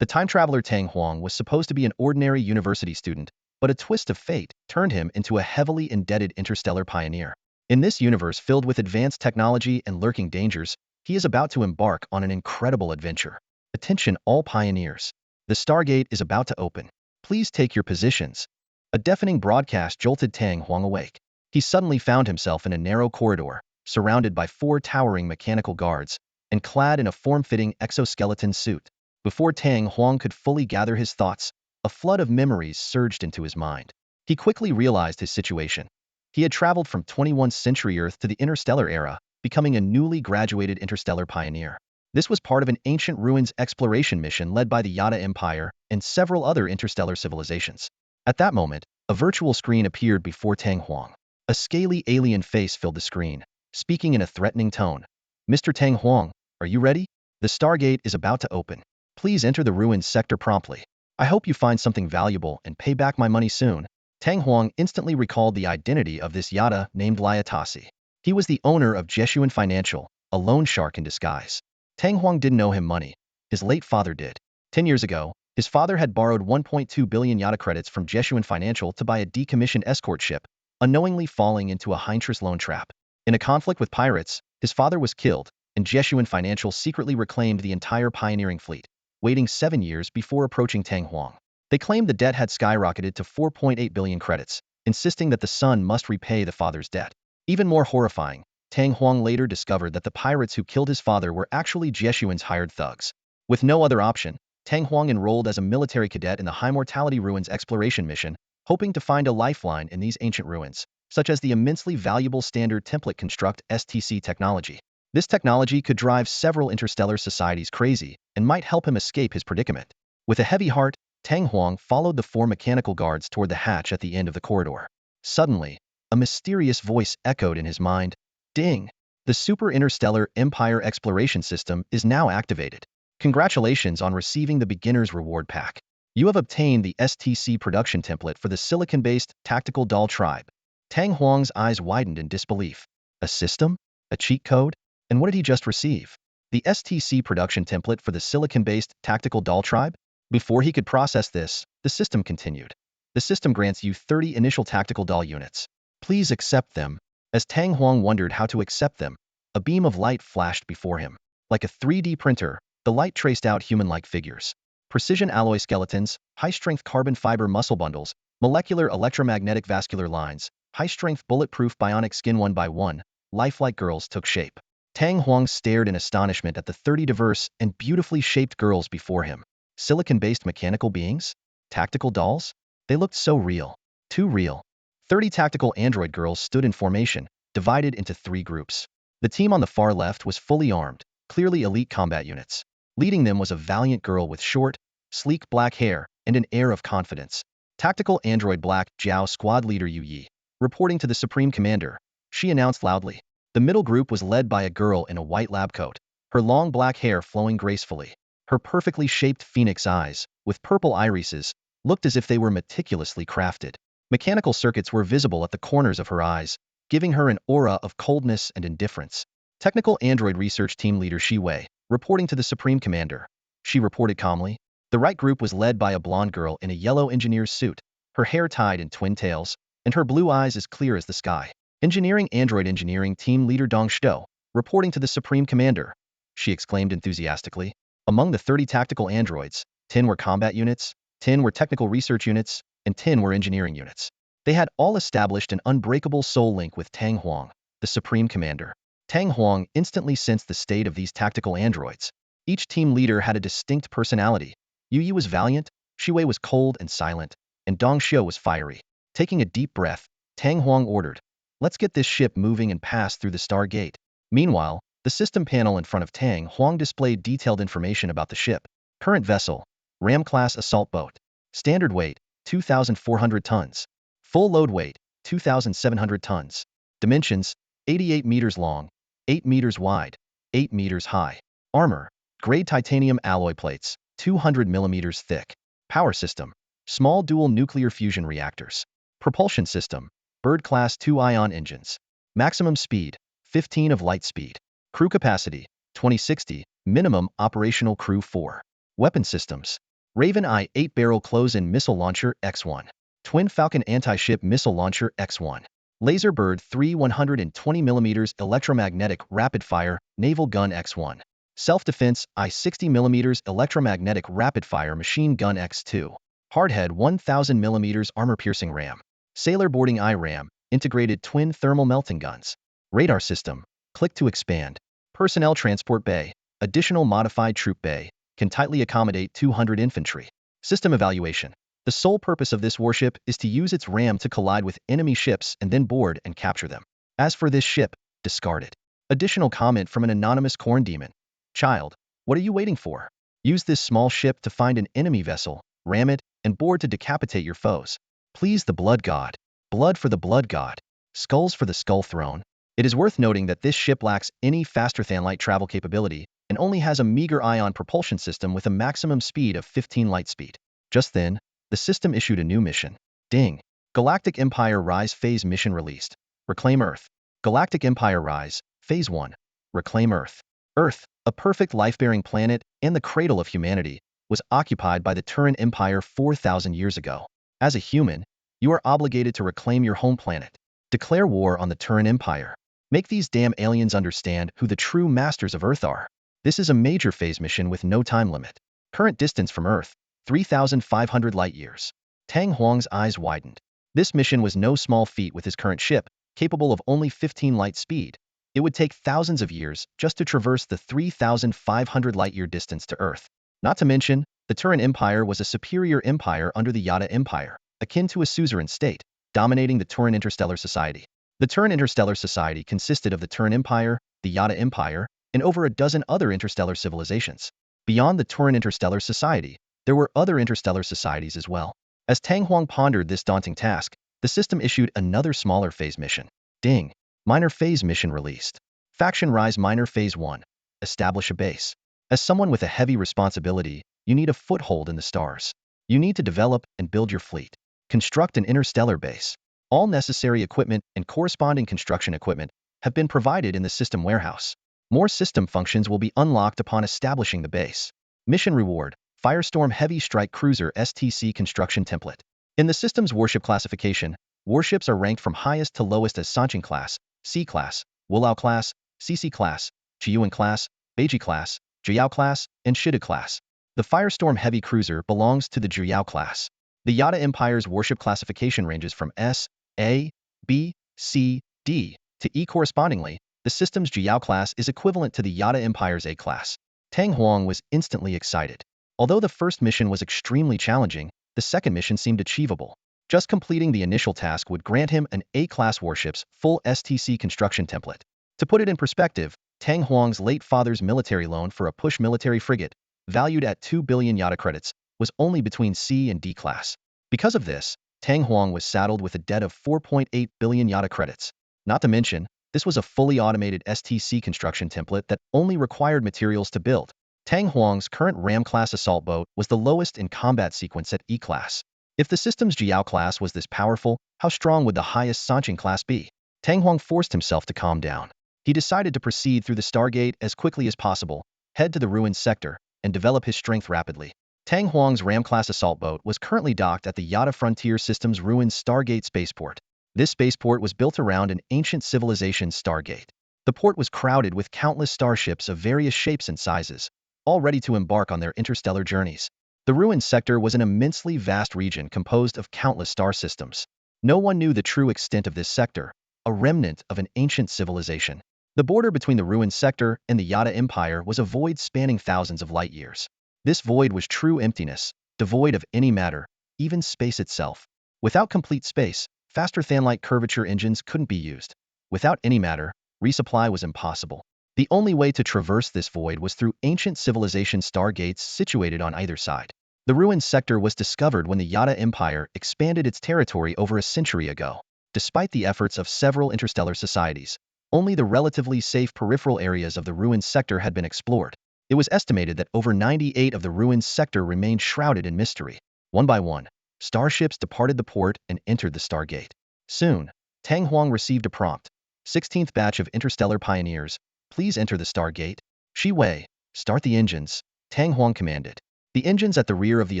The time traveler Tang Huang was supposed to be an ordinary university student, but a twist of fate turned him into a heavily indebted interstellar pioneer. In this universe filled with advanced technology and lurking dangers, he is about to embark on an incredible adventure. Attention all pioneers. The Stargate is about to open. Please take your positions. A deafening broadcast jolted Tang Huang awake. He suddenly found himself in a narrow corridor, surrounded by 4 towering mechanical guards, and clad in a form-fitting exoskeleton suit. Before Tang Huang could fully gather his thoughts, a flood of memories surged into his mind. He quickly realized his situation. He had traveled from 21st century Earth to the interstellar era, becoming a newly graduated interstellar pioneer. This was part of an ancient ruins exploration mission led by the Yada Empire and several other interstellar civilizations. At that moment, a virtual screen appeared before Tang Huang. A scaly alien face filled the screen, speaking in a threatening tone. Mr. Tang Huang, are you ready? The Stargate is about to open. Please enter the ruins sector promptly. I hope you find something valuable and pay back my money soon. Tang Huang instantly recalled the identity of this Yada named Liatasi. He was the owner of Jesuan Financial, a loan shark in disguise. Tang Huang didn't owe him money. His late father did. 10 years ago, his father had borrowed 1.2 billion Yada credits from Jesuan Financial to buy a decommissioned escort ship, unknowingly falling into a high-interest loan trap. In a conflict with pirates, his father was killed, and Jesuan Financial secretly reclaimed the entire pioneering fleet, waiting 7 years before approaching Tang Huang. They claimed the debt had skyrocketed to 4.8 billion credits, insisting that the son must repay the father's debt. Even more horrifying, Tang Huang later discovered that the pirates who killed his father were actually Jesuan's hired thugs. With no other option, Tang Huang enrolled as a military cadet in the High Mortality Ruins exploration mission, hoping to find a lifeline in these ancient ruins, such as the immensely valuable Standard Template Construct (STC) technology. This technology could drive several interstellar societies crazy and might help him escape his predicament. With a heavy heart, Tang Huang followed the 4 mechanical guards toward the hatch at the end of the corridor. Suddenly, a mysterious voice echoed in his mind. Ding! The Super Interstellar Empire Exploration System is now activated. Congratulations on receiving the Beginner's Reward Pack. You have obtained the STC production template for the silicon-based tactical doll tribe. Tang Huang's eyes widened in disbelief. A system? A cheat code? And what did he just receive? The STC production template for the silicon-based tactical doll tribe? Before he could process this, the system continued. The system grants you 30 initial tactical doll units. Please accept them. As Tang Huang wondered how to accept them, a beam of light flashed before him. Like a 3D printer, the light traced out human-like figures. Precision alloy skeletons, high-strength carbon fiber muscle bundles, molecular electromagnetic vascular lines, high-strength bulletproof bionic skin. One by one, lifelike girls took shape. Tang Huang stared in astonishment at the 30 diverse and beautifully shaped girls before him. Silicon-based mechanical beings? Tactical dolls? They looked so real. Too real. 30 tactical android girls stood in formation, divided into 3 groups. The team on the far left was fully armed, clearly elite combat units. Leading them was a valiant girl with short, sleek black hair and an air of confidence. Tactical android Black Jiao squad leader Yu Yi. Reporting to the Supreme Commander, she announced loudly. The middle group was led by a girl in a white lab coat, her long black hair flowing gracefully. Her perfectly shaped phoenix eyes, with purple irises, looked as if they were meticulously crafted. Mechanical circuits were visible at the corners of her eyes, giving her an aura of coldness and indifference. Technical android research team leader Shi Wei, reporting to the Supreme Commander. She reported calmly. The right group was led by a blonde girl in a yellow engineer's suit, her hair tied in twin tails, and her blue eyes as clear as the sky. Engineering android engineering team leader Dong Shou, reporting to the Supreme Commander. She exclaimed enthusiastically. Among the 30 tactical androids, 10 were combat units, 10 were technical research units, and 10 were engineering units. They had all established an unbreakable soul link with Tang Huang, the Supreme Commander. Tang Huang instantly sensed the state of these tactical androids. Each team leader had a distinct personality. Yu Yi was valiant, Shi Wei was cold and silent, and Dong Shou was fiery. Taking a deep breath, Tang Huang ordered, "Let's get this ship moving and pass through the Stargate." Meanwhile, the system panel in front of Tang Huang displayed detailed information about the ship. Current vessel, Ram-class assault boat. Standard weight, 2,400 tons. Full load weight, 2,700 tons. Dimensions, 88 meters long, 8 meters wide, 8 meters high. Armor, grade titanium alloy plates, 200 millimeters thick. Power system, small dual nuclear fusion reactors. Propulsion system, Bird-class 2-ion engines. Maximum speed, 15 of light speed. Crew capacity, 2060, minimum operational crew 4. Weapon systems, Raven I 8-barrel close-in missile launcher X1. Twin Falcon anti-ship missile launcher X1. Laser Bird 3 120mm electromagnetic rapid-fire naval gun X1. Self-defense I 60mm electromagnetic rapid-fire machine gun X2. Hardhead 1000mm armor-piercing ram. Sailor boarding I ram, integrated twin thermal melting guns. Radar system, click to expand. Personnel transport bay, additional modified troop bay, can tightly accommodate 200 infantry. System evaluation. The sole purpose of this warship is to use its ram to collide with enemy ships and then board and capture them. As for this ship, discard it. Additional comment from an anonymous corn demon. Child, what are you waiting for? Use this small ship to find an enemy vessel, ram it, and board to decapitate your foes. Please the blood god. Blood for the blood god. Skulls for the skull throne. It is worth noting that this ship lacks any faster than light travel capability and only has a meager ion propulsion system with a maximum speed of 15 light speed. Just then, the system issued a new mission. Ding! Galactic Empire Rise Phase Mission released. Reclaim Earth. Galactic Empire Rise, Phase 1. Reclaim Earth. Earth, a perfect life-bearing planet and the cradle of humanity, was occupied by the Turan Empire 4,000 years ago. As a human, you are obligated to reclaim your home planet. Declare war on the Turan Empire. Make these damn aliens understand who the true masters of Earth are. This is a major phase mission with no time limit. Current distance from Earth, 3,500 light-years. Tang Huang's eyes widened. This mission was no small feat with his current ship, capable of only 15 light speed. It would take thousands of years just to traverse the 3,500 light-year distance to Earth. Not to mention, the Turan Empire was a superior empire under the Yada Empire, akin to a suzerain state, dominating the Turan Interstellar Society. The Turan Interstellar Society consisted of the Turan Empire, the Yada Empire, and over a dozen other interstellar civilizations. Beyond the Turan Interstellar Society, there were other interstellar societies as well. As Tang Huang pondered this daunting task, the system issued another smaller phase mission. Ding! Minor phase mission released. Faction Rise Minor Phase 1. Establish a base. As someone with a heavy responsibility, you need a foothold in the stars. You need to develop and build your fleet. Construct an interstellar base. All necessary equipment and corresponding construction equipment have been provided in the system warehouse. More system functions will be unlocked upon establishing the base. Mission reward, Firestorm Heavy Strike Cruiser STC Construction Template. In the system's warship classification, warships are ranked from highest to lowest as Sancheng class, C class, Wulao class, CC class, Chiyuan class, Beiji class, Jiao class, and Shida class. The Firestorm Heavy Cruiser belongs to the Jiao class. The Yada Empire's warship classification ranges from S, A, B, C, D, to E correspondingly. The system's Jiao class is equivalent to the Yada Empire's A class. Tang Huang was instantly excited. Although the first mission was extremely challenging, the second mission seemed achievable. Just completing the initial task would grant him an A-class warship's full STC construction template. To put it in perspective, Tang Huang's late father's military loan for a push military frigate, valued at 2 billion Yada credits, was only between C and D class. Because of this, Tang Huang was saddled with a debt of 4.8 billion Yada credits. Not to mention, this was a fully automated STC construction template that only required materials to build. Tang Huang's current Ram-class assault boat was the lowest in combat sequence at E-class. If the system's Jiao class was this powerful, how strong would the highest Sancheng class be? Tang Huang forced himself to calm down. He decided to proceed through the Stargate as quickly as possible, head to the ruins sector, and develop his strength rapidly. Tang Huang's Ram-class assault boat was currently docked at the Yada Frontier Systems ruins Stargate spaceport. This spaceport was built around an ancient civilization Stargate. The port was crowded with countless starships of various shapes and sizes, all ready to embark on their interstellar journeys. The ruins sector was an immensely vast region composed of countless star systems. No one knew the true extent of this sector, a remnant of an ancient civilization. The border between the ruins sector and the Yada Empire was a void spanning thousands of light years. This void was true emptiness, devoid of any matter, even space itself. Without complete space, faster than light curvature engines couldn't be used. Without any matter, resupply was impossible. The only way to traverse this void was through ancient civilization stargates situated on either side. The ruins sector was discovered when the Yada Empire expanded its territory over a century ago. Despite the efforts of several interstellar societies, only the relatively safe peripheral areas of the ruins sector had been explored. It was estimated that over 98 of the ruins sector remained shrouded in mystery. One by one, starships departed the port and entered the Stargate. Soon, Tang Huang received a prompt. 16th batch of interstellar pioneers, please enter the Stargate. Shi Wei, start the engines, Tang Huang commanded. The engines at the rear of the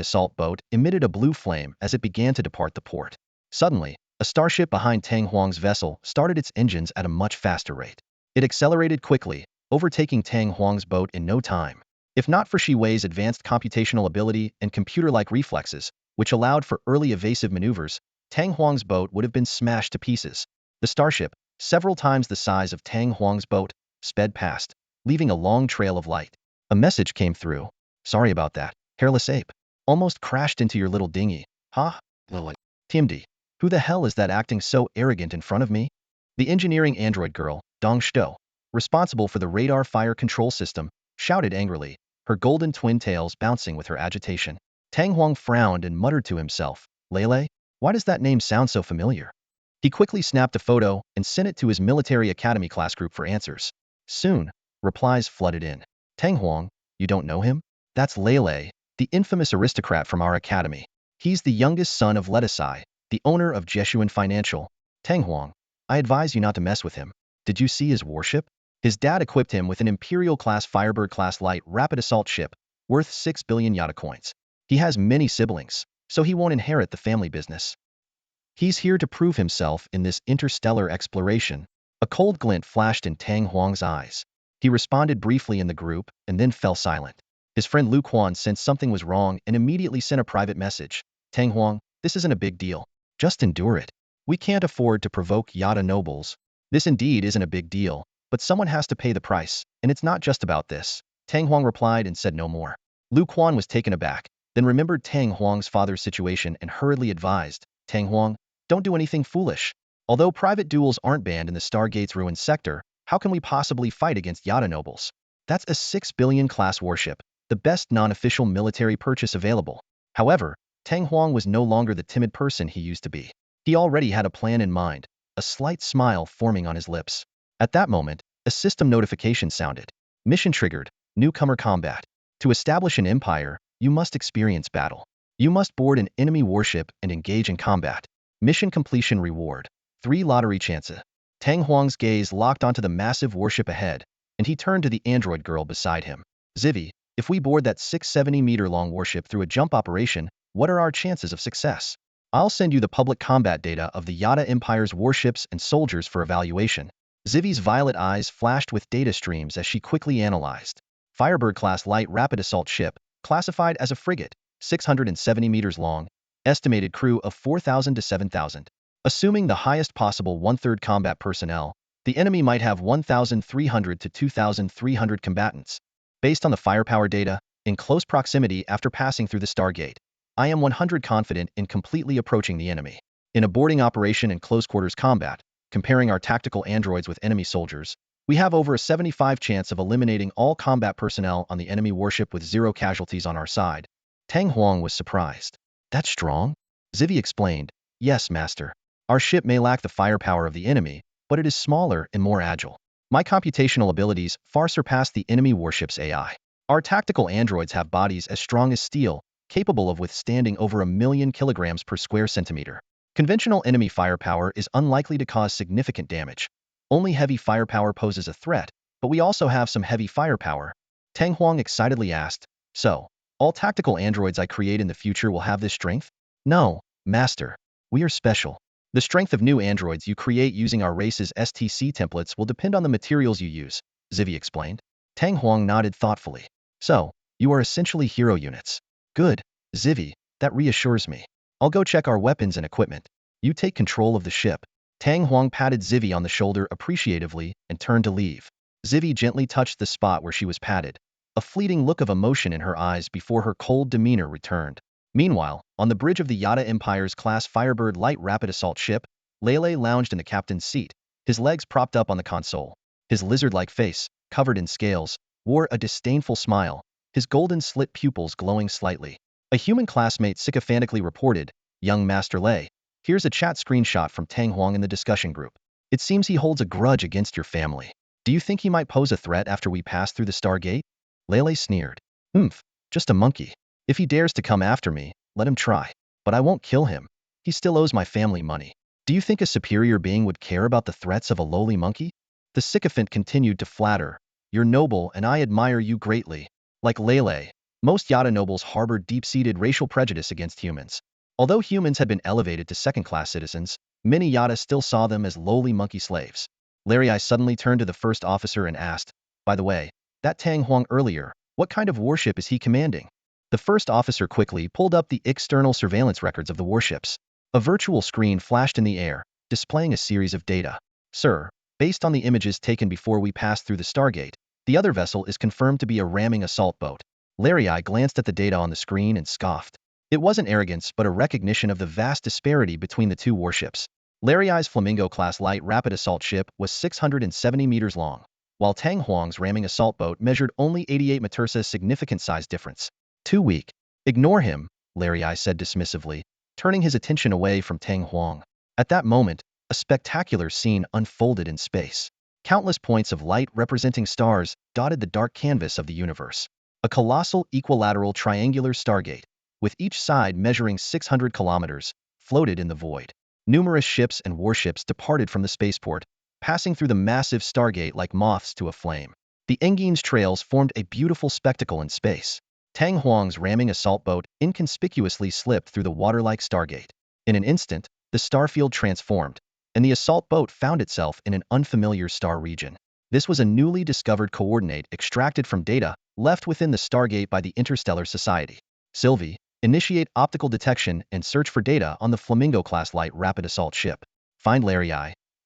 assault boat emitted a blue flame as it began to depart the port. Suddenly, a starship behind Tang Huang's vessel started its engines at a much faster rate. It accelerated quickly, overtaking Tang Huang's boat in no time. If not for Shi Wei's advanced computational ability and computer-like reflexes, which allowed for early evasive maneuvers, Tang Huang's boat would have been smashed to pieces. The starship, several times the size of Tang Huang's boat, sped past, leaving a long trail of light. A message came through. Sorry about that, hairless ape. Almost crashed into your little dinghy. Ha? Lily. TMD. Who the hell is that acting so arrogant in front of me? The engineering android girl, Dong Shou, responsible for the radar fire control system, shouted angrily, her golden twin tails bouncing with her agitation. Tang Huang frowned and muttered to himself, Lele? Why does that name sound so familiar? He quickly snapped a photo and sent it to his military academy class group for answers. Soon, replies flooded in. Tang Huang, you don't know him? That's Lele, the infamous aristocrat from our academy. He's the youngest son of Letasi, the owner of Jesuan Financial. Tang Huang, I advise you not to mess with him. Did you see his warship? His dad equipped him with an Imperial-class Firebird-class light rapid assault ship, worth 6 billion Yata coins. He has many siblings, so he won't inherit the family business. He's here to prove himself in this interstellar exploration. A cold glint flashed in Tang Huang's eyes. He responded briefly in the group and then fell silent. His friend Lu Quan sensed something was wrong and immediately sent a private message. Tang Huang, this isn't a big deal. Just endure it. We can't afford to provoke Yata nobles. This indeed isn't a big deal, but someone has to pay the price, and it's not just about this. Tang Huang replied and said no more. Lu Quan was taken aback, then remembered Tang Huang's father's situation and hurriedly advised, Tang Huang, don't do anything foolish. Although private duels aren't banned in the Stargate's ruined sector, how can we possibly fight against Yata nobles? That's a 6 billion class warship, the best non-official military purchase available. However, Tang Huang was no longer the timid person he used to be. He already had a plan in mind, a slight smile forming on his lips. At that moment, a system notification sounded. Mission triggered, newcomer combat. To establish an empire, you must experience battle. You must board an enemy warship and engage in combat. Mission completion reward, 3 lottery chances. Tang Huang's gaze locked onto the massive warship ahead, and he turned to the android girl beside him. Zivi, if we board that 670-meter-long warship through a jump operation, what are our chances of success? I'll send you the public combat data of the Yata Empire's warships and soldiers for evaluation. Zivi's violet eyes flashed with data streams as she quickly analyzed. Firebird-class light rapid assault ship, classified as a frigate, 670 meters long, estimated crew of 4,000 to 7,000. Assuming the highest possible one-third combat personnel, the enemy might have 1,300 to 2,300 combatants. Based on the firepower data, in close proximity after passing through the Stargate, I am 100 confident in completely approaching the enemy. In a boarding operation and close-quarters combat, comparing our tactical androids with enemy soldiers, we have over a 75% chance of eliminating all combat personnel on the enemy warship with 0 casualties on our side. Tang Huang was surprised. That's strong? Zivi explained, yes, master. Our ship may lack the firepower of the enemy, but it is smaller and more agile. My computational abilities far surpass the enemy warship's AI. Our tactical androids have bodies as strong as steel, capable of withstanding over 1,000,000 kilograms per square centimeter. Conventional enemy firepower is unlikely to cause significant damage. Only heavy firepower poses a threat, but we also have some heavy firepower. Tang Huang excitedly asked, so, all tactical androids I create in the future will have this strength? No, master. We are special. The strength of new androids you create using our race's STC templates will depend on the materials you use, Zivi explained. Tang Huang nodded thoughtfully. So, you are essentially hero units. Good, Zivi, that reassures me. I'll go check our weapons and equipment. You take control of the ship. Tang Huang patted Zivi on the shoulder appreciatively and turned to leave. Zivi gently touched the spot where she was patted, a fleeting look of emotion in her eyes before her cold demeanor returned. Meanwhile, on the bridge of the Yata Empire's class Firebird light rapid assault ship, Lele lounged in the captain's seat, his legs propped up on the console. His lizard-like face, covered in scales, wore a disdainful smile, his golden slit pupils glowing slightly. A human classmate sycophantically reported, young Master Lei, here's a chat screenshot from Tang Huang in the discussion group. It seems he holds a grudge against your family. Do you think he might pose a threat after we pass through the Stargate? Lele sneered. Just a monkey. If he dares to come after me, let him try. But I won't kill him. He still owes my family money. Do you think a superior being would care about the threats of a lowly monkey? The sycophant continued to flatter. You're noble and I admire you greatly. Like Lele, Most Yada nobles harbored deep-seated racial prejudice against humans. Although humans had been elevated to second-class citizens, many Yada still saw them as lowly monkey slaves. Larry suddenly turned to the first officer and asked, "By the way, that Tang Huang earlier, what kind of warship is he commanding?" The first officer quickly pulled up the external surveillance records of the warships. A virtual screen flashed in the air, displaying a series of data. "Sir, based on the images taken before we passed through the Stargate, the other vessel is confirmed to be a ramming assault boat." Larry glanced at the data on the screen and scoffed. It wasn't arrogance but a recognition of the vast disparity between the two warships. Larry's Flamingo-class light rapid assault ship was 670 meters long, while Tang Huang's ramming assault boat measured only 88 meters, a significant size difference. "Too weak. Ignore him," Larry said dismissively, turning his attention away from Tang Huang. At that moment, a spectacular scene unfolded in space. Countless points of light representing stars dotted the dark canvas of the universe. A colossal equilateral triangular Stargate, with each side measuring 600 kilometers, floated in the void. Numerous ships and warships departed from the spaceport, passing through the massive Stargate like moths to a flame. The Engine's trails formed a beautiful spectacle in space. Tang Huang's ramming assault boat inconspicuously slipped through the water-like Stargate. In an instant, the starfield transformed, and the assault boat found itself in an unfamiliar star region. This was a newly discovered coordinate extracted from data left within the Stargate by the Interstellar Society. "Sylvie, initiate optical detection and search for data on the Flamingo-class light rapid assault ship. Find Larry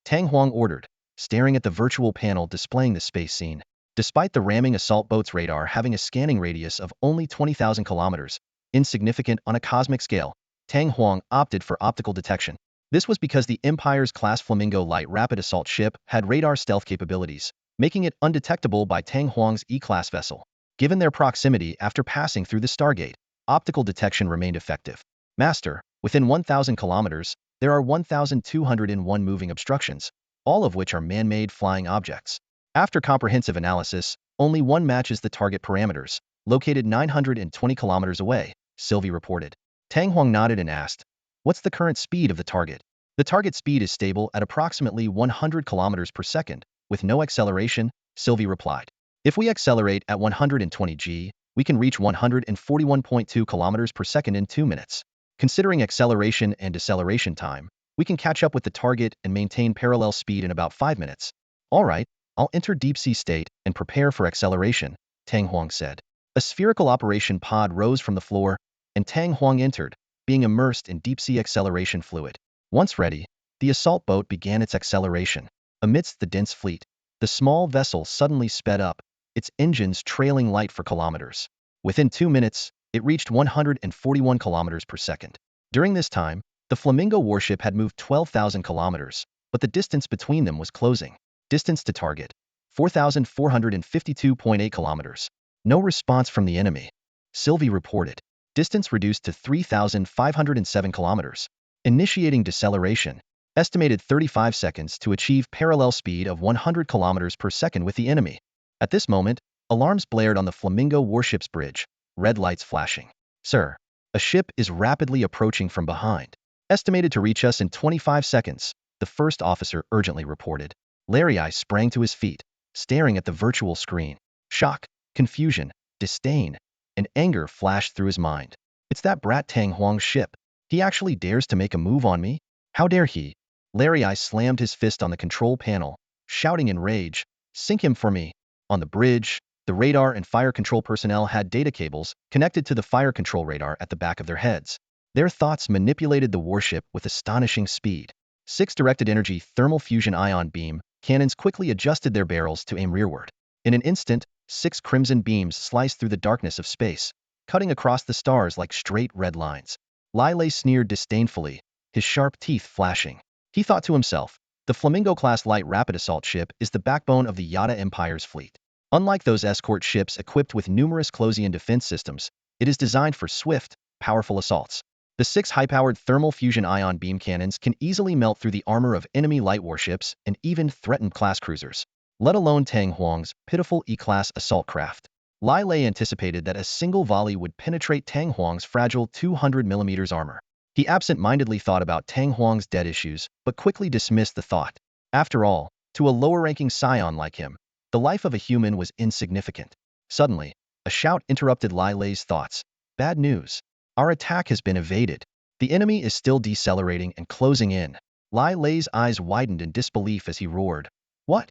Tang Huang ordered, staring at the virtual panel displaying the space scene. Despite the ramming assault boat's radar having a scanning radius of only 20,000 kilometers, insignificant on a cosmic scale, Tang Huang opted for optical detection. This was because the Empire's class Flamingo light rapid assault ship had radar stealth capabilities, making it undetectable by Tang Huang's E-class vessel. Given their proximity after passing through the Stargate, optical detection remained effective. "Master, within 1,000 kilometers, there are 1,201 moving obstructions, all of which are man-made flying objects. After comprehensive analysis, only one matches the target parameters, located 920 kilometers away," Sylvie reported. Tang Huang nodded and asked, "What's the current speed of the target?" "The target speed is stable at approximately 100 kilometers per second, with no acceleration," Sylvie replied. "If we accelerate at 120 g, we can reach 141.2 kilometers per second in 2 minutes. Considering acceleration and deceleration time, we can catch up with the target and maintain parallel speed in about 5 minutes. All right, I'll enter deep-sea state and prepare for acceleration," Tang Huang said. A spherical operation pod rose from the floor, and Tang Huang entered, being immersed in deep-sea acceleration fluid. Once ready, the assault boat began its acceleration. Amidst the dense fleet, the small vessel suddenly sped up, its engines trailing light for kilometers. Within 2 minutes, it reached 141 kilometers per second. During this time, the Flamingo warship had moved 12,000 kilometers, but the distance between them was closing. Distance to target, 4,452.8 kilometers. No response from the enemy, Sylvie reported. Distance reduced to 3,507 kilometers. Initiating deceleration. Estimated 35 seconds to achieve parallel speed of 100 kilometers per second with the enemy. At this moment, alarms blared on the Flamingo warship's bridge, red lights flashing. "Sir, a ship is rapidly approaching from behind. Estimated to reach us in 25 seconds, the first officer urgently reported. Larry sprang to his feet, staring at the virtual screen. Shock, confusion, disdain, and anger flashed through his mind. "It's that brat Tang Huang's ship. He actually dares to make a move on me? How dare he?" Larry slammed his fist on the control panel, shouting in rage, "Sink him for me." On the bridge, the radar and fire control personnel had data cables connected to the fire control radar at the back of their heads. Their thoughts manipulated the warship with astonishing speed. 6 directed energy thermal fusion ion beam cannons quickly adjusted their barrels to aim rearward. In an instant, 6 crimson beams sliced through the darkness of space, cutting across the stars like straight red lines. Lyle sneered disdainfully, his sharp teeth flashing. He thought to himself, the Flamingo-class light rapid assault ship is the backbone of the Yada Empire's fleet. Unlike those escort ships equipped with numerous Closian defense systems, it is designed for swift, powerful assaults. The 6 high-powered thermal fusion ion beam cannons can easily melt through the armor of enemy light warships and even threaten class cruisers, let alone Tang Huang's pitiful E-class assault craft. Lyle anticipated that a single volley would penetrate Tang Huang's fragile 200mm armor. He absent-mindedly thought about Tang Huang's debt issues, but quickly dismissed the thought. After all, to a lower-ranking scion like him, the life of a human was insignificant. Suddenly, A shout interrupted Lai Lei's thoughts. Bad news. Our attack has been evaded. The enemy is still decelerating and closing in. Lai Lei's eyes widened in disbelief as he roared. What?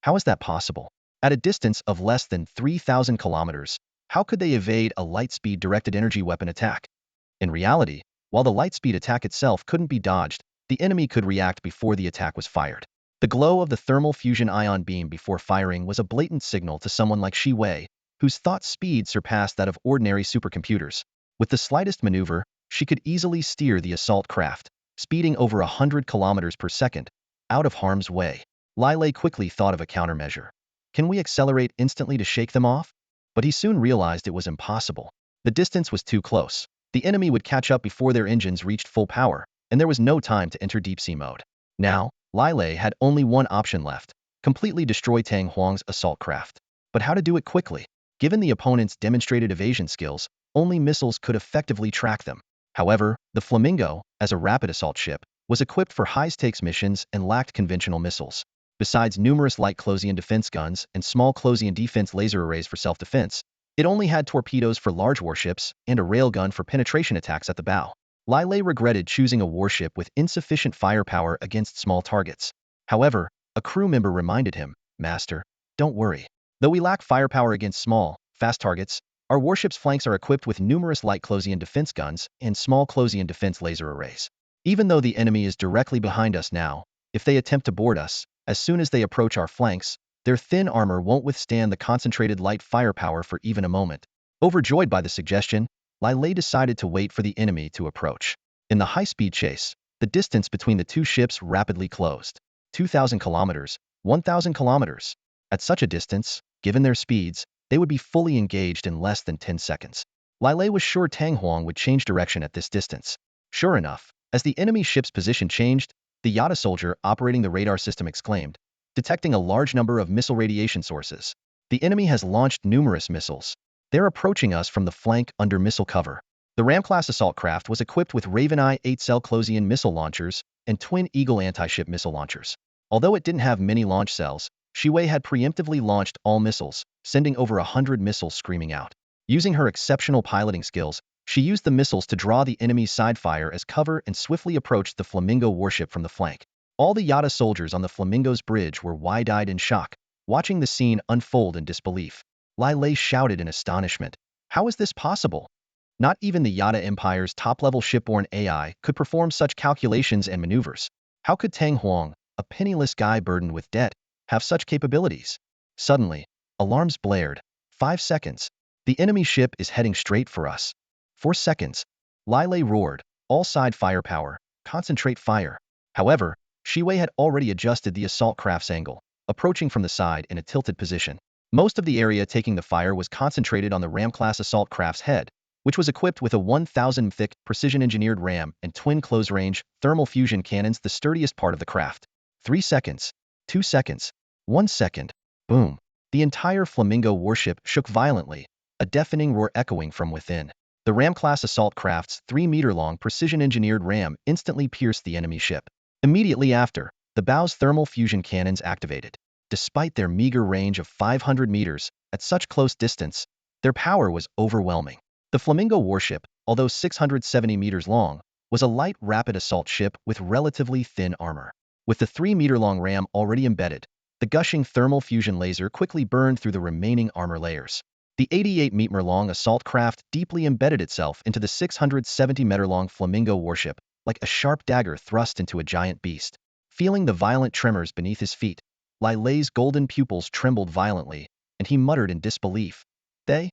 How is that possible? At a distance of less than 3,000 kilometers, how could they evade a light-speed directed energy weapon attack? In reality, while the light-speed attack itself couldn't be dodged, the enemy could react before the attack was fired. The glow of the thermal fusion ion beam before firing was a blatant signal to someone like Shi Wei, whose thought speed surpassed that of ordinary supercomputers. With the slightest maneuver, she could easily steer the assault craft, speeding over 100 kilometers per second, out of harm's way. Lai Lei quickly thought of a countermeasure. Can we accelerate instantly to shake them off? But he soon realized it was impossible. The distance was too close. The enemy would catch up before their engines reached full power, and there was no time to enter deep-sea mode. Now, Lai Lei had only one option left: completely destroy Tang Huang's assault craft. But how to do it quickly? Given the opponent's demonstrated evasion skills, only missiles could effectively track them. However, the Flamingo, as a rapid assault ship, was equipped for high-stakes missions and lacked conventional missiles. Besides numerous light close-in defense guns and small close-in defense laser arrays for self-defense, it only had torpedoes for large warships and a railgun for penetration attacks at the bow. Lai Lei regretted choosing a warship with insufficient firepower against small targets. However, a crew member reminded him, "Master, don't worry. Though we lack firepower against small, fast targets, our warship's flanks are equipped with numerous light close-in defense guns and small close-in defense laser arrays. Even though the enemy is directly behind us now, if they attempt to board us, as soon as they approach our flanks, their thin armor won't withstand the concentrated light firepower for even a moment." Overjoyed by the suggestion, Lai Lei decided to wait for the enemy to approach. In the high-speed chase, the distance between the two ships rapidly closed. 2,000 kilometers, 1,000 kilometers. At such a distance, given their speeds, they would be fully engaged in less than 10 seconds. Lai Lei was sure Tang Huang would change direction at this distance. Sure enough, as the enemy ship's position changed, the Yada soldier operating the radar system exclaimed, detecting a large number of missile radiation sources. The enemy has launched numerous missiles. They're approaching us from the flank under missile cover. The Ram-class assault craft was equipped with Raven-I 8-cell close-in missile launchers and Twin Eagle anti-ship missile launchers. Although it didn't have many launch cells, Shi Wei had preemptively launched all missiles, sending over 100 missiles screaming out. Using her exceptional piloting skills, she used the missiles to draw the enemy's side fire as cover and swiftly approached the Flamingo warship from the flank. All the Yada soldiers on the Flamingo's bridge were wide-eyed in shock, watching the scene unfold in disbelief. Lai Lei shouted in astonishment. How is this possible? Not even the Yada Empire's top-level shipborne AI could perform such calculations and maneuvers. How could Tang Huang, a penniless guy burdened with debt, have such capabilities? Suddenly, alarms blared. 5 seconds. The enemy ship is heading straight for us. 4 seconds. Lai Lei roared. All side firepower. Concentrate fire. However, Shi Wei had already adjusted the assault craft's angle, approaching from the side in a tilted position. Most of the area taking the fire was concentrated on the Ram-class assault craft's head, which was equipped with a 1,000 thick, precision-engineered ram and twin close-range, thermal fusion cannons, the sturdiest part of the craft. 3 seconds. 2 seconds. 1 second. Boom. The entire Flamingo warship shook violently, a deafening roar echoing from within. The Ram-class assault craft's 3-meter-long precision-engineered ram instantly pierced the enemy ship. Immediately after, the bow's thermal fusion cannons activated. Despite their meager range of 500 meters, at such close distance, their power was overwhelming. The Flamingo warship, although 670 meters long, was a light rapid assault ship with relatively thin armor. With the 3-meter-long ram already embedded, the gushing thermal fusion laser quickly burned through the remaining armor layers. The 88-meter-long assault craft deeply embedded itself into the 670-meter-long Flamingo warship, like a sharp dagger thrust into a giant beast. Feeling the violent tremors beneath his feet, Lai Lei's golden pupils trembled violently, and he muttered in disbelief. They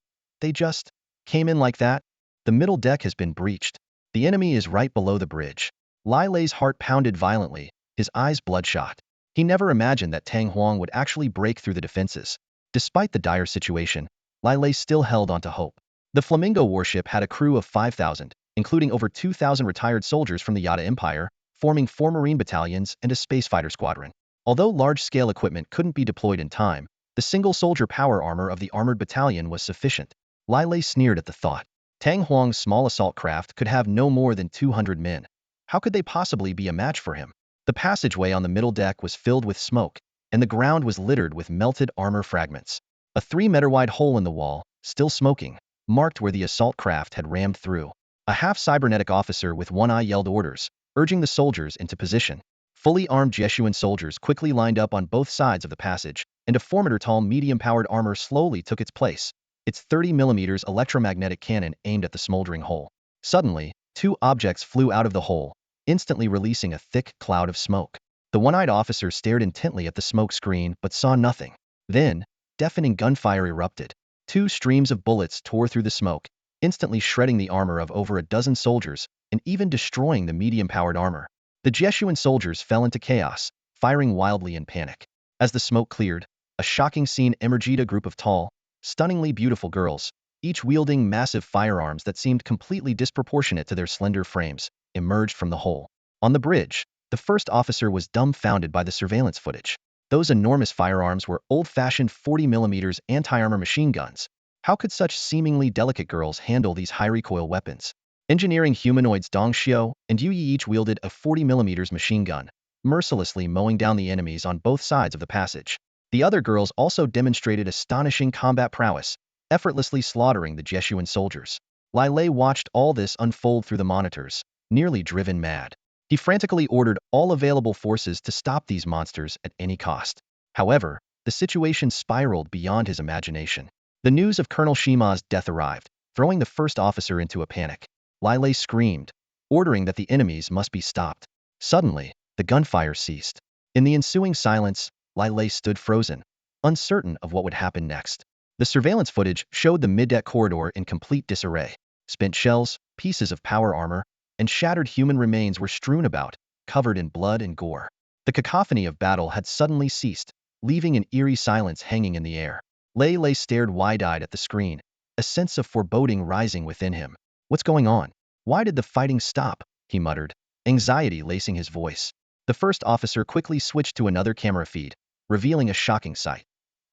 just came in like that? The middle deck has been breached. The enemy is right below the bridge. Lai Lei's heart pounded violently, his eyes bloodshot. He never imagined that Tang Huang would actually break through the defenses. Despite the dire situation, Lai Lei still held on to hope. The Flamingo warship had a crew of 5,000, including over 2,000 retired soldiers from the Yada Empire, forming 4 Marine battalions and a spacefighter squadron. Although large-scale equipment couldn't be deployed in time, the single-soldier power armor of the armored battalion was sufficient. Lai Lei sneered at the thought. Tang Huang's small assault craft could have no more than 200 men. How could they possibly be a match for him? The passageway on the middle deck was filled with smoke, and the ground was littered with melted armor fragments. A 3-meter-wide hole in the wall, still smoking, marked where the assault craft had rammed through. A half-cybernetic officer with one eye yelled orders, urging the soldiers into position. Fully armed Jesuan soldiers quickly lined up on both sides of the passage, and a formidable medium-powered armor slowly took its place, its 30mm electromagnetic cannon aimed at the smoldering hole. Suddenly, two objects flew out of the hole, instantly releasing a thick cloud of smoke. The one-eyed officer stared intently at the smoke screen but saw nothing. Then, deafening gunfire erupted. Two streams of bullets tore through the smoke, instantly shredding the armor of over a dozen soldiers and even destroying the medium-powered armor. The Jesuan soldiers fell into chaos, firing wildly in panic. As the smoke cleared, a shocking scene emerged. A group of tall, stunningly beautiful girls, each wielding massive firearms that seemed completely disproportionate to their slender frames, emerged from the hole. On the bridge, the first officer was dumbfounded by the surveillance footage. Those enormous firearms were old-fashioned 40mm anti-armor machine guns. How could such seemingly delicate girls handle these high-recoil weapons? Engineering humanoids Dong Xiao and Yu Yi each wielded a 40mm machine gun, mercilessly mowing down the enemies on both sides of the passage. The other girls also demonstrated astonishing combat prowess, effortlessly slaughtering the Jesuan soldiers. Lai Lei watched all this unfold through the monitors, nearly driven mad. He frantically ordered all available forces to stop these monsters at any cost. However, the situation spiraled beyond his imagination. The news of Colonel Shima's death arrived, throwing the first officer into a panic. Lai Lei screamed, ordering that the enemies must be stopped. Suddenly, the gunfire ceased. In the ensuing silence, Lai Lei stood frozen, uncertain of what would happen next. The surveillance footage showed the mid-deck corridor in complete disarray. Spent shells, pieces of power armor, and shattered human remains were strewn about, covered in blood and gore. The cacophony of battle had suddenly ceased, leaving an eerie silence hanging in the air. Lai Lei stared wide-eyed at the screen, a sense of foreboding rising within him. What's going on? Why did the fighting stop? He muttered, anxiety lacing his voice. The first officer quickly switched to another camera feed, revealing a shocking sight.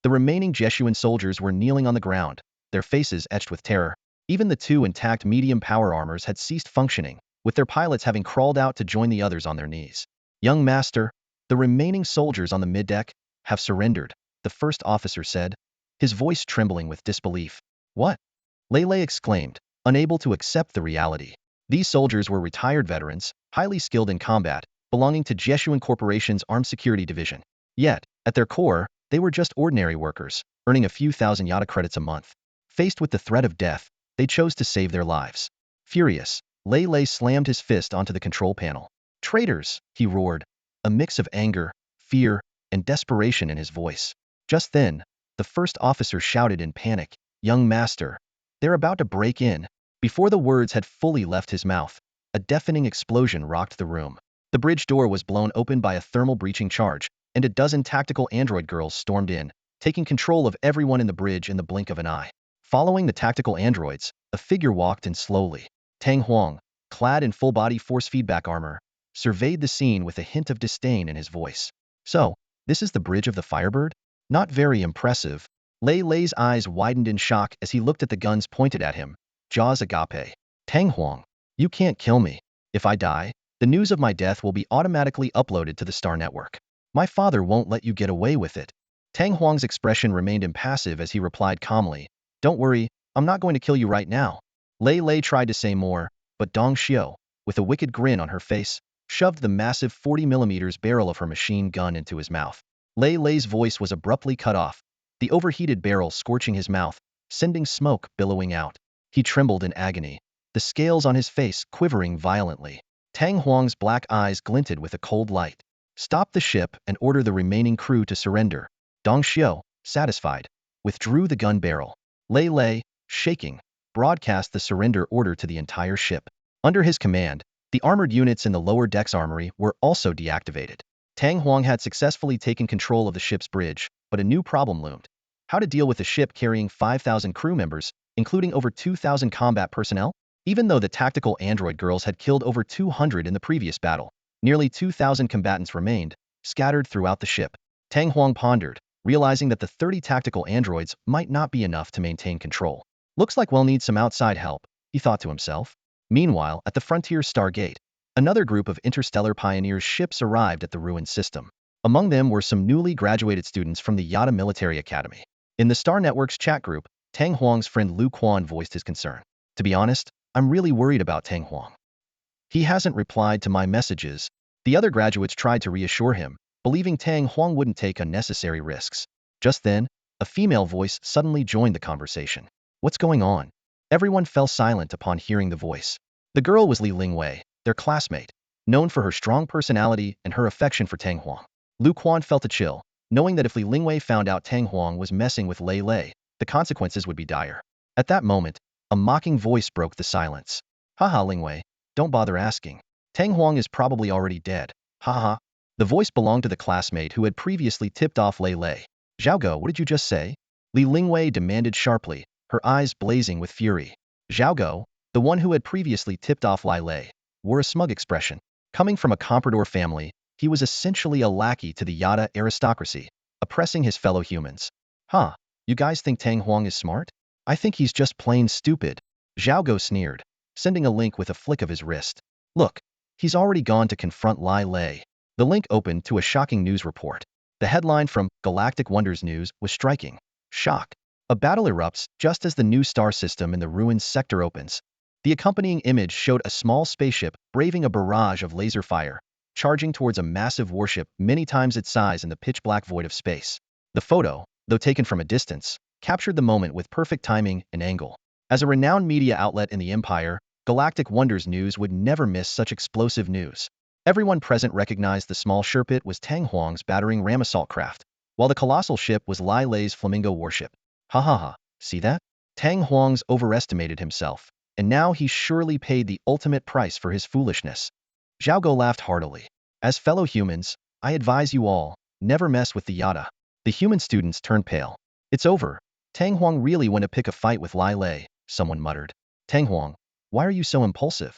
The remaining Jesuan soldiers were kneeling on the ground, their faces etched with terror. Even the two intact medium power armors had ceased functioning, with their pilots having crawled out to join the others on their knees. Young master, the remaining soldiers on the middeck have surrendered, the first officer said, his voice trembling with disbelief. What? Lai Lei exclaimed, unable to accept the reality. These soldiers were retired veterans, highly skilled in combat, belonging to Jesuan Corporation's Armed Security Division. Yet, at their core, they were just ordinary workers, earning a few thousand yada credits a month. Faced with the threat of death, they chose to save their lives. Furious, Lai Lei slammed his fist onto the control panel. Traitors, he roared, a mix of anger, fear, and desperation in his voice. Just then, the first officer shouted in panic, young master, they're about to break in. Before the words had fully left his mouth, a deafening explosion rocked the room. The bridge door was blown open by a thermal breaching charge, and a dozen tactical android girls stormed in, taking control of everyone in the bridge in the blink of an eye. Following the tactical androids, a figure walked in slowly. Tang Huang, clad in full-body force feedback armor, surveyed the scene with a hint of disdain in his voice. So, this is the bridge of the Firebird? Not very impressive. Lai Lei's eyes widened in shock as he looked at the guns pointed at him, jaws agape. Tang Huang, you can't kill me. If I die, the news of my death will be automatically uploaded to the Star Network. My father won't let you get away with it. Tang Huang's expression remained impassive as he replied calmly, don't worry, I'm not going to kill you right now. Lai Lei tried to say more, but Dong Xiao, with a wicked grin on her face, shoved the massive 40mm barrel of her machine gun into his mouth. Lai Lei's voice was abruptly cut off, the overheated barrel scorching his mouth, sending smoke billowing out. He trembled in agony, the scales on his face quivering violently. Tang Huang's black eyes glinted with a cold light. Stop the ship and order the remaining crew to surrender. Dong Xiao, satisfied, withdrew the gun barrel. Lai Lei, shaking, broadcast the surrender order to the entire ship. Under his command, the armored units in the lower decks armory were also deactivated. Tang Huang had successfully taken control of the ship's bridge, but a new problem loomed. How to deal with a ship carrying 5,000 crew members, including over 2,000 combat personnel? Even though the tactical android girls had killed over 200 in the previous battle, nearly 2,000 combatants remained, scattered throughout the ship. Tang Huang pondered, realizing that the 30 tactical androids might not be enough to maintain control. Looks like we'll need some outside help, he thought to himself. Meanwhile, at the frontier Stargate, another group of interstellar pioneers ships arrived at the ruined system. Among them were some newly graduated students from the Yada Military Academy. In the Star Network's chat group, Tang Huang's friend Lu Quan voiced his concern. To be honest, I'm really worried about Tang Huang. He hasn't replied to my messages. The other graduates tried to reassure him, believing Tang Huang wouldn't take unnecessary risks. Just then, a female voice suddenly joined the conversation. What's going on? Everyone fell silent upon hearing the voice. The girl was Li Lingwei, their classmate, known for her strong personality and her affection for Tang Huang. Lu Quan felt a chill, knowing that if Li Lingwei found out Tang Huang was messing with Lei Lei, the consequences would be dire. At that moment, a mocking voice broke the silence. Haha, Lingwei, don't bother asking. Tang Huang is probably already dead. Haha. The voice belonged to the classmate who had previously tipped off Lei Lei. Zhaogo, what did you just say? Li Lingwei demanded sharply, her eyes blazing with fury. Zhaogo, the one who had previously tipped off Lei Lei, wore a smug expression. Coming from a comprador family, he was essentially a lackey to the Yada aristocracy, oppressing his fellow humans. Huh, you guys think Tang Huang is smart? I think he's just plain stupid. Zhaogo sneered, sending a link with a flick of his wrist. Look, he's already gone to confront Lei Lei. The link opened to a shocking news report. The headline from Galactic Wonders News was striking. Shock. A battle erupts just as the new star system in the ruins sector opens. The accompanying image showed a small spaceship braving a barrage of laser fire, charging towards a massive warship many times its size in the pitch-black void of space. The photo, though taken from a distance, captured the moment with perfect timing and angle. As a renowned media outlet in the Empire, Galactic Wonders News would never miss such explosive news. Everyone present recognized the small sherpit was Tang Huang's battering ram assault craft, while the colossal ship was Lei Lei's flamingo warship. Ha ha ha, see that? Tang Huang's overestimated himself, and now he's surely paid the ultimate price for his foolishness. Zhaogo laughed heartily. As fellow humans, I advise you all, never mess with the Yada. The human students turned pale. It's over. Tang Huang really went to pick a fight with Lei Lei, someone muttered. Tang Huang, why are you so impulsive?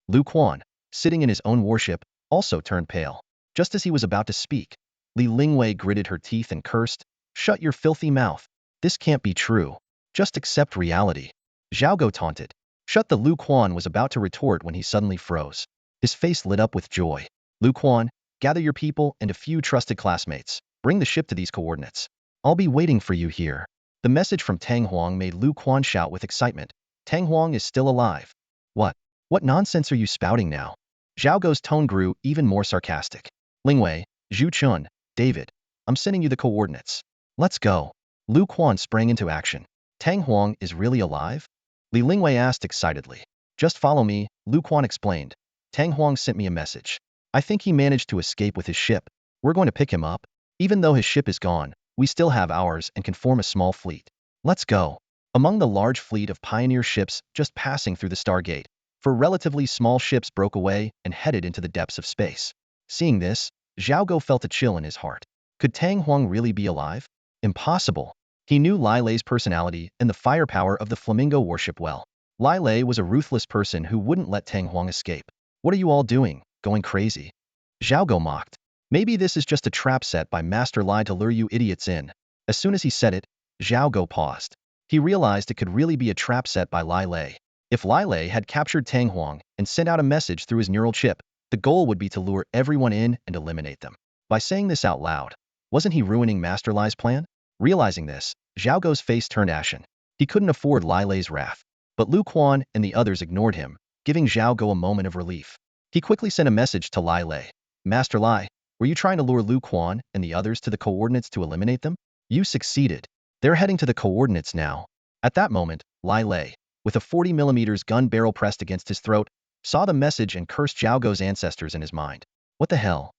Lu Quan, sitting in his own warship, also turned pale. Just as he was about to speak, Li Lingwei gritted her teeth and cursed, "Shut your filthy mouth. This can't be true. Just accept reality." Zhaogo taunted. Shut the Lu Quan was about to retort when he suddenly froze. His face lit up with joy. Lu Quan, gather your people and a few trusted classmates. Bring the ship to these coordinates. I'll be waiting for you here. The message from Tang Huang made Lu Quan shout with excitement. Tang Huang is still alive. What? What nonsense are you spouting now? Zhaogo's tone grew even more sarcastic. Lingwei, Zhu Chun, David, I'm sending you the coordinates. Let's go. Lu Quan sprang into action. Tang Huang is really alive? Li Lingwei asked excitedly. Just follow me, Lu Quan explained. Tang Huang sent me a message. I think he managed to escape with his ship. We're going to pick him up. Even though his ship is gone, we still have ours and can form a small fleet. Let's go. Among the large fleet of pioneer ships just passing through the Stargate, 4 relatively small ships broke away and headed into the depths of space. Seeing this, Zhaogo felt a chill in his heart. Could Tang Huang really be alive? Impossible. He knew Lei Lei's personality and the firepower of the Flamingo warship well. Lei Lei was a ruthless person who wouldn't let Tang Huang escape. What are you all doing? Going crazy? Zhaogo mocked. Maybe this is just a trap set by Master Lai to lure you idiots in. As soon as he said it, Zhaogo paused. He realized it could really be a trap set by Lei Lei. If Lei Lei had captured Tang Huang and sent out a message through his neural chip, the goal would be to lure everyone in and eliminate them. By saying this out loud, wasn't he ruining Master Lai's plan? Realizing this, Zhaogo's face turned ashen. He couldn't afford Lei Lei's wrath. But Lu Quan and the others ignored him, giving Zhaogo a moment of relief. He quickly sent a message to Lei Lei. Master Lai, were you trying to lure Lu Quan and the others to the coordinates to eliminate them? You succeeded. They're heading to the coordinates now. At that moment, Lei Lei, with a 40mm gun barrel pressed against his throat, saw the message and cursed Zhaogo's ancestors in his mind. What the hell?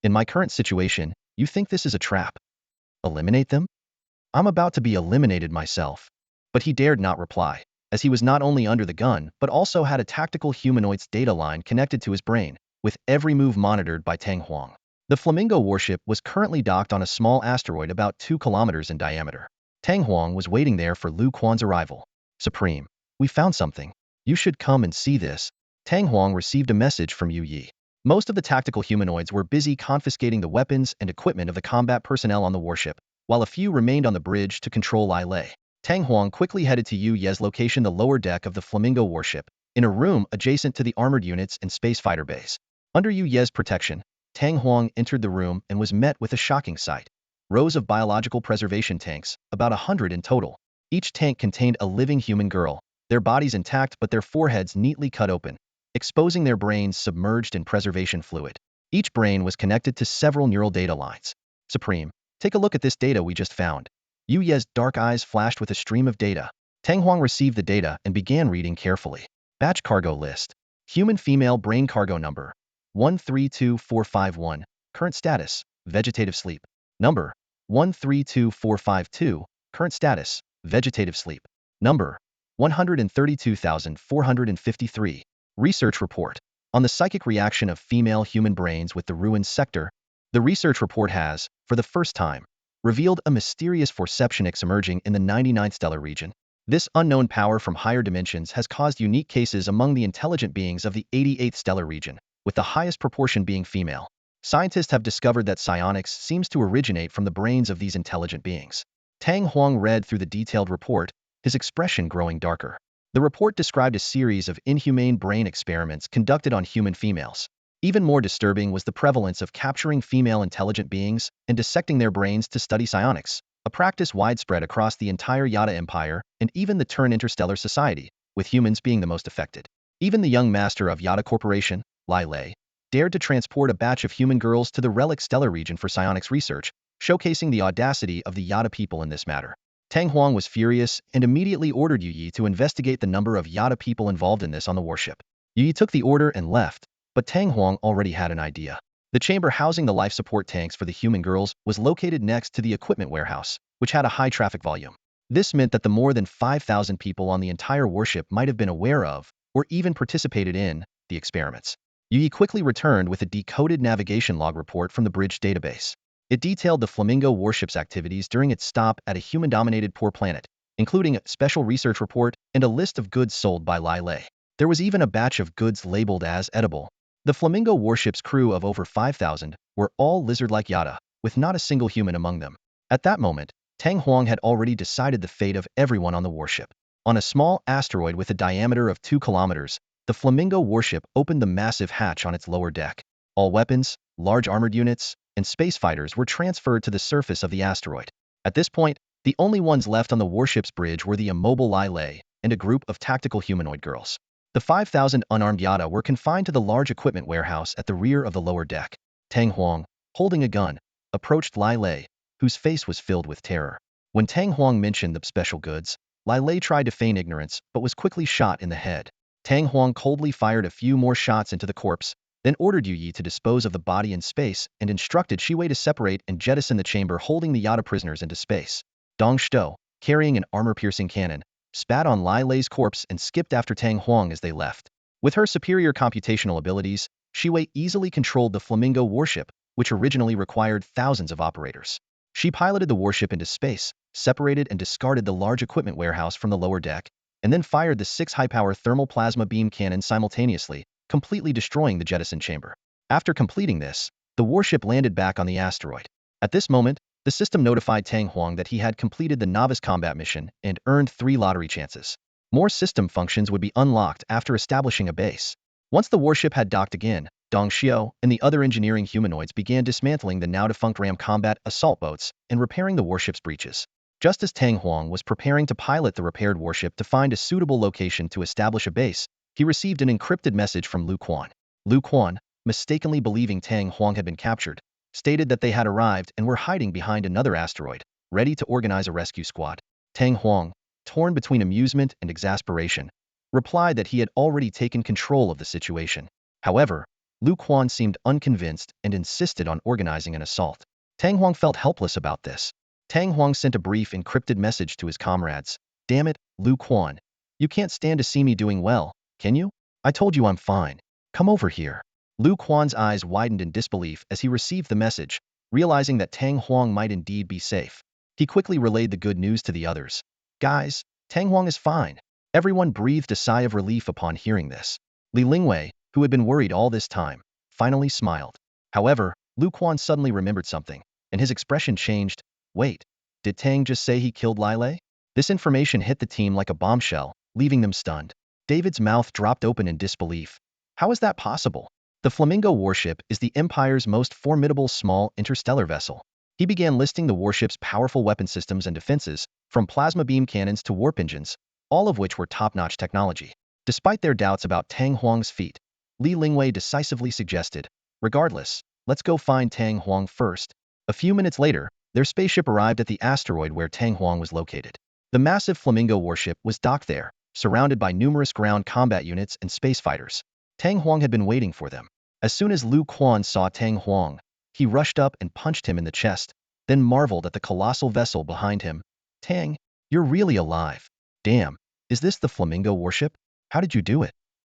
In my current situation, you think this is a trap? Eliminate them? I'm about to be eliminated myself. But he dared not reply, as he was not only under the gun but also had a tactical humanoid's data line connected to his brain, with every move monitored by Tang Huang. The Flamingo warship was currently docked on a small asteroid about 2 kilometers in diameter. Tang Huang was waiting there for Lu Quan's arrival. Supreme, we found something. You should come and see this. Tang Huang received a message from Yu Yi. Most of the tactical humanoids were busy confiscating the weapons and equipment of the combat personnel on the warship, while a few remained on the bridge to control Lei Lei. Tang Huang quickly headed to Yu Ye's location, the lower deck of the Flamingo warship, in a room adjacent to the armored units and space fighter base. Under Yu Ye's protection, Tang Huang entered the room and was met with a shocking sight. Rows of biological preservation tanks, about 100 in total, Each tank contained a living human girl, their bodies intact but their foreheads neatly cut open, exposing their brains submerged in preservation fluid. Each brain was connected to several neural data lines. Supreme, take a look at this data we just found. Yu Ye's dark eyes flashed with a stream of data. Tang Huang received the data and began reading carefully. Batch cargo list. Human female brain cargo number 132451. Current status, vegetative sleep. Number 132452. Current status, vegetative sleep. Number 132,453. Research report. On the psychic reaction of female human brains with the ruined sector, the research report has, for the first time, revealed a mysterious forceptionix emerging in the 99th stellar region. This unknown power from higher dimensions has caused unique cases among the intelligent beings of the 88th stellar region, with the highest proportion being female. Scientists have discovered that psionics seems to originate from the brains of these intelligent beings. Tang Huang read through the detailed report, his expression growing darker. The report described a series of inhumane brain experiments conducted on human females. Even more disturbing was the prevalence of capturing female intelligent beings and dissecting their brains to study psionics, a practice widespread across the entire Yada Empire and even the Turan Interstellar Society, with humans being the most affected. Even the young master of Yada Corporation, Lai Lei, dared to transport a batch of human girls to the Relic Stellar region for psionics research, showcasing the audacity of the Yada people in this matter. Tang Huang was furious and immediately ordered Yu Yi to investigate the number of Yada people involved in this on the warship. Yu Yi took the order and left, but Tang Huang already had an idea. The chamber housing the life support tanks for the human girls was located next to the equipment warehouse, which had a high traffic volume. This meant that the more than 5,000 people on the entire warship might have been aware of, or even participated in, the experiments. Yu Yi quickly returned with a decoded navigation log report from the bridge database. It detailed the Flamingo warship's activities during its stop at a human-dominated poor planet, including a special research report and a list of goods sold by Lai Lei. There was even a batch of goods labeled as edible. The Flamingo warship's crew of over 5,000 were all lizard-like Yada, with not a single human among them. At that moment, Tang Huang had already decided the fate of everyone on the warship. On a small asteroid with a diameter of 2 kilometers, the Flamingo warship opened the massive hatch on its lower deck. All weapons, large armored units, and space fighters were transferred to the surface of the asteroid. At this point, the only ones left on the warship's bridge were the immobile Lai Lei and a group of tactical humanoid girls. The 5,000 unarmed Yada were confined to the large equipment warehouse at the rear of the lower deck. Tang Huang, holding a gun, approached Lai Lei, whose face was filled with terror. When Tang Huang mentioned the special goods, Lai Lei tried to feign ignorance but was quickly shot in the head. Tang Huang coldly fired a few more shots into the corpse, then ordered Yu Yi to dispose of the body in space and instructed Shi Wei to separate and jettison the chamber holding the Yada prisoners into space. Dong Shito, carrying an armor-piercing cannon, spat on Lai Lei's corpse and skipped after Tang Huang as they left. With her superior computational abilities, Shi Wei easily controlled the Flamingo warship, which originally required thousands of operators. She piloted the warship into space, separated and discarded the large equipment warehouse from the lower deck, and then fired the 6 high-power thermal plasma beam cannons simultaneously, completely destroying the jettison chamber. After completing this, the warship landed back on the asteroid. At this moment, the system notified Tang Huang that he had completed the novice combat mission and earned 3 lottery chances. More system functions would be unlocked after establishing a base. Once the warship had docked again, Dong Xiao and the other engineering humanoids began dismantling the now-defunct ram combat assault boats and repairing the warship's breaches. Just as Tang Huang was preparing to pilot the repaired warship to find a suitable location to establish a base, he received an encrypted message from Lu Quan. Lu Quan, mistakenly believing Tang Huang had been captured, stated that they had arrived and were hiding behind another asteroid, ready to organize a rescue squad. Tang Huang, torn between amusement and exasperation, replied that he had already taken control of the situation. However, Lu Quan seemed unconvinced and insisted on organizing an assault. Tang Huang felt helpless about this. Tang Huang sent a brief encrypted message to his comrades. "Damn it, Lu Quan. You can't stand to see me doing well, can you? I told you I'm fine. Come over here." Lu Quan's eyes widened in disbelief as he received the message, realizing that Tang Huang might indeed be safe. He quickly relayed the good news to the others. "Guys, Tang Huang is fine." Everyone breathed a sigh of relief upon hearing this. Li Lingwei, who had been worried all this time, finally smiled. However, Lu Quan suddenly remembered something, and his expression changed. Wait, did Tang just say he killed Lai Lei? This information hit the team like a bombshell, leaving them stunned. David's mouth dropped open in disbelief. How is that possible? The Flamingo warship is the Empire's most formidable small interstellar vessel. He began listing the warship's powerful weapon systems and defenses, from plasma beam cannons to warp engines, all of which were top-notch technology. Despite their doubts about Tang Huang's feat, Li Lingwei decisively suggested, regardless, let's go find Tang Huang first. A few minutes later, their spaceship arrived at the asteroid where Tang Huang was located. The massive Flamingo warship was docked there, surrounded by numerous ground combat units and space fighters. Tang Huang had been waiting for them. As soon as Lu Quan saw Tang Huang, he rushed up and punched him in the chest, then marveled at the colossal vessel behind him. Tang, you're really alive. Damn, is this the Flamingo warship? How did you do it?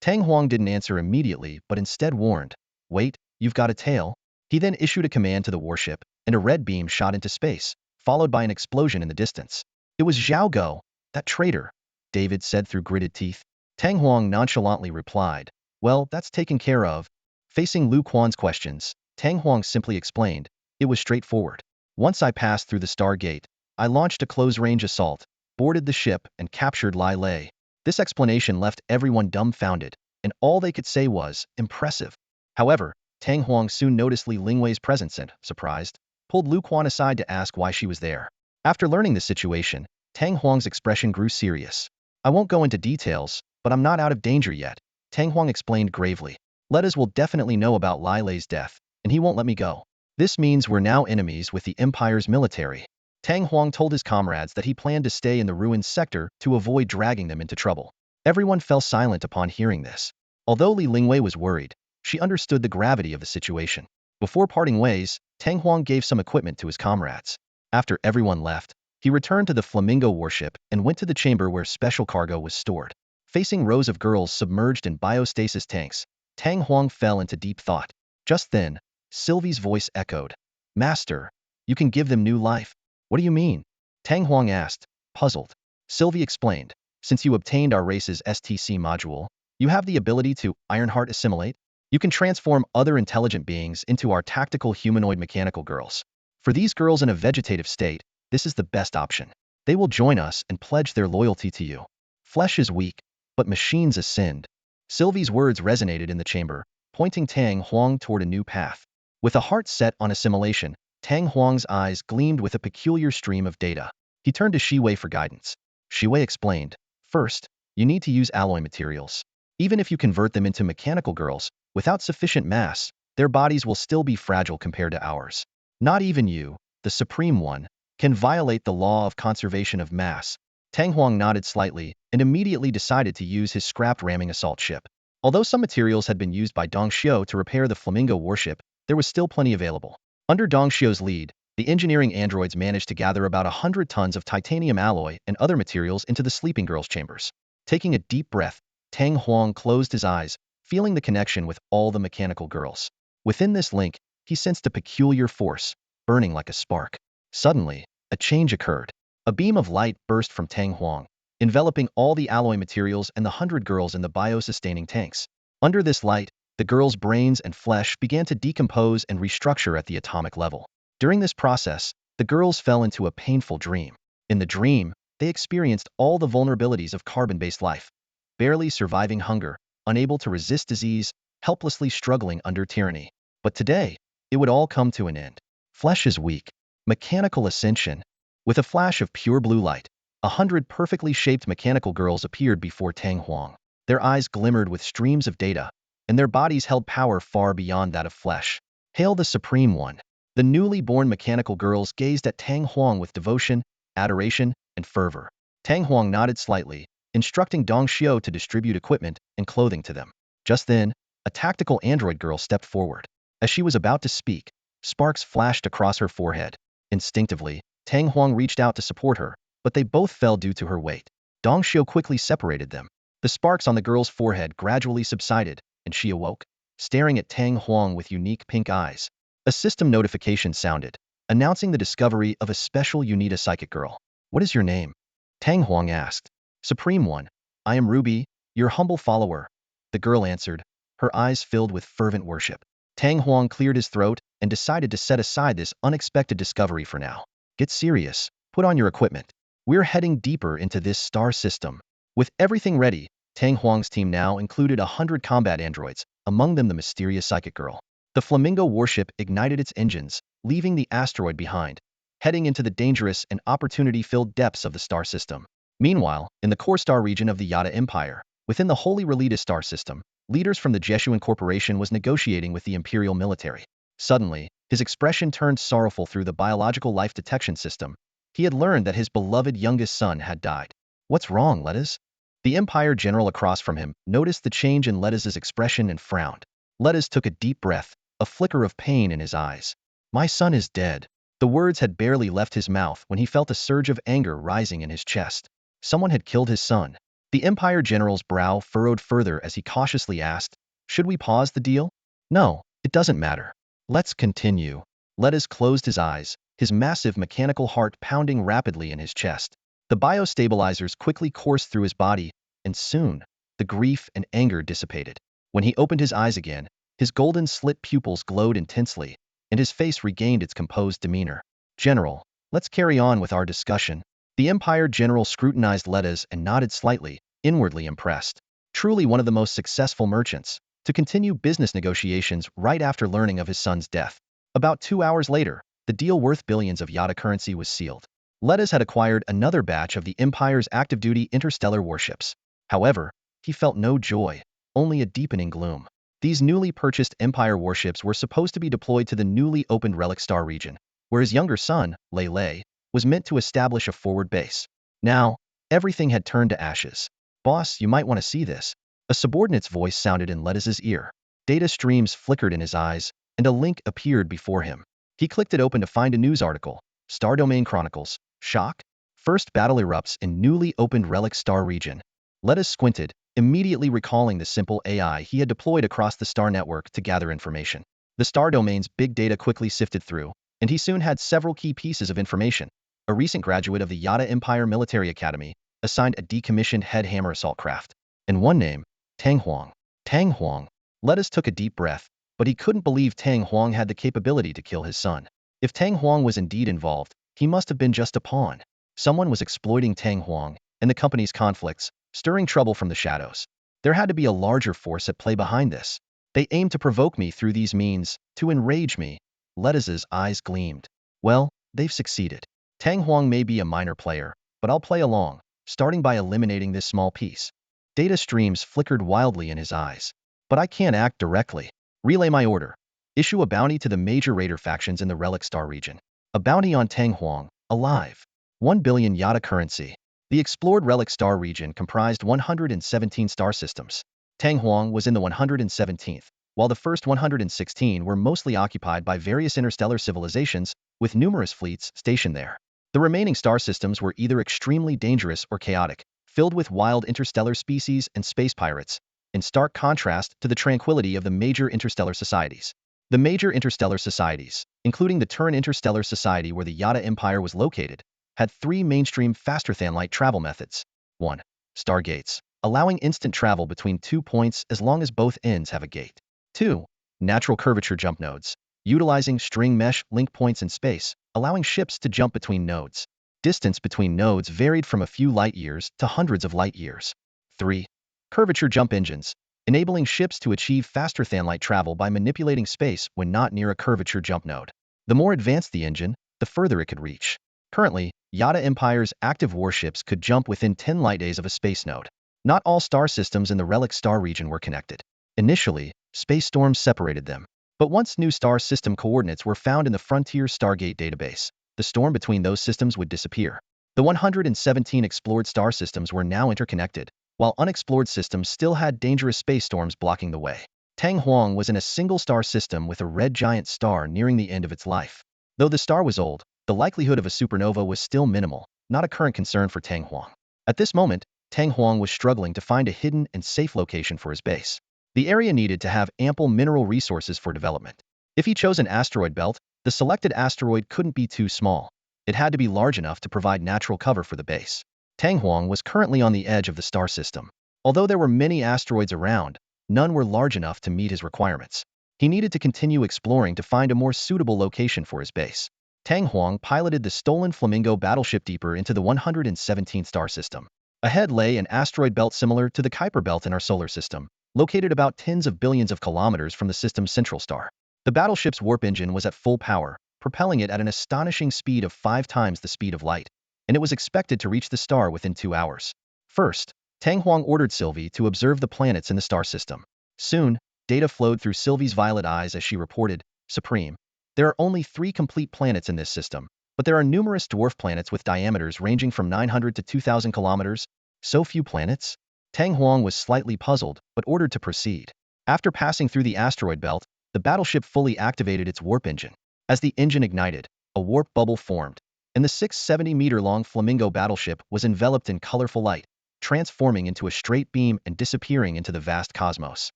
Tang Huang didn't answer immediately but instead warned, wait, you've got a tail. He then issued a command to the warship, and a red beam shot into space, followed by an explosion in the distance. It was Zhao Go, that traitor, David said through gritted teeth. Tang Huang nonchalantly replied, well, that's taken care of. Facing Lu Quan's questions, Tang Huang simply explained, it was straightforward. Once I passed through the Stargate, I launched a close-range assault, boarded the ship, and captured Lai Lei. This explanation left everyone dumbfounded, and all they could say was, impressive. However, Tang Huang soon noticed Li Lingwei's presence and, surprised, pulled Lu Quan aside to ask why she was there. After learning the situation, Tang Huang's expression grew serious. I won't go into details, but I'm not out of danger yet, Tang Huang explained gravely. Letters will definitely know about Lai Lei's death, and he won't let me go. This means we're now enemies with the Empire's military. Tang Huang told his comrades that he planned to stay in the ruins sector to avoid dragging them into trouble. Everyone fell silent upon hearing this. Although Li Lingwei was worried, she understood the gravity of the situation. Before parting ways, Tang Huang gave some equipment to his comrades. After everyone left, he returned to the Flamingo warship and went to the chamber where special cargo was stored. Facing rows of girls submerged in biostasis tanks, Tang Huang fell into deep thought. Just then, Sylvie's voice echoed. Master, you can give them new life. What do you mean? Tang Huang asked, puzzled. Sylvie explained, since you obtained our race's STC module, you have the ability to Ironheart assimilate. You can transform other intelligent beings into our tactical humanoid mechanical girls. For these girls in a vegetative state, this is the best option. They will join us and pledge their loyalty to you. Flesh is weak, but machines ascend. Sylvie's words resonated in the chamber, pointing Tang Huang toward a new path. With a heart set on assimilation, Tang Huang's eyes gleamed with a peculiar stream of data. He turned to Shiwei for guidance. Shiwei explained, first, you need to use alloy materials. Even if you convert them into mechanical girls, without sufficient mass, their bodies will still be fragile compared to ours. Not even you, the Supreme One, can violate the law of conservation of mass. Tang Huang nodded slightly and immediately decided to use his scrapped ramming assault ship. Although some materials had been used by Dong Xiu to repair the Flamingo warship, there was still plenty available. Under Dong Xiu's lead, the engineering androids managed to gather about 100 tons of titanium alloy and other materials into the sleeping girls' chambers. Taking a deep breath, Tang Huang closed his eyes, feeling the connection with all the mechanical girls. Within this link, he sensed a peculiar force, burning like a spark. Suddenly, a change occurred. A beam of light burst from Tang Huang, enveloping all the alloy materials and the 100 girls in the biosustaining tanks. Under this light, the girls' brains and flesh began to decompose and restructure at the atomic level. During this process, the girls fell into a painful dream. In the dream, they experienced all the vulnerabilities of carbon-based life, barely surviving hunger, unable to resist disease, helplessly struggling under tyranny. But today, it would all come to an end. Flesh is weak. Mechanical ascension. With a flash of pure blue light, 100 perfectly shaped mechanical girls appeared before Tang Huang. Their eyes glimmered with streams of data, and their bodies held power far beyond that of flesh. Hail the Supreme One! The newly born mechanical girls gazed at Tang Huang with devotion, adoration, and fervor. Tang Huang nodded slightly, instructing Dong Xiu to distribute equipment and clothing to them. Just then, a tactical android girl stepped forward. As she was about to speak, sparks flashed across her forehead. Instinctively, Tang Huang reached out to support her, but they both fell due to her weight. Dong Xiu quickly separated them. The sparks on the girl's forehead gradually subsided, and she awoke, staring at Tang Huang with unique pink eyes. A system notification sounded, announcing the discovery of a special UNITA psychic girl. What is your name? Tang Huang asked. Supreme One, I am Ruby, your humble follower. The girl answered, her eyes filled with fervent worship. Tang Huang cleared his throat and decided to set aside this unexpected discovery for now. Get serious, put on your equipment. We're heading deeper into this star system. With everything ready, Tang Huang's team now included 100 combat androids, among them the mysterious psychic girl. The Flamingo warship ignited its engines, leaving the asteroid behind, heading into the dangerous and opportunity-filled depths of the star system. Meanwhile, in the core star region of the Yada Empire, within the Holy Relita star system, leaders from the Jesuan Corporation was negotiating with the Imperial military. Suddenly, his expression turned sorrowful through the biological life detection system. He had learned that his beloved youngest son had died. What's wrong, Letas? The Empire general across from him noticed the change in Letas's expression and frowned. Letas took a deep breath, a flicker of pain in his eyes. My son is dead. The words had barely left his mouth when he felt a surge of anger rising in his chest. Someone had killed his son. The Empire general's brow furrowed further as he cautiously asked, should we pause the deal? No, it doesn't matter. Let's continue. Letas closed his eyes, his massive mechanical heart pounding rapidly in his chest. The biostabilizers quickly coursed through his body, and soon, the grief and anger dissipated. When he opened his eyes again, his golden slit pupils glowed intensely, and his face regained its composed demeanor. General, let's carry on with our discussion. The Empire general scrutinized Letas and nodded slightly, inwardly impressed. Truly one of the most successful merchants, to continue business negotiations right after learning of his son's death. About 2 hours later, the deal worth billions of Yada currency was sealed. Letas had acquired another batch of the Empire's active-duty interstellar warships. However, he felt no joy, only a deepening gloom. These newly purchased Empire warships were supposed to be deployed to the newly opened Relic Star region, where his younger son, Lele, was meant to establish a forward base. Now, everything had turned to ashes. Boss, you might want to see this. A subordinate's voice sounded in Letas's ear. Data streams flickered in his eyes, and a link appeared before him. He clicked it open to find a news article. Stargate Chronicles. Shock? First battle erupts in newly opened Relic Star region. Letas squinted, immediately recalling the simple AI he had deployed across the star network to gather information. The star domain's big data quickly sifted through, and he soon had several key pieces of information. A recent graduate of the Yada Empire Military Academy, assigned a decommissioned head hammer assault craft. And one name, Tang Huang. Tang Huang. Letas took a deep breath, but he couldn't believe Tang Huang had the capability to kill his son. If Tang Huang was indeed involved, he must have been just a pawn. Someone was exploiting Tang Huang and the company's conflicts, stirring trouble from the shadows. There had to be a larger force at play behind this. They aimed to provoke me through these means, to enrage me. Letas's eyes gleamed. Well, they've succeeded. Tang Huang may be a minor player, but I'll play along, starting by eliminating this small piece. Data streams flickered wildly in his eyes. But I can't act directly. Relay my order. Issue a bounty to the major raider factions in the Relic Star region. A bounty on Tang Huang, alive. 1 billion Yada currency. The explored Relic Star region comprised 117 star systems. Tang Huang was in the 117th, while the first 116 were mostly occupied by various interstellar civilizations, with numerous fleets stationed there. The remaining star systems were either extremely dangerous or chaotic, filled with wild interstellar species and space pirates, in stark contrast to the tranquility of the major interstellar societies. The major interstellar societies, including the Turan Interstellar Society where the Yada Empire was located, had 3 mainstream faster-than-light travel methods. 1. Stargates, allowing instant travel between 2 points as long as both ends have a gate. 2. Natural curvature jump nodes, utilizing string mesh link points in space, allowing ships to jump between nodes. Distance between nodes varied from a few light years to hundreds of light years. 3. Curvature jump engines, enabling ships to achieve faster-than-light travel by manipulating space when not near a curvature jump node. The more advanced the engine, the further it could reach. Currently, Yada Empire's active warships could jump within 10 light days of a space node. Not all star systems in the Relic Star region were connected. Initially, space storms separated them. But once new star system coordinates were found in the Frontier Stargate database, the storm between those systems would disappear. The 117 explored star systems were now interconnected, while unexplored systems still had dangerous space storms blocking the way. Tang Huang was in a single star system with a red giant star nearing the end of its life. Though the star was old, the likelihood of a supernova was still minimal, not a current concern for Tang Huang. At this moment, Tang Huang was struggling to find a hidden and safe location for his base. The area needed to have ample mineral resources for development. If he chose an asteroid belt, the selected asteroid couldn't be too small. It had to be large enough to provide natural cover for the base. Tang Huang was currently on the edge of the star system. Although there were many asteroids around, none were large enough to meet his requirements. He needed to continue exploring to find a more suitable location for his base. Tang Huang piloted the stolen Flamingo battleship deeper into the 117th star system. Ahead lay an asteroid belt similar to the Kuiper belt in our solar system, located about tens of billions of kilometers from the system's central star. The battleship's warp engine was at full power, propelling it at an astonishing speed of 5 times the speed of light, and it was expected to reach the star within 2 hours. First, Tang Huang ordered Sylvie to observe the planets in the star system. Soon, data flowed through Sylvie's violet eyes as she reported, "Supreme, there are only 3 complete planets in this system, but there are numerous dwarf planets with diameters ranging from 900 to 2,000 kilometers. So few planets?" Tang Huang was slightly puzzled, but ordered to proceed. After passing through the asteroid belt, the battleship fully activated its warp engine. As the engine ignited, a warp bubble formed, and the 670-meter-long Flamingo battleship was enveloped in colorful light, transforming into a straight beam and disappearing into the vast cosmos.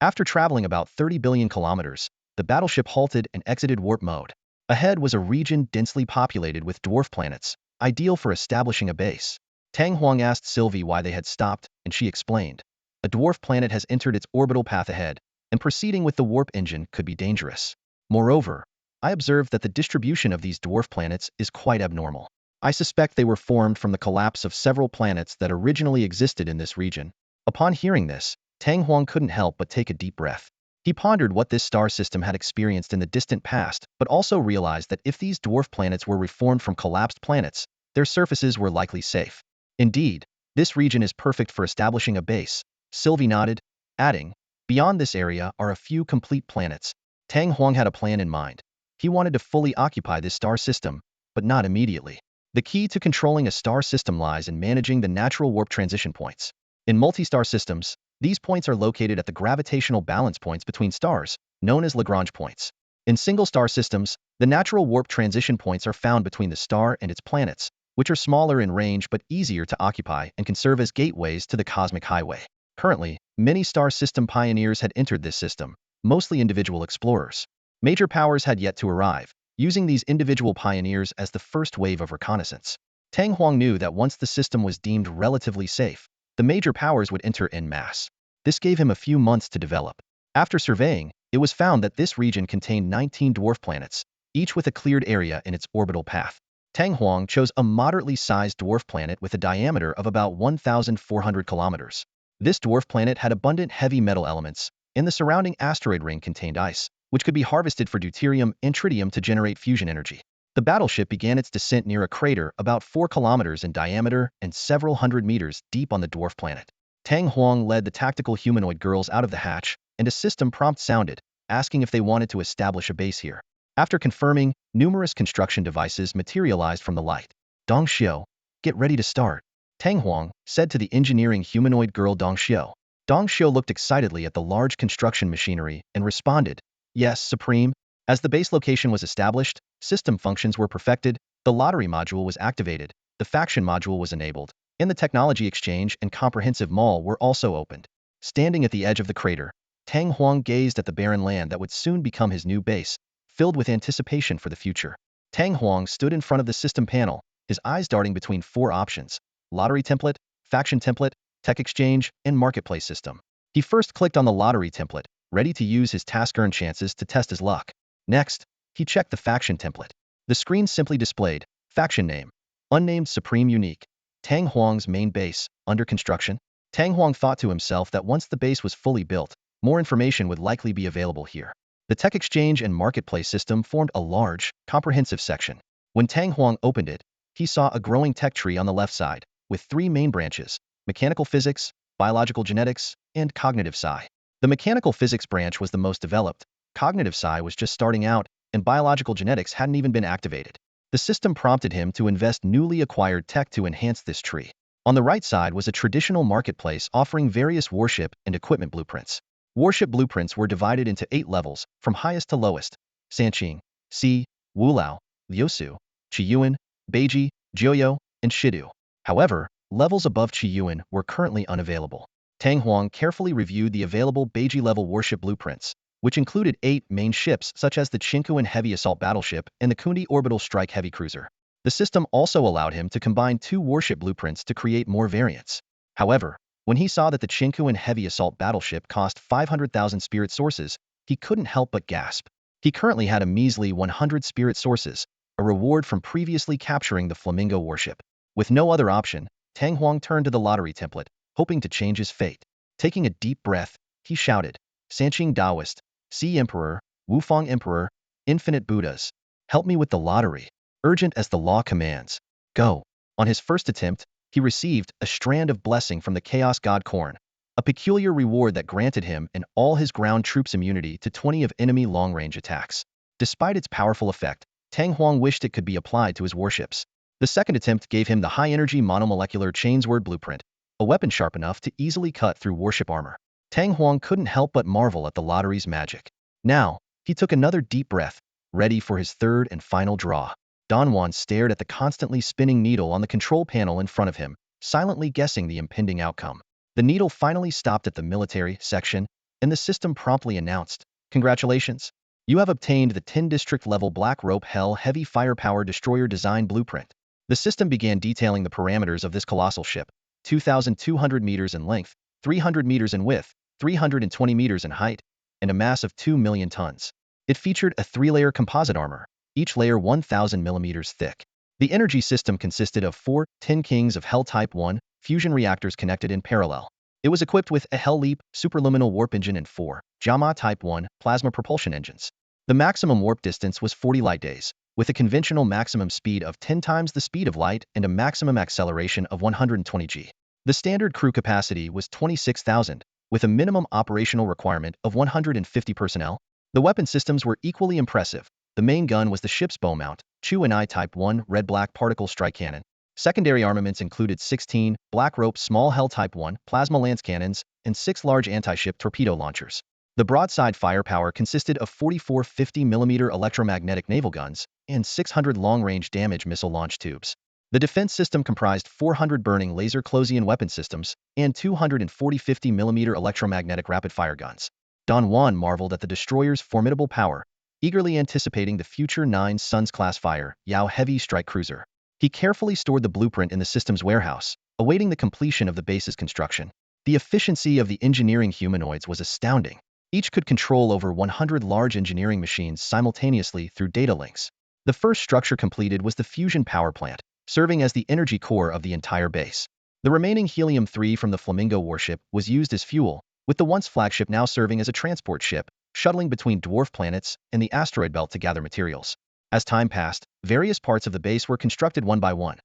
After traveling about 30 billion kilometers, the battleship halted and exited warp mode. Ahead was a region densely populated with dwarf planets, ideal for establishing a base. Tang Huang asked Sylvie why they had stopped, and she explained. A dwarf planet has entered its orbital path ahead, and proceeding with the warp engine could be dangerous. Moreover, I observed that the distribution of these dwarf planets is quite abnormal. I suspect they were formed from the collapse of several planets that originally existed in this region. Upon hearing this, Tang Huang couldn't help but take a deep breath. He pondered what this star system had experienced in the distant past, but also realized that if these dwarf planets were reformed from collapsed planets, their surfaces were likely safe. Indeed, this region is perfect for establishing a base. Sylvie nodded, adding, "Beyond this area are a few complete planets." Tang Huang had a plan in mind. He wanted to fully occupy this star system, but not immediately. The key to controlling a star system lies in managing the natural warp transition points. In multi-star systems, these points are located at the gravitational balance points between stars, known as Lagrange points. In single-star systems, the natural warp transition points are found between the star and its planets, which are smaller in range but easier to occupy and can serve as gateways to the cosmic highway. Currently, many star system pioneers had entered this system, mostly individual explorers. Major powers had yet to arrive, using these individual pioneers as the first wave of reconnaissance. Tang Huang knew that once the system was deemed relatively safe, the major powers would enter en masse. This gave him a few months to develop. After surveying, it was found that this region contained 19 dwarf planets, each with a cleared area in its orbital path. Tang Huang chose a moderately sized dwarf planet with a diameter of about 1,400 kilometers. This dwarf planet had abundant heavy metal elements, and the surrounding asteroid ring contained ice, which could be harvested for deuterium and tritium to generate fusion energy. The battleship began its descent near a crater about 4 kilometers in diameter and several hundred meters deep on the dwarf planet. Tang Huang led the tactical humanoid girls out of the hatch, and a system prompt sounded, asking if they wanted to establish a base here. After confirming, numerous construction devices materialized from the light. "Dong Xiao, get ready to start," Tang Huang said to the engineering humanoid girl Dong Xiao. Dong Xiao looked excitedly at the large construction machinery and responded, "Yes, Supreme." As the base location was established, system functions were perfected, the lottery module was activated, the faction module was enabled, and the technology exchange and comprehensive mall were also opened. Standing at the edge of the crater, Tang Huang gazed at the barren land that would soon become his new base, filled with anticipation for the future. Tang Huang stood in front of the system panel, his eyes darting between 4 options: lottery template, faction template, tech exchange, and marketplace system. He first clicked on the lottery template, ready to use his task-earned chances to test his luck. Next, he checked the faction template. The screen simply displayed, faction name, unnamed Supreme Unique, Tang Huang's main base, under construction. Tang Huang thought to himself that once the base was fully built, more information would likely be available here. The tech exchange and marketplace system formed a large, comprehensive section. When Tang Huang opened it, he saw a growing tech tree on the left side, with 3 main branches: mechanical physics, biological genetics, and cognitive psi. The mechanical physics branch was the most developed, cognitive psi was just starting out, and biological genetics hadn't even been activated. The system prompted him to invest newly acquired tech to enhance this tree. On the right side was a traditional marketplace offering various warship and equipment blueprints. Warship blueprints were divided into 8 levels, from highest to lowest: Sanqing, Si, Wulao, Liusu, Qiyuan, Beiji, Jiuyo, and Shidu. However, levels above Qiyuan were currently unavailable. Tang Huang carefully reviewed the available Beiji-level warship blueprints, which included 8 main ships such as the Qinkuan heavy assault battleship and the Kundi orbital strike heavy cruiser. The system also allowed him to combine 2 warship blueprints to create more variants. However, when he saw that the Qinkuan heavy assault battleship cost 500,000 spirit sources, he couldn't help but gasp. He currently had a measly 100 spirit sources, a reward from previously capturing the Flamingo warship. With no other option, Tang Huang turned to the lottery template, hoping to change his fate. Taking a deep breath, he shouted, "Sanqing Taoist, Si Emperor, Wufang Emperor, Infinite Buddhas." Help me with the lottery. Urgent as the law commands. Go. On his first attempt, he received a strand of blessing from the chaos god Korn, a peculiar reward that granted him and all his ground troops immunity to 20 of enemy long-range attacks. Despite its powerful effect, Tang Huang wished it could be applied to his warships. The second attempt gave him the high-energy monomolecular chainsword blueprint, a weapon sharp enough to easily cut through warship armor. Tang Huang couldn't help but marvel at the lottery's magic. Now, he took another deep breath, ready for his third and final draw. Don Juan stared at the constantly spinning needle on the control panel in front of him, silently guessing the impending outcome. The needle finally stopped at the military section, and the system promptly announced, "Congratulations! You have obtained the 10-district level Black Rope Hell Heavy Firepower Destroyer Design Blueprint." The system began detailing the parameters of this colossal ship: 2,200 meters in length, 300 meters in width, 320 meters in height, and a mass of 2 million tons. It featured a 3-layer composite armor, each layer 1,000 millimeters thick. The energy system consisted of 4 10 Kings of Hell Type 1 fusion reactors connected in parallel. It was equipped with a Hell Leap superluminal warp engine and 4 JAMA Type 1 plasma propulsion engines. The maximum warp distance was 40 light days, with a conventional maximum speed of 10 times the speed of light and a maximum acceleration of 120 g. The standard crew capacity was 26,000, with a minimum operational requirement of 150 personnel. The weapon systems were equally impressive. The main gun was the ship's bow mount, Chu-and-I Type 1 red-black particle strike cannon. Secondary armaments included 16 Black Rope Small Hell Type 1 plasma lance cannons and 6 large anti-ship torpedo launchers. The broadside firepower consisted of 44 50mm electromagnetic naval guns and 600 long-range damage missile launch tubes. The defense system comprised 400 burning laser closian weapon systems and 240 50mm electromagnetic rapid-fire guns. Don Juan marveled at the destroyer's formidable power, eagerly anticipating the future 9 Suns-class Fire Yao heavy strike cruiser. He carefully stored the blueprint in the system's warehouse, awaiting the completion of the base's construction. The efficiency of the engineering humanoids was astounding. Each could control over 100 large engineering machines simultaneously through data links. The first structure completed was the fusion power plant, serving as the energy core of the entire base. The remaining helium-3 from the Flamingo warship was used as fuel, with the once flagship now serving as a transport ship, shuttling between dwarf planets and the asteroid belt to gather materials. As time passed, various parts of the base were constructed one by one.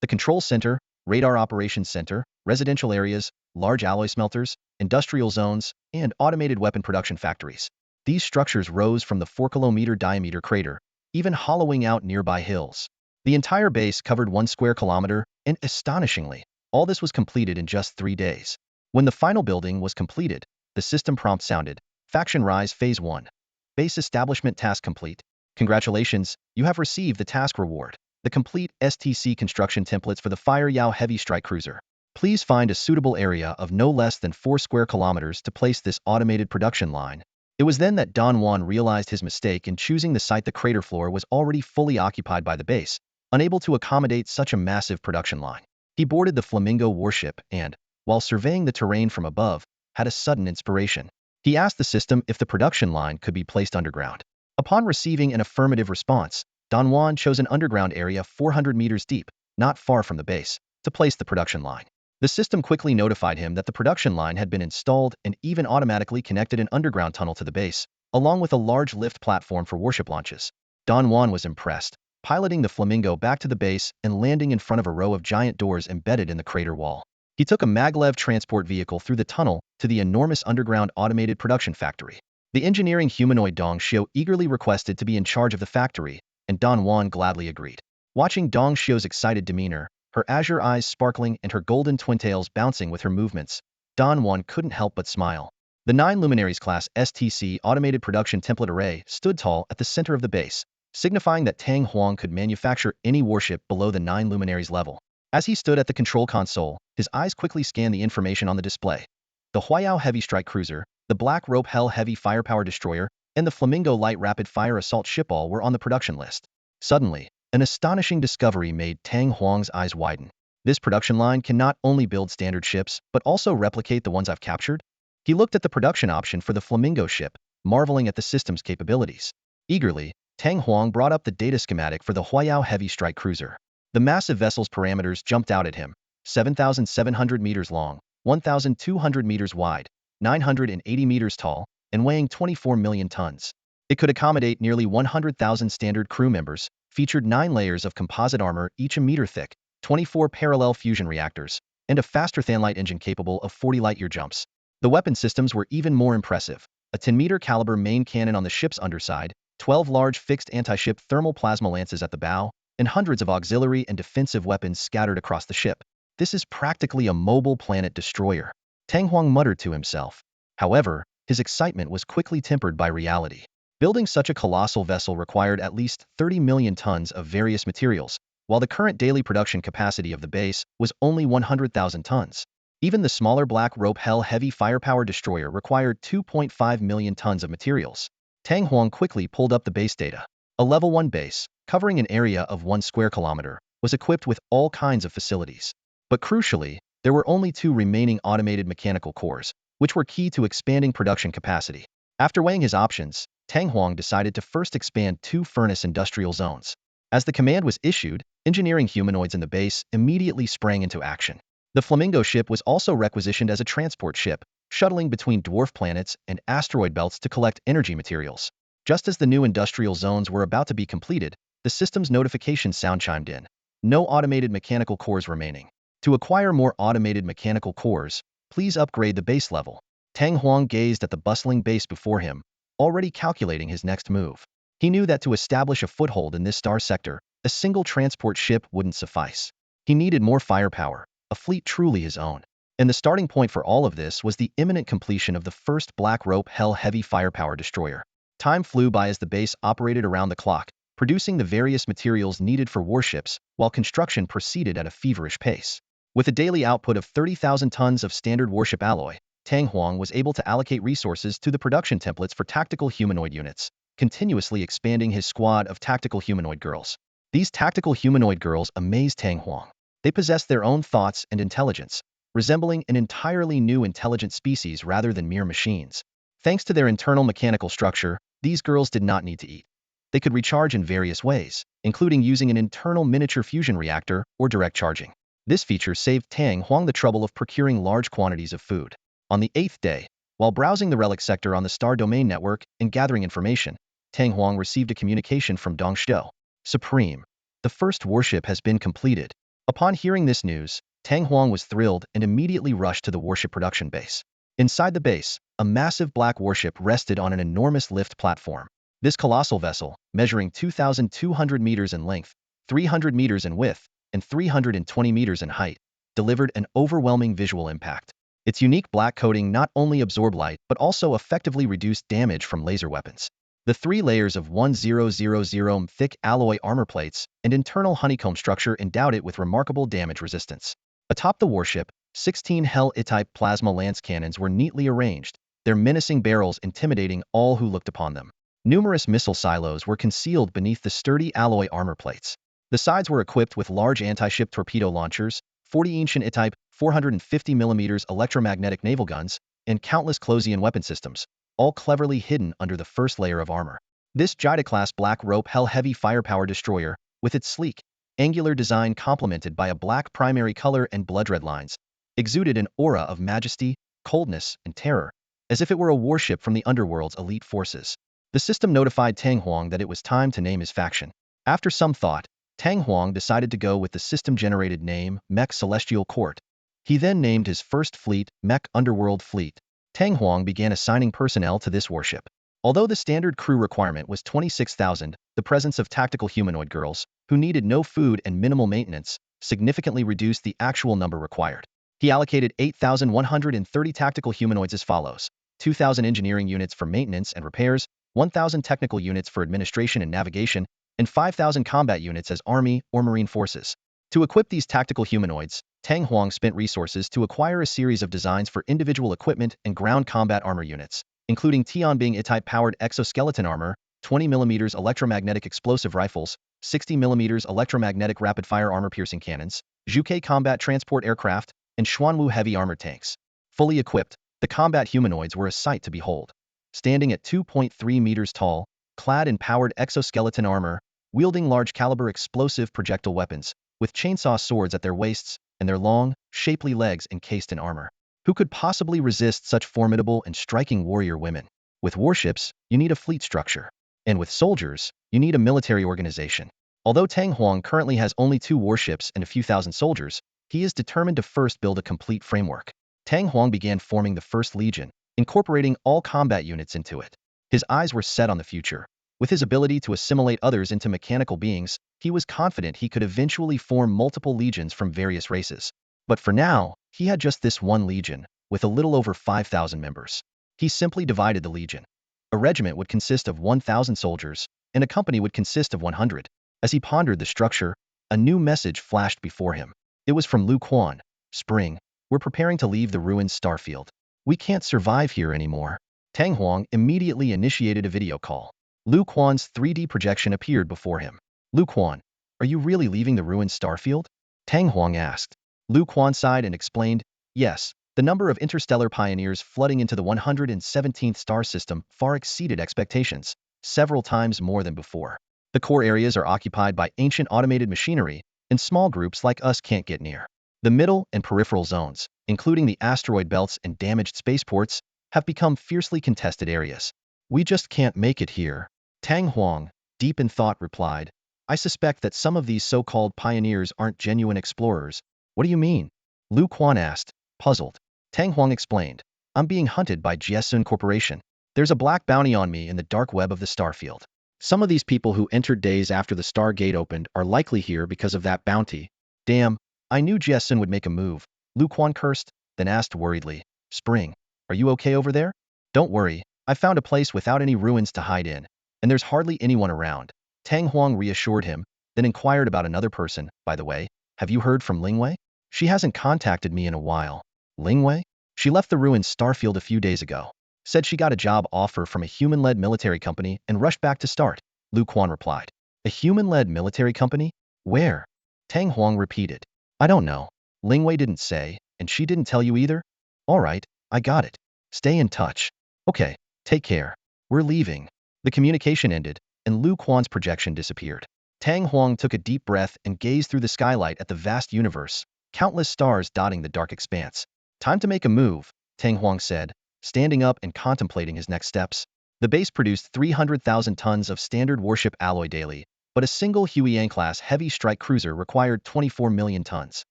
The control center, radar operations center, residential areas, large alloy smelters, industrial zones, and automated weapon production factories. These structures rose from the 4-kilometer diameter crater, even hollowing out nearby hills. The entire base covered 1 square kilometer, and astonishingly, all this was completed in just 3 days. When the final building was completed, the system prompt sounded, "Faction Rise Phase 1. Base Establishment Task Complete. Congratulations, you have received the task reward. The complete STC construction templates for the Fire Yao Heavy Strike Cruiser. Please find a suitable area of no less than 4 square kilometers to place this automated production line." It was then that Don Juan realized his mistake in choosing the site. The crater floor was already fully occupied by the base, unable to accommodate such a massive production line. He boarded the Flamingo warship and, while surveying the terrain from above, had a sudden inspiration. He asked the system if the production line could be placed underground. Upon receiving an affirmative response, Don Juan chose an underground area 400 meters deep, not far from the base, to place the production line. The system quickly notified him that the production line had been installed and even automatically connected an underground tunnel to the base, along with a large lift platform for warship launches. Don Juan was impressed, piloting the Flamingo back to the base and landing in front of a row of giant doors embedded in the crater wall. He took a maglev transport vehicle through the tunnel to the enormous underground automated production factory. The engineering humanoid Dong Xiu eagerly requested to be in charge of the factory, and Don Juan gladly agreed. Watching Dong Xiu's excited demeanor, her azure eyes sparkling and her golden twintails bouncing with her movements, Don Juan couldn't help but smile. The 9 Luminaries class STC automated production template array stood tall at the center of the base, signifying that Tang Huang could manufacture any warship below the 9 Luminaries level. As he stood at the control console, his eyes quickly scanned the information on the display. The Huayao Heavy Strike Cruiser, the Black Rope Hell Heavy Firepower Destroyer, and the Flamingo Light Rapid Fire Assault Ship all were on the production list. Suddenly, an astonishing discovery made Tang Huang's eyes widen. This production line can not only build standard ships, but also replicate the ones I've captured? He looked at the production option for the Flamingo ship, marveling at the system's capabilities. Eagerly, Tang Huang brought up the data schematic for the Huayao Heavy Strike Cruiser. The massive vessel's parameters jumped out at him: 7,700 meters long, 1,200 meters wide, 980 meters tall, and weighing 24 million tons. It could accommodate nearly 100,000 standard crew members, featured 9 layers of composite armor, each a meter thick, 24 parallel fusion reactors, and a faster-than-light engine capable of 40 light-year jumps. The weapon systems were even more impressive. A 10-meter caliber main cannon on the ship's underside, 12 large fixed anti-ship thermal plasma lances at the bow, and hundreds of auxiliary and defensive weapons scattered across the ship. This is practically a mobile planet destroyer, Tang Huang muttered to himself. However, his excitement was quickly tempered by reality. Building such a colossal vessel required at least 30 million tons of various materials, while the current daily production capacity of the base was only 100,000 tons. Even the smaller Black Rope Hell heavy firepower destroyer required 2.5 million tons of materials. Tang Huang quickly pulled up the base data. A level 1 base, covering an area of 1 square kilometer, was equipped with all kinds of facilities. But crucially, there were only 2 remaining automated mechanical cores, which were key to expanding production capacity. After weighing his options, Tang Huang decided to first expand 2 furnace industrial zones. As the command was issued, engineering humanoids in the base immediately sprang into action. The Flamingo ship was also requisitioned as a transport ship, shuttling between dwarf planets and asteroid belts to collect energy materials. Just as the new industrial zones were about to be completed, the system's notification sound chimed in. No automated mechanical cores remaining. To acquire more automated mechanical cores, please upgrade the base level. Tang Huang gazed at the bustling base before him, already calculating his next move. He knew that to establish a foothold in this star sector, a single transport ship wouldn't suffice. He needed more firepower, a fleet truly his own. And the starting point for all of this was the imminent completion of the first Black Rope Hell heavy firepower destroyer. Time flew by as the base operated around the clock, producing the various materials needed for warships, while construction proceeded at a feverish pace. With a daily output of 30,000 tons of standard warship alloy, Tang Huang was able to allocate resources to the production templates for tactical humanoid units, continuously expanding his squad of tactical humanoid girls. These tactical humanoid girls amazed Tang Huang. They possessed their own thoughts and intelligence, resembling an entirely new intelligent species rather than mere machines. Thanks to their internal mechanical structure, these girls did not need to eat. They could recharge in various ways, including using an internal miniature fusion reactor or direct charging. This feature saved Tang Huang the trouble of procuring large quantities of food. On the 8th day, while browsing the relic sector on the Star Domain network and gathering information, Tang Huang received a communication from Dong Shou. Supreme. The first warship has been completed. Upon hearing this news, Tang Huang was thrilled and immediately rushed to the warship production base. Inside the base, a massive black warship rested on an enormous lift platform. This colossal vessel, measuring 2,200 meters in length, 300 meters in width, and 320 meters in height, delivered an overwhelming visual impact. Its unique black coating not only absorbed light but also effectively reduced damage from laser weapons. The 3 layers of 1000 thick alloy armor plates and internal honeycomb structure endowed it with remarkable damage resistance. Atop the warship, 16 Hell-I-type plasma lance cannons were neatly arranged, their menacing barrels intimidating all who looked upon them. Numerous missile silos were concealed beneath the sturdy alloy armor plates. The sides were equipped with large anti-ship torpedo launchers, 40 ancient I-type 450mm electromagnetic naval guns, and countless Closian weapon systems, all cleverly hidden under the first layer of armor. This Jida-class Black Rope Hell heavy firepower destroyer, with its sleek, angular design complemented by a black primary color and blood-red lines, exuded an aura of majesty, coldness, and terror, as if it were a warship from the underworld's elite forces. The system notified Tang Huang that it was time to name his faction. After some thought, Tang Huang decided to go with the system-generated name, Mech Celestial Court. He then named his first fleet, Mech Underworld Fleet. Tang Huang began assigning personnel to this warship. Although the standard crew requirement was 26,000, the presence of tactical humanoid girls, who needed no food and minimal maintenance, significantly reduced the actual number required. He allocated 8,130 tactical humanoids as follows: 2,000 engineering units for maintenance and repairs, 1,000 technical units for administration and navigation, and 5,000 combat units as Army or Marine forces. To equip these tactical humanoids, Tang Huang spent resources to acquire a series of designs for individual equipment and ground combat armor units, including Tianbing I-type powered exoskeleton armor, 20mm electromagnetic explosive rifles, 60mm electromagnetic rapid-fire armor-piercing cannons, Zhuke combat transport aircraft, and Xuanwu heavy armored tanks. Fully equipped, the combat humanoids were a sight to behold. Standing at 2.3 meters tall, clad in powered exoskeleton armor, wielding large-caliber explosive projectile weapons, with chainsaw swords at their waists, and their long, shapely legs encased in armor. Who could possibly resist such formidable and striking warrior women? With warships, you need a fleet structure. And with soldiers, you need a military organization. Although Tang Huang currently has only 2 warships and a few thousand soldiers, he is determined to first build a complete framework. Tang Huang began forming the First Legion, incorporating all combat units into it. His eyes were set on the future. With his ability to assimilate others into mechanical beings, he was confident he could eventually form multiple legions from various races. But for now, he had just this one legion, with a little over 5,000 members. He simply divided the legion. A regiment would consist of 1,000 soldiers, and a company would consist of 100. As he pondered the structure, a new message flashed before him. It was from Lu Quan. Spring, we're preparing to leave the ruined starfield. We can't survive here anymore. Tang Huang immediately initiated a video call. Lu Quan's 3D projection appeared before him. Lu Quan, are you really leaving the ruined starfield? Tang Huang asked. Lu Quan sighed and explained, yes, the number of interstellar pioneers flooding into the 117th star system far exceeded expectations, several times more than before. The core areas are occupied by ancient automated machinery, and small groups like us can't get near. The middle and peripheral zones, including the asteroid belts and damaged spaceports, have become fiercely contested areas. We just can't make it here. Tang Huang, deep in thought, replied, I suspect that some of these so-called pioneers aren't genuine explorers. What do you mean? Lu Quan asked, puzzled. Tang Huang explained, I'm being hunted by Jiesun Corporation. There's a black bounty on me in the dark web of the starfield. Some of these people who entered days after the Stargate opened are likely here because of that bounty. Damn, I knew Jiesun would make a move. Lu Quan cursed, then asked worriedly, Spring, are you okay over there? Don't worry, I found a place without any ruins to hide in, and there's hardly anyone around. Tang Huang reassured him, then inquired about another person. By the way, have you heard from Lingwei? She hasn't contacted me in a while. Lingwei? She left the ruined starfield a few days ago. Said she got a job offer from a human-led military company and rushed back to start. Lu Quan replied. A human-led military company? Where? Tang Huang repeated. I don't know. Lingwei didn't say, and she didn't tell you either? All right, I got it. Stay in touch. Okay, take care. We're leaving. The communication ended, and Lu Quan's projection disappeared. Tang Huang took a deep breath and gazed through the skylight at the vast universe, countless stars dotting the dark expanse. Time to make a move, Tang Huang said, standing up and contemplating his next steps. The base produced 300,000 tons of standard warship alloy daily, but a single Huiyang-class heavy strike cruiser required 24 million tons.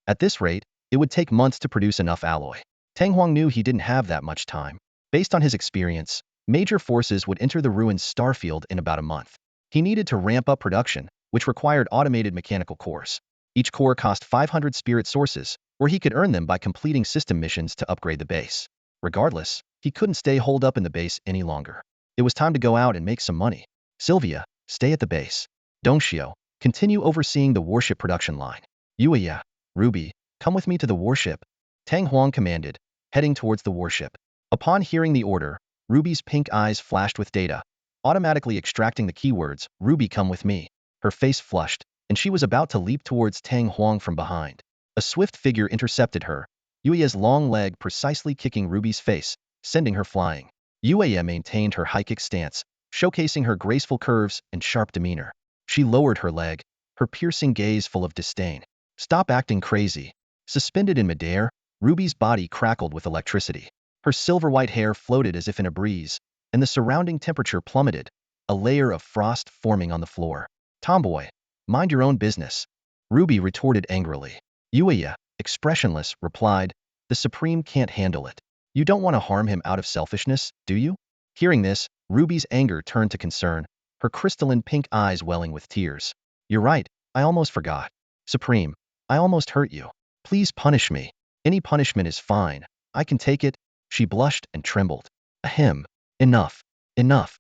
At this rate, it would take months to produce enough alloy. Tang Huang knew he didn't have that much time. Based on his experience, major forces would enter the ruined starfield in about a month. He needed to ramp up production, which required automated mechanical cores. Each core cost 500 spirit sources, or he could earn them by completing system missions to upgrade the base. Regardless, he couldn't stay holed up in the base any longer. It was time to go out and make some money. Sylvia, stay at the base. Dongxiao, continue overseeing the warship production line. Yuya, Ruby, come with me to the warship. Tang Huang commanded, heading towards the warship. Upon hearing the order, Ruby's pink eyes flashed with data, automatically extracting the keywords, Ruby, come with me. Her face flushed, and she was about to leap towards Tang Huang from behind. A swift figure intercepted her, Yuya's long leg precisely kicking Ruby's face, sending her flying. Yuya maintained her high kick stance, showcasing her graceful curves and sharp demeanor. She lowered her leg, her piercing gaze full of disdain. Stop acting crazy. Suspended in midair, Ruby's body crackled with electricity. Her silver-white hair floated as if in a breeze, and the surrounding temperature plummeted, a layer of frost forming on the floor. Tomboy, mind your own business. Ruby retorted angrily. Yuya, expressionless, replied, the Supreme can't handle it. You don't want to harm him out of selfishness, do you? Hearing this, Ruby's anger turned to concern, her crystalline pink eyes welling with tears. You're right, I almost forgot. Supreme, I almost hurt you. Please punish me. Any punishment is fine. I can take it. She blushed and trembled. Ahem. Enough. Enough.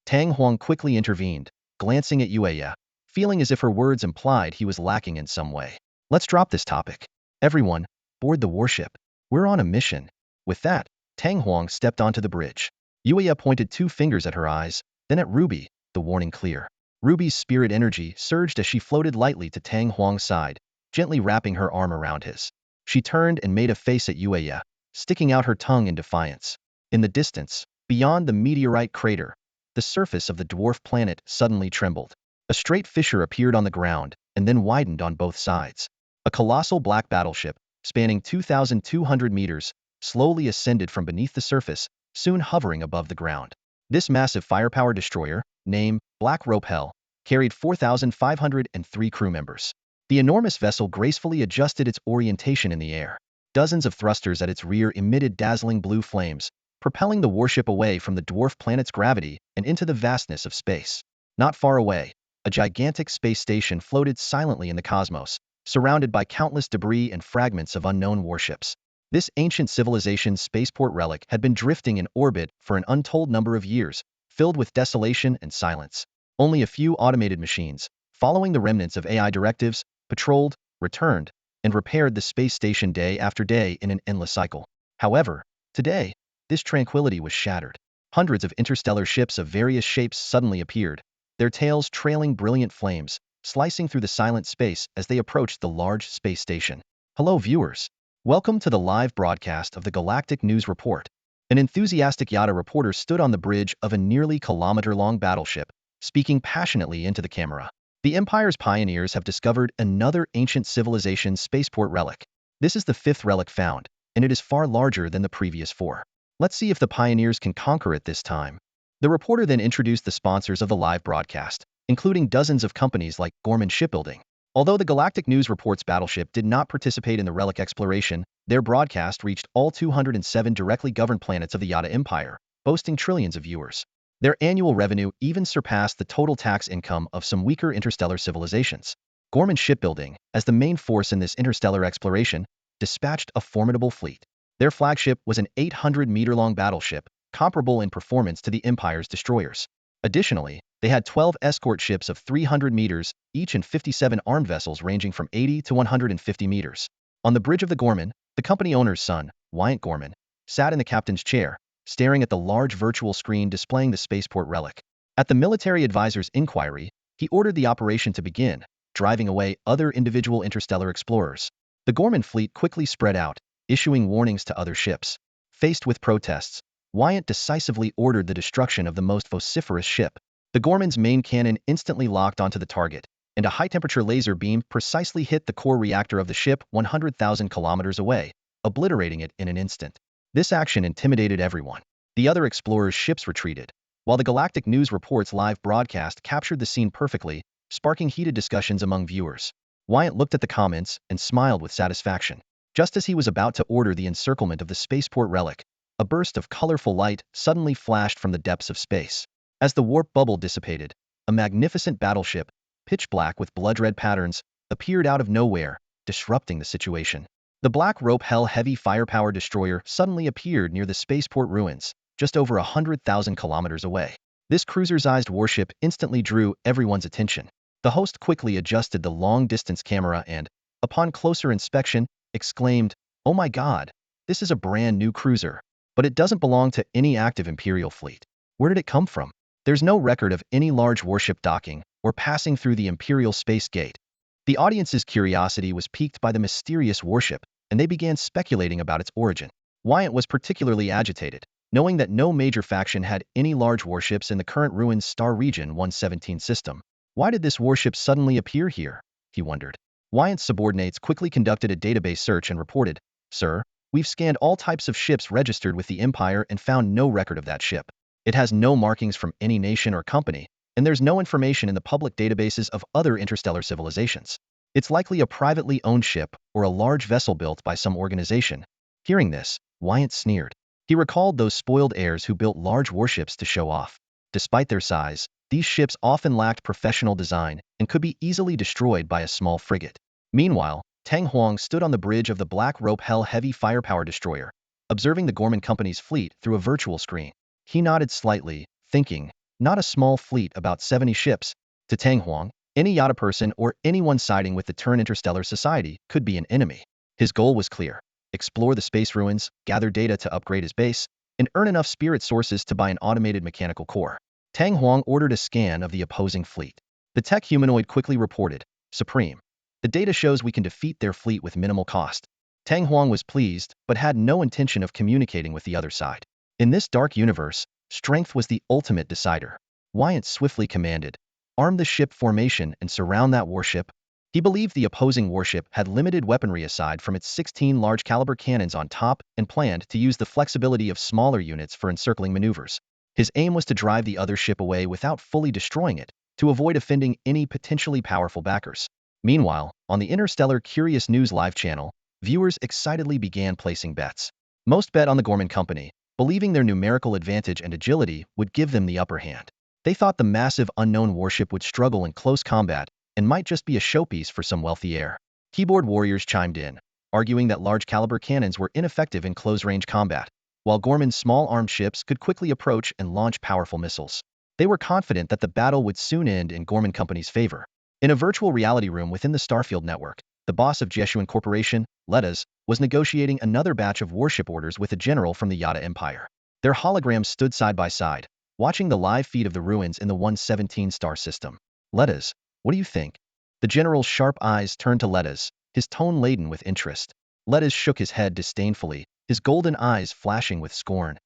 Tang Huang quickly intervened, glancing at Yuya, feeling as if her words implied he was lacking in some way. Let's drop this topic. Everyone, board the warship. We're on a mission. With that, Tang Huang stepped onto the bridge. Yuya pointed 2 fingers at her eyes, then at Ruby, the warning clear. Ruby's spirit energy surged as she floated lightly to Tang Huang's side, gently wrapping her arm around his. She turned and made a face at Yuya, sticking out her tongue in defiance. In the distance, beyond the meteorite crater, the surface of the dwarf planet suddenly trembled. A straight fissure appeared on the ground, and then widened on both sides. A colossal black battleship, spanning 2,200 meters, slowly ascended from beneath the surface, soon hovering above the ground. This massive firepower destroyer, name Black Rope Hell, carried 4,503 crew members. The enormous vessel gracefully adjusted its orientation in the air. Dozens of thrusters at its rear emitted dazzling blue flames, propelling the warship away from the dwarf planet's gravity and into the vastness of space. Not far away, a gigantic space station floated silently in the cosmos, surrounded by countless debris and fragments of unknown warships. This ancient civilization's spaceport relic had been drifting in orbit for an untold number of years, filled with desolation and silence. Only a few automated machines, following the remnants of AI directives, patrolled, returned, and repaired the space station day after day in an endless cycle. However, today, this tranquility was shattered. Hundreds of interstellar ships of various shapes suddenly appeared, their tails trailing brilliant flames, slicing through the silent space as they approached the large space station. Hello viewers. Welcome to the live broadcast of the Galactic News Report. An enthusiastic Yada reporter stood on the bridge of a nearly kilometer-long battleship, speaking passionately into the camera. The Empire's pioneers have discovered another ancient civilization's spaceport relic. This is the fifth relic found, and it is far larger than the previous four. Let's see if the pioneers can conquer it this time. The reporter then introduced the sponsors of the live broadcast, including dozens of companies like Gorman Shipbuilding. Although the Galactic News Report's battleship did not participate in the relic exploration, their broadcast reached all 207 directly governed planets of the Yada Empire, boasting trillions of viewers. Their annual revenue even surpassed the total tax income of some weaker interstellar civilizations. Gorman Shipbuilding, as the main force in this interstellar exploration, dispatched a formidable fleet. Their flagship was an 800-meter-long battleship, comparable in performance to the Empire's destroyers. Additionally, they had 12 escort ships of 300 meters, each and 57 armed vessels ranging from 80 to 150 meters. On the bridge of the Gorman, the company owner's son, Juan Gorman, sat in the captain's chair, staring at the large virtual screen displaying the spaceport relic. At the military advisor's inquiry, he ordered the operation to begin, driving away other individual interstellar explorers. The Gorman fleet quickly spread out, issuing warnings to other ships. Faced with protests, Wyatt decisively ordered the destruction of the most vociferous ship. The Gorman's main cannon instantly locked onto the target, and a high-temperature laser beam precisely hit the core reactor of the ship 100,000 kilometers away, obliterating it in an instant. This action intimidated everyone. The other explorers' ships retreated, while the Galactic News Report's live broadcast captured the scene perfectly, sparking heated discussions among viewers. Wyatt looked at the comments and smiled with satisfaction. Just as he was about to order the encirclement of the spaceport relic, a burst of colorful light suddenly flashed from the depths of space. As the warp bubble dissipated, a magnificent battleship, pitch black with blood-red patterns, appeared out of nowhere, disrupting the situation. The Black Rope Hell heavy firepower destroyer suddenly appeared near the spaceport ruins, just over 100,000 kilometers away. This cruiser-sized warship instantly drew everyone's attention. The host quickly adjusted the long-distance camera and, upon closer inspection, exclaimed, "Oh my God, this is a brand new cruiser. But it doesn't belong to any active Imperial fleet. Where did it come from?" There's no record of any large warship docking or passing through the Imperial Space Gate. The audience's curiosity was piqued by the mysterious warship, and they began speculating about its origin. Wyatt was particularly agitated, knowing that no major faction had any large warships in the current ruins Star Region 117 system. Why did this warship suddenly appear here? He wondered. Wyatt's subordinates quickly conducted a database search and reported, "Sir, we've scanned all types of ships registered with the Empire and found no record of that ship. It has no markings from any nation or company, and there's no information in the public databases of other interstellar civilizations. It's likely a privately owned ship or a large vessel built by some organization." Hearing this, Wyatt sneered. He recalled those spoiled heirs who built large warships to show off. Despite their size, these ships often lacked professional design and could be easily destroyed by a small frigate. Meanwhile, Tang Huang stood on the bridge of the Black Rope Hell heavy firepower destroyer, observing the Gorman Company's fleet through a virtual screen. He nodded slightly, thinking, not a small fleet, about 70 ships. To Tang Huang, any Yada person or anyone siding with the Turan Interstellar Society could be an enemy. His goal was clear: explore the space ruins, gather data to upgrade his base, and earn enough spirit sources to buy an automated mechanical core. Tang Huang ordered a scan of the opposing fleet. The tech humanoid quickly reported, "Supreme, the data shows we can defeat their fleet with minimal cost." Tang Huang was pleased, but had no intention of communicating with the other side. In this dark universe, strength was the ultimate decider. Wyatt swiftly commanded, "Arm the ship formation and surround that warship." He believed the opposing warship had limited weaponry aside from its 16 large-caliber cannons on top and planned to use the flexibility of smaller units for encircling maneuvers. His aim was to drive the other ship away without fully destroying it, to avoid offending any potentially powerful backers. Meanwhile, on the Interstellar Curious News live channel, viewers excitedly began placing bets. Most bet on the Gorman Company, believing their numerical advantage and agility would give them the upper hand. They thought the massive unknown warship would struggle in close combat and might just be a showpiece for some wealthy heir. Keyboard warriors chimed in, arguing that large-caliber cannons were ineffective in close-range combat, while Gorman's small-armed ships could quickly approach and launch powerful missiles. They were confident that the battle would soon end in Gorman Company's favor. In a virtual reality room within the Starfield network, the boss of Jeshuan Corporation, Letas, was negotiating another batch of warship orders with a general from the Yada Empire. Their holograms stood side by side, watching the live feed of the ruins in the 117 star system. Letas, what do you think? The general's sharp eyes turned to Letas, his tone laden with interest. Letas shook his head disdainfully, his golden eyes flashing with scorn.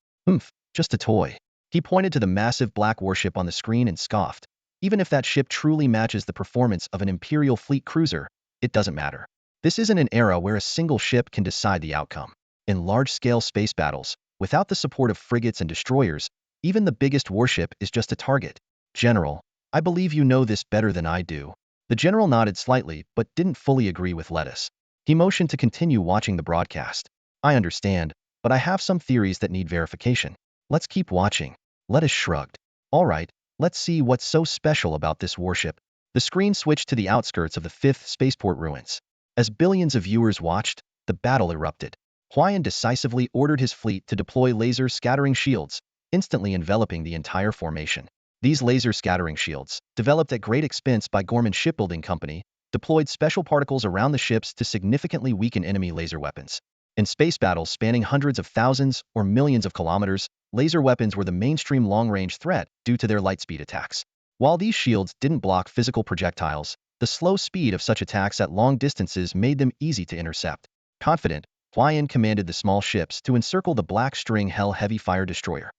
Just a toy. He pointed to the massive black warship on the screen and scoffed. Even if that ship truly matches the performance of an Imperial fleet cruiser, it doesn't matter. This isn't an era where a single ship can decide the outcome. In large-scale space battles, without the support of frigates and destroyers, even the biggest warship is just a target. General, I believe you know this better than I do. The general nodded slightly but didn't fully agree with Letas. He motioned to continue watching the broadcast. I understand, but I have some theories that need verification. Let's keep watching. Letas shrugged. All right, let's see what's so special about this warship. The screen switched to the outskirts of the 5th spaceport ruins. As billions of viewers watched, the battle erupted. Juan decisively ordered his fleet to deploy laser scattering shields, instantly enveloping the entire formation. These laser scattering shields, developed at great expense by Gorman Shipbuilding Company, deployed special particles around the ships to significantly weaken enemy laser weapons. In space battles spanning hundreds of thousands or millions of kilometers, laser weapons were the mainstream long-range threat due to their light-speed attacks. While these shields didn't block physical projectiles, the slow speed of such attacks at long distances made them easy to intercept. Confident, Juan commanded the small ships to encircle the Black String Hell Heavy Fire Destroyer.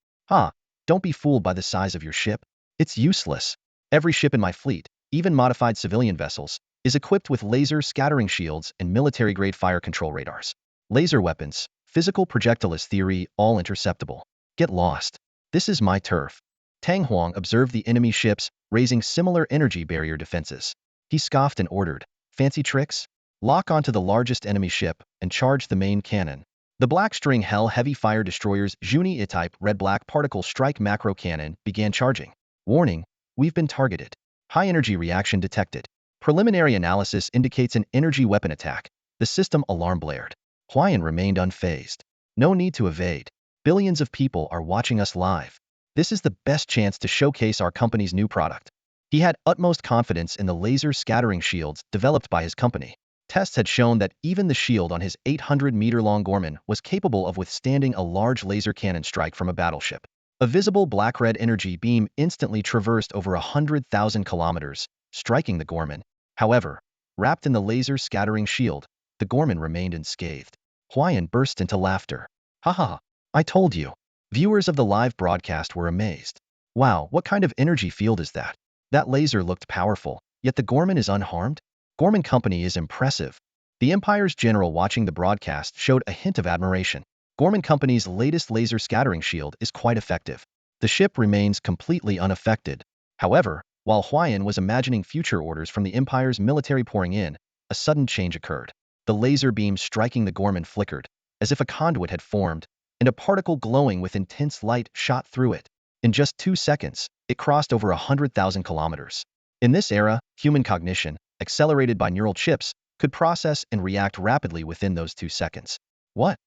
Don't be fooled by the size of your ship. It's useless. Every ship in my fleet, even modified civilian vessels, is equipped with laser scattering shields and military-grade fire control radars. Laser weapons, physical projectiles theory, all interceptable. Get lost. This is my turf. Tang Huang observed the enemy ships, raising similar energy barrier defenses. He scoffed and ordered, fancy tricks? Lock onto the largest enemy ship and charge the main cannon. The Black String Hell Heavy Fire Destroyer's Juni I-type red-black particle strike macro cannon began charging. Warning, we've been targeted. High-energy reaction detected. Preliminary analysis indicates an energy weapon attack. The system alarm blared. Juan remained unfazed. No need to evade. Billions of people are watching us live. This is the best chance to showcase our company's new product. He had utmost confidence in the laser scattering shields developed by his company. Tests had shown that even the shield on his 800-meter-long Gorman was capable of withstanding a large laser cannon strike from a battleship. A visible black-red energy beam instantly traversed over 100,000 kilometers, striking the Gorman. However, wrapped in the laser scattering shield, the Gorman remained unscathed. Juan burst into laughter. Ha! I told you. Viewers of the live broadcast were amazed. Wow, what kind of energy field is that? That laser looked powerful, yet the Gorman is unharmed? Gorman Company is impressive. The Empire's general watching the broadcast showed a hint of admiration. Gorman Company's latest laser scattering shield is quite effective. The ship remains completely unaffected. However, while Juan was imagining future orders from the Empire's military pouring in, a sudden change occurred. The laser beam striking the Gorman flickered, as if a conduit had formed, and a particle glowing with intense light shot through it. In just 2 seconds, it crossed over 100,000 kilometers. In this era, human cognition, accelerated by neural chips, could process and react rapidly within those 2 seconds. What?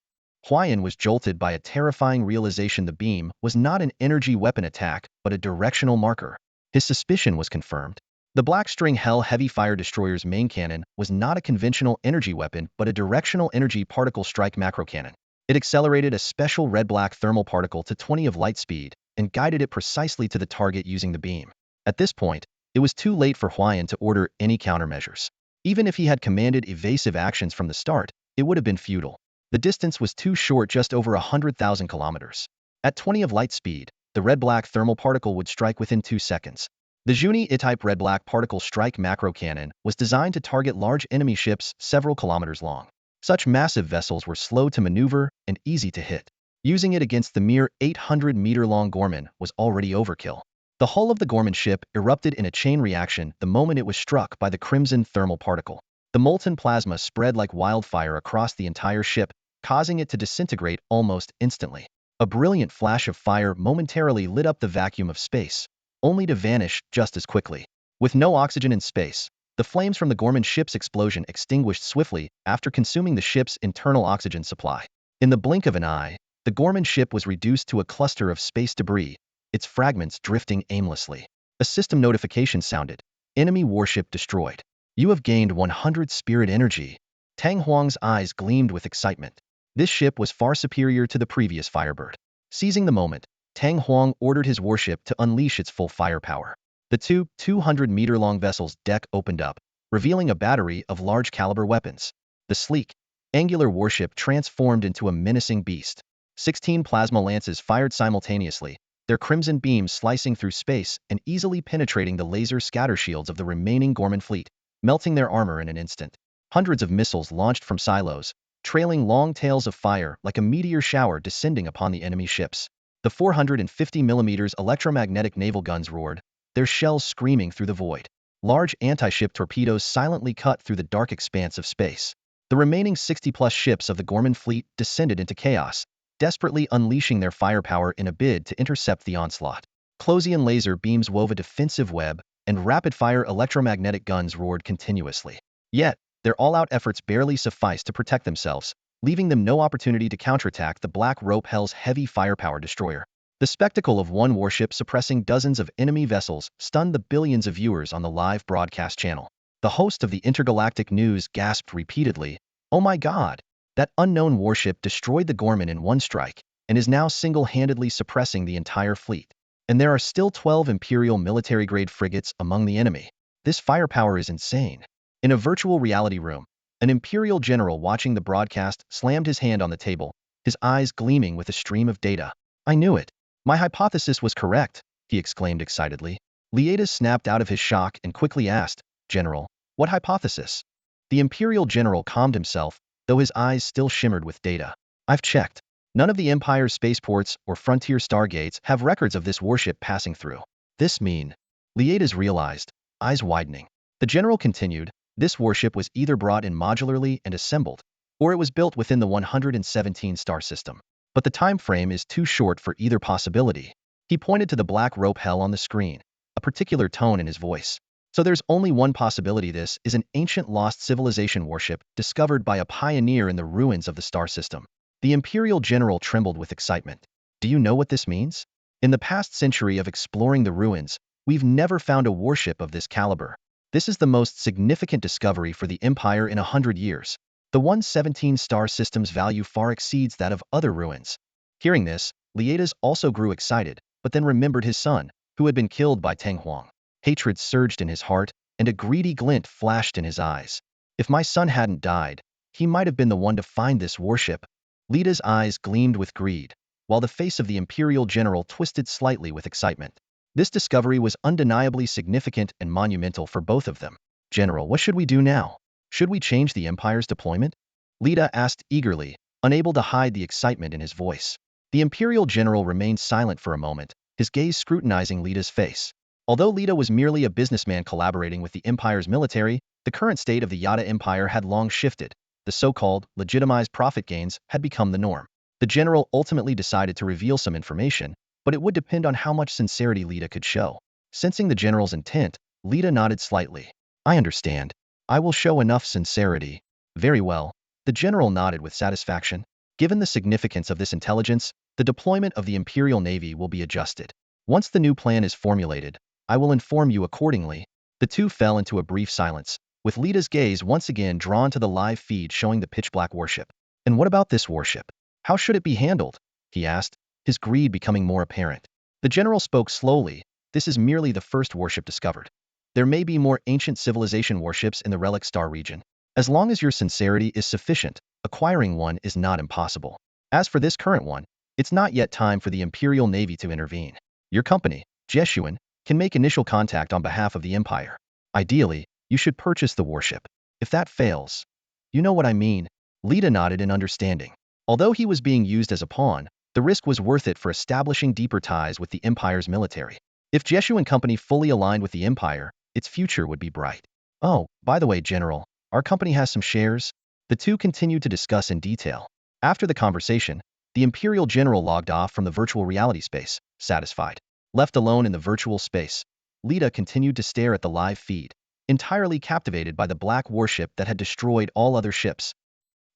Juan was jolted by a terrifying realization the beam was not an energy weapon attack, but a directional marker. His suspicion was confirmed. The Black String Hell Heavy Fire Destroyer's main cannon was not a conventional energy weapon but a directional energy particle strike macro cannon. It accelerated a special red-black thermal particle to 20 of light speed and guided it precisely to the target using the beam. At this point, it was too late for Juan to order any countermeasures. Even if he had commanded evasive actions from the start, it would have been futile. The distance was too short, just over 100,000 kilometers. At 20 of light speed, the red-black thermal particle would strike within 2 seconds. The Juni I-type red-black particle strike macro cannon was designed to target large enemy ships several kilometers long. Such massive vessels were slow to maneuver and easy to hit. Using it against the mere 800-meter-long Gorman was already overkill. The hull of the Gorman ship erupted in a chain reaction the moment it was struck by the crimson thermal particle. The molten plasma spread like wildfire across the entire ship, causing it to disintegrate almost instantly. A brilliant flash of fire momentarily lit up the vacuum of space, only to vanish just as quickly. With no oxygen in space, the flames from the Gorman ship's explosion extinguished swiftly after consuming the ship's internal oxygen supply. In the blink of an eye, the Gorman ship was reduced to a cluster of space debris, its fragments drifting aimlessly. A system notification sounded. Enemy warship destroyed. You have gained 100 spirit energy. Tang Huang's eyes gleamed with excitement. This ship was far superior to the previous Firebird. Seizing the moment, Tang Huang ordered his warship to unleash its full firepower. The 200-meter-long vessel's deck opened up, revealing a battery of large-caliber weapons. The sleek, angular warship transformed into a menacing beast. 16 plasma lances fired simultaneously, their crimson beams slicing through space and easily penetrating the laser scatter shields of the remaining Gorman fleet, melting their armor in an instant. Hundreds of missiles launched from silos, trailing long tails of fire like a meteor shower descending upon the enemy ships. The 450mm electromagnetic naval guns roared, their shells screaming through the void. Large anti-ship torpedoes silently cut through the dark expanse of space. The remaining 60-plus ships of the Gorman fleet descended into chaos, desperately unleashing their firepower in a bid to intercept the onslaught. Closian laser beams wove a defensive web, and rapid-fire electromagnetic guns roared continuously. Yet, their all-out efforts barely sufficed to protect themselves, leaving them no opportunity to counterattack the Black Rope Hell's heavy firepower destroyer. The spectacle of one warship suppressing dozens of enemy vessels stunned the billions of viewers on the live broadcast channel. The host of the intergalactic news gasped repeatedly, "Oh my God! That unknown warship destroyed the Gorman in one strike, and is now single-handedly suppressing the entire fleet. And there are still 12 Imperial military-grade frigates among the enemy. This firepower is insane." In a virtual reality room, an Imperial general watching the broadcast slammed his hand on the table, his eyes gleaming with a stream of data. "I knew it. My hypothesis was correct," he exclaimed excitedly. Liedes snapped out of his shock and quickly asked, "General, what hypothesis?" The Imperial general calmed himself, though his eyes still shimmered with data. "I've checked. None of the Empire's spaceports or frontier stargates have records of this warship passing through." "This mean?" Liedes realized, eyes widening. The general continued, "This warship was either brought in modularly and assembled, or it was built within the 117 star system. But the time frame is too short for either possibility." He pointed to the Black Rope Hell on the screen, a particular tone in his voice. "So there's only one possibility: this is an ancient lost civilization warship discovered by a pioneer in the ruins of the star system." The Imperial general trembled with excitement. "Do you know what this means? In the past century of exploring the ruins, we've never found a warship of this caliber. This is the most significant discovery for the Empire in 100 years. The 117-star system's value far exceeds that of other ruins." Hearing this, Liedes also grew excited, but then remembered his son, who had been killed by Tang Huang. Hatred surged in his heart, and a greedy glint flashed in his eyes. "If my son hadn't died, he might have been the one to find this warship." Liedes' eyes gleamed with greed, while the face of the Imperial general twisted slightly with excitement. This discovery was undeniably significant and monumental for both of them. "General, what should we do now? Should we change the Empire's deployment?" Lida asked eagerly, unable to hide the excitement in his voice. The Imperial general remained silent for a moment, his gaze scrutinizing Lida's face. Although Lida was merely a businessman collaborating with the Empire's military, the current state of the Yada Empire had long shifted. The so-called legitimized profit gains had become the norm. The general ultimately decided to reveal some information, but it would depend on how much sincerity Lida could show. Sensing the general's intent, Lida nodded slightly. "I understand. I will show enough sincerity." "Very well." The general nodded with satisfaction. "Given the significance of this intelligence, the deployment of the Imperial Navy will be adjusted. Once the new plan is formulated, I will inform you accordingly." The two fell into a brief silence, with Lida's gaze once again drawn to the live feed showing the pitch-black warship. "And what about this warship? How should it be handled?" he asked, his greed becoming more apparent. The general spoke slowly. "This is merely the first warship discovered. There may be more ancient civilization warships in the Relic Star region. As long as your sincerity is sufficient, acquiring one is not impossible. As for this current one, it's not yet time for the Imperial Navy to intervene. Your company, Jeshuan, can make initial contact on behalf of the Empire. Ideally, you should purchase the warship. If that fails, you know what I mean." Lida nodded in understanding. Although he was being used as a pawn, The risk was worth it for establishing deeper ties with the Empire's military. If Jeshu and company fully aligned with the Empire, its future would be bright. Oh, by the way, General, our company has some shares. The two continued to discuss in detail. After the conversation, the Imperial General logged off from the virtual reality space, satisfied. Left alone in the virtual space, Lita continued to stare at the live feed, entirely captivated by the black warship that had destroyed all other ships.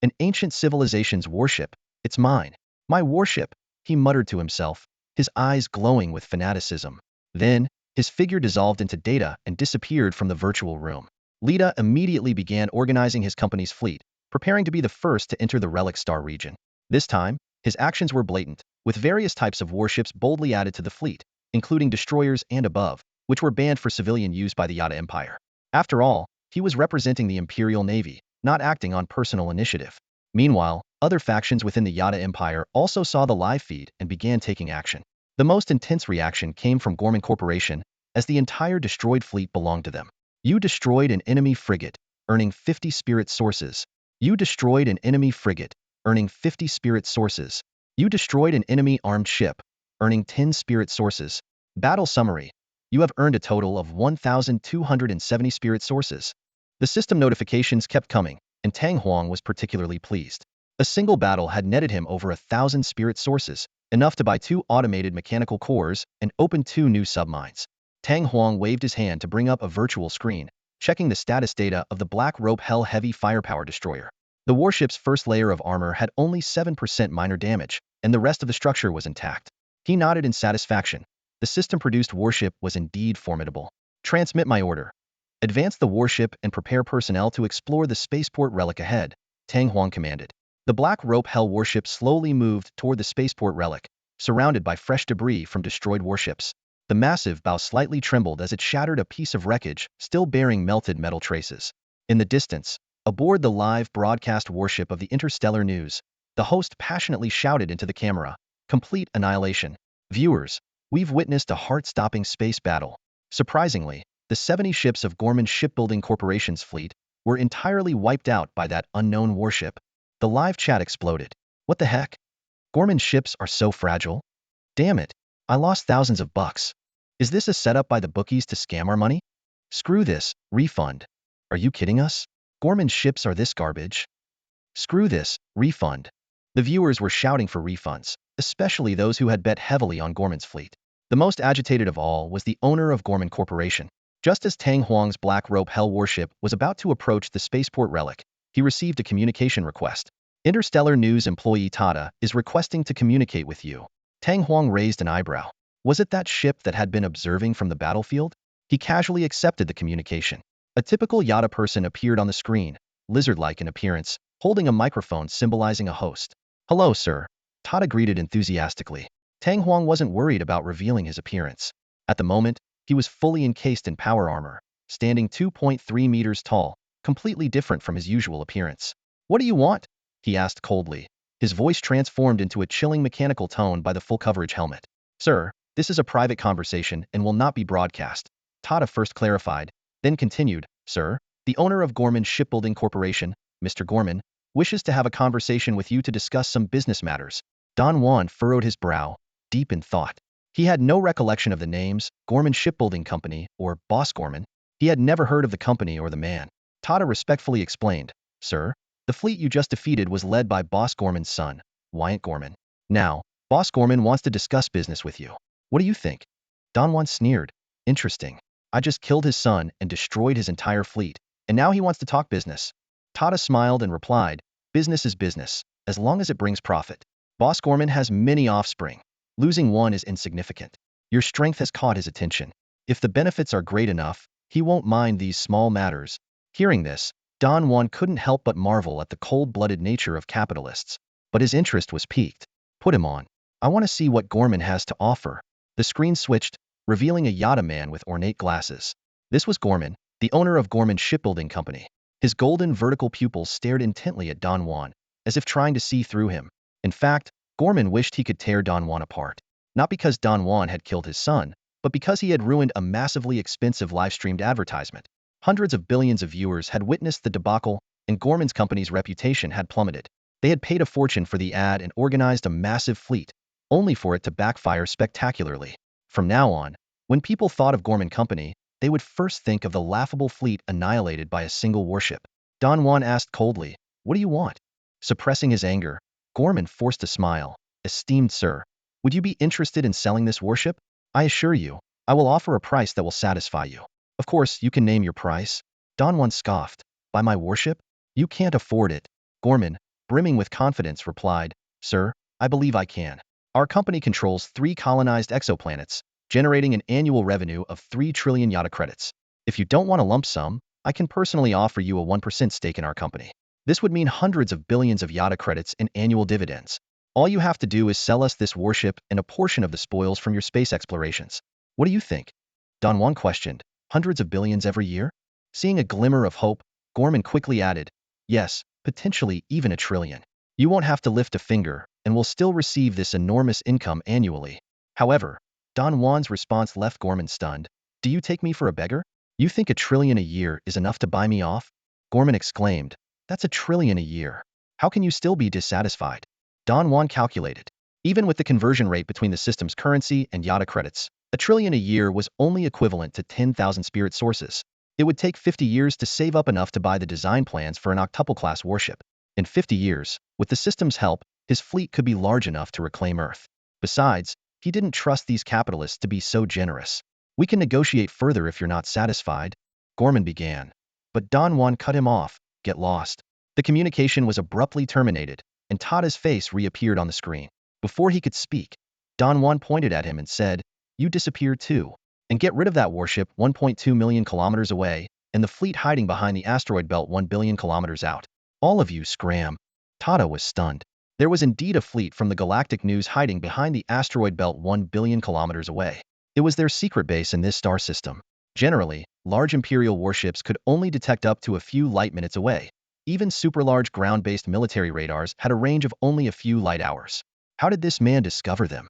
An ancient civilization's warship, it's mine. My warship, he muttered to himself, his eyes glowing with fanaticism. Then, his figure dissolved into data and disappeared from the virtual room. Lita immediately began organizing his company's fleet, preparing to be the first to enter the Relic Star region. This time, his actions were blatant, with various types of warships boldly added to the fleet, including destroyers and above, which were banned for civilian use by the Yada Empire. After all, he was representing the Imperial Navy, not acting on personal initiative. Meanwhile, other factions within the Yada Empire also saw the live feed and began taking action. The most intense reaction came from Gorman Corporation, as the entire destroyed fleet belonged to them. You destroyed an enemy frigate, earning 50 spirit sources. You destroyed an enemy frigate, earning 50 spirit sources. You destroyed an enemy armed ship, earning 10 spirit sources. Battle summary. You have earned a total of 1,270 spirit sources. The system notifications kept coming, and Tang Huang was particularly pleased. A single battle had netted him over 1,000 spirit sources, enough to buy 2 automated mechanical cores and open 2 new submines. Tang Huang waved his hand to bring up a virtual screen, checking the status data of the Black Rope Hell Heavy Firepower Destroyer. The warship's first layer of armor had only 7% minor damage, and the rest of the structure was intact. He nodded in satisfaction. The system-produced warship was indeed formidable. Transmit my order. Advance the warship and prepare personnel to explore the spaceport relic ahead, Tang Huang commanded. The Black Rope Hell warship slowly moved toward the spaceport relic, surrounded by fresh debris from destroyed warships. The massive bow slightly trembled as it shattered a piece of wreckage, still bearing melted metal traces. In the distance, aboard the live broadcast warship of the Interstellar News, the host passionately shouted into the camera, "Complete annihilation. Viewers, we've witnessed a heart-stopping space battle." Surprisingly, the 70 ships of Gorman Shipbuilding Corporation's fleet were entirely wiped out by that unknown warship. The live chat exploded. What the heck? Gorman ships are so fragile? Damn it, I lost thousands of bucks. Is this a setup by the bookies to scam our money? Screw this, refund. Are you kidding us? Gorman ships are this garbage? Screw this, refund. The viewers were shouting for refunds, especially those who had bet heavily on Gorman's fleet. The most agitated of all was the owner of Gorman Corporation. Just as Tang Huang's Black Rope Hell warship was about to approach the spaceport relic, he received a communication request. Interstellar News employee Tada is requesting to communicate with you. Tang Huang raised an eyebrow. Was it that ship that had been observing from the battlefield? He casually accepted the communication. A typical Yada person appeared on the screen, lizard-like in appearance, holding a microphone symbolizing a host. Hello, sir. Tada greeted enthusiastically. Tang Huang wasn't worried about revealing his appearance. At the moment, he was fully encased in power armor, standing 2.3 meters tall, completely different from his usual appearance. What do you want? He asked coldly. His voice transformed into a chilling mechanical tone by the full-coverage helmet. Sir, this is a private conversation and will not be broadcast. Tada first clarified, then continued, Sir, the owner of Gorman Shipbuilding Corporation, Mr. Gorman, wishes to have a conversation with you to discuss some business matters. Don Juan furrowed his brow, deep in thought. He had no recollection of the names, Gorman Shipbuilding Company, or Boss Gorman. He had never heard of the company or the man. Tada respectfully explained, Sir, the fleet you just defeated was led by Boss Gorman's son, Wyatt Gorman. Now, Boss Gorman wants to discuss business with you. What do you think? Don Juan sneered. Interesting. I just killed his son and destroyed his entire fleet, and now he wants to talk business. Tada smiled and replied, business is business, as long as it brings profit. Boss Gorman has many offspring. Losing one is insignificant. Your strength has caught his attention. If the benefits are great enough, he won't mind these small matters. Hearing this, Don Juan couldn't help but marvel at the cold-blooded nature of capitalists. But his interest was piqued. Put him on. I want to see what Gorman has to offer. The screen switched, revealing a Yada man with ornate glasses. This was Gorman, the owner of Gorman Shipbuilding Company. His golden vertical pupils stared intently at Don Juan, as if trying to see through him. In fact, Gorman wished he could tear Don Juan apart. Not because Don Juan had killed his son, but because he had ruined a massively expensive live-streamed advertisement. Hundreds of billions of viewers had witnessed the debacle, and Gorman's company's reputation had plummeted. They had paid a fortune for the ad and organized a massive fleet, only for it to backfire spectacularly. From now on, when people thought of Gorman Company, they would first think of the laughable fleet annihilated by a single warship. Don Juan asked coldly, "What do you want?" Suppressing his anger, Gorman forced a smile. "Esteemed sir, would you be interested in selling this warship? I assure you, I will offer a price that will satisfy you." "Of course, you can name your price." Don Juan scoffed. "Buy my warship? You can't afford it." Gorman, brimming with confidence, replied, "Sir, I believe I can. Our company controls 3 colonized exoplanets, generating an annual revenue of 3 trillion yada credits. If you don't want a lump sum, I can personally offer you a 1% stake in our company. This would mean hundreds of billions of yada credits in annual dividends. All you have to do is sell us this warship and a portion of the spoils from your space explorations. What do you think?" Don Juan questioned. "Hundreds of billions every year?" Seeing a glimmer of hope, Gorman quickly added, "Yes, potentially even 1 trillion. You won't have to lift a finger, and will still receive this enormous income annually." However, Don Juan's response left Gorman stunned. "Do you take me for a beggar? You think 1 trillion a year is enough to buy me off?" Gorman exclaimed, "That's 1 trillion a year. How can you still be dissatisfied?" Don Juan calculated. Even with the conversion rate between the system's currency and yada credits, 1 trillion a year was only equivalent to 10,000 spirit sources. It would take 50 years to save up enough to buy the design plans for an octuple-class warship. In 50 years, with the system's help, his fleet could be large enough to reclaim Earth. Besides, he didn't trust these capitalists to be so generous. "We can negotiate further if you're not satisfied," Gorman began. But Don Juan cut him off. "Get lost." The communication was abruptly terminated, and Tada's face reappeared on the screen. Before he could speak, Don Juan pointed at him and said, "You disappear too. And get rid of that warship 1.2 million kilometers away, and the fleet hiding behind the asteroid belt 1 billion kilometers out. All of you scram." Tada was stunned. There was indeed a fleet from the galactic news hiding behind the asteroid belt 1 billion kilometers away. It was their secret base in this star system. Generally, large Imperial warships could only detect up to a few light minutes away. Even super-large ground-based military radars had a range of only a few light hours. How did this man discover them?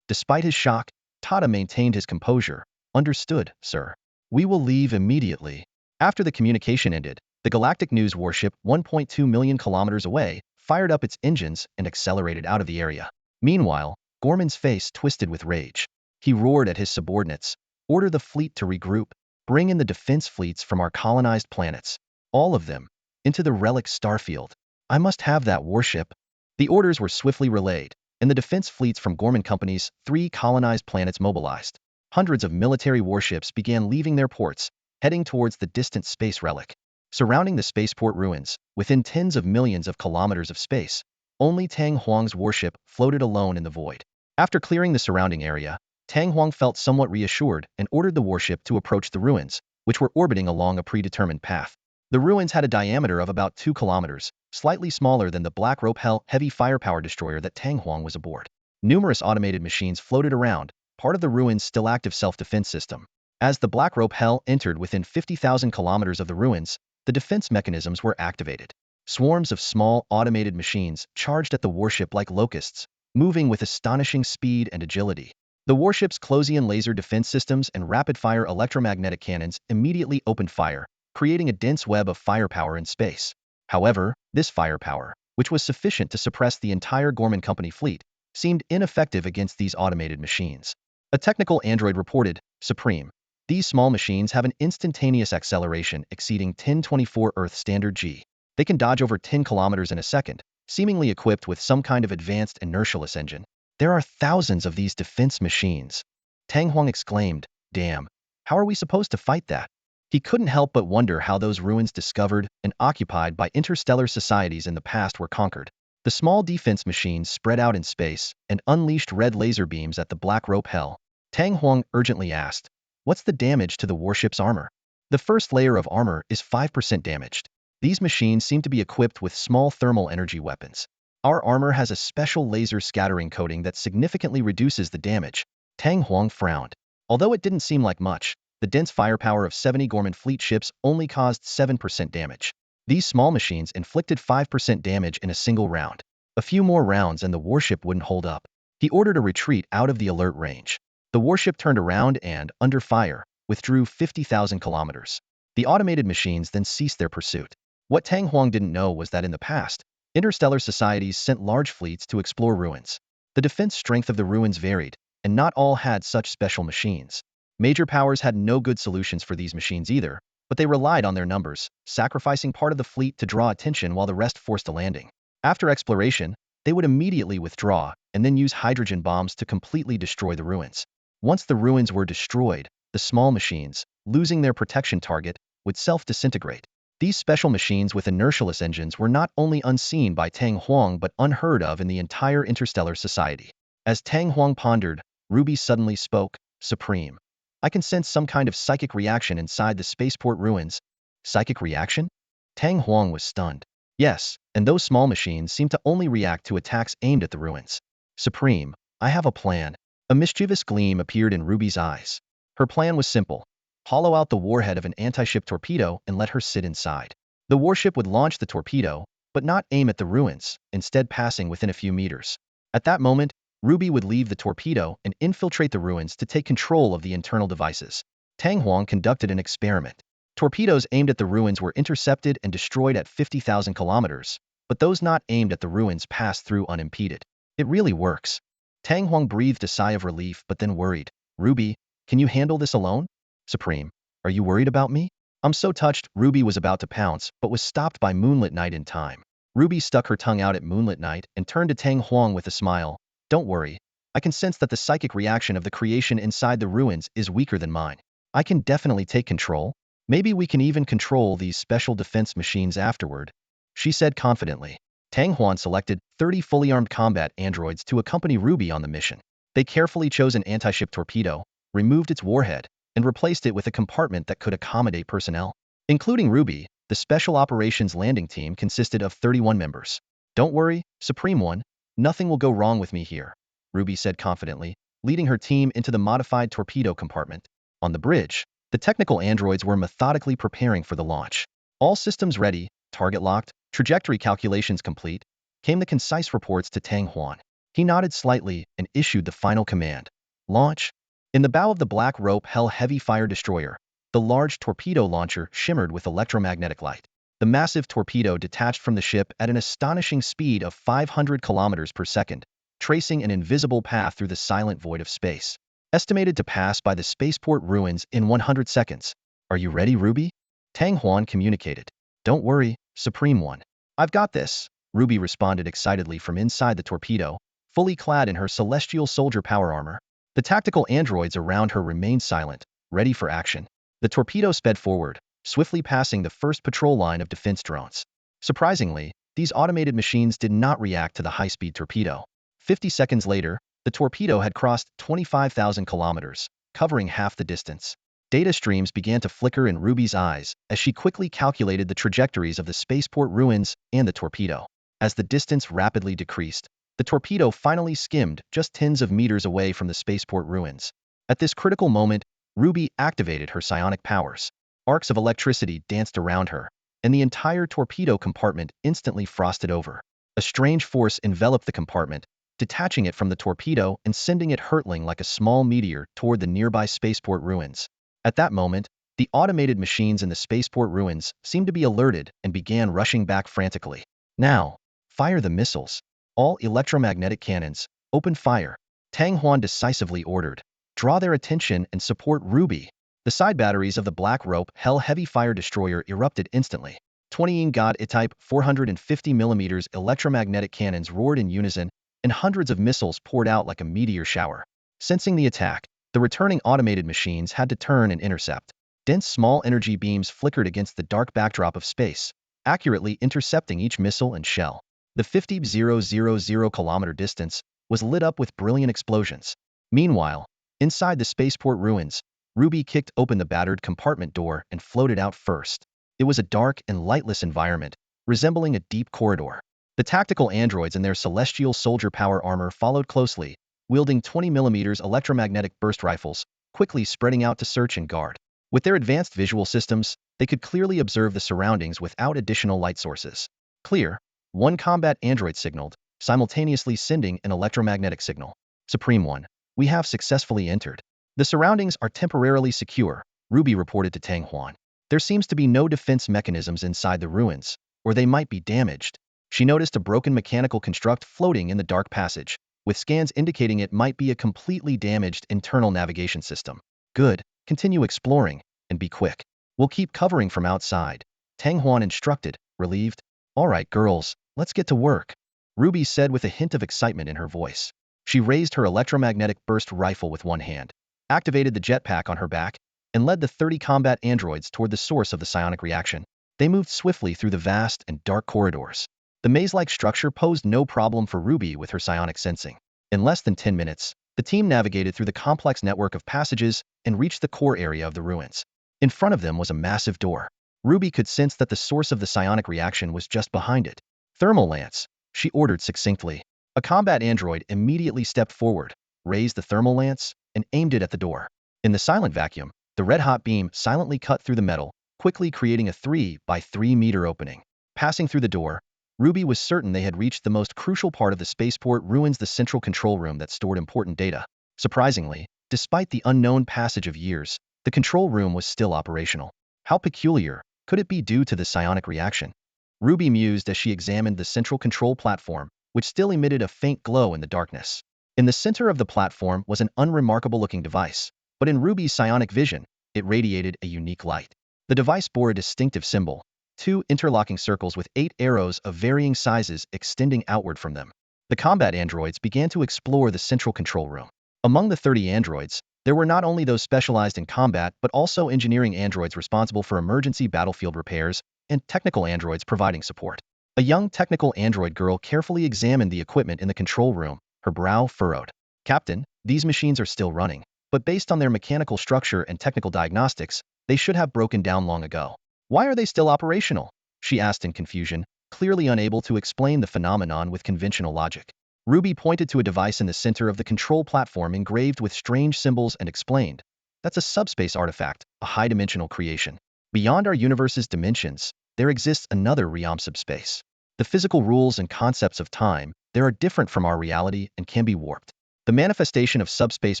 Despite his shock, Tada maintained his composure. "Understood, sir. We will leave immediately." After the communication ended, the galactic news warship 1.2 million kilometers away fired up its engines and accelerated out of the area. Meanwhile, Gorman's face twisted with rage. He roared at his subordinates, "Order the fleet to regroup. Bring in the defense fleets from our colonized planets. All of them. Into the relic starfield. I must have that warship." The orders were swiftly relayed, and the defense fleets from Gorman Company's 3 colonized planets mobilized. Hundreds of military warships began leaving their ports, heading towards the distant space relic. Surrounding the spaceport ruins, within tens of millions of kilometers of space, only Tang Huang's warship floated alone in the void. After clearing the surrounding area, Tang Huang felt somewhat reassured and ordered the warship to approach the ruins, which were orbiting along a predetermined path. The ruins had a diameter of about 2 kilometers, slightly smaller than the Black Rope Hell heavy firepower destroyer that Tang Huang was aboard. Numerous automated machines floated around, part of the ruins' still active self-defense system. As the Black Rope Hell entered within 50,000 kilometers of the ruins, the defense mechanisms were activated. Swarms of small, automated machines charged at the warship like locusts, moving with astonishing speed and agility. The warship's Closian laser defense systems and rapid-fire electromagnetic cannons immediately opened fire, creating a dense web of firepower in space. However, this firepower, which was sufficient to suppress the entire Gorman Company fleet, seemed ineffective against these automated machines. A technical android reported, "Supreme. These small machines have an instantaneous acceleration exceeding 1024 Earth Standard G. They can dodge over 10 kilometers in a second, seemingly equipped with some kind of advanced inertialess engine. There are thousands of these defense machines." Tang Huang exclaimed, "Damn. How are we supposed to fight that?" He couldn't help but wonder how those ruins discovered and occupied by interstellar societies in the past were conquered. The small defense machines spread out in space and unleashed red laser beams at the Black Rope Hell. Tang Huang urgently asked, "What's the damage to the warship's armor?" "The first layer of armor is 5% damaged. These machines seem to be equipped with small thermal energy weapons. Our armor has a special laser scattering coating that significantly reduces the damage." Tang Huang frowned. Although it didn't seem like much, the dense firepower of 70 Gorman fleet ships only caused 7% damage. These small machines inflicted 5% damage in a single round. A few more rounds and the warship wouldn't hold up. He ordered a retreat out of the alert range. The warship turned around and, under fire, withdrew 50,000 kilometers. The automated machines then ceased their pursuit. What Tang Huang didn't know was that in the past, interstellar societies sent large fleets to explore ruins. The defense strength of the ruins varied, and not all had such special machines. Major powers had no good solutions for these machines either, but they relied on their numbers, sacrificing part of the fleet to draw attention while the rest forced a landing. After exploration, they would immediately withdraw and then use hydrogen bombs to completely destroy the ruins. Once the ruins were destroyed, the small machines, losing their protection target, would self-disintegrate. These special machines with inertialess engines were not only unseen by Tang Huang but unheard of in the entire interstellar society. As Tang Huang pondered, Ruby suddenly spoke, "Supreme. I can sense some kind of psychic reaction inside the spaceport ruins." Psychic reaction? Tang Huang was stunned. Yes, and those small machines seem to only react to attacks aimed at the ruins. "Supreme, I have a plan." A mischievous gleam appeared in Ruby's eyes. Her plan was simple. Hollow out the warhead of an anti-ship torpedo and let her sit inside. The warship would launch the torpedo, but not aim at the ruins, instead passing within a few meters. At that moment, Ruby would leave the torpedo and infiltrate the ruins to take control of the internal devices. Tang Huang conducted an experiment. Torpedoes aimed at the ruins were intercepted and destroyed at 50,000 kilometers, but those not aimed at the ruins passed through unimpeded. It really works. Tang Huang breathed a sigh of relief but then worried. "Ruby, can you handle this alone?" "Supreme, are you worried about me?" "I'm so touched." Ruby was about to pounce, but was stopped by Moonlit Night in time. Ruby stuck her tongue out at Moonlit Night and turned to Tang Huang with a smile. "Don't worry. I can sense that the psychic reaction of the creation inside the ruins is weaker than mine. I can definitely take control. Maybe we can even control these special defense machines afterward," she said confidently. Tang Huang selected 30 fully armed combat androids to accompany Ruby on the mission. They carefully chose an anti-ship torpedo, removed its warhead, and replaced it with a compartment that could accommodate personnel. Including Ruby, the Special Operations Landing Team consisted of 31 members. "Don't worry, Supreme One, nothing will go wrong with me here," Ruby said confidently, leading her team into the modified torpedo compartment. On the bridge, the technical androids were methodically preparing for the launch. "All systems ready, target locked, trajectory calculations complete," came the concise reports to Tang Huang. He nodded slightly and issued the final command. "Launch." In the bow of the Black Rope Hell Heavy Fire Destroyer, the large torpedo launcher shimmered with electromagnetic light. The massive torpedo detached from the ship at an astonishing speed of 500 kilometers per second, tracing an invisible path through the silent void of space. Estimated to pass by the spaceport ruins in 100 seconds. "Are you ready, Ruby?" Tang Huang communicated. "Don't worry, Supreme One. I've got this," Ruby responded excitedly from inside the torpedo, fully clad in her celestial soldier power armor. The tactical androids around her remained silent, ready for action. The torpedo sped forward, swiftly passing the first patrol line of defense drones. Surprisingly, these automated machines did not react to the high-speed torpedo. 50 seconds later, the torpedo had crossed 25,000 kilometers, covering half the distance. Data streams began to flicker in Ruby's eyes as she quickly calculated the trajectories of the spaceport ruins and the torpedo. As the distance rapidly decreased, the torpedo finally skimmed just tens of meters away from the spaceport ruins. At this critical moment, Ruby activated her psionic powers. Arcs of electricity danced around her, and the entire torpedo compartment instantly frosted over. A strange force enveloped the compartment, detaching it from the torpedo and sending it hurtling like a small meteor toward the nearby spaceport ruins. At that moment, the automated machines in the spaceport ruins seemed to be alerted and began rushing back frantically. "Now, fire the missiles. All electromagnetic cannons, open fire," Tang Huan decisively ordered. "Draw their attention and support Ruby." The side batteries of the Black Rope Hell Heavy Fire Destroyer erupted instantly. 20 God I-type 450mm electromagnetic cannons roared in unison, and hundreds of missiles poured out like a meteor shower. Sensing the attack, the returning automated machines had to turn and intercept. Dense small energy beams flickered against the dark backdrop of space, accurately intercepting each missile and shell. The 50,000 kilometer distance was lit up with brilliant explosions. Meanwhile, inside the spaceport ruins, Ruby kicked open the battered compartment door and floated out first. It was a dark and lightless environment, resembling a deep corridor. The tactical androids in their celestial soldier power armor followed closely, wielding 20mm electromagnetic burst rifles, quickly spreading out to search and guard. With their advanced visual systems, they could clearly observe the surroundings without additional light sources. "Clear," one combat android signaled, simultaneously sending an electromagnetic signal. "Supreme One, we have successfully entered. The surroundings are temporarily secure," Ruby reported to Tang Huan. "There seems to be no defense mechanisms inside the ruins, or they might be damaged." She noticed a broken mechanical construct floating in the dark passage, with scans indicating it might be a completely damaged internal navigation system. Good, continue exploring, and be quick. We'll keep covering from outside, Tang Huan instructed, relieved. All right, girls, let's get to work, Ruby said with a hint of excitement in her voice. She raised her electromagnetic burst rifle with one hand, activated the jetpack on her back, and led the 30 combat androids toward the source of the psionic reaction. They moved swiftly through the vast and dark corridors. The maze-like structure posed no problem for Ruby with her psionic sensing. In less than 10 minutes, the team navigated through the complex network of passages and reached the core area of the ruins. In front of them was a massive door. Ruby could sense that the source of the psionic reaction was just behind it. Thermal lance, she ordered succinctly. A combat android immediately stepped forward, raised the thermal lance, and aimed it at the door. In the silent vacuum, the red-hot beam silently cut through the metal, quickly creating a 3 by 3 meter opening. Passing through the door, Ruby was certain they had reached the most crucial part of the spaceport ruins, the central control room that stored important data. Surprisingly, despite the unknown passage of years, the control room was still operational. How peculiar could it be due to the psionic reaction? Ruby mused as she examined the central control platform, which still emitted a faint glow in the darkness. In the center of the platform was an unremarkable-looking device, but in Ruby's psionic vision, it radiated a unique light. The device bore a distinctive symbol, 2 interlocking circles with 8 arrows of varying sizes extending outward from them. The combat androids began to explore the central control room. Among the 30 androids, there were not only those specialized in combat but also engineering androids responsible for emergency battlefield repairs and technical androids providing support. A young technical android girl carefully examined the equipment in the control room, her brow furrowed. Captain, these machines are still running, but based on their mechanical structure and technical diagnostics, they should have broken down long ago. Why are they still operational? She asked in confusion, clearly unable to explain the phenomenon with conventional logic. Ruby pointed to a device in the center of the control platform engraved with strange symbols and explained, "That's a subspace artifact, a high-dimensional creation. Beyond our universe's dimensions, there exists another realm, subspace. The physical rules and concepts of time there are different from our reality and can be warped. The manifestation of subspace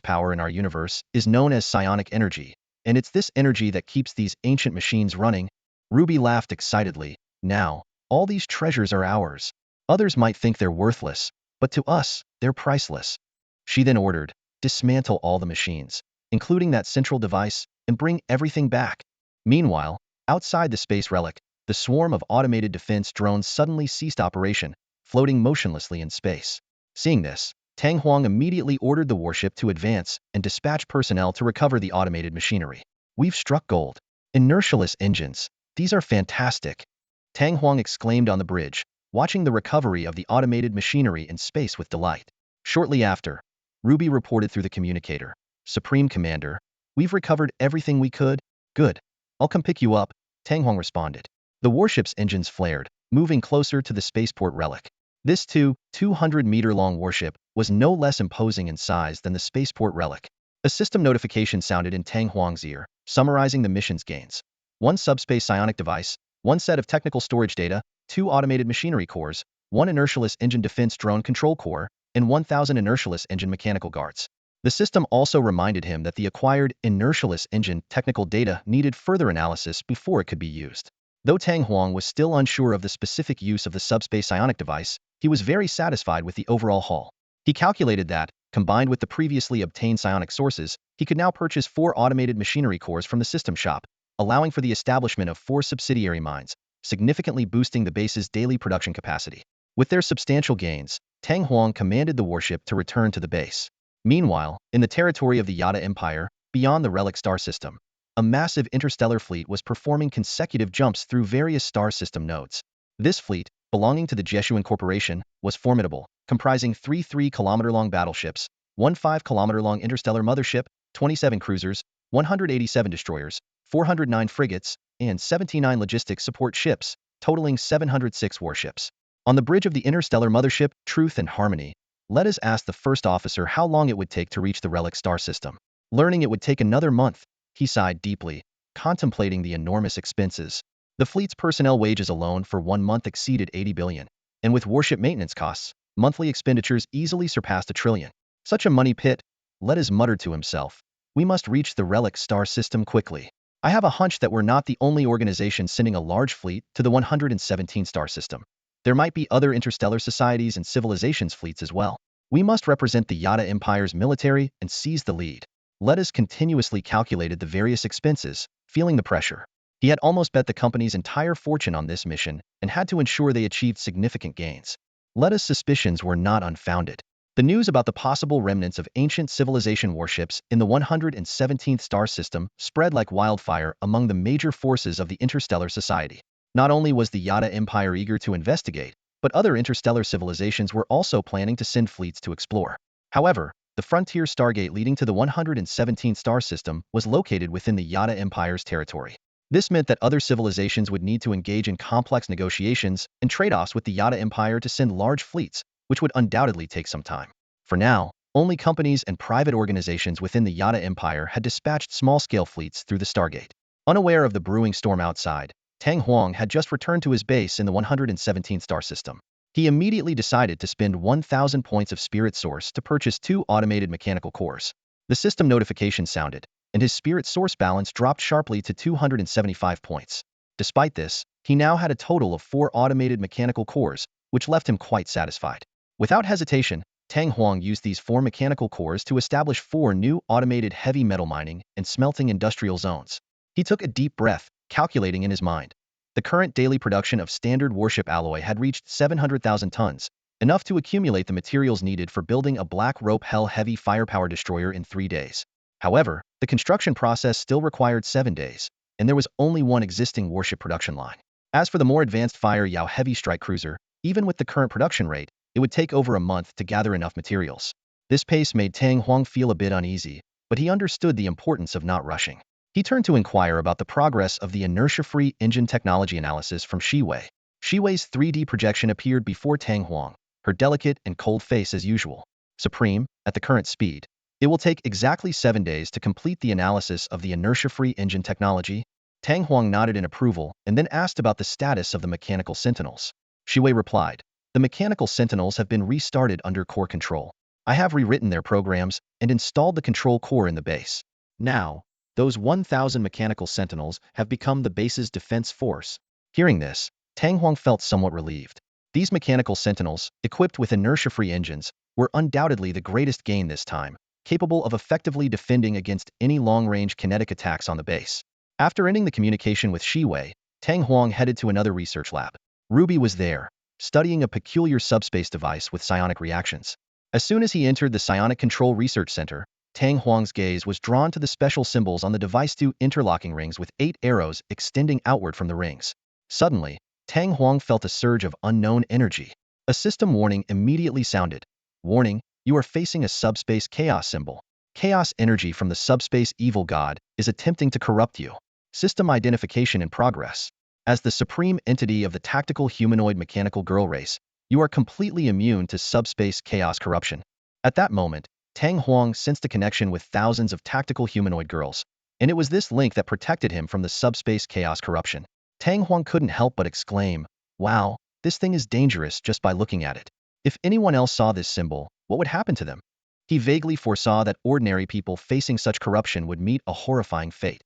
power in our universe is known as psionic energy, and it's this energy that keeps these ancient machines running." Ruby laughed excitedly. Now, all these treasures are ours. Others might think they're worthless, but to us, they're priceless. She then ordered, "Dismantle all the machines, including that central device, and bring everything back." Meanwhile, outside the space relic, the swarm of automated defense drones suddenly ceased operation, floating motionlessly in space. Seeing this, Tang Huang immediately ordered the warship to advance and dispatch personnel to recover the automated machinery. "We've struck gold. Inertialess engines. These are fantastic," Tang Huang exclaimed on the bridge, watching the recovery of the automated machinery in space with delight. Shortly after, Ruby reported through the communicator, "Supreme Commander, we've recovered everything we could." "Good. I'll come pick you up," Tang Huang responded. The warship's engines flared, moving closer to the spaceport relic. This 200-meter-long warship was no less imposing in size than the spaceport relic. A system notification sounded in Tang Huang's ear, summarizing the mission's gains. 1 subspace psionic device, 1 set of technical storage data, 2 automated machinery cores, 1 inertialess engine defense drone control core, and 1,000 inertialess engine mechanical guards. The system also reminded him that the acquired inertialess engine technical data needed further analysis before it could be used. Though Tang Huang was still unsure of the specific use of the subspace psionic device, he was very satisfied with the overall haul. He calculated that, combined with the previously obtained psionic sources, he could now purchase 4 automated machinery cores from the system shop, allowing for the establishment of 4 subsidiary mines, significantly boosting the base's daily production capacity. With their substantial gains, Tang Huang commanded the warship to return to the base. Meanwhile, in the territory of the Yada Empire, beyond the relic star system, a massive interstellar fleet was performing consecutive jumps through various star system nodes. This fleet, belonging to the Jesuan Corporation, was formidable, comprising 3 3-kilometer-long battleships, 1 5-kilometer-long interstellar mothership, 27 cruisers, 187 destroyers, 409 frigates, and 79 logistics support ships, totaling 706 warships. On the bridge of the interstellar mothership, Truth and Harmony, Letters asked the first officer how long it would take to reach the relic star system. Learning it would take another month, he sighed deeply, contemplating the enormous expenses. The fleet's personnel wages alone for 1 month exceeded 80 billion, and with warship maintenance costs, monthly expenditures easily surpassed $1 trillion. Such a money pit, Letters muttered to himself. We must reach the relic star system quickly. I have a hunch that we're not the only organization sending a large fleet to the 117 star system. There might be other interstellar societies and civilizations' fleets as well. We must represent the Yada Empire's military and seize the lead. Lettuce continuously calculated the various expenses, feeling the pressure. He had almost bet the company's entire fortune on this mission and had to ensure they achieved significant gains. Lettuce's suspicions were not unfounded. The news about the possible remnants of ancient civilization warships in the 117th star system spread like wildfire among the major forces of the interstellar society. Not only was the Yada Empire eager to investigate, but other interstellar civilizations were also planning to send fleets to explore. However, the frontier Stargate leading to the 117th star system was located within the Yada Empire's territory. This meant that other civilizations would need to engage in complex negotiations and trade-offs with the Yada Empire to send large fleets, which would undoubtedly take some time. For now, only companies and private organizations within the Yada Empire had dispatched small-scale fleets through the Stargate. Unaware of the brewing storm outside, Tang Huang had just returned to his base in the 117th star system. He immediately decided to spend 1,000 points of spirit source to purchase 2 automated mechanical cores. The system notification sounded, and his spirit source balance dropped sharply to 275 points. Despite this, he now had a total of 4 automated mechanical cores, which left him quite satisfied. Without hesitation, Tang Huang used these 4 mechanical cores to establish 4 new automated heavy metal mining and smelting industrial zones. He took a deep breath, calculating in his mind. The current daily production of standard warship alloy had reached 700,000 tons, enough to accumulate the materials needed for building a black rope hell heavy firepower destroyer in 3 days. However, the construction process still required 7 days, and there was only one existing warship production line. As for the more advanced Fire Yao heavy strike cruiser, even with the current production rate, it would take over a month to gather enough materials. This pace made Tang Huang feel a bit uneasy, but he understood the importance of not rushing. He turned to inquire about the progress of the inertia-free engine technology analysis from Shiwei. Shiwei's 3D projection appeared before Tang Huang, her delicate and cold face as usual. Supreme, at the current speed, it will take exactly 7 days to complete the analysis of the inertia-free engine technology. Tang Huang nodded in approval and then asked about the status of the mechanical sentinels. Shiwei replied, "The mechanical sentinels have been restarted under core control. I have rewritten their programs and installed the control core in the base. Now, those 1,000 mechanical sentinels have become the base's defense force." Hearing this, Tang Huang felt somewhat relieved. These mechanical sentinels, equipped with inertia-free engines, were undoubtedly the greatest gain this time, capable of effectively defending against any long-range kinetic attacks on the base. After ending the communication with Shiwei, Tang Huang headed to another research lab. Ruby was there, studying a peculiar subspace device with psionic reactions. As soon as he entered the Psionic Control Research Center, Tang Huang's gaze was drawn to the special symbols on the device, 2 interlocking rings with 8 arrows extending outward from the rings. Suddenly, Tang Huang felt a surge of unknown energy. A system warning immediately sounded. "Warning, you are facing a subspace chaos symbol. Chaos energy from the subspace evil god is attempting to corrupt you. System identification in progress. As the supreme entity of the tactical humanoid mechanical girl race, you are completely immune to subspace chaos corruption." At that moment, Tang Huang sensed a connection with thousands of tactical humanoid girls, and it was this link that protected him from the subspace chaos corruption. Tang Huang couldn't help but exclaim, "Wow, this thing is dangerous just by looking at it. If anyone else saw this symbol, what would happen to them?" He vaguely foresaw that ordinary people facing such corruption would meet a horrifying fate.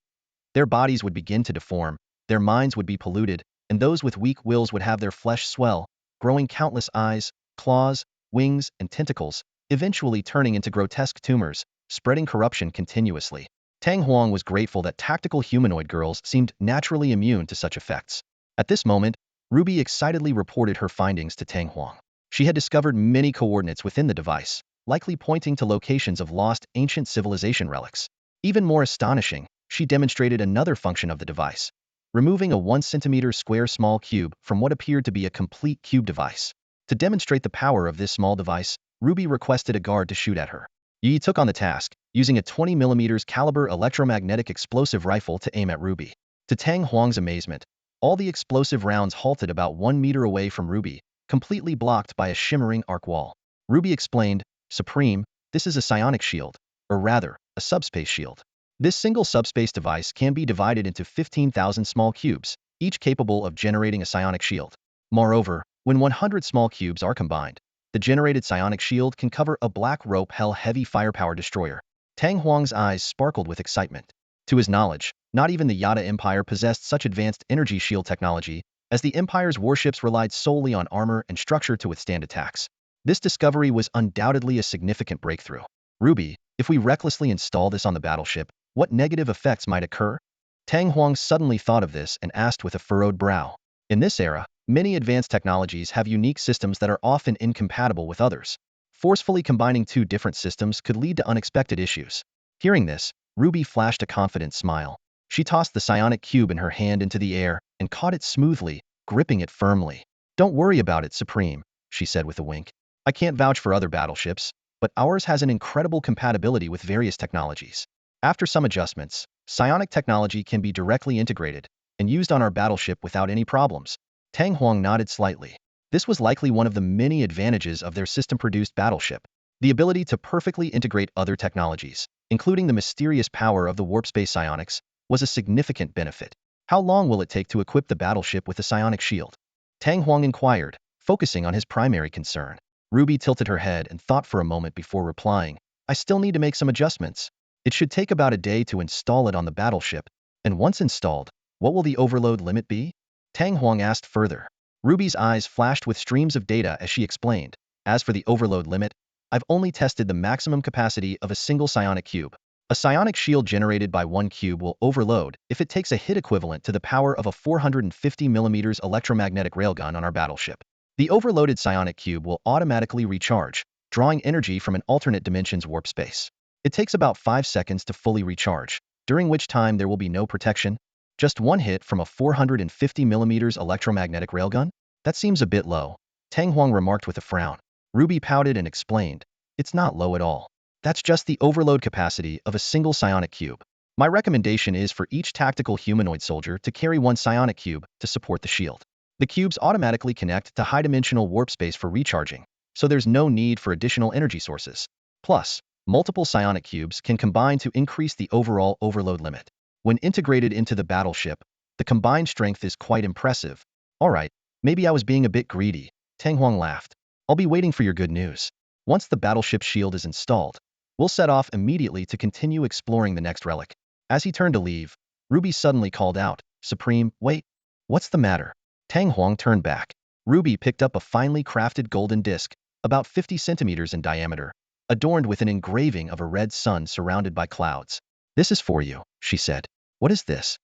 Their bodies would begin to deform, their minds would be polluted, and those with weak wills would have their flesh swell, growing countless eyes, claws, wings, and tentacles, eventually turning into grotesque tumors, spreading corruption continuously. Tang Huang was grateful that tactical humanoid girls seemed naturally immune to such effects. At this moment, Ruby excitedly reported her findings to Tang Huang. She had discovered many coordinates within the device, likely pointing to locations of lost ancient civilization relics. Even more astonishing, she demonstrated another function of the device, removing a 1 centimeter square small cube from what appeared to be a complete cube device. To demonstrate the power of this small device, Ruby requested a guard to shoot at her. Yi took on the task, using a 20mm caliber electromagnetic explosive rifle to aim at Ruby. To Tang Huang's amazement, all the explosive rounds halted about 1 meter away from Ruby, completely blocked by a shimmering arc wall. Ruby explained, "Supreme, this is a psionic shield, or rather, a subspace shield. This single subspace device can be divided into 15,000 small cubes, each capable of generating a psionic shield. Moreover, when 100 small cubes are combined, the generated psionic shield can cover a black rope hell heavy firepower destroyer." Tang Huang's eyes sparkled with excitement. To his knowledge, not even the Yada Empire possessed such advanced energy shield technology, as the Empire's warships relied solely on armor and structure to withstand attacks. This discovery was undoubtedly a significant breakthrough. Ruby, if we recklessly install this on the battleship, what negative effects might occur? Tang Huang suddenly thought of this and asked with a furrowed brow. In this era, many advanced technologies have unique systems that are often incompatible with others. Forcefully combining two different systems could lead to unexpected issues. Hearing this, Ruby flashed a confident smile. She tossed the psionic cube in her hand into the air and caught it smoothly, gripping it firmly. "Don't worry about it, Supreme," she said with a wink. "I can't vouch for other battleships, but ours has an incredible compatibility with various technologies. After some adjustments, psionic technology can be directly integrated and used on our battleship without any problems." Tang Huang nodded slightly. This was likely one of the many advantages of their system-produced battleship. The ability to perfectly integrate other technologies, including the mysterious power of the warp space psionics, was a significant benefit. "How long will it take to equip the battleship with a psionic shield?" Tang Huang inquired, focusing on his primary concern. Ruby tilted her head and thought for a moment before replying. "I still need to make some adjustments. It should take about a day to install it on the battleship, and once installed, what will the overload limit be?" Tang Huang asked further. Ruby's eyes flashed with streams of data as she explained. "As for the overload limit, I've only tested the maximum capacity of a single psionic cube. A psionic shield generated by one cube will overload if it takes a hit equivalent to the power of a 450mm electromagnetic railgun on our battleship. The overloaded psionic cube will automatically recharge, drawing energy from an alternate dimension's warp space. It takes about 5 seconds to fully recharge, during which time there will be no protection. Just one hit from a 450mm electromagnetic railgun? That seems a bit low," Tang Huang remarked with a frown. Ruby pouted and explained, "It's not low at all. That's just the overload capacity of a single psionic cube. My recommendation is for each tactical humanoid soldier to carry one psionic cube to support the shield. The cubes automatically connect to high-dimensional warp space for recharging, so there's no need for additional energy sources. Plus, multiple psionic cubes can combine to increase the overall overload limit. When integrated into the battleship, the combined strength is quite impressive." "All right, maybe I was being a bit greedy," Tang Huang laughed. "I'll be waiting for your good news. Once the battleship shield is installed, we'll set off immediately to continue exploring the next relic." As he turned to leave, Ruby suddenly called out, "Supreme, wait. What's the matter?" Tang Huang turned back. Ruby picked up a finely crafted golden disc, about 50 centimeters in diameter, adorned with an engraving of a red sun surrounded by clouds. "This is for you," she said. "What is this?"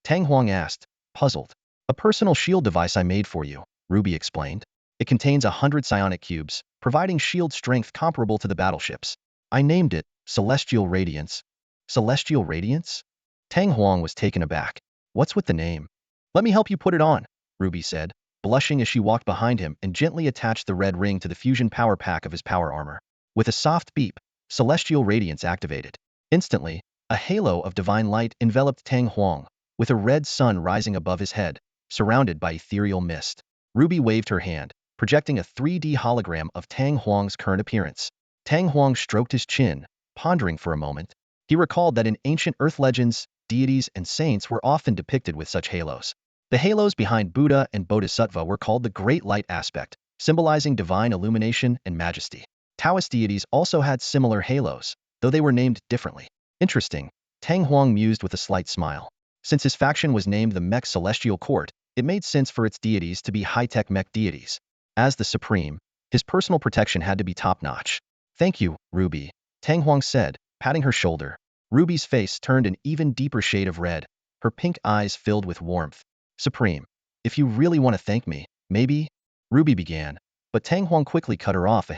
Tang Huang asked, puzzled. "A personal shield device I made for you," Ruby explained. "It contains 100 psionic cubes, providing shield strength comparable to the battleship's. I named it Celestial Radiance." "Celestial Radiance?" Tang Huang was taken aback. "What's with the name?" "Let me help you put it on," Ruby said, blushing as she walked behind him and gently attached the red ring to the fusion power pack of his power armor. With a soft beep, Celestial Radiance activated. Instantly, a halo of divine light enveloped Tang Huang, with a red sun rising above his head, surrounded by ethereal mist. Ruby waved her hand, projecting a 3D hologram of Tang Huang's current appearance. Tang Huang stroked his chin, pondering for a moment. He recalled that in ancient Earth legends, deities and saints were often depicted with such halos. The halos behind Buddha and Bodhisattva were called the Great Light Aspect, symbolizing divine illumination and majesty. Taoist deities also had similar halos, though they were named differently. "Interesting," Tang Huang mused with a slight smile. Since his faction was named the Mech Celestial Court, it made sense for its deities to be high-tech mech deities. As the Supreme, his personal protection had to be top-notch. "Thank you, Ruby," Tang Huang said, patting her shoulder. Ruby's face turned an even deeper shade of red, her pink eyes filled with warmth. "Supreme, if you really want to thank me, maybe—" Ruby began, but Tang Huang quickly cut her off.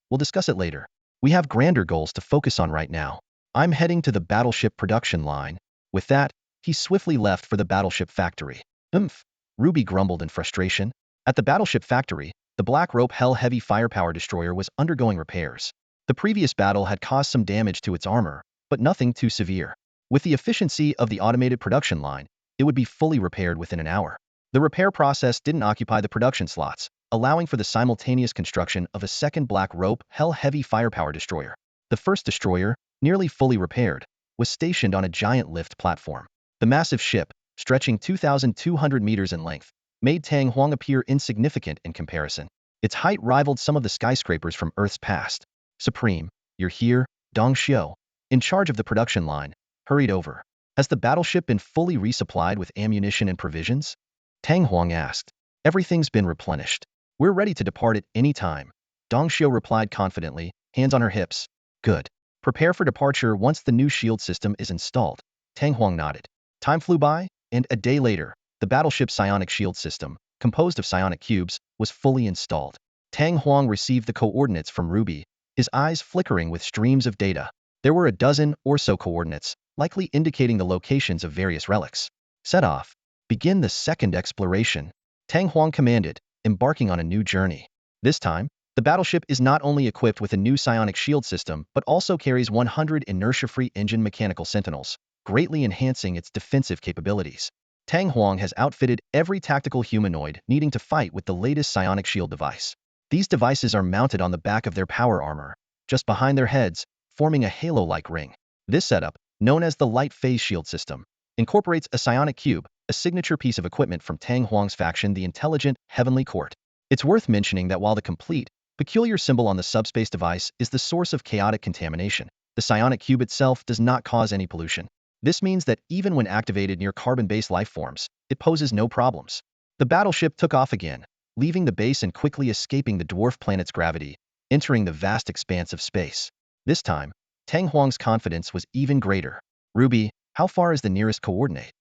"We'll discuss it later. We have grander goals to focus on right now. I'm heading to the battleship production line." With that, he swiftly left for the battleship factory. Ruby grumbled in frustration. At the battleship factory, the Black Rope Hell Heavy Firepower Destroyer was undergoing repairs. The previous battle had caused some damage to its armor, but nothing too severe. With the efficiency of the automated production line, it would be fully repaired within an hour. The repair process didn't occupy the production slots, allowing for the simultaneous construction of a second Black Rope Hell Heavy Firepower Destroyer. The first destroyer, nearly fully repaired, was stationed on a giant lift platform. The massive ship, stretching 2,200 meters in length, made Tang Huang appear insignificant in comparison. Its height rivaled some of the skyscrapers from Earth's past. "Supreme, you're here," Dong Xiu, in charge of the production line, hurried over. "Has the battleship been fully resupplied with ammunition and provisions?" Tang Huang asked. "Everything's been replenished. We're ready to depart at any time," Dongxiu replied confidently, hands on her hips. Good. Prepare for departure once the new shield system is installed. Tang Huang nodded. Time flew by, and a day later, the battleship's psionic shield system, composed of psionic cubes, was fully installed. Tang Huang received the coordinates from Ruby, his eyes flickering with streams of data. There were a dozen or so coordinates, likely indicating the locations of various relics. Set off. Begin the second exploration. Tang Huang commanded, embarking on a new journey. This time, the battleship is not only equipped with a new psionic shield system but also carries 100 inertia-free engine mechanical sentinels, greatly enhancing its defensive capabilities. Tang Huang has outfitted every tactical humanoid needing to fight with the latest psionic shield device. These devices are mounted on the back of their power armor, just behind their heads, forming a halo-like ring. This setup, known as the light phase shield system, incorporates a psionic cube, a signature piece of equipment from Tang Huang's faction, the Intelligent Heavenly Court. It's worth mentioning that while the complete, peculiar symbol on the subspace device is the source of chaotic contamination, the psionic cube itself does not cause any pollution. This means that even when activated near carbon-based life forms, it poses no problems. The battleship took off again, leaving the base and quickly escaping the dwarf planet's gravity, entering the vast expanse of space. This time, Tang Huang's confidence was even greater. Ruby, how far is the nearest coordinate?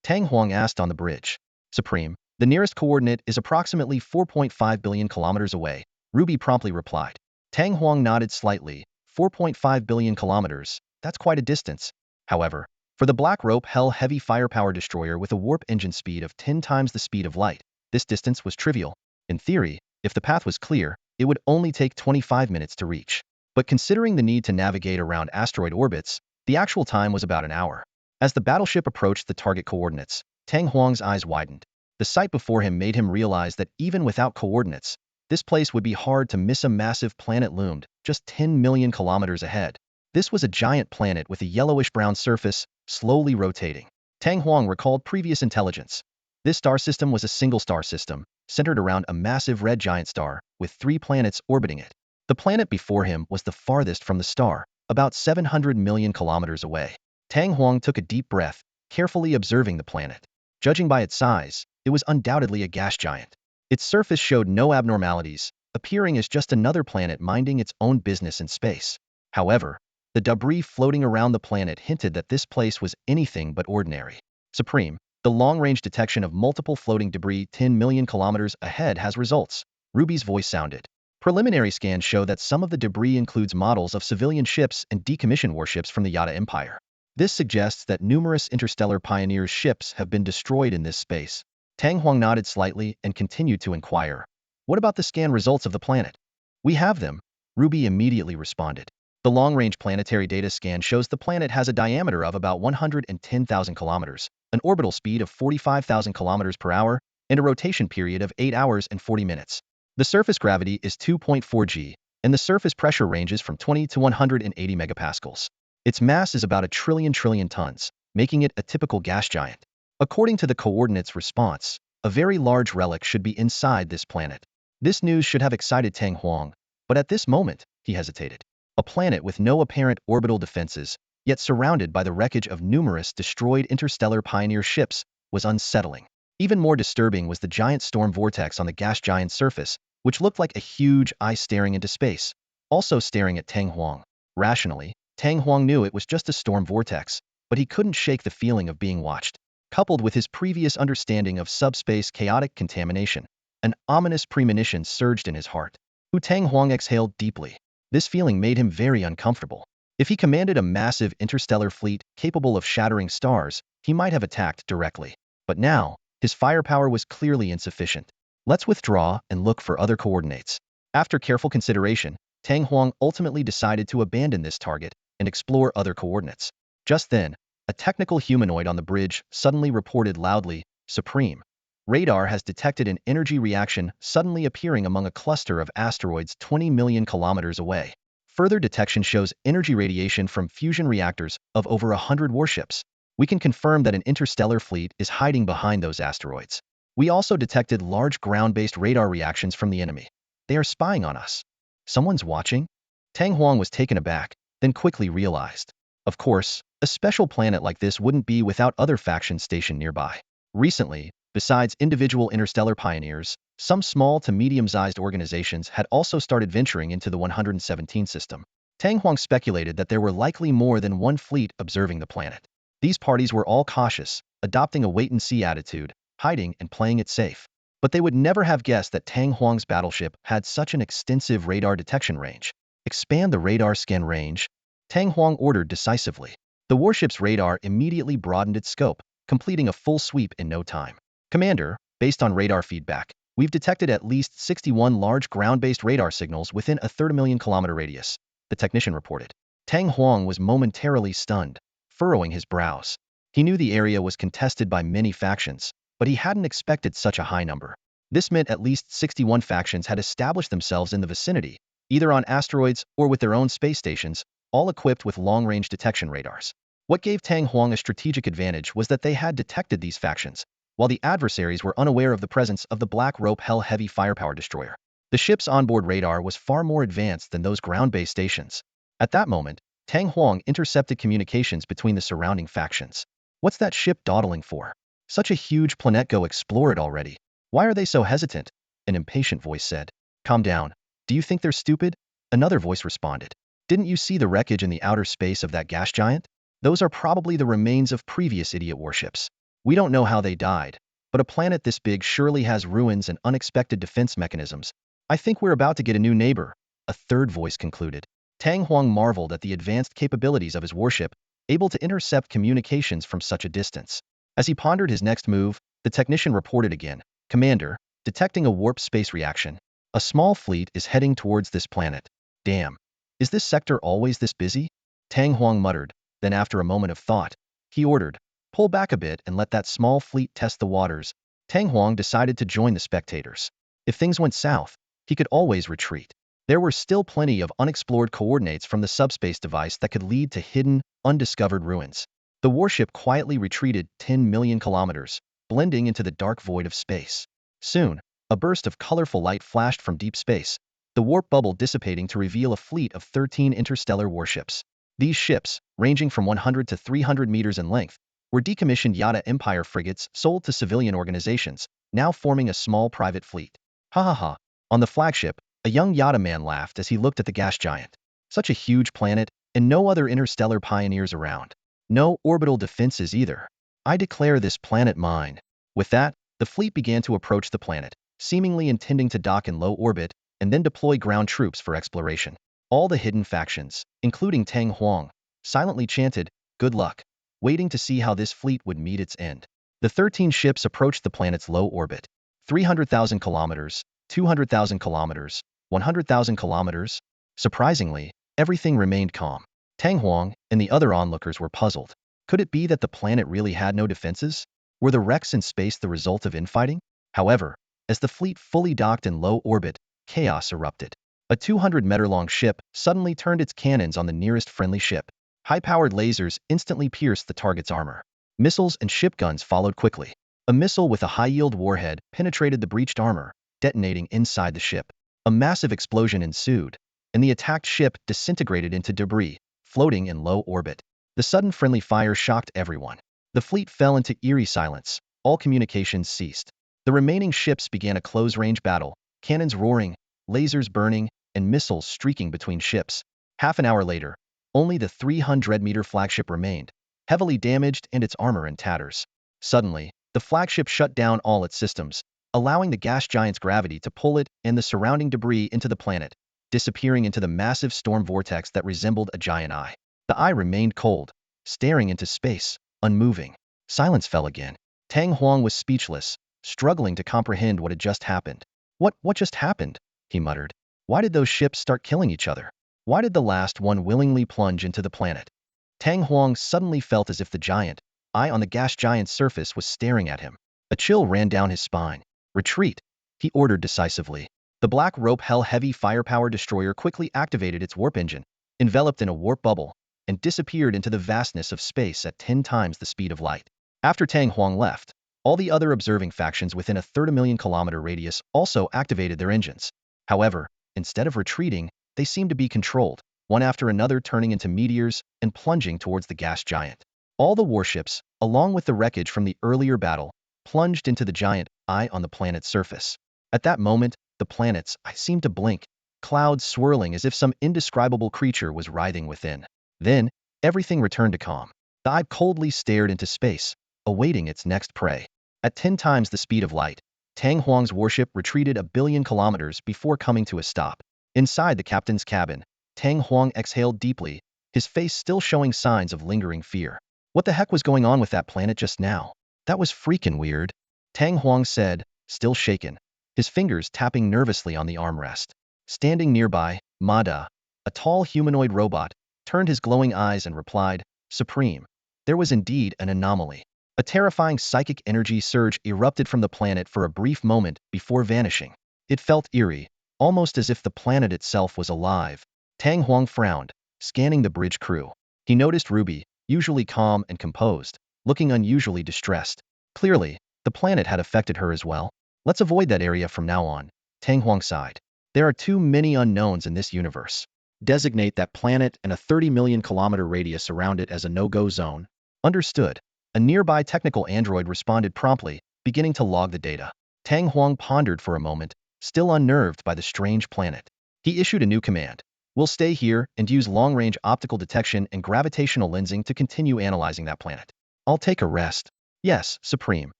Tang Huang asked on the bridge. Supreme, the nearest coordinate is approximately 4.5 billion kilometers away, Ruby promptly replied. Tang Huang nodded slightly. 4.5 billion kilometers, that's quite a distance. However, for the Black Rope Hell heavy firepower destroyer with a warp engine speed of 10 times the speed of light, this distance was trivial. In theory, if the path was clear, it would only take 25 minutes to reach. But considering the need to navigate around asteroid orbits, the actual time was about an hour. As the battleship approached the target coordinates, Tang Huang's eyes widened. The sight before him made him realize that even without coordinates, this place would be hard to miss. A massive planet loomed, just 10 million kilometers ahead. This was a giant planet with a yellowish-brown surface, slowly rotating. Tang Huang recalled previous intelligence. This star system was a single star system, centered around a massive red giant star, with 3 planets orbiting it. The planet before him was the farthest from the star, about 700 million kilometers away. Tang Huang took a deep breath, carefully observing the planet. Judging by its size, it was undoubtedly a gas giant. Its surface showed no abnormalities, appearing as just another planet minding its own business in space. However, the debris floating around the planet hinted that this place was anything but ordinary. Supreme, the long-range detection of multiple floating debris 10 million kilometers ahead has results. Ruby's voice sounded. Preliminary scans show that some of the debris includes models of civilian ships and decommissioned warships from the Yada Empire. This suggests that numerous interstellar pioneers' ships have been destroyed in this space. Tang Huang nodded slightly and continued to inquire. What about the scan results of the planet? We have them, Ruby immediately responded. The long-range planetary data scan shows the planet has a diameter of about 110,000 kilometers, an orbital speed of 45,000 kilometers per hour, and a rotation period of 8 hours and 40 minutes. The surface gravity is 2.4 g, and the surface pressure ranges from 20 to 180 megapascals. Its mass is about a trillion tons, making it a typical gas giant. According to the coordinates response, a very large relic should be inside this planet. This news should have excited Tang Huang, but at this moment, he hesitated. A planet with no apparent orbital defenses, yet surrounded by the wreckage of numerous destroyed interstellar pioneer ships, was unsettling. Even more disturbing was the giant storm vortex on the gas giant's surface, which looked like a huge eye staring into space, also staring at Tang Huang. Rationally, Tang Huang knew it was just a storm vortex, but he couldn't shake the feeling of being watched. Coupled with his previous understanding of subspace chaotic contamination, an ominous premonition surged in his heart. Tang Huang exhaled deeply. This feeling made him very uncomfortable. If he commanded a massive interstellar fleet capable of shattering stars, he might have attacked directly. But now, his firepower was clearly insufficient. Let's withdraw and look for other coordinates. After careful consideration, Tang Huang ultimately decided to abandon this target and explore other coordinates. Just then, a technical humanoid on the bridge suddenly reported loudly, "Supreme. Radar has detected an energy reaction suddenly appearing among a cluster of asteroids 20 million kilometers away. Further detection shows energy radiation from fusion reactors of over 100 warships. We can confirm that an interstellar fleet is hiding behind those asteroids. We also detected large ground-based radar reactions from the enemy. They are spying on us. Someone's watching?" Tang Huang was taken aback, then quickly realized. Of course, a special planet like this wouldn't be without other factions stationed nearby. Recently, besides individual interstellar pioneers, Some small to medium-sized organizations had also started venturing into the 117 system. Tang Huang speculated that there were likely more than one fleet observing the planet. These parties were all cautious, adopting a wait-and-see attitude, hiding and playing it safe. But they would never have guessed that Tang Huang's battleship had such an extensive radar detection range. Expand the radar scan range, Tang Huang ordered decisively. The warship's radar immediately broadened its scope, completing a full sweep in no time. Commander, based on radar feedback, we've detected at least 61 large ground-based radar signals within a 30 million-kilometer radius, the technician reported. Tang Huang was momentarily stunned, furrowing his brows. He knew the area was contested by many factions, but he hadn't expected such a high number. This meant at least 61 factions had established themselves in the vicinity, either on asteroids or with their own space stations, all equipped with long-range detection radars. What gave Tang Huang a strategic advantage was that they had detected these factions, while the adversaries were unaware of the presence of the Black Rope Hell Heavy Firepower Destroyer. The ship's onboard radar was far more advanced than those ground-based stations. At that moment, Tang Huang intercepted communications between the surrounding factions. What's that ship dawdling for? Such a huge planet, go explore it already. Why are they so hesitant? An impatient voice said. Calm down. Do you think they're stupid? Another voice responded. Didn't you see the wreckage in the outer space of that gas giant? Those are probably the remains of previous idiot warships. We don't know how they died, but a planet this big surely has ruins and unexpected defense mechanisms. I think we're about to get a new neighbor, a third voice concluded. Tang Huang marveled at the advanced capabilities of his warship, able to intercept communications from such a distance. As he pondered his next move, the technician reported again. Commander, detecting a warp space reaction. A small fleet is heading towards this planet. Damn. Is this sector always this busy? Tang Huang muttered. Then after a moment of thought, he ordered, pull back a bit and let that small fleet test the waters. Tang Huang decided to join the spectators. If things went south, he could always retreat. There were still plenty of unexplored coordinates from the subspace device that could lead to hidden, undiscovered ruins. The warship quietly retreated 10 million kilometers, blending into the dark void of space. Soon, a burst of colorful light flashed from deep space, the warp bubble dissipating to reveal a fleet of 13 interstellar warships. These ships, ranging from 100 to 300 meters in length, were decommissioned Yada Empire frigates sold to civilian organizations, now forming a small private fleet. Ha ha ha. On the flagship, a young Yada man laughed as he looked at the gas giant. Such a huge planet, and no other interstellar pioneers around. No orbital defenses either. I declare this planet mine. With that, the fleet began to approach the planet, seemingly intending to dock in low orbit and then deploy ground troops for exploration. All the hidden factions, including Tang Huang, silently chanted, good luck, waiting to see how this fleet would meet its end. The 13 ships approached the planet's low orbit. 300,000 kilometers, 200,000 kilometers, 100,000 kilometers. Surprisingly, everything remained calm. Tang Huang and the other onlookers were puzzled. Could it be that the planet really had no defenses? Were the wrecks in space the result of infighting? However, as the fleet fully docked in low orbit, chaos erupted. A 200-meter-long ship suddenly turned its cannons on the nearest friendly ship. High-powered lasers instantly pierced the target's armor. Missiles and ship guns followed quickly. A missile with a high-yield warhead penetrated the breached armor, detonating inside the ship. A massive explosion ensued, and the attacked ship disintegrated into debris, floating in low orbit. The sudden friendly fire shocked everyone. The fleet fell into eerie silence. All communications ceased. The remaining ships began a close-range battle, cannons roaring, lasers burning, and missiles streaking between ships. Half an hour later, only the 300-meter flagship remained, heavily damaged and its armor in tatters. Suddenly, the flagship shut down all its systems, allowing the gas giant's gravity to pull it and the surrounding debris into the planet, disappearing into the massive storm vortex that resembled a giant eye. The eye remained cold, staring into space, unmoving. Silence fell again. Tang Huang was speechless, struggling to comprehend what had just happened. What just happened? He muttered. Why did those ships start killing each other? Why did the last one willingly plunge into the planet? Tang Huang suddenly felt as if the giant eye on the gas giant's surface was staring at him. A chill ran down his spine. Retreat, he ordered decisively. The Black Rope Hell Heavy Firepower Destroyer quickly activated its warp engine, enveloped in a warp bubble, and disappeared into the vastness of space at 10 times the speed of light. After Tang Huang left, all the other observing factions within a 30-million-kilometer radius also activated their engines. However, instead of retreating, they seemed to be controlled, one after another turning into meteors and plunging towards the gas giant. All the warships, along with the wreckage from the earlier battle, plunged into the giant eye on the planet's surface. At that moment, the planets, I seemed to blink, clouds swirling as if some indescribable creature was writhing within. Then, everything returned to calm. The eye coldly stared into space, awaiting its next prey. At 10 times the speed of light, Tang Huang's warship retreated a billion kilometers before coming to a stop. Inside the captain's cabin, Tang Huang exhaled deeply, his face still showing signs of lingering fear. What the heck was going on with that planet just now? That was freaking weird, Tang Huang said, still shaken, his fingers tapping nervously on the armrest. Standing nearby, Mada, a tall humanoid robot, turned his glowing eyes and replied, Supreme. There was indeed an anomaly. A terrifying psychic energy surge erupted from the planet for a brief moment before vanishing. It felt eerie, almost as if the planet itself was alive. Tang Huang frowned, scanning the bridge crew. He noticed Ruby, usually calm and composed, looking unusually distressed. Clearly, the planet had affected her as well. Let's avoid that area from now on, Tang Huang sighed. There are too many unknowns in this universe. Designate that planet and a 30 million kilometer radius around it as a no-go zone. Understood. A nearby technical android responded promptly, beginning to log the data. Tang Huang pondered for a moment, still unnerved by the strange planet. He issued a new command. We'll stay here and use long-range optical detection and gravitational lensing to continue analyzing that planet. I'll take a rest. Yes, Supreme.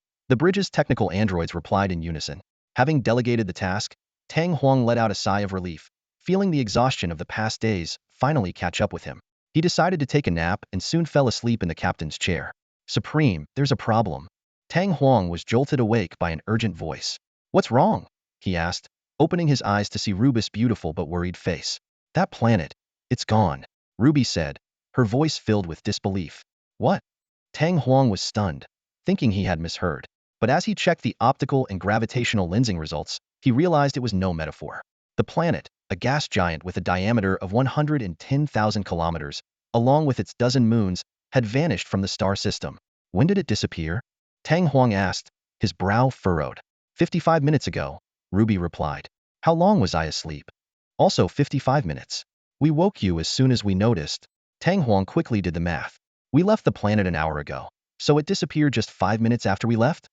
The bridge's technical androids replied in unison. Having delegated the task, Tang Huang let out a sigh of relief, feeling the exhaustion of the past days finally catch up with him. He decided to take a nap and soon fell asleep in the captain's chair. Supreme, there's a problem. Tang Huang was jolted awake by an urgent voice. What's wrong? He asked, opening his eyes to see Ruby's beautiful but worried face. That planet, it's gone, Ruby said, her voice filled with disbelief. What? Tang Huang was stunned, thinking he had misheard. But as he checked the optical and gravitational lensing results, he realized it was no metaphor. The planet, a gas giant with a diameter of 110,000 kilometers, along with its dozen moons, had vanished from the star system. When did it disappear? Tang Huang asked, his brow furrowed. 55 minutes ago, Ruby replied. How long was I asleep? Also 55 minutes. We woke you as soon as we noticed. Tang Huang quickly did the math. We left the planet an hour ago, so it disappeared just 5 minutes after we left?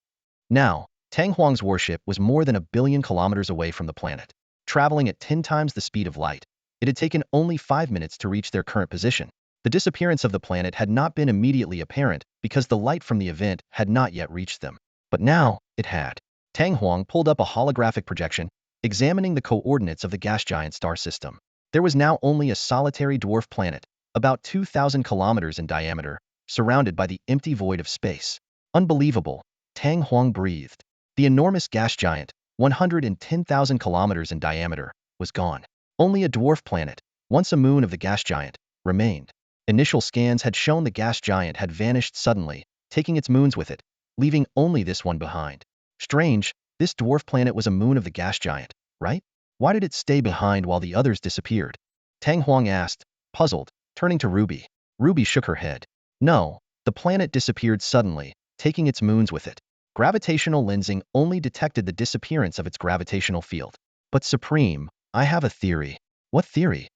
Now, Tang Huang's warship was more than a billion kilometers away from the planet. Traveling at 10 times the speed of light, it had taken only 5 minutes to reach their current position. The disappearance of the planet had not been immediately apparent because the light from the event had not yet reached them. But now, it had. Tang Huang pulled up a holographic projection, examining the coordinates of the gas giant star system. There was now only a solitary dwarf planet, about 2,000 kilometers in diameter, surrounded by the empty void of space. Unbelievable, Tang Huang breathed. The enormous gas giant, 110,000 kilometers in diameter, was gone. Only a dwarf planet, once a moon of the gas giant, remained. Initial scans had shown the gas giant had vanished suddenly, taking its moons with it, leaving only this one behind. Strange, this dwarf planet was a moon of the gas giant, right? Why did it stay behind while the others disappeared? Tang Huang asked, puzzled, turning to Ruby. Ruby shook her head. No, the planet disappeared suddenly, taking its moons with it. Gravitational lensing only detected the disappearance of its gravitational field. But Supreme, I have a theory. What theory?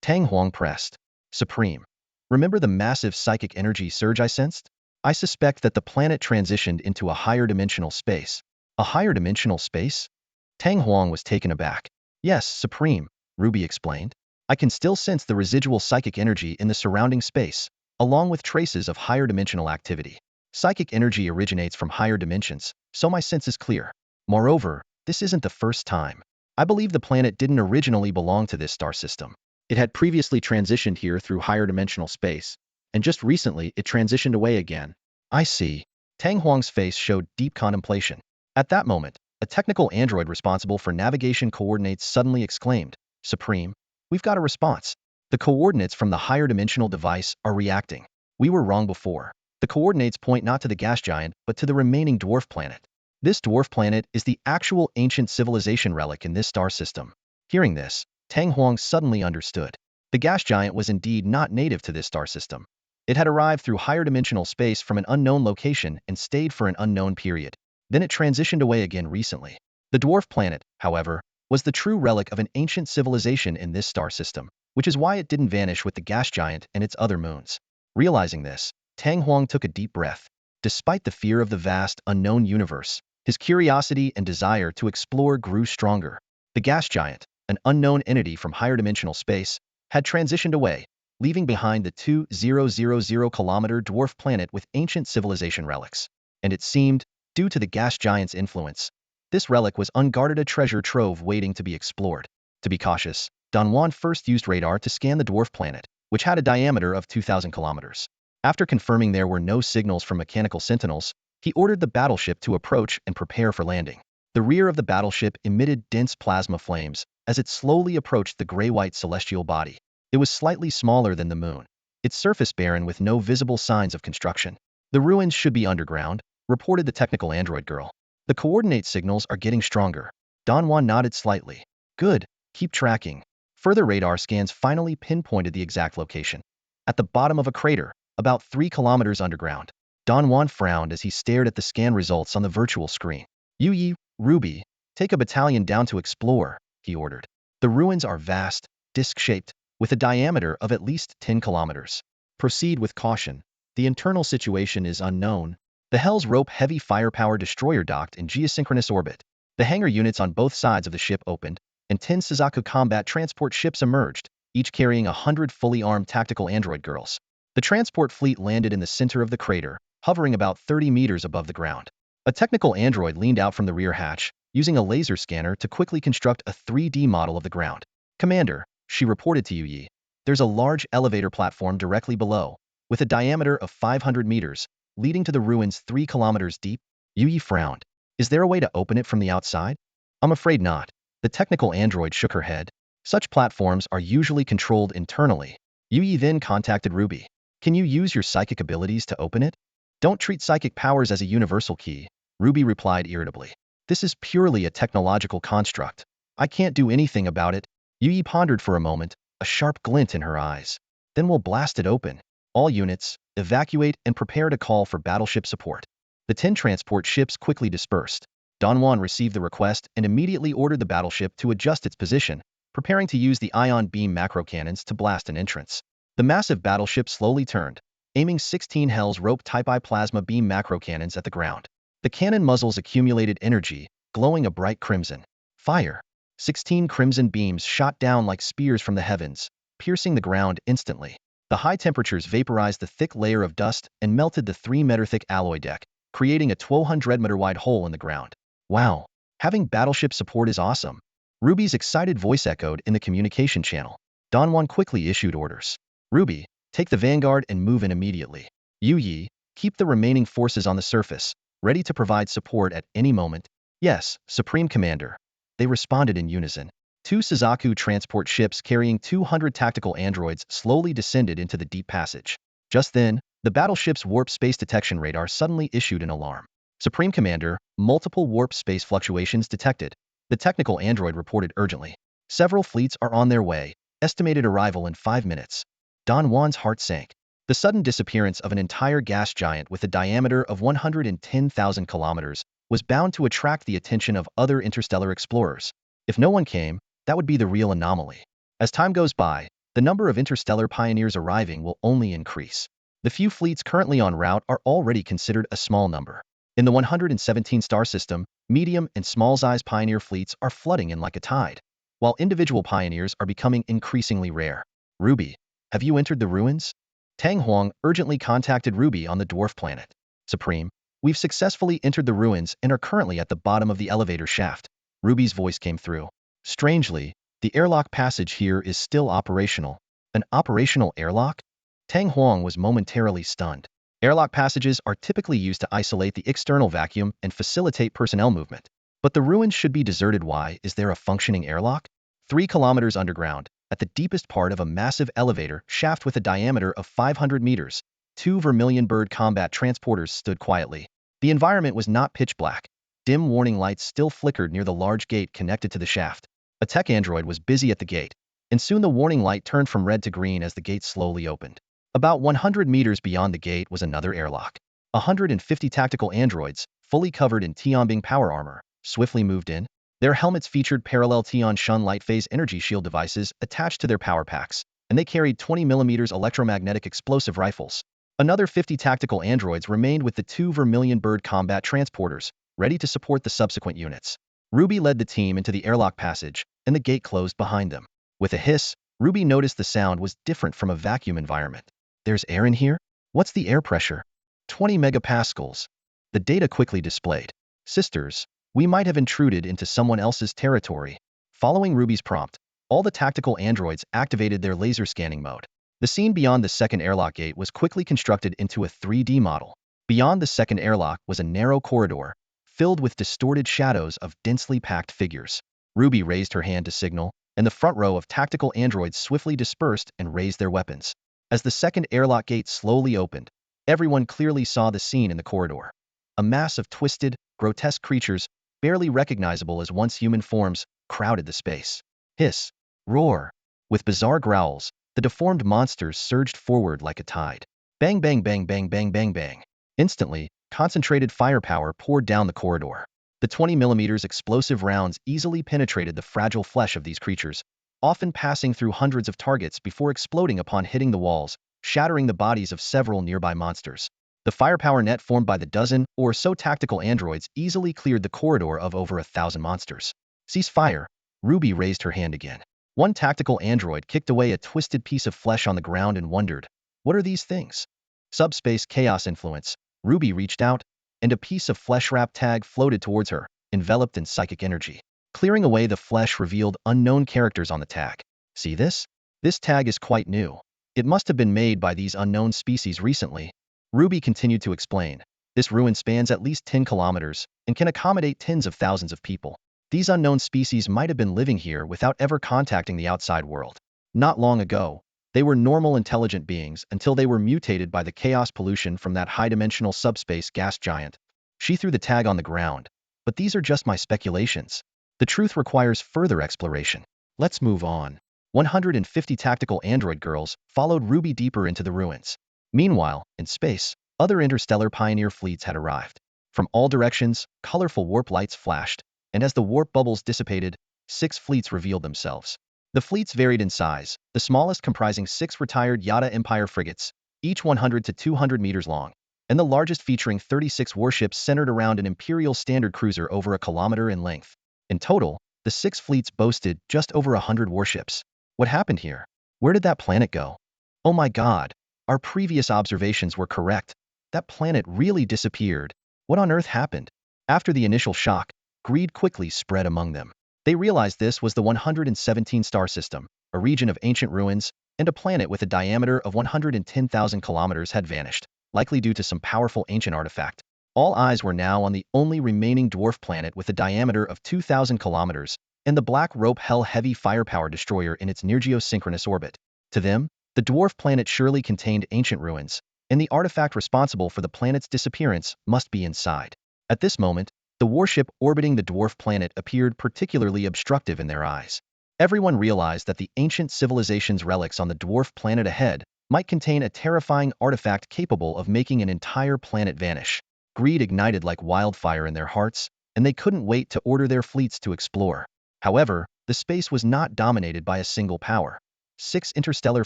Tang Huang pressed. Supreme. Remember the massive psychic energy surge I sensed? I suspect that the planet transitioned into a higher dimensional space. A higher dimensional space? Tang Huang was taken aback. Yes, Supreme, Ruby explained. I can still sense the residual psychic energy in the surrounding space, along with traces of higher dimensional activity. Psychic energy originates from higher dimensions, so my sense is clear. Moreover, this isn't the first time. I believe the planet didn't originally belong to this star system. It had previously transitioned here through higher dimensional space, and just recently it transitioned away again. I see. Tang Huang's face showed deep contemplation. At that moment, a technical android responsible for navigation coordinates suddenly exclaimed, Supreme, we've got a response. The coordinates from the higher dimensional device are reacting. We were wrong before. The coordinates point not to the gas giant, but to the remaining dwarf planet. This dwarf planet is the actual ancient civilization relic in this star system. Hearing this, Tang Huang suddenly understood. The gas giant was indeed not native to this star system. It had arrived through higher dimensional space from an unknown location and stayed for an unknown period. Then it transitioned away again recently. The dwarf planet, however, was the true relic of an ancient civilization in this star system, which is why it didn't vanish with the gas giant and its other moons. Realizing this, Tang Huang took a deep breath. Despite the fear of the vast, unknown universe, His curiosity and desire to explore grew stronger. The gas giant, an unknown entity from higher dimensional space, had transitioned away, leaving behind the 2,000-kilometer dwarf planet with ancient civilization relics. And it seemed, due to the gas giant's influence, this relic was unguarded a treasure trove waiting to be explored. To be cautious, Don Juan first used radar to scan the dwarf planet, which had a diameter of 2,000 kilometers. After confirming there were no signals from mechanical sentinels, he ordered the battleship to approach and prepare for landing. The rear of the battleship emitted dense plasma flames as it slowly approached the gray-white celestial body. It was slightly smaller than the moon, its surface barren with no visible signs of construction. The ruins should be underground, reported the technical android girl. The coordinate signals are getting stronger. Don Juan nodded slightly. Good, keep tracking. Further radar scans finally pinpointed the exact location. At the bottom of a crater, about 3 kilometers underground. Don Juan frowned as he stared at the scan results on the virtual screen. Yi, Ruby, take a battalion down to explore, he ordered. The ruins are vast, disc-shaped, with a diameter of at least 10 kilometers. Proceed with caution. The internal situation is unknown. The Hell's Rope heavy firepower destroyer docked in geosynchronous orbit. The hangar units on both sides of the ship opened, and 10 Suzaku combat transport ships emerged, each carrying 100 fully armed tactical android girls. The transport fleet landed in the center of the crater, hovering about 30 meters above the ground. A technical android leaned out from the rear hatch, using a laser scanner to quickly construct a 3D model of the ground. Commander, she reported to Yi, there's a large elevator platform directly below, with a diameter of 500 meters, leading to the ruins 3 kilometers deep. Yi frowned. Is there a way to open it from the outside? I'm afraid not. The technical android shook her head. Such platforms are usually controlled internally. Yi then contacted Ruby. Can you use your psychic abilities to open it? Don't treat psychic powers as a universal key, Ruby replied irritably. This is purely a technological construct. I can't do anything about it. Yi pondered for a moment, a sharp glint in her eyes. Then we'll blast it open. All units, evacuate and prepare to call for battleship support. The 10 transport ships quickly dispersed. Don Juan received the request and immediately ordered the battleship to adjust its position, preparing to use the ion beam macro cannons to blast an entrance. The massive battleship slowly turned, aiming 16 Hell's Rope Type I plasma beam macro cannons at the ground. The cannon muzzles accumulated energy, glowing a bright crimson. Fire! 16 crimson beams shot down like spears from the heavens, piercing the ground instantly. The high temperatures vaporized the thick layer of dust and melted the 3-meter-thick alloy deck, creating a 1,200-meter-wide hole in the ground. Wow! Having battleship support is awesome. Ruby's excited voice echoed in the communication channel. Don Juan quickly issued orders. Ruby, take the vanguard and move in immediately. Yi, keep the remaining forces on the surface, ready to provide support at any moment. Yes, Supreme Commander. They responded in unison. 2 Suzaku transport ships carrying 200 tactical androids slowly descended into the deep passage. Just then, the battleship's warp space detection radar suddenly issued an alarm. Supreme Commander, multiple warp space fluctuations detected. The technical android reported urgently. Several fleets are on their way, estimated arrival in 5 minutes. Don Juan's heart sank. The sudden disappearance of an entire gas giant with a diameter of 110,000 kilometers was bound to attract the attention of other interstellar explorers. If no one came, that would be the real anomaly. As time goes by, the number of interstellar pioneers arriving will only increase. The few fleets currently en route are already considered a small number. In the 117-star system, medium and small-size pioneer fleets are flooding in like a tide, while individual pioneers are becoming increasingly rare. Ruby, have you entered the ruins? Tang Huang urgently contacted Ruby on the dwarf planet. Supreme, we've successfully entered the ruins and are currently at the bottom of the elevator shaft. Ruby's voice came through. Strangely, the airlock passage here is still operational. An operational airlock? Tang Huang was momentarily stunned. Airlock passages are typically used to isolate the external vacuum and facilitate personnel movement. But the ruins should be deserted. Why is there a functioning airlock? 3 kilometers underground, at the deepest part of a massive elevator shaft with a diameter of 500 meters, 2 Vermilion Bird combat transporters stood quietly. The environment was not pitch black. Dim warning lights still flickered near the large gate connected to the shaft. A tech android was busy at the gate, and soon the warning light turned from red to green as the gate slowly opened. About 100 meters beyond the gate was another airlock. 150 tactical androids, fully covered in Tianbing power armor, swiftly moved in. Their helmets featured parallel Tian Shun light phase energy shield devices attached to their power packs, and they carried 20mm electromagnetic explosive rifles. Another 50 tactical androids remained with the 2 Vermilion Bird combat transporters, ready to support the subsequent units. Ruby led the team into the airlock passage, and the gate closed behind them. With a hiss, Ruby noticed the sound was different from a vacuum environment. There's air in here? What's the air pressure? 20 megapascals. The data quickly displayed. Sisters, we might have intruded into someone else's territory. Following Ruby's prompt, all the tactical androids activated their laser scanning mode. The scene beyond the second airlock gate was quickly constructed into a 3D model. Beyond the second airlock was a narrow corridor, filled with distorted shadows of densely packed figures. Ruby raised her hand to signal, and the front row of tactical androids swiftly dispersed and raised their weapons. As the second airlock gate slowly opened, everyone clearly saw the scene in the corridor. A mass of twisted, grotesque creatures, barely recognizable as once human forms, crowded the space. Hiss, roar. With bizarre growls, the deformed monsters surged forward like a tide. Bang bang bang bang bang bang bang. Instantly, concentrated firepower poured down the corridor. The 20mm explosive rounds easily penetrated the fragile flesh of these creatures, often passing through hundreds of targets before exploding upon hitting the walls, shattering the bodies of several nearby monsters. The firepower net formed by the dozen or so tactical androids easily cleared the corridor of over 1,000 monsters. Cease fire. Ruby raised her hand again. One tactical android kicked away a twisted piece of flesh on the ground and wondered, what are these things? Subspace chaos influence. Ruby reached out, and a piece of flesh-wrapped tag floated towards her, enveloped in psychic energy. Clearing away the flesh revealed unknown characters on the tag. See this? This tag is quite new. It must have been made by these unknown species recently. Ruby continued to explain. This ruin spans at least 10 kilometers and can accommodate tens of thousands of people. These unknown species might have been living here without ever contacting the outside world. Not long ago, they were normal intelligent beings until they were mutated by the chaos pollution from that high-dimensional subspace gas giant. She threw the tag on the ground. But these are just my speculations. The truth requires further exploration. Let's move on. 150 tactical android girls followed Ruby deeper into the ruins. Meanwhile, in space, other interstellar pioneer fleets had arrived. From all directions, colorful warp lights flashed, and as the warp bubbles dissipated, 6 fleets revealed themselves. The fleets varied in size, the smallest comprising 6 retired Yada Empire frigates, each 100 to 200 meters long, and the largest featuring 36 warships centered around an Imperial Standard cruiser over a kilometer in length. In total, the 6 fleets boasted just over 100 warships. What happened here? Where did that planet go? Oh my god, our previous observations were correct. That planet really disappeared. What on earth happened? After the initial shock, greed quickly spread among them. They realized this was the 117 star system, a region of ancient ruins, and a planet with a diameter of 110,000 kilometers had vanished, likely due to some powerful ancient artifact. All eyes were now on the only remaining dwarf planet with a diameter of 2,000 kilometers, and the Black Rope Hell Heavy Firepower Destroyer in its near-geosynchronous orbit. To them, the dwarf planet surely contained ancient ruins, and the artifact responsible for the planet's disappearance must be inside. At this moment, the warship orbiting the dwarf planet appeared particularly obstructive in their eyes. Everyone realized that the ancient civilization's relics on the dwarf planet ahead might contain a terrifying artifact capable of making an entire planet vanish. Greed ignited like wildfire in their hearts, and they couldn't wait to order their fleets to explore. However, the space was not dominated by a single power. 6 interstellar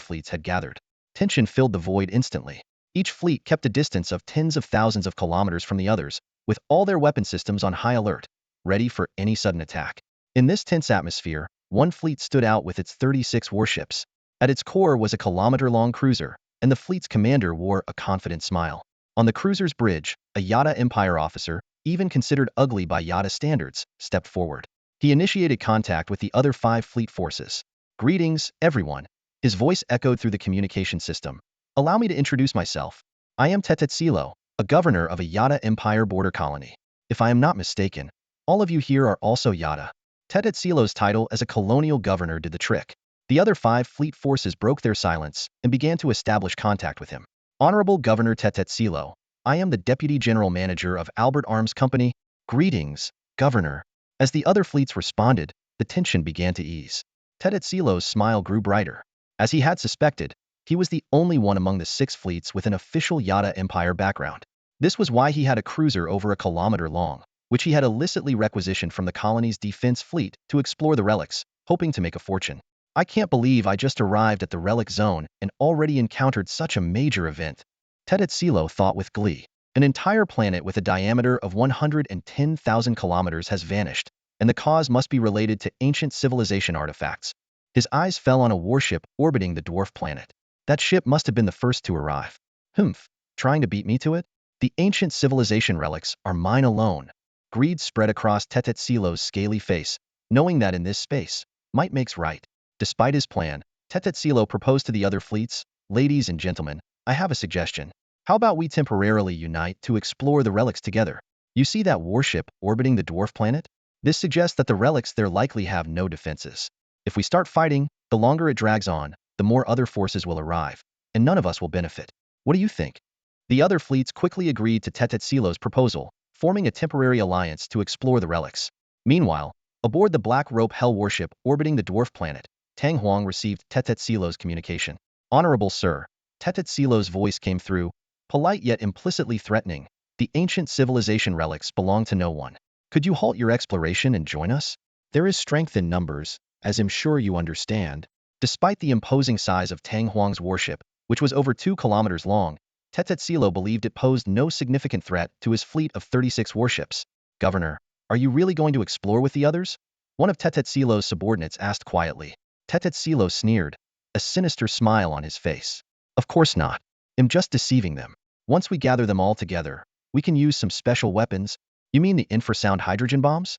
fleets had gathered. Tension filled the void instantly. Each fleet kept a distance of tens of thousands of kilometers from the others, with all their weapon systems on high alert, ready for any sudden attack. In this tense atmosphere, one fleet stood out with its 36 warships. At its core was a kilometer-long cruiser, and the fleet's commander wore a confident smile. On the cruiser's bridge, a Yada Empire officer, even considered ugly by Yada standards, stepped forward. He initiated contact with the other 5 fleet forces. Greetings, everyone. His voice echoed through the communication system. Allow me to introduce myself. I am Tetetsilo, a governor of a Yada Empire border colony. If I am not mistaken, all of you here are also Yada. Tetetsilo's title as a colonial governor did the trick. The other 5 fleet forces broke their silence and began to establish contact with him. Honorable Governor Tetetsilo, I am the Deputy General Manager of Albert Arms Company. Greetings, Governor. As the other fleets responded, the tension began to ease. Tetetsilo's smile grew brighter. As he had suspected, he was the only one among the 6 fleets with an official Yada Empire background. This was why he had a cruiser over a kilometer long, which he had illicitly requisitioned from the colony's defense fleet to explore the relics, hoping to make a fortune. I can't believe I just arrived at the relic zone and already encountered such a major event. Tetetsilo thought with glee. An entire planet with a diameter of 110,000 kilometers has vanished, and the cause must be related to ancient civilization artifacts. His eyes fell on a warship orbiting the dwarf planet. That ship must have been the first to arrive. Humph, trying to beat me to it? The ancient civilization relics are mine alone. Greed spread across Tetetsilo's scaly face, knowing that in this space, might makes right. Despite his plan, Tetetsilo proposed to the other fleets, "Ladies and gentlemen, I have a suggestion. How about we temporarily unite to explore the relics together? You see that warship orbiting the dwarf planet? This suggests that the relics there likely have no defenses. If we start fighting, the longer it drags on, the more other forces will arrive, and none of us will benefit. What do you think?" The other fleets quickly agreed to Tetetsilo's proposal, forming a temporary alliance to explore the relics. Meanwhile, aboard the Black Rope Hell warship orbiting the dwarf planet, Tang Huang received Tetetsilo's communication. "Honorable Sir," Tetetsilo's voice came through, polite yet implicitly threatening. "The ancient civilization relics belong to no one. Could you halt your exploration and join us? There is strength in numbers, as I'm sure you understand." Despite the imposing size of Tang Huang's warship, which was over 2 kilometers long, Tetetsilo believed it posed no significant threat to his fleet of 36 warships. "Governor, are you really going to explore with the others?" one of Tetetsilo's subordinates asked quietly. Tetetsilo sneered, a sinister smile on his face. "Of course not. I'm just deceiving them. Once we gather them all together, we can use some special weapons." "You mean the infrasound hydrogen bombs?"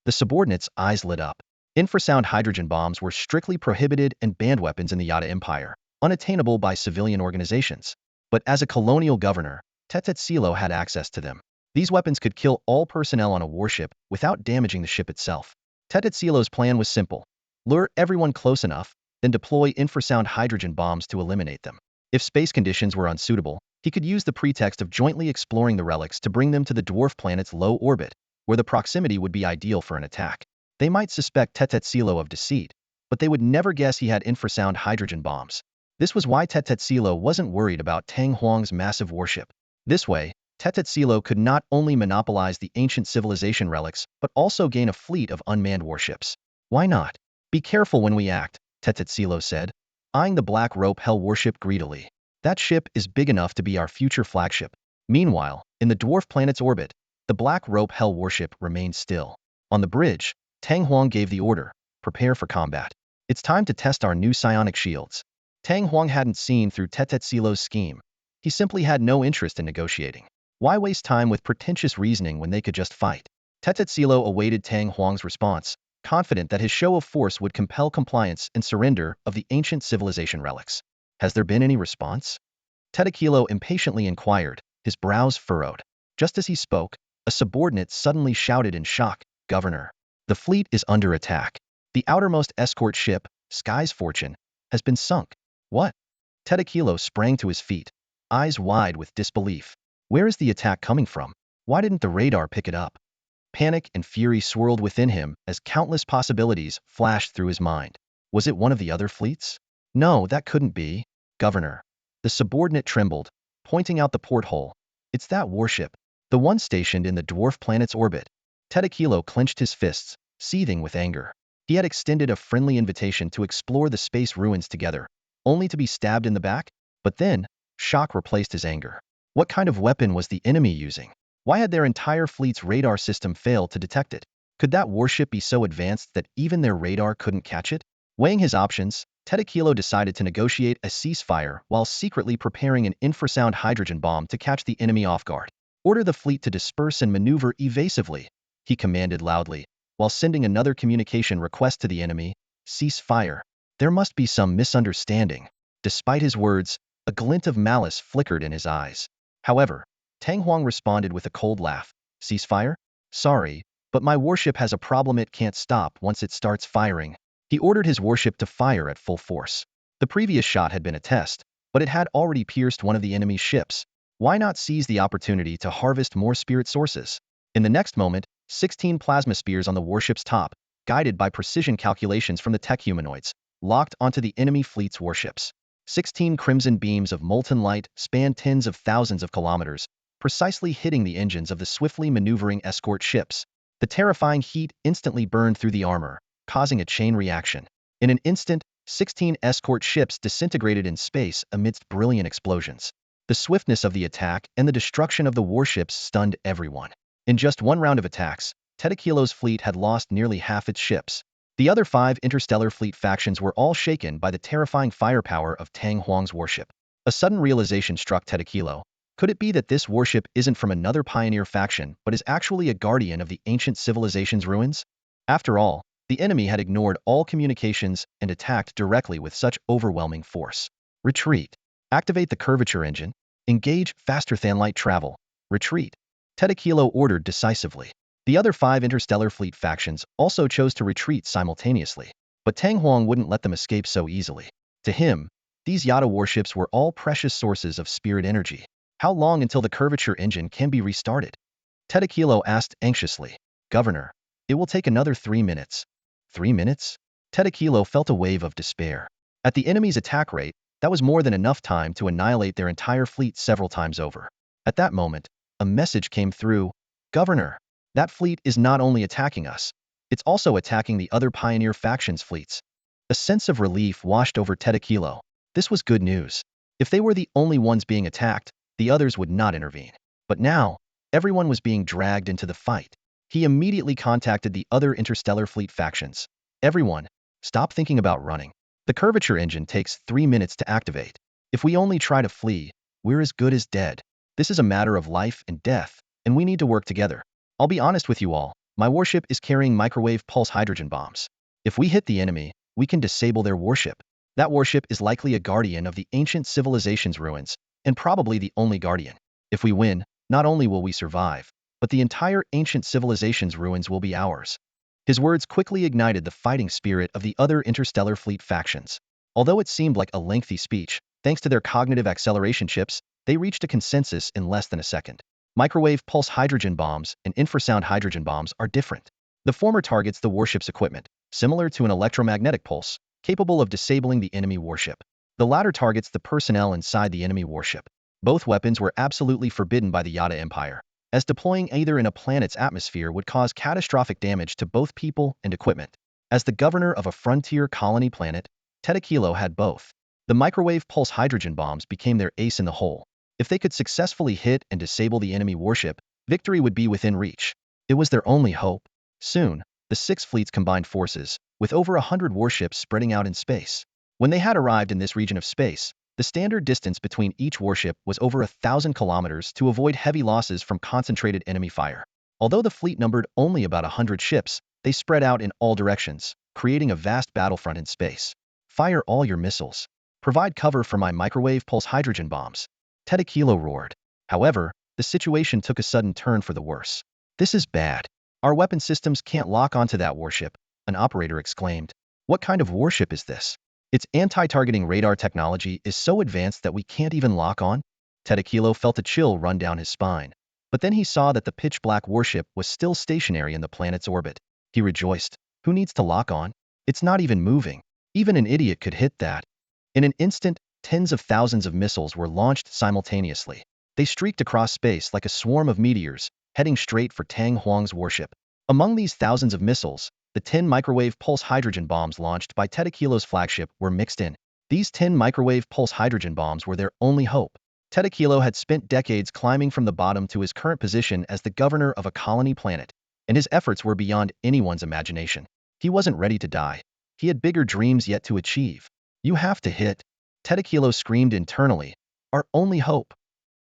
The subordinate's eyes lit up. Infrasound hydrogen bombs were strictly prohibited and banned weapons in the Yada Empire, unattainable by civilian organizations. But as a colonial governor, Tetetsilo had access to them. These weapons could kill all personnel on a warship without damaging the ship itself. Tetetsilo's plan was simple: lure everyone close enough, then deploy infrasound hydrogen bombs to eliminate them. If space conditions were unsuitable, he could use the pretext of jointly exploring the relics to bring them to the dwarf planet's low orbit, where the proximity would be ideal for an attack. They might suspect Tetetsilo of deceit, but they would never guess he had infrasound hydrogen bombs. This was why Tetetsilo wasn't worried about Tang Huang's massive warship. This way, Tetetsilo could not only monopolize the ancient civilization relics, but also gain a fleet of unmanned warships. "Why not? Be careful when we act," Tetetsilo said, eyeing the Black Rope Hell warship greedily. "That ship is big enough to be our future flagship." Meanwhile, in the dwarf planet's orbit, the Black Rope Hell warship remained still. On the bridge, Tang Huang gave the order, "Prepare for combat. It's time to test our new psionic shields." Tang Huang hadn't seen through Tetetsilo's scheme. He simply had no interest in negotiating. Why waste time with pretentious reasoning when they could just fight? Tetetsilo awaited Tang Huang's response, confident that his show of force would compel compliance and surrender of the ancient civilization relics. "Has there been any response?" Tetekilo impatiently inquired, his brows furrowed. Just as he spoke, a subordinate suddenly shouted in shock, "Governor, the fleet is under attack. The outermost escort ship, Sky's Fortune, has been sunk." "What?" Tetekilo sprang to his feet, eyes wide with disbelief. Where is the attack coming from? Why didn't the radar pick it up? Panic and fury swirled within him as countless possibilities flashed through his mind. Was it one of the other fleets? "No, that couldn't be. Governor." The subordinate trembled, pointing out the porthole. "It's that warship, the one stationed in the dwarf planet's orbit." Tetekilo clenched his fists, seething with anger. He had extended a friendly invitation to explore the space ruins together, only to be stabbed in the back? But then, shock replaced his anger. What kind of weapon was the enemy using? Why had their entire fleet's radar system failed to detect it? Could that warship be so advanced that even their radar couldn't catch it? Weighing his options, Tetekilo decided to negotiate a ceasefire while secretly preparing an infrasound hydrogen bomb to catch the enemy off guard. "Order the fleet to disperse and maneuver evasively," he commanded loudly, while sending another communication request to the enemy: "Cease fire." There must be some misunderstanding. Despite his words, a glint of malice flickered in his eyes. However, Tang Huang responded with a cold laugh. "Ceasefire? Sorry, but my warship has a problem. It can't stop once it starts firing." He ordered his warship to fire at full force. The previous shot had been a test, but it had already pierced one of the enemy's ships. Why not seize the opportunity to harvest more spirit sources? In the next moment, 16 plasma spears on the warship's top, guided by precision calculations from the tech humanoids, locked onto the enemy fleet's warships. 16 crimson beams of molten light spanned tens of thousands of kilometers, precisely hitting the engines of the swiftly maneuvering escort ships. The terrifying heat instantly burned through the armor, causing a chain reaction. In an instant, 16 escort ships disintegrated in space amidst brilliant explosions. The swiftness of the attack and the destruction of the warships stunned everyone. In just one round of attacks, Tetakilo's fleet had lost nearly half its ships. The other 5 interstellar fleet factions were all shaken by the terrifying firepower of Tang Huang's warship. A sudden realization struck Tetakilo. Could it be that this warship isn't from another pioneer faction but is actually a guardian of the ancient civilization's ruins? After all, the enemy had ignored all communications and attacked directly with such overwhelming force. Retreat. Activate the curvature engine. Engage faster than light travel. Retreat. Tetakilo ordered decisively. The other 5 interstellar fleet factions also chose to retreat simultaneously, but Tang Huang wouldn't let them escape so easily. To him, these Yada warships were all precious sources of spirit energy. How long until the curvature engine can be restarted? Tetakilo asked anxiously. Governor, it will take another 3 minutes. 3 minutes? Tetakilo felt a wave of despair. At the enemy's attack rate, that was more than enough time to annihilate their entire fleet several times over. At that moment, a message came through. Governor, that fleet is not only attacking us, it's also attacking the other pioneer faction's fleets. A sense of relief washed over Tetakilo. This was good news. If they were the only ones being attacked, the others would not intervene. But now, everyone was being dragged into the fight. He immediately contacted the other interstellar fleet factions. Everyone, stop thinking about running. The curvature engine takes 3 minutes to activate. If we only try to flee, we're as good as dead. This is a matter of life and death, and we need to work together. I'll be honest with you all, my warship is carrying microwave pulse hydrogen bombs. If we hit the enemy, we can disable their warship. That warship is likely a guardian of the ancient civilization's ruins, and probably the only guardian. If we win, not only will we survive, but the entire ancient civilization's ruins will be ours. His words quickly ignited the fighting spirit of the other interstellar fleet factions. Although it seemed like a lengthy speech, thanks to their cognitive acceleration chips, they reached a consensus in less than a second. Microwave pulse hydrogen bombs and infrasound hydrogen bombs are different. The former targets the warship's equipment, similar to an electromagnetic pulse, capable of disabling the enemy warship. The latter targets the personnel inside the enemy warship. Both weapons were absolutely forbidden by the Yada Empire, as deploying either in a planet's atmosphere would cause catastrophic damage to both people and equipment. As the governor of a frontier colony planet, Tetakilo had both. The microwave pulse hydrogen bombs became their ace in the hole. If they could successfully hit and disable the enemy warship, victory would be within reach. It was their only hope. Soon, the 6 fleets combined forces, with over 100 warships spreading out in space. When they had arrived in this region of space, the standard distance between each warship was over 1,000 kilometers to avoid heavy losses from concentrated enemy fire. Although the fleet numbered only about 100 ships, they spread out in all directions, creating a vast battlefront in space. Fire all your missiles. Provide cover for my microwave pulse hydrogen bombs. Tetakilo roared. However, the situation took a sudden turn for the worse. This is bad. Our weapon systems can't lock onto that warship, an operator exclaimed. What kind of warship is this? Its anti-targeting radar technology is so advanced that we can't even lock on? Tetakilo felt a chill run down his spine. But then he saw that the pitch-black warship was still stationary in the planet's orbit. He rejoiced. Who needs to lock on? It's not even moving. Even an idiot could hit that. In an instant, tens of thousands of missiles were launched simultaneously. They streaked across space like a swarm of meteors, heading straight for Tang Huang's warship. Among these thousands of missiles, the 10 microwave pulse hydrogen bombs launched by Tetakilo's flagship were mixed in. These 10 microwave pulse hydrogen bombs were their only hope. Tetakilo had spent decades climbing from the bottom to his current position as the governor of a colony planet, and his efforts were beyond anyone's imagination. He wasn't ready to die. He had bigger dreams yet to achieve. You have to hit. Tetakilo screamed internally. Our only hope.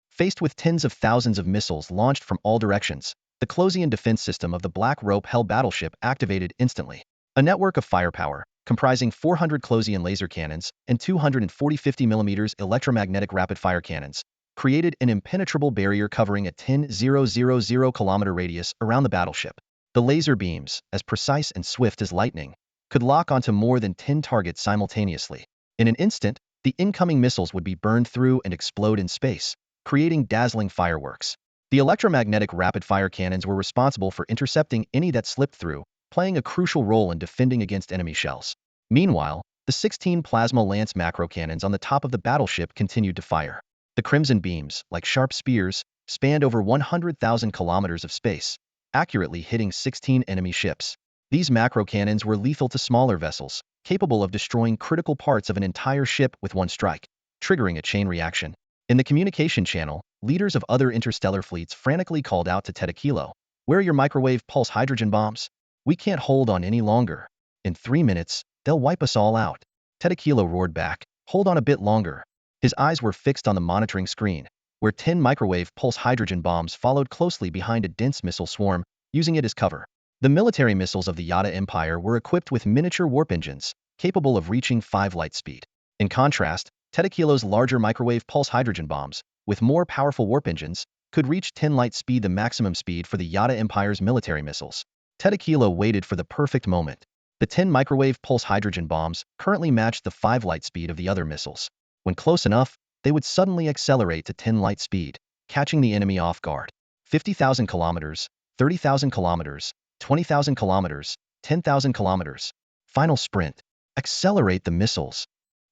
Faced with tens of thousands of missiles launched from all directions, the Closian defense system of the Black Rope Hell battleship activated instantly. A network of firepower, comprising 400 Closian laser cannons and 240 50mm electromagnetic rapid-fire cannons, created an impenetrable barrier covering a 10,000 kilometer radius around the battleship. The laser beams, as precise and swift as lightning, could lock onto more than 10 targets simultaneously. In an instant, the incoming missiles would be burned through and explode in space, creating dazzling fireworks. The electromagnetic rapid-fire cannons were responsible for intercepting any that slipped through, playing a crucial role in defending against enemy shells. Meanwhile, the 16 plasma lance macro cannons on the top of the battleship continued to fire. The crimson beams, like sharp spears, spanned over 100,000 kilometers of space, accurately hitting 16 enemy ships. These macro cannons were lethal to smaller vessels, capable of destroying critical parts of an entire ship with one strike, triggering a chain reaction. In the communication channel, leaders of other interstellar fleets frantically called out to Tedakilo, "Where are your microwave pulse hydrogen bombs? We can't hold on any longer. In 3 minutes, they'll wipe us all out." Tedakilo roared back, "Hold on a bit longer." His eyes were fixed on the monitoring screen, where 10 microwave pulse hydrogen bombs followed closely behind a dense missile swarm, using it as cover. The military missiles of the Yada Empire were equipped with miniature warp engines, capable of reaching 5 light speed. In contrast, Tedakilo's larger microwave pulse hydrogen bombs, with more powerful warp engines, could reach 10 light speed, the maximum speed for the Yada Empire's military missiles. Tedakilo waited for the perfect moment. The 10 microwave pulse hydrogen bombs currently matched the 5 light speed of the other missiles. When close enough, they would suddenly accelerate to 10 light speed, catching the enemy off guard. 50,000 kilometers, 30,000 kilometers, 20,000 kilometers, 10,000 kilometers. Final sprint. Accelerate the missiles.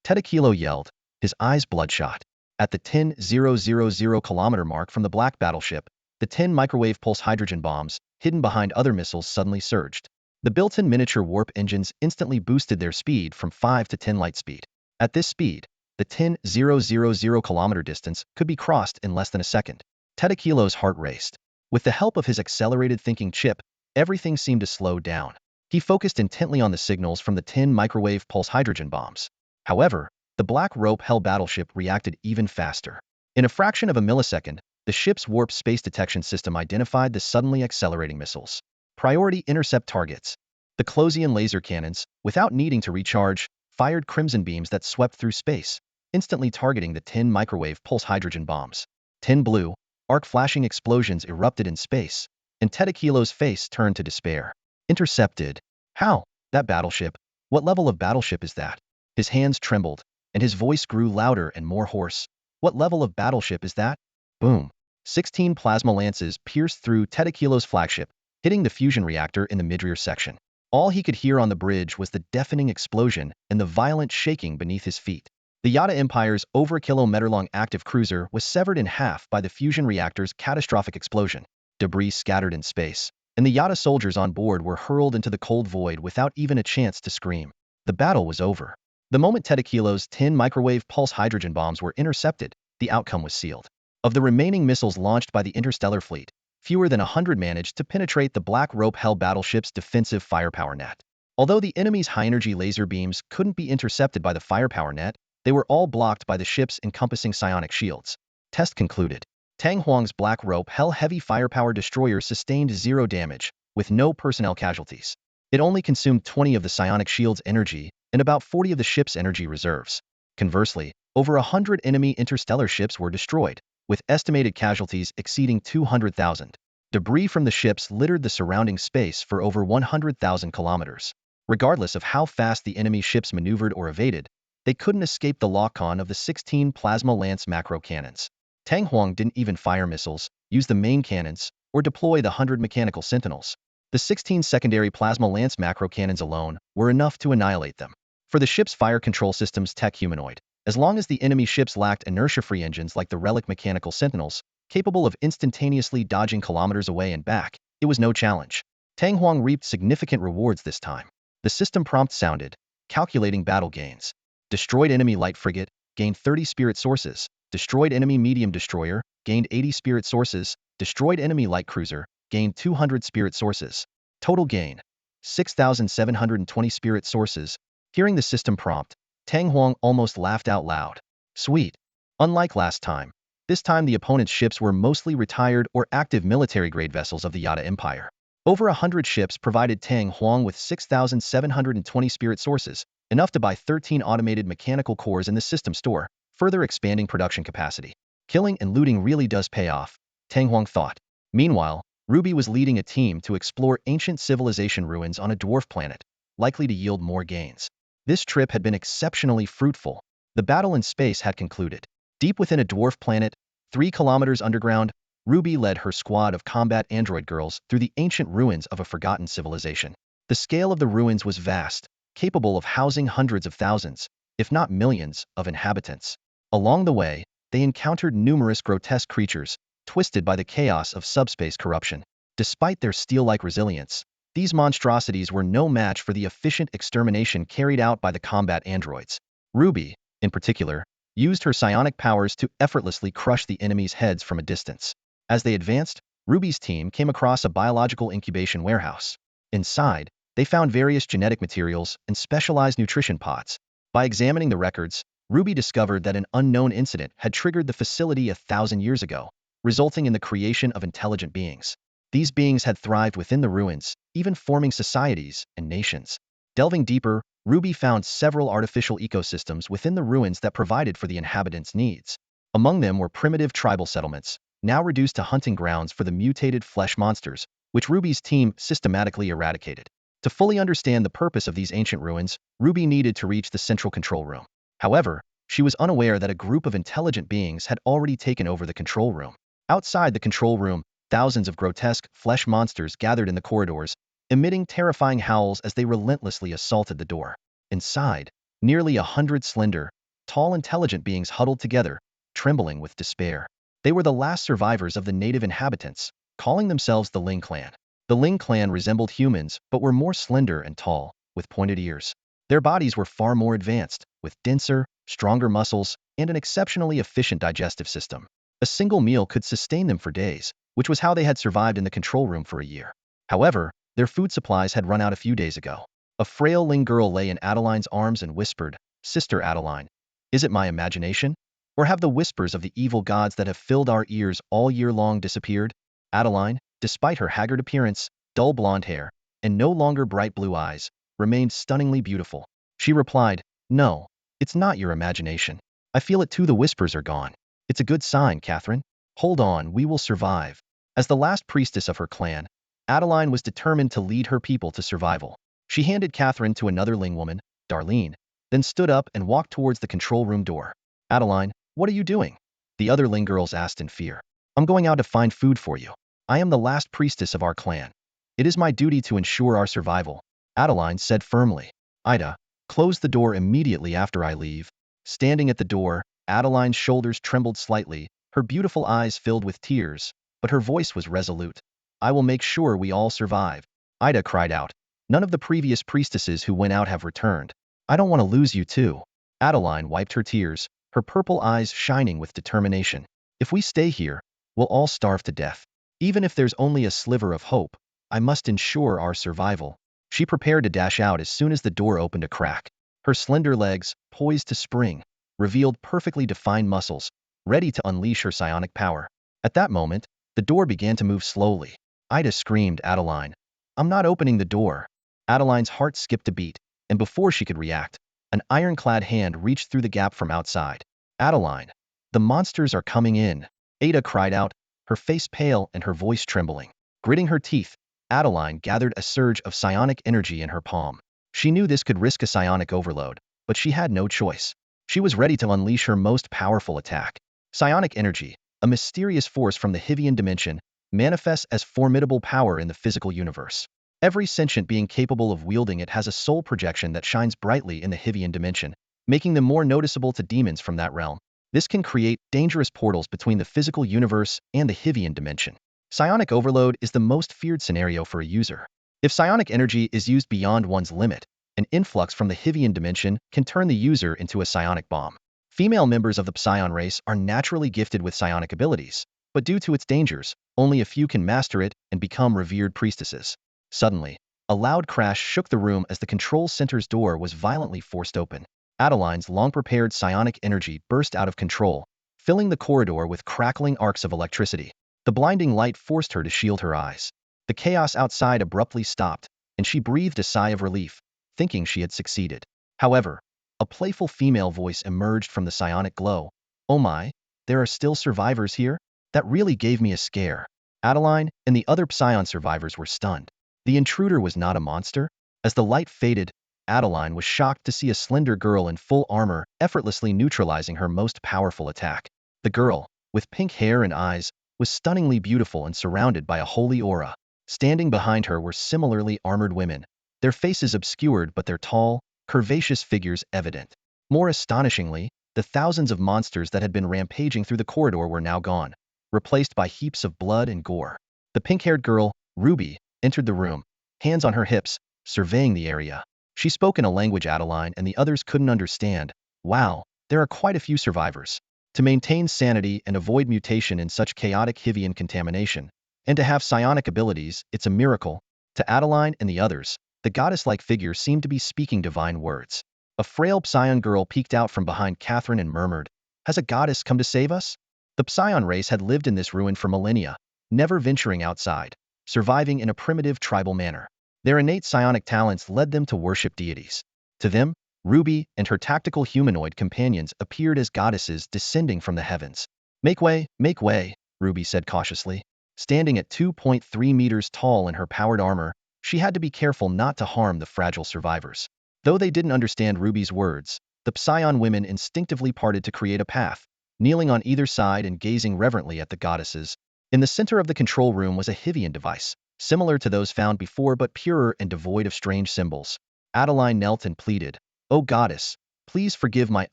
Tedakilo yelled, his eyes bloodshot. At the 10,000 kilometer mark from the black battleship, the 10 microwave pulse hydrogen bombs, hidden behind other missiles, suddenly surged. The built-in miniature warp engines instantly boosted their speed from 5 to 10 light speed. At this speed, the 10,000 kilometer distance could be crossed in less than a second. Tedakilo's heart raced. With the help of his accelerated thinking chip, everything seemed to slow down. He focused intently on the signals from the 10 microwave pulse hydrogen bombs. However, the Black Rope Hell battleship reacted even faster. In a fraction of a millisecond, the ship's warp space detection system identified the suddenly accelerating missiles. Priority intercept targets. The Closian laser cannons, without needing to recharge, fired crimson beams that swept through space, instantly targeting the 10 microwave pulse hydrogen bombs. 10 blue, arc-flashing explosions erupted in space, and Tedakilo's face turned to despair. Intercepted. How? That battleship? What level of battleship is that? His hands trembled, and his voice grew louder and more hoarse. What level of battleship is that? Boom. 16 plasma lances pierced through Tedakilo's flagship, hitting the fusion reactor in the midrear section. All he could hear on the bridge was the deafening explosion and the violent shaking beneath his feet. The Yada Empire's over a kilometer-long active cruiser was severed in half by the fusion reactor's catastrophic explosion. Debris scattered in space, and the Yada soldiers on board were hurled into the cold void without even a chance to scream. The battle was over. The moment Tedakilo's 10 microwave pulse hydrogen bombs were intercepted, the outcome was sealed. Of the remaining missiles launched by the interstellar fleet, fewer than 100 managed to penetrate the Black Rope Hell battleship's defensive firepower net. Although the enemy's high-energy laser beams couldn't be intercepted by the firepower net, they were all blocked by the ship's encompassing psionic shields. Test concluded. Tang Huang's Black Rope Hell heavy firepower destroyer sustained 0 damage, with no personnel casualties. It only consumed 20 of the psionic shield's energy and about 40 of the ship's energy reserves. Conversely, over 100 enemy interstellar ships were destroyed, with estimated casualties exceeding 200,000. Debris from the ships littered the surrounding space for over 100,000 kilometers. Regardless of how fast the enemy ships maneuvered or evaded, they couldn't escape the lock-on of the 16 plasma lance macro cannons. Tang Huang didn't even fire missiles, use the main cannons, or deploy the 100 mechanical sentinels. The 16 secondary plasma lance macro cannons alone were enough to annihilate them. For the ship's fire control system's tech humanoid, as long as the enemy ships lacked inertia-free engines like the relic mechanical sentinels, capable of instantaneously dodging kilometers away and back, it was no challenge. Tang Huang reaped significant rewards this time. The system prompt sounded, calculating battle gains. Destroyed enemy light frigate, gained 30 spirit sources. Destroyed enemy medium destroyer, gained 80 spirit sources. Destroyed enemy light cruiser, gained 200 spirit sources. Total gain, 6,720 spirit sources. Hearing the system prompt, Tang Huang almost laughed out loud. Sweet. Unlike last time, this time the opponent's ships were mostly retired or active military-grade vessels of the Yada Empire. Over 100 ships provided Tang Huang with 6,720 spirit sources, enough to buy 13 automated mechanical cores in the system store, further expanding production capacity. Killing and looting really does pay off, Tang Huang thought. Meanwhile, Ruby was leading a team to explore ancient civilization ruins on a dwarf planet, likely to yield more gains. This trip had been exceptionally fruitful. The battle in space had concluded. Deep within a dwarf planet, 3 kilometers underground, Ruby led her squad of combat android girls through the ancient ruins of a forgotten civilization. The scale of the ruins was vast, capable of housing hundreds of thousands, if not millions, of inhabitants. Along the way, they encountered numerous grotesque creatures, twisted by the chaos of subspace corruption. Despite their steel-like resilience, these monstrosities were no match for the efficient extermination carried out by the combat androids. Ruby, in particular, used her psionic powers to effortlessly crush the enemy's heads from a distance. As they advanced, Ruby's team came across a biological incubation warehouse. Inside, they found various genetic materials and specialized nutrition pods. By examining the records, Ruby discovered that an unknown incident had triggered the facility 1,000 years ago, resulting in the creation of intelligent beings. These beings had thrived within the ruins, even forming societies and nations. Delving deeper, Ruby found several artificial ecosystems within the ruins that provided for the inhabitants' needs. Among them were primitive tribal settlements, now reduced to hunting grounds for the mutated flesh monsters, which Ruby's team systematically eradicated. To fully understand the purpose of these ancient ruins, Ruby needed to reach the central control room. However, she was unaware that a group of intelligent beings had already taken over the control room. Outside the control room, thousands of grotesque flesh monsters gathered in the corridors, emitting terrifying howls as they relentlessly assaulted the door. Inside, nearly 100 slender, tall intelligent beings huddled together, trembling with despair. They were the last survivors of the native inhabitants, calling themselves the Ling clan. The Ling clan resembled humans but were more slender and tall, with pointed ears. Their bodies were far more advanced, with denser, stronger muscles and an exceptionally efficient digestive system. A single meal could sustain them for days, which was how they had survived in the control room for a year. However, their food supplies had run out a few days ago. A frail Ling girl lay in Adeline's arms and whispered, "Sister Adeline, is it my imagination? Or have the whispers of the evil gods that have filled our ears all year long disappeared?" Adeline, despite her haggard appearance, dull blonde hair, and no longer bright blue eyes, remained stunningly beautiful. She replied, "No, it's not your imagination. I feel it too, the whispers are gone. It's a good sign, Catherine. Hold on, we will survive." As the last priestess of her clan, Adeline was determined to lead her people to survival. She handed Catherine to another Ling woman, Darlene, then stood up and walked towards the control room door. "Adeline, what are you doing?" the other Ling girls asked in fear. "I'm going out to find food for you. I am the last priestess of our clan. It is my duty to ensure our survival," Adeline said firmly. "Ida, close the door immediately after I leave." Standing at the door, Adeline's shoulders trembled slightly, her beautiful eyes filled with tears, but her voice was resolute. "I will make sure we all survive." Ida cried out. "None of the previous priestesses who went out have returned. I don't want to lose you too." Adeline wiped her tears, her purple eyes shining with determination. "If we stay here, we'll all starve to death. Even if there's only a sliver of hope, I must ensure our survival." She prepared to dash out as soon as the door opened a crack. Her slender legs, poised to spring, revealed perfectly defined muscles, ready to unleash her psionic power. At that moment, the door began to move slowly. Ida screamed, "Adeline, I'm not opening the door." Adeline's heart skipped a beat, and before she could react, an ironclad hand reached through the gap from outside. "Adeline, the monsters are coming in," Ada cried out, her face pale and her voice trembling. Gritting her teeth, Adeline gathered a surge of psionic energy in her palm. She knew this could risk a psionic overload, but she had no choice. She was ready to unleash her most powerful attack. Psionic energy, a mysterious force from the Hivian dimension, manifests as formidable power in the physical universe. Every sentient being capable of wielding it has a soul projection that shines brightly in the Hivian dimension, making them more noticeable to demons from that realm. This can create dangerous portals between the physical universe and the Hivian dimension. Psionic overload is the most feared scenario for a user. If psionic energy is used beyond one's limit, an influx from the Hivian dimension can turn the user into a psionic bomb. Female members of the Psion race are naturally gifted with psionic abilities, but due to its dangers, only a few can master it and become revered priestesses. Suddenly, a loud crash shook the room as the control center's door was violently forced open. Adeline's long-prepared psionic energy burst out of control, filling the corridor with crackling arcs of electricity. The blinding light forced her to shield her eyes. The chaos outside abruptly stopped, and she breathed a sigh of relief, thinking she had succeeded. However, a playful female voice emerged from the psionic glow. "Oh my, there are still survivors here? That really gave me a scare." Adeline and the other Psion survivors were stunned. The intruder was not a monster. As the light faded, Adeline was shocked to see a slender girl in full armor effortlessly neutralizing her most powerful attack. The girl, with pink hair and eyes, was stunningly beautiful and surrounded by a holy aura. Standing behind her were similarly armored women, their faces obscured but their tall, curvaceous figures evident. More astonishingly, the thousands of monsters that had been rampaging through the corridor were now gone, replaced by heaps of blood and gore. The pink-haired girl, Ruby, entered the room, hands on her hips, surveying the area. She spoke in a language Adeline and the others couldn't understand. "Wow, there are quite a few survivors. To maintain sanity and avoid mutation in such chaotic Hivian contamination, and to have psionic abilities, it's a miracle. To Adeline and the others, the goddess-like figure seemed to be speaking divine words. A frail Psion girl peeked out from behind Catherine and murmured, "Has a goddess come to save us?" The Psion race had lived in this ruin for millennia, never venturing outside, surviving in a primitive tribal manner. Their innate psionic talents led them to worship deities. To them, Ruby and her tactical humanoid companions appeared as goddesses descending from the heavens. Make way," Ruby said cautiously. Standing at 2.3 meters tall in her powered armor, she had to be careful not to harm the fragile survivors. Though they didn't understand Ruby's words, the Psion women instinctively parted to create a path, kneeling on either side and gazing reverently at the goddesses. In the center of the control room was a Hivian device, similar to those found before but purer and devoid of strange symbols. Adeline knelt and pleaded, "O goddess, please forgive my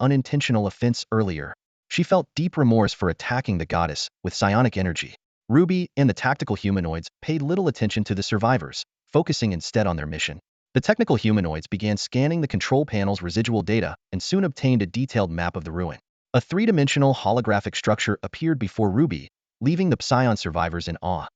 unintentional offense earlier." She felt deep remorse for attacking the goddess with psionic energy. Ruby and the tactical humanoids paid little attention to the survivors, focusing instead on their mission. The technical humanoids began scanning the control panel's residual data and soon obtained a detailed map of the ruin. A three-dimensional holographic structure appeared before Ruby, leaving the Psion survivors in awe.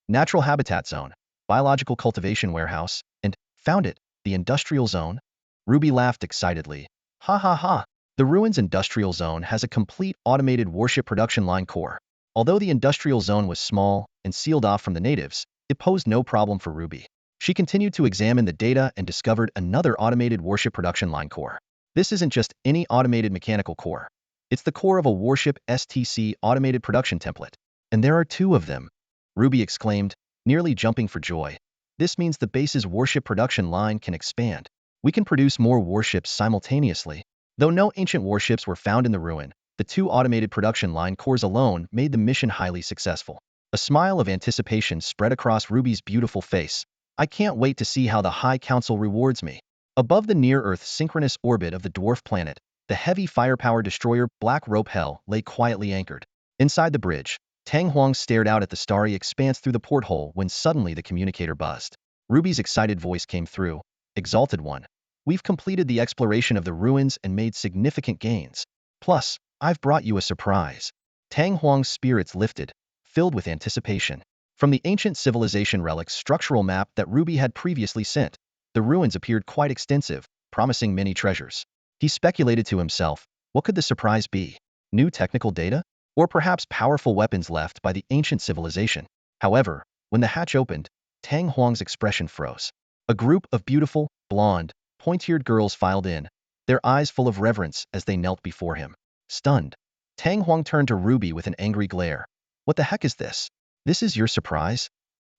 Natural habitat zone, biological cultivation warehouse, and, found it, the industrial zone? Ruby laughed excitedly. Ha ha ha! The ruin's industrial zone has a complete automated warship production line core. Although the industrial zone was small and sealed off from the natives, it posed no problem for Ruby. She continued to examine the data and discovered another automated warship production line core. This isn't just any automated mechanical core. It's the core of a warship STC automated production template. And there are two of them, Ruby exclaimed, nearly jumping for joy. This means the base's warship production line can expand. We can produce more warships simultaneously. Though no ancient warships were found in the ruin, the two automated production line cores alone made the mission highly successful. A smile of anticipation spread across Ruby's beautiful face. I can't wait to see how the High Council rewards me. Above the near-Earth synchronous orbit of the dwarf planet, the heavy firepower destroyer Black Rope Hell lay quietly anchored. Inside the bridge, Tang Huang stared out at the starry expanse through the porthole when suddenly the communicator buzzed. Ruby's excited voice came through. Exalted One, we've completed the exploration of the ruins and made significant gains. Plus, I've brought you a surprise. Tang Huang's spirits lifted, filled with anticipation. From the ancient civilization relics structural map that Ruby had previously sent, the ruins appeared quite extensive, promising many treasures. He speculated to himself, what could the surprise be? New technical data? Or perhaps powerful weapons left by the ancient civilization? However, when the hatch opened, Tang Huang's expression froze. A group of beautiful, blonde, pointy-eared girls filed in, their eyes full of reverence as they knelt before him. Stunned, Tang Huang turned to Ruby with an angry glare. What the heck is this? This is your surprise?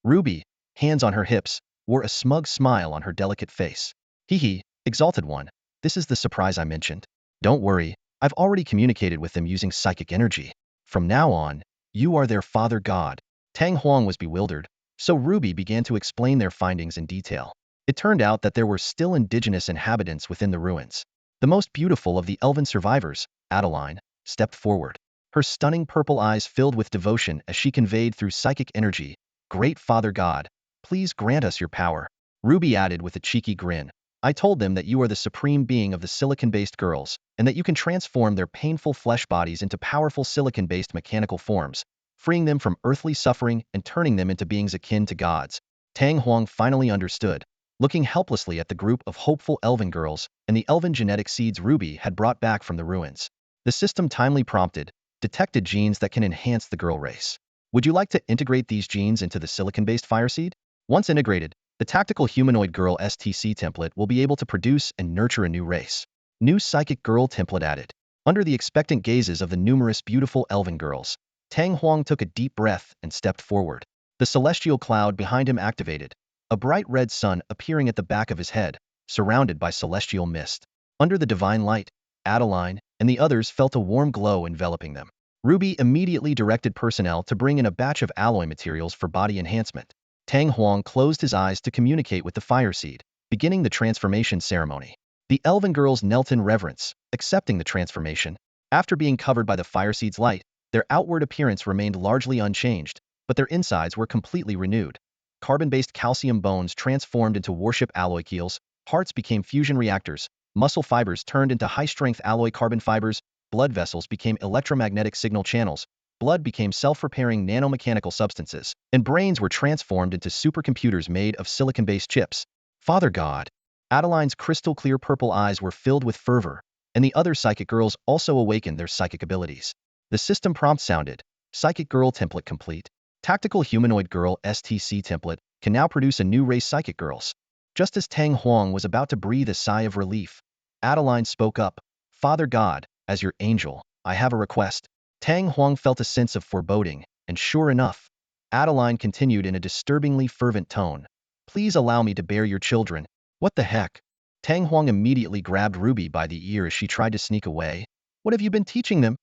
Ruby, hands on her hips, wore a smug smile on her delicate face. Hee, Exalted One, this is the surprise I mentioned. Don't worry, I've already communicated with them using psychic energy. From now on, you are their father god. Tang Huang was bewildered, so Ruby began to explain their findings in detail. It turned out that there were still indigenous inhabitants within the ruins. The most beautiful of the elven survivors, Adeline, stepped forward. Her stunning purple eyes filled with devotion as she conveyed through psychic energy, Great Father God, please grant us your power. Ruby added with a cheeky grin, I told them that you are the supreme being of the silicon-based girls, and that you can transform their painful flesh bodies into powerful silicon-based mechanical forms, freeing them from earthly suffering and turning them into beings akin to gods. Tang Huang finally understood, looking helplessly at the group of hopeful elven girls and the elven genetic seeds Ruby had brought back from the ruins. The system timely prompted, detected genes that can enhance the girl race. Would you like to integrate these genes into the silicon-based fireseed? Once integrated, the tactical humanoid girl STC template will be able to produce and nurture a new race. New psychic girl template added. Under the expectant gazes of the numerous beautiful elven girls, Tang Huang took a deep breath and stepped forward. The celestial cloud behind him activated, a bright red sun appearing at the back of his head, surrounded by celestial mist. Under the divine light, Adeline and the others felt a warm glow enveloping them. Ruby immediately directed personnel to bring in a batch of alloy materials for body enhancement. Tang Huang closed his eyes to communicate with the fireseed, beginning the transformation ceremony. The elven girls knelt in reverence, accepting the transformation. After being covered by the fireseed's light, their outward appearance remained largely unchanged, but their insides were completely renewed. Carbon-based calcium bones transformed into warship alloy keels, hearts became fusion reactors, Muscle fibers turned into high-strength alloy carbon fibers, blood vessels became electromagnetic signal channels, blood became self-repairing nanomechanical substances, and brains were transformed into supercomputers made of silicon-based chips. Father God. Adeline's crystal-clear purple eyes were filled with fervor, and the other psychic girls also awakened their psychic abilities. The system prompt sounded, Psychic Girl Template complete. Tactical Humanoid Girl STC Template can now produce a new race Psychic Girls. Just as Tang Huang was about to breathe a sigh of relief, Adeline spoke up, Father God, as your angel, I have a request. Tang Huang felt a sense of foreboding, and sure enough, Adeline continued in a disturbingly fervent tone. Please allow me to bear your children. What the heck? Tang Huang immediately grabbed Ruby by the ear as she tried to sneak away. What have you been teaching them?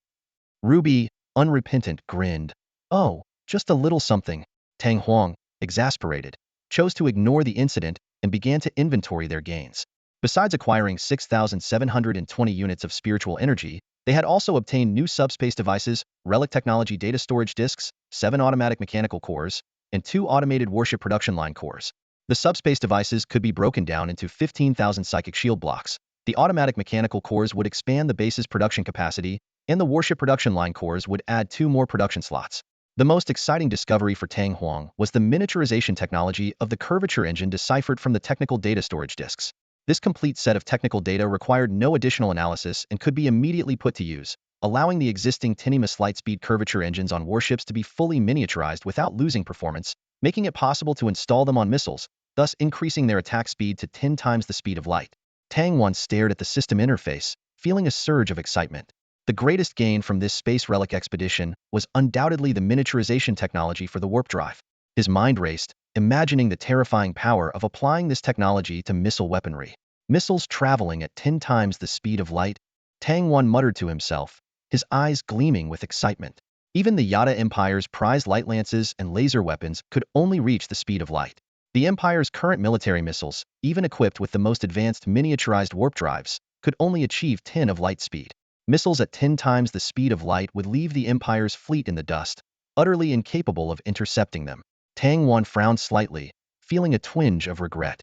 Ruby, unrepentant, grinned. Oh, just a little something. Tang Huang, exasperated, chose to ignore the incident and began to inventory their gains. Besides acquiring 6,720 units of spiritual energy, they had also obtained new subspace devices, relic technology data storage disks, 7 automatic mechanical cores, and 2 automated warship production line cores. The subspace devices could be broken down into 15,000 psychic shield blocks. The automatic mechanical cores would expand the base's production capacity, and the warship production line cores would add 2 more production slots. The most exciting discovery for Tang Huang was the miniaturization technology of the curvature engine deciphered from the technical data storage disks. This complete set of technical data required no additional analysis and could be immediately put to use, allowing the existing Tinnimus light-speed curvature engines on warships to be fully miniaturized without losing performance, making it possible to install them on missiles, thus increasing their attack speed to 10 times the speed of light. Tang once stared at the system interface, feeling a surge of excitement. The greatest gain from this space relic expedition was undoubtedly the miniaturization technology for the warp drive. His mind raced, imagining the terrifying power of applying this technology to missile weaponry. Missiles traveling at 10 times the speed of light? Tang Wan muttered to himself, his eyes gleaming with excitement. Even the Yada Empire's prized light lances and laser weapons could only reach the speed of light. The Empire's current military missiles, even equipped with the most advanced miniaturized warp drives, could only achieve 10 of light speed. Missiles at 10 times the speed of light would leave the Empire's fleet in the dust, utterly incapable of intercepting them. Tang Wan frowned slightly, feeling a twinge of regret.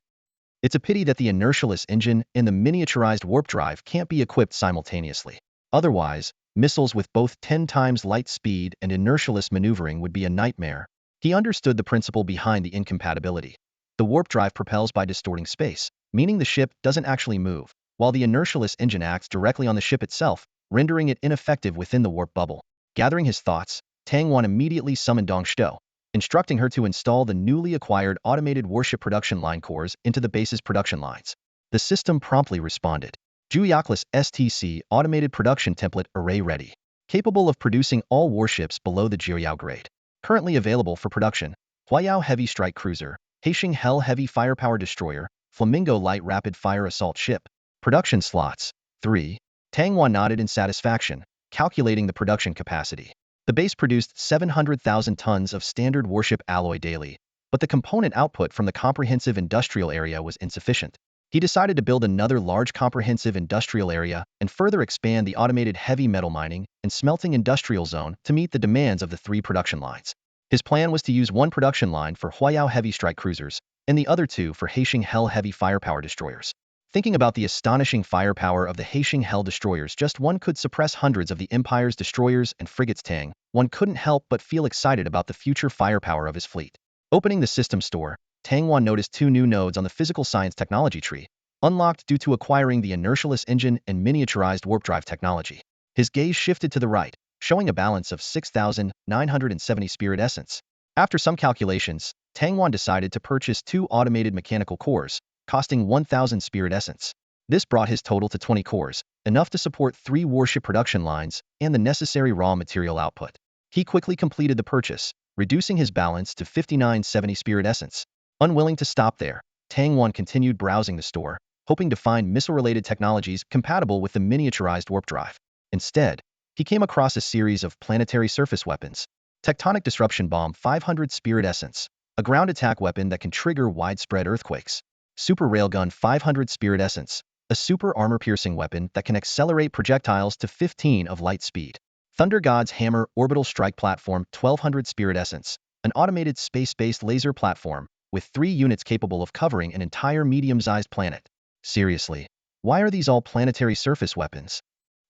It's a pity that the inertialess engine and the miniaturized warp drive can't be equipped simultaneously. Otherwise, missiles with both 10 times light speed and inertialess maneuvering would be a nightmare. He understood the principle behind the incompatibility. The warp drive propels by distorting space, meaning the ship doesn't actually move, while the inertialess engine acts directly on the ship itself, rendering it ineffective within the warp bubble. Gathering his thoughts, Tang Wan immediately summoned Dong Shou, instructing her to install the newly acquired automated warship production line cores into the base's production lines. The system promptly responded. Juyakless STC Automated Production Template Array Ready. Capable of producing all warships below the Jiuyao grade. Currently available for production, Huayao Heavy Strike Cruiser, Haixing Hell Heavy Firepower Destroyer, Flamingo Light Rapid Fire Assault Ship. Production slots, 3. Tang Wan nodded in satisfaction, calculating the production capacity. The base produced 700,000 tons of standard warship alloy daily, but the component output from the comprehensive industrial area was insufficient. He decided to build another large comprehensive industrial area and further expand the automated heavy metal mining and smelting industrial zone to meet the demands of the 3 production lines. His plan was to use 1 production line for Huayao Heavy Strike Cruisers and the other 2 for Haixing Hell Heavy Firepower Destroyers. Thinking about the astonishing firepower of the Haixing Hell destroyers, just one could suppress hundreds of the Empire's destroyers and frigates. Tang, one couldn't help but feel excited about the future firepower of his fleet. Opening the system store, Tang Wan noticed 2 new nodes on the physical science technology tree, unlocked due to acquiring the inertialess engine and miniaturized warp drive technology. His gaze shifted to the right, showing a balance of 6,970 spirit essence. After some calculations, Tang Wan decided to purchase 2 automated mechanical cores, costing 1,000 spirit essence. This brought his total to 20 cores, enough to support 3 warship production lines and the necessary raw material output. He quickly completed the purchase, reducing his balance to 5,970 spirit essence. Unwilling to stop there, Tang Wan continued browsing the store, hoping to find missile-related technologies compatible with the miniaturized warp drive. Instead, he came across a series of planetary surface weapons. Tectonic Disruption Bomb 500 spirit essence, a ground attack weapon that can trigger widespread earthquakes. Super Railgun 500 spirit essence, a super armor-piercing weapon that can accelerate projectiles to 15 of light speed. Thunder God's Hammer Orbital Strike Platform 1200 spirit essence, an automated space-based laser platform with 3 units capable of covering an entire medium-sized planet. Seriously, Why are these all planetary surface weapons?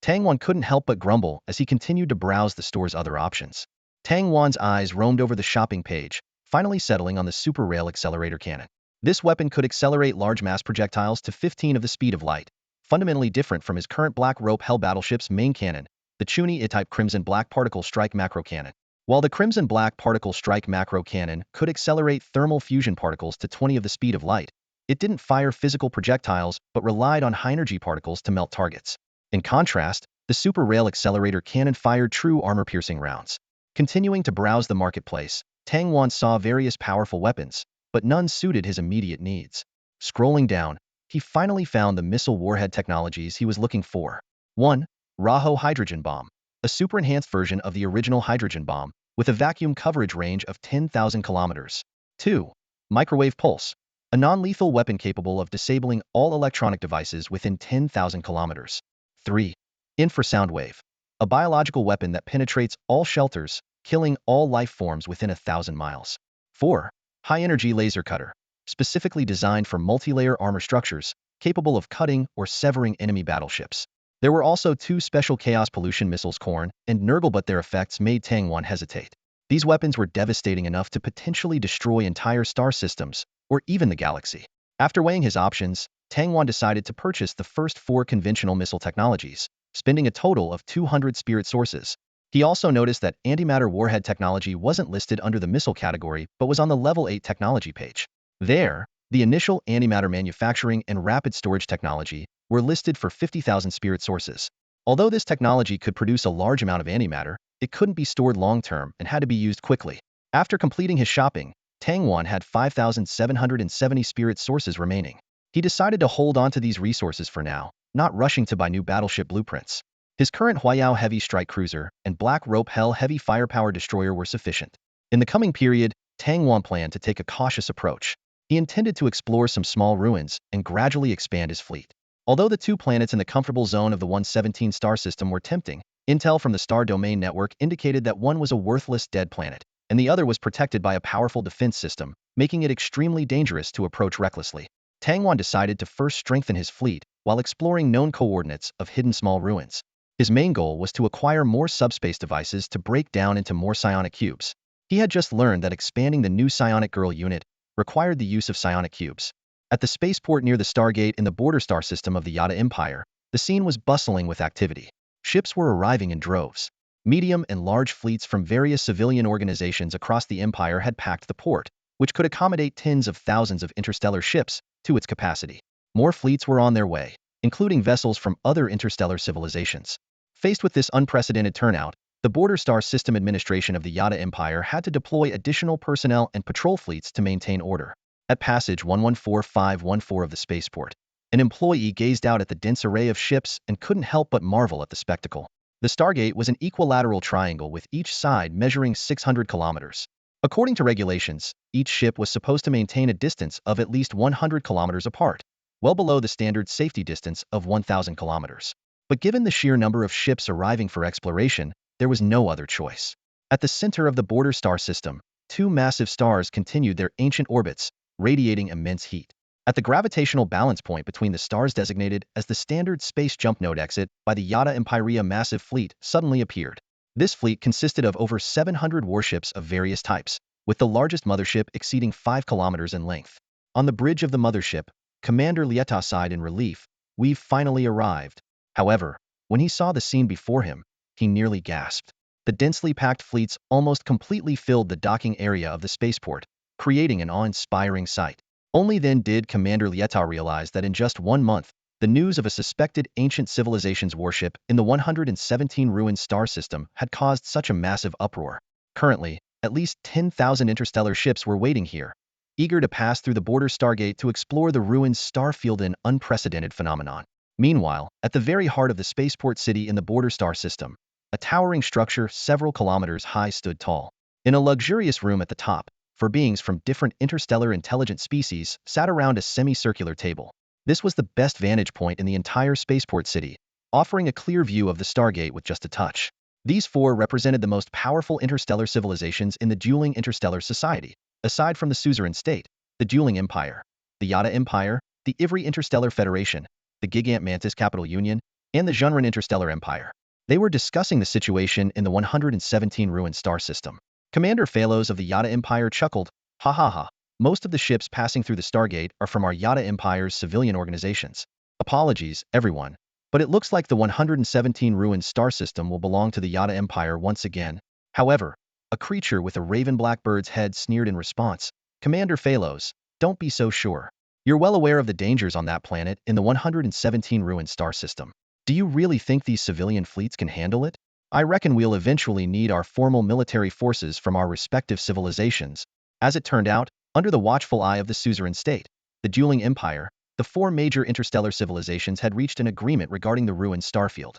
Tang Wan couldn't help but grumble as he continued to browse the store's other options. Tang Wan's eyes roamed over the shopping page, finally settling on the super rail accelerator cannon. This weapon could accelerate large mass projectiles to 15 of the speed of light, fundamentally different from his current Black Rope Hell battleship's main cannon, the Chuni I-type Crimson Black Particle Strike Macro Cannon. While the Crimson Black Particle Strike Macro Cannon could accelerate thermal fusion particles to 20 of the speed of light, it didn't fire physical projectiles but relied on high-energy particles to melt targets. In contrast, the Super Rail Accelerator Cannon fired true armor-piercing rounds. Continuing to browse the marketplace, Tang Wan saw various powerful weapons, but none suited his immediate needs. Scrolling down, he finally found the missile warhead technologies he was looking for. 1. Raho Hydrogen Bomb, a super-enhanced version of the original hydrogen bomb, with a vacuum coverage range of 10,000 kilometers. 2. Microwave Pulse, a non-lethal weapon capable of disabling all electronic devices within 10,000 kilometers. 3. Infrasound Wave, a biological weapon that penetrates all shelters, killing all life forms within 1,000 miles. 4. High-energy laser cutter, specifically designed for multi-layer armor structures, capable of cutting or severing enemy battleships. There were also 2 special chaos pollution missiles Korn and Nurgle, but their effects made Tang Wan hesitate. These weapons were devastating enough to potentially destroy entire star systems, or even the galaxy. After weighing his options, Tang Wan decided to purchase the first 4 conventional missile technologies, spending a total of 200 spirit sources. He also noticed that antimatter warhead technology wasn't listed under the missile category but was on the level 8 technology page. There, the initial antimatter manufacturing and rapid storage technology were listed for 50,000 spirit sources. Although this technology could produce a large amount of antimatter, it couldn't be stored long-term and had to be used quickly. After completing his shopping, Tang Wan had 5,770 spirit sources remaining. He decided to hold on to these resources for now, not rushing to buy new battleship blueprints. His current Huayao Heavy Strike Cruiser and Black Rope Hell Heavy Firepower Destroyer were sufficient. In the coming period, Tang Wan planned to take a cautious approach. He intended to explore some small ruins and gradually expand his fleet. Although the 2 planets in the comfortable zone of the 117 star system were tempting, intel from the Star Domain Network indicated that one was a worthless dead planet, and the other was protected by a powerful defense system, making it extremely dangerous to approach recklessly. Tang Wan decided to first strengthen his fleet while exploring known coordinates of hidden small ruins. His main goal was to acquire more subspace devices to break down into more psionic cubes. He had just learned that expanding the new psionic girl unit required the use of psionic cubes. At the spaceport near the Stargate in the border star system of the Yada Empire, the scene was bustling with activity. Ships were arriving in droves. Medium and large fleets from various civilian organizations across the Empire had packed the port, which could accommodate tens of thousands of interstellar ships to its capacity. More fleets were on their way, including vessels from other interstellar civilizations. Faced with this unprecedented turnout, the Border Star System Administration of the Yada Empire had to deploy additional personnel and patrol fleets to maintain order. At passage 114514 of the spaceport, an employee gazed out at the dense array of ships and couldn't help but marvel at the spectacle. The Stargate was an equilateral triangle with each side measuring 600 kilometers. According to regulations, each ship was supposed to maintain a distance of at least 100 kilometers apart, well below the standard safety distance of 1,000 kilometers. But given the sheer number of ships arriving for exploration, there was no other choice. At the center of the border star system, 2 massive stars continued their ancient orbits, radiating immense heat. At the gravitational balance point between the stars designated as the standard space jump node exit by the Yada Empyrea massive fleet suddenly appeared. This fleet consisted of over 700 warships of various types, with the largest mothership exceeding 5 kilometers in length. On the bridge of the mothership, Commander Lieta sighed in relief, "We've finally arrived." However, when he saw the scene before him, he nearly gasped. The densely packed fleets almost completely filled the docking area of the spaceport, creating an awe-inspiring sight. Only then did Commander Lieta realize that in just 1 month, the news of a suspected ancient civilization's warship in the 117 ruined star system had caused such a massive uproar. Currently, at least 10,000 interstellar ships were waiting here, eager to pass through the border Stargate to explore the ruined star field, an unprecedented phenomenon. Meanwhile, at the very heart of the spaceport city in the border star system, a towering structure several kilometers high stood tall. In a luxurious room at the top, 4 beings from different interstellar intelligent species sat around a semicircular table. This was the best vantage point in the entire spaceport city, offering a clear view of the Stargate with just a touch. These 4 represented the most powerful interstellar civilizations in the dueling interstellar society, aside from the suzerain state, the dueling empire, the Yada Empire, the Ivry Interstellar Federation, the Gigant Mantis Capital Union, and the Junran Interstellar Empire. They were discussing the situation in the 117 ruined star system. Commander Phalos of the Yada Empire chuckled, "Ha ha ha. Most of the ships passing through the Stargate are from our Yada Empire's civilian organizations. Apologies, everyone. But it looks like the 117 ruined star system will belong to the Yada Empire once again." However, a creature with a raven blackbird's head sneered in response, "Commander Phalos, don't be so sure. You're well aware of the dangers on that planet in the 117 ruined star system. Do you really think these civilian fleets can handle it? I reckon we'll eventually need our formal military forces from our respective civilizations." As it turned out, under the watchful eye of the suzerain state, the dueling empire, the four major interstellar civilizations had reached an agreement regarding the ruined starfield.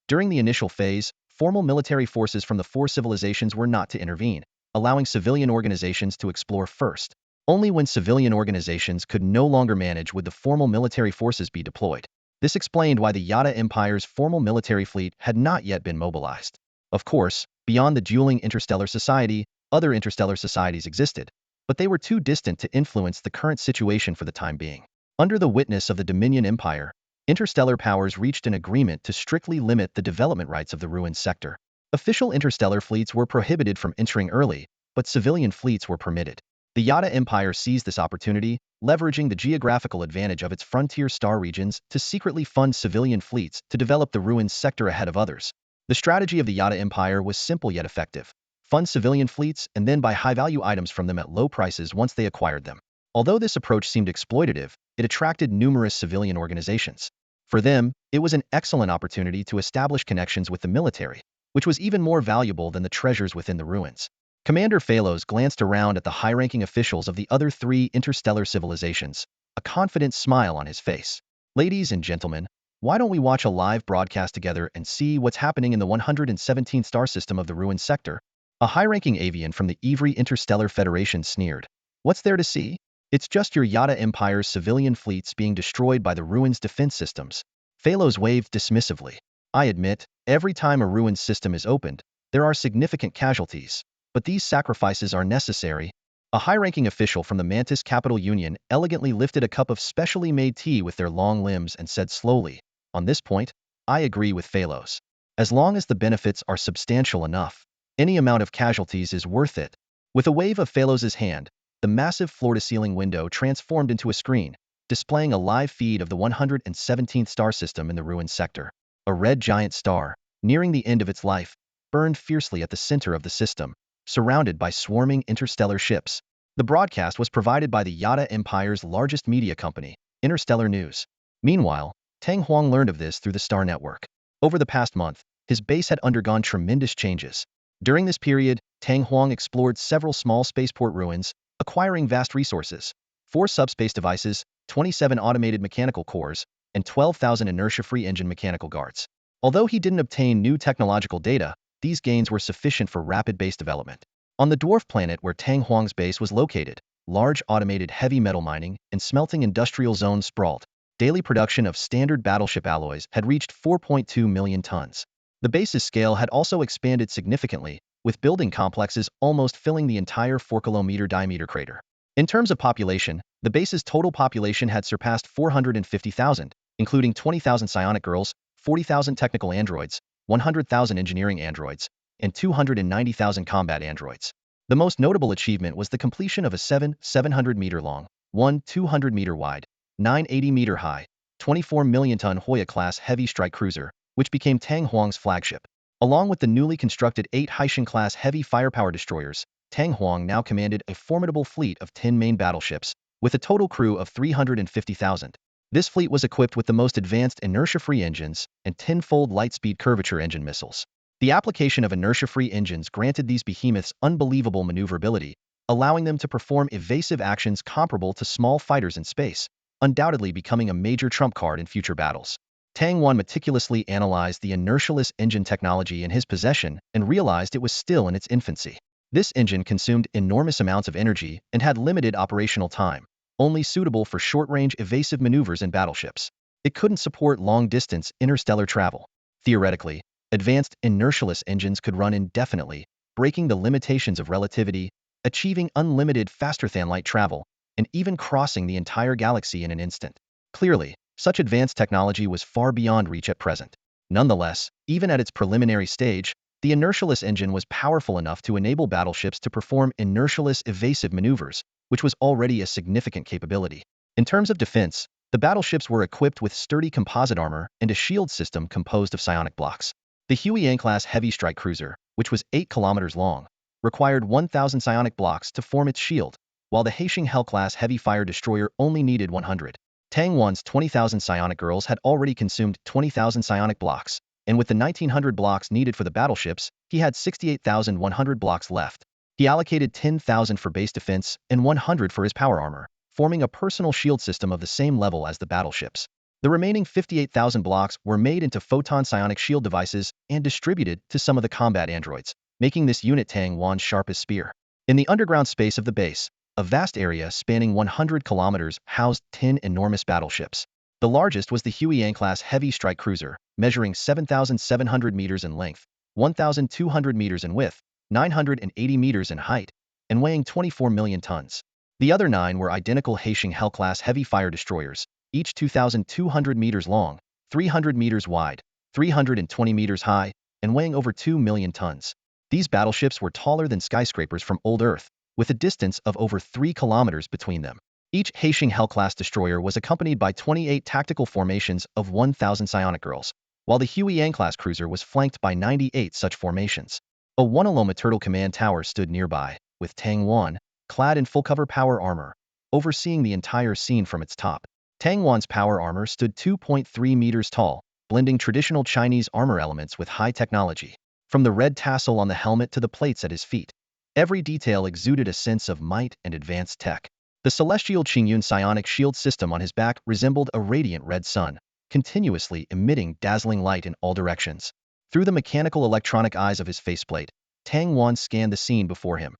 During the initial phase, formal military forces from the four civilizations were not to intervene, allowing civilian organizations to explore first. Only when civilian organizations could no longer manage would the formal military forces be deployed. This explained why the Yada Empire's formal military fleet had not yet been mobilized. Of course, beyond the dueling interstellar society, other interstellar societies existed, but they were too distant to influence the current situation for the time being. Under the witness of the Dominion Empire, interstellar powers reached an agreement to strictly limit the development rights of the ruined sector. Official interstellar fleets were prohibited from entering early, but civilian fleets were permitted. The Yada Empire seized this opportunity, leveraging the geographical advantage of its frontier star regions to secretly fund civilian fleets to develop the ruined sector ahead of others. The strategy of the Yada Empire was simple yet effective. Fund civilian fleets and then buy high-value items from them at low prices once they acquired them. Although this approach seemed exploitative, it attracted numerous civilian organizations. For them, it was an excellent opportunity to establish connections with the military, which was even more valuable than the treasures within the ruins. Commander Phalos glanced around at the high-ranking officials of the other three interstellar civilizations, a confident smile on his face. "Ladies and gentlemen, why don't we watch a live broadcast together and see what's happening in the 117th star system of the ruined sector?" A high-ranking avian from the Ivry Interstellar Federation sneered. "What's there to see? It's just your Yada Empire's civilian fleets being destroyed by the ruins' defense systems." Phalos waved dismissively. "I admit, every time a ruined system is opened, there are significant casualties. But these sacrifices are necessary." A high-ranking official from the Mantis Capital Union elegantly lifted a cup of specially made tea with their long limbs and said slowly, "On this point, I agree with Phalos. As long as the benefits are substantial enough, any amount of casualties is worth it." With a wave of Phalos's hand, the massive floor-to-ceiling window transformed into a screen, displaying a live feed of the 117th star system in the ruined sector. A red giant star, nearing the end of its life, burned fiercely at the center of the system, surrounded by swarming interstellar ships. The broadcast was provided by the Yada Empire's largest media company, Interstellar News. Meanwhile, Tang Huang learned of this through the Star Network. Over the past month, his base had undergone tremendous changes. During this period, Tang Huang explored several small spaceport ruins, acquiring vast resources: 4 subspace devices, 27 automated mechanical cores, and 12,000 inertia-free engine mechanical guards. Although he didn't obtain new technological data, these gains were sufficient for rapid base development. On the dwarf planet where Tang Huang's base was located, large automated heavy metal mining and smelting industrial zones sprawled. Daily production of standard battleship alloys had reached 4.2 million tons. The base's scale had also expanded significantly, with building complexes almost filling the entire 4-kilometer diameter crater. In terms of population, the base's total population had surpassed 450,000, including 20,000 psionic girls, 40,000 technical androids, 100,000 engineering androids, and 290,000 combat androids. The most notable achievement was the completion of a 700-meter-long, 200-meter wide, 980-meter high, 24 million-ton Hoya-class heavy strike cruiser, which became Tang Huang's flagship. Along with the newly constructed 8 Haishan-class heavy firepower destroyers, Tang Huang now commanded a formidable fleet of 10 main battleships, with a total crew of 350,000. This fleet was equipped with the most advanced inertia-free engines and 10-fold light-speed curvature engine missiles. The application of inertia-free engines granted these behemoths unbelievable maneuverability, allowing them to perform evasive actions comparable to small fighters in space, undoubtedly becoming a major trump card in future battles. Tang Huang meticulously analyzed the inertialess engine technology in his possession and realized it was still in its infancy. This engine consumed enormous amounts of energy and had limited operational time, only suitable for short-range evasive maneuvers in battleships. It couldn't support long-distance interstellar travel. Theoretically, advanced inertialess engines could run indefinitely, breaking the limitations of relativity, achieving unlimited faster-than-light travel, and even crossing the entire galaxy in an instant. Clearly, Such advanced technology was far beyond reach at present. Nonetheless, even at its preliminary stage, the inertialess engine was powerful enough to enable battleships to perform inertialess evasive maneuvers, which was already a significant capability. In terms of defense, the battleships were equipped with sturdy composite armor and a shield system composed of psionic blocks. The Huiyang-class heavy strike cruiser, which was 8 kilometers long, required 1,000 psionic blocks to form its shield, while the Haixing Hell-class heavy fire destroyer only needed 100. Tang Wan's 20,000 psionic girls had already consumed 20,000 psionic blocks, and with the 1,900 blocks needed for the battleships, he had 68,100 blocks left. He allocated 10,000 for base defense and 100 for his power armor, forming a personal shield system of the same level as the battleships. The remaining 58,000 blocks were made into photon psionic shield devices and distributed to some of the combat androids, making this unit Tang Wan's sharpest spear. In the underground space of the base, a vast area spanning 100 kilometers housed 10 enormous battleships. The largest was the Huiyang-class heavy strike cruiser, measuring 7,700 meters in length, 1,200 meters in width, 980 meters in height, and weighing 24 million tons. The other 9 were identical Haixing Hell-class heavy fire destroyers, each 2,200 meters long, 300 meters wide, 320 meters high, and weighing over 2 million tons. These battleships were taller than skyscrapers from old Earth, with a distance of over 3 kilometers between them. Each Haixing Hell-class destroyer was accompanied by 28 tactical formations of 1,000 psionic girls, while the Huiyang-class cruiser was flanked by 98 such formations. A Wanaloma turtle command tower stood nearby, with Tang Wan, clad in full-cover power armor, overseeing the entire scene from its top. Tang Wan's power armor stood 2.3 meters tall, blending traditional Chinese armor elements with high technology. From the red tassel on the helmet to the plates at his feet, every detail exuded a sense of might and advanced tech. The celestial Qingyun psionic shield system on his back resembled a radiant red sun, continuously emitting dazzling light in all directions. Through the mechanical electronic eyes of his faceplate, Tang Wan scanned the scene before him.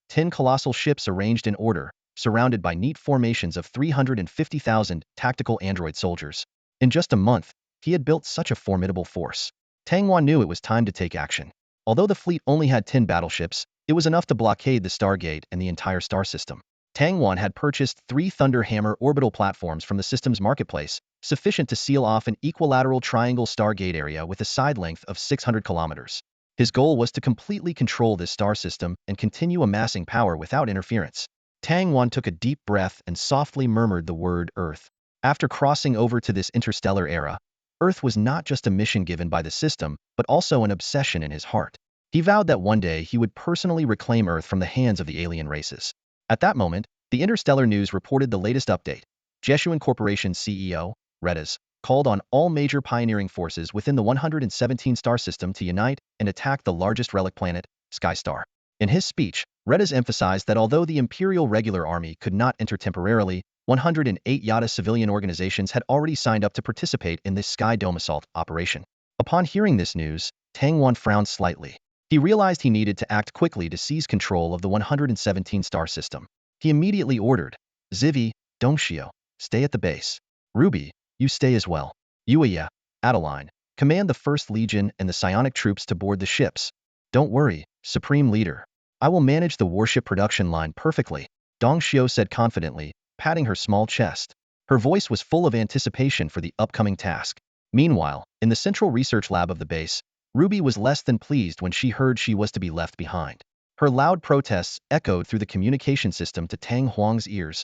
10 colossal ships arranged in order, surrounded by neat formations of 350,000 tactical android soldiers. In just a month, he had built such a formidable force. Tang Wan knew it was time to take action. Although the fleet only had 10 battleships, it was enough to blockade the Stargate and the entire star system. Tang Wan had purchased 3 Thunder Hammer orbital platforms from the system's marketplace, sufficient to seal off an equilateral triangle Stargate area with a side length of 600 kilometers. His goal was to completely control this star system and continue amassing power without interference. Tang Wan took a deep breath and softly murmured the word Earth. After crossing over to this interstellar era, Earth was not just a mission given by the system, but also an obsession in his heart. He vowed that one day he would personally reclaim Earth from the hands of the alien races. At that moment, the Interstellar News reported the latest update. Jeshuan Corporation's CEO, Redas, called on all major pioneering forces within the 117 star system to unite and attack the largest relic planet, Skystar. In his speech, Redas emphasized that although the Imperial Regular Army could not enter temporarily, 108 Yada civilian organizations had already signed up to participate in this Sky Dome assault operation. Upon hearing this news, Tang Wan frowned slightly. He realized he needed to act quickly to seize control of the 117 star system. He immediately ordered, Zivi, Dongxiu, stay at the base. Ruby, you stay as well. Yuya, Adeline, command the 1st Legion and the psionic troops to board the ships. Don't worry, Supreme Leader. I will manage the warship production line perfectly, Dongxiu said confidently, patting her small chest. Her voice was full of anticipation for the upcoming task. Meanwhile, in the central research lab of the base, Ruby was less than pleased when she heard she was to be left behind. Her loud protests echoed through the communication system to Tang Huang's ears.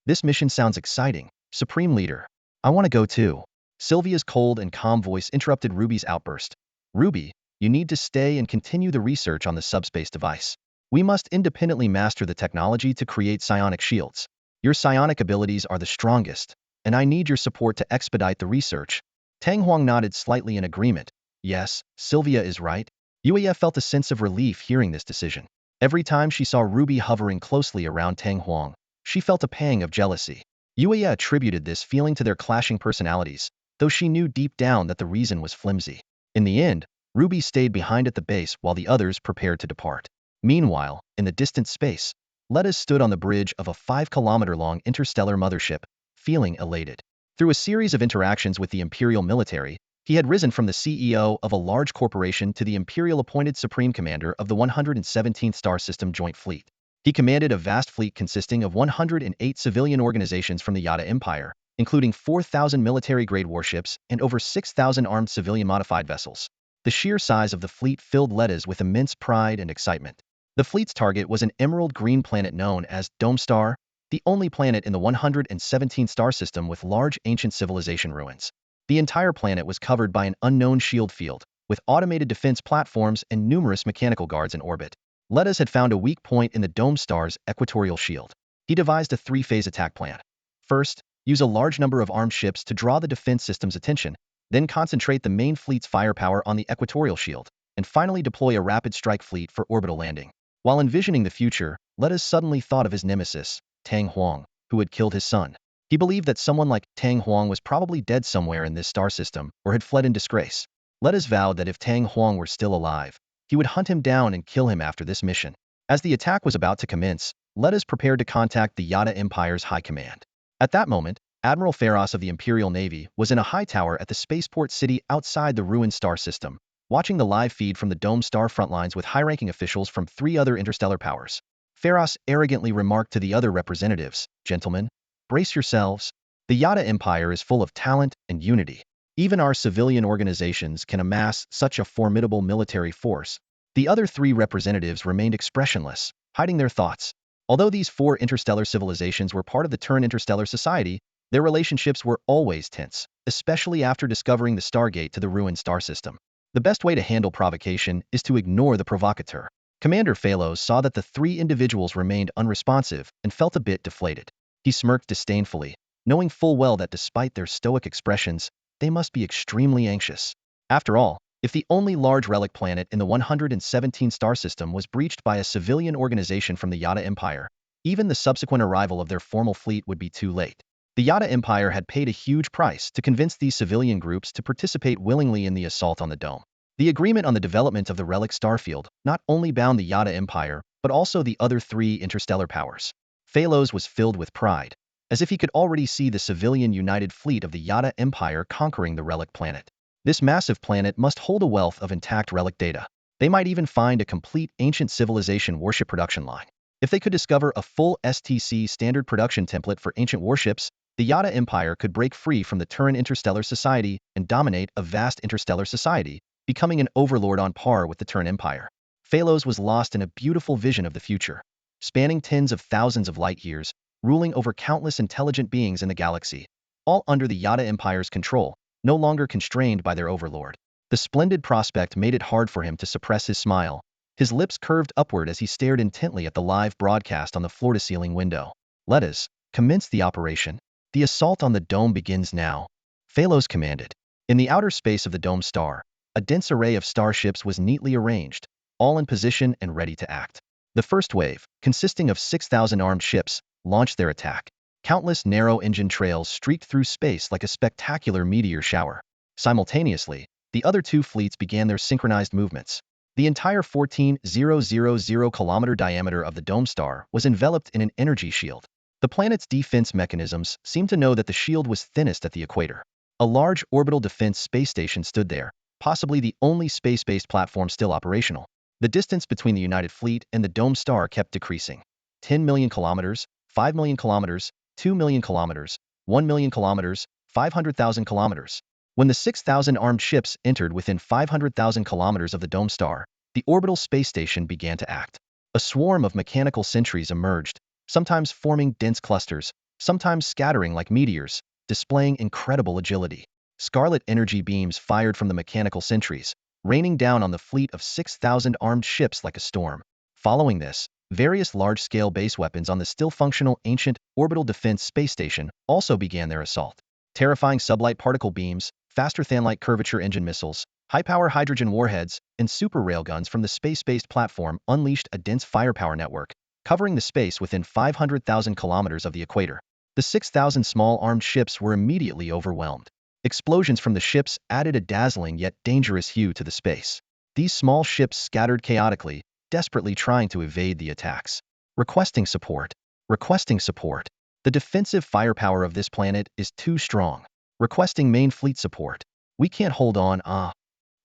This mission sounds exciting, Supreme Leader. I want to go too. Sylvia's cold and calm voice interrupted Ruby's outburst. Ruby, you need to stay and continue the research on the subspace device. We must independently master the technology to create psionic shields. Your psionic abilities are the strongest, and I need your support to expedite the research. Tang Huang nodded slightly in agreement. Yes, Sylvia is right. Yuya felt a sense of relief hearing this decision. Every time she saw Ruby hovering closely around Tang Huang, she felt a pang of jealousy. Yuya attributed this feeling to their clashing personalities, though she knew deep down that the reason was flimsy. In the end, Ruby stayed behind at the base while the others prepared to depart. Meanwhile, in the distant space, Letas stood on the bridge of a 5-kilometer-long interstellar mothership, feeling elated. Through a series of interactions with the Imperial military, he had risen from the CEO of a large corporation to the Imperial-appointed Supreme Commander of the 117th Star System Joint Fleet. He commanded a vast fleet consisting of 108 civilian organizations from the Yada Empire, including 4,000 military-grade warships and over 6,000 armed civilian-modified vessels. The sheer size of the fleet filled Letas with immense pride and excitement. The fleet's target was an emerald green planet known as Dome Star, the only planet in the 117th star system with large ancient civilization ruins. The entire planet was covered by an unknown shield field, with automated defense platforms and numerous mechanical guards in orbit. Letas had found a weak point in the Dome Star's equatorial shield. He devised a three-phase attack plan. First, use a large number of armed ships to draw the defense system's attention, then concentrate the main fleet's firepower on the equatorial shield, and finally deploy a rapid strike fleet for orbital landing. While envisioning the future, Letas suddenly thought of his nemesis, Tang Huang, who had killed his son. He believed that someone like Tang Huang was probably dead somewhere in this star system or had fled in disgrace. Letas vowed that if Tang Huang were still alive, he would hunt him down and kill him after this mission. As the attack was about to commence, Letas prepared to contact the Yada Empire's high command. At that moment, Admiral Pharos of the Imperial Navy was in a high tower at the spaceport city outside the ruined star system, watching the live feed from the Dome Star frontlines with high-ranking officials from 3 other interstellar powers. Pharos arrogantly remarked to the other representatives, "Gentlemen, brace yourselves. The Yada Empire is full of talent and unity. Even our civilian organizations can amass such a formidable military force." The other 3 representatives remained expressionless, hiding their thoughts. Although these 4 interstellar civilizations were part of the Turan Interstellar Society, their relationships were always tense, especially after discovering the Stargate to the ruined star system. The best way to handle provocation is to ignore the provocateur. Commander Phalos saw that the 3 individuals remained unresponsive and felt a bit deflated. He smirked disdainfully, knowing full well that despite their stoic expressions, they must be extremely anxious. After all, if the only large relic planet in the 117th star system was breached by a civilian organization from the Yada Empire, even the subsequent arrival of their formal fleet would be too late. The Yada Empire had paid a huge price to convince these civilian groups to participate willingly in the assault on the dome. The agreement on the development of the relic starfield not only bound the Yada Empire, but also the other 3 interstellar powers. Phalos was filled with pride, as if he could already see the civilian united fleet of the Yada Empire conquering the relic planet. This massive planet must hold a wealth of intact relic data. They might even find a complete ancient civilization warship production line. If they could discover a full STC standard production template for ancient warships, the Yada Empire could break free from the Turan Interstellar Society and dominate a vast interstellar society, becoming an overlord on par with the Turan Empire. Phalos was lost in a beautiful vision of the future, spanning tens of thousands of light years, ruling over countless intelligent beings in the galaxy, all under the Yada Empire's control, no longer constrained by their overlord. The splendid prospect made it hard for him to suppress his smile. His lips curved upward as he stared intently at the live broadcast on the floor-to-ceiling window. "Letas, commence the operation. The assault on the dome begins now," Phalos commanded. In the outer space of the Dome Star, a dense array of starships was neatly arranged, all in position and ready to act. The first wave, consisting of 6,000 armed ships, launched their attack. Countless narrow engine trails streaked through space like a spectacular meteor shower. Simultaneously, the other 2 fleets began their synchronized movements. The entire 14,000 kilometer diameter of the Dome Star was enveloped in an energy shield. The planet's defense mechanisms seemed to know that the shield was thinnest at the equator. A large orbital defense space station stood there, possibly the only space-based platform still operational. The distance between the United Fleet and the Dome Star kept decreasing. 10 million kilometers, 5 million kilometers, 2 million kilometers, 1 million kilometers, 500,000 kilometers. When the 6,000 armed ships entered within 500,000 kilometers of the Dome Star, the orbital space station began to act. A swarm of mechanical sentries emerged, sometimes forming dense clusters, sometimes scattering like meteors, displaying incredible agility. Scarlet energy beams fired from the mechanical sentries, raining down on the fleet of 6,000 armed ships like a storm. Following this, various large-scale base weapons on the still-functional ancient orbital defense space station also began their assault. Terrifying sublight particle beams, faster-than-light curvature engine missiles, high-power hydrogen warheads, and super railguns from the space-based platform unleashed a dense firepower network, covering the space within 500,000 kilometers of the equator. The 6,000 small armed ships were immediately overwhelmed. Explosions from the ships added a dazzling yet dangerous hue to the space. These small ships scattered chaotically, desperately trying to evade the attacks. Requesting support. Requesting support. The defensive firepower of this planet is too strong. Requesting main fleet support. We can't hold on,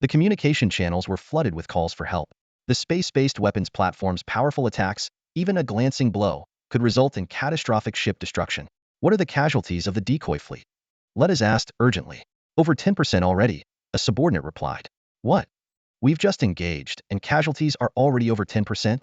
The communication channels were flooded with calls for help. The space-based weapons platform's powerful attacks, even a glancing blow, could result in catastrophic ship destruction. What are the casualties of the decoy fleet? Letters asked urgently. Over 10% already, a subordinate replied. What? We've just engaged, and casualties are already over 10%?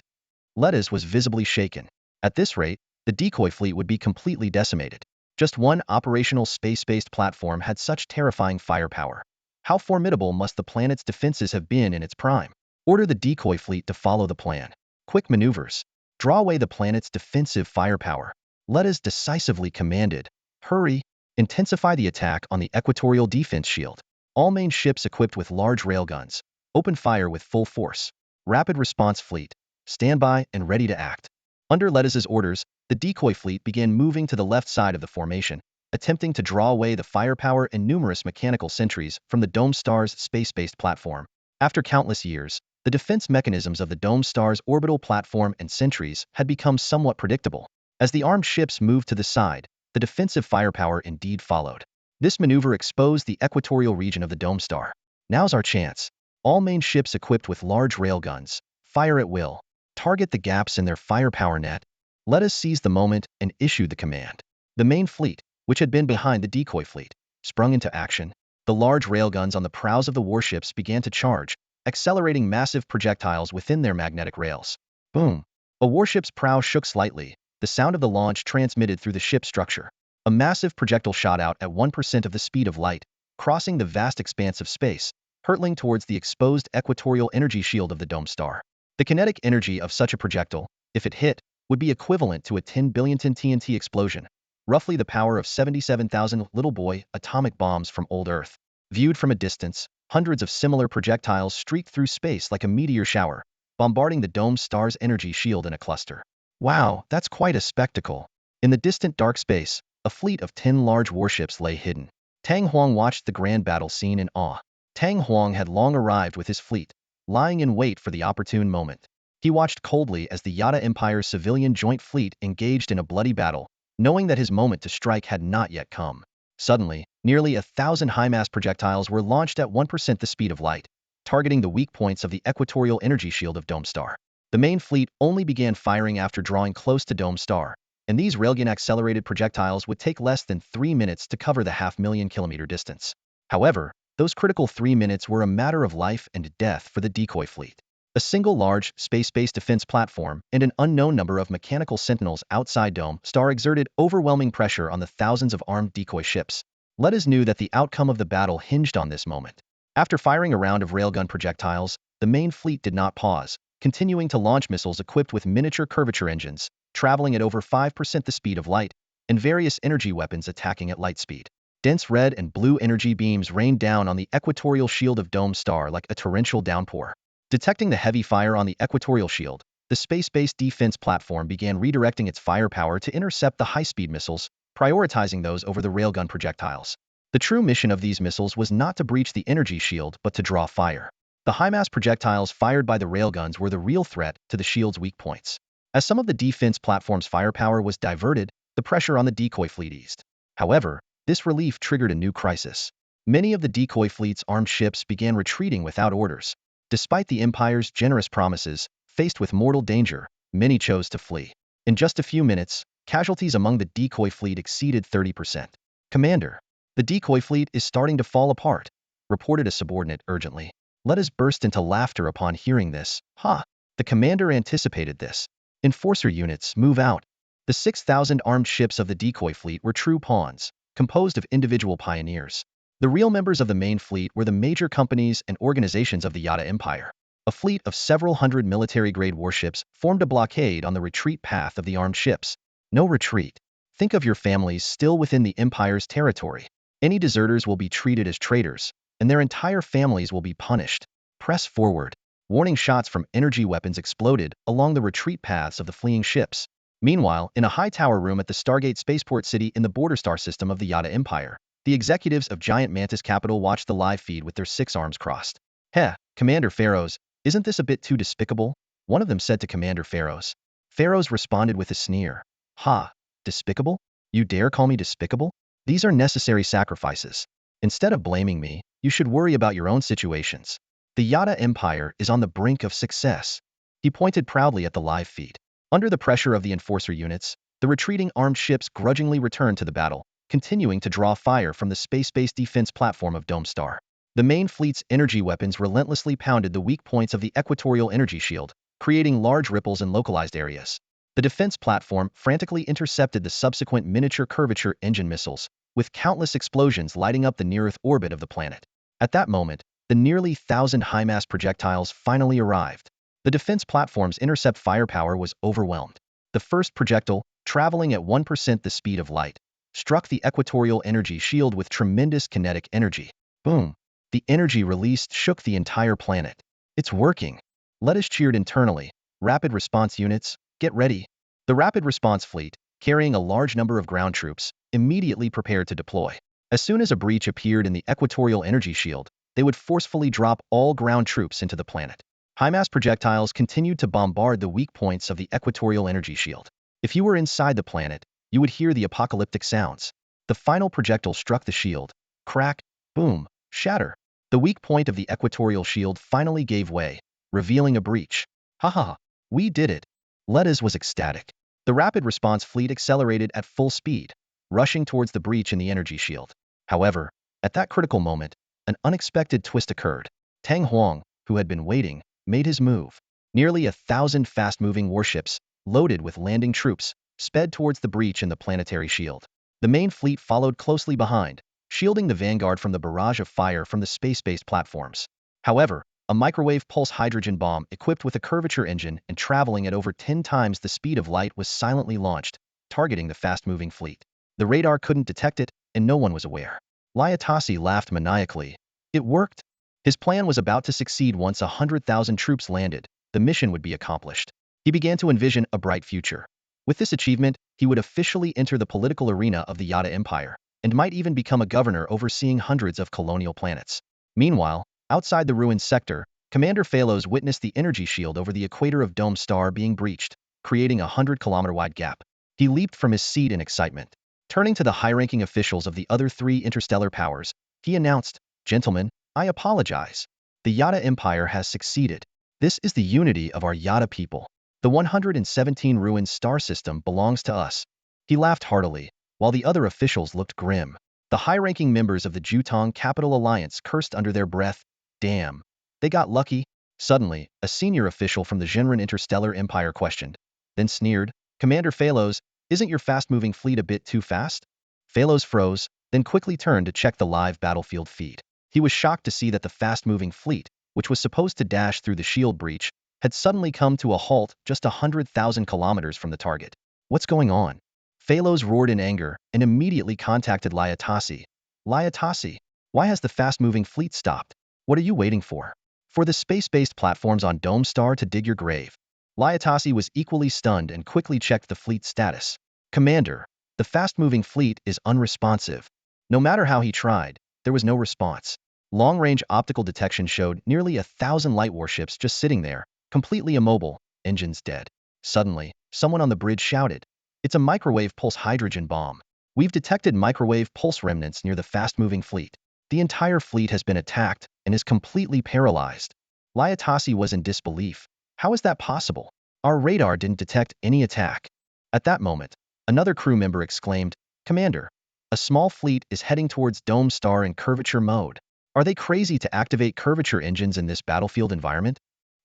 Letters was visibly shaken. At this rate, the decoy fleet would be completely decimated. Just one operational space-based platform had such terrifying firepower. How formidable must the planet's defenses have been in its prime? Order the decoy fleet to follow the plan. Quick maneuvers. Draw away the planet's defensive firepower. Letters decisively commanded. Hurry. Intensify the attack on the equatorial defense shield. All main ships equipped with large railguns. Open fire with full force. Rapid response fleet. Stand by and ready to act. Under Letters' orders, the decoy fleet began moving to the left side of the formation, attempting to draw away the firepower and numerous mechanical sentries from the Dome Star's space-based platform. After countless years, the defense mechanisms of the Dome Star's orbital platform and sentries had become somewhat predictable. As the armed ships moved to the side, the defensive firepower indeed followed. This maneuver exposed the equatorial region of the Dome Star. Now's our chance. All main ships equipped with large railguns. Fire at will. Target the gaps in their firepower net. Let us seize the moment and issue the command. The main fleet, which had been behind the decoy fleet, sprung into action. The large railguns on the prows of the warships began to charge, accelerating massive projectiles within their magnetic rails. Boom! A warship's prow shook slightly. The sound of the launch transmitted through the ship's structure. A massive projectile shot out at 1% of the speed of light, crossing the vast expanse of space, hurtling towards the exposed equatorial energy shield of the Dome Star. The kinetic energy of such a projectile, if it hit, would be equivalent to a 10 billion ton TNT explosion, roughly the power of 77,000 little boy atomic bombs from old Earth. Viewed from a distance, hundreds of similar projectiles streaked through space like a meteor shower, bombarding the Dome Star's energy shield in a cluster. Wow, that's quite a spectacle. In the distant dark space, a fleet of 10 large warships lay hidden. Tang Huang watched the grand battle scene in awe. Tang Huang had long arrived with his fleet, lying in wait for the opportune moment. He watched coldly as the Yada Empire's civilian joint fleet engaged in a bloody battle, knowing that his moment to strike had not yet come. Suddenly, nearly 1,000 high-mass projectiles were launched at 1% the speed of light, targeting the weak points of the equatorial energy shield of Dome Star. The main fleet only began firing after drawing close to Dome Star, and these railgun-accelerated projectiles would take less than 3 minutes to cover the 500,000-kilometer distance. However, those critical 3 minutes were a matter of life and death for the decoy fleet. A single large, space-based defense platform and an unknown number of mechanical sentinels outside Dome Star exerted overwhelming pressure on the thousands of armed decoy ships. Letters knew that the outcome of the battle hinged on this moment. After firing a round of railgun projectiles, the main fleet did not pause, continuing to launch missiles equipped with miniature curvature engines, traveling at over 5% the speed of light, and various energy weapons attacking at light speed. Dense red and blue energy beams rained down on the equatorial shield of Dome Star like a torrential downpour. Detecting the heavy fire on the equatorial shield, the space-based defense platform began redirecting its firepower to intercept the high-speed missiles, prioritizing those over the railgun projectiles. The true mission of these missiles was not to breach the energy shield but to draw fire. The high-mass projectiles fired by the railguns were the real threat to the shield's weak points. As some of the defense platform's firepower was diverted, the pressure on the decoy fleet eased. However, this relief triggered a new crisis. Many of the decoy fleet's armed ships began retreating without orders. Despite the Empire's generous promises, faced with mortal danger, many chose to flee. In just a few minutes, casualties among the decoy fleet exceeded 30%. Commander, the decoy fleet is starting to fall apart, reported a subordinate urgently. Let us burst into laughter upon hearing this. Ha! The commander anticipated this. Enforcer units, move out. The 6,000 armed ships of the decoy fleet were true pawns, composed of individual pioneers. The real members of the main fleet were the major companies and organizations of the Yada Empire. A fleet of several hundred military-grade warships formed a blockade on the retreat path of the armed ships. No retreat. Think of your families still within the Empire's territory. Any deserters will be treated as traitors, and their entire families will be punished. Press forward. Warning shots from energy weapons exploded along the retreat paths of the fleeing ships. Meanwhile, in a high tower room at the Stargate spaceport city in the border star system of the Yada Empire, the executives of Giant Mantis Capital watched the live feed with their 6 arms crossed. Heh, Commander Pharaohs, isn't this a bit too despicable? One of them said to Commander Pharaohs. Pharaohs responded with a sneer. Ha, despicable? You dare call me despicable? These are necessary sacrifices. Instead of blaming me, you should worry about your own situations. The Yada Empire is on the brink of success. He pointed proudly at the live feed. Under the pressure of the enforcer units, The retreating armed ships grudgingly returned to the battle, continuing to draw fire from the space-based defense platform of Dome Star. The main fleet's energy weapons relentlessly pounded the weak points of the equatorial energy shield, creating large ripples in localized areas. The defense platform frantically intercepted the subsequent miniature curvature engine missiles, with countless explosions lighting up the near-Earth orbit of the planet. At that moment, the nearly 1,000 high-mass projectiles finally arrived. The defense platform's intercept firepower was overwhelmed. The first projectile, traveling at 1% the speed of light, struck the equatorial energy shield with tremendous kinetic energy. Boom! The energy released shook the entire planet. It's working. Lettuce cheered internally. Rapid response units, get ready. The rapid response fleet, carrying a large number of ground troops, immediately prepared to deploy. As soon as a breach appeared in the equatorial energy shield, they would forcefully drop all ground troops into the planet. High-mass projectiles continued to bombard the weak points of the equatorial energy shield. If you were inside the planet, you would hear the apocalyptic sounds. The final projectile struck the shield. Crack, boom, shatter. The weak point of the equatorial shield finally gave way, revealing a breach. Ha ha ha, we did it. Lettuce was ecstatic. The rapid response fleet accelerated at full speed, rushing towards the breach in the energy shield. However, at that critical moment, an unexpected twist occurred. Tang Huang, who had been waiting, made his move. Nearly 1,000 fast-moving warships, loaded with landing troops, sped towards the breach in the planetary shield. The main fleet followed closely behind, shielding the vanguard from the barrage of fire from the space-based platforms. However, a microwave pulse hydrogen bomb equipped with a curvature engine and traveling at over 10 times the speed of light was silently launched, targeting the fast-moving fleet. The radar couldn't detect it, and no one was aware. Lyatasi laughed maniacally. It worked. His plan was about to succeed. Once 100,000 troops landed, the mission would be accomplished. He began to envision a bright future. With this achievement, he would officially enter the political arena of the Yada Empire, and might even become a governor overseeing hundreds of colonial planets. Meanwhile, outside the ruined sector, Commander Phalos witnessed the energy shield over the equator of Dome Star being breached, creating a 100-kilometer-wide gap. He leaped from his seat in excitement. Turning to the high-ranking officials of the other 3 interstellar powers, he announced, "Gentlemen, I apologize. The Yada Empire has succeeded. This is the unity of our Yada people. The 117 ruined star system belongs to us." He laughed heartily, while the other officials looked grim. The high-ranking members of the Jutong Capital Alliance cursed under their breath. Damn. They got lucky. Suddenly, a senior official from the Genran Interstellar Empire questioned, then sneered, "Commander Phalos, isn't your fast-moving fleet a bit too fast?" Phalos froze, then quickly turned to check the live battlefield feed. He was shocked to see that the fast-moving fleet, which was supposed to dash through the shield breach, had suddenly come to a halt just 100,000 kilometers from the target. What's going on? Phalos roared in anger and immediately contacted Lyatasi. Lyatasi, why has the fast-moving fleet stopped? What are you waiting for? For the space-based platforms on Dome Star to dig your grave. Lyatasi was equally stunned and quickly checked the fleet's status. Commander, the fast-moving fleet is unresponsive. No matter how he tried, there was no response. Long-range optical detection showed nearly 1,000 light warships just sitting there, completely immobile, engines dead. Suddenly, someone on the bridge shouted, "It's a microwave pulse hydrogen bomb. We've detected microwave pulse remnants near the fast-moving fleet. The entire fleet has been attacked and is completely paralyzed." Lyatasi was in disbelief. How is that possible? Our radar didn't detect any attack. At that moment, another crew member exclaimed, "Commander, a small fleet is heading towards Dome Star in curvature mode. Are they crazy to activate curvature engines in this battlefield environment?"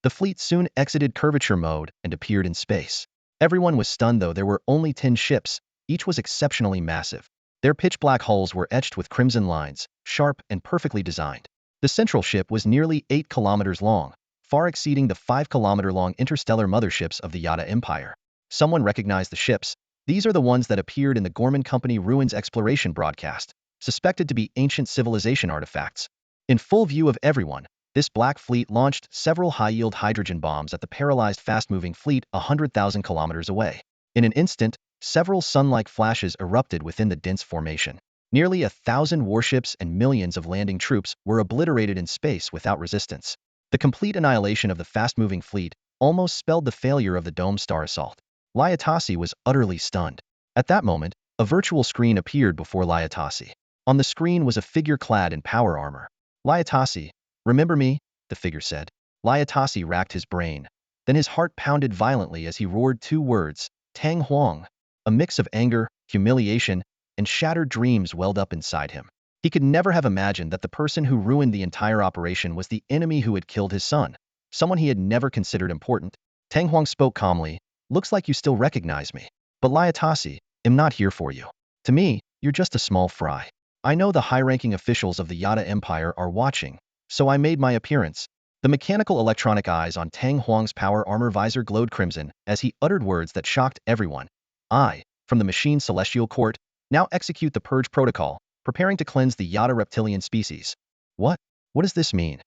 The fleet soon exited curvature mode and appeared in space. Everyone was stunned though there were only 10 ships, each was exceptionally massive. Their pitch-black hulls were etched with crimson lines, sharp and perfectly designed. The central ship was nearly 8 kilometers long, far exceeding the 5-kilometer-long interstellar motherships of the Yada Empire. Someone recognized the ships. These are the ones that appeared in the Gorman Company Ruins exploration broadcast, suspected to be ancient civilization artifacts. In full view of everyone, this black fleet launched several high-yield hydrogen bombs at the paralyzed fast-moving fleet 100,000 kilometers away. In an instant, several sun-like flashes erupted within the dense formation. Nearly 1,000 warships and millions of landing troops were obliterated in space without resistance. The complete annihilation of the fast-moving fleet almost spelled the failure of the Dome Star assault. Lyatasi was utterly stunned. At that moment, a virtual screen appeared before Lyatasi. On the screen was a figure clad in power armor. "Lyatasi, remember me?" the figure said. Lyatasi racked his brain. Then his heart pounded violently as he roared 2 words, "Tang Huang." A mix of anger, humiliation, and shattered dreams welled up inside him. He could never have imagined that the person who ruined the entire operation was the enemy who had killed his son, someone he had never considered important. Tang Huang spoke calmly. Looks like you still recognize me. But Liatasi, I'm not here for you. To me, you're just a small fry. I know the high-ranking officials of the Yada Empire are watching, so I made my appearance. The mechanical electronic eyes on Tang Huang's power armor visor glowed crimson as he uttered words that shocked everyone. I, from the machine celestial court, now execute the purge protocol, preparing to cleanse the Yada reptilian species. What? What does this mean?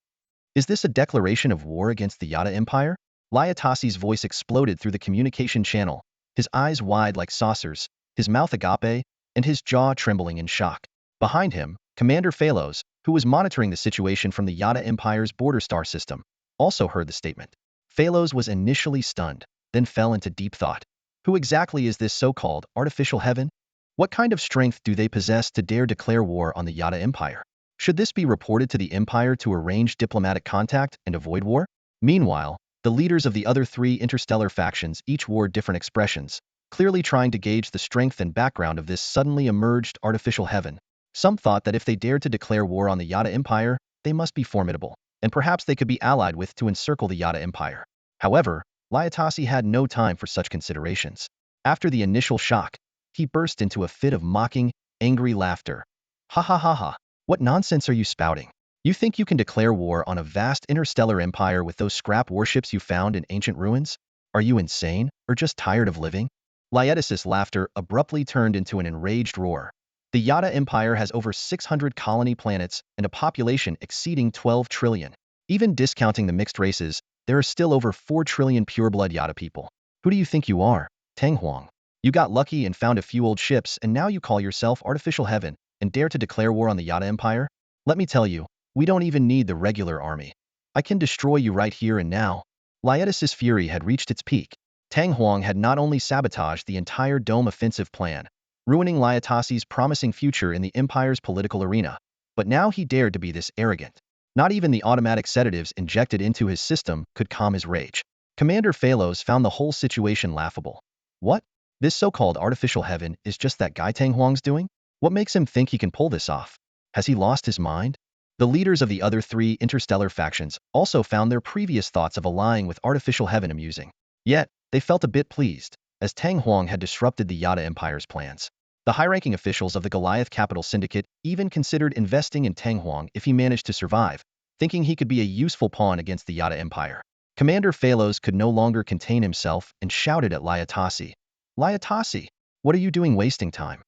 Is this a declaration of war against the Yada Empire? Liatasi's voice exploded through the communication channel, his eyes wide like saucers, his mouth agape, and his jaw trembling in shock. Behind him, Commander Phalos, who was monitoring the situation from the Yada Empire's border star system, also heard the statement. Phalos was initially stunned, then fell into deep thought. Who exactly is this so-called artificial heaven? What kind of strength do they possess to dare declare war on the Yada Empire? Should this be reported to the Empire to arrange diplomatic contact and avoid war? Meanwhile, the leaders of the other three interstellar factions each wore different expressions, clearly trying to gauge the strength and background of this suddenly emerged artificial heaven. Some thought that if they dared to declare war on the Yada Empire, they must be formidable, and perhaps they could be allied with to encircle the Yada Empire. However, Liatasi had no time for such considerations. After the initial shock, he burst into a fit of mocking, angry laughter. Ha ha ha ha. What nonsense are you spouting? You think you can declare war on a vast interstellar empire with those scrap warships you found in ancient ruins? Are you insane, or just tired of living? Liatasi's laughter abruptly turned into an enraged roar. The Yada Empire has over 600 colony planets and a population exceeding 12 trillion. Even discounting the mixed races, there are still over 4 trillion pure-blood Yada people. Who do you think you are, Tang Huang? You got lucky and found a few old ships, and now you call yourself artificial heaven and dare to declare war on the Yada Empire? Let me tell you, we don't even need the regular army. I can destroy you right here and now. Liatasi's fury had reached its peak. Tang Huang had not only sabotaged the entire dome offensive plan, ruining Liatasi's promising future in the Empire's political arena, but now he dared to be this arrogant. Not even the automatic sedatives injected into his system could calm his rage. Commander Phalos found the whole situation laughable. What? This so-called artificial heaven is just that guy Tang Huang's doing? What makes him think he can pull this off? Has he lost his mind? The leaders of the other three interstellar factions also found their previous thoughts of allying with artificial heaven amusing. Yet, they felt a bit pleased, as Tang Huang had disrupted the Yada Empire's plans. The high-ranking officials of the Goliath Capital Syndicate even considered investing in Tang Huang if he managed to survive, thinking he could be a useful pawn against the Yada Empire. Commander Phalos could no longer contain himself and shouted at Liatasi. Liatasi, what are you doing wasting time?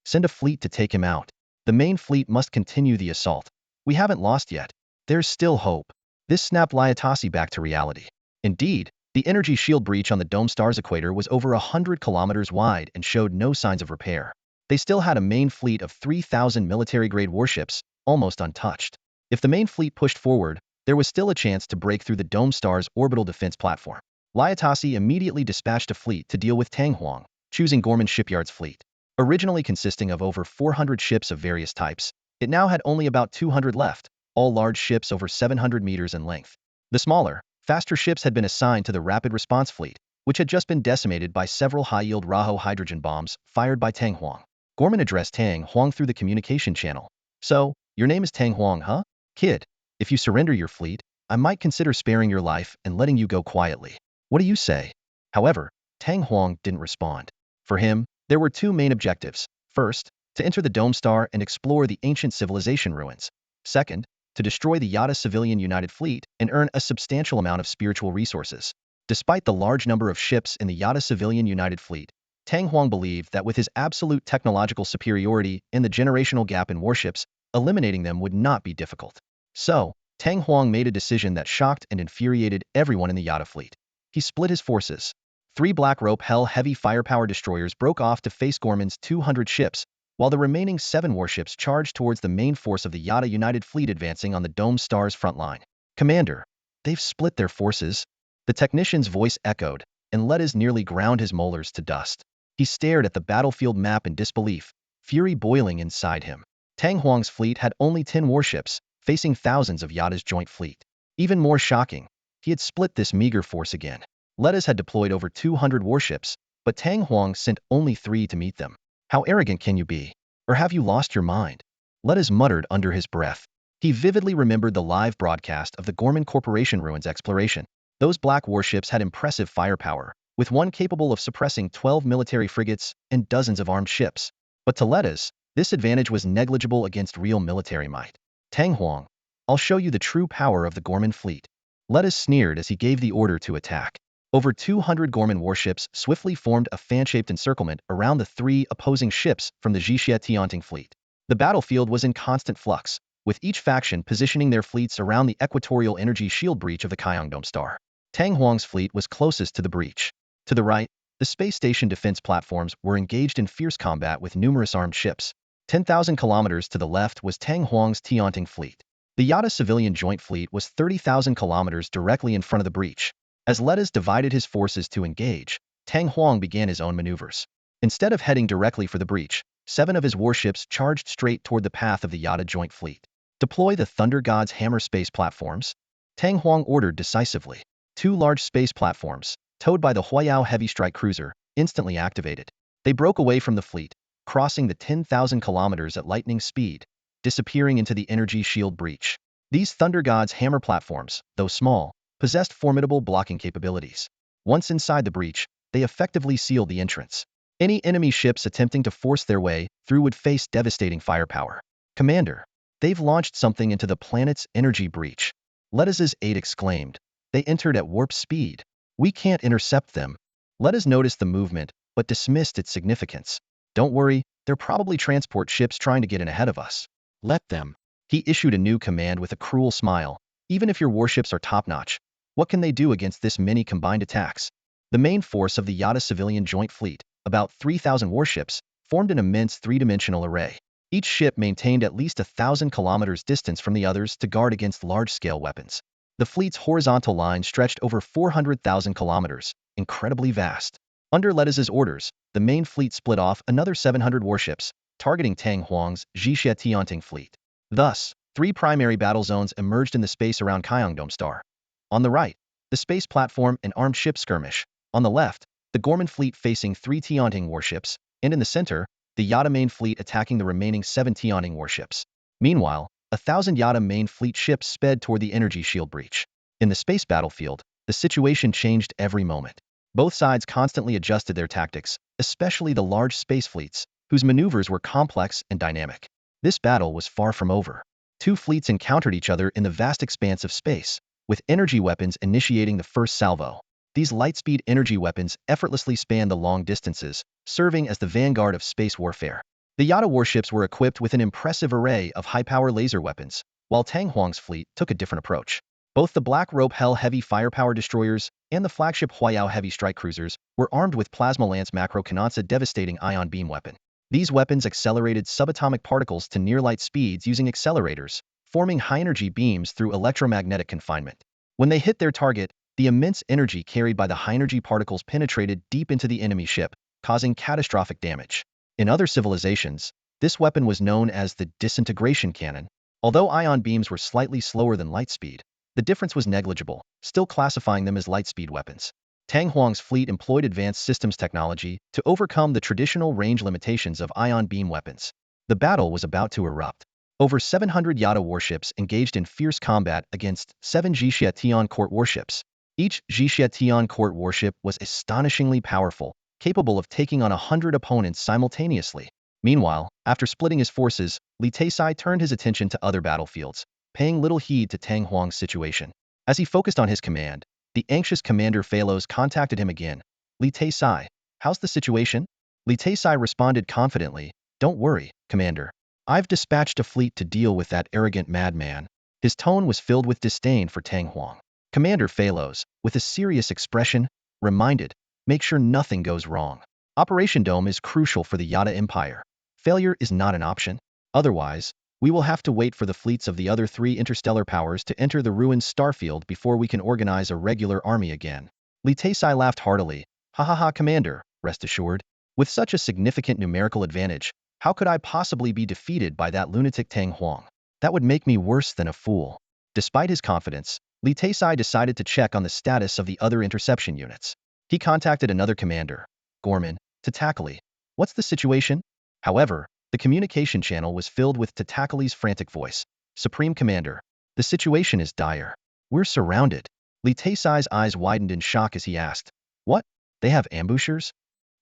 Send a fleet to take him out. The main fleet must continue the assault. We haven't lost yet. There's still hope. This snapped Liatasi back to reality. Indeed, the energy shield breach on the Dome Star's equator was over 100 kilometers wide and showed no signs of repair. They still had a main fleet of 3,000 military-grade warships, almost untouched. If the main fleet pushed forward, there was still a chance to break through the Dome Star's orbital defense platform. Liatasi immediately dispatched a fleet to deal with Tang Huang, choosing Gorman Shipyard's fleet. Originally consisting of over 400 ships of various types, it now had only about 200 left, all large ships over 700 meters in length. The smaller, faster ships had been assigned to the Rapid Response Fleet, which had just been decimated by several high-yield Raho hydrogen bombs fired by Tang Huang. Gorman addressed Tang Huang through the communication channel. So, your name is Tang Huang, huh? Kid, if you surrender your fleet, I might consider sparing your life and letting you go quietly. What do you say? However, Tang Huang didn't respond. For him, there were two main objectives. First, to enter the Dome Star and explore the ancient civilization ruins. Second, to destroy the Yada Civilian United Fleet and earn a substantial amount of spiritual resources. Despite the large number of ships in the Yada Civilian United Fleet, Tang Huang believed that with his absolute technological superiority and the generational gap in warships, eliminating them would not be difficult. So, Tang Huang made a decision that shocked and infuriated everyone in the Yada fleet. He split his forces. 3 Black Rope Hell heavy firepower destroyers broke off to face Gorman's 200 ships, while the remaining 7 warships charged towards the main force of the Yada United Fleet advancing on the Dome Star's front line. Commander, they've split their forces? The technician's voice echoed, and Letters nearly ground his molars to dust. He stared at the battlefield map in disbelief, fury boiling inside him. Tang Huang's fleet had only 10 warships, facing thousands of Yada's joint fleet. Even more shocking, he had split this meager force again. Letters had deployed over 200 warships, but Tang Huang sent only 3 to meet them. How arrogant can you be? Or have you lost your mind? Lettuce muttered under his breath. He vividly remembered the live broadcast of the Gorman Corporation ruins exploration. Those black warships had impressive firepower, with one capable of suppressing 12 military frigates and dozens of armed ships. But to Lettuce, this advantage was negligible against real military might. Tang Huang, I'll show you the true power of the Gorman fleet. Lettuce sneered as he gave the order to attack. Over 200 Gorman warships swiftly formed a fan-shaped encirclement around the 3 opposing ships from the Jixia Tianting fleet. The battlefield was in constant flux, with each faction positioning their fleets around the equatorial energy shield breach of the Kyongdome star. Tang Huang's fleet was closest to the breach. To the right, the space station defense platforms were engaged in fierce combat with numerous armed ships. 10,000 kilometers to the left was Tang Huang's Tianting fleet. The Yada civilian joint fleet was 30,000 kilometers directly in front of the breach. As Lettuce divided his forces to engage, Tang Huang began his own maneuvers. Instead of heading directly for the breach, 7 of his warships charged straight toward the path of the Yada joint fleet. Deploy the Thunder God's hammer space platforms, Tang Huang ordered decisively. 2 large space platforms, towed by the Huayao heavy strike cruiser, instantly activated. They broke away from the fleet, crossing the 10,000 kilometers at lightning speed, disappearing into the energy shield breach. These Thunder God's hammer platforms, though small, possessed formidable blocking capabilities. Once inside the breach, they effectively sealed the entrance. Any enemy ships attempting to force their way through would face devastating firepower. Commander, they've launched something into the planet's energy breach. Lettuce's aide exclaimed. They entered at warp speed. We can't intercept them. Lettuce noticed the movement, but dismissed its significance. Don't worry, they're probably transport ships trying to get in ahead of us. Let them. He issued a new command with a cruel smile. Even if your warships are top-notch, what can they do against this many combined attacks? The main force of the Yada civilian joint fleet, about 3,000 warships, formed an immense 3-dimensional array. Each ship maintained at least 1,000 kilometers distance from the others to guard against large-scale weapons. The fleet's horizontal line stretched over 400,000 kilometers, incredibly vast. Under Lettuce's orders, the main fleet split off another 700 warships, targeting Tang Huang's Jixia Tianting fleet. Thus, 3 primary battle zones emerged in the space around Kyongdome star. On the right, the space platform and armed ship skirmish. On the left, the Gorman fleet facing 3 Tianting warships, and in the center, the Yada main fleet attacking the remaining 7 Tianting warships. Meanwhile, 1,000 Yada main fleet ships sped toward the energy shield breach. In the space battlefield, the situation changed every moment. Both sides constantly adjusted their tactics, especially the large space fleets, whose maneuvers were complex and dynamic. This battle was far from over. 2 fleets encountered each other in the vast expanse of space, with energy weapons initiating the first salvo. These lightspeed energy weapons effortlessly spanned the long distances, serving as the vanguard of space warfare. The Yada warships were equipped with an impressive array of high-power laser weapons, while Tang Huang's fleet took a different approach. Both the Black Rope Hell heavy firepower destroyers and the flagship Huayao heavy strike cruisers were armed with Plasma Lance Macro Canonsa devastating ion beam weapon. These weapons accelerated subatomic particles to near-light speeds using accelerators, forming high-energy beams through electromagnetic confinement. When they hit their target, the immense energy carried by the high-energy particles penetrated deep into the enemy ship, causing catastrophic damage. In other civilizations, this weapon was known as the disintegration cannon. Although ion beams were slightly slower than light speed, the difference was negligible, still classifying them as light-speed weapons. Tang Huang's fleet employed advanced systems technology to overcome the traditional range limitations of ion beam weapons. The battle was about to erupt. Over 700 Yada warships engaged in fierce combat against 7 Jixia Tian court warships. Each Jixia Tian court warship was astonishingly powerful, capable of taking on 100 opponents simultaneously. Meanwhile, after splitting his forces, Li Taisai turned his attention to other battlefields, paying little heed to Tang Huang's situation. As he focused on his command, the anxious Commander Phalos contacted him again. Li Taisai, how's the situation? Li Taisai responded confidently, don't worry, Commander. I've dispatched a fleet to deal with that arrogant madman. His tone was filled with disdain for Tang Huang. Commander Phalos, with a serious expression, reminded, make sure nothing goes wrong. Operation Dome is crucial for the Yada Empire. Failure is not an option. Otherwise, we will have to wait for the fleets of the other 3 interstellar powers to enter the ruined starfield before we can organize a regular army again. Li Taisai laughed heartily. Ha ha ha, Commander, rest assured. With such a significant numerical advantage, how could I possibly be defeated by that lunatic Tang Huang? That would make me worse than a fool. Despite his confidence, Li Taisai decided to check on the status of the other interception units. He contacted another commander. Gorman, Tatakali. What's the situation? However, the communication channel was filled with Tatakali's frantic voice. Supreme Commander, the situation is dire. We're surrounded. Litesai's eyes widened in shock as he asked, what? They have ambushers?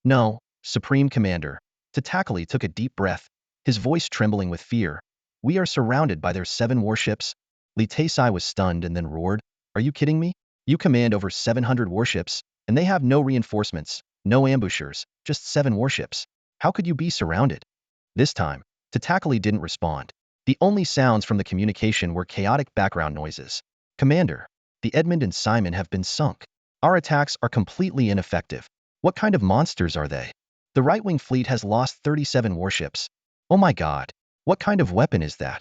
No, Supreme Commander. Tatakali took a deep breath, his voice trembling with fear. We are surrounded by their 7 warships. Litesai was stunned and then roared, are you kidding me? You command over 700 warships, and they have no reinforcements, no ambushers, just 7 warships. How could you be surrounded? This time, Tatakali didn't respond. The only sounds from the communication were chaotic background noises. Commander, the Edmund and Simon have been sunk. Our attacks are completely ineffective. What kind of monsters are they? The right-wing fleet has lost 37 warships. Oh my god, what kind of weapon is that?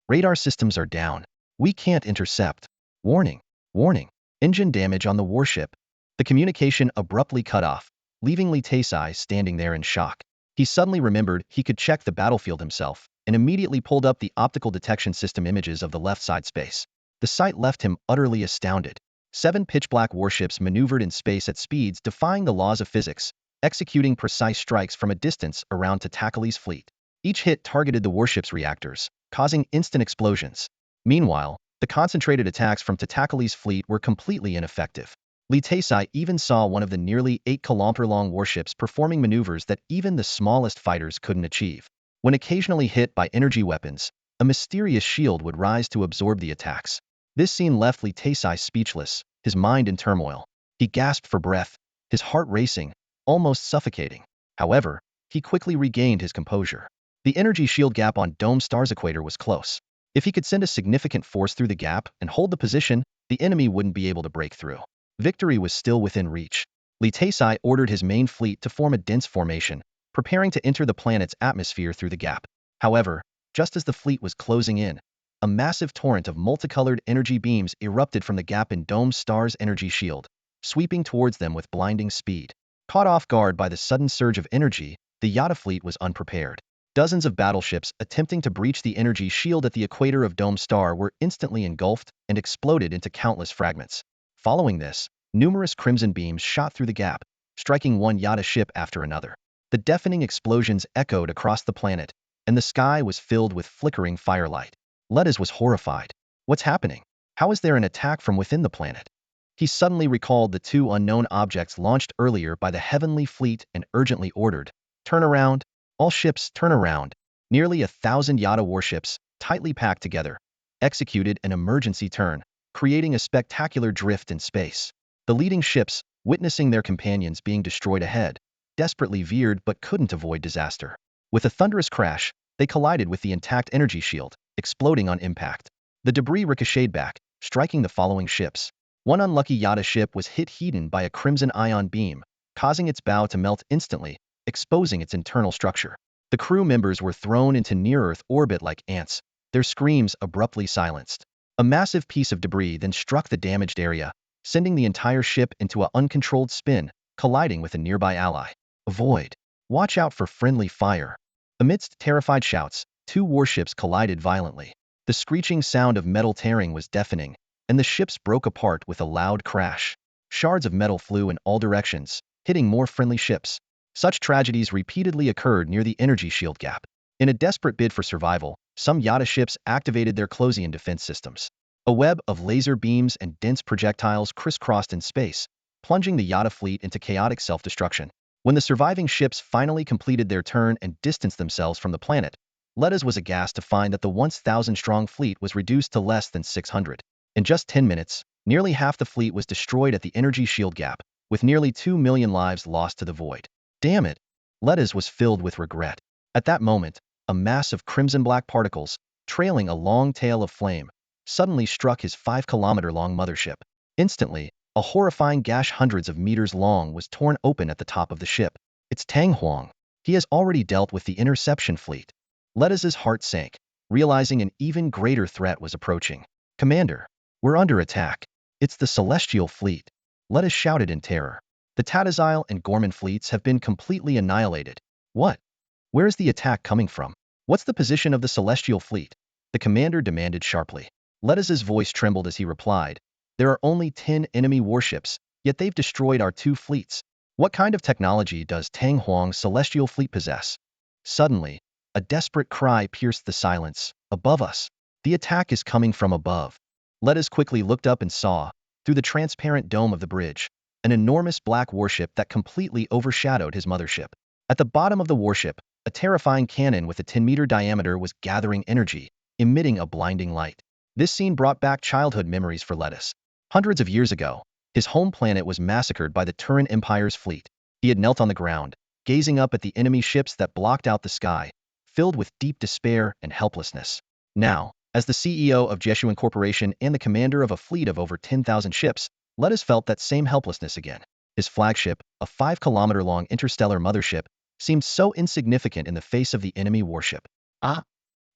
Radar systems are down. We can't intercept. Warning, warning, engine damage on the warship. The communication abruptly cut off, leaving Litesai standing there in shock. He suddenly remembered he could check the battlefield himself, and immediately pulled up the optical detection system images of the left side space. The sight left him utterly astounded. 7 pitch-black warships maneuvered in space at speeds defying the laws of physics, executing precise strikes from a distance around Tatakali's fleet. Each hit targeted the warship's reactors, causing instant explosions. Meanwhile, the concentrated attacks from Tatakali's fleet were completely ineffective. Litesai even saw one of the nearly 8-kilometer-long warships performing maneuvers that even the smallest fighters couldn't achieve. When occasionally hit by energy weapons, a mysterious shield would rise to absorb the attacks. This scene left Litesai speechless, his mind in turmoil. He gasped for breath, his heart racing, almost suffocating. However, he quickly regained his composure. The energy shield gap on Dome Star's equator was close. If he could send a significant force through the gap and hold the position, the enemy wouldn't be able to break through. Victory was still within reach. Litesai ordered his main fleet to form a dense formation, preparing to enter the planet's atmosphere through the gap. However, just as the fleet was closing in, a massive torrent of multicolored energy beams erupted from the gap in Dome Star's energy shield, sweeping towards them with blinding speed. Caught off guard by the sudden surge of energy, the Yata fleet was unprepared. Dozens of battleships attempting to breach the energy shield at the equator of Dome Star were instantly engulfed and exploded into countless fragments. Following this, numerous crimson beams shot through the gap, striking one Yata ship after another. The deafening explosions echoed across the planet, and the sky was filled with flickering firelight. Ledes was horrified. What's happening? How is there an attack from within the planet? He suddenly recalled the 2 unknown objects launched earlier by the Heavenly Fleet and urgently ordered, turn around, all ships turn around. Nearly 1,000 Yata warships, tightly packed together, executed an emergency turn, creating a spectacular drift in space. The leading ships, witnessing their companions being destroyed ahead, desperately veered but couldn't avoid disaster. With a thunderous crash, they collided with the intact energy shield, exploding on impact. The debris ricocheted back, striking the following ships. One unlucky Yata ship was hit heat by a crimson ion beam, causing its bow to melt instantly, exposing its internal structure. The crew members were thrown into near-Earth orbit like ants, their screams abruptly silenced. A massive piece of debris then struck the damaged area, sending the entire ship into an uncontrolled spin, colliding with a nearby ally. Avoid. Watch out for friendly fire. Amidst terrified shouts, 2 warships collided violently. The screeching sound of metal tearing was deafening, and the ships broke apart with a loud crash. Shards of metal flew in all directions, hitting more friendly ships. Such tragedies repeatedly occurred near the energy shield gap. In a desperate bid for survival, some Yata ships activated their Closian defense systems. A web of laser beams and dense projectiles crisscrossed in space, plunging the Yata fleet into chaotic self-destruction. When the surviving ships finally completed their turn and distanced themselves from the planet, Ledes was aghast to find that the once 1,000-strong fleet was reduced to less than 600. In just 10 minutes, nearly half the fleet was destroyed at the energy shield gap, with nearly 2 million lives lost to the void. Damn it! Ledes was filled with regret. At that moment, a mass of crimson-black particles, trailing a long tail of flame, suddenly struck his 5-kilometer-long mothership. Instantly, a horrifying gash hundreds of meters long was torn open at the top of the ship. It's Tang Huang. He has already dealt with the interception fleet. Ledes's heart sank, realizing an even greater threat was approaching. Commander, we're under attack. It's the Celestial Fleet. Ledes shouted in terror. The Tatazile and Gorman fleets have been completely annihilated. What? Where is the attack coming from? What's the position of the Celestial Fleet? The commander demanded sharply. Ledes's voice trembled as he replied, there are only 10 enemy warships, yet they've destroyed our 2 fleets. What kind of technology does Tang Huang's celestial fleet possess? Suddenly, a desperate cry pierced the silence. Above us. The attack is coming from above. Lettuce quickly looked up and saw, through the transparent dome of the bridge, an enormous black warship that completely overshadowed his mothership. At the bottom of the warship, a terrifying cannon with a 10-meter diameter was gathering energy, emitting a blinding light. This scene brought back childhood memories for Lettuce. Hundreds of years ago, his home planet was massacred by the Turan Empire's fleet. He had knelt on the ground, gazing up at the enemy ships that blocked out the sky, filled with deep despair and helplessness. Now, as the CEO of Jesuan Corporation and the commander of a fleet of over 10,000 ships, Lettuce felt that same helplessness again. His flagship, a 5-kilometer-long interstellar mothership, seemed so insignificant in the face of the enemy warship. Ah!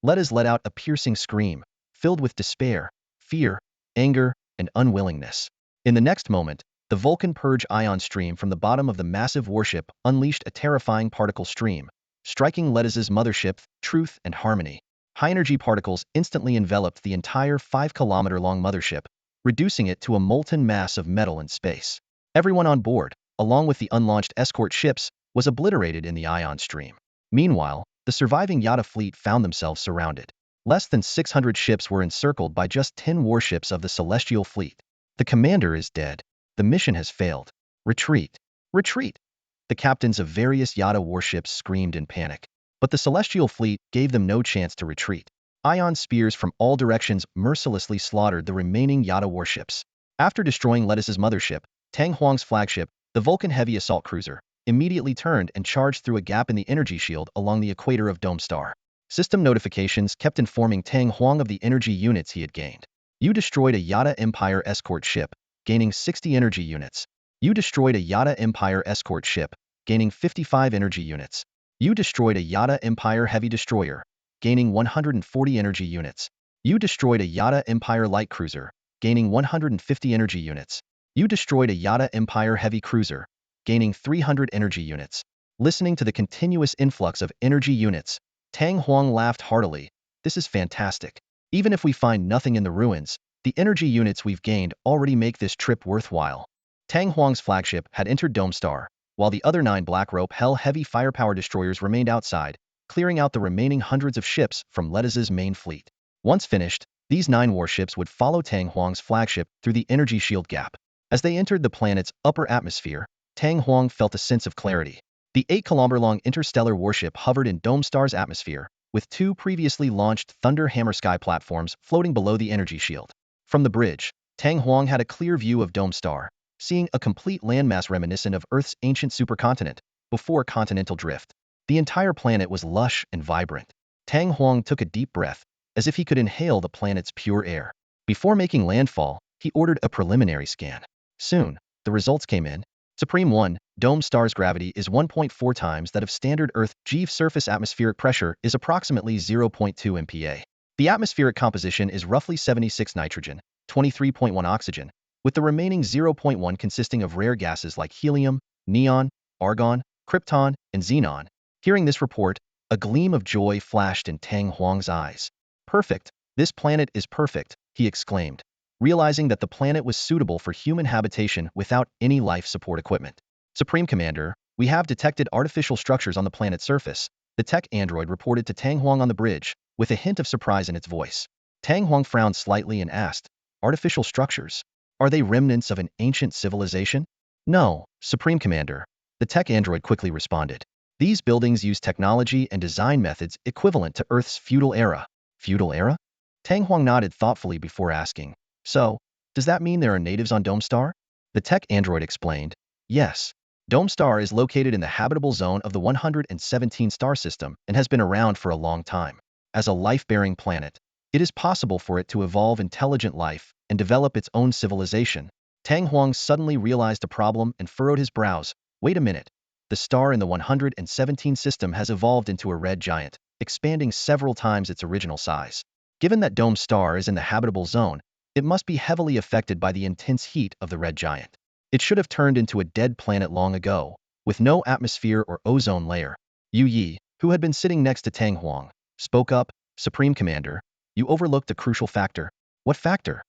Lettuce let out a piercing scream, filled with despair, fear, anger, and unwillingness. In the next moment, the Vulcan purge ion stream from the bottom of the massive warship unleashed a terrifying particle stream, striking Lettuce's mothership, Truth and Harmony. High-energy particles instantly enveloped the entire 5-kilometer-long mothership, reducing it to a molten mass of metal and space. Everyone on board, along with the unlaunched escort ships, was obliterated in the ion stream. Meanwhile, the surviving Yata fleet found themselves surrounded. Less than 600 ships were encircled by just 10 warships of the Celestial Fleet. The commander is dead. The mission has failed. Retreat! Retreat! The captains of various Yata warships screamed in panic. But the Celestial Fleet gave them no chance to retreat. Ion spears from all directions mercilessly slaughtered the remaining Yata warships. After destroying Lettuce's mothership, Tang Huang's flagship, the Vulcan heavy assault cruiser, immediately turned and charged through a gap in the energy shield along the equator of Dome Star. System notifications kept informing Tang Huang of the energy units he had gained. You destroyed a Yata Empire escort ship, gaining 60 energy units. You destroyed a Yata Empire escort ship, gaining 55 energy units. You destroyed a Yata Empire heavy destroyer, gaining 140 energy units. You destroyed a Yata Empire light cruiser, gaining 150 energy units. You destroyed a Yata Empire heavy cruiser, gaining 300 energy units. Listening to the continuous influx of energy units, Tang Huang laughed heartily. This is fantastic. Even if we find nothing in the ruins, the energy units we've gained already make this trip worthwhile. Tang Huang's flagship had entered Dome Star, while the other 9 Black Rope Hell heavy firepower destroyers remained outside, clearing out the remaining hundreds of ships from Lettuce's main fleet. Once finished, these 9 warships would follow Tang Huang's flagship through the energy shield gap. As they entered the planet's upper atmosphere, Tang Huang felt a sense of clarity. The 8-kilometer-long interstellar warship hovered in Dome Star's atmosphere, with 2 previously launched Thunder Hammer Sky platforms floating below the energy shield. From the bridge, Tang Huang had a clear view of Dome Star, seeing a complete landmass reminiscent of Earth's ancient supercontinent, before continental drift. The entire planet was lush and vibrant. Tang Huang took a deep breath, as if he could inhale the planet's pure air. Before making landfall, he ordered a preliminary scan. Soon, the results came in. Supreme 1, Dome Star's gravity is 1.4 times that of standard Earth. Surface atmospheric pressure is approximately 0.2 MPa. The atmospheric composition is roughly 76 nitrogen, 23.1 oxygen, with the remaining 0.1 consisting of rare gases like helium, neon, argon, krypton, and xenon. Hearing this report, a gleam of joy flashed in Tang Huang's eyes. Perfect! This planet is perfect, he exclaimed, realizing that the planet was suitable for human habitation without any life support equipment. Supreme Commander, we have detected artificial structures on the planet's surface, the tech android reported to Tang Huang on the bridge, with a hint of surprise in its voice. Tang Huang frowned slightly and asked, artificial structures? Are they remnants of an ancient civilization? No, Supreme Commander, the tech android quickly responded. These buildings use technology and design methods equivalent to Earth's feudal era. Feudal era? Tang Huang nodded thoughtfully before asking, so, does that mean there are natives on Dome Star? The tech android explained, yes. Dome Star is located in the habitable zone of the 117 star system and has been around for a long time. As a life-bearing planet, it is possible for it to evolve intelligent life and develop its own civilization. Tang Huang suddenly realized a problem and furrowed his brows. Wait a minute. The star in the 117 system has evolved into a red giant, expanding several times its original size. Given that Dome Star is in the habitable zone, it must be heavily affected by the intense heat of the red giant. It should have turned into a dead planet long ago, with no atmosphere or ozone layer. Yu Yi, who had been sitting next to Tang Huang, spoke up, Supreme Commander, you overlooked a crucial factor. What factor?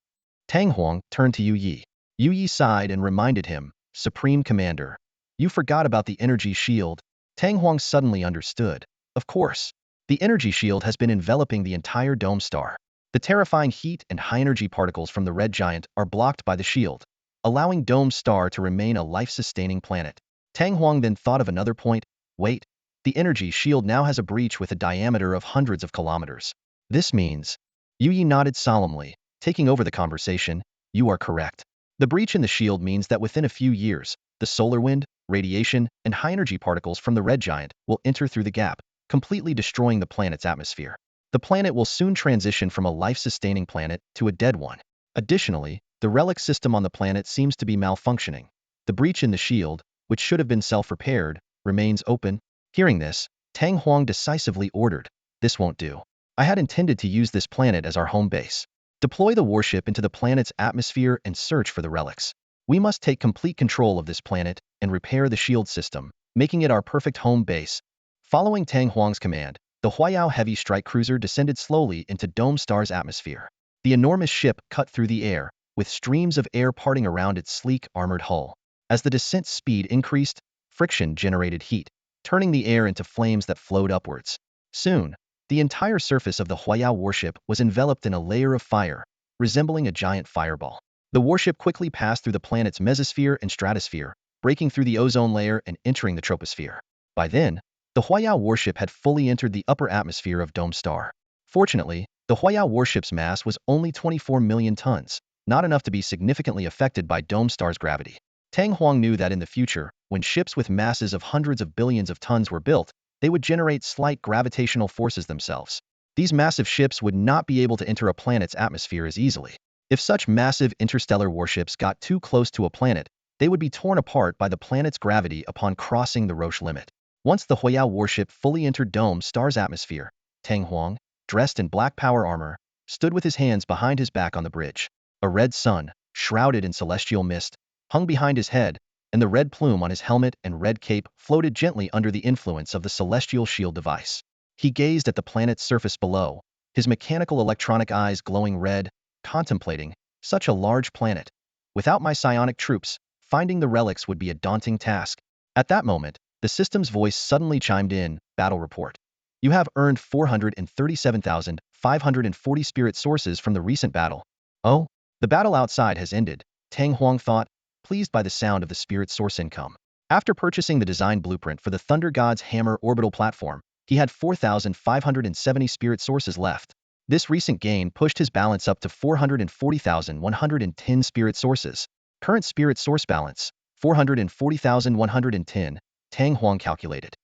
Tang Huang turned to Yu Yi. Yu Yi sighed and reminded him, Supreme Commander, You forgot about the energy shield. Tang Huang suddenly understood. Of course. The energy shield has been enveloping the entire dome star. The terrifying heat and high-energy particles from the red giant are blocked by the shield, allowing Dome Star to remain a life-sustaining planet. Tang Huang then thought of another point. Wait, the energy shield now has a breach with a diameter of hundreds of kilometers. This means... Yu Yi nodded solemnly, taking over the conversation. You are correct. The breach in the shield means that within a few years, the solar wind, radiation, and high-energy particles from the red giant will enter through the gap, completely destroying the planet's atmosphere. The planet will soon transition from a life-sustaining planet to a dead one. Additionally, the relic system on the planet seems to be malfunctioning. The breach in the shield, which should have been self-repaired, remains open. Hearing this, Tang Huang decisively ordered, "This won't do. I had intended to use this planet as our home base. Deploy the warship into the planet's atmosphere and search for the relics. We must take complete control of this planet and repair the shield system, making it our perfect home base." Following Tang Huang's command, the Huayao heavy strike cruiser descended slowly into Dome Star's atmosphere. The enormous ship cut through the air, with streams of air parting around its sleek, armored hull. As the descent speed increased, friction generated heat, turning the air into flames that flowed upwards. Soon, the entire surface of the Huayao warship was enveloped in a layer of fire, resembling a giant fireball. The warship quickly passed through the planet's mesosphere and stratosphere, breaking through the ozone layer and entering the troposphere. By then, the Huayao warship had fully entered the upper atmosphere of Dome Star. Fortunately, the Huayao warship's mass was only 24 million tons, not enough to be significantly affected by Dome Star's gravity. Tang Huang knew that in the future, when ships with masses of hundreds of billions of tons were built, they would generate slight gravitational forces themselves. These massive ships would not be able to enter a planet's atmosphere as easily. If such massive interstellar warships got too close to a planet, they would be torn apart by the planet's gravity upon crossing the Roche limit. Once the Huayao warship fully entered Dome Star's atmosphere, Tang Huang, dressed in black power armor, stood with his hands behind his back on the bridge. A red sun, shrouded in celestial mist, hung behind his head, and the red plume on his helmet and red cape floated gently under the influence of the celestial shield device. He gazed at the planet's surface below, his mechanical electronic eyes glowing red, contemplating such a large planet. Without my psionic troops, finding the relics would be a daunting task. At that moment, the system's voice suddenly chimed in. Battle report. You have earned 437,540 spirit sources from the recent battle. Oh, the battle outside has ended, Tang Huang thought, pleased by the sound of the spirit source income. After purchasing the design blueprint for the Thunder God's Hammer orbital platform, he had 4,570 spirit sources left. This recent gain pushed his balance up to 440,110 spirit sources. Current spirit source balance, 440,110, Tang Huang calculated.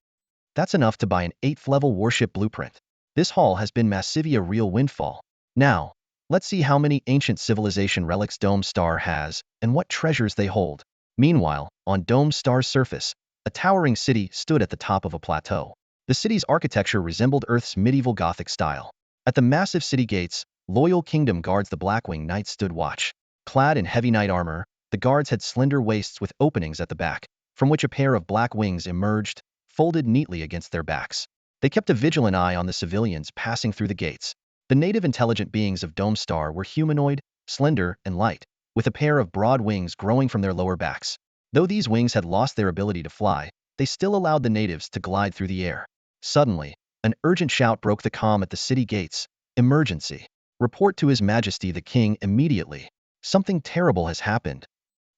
That's enough to buy an 8th-level warship blueprint. This haul has been massively a real windfall. Now, let's see how many ancient civilization relics Dome Star has and what treasures they hold. Meanwhile, on Dome Star's surface, a towering city stood at the top of a plateau. The city's architecture resembled Earth's medieval Gothic style. At the massive city gates, loyal kingdom guards the Blackwing Knights stood watch. Clad in heavy knight armor, the guards had slender waists with openings at the back, from which a pair of black wings emerged, folded neatly against their backs. They kept a vigilant eye on the civilians passing through the gates. The native intelligent beings of Dome Star were humanoid, slender, and light, with a pair of broad wings growing from their lower backs. Though these wings had lost their ability to fly, they still allowed the natives to glide through the air. Suddenly, an urgent shout broke the calm at the city gates. Emergency. Report to His Majesty the King immediately. Something terrible has happened.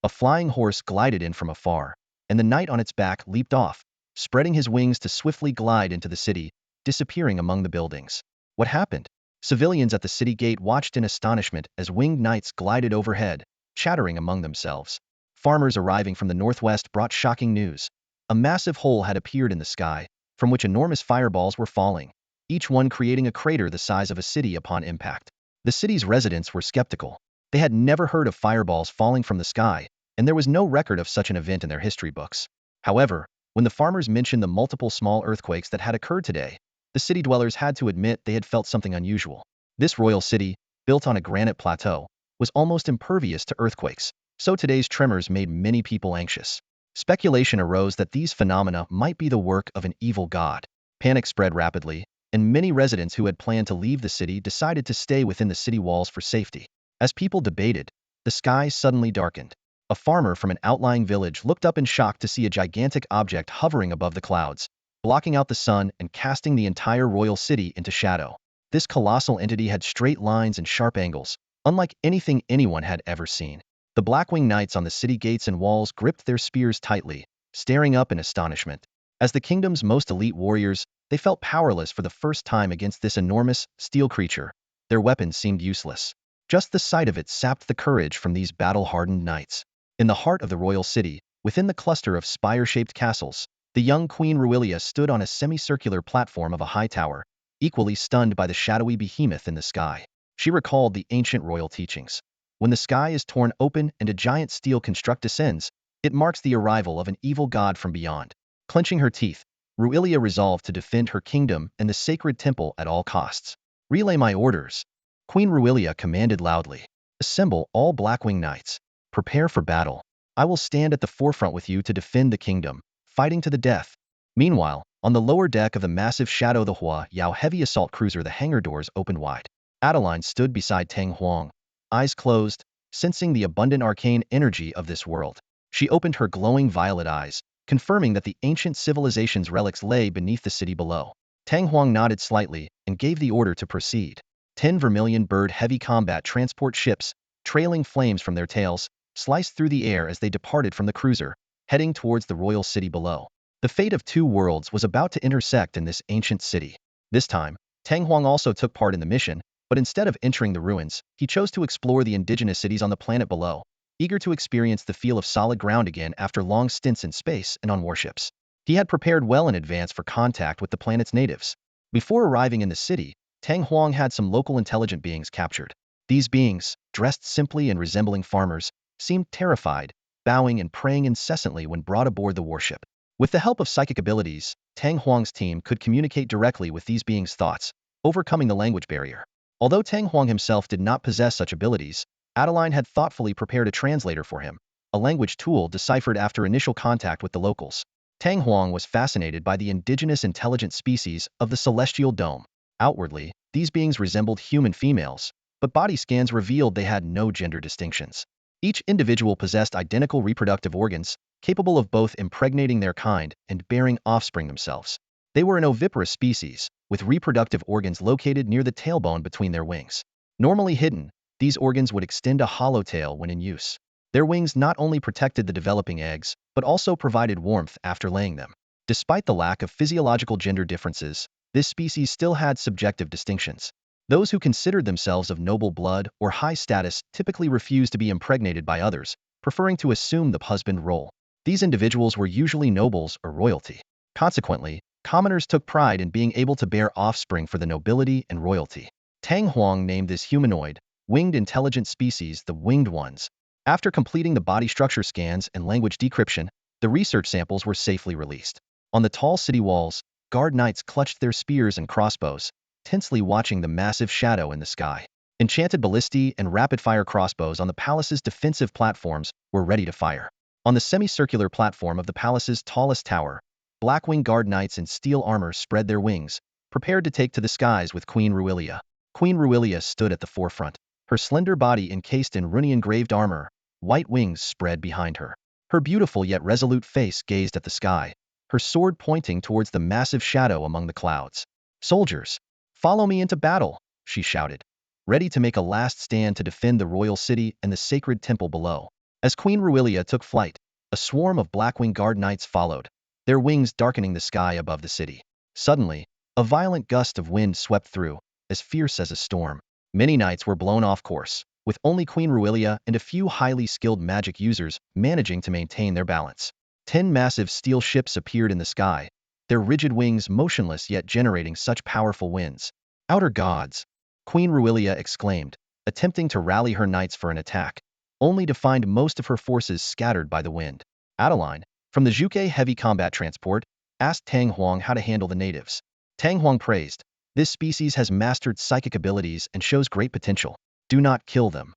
A flying horse glided in from afar, and the knight on its back leaped off, spreading his wings to swiftly glide into the city, disappearing among the buildings. What happened? Civilians at the city gate watched in astonishment as winged knights glided overhead, chattering among themselves. Farmers arriving from the northwest brought shocking news. A massive hole had appeared in the sky, from which enormous fireballs were falling, each one creating a crater the size of a city upon impact. The city's residents were skeptical. They had never heard of fireballs falling from the sky, and there was no record of such an event in their history books. However, when the farmers mentioned the multiple small earthquakes that had occurred today, the city dwellers had to admit they had felt something unusual. This royal city, built on a granite plateau, was almost impervious to earthquakes, so today's tremors made many people anxious. Speculation arose that these phenomena might be the work of an evil god. Panic spread rapidly, and many residents who had planned to leave the city decided to stay within the city walls for safety. As people debated, the sky suddenly darkened. A farmer from an outlying village looked up in shock to see a gigantic object hovering above the clouds, blocking out the sun and casting the entire royal city into shadow. This colossal entity had straight lines and sharp angles, unlike anything anyone had ever seen. The Blackwing Knights on the city gates and walls gripped their spears tightly, staring up in astonishment. As the kingdom's most elite warriors, they felt powerless for the first time against this enormous, steel creature. Their weapons seemed useless. Just the sight of it sapped the courage from these battle-hardened knights. In the heart of the royal city, within the cluster of spire-shaped castles, the young Queen Ruilia stood on a semicircular platform of a high tower, equally stunned by the shadowy behemoth in the sky. She recalled the ancient royal teachings. When the sky is torn open and a giant steel construct descends, it marks the arrival of an evil god from beyond. Clenching her teeth, Ruilia resolved to defend her kingdom and the sacred temple at all costs. "Relay my orders," Queen Ruilia commanded loudly. "Assemble all Blackwing Knights. Prepare for battle. I will stand at the forefront with you to defend the kingdom, fighting to the death." Meanwhile, on the lower deck of the massive Shadow the Hua Yao heavy assault cruiser, the hangar doors opened wide. Adeline stood beside Tang Huang, eyes closed, sensing the abundant arcane energy of this world. She opened her glowing violet eyes, confirming that the ancient civilization's relics lay beneath the city below. Tang Huang nodded slightly and gave the order to proceed. 10 vermilion bird heavy combat transport ships, trailing flames from their tails, sliced through the air as they departed from the cruiser, heading towards the royal city below. The fate of two worlds was about to intersect in this ancient city. This time, Tang Huang also took part in the mission, but instead of entering the ruins, he chose to explore the indigenous cities on the planet below, eager to experience the feel of solid ground again after long stints in space and on warships. He had prepared well in advance for contact with the planet's natives. Before arriving in the city, Tang Huang had some local intelligent beings captured. These beings, dressed simply and resembling farmers, seemed terrified, bowing and praying incessantly when brought aboard the warship. With the help of psychic abilities, Tang Huang's team could communicate directly with these beings' thoughts, overcoming the language barrier. Although Tang Huang himself did not possess such abilities, Adeline had thoughtfully prepared a translator for him, a language tool deciphered after initial contact with the locals. Tang Huang was fascinated by the indigenous intelligent species of the Celestial Dome. Outwardly, these beings resembled human females, but body scans revealed they had no gender distinctions. Each individual possessed identical reproductive organs, capable of both impregnating their kind and bearing offspring themselves. They were an oviparous species, with reproductive organs located near the tailbone between their wings. Normally hidden, these organs would extend a hollow tail when in use. Their wings not only protected the developing eggs, but also provided warmth after laying them. Despite the lack of physiological gender differences, this species still had subjective distinctions. Those who considered themselves of noble blood or high status typically refused to be impregnated by others, preferring to assume the husband role. These individuals were usually nobles or royalty. Consequently, commoners took pride in being able to bear offspring for the nobility and royalty. Tang Huang named this humanoid, winged intelligent species the Winged Ones. After completing the body structure scans and language decryption, the research samples were safely released. On the tall city walls, guard knights clutched their spears and crossbows, tensely watching the massive shadow in the sky. Enchanted ballistae and rapid-fire crossbows on the palace's defensive platforms were ready to fire. On the semicircular platform of the palace's tallest tower, Blackwing guard knights in steel armor spread their wings, prepared to take to the skies with Queen Ruilia. Queen Ruilia stood at the forefront, her slender body encased in rune-engraved armor, white wings spread behind her. Her beautiful yet resolute face gazed at the sky, her sword pointing towards the massive shadow among the clouds. "Soldiers, follow me into battle," she shouted, ready to make a last stand to defend the royal city and the sacred temple below. As Queen Ruilia took flight, a swarm of Blackwing guard knights followed, their wings darkening the sky above the city. Suddenly, a violent gust of wind swept through, as fierce as a storm. Many knights were blown off course, with only Queen Ruilia and a few highly skilled magic users managing to maintain their balance. 10 massive steel ships appeared in the sky, their rigid wings motionless yet generating such powerful winds. "Outer gods!" Queen Ruilia exclaimed, attempting to rally her knights for an attack, only to find most of her forces scattered by the wind. Adeline, from the Zhuge heavy combat transport, asked Tang Huang how to handle the natives. Tang Huang praised, "This species has mastered psychic abilities and shows great potential. Do not kill them.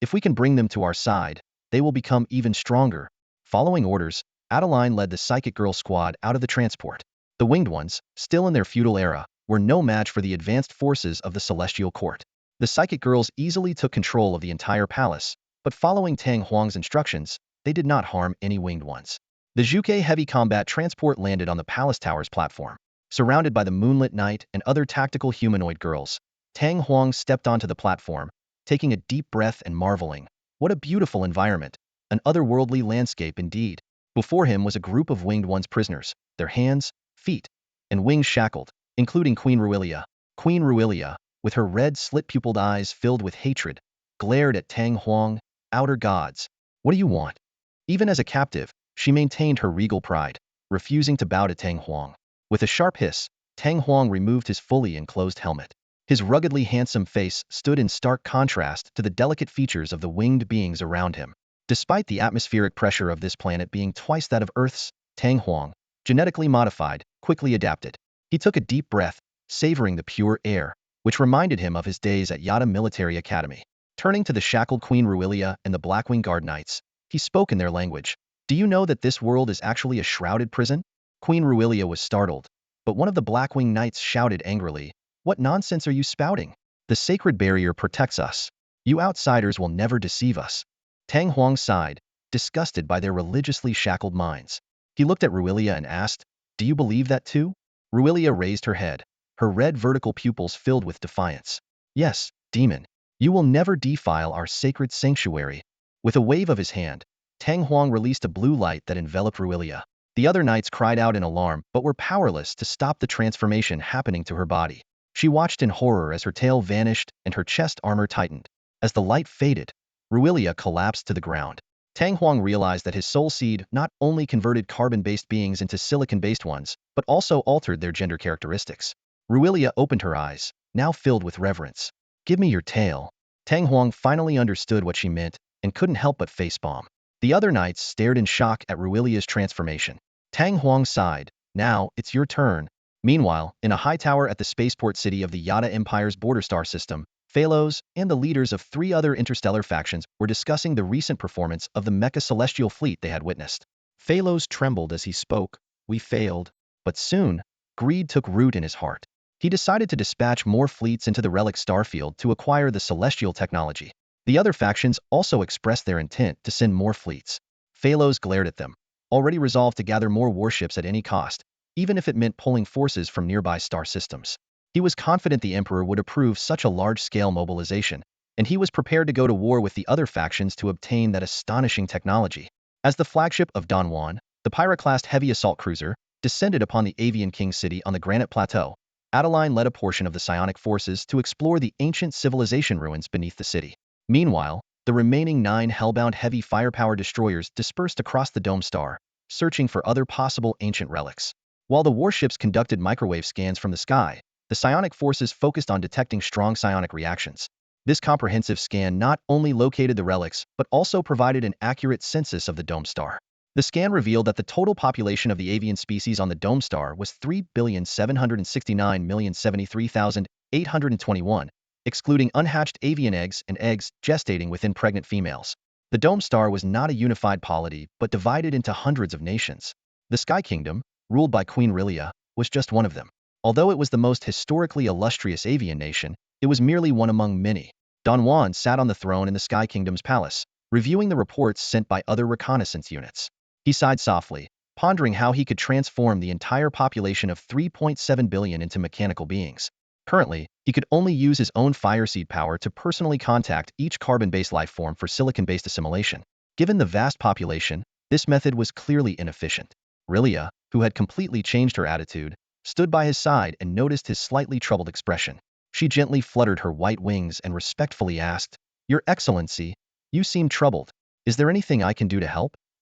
If we can bring them to our side, they will become even stronger." Following orders, Adeline led the Psychic Girl squad out of the transport. The Winged Ones, still in their feudal era, were no match for the advanced forces of the Celestial Court. The Psychic Girls easily took control of the entire palace, but following Tang Huang's instructions, they did not harm any winged ones. The Zhuge heavy combat transport landed on the palace tower's platform. Surrounded by the moonlit night and other tactical humanoid girls, Tang Huang stepped onto the platform, taking a deep breath and marveling. What a beautiful environment. An otherworldly landscape indeed. Before him was a group of winged ones prisoners, their hands, feet, and wings shackled, including Queen Ruilia. Queen Ruilia, with her red slit-pupiled eyes filled with hatred, glared at Tang Huang. Outer gods. What do you want? Even as a captive, she maintained her regal pride, refusing to bow to Tang Huang. With a sharp hiss, Tang Huang removed his fully enclosed helmet. His ruggedly handsome face stood in stark contrast to the delicate features of the winged beings around him. Despite the atmospheric pressure of this planet being twice that of Earth's, Tang Huang, genetically modified, quickly adapted. He took a deep breath, savoring the pure air, which reminded him of his days at Yada Military Academy. Turning to the shackled Queen Ruilia and the Blackwing Guard Knights, he spoke in their language. Do you know that this world is actually a shrouded prison? Queen Ruilia was startled, but one of the Blackwing Knights shouted angrily, What nonsense are you spouting? The sacred barrier protects us. You outsiders will never deceive us. Tang Huang sighed, disgusted by their religiously shackled minds. He looked at Ruilia and asked, Do you believe that too? Ruilia raised her head, her red vertical pupils filled with defiance. Yes, demon. You will never defile our sacred sanctuary. With a wave of his hand, Tang Huang released a blue light that enveloped Ruilia. The other knights cried out in alarm but were powerless to stop the transformation happening to her body. She watched in horror as her tail vanished and her chest armor tightened. As the light faded, Ruilia collapsed to the ground. Tang Huang realized that his soul seed not only converted carbon-based beings into silicon-based ones, but also altered their gender characteristics. Ruilia opened her eyes, now filled with reverence. Give me your tail. Tang Huang finally understood what she meant and couldn't help but facepalm. The other knights stared in shock at Ruilia's transformation. Tang Huang sighed. Now, it's your turn. Meanwhile, in a high tower at the spaceport city of the Yada Empire's border star system, Phalos and the leaders of 3 other interstellar factions were discussing the recent performance of the mecha celestial fleet they had witnessed. Phalos trembled as he spoke. We failed. But soon, greed took root in his heart. He decided to dispatch more fleets into the relic starfield to acquire the celestial technology. The other factions also expressed their intent to send more fleets. Phalos glared at them, already resolved to gather more warships at any cost, even if it meant pulling forces from nearby star systems. He was confident the Emperor would approve such a large-scale mobilization, and he was prepared to go to war with the other factions to obtain that astonishing technology. As the flagship of Don Juan, the Pyroclast heavy assault cruiser, descended upon the Avian King city on the Granite Plateau, Adeline led a portion of the psionic forces to explore the ancient civilization ruins beneath the city. Meanwhile, the remaining 9 hellbound heavy firepower destroyers dispersed across the dome star, searching for other possible ancient relics. While the warships conducted microwave scans from the sky, the psionic forces focused on detecting strong psionic reactions. This comprehensive scan not only located the relics, but also provided an accurate census of the dome star. The scan revealed that the total population of the avian species on the dome star was 3,769,073,821, excluding unhatched avian eggs and eggs gestating within pregnant females. The dome star was not a unified polity, but divided into hundreds of nations. The Sky Kingdom, ruled by Queen Rilia, was just one of them. Although it was the most historically illustrious avian nation, it was merely one among many. Don Juan sat on the throne in the Sky Kingdom's palace, reviewing the reports sent by other reconnaissance units. He sighed softly, pondering how he could transform the entire population of 3.7 billion into mechanical beings. Currently, he could only use his own fireseed power to personally contact each carbon-based life form for silicon-based assimilation. Given the vast population, this method was clearly inefficient. Rilia, who had completely changed her attitude, stood by his side and noticed his slightly troubled expression. She gently fluttered her white wings and respectfully asked, Your Excellency, you seem troubled. Is there anything I can do to help?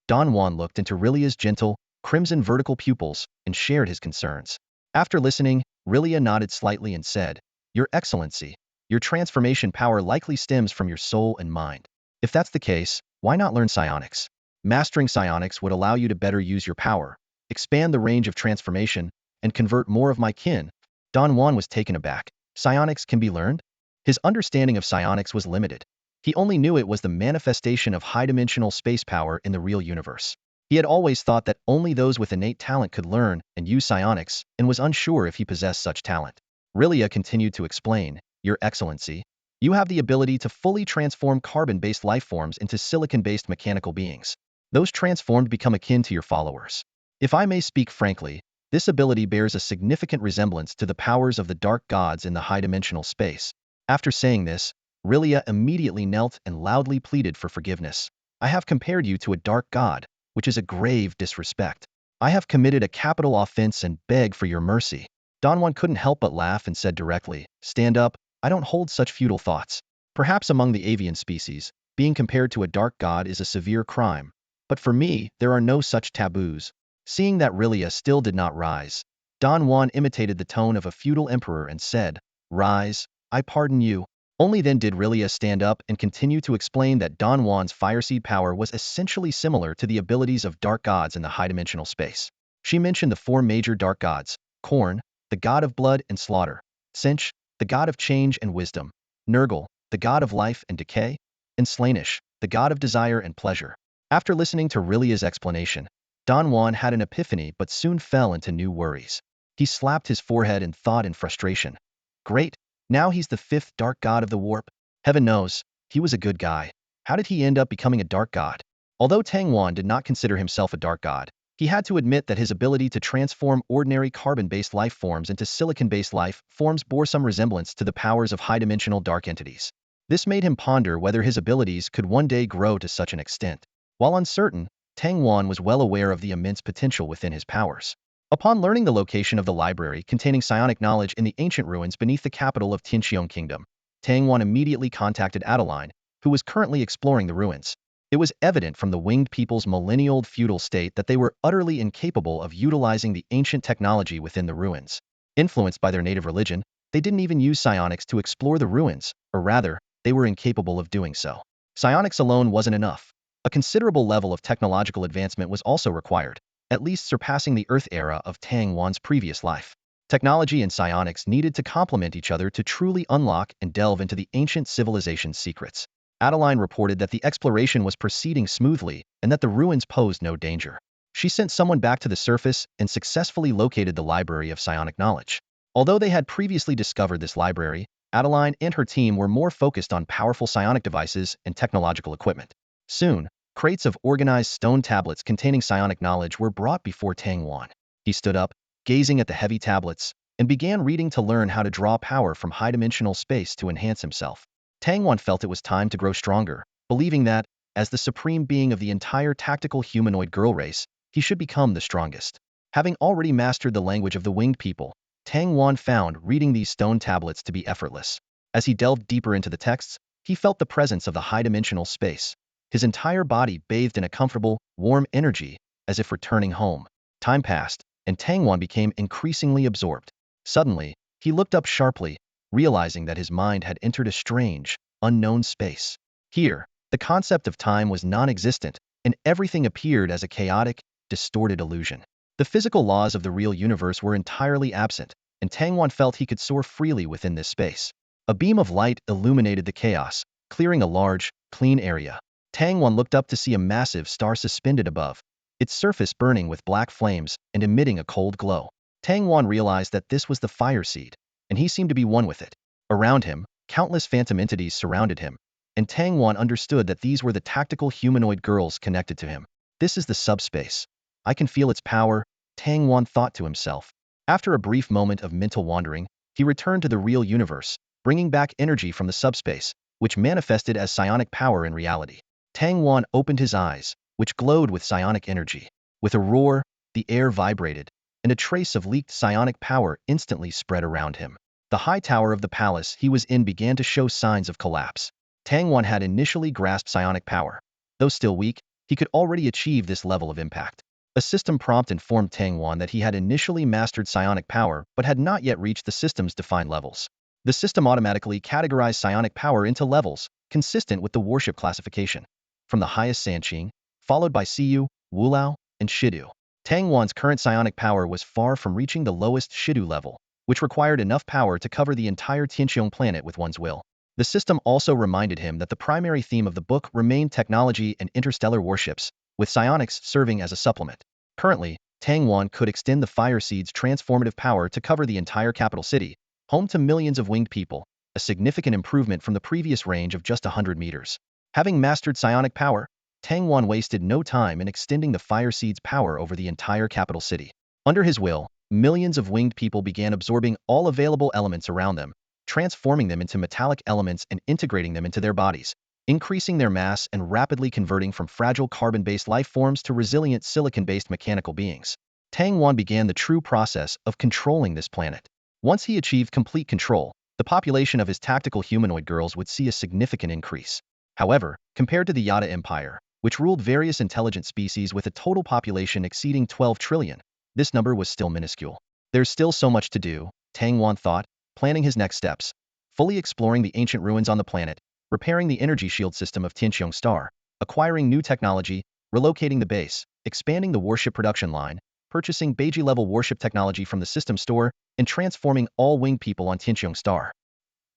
Don Juan looked into Rilia's gentle, crimson vertical pupils and shared his concerns. After listening, Rilia nodded slightly and said, Your Excellency, your transformation power likely stems from your soul and mind. If that's the case, why not learn psionics? Mastering psionics would allow you to better use your power, expand the range of transformation, and convert more of my kin. Don Juan was taken aback. Psionics can be learned? His understanding of psionics was limited. He only knew it was the manifestation of high-dimensional space power in the real universe. He had always thought that only those with innate talent could learn and use psionics, and was unsure if he possessed such talent. Rilia continued to explain, Your Excellency, you have the ability to fully transform carbon-based life forms into silicon-based mechanical beings. Those transformed become akin to your followers. If I may speak frankly, this ability bears a significant resemblance to the powers of the dark gods in the high-dimensional space. After saying this, Rilia immediately knelt and loudly pleaded for forgiveness. I have compared you to a dark god, which is a grave disrespect. I have committed a capital offense and beg for your mercy. Don Juan couldn't help but laugh and said directly, stand up, I don't hold such futile thoughts. Perhaps among the avian species, being compared to a dark god is a severe crime. But for me, there are no such taboos. Seeing that Rilia still did not rise, Don Juan imitated the tone of a feudal emperor and said, rise, I pardon you. Only then did Rilia stand up and continue to explain that Don Juan's fireseed power was essentially similar to the abilities of dark gods in the high-dimensional space. She mentioned the four major dark gods: Korn, the god of blood and slaughter; Sinch, the god of change and wisdom; Nurgle, the god of life and decay; and Slainish, the god of desire and pleasure. After listening to Rilia's explanation, Don Juan had an epiphany but soon fell into new worries. He slapped his forehead and thought in frustration. Great, now he's the fifth dark god of the warp. Heaven knows, he was a good guy. How did he end up becoming a dark god? Although Tang Juan did not consider himself a dark god, he had to admit that his ability to transform ordinary carbon-based life forms into silicon-based life forms bore some resemblance to the powers of high-dimensional dark entities. This made him ponder whether his abilities could one day grow to such an extent. While uncertain, Tang Juan was well aware of the immense potential within his powers. Upon learning the location of the library containing psionic knowledge in the ancient ruins beneath the capital of Tianqiong Kingdom, Tang Juan immediately contacted Adeline, who was currently exploring the ruins. It was evident from the winged people's millennial-old feudal state that they were utterly incapable of utilizing the ancient technology within the ruins. Influenced by their native religion, they didn't even use psionics to explore the ruins, or rather, they were incapable of doing so. Psionics alone wasn't enough. A considerable level of technological advancement was also required, at least surpassing the Earth era of Tang Juan's previous life. Technology and psionics needed to complement each other to truly unlock and delve into the ancient civilization's secrets. Adeline reported that the exploration was proceeding smoothly and that the ruins posed no danger. She sent someone back to the surface and successfully located the Library of Psionic Knowledge. Although they had previously discovered this library, Adeline and her team were more focused on powerful psionic devices and technological equipment. Soon, crates of organized stone tablets containing psionic knowledge were brought before Tang Juan. He stood up, gazing at the heavy tablets, and began reading to learn how to draw power from high-dimensional space to enhance himself. Tang Juan felt it was time to grow stronger, believing that, as the supreme being of the entire tactical humanoid girl race, he should become the strongest. Having already mastered the language of the winged people, Tang Juan found reading these stone tablets to be effortless. As he delved deeper into the texts, he felt the presence of the high-dimensional space. His entire body bathed in a comfortable, warm energy, as if returning home. Time passed, and Tang Juan became increasingly absorbed. Suddenly, he looked up sharply, realizing that his mind had entered a strange, unknown space. Here, the concept of time was non-existent, and everything appeared as a chaotic, distorted illusion. The physical laws of the real universe were entirely absent, and Tang Juan felt he could soar freely within this space. A beam of light illuminated the chaos, clearing a large, clean area. Tang Juan looked up to see a massive star suspended above, its surface burning with black flames and emitting a cold glow. Tang Juan realized that this was the fire seed, and he seemed to be one with it. Around him, countless phantom entities surrounded him, and Tang Juan understood that these were the tactical humanoid girls connected to him. This is the subspace. I can feel its power, Tang Juan thought to himself. After a brief moment of mental wandering, he returned to the real universe, bringing back energy from the subspace, which manifested as psionic power in reality. Tang Juan opened his eyes, which glowed with psionic energy. With a roar, the air vibrated, and a trace of leaked psionic power instantly spread around him. The high tower of the palace he was in began to show signs of collapse. Tang Juan had initially grasped psionic power. Though still weak, he could already achieve this level of impact. A system prompt informed Tang Juan that he had initially mastered psionic power but had not yet reached the system's defined levels. The system automatically categorized psionic power into levels, consistent with the worship classification. From the highest Sanqing, followed by Siyu, Wulao, and Shidu. Tang Juan's current psionic power was far from reaching the lowest Shidu level, which required enough power to cover the entire Tianqiong planet with one's will. The system also reminded him that the primary theme of the book remained technology and interstellar warships, with psionics serving as a supplement. Currently, Tang Juan could extend the Fire Seed's transformative power to cover the entire capital city, home to millions of winged people, a significant improvement from the previous range of just 100 meters. Having mastered psionic power, Tang Wan wasted no time in extending the fire seed's power over the entire capital city. Under his will, millions of winged people began absorbing all available elements around them, transforming them into metallic elements and integrating them into their bodies, increasing their mass and rapidly converting from fragile carbon-based life forms to resilient silicon-based mechanical beings. Tang Wan began the true process of controlling this planet. Once he achieved complete control, the population of his tactical humanoid girls would see a significant increase. However, compared to the Yada Empire, which ruled various intelligent species with a total population exceeding 12 trillion, this number was still minuscule. There's still so much to do, Tang Wan thought, planning his next steps, fully exploring the ancient ruins on the planet, repairing the energy shield system of Tianqiong Star, acquiring new technology, relocating the base, expanding the warship production line, purchasing Beiji-level warship technology from the system store, and transforming all winged people on Tianqiong Star.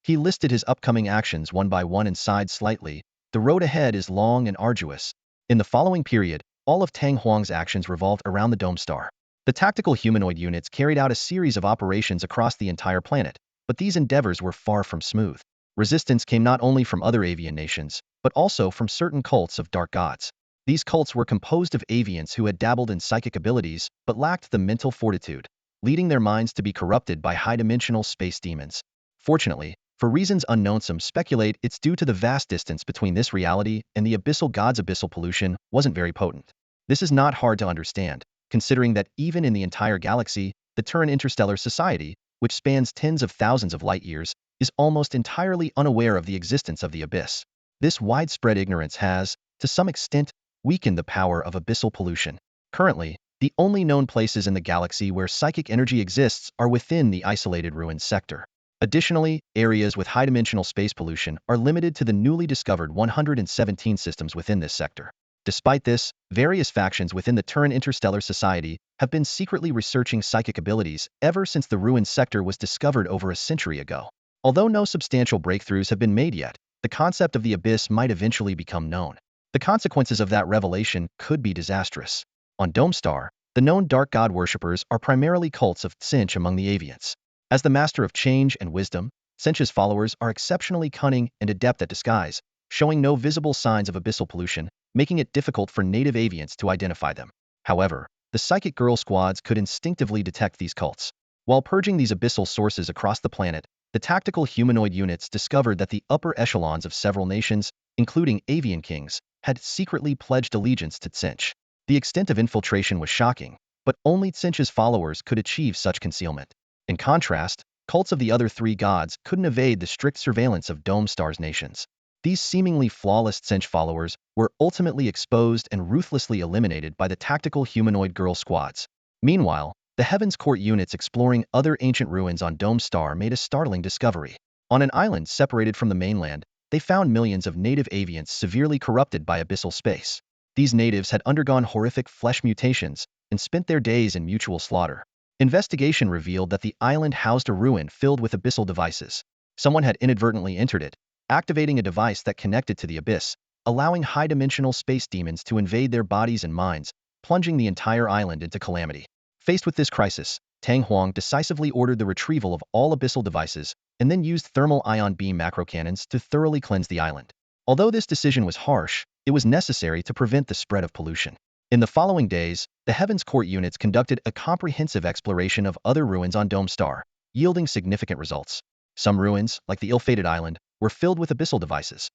He listed his upcoming actions one by one and sighed slightly. The road ahead is long and arduous. In the following period, all of Tang Huang's actions revolved around the Dome Star. The tactical humanoid units carried out a series of operations across the entire planet, but these endeavors were far from smooth. Resistance came not only from other avian nations, but also from certain cults of dark gods. These cults were composed of avians who had dabbled in psychic abilities but lacked the mental fortitude, leading their minds to be corrupted by high-dimensional space demons. Fortunately, for reasons unknown, some speculate it's due to the vast distance between this reality and the abyssal gods. Abyssal pollution wasn't very potent. This is not hard to understand, considering that even in the entire galaxy, the Turan interstellar society, which spans tens of thousands of light years, is almost entirely unaware of the existence of the abyss. This widespread ignorance has, to some extent, weakened the power of abyssal pollution. Currently, the only known places in the galaxy where psychic energy exists are within the isolated ruins sector. Additionally, areas with high-dimensional space pollution are limited to the newly discovered 117 systems within this sector. Despite this, various factions within the Turan Interstellar Society have been secretly researching psychic abilities ever since the ruins sector was discovered over a century ago. Although no substantial breakthroughs have been made yet, the concept of the abyss might eventually become known. The consequences of that revelation could be disastrous. On Dome Star, the known dark god worshippers are primarily cults of Tsinch among the avians. As the master of change and wisdom, Tsinch's followers are exceptionally cunning and adept at disguise, showing no visible signs of abyssal pollution, making it difficult for native avians to identify them. However, the psychic girl squads could instinctively detect these cults. While purging these abyssal sources across the planet, the tactical humanoid units discovered that the upper echelons of several nations, including avian kings, had secretly pledged allegiance to Tsinch. The extent of infiltration was shocking, but only Tsinch's followers could achieve such concealment. In contrast, cults of the other three gods couldn't evade the strict surveillance of Dome Star's nations. These seemingly flawless Tsinch followers were ultimately exposed and ruthlessly eliminated by the tactical humanoid girl squads. Meanwhile, the Heavens Court units exploring other ancient ruins on Dome Star made a startling discovery. On an island separated from the mainland, they found millions of native avians severely corrupted by abyssal space. These natives had undergone horrific flesh mutations and spent their days in mutual slaughter. Investigation revealed that the island housed a ruin filled with abyssal devices. Someone had inadvertently entered it, activating a device that connected to the abyss, allowing high-dimensional space demons to invade their bodies and minds, plunging the entire island into calamity. Faced with this crisis, Tang Huang decisively ordered the retrieval of all abyssal devices and then used thermal ion beam macrocannons to thoroughly cleanse the island. Although this decision was harsh, it was necessary to prevent the spread of pollution. In the following days, the Heavens Court units conducted a comprehensive exploration of other ruins on Dome Star, yielding significant results. Some ruins, like the ill-fated island, were filled with abyssal devices.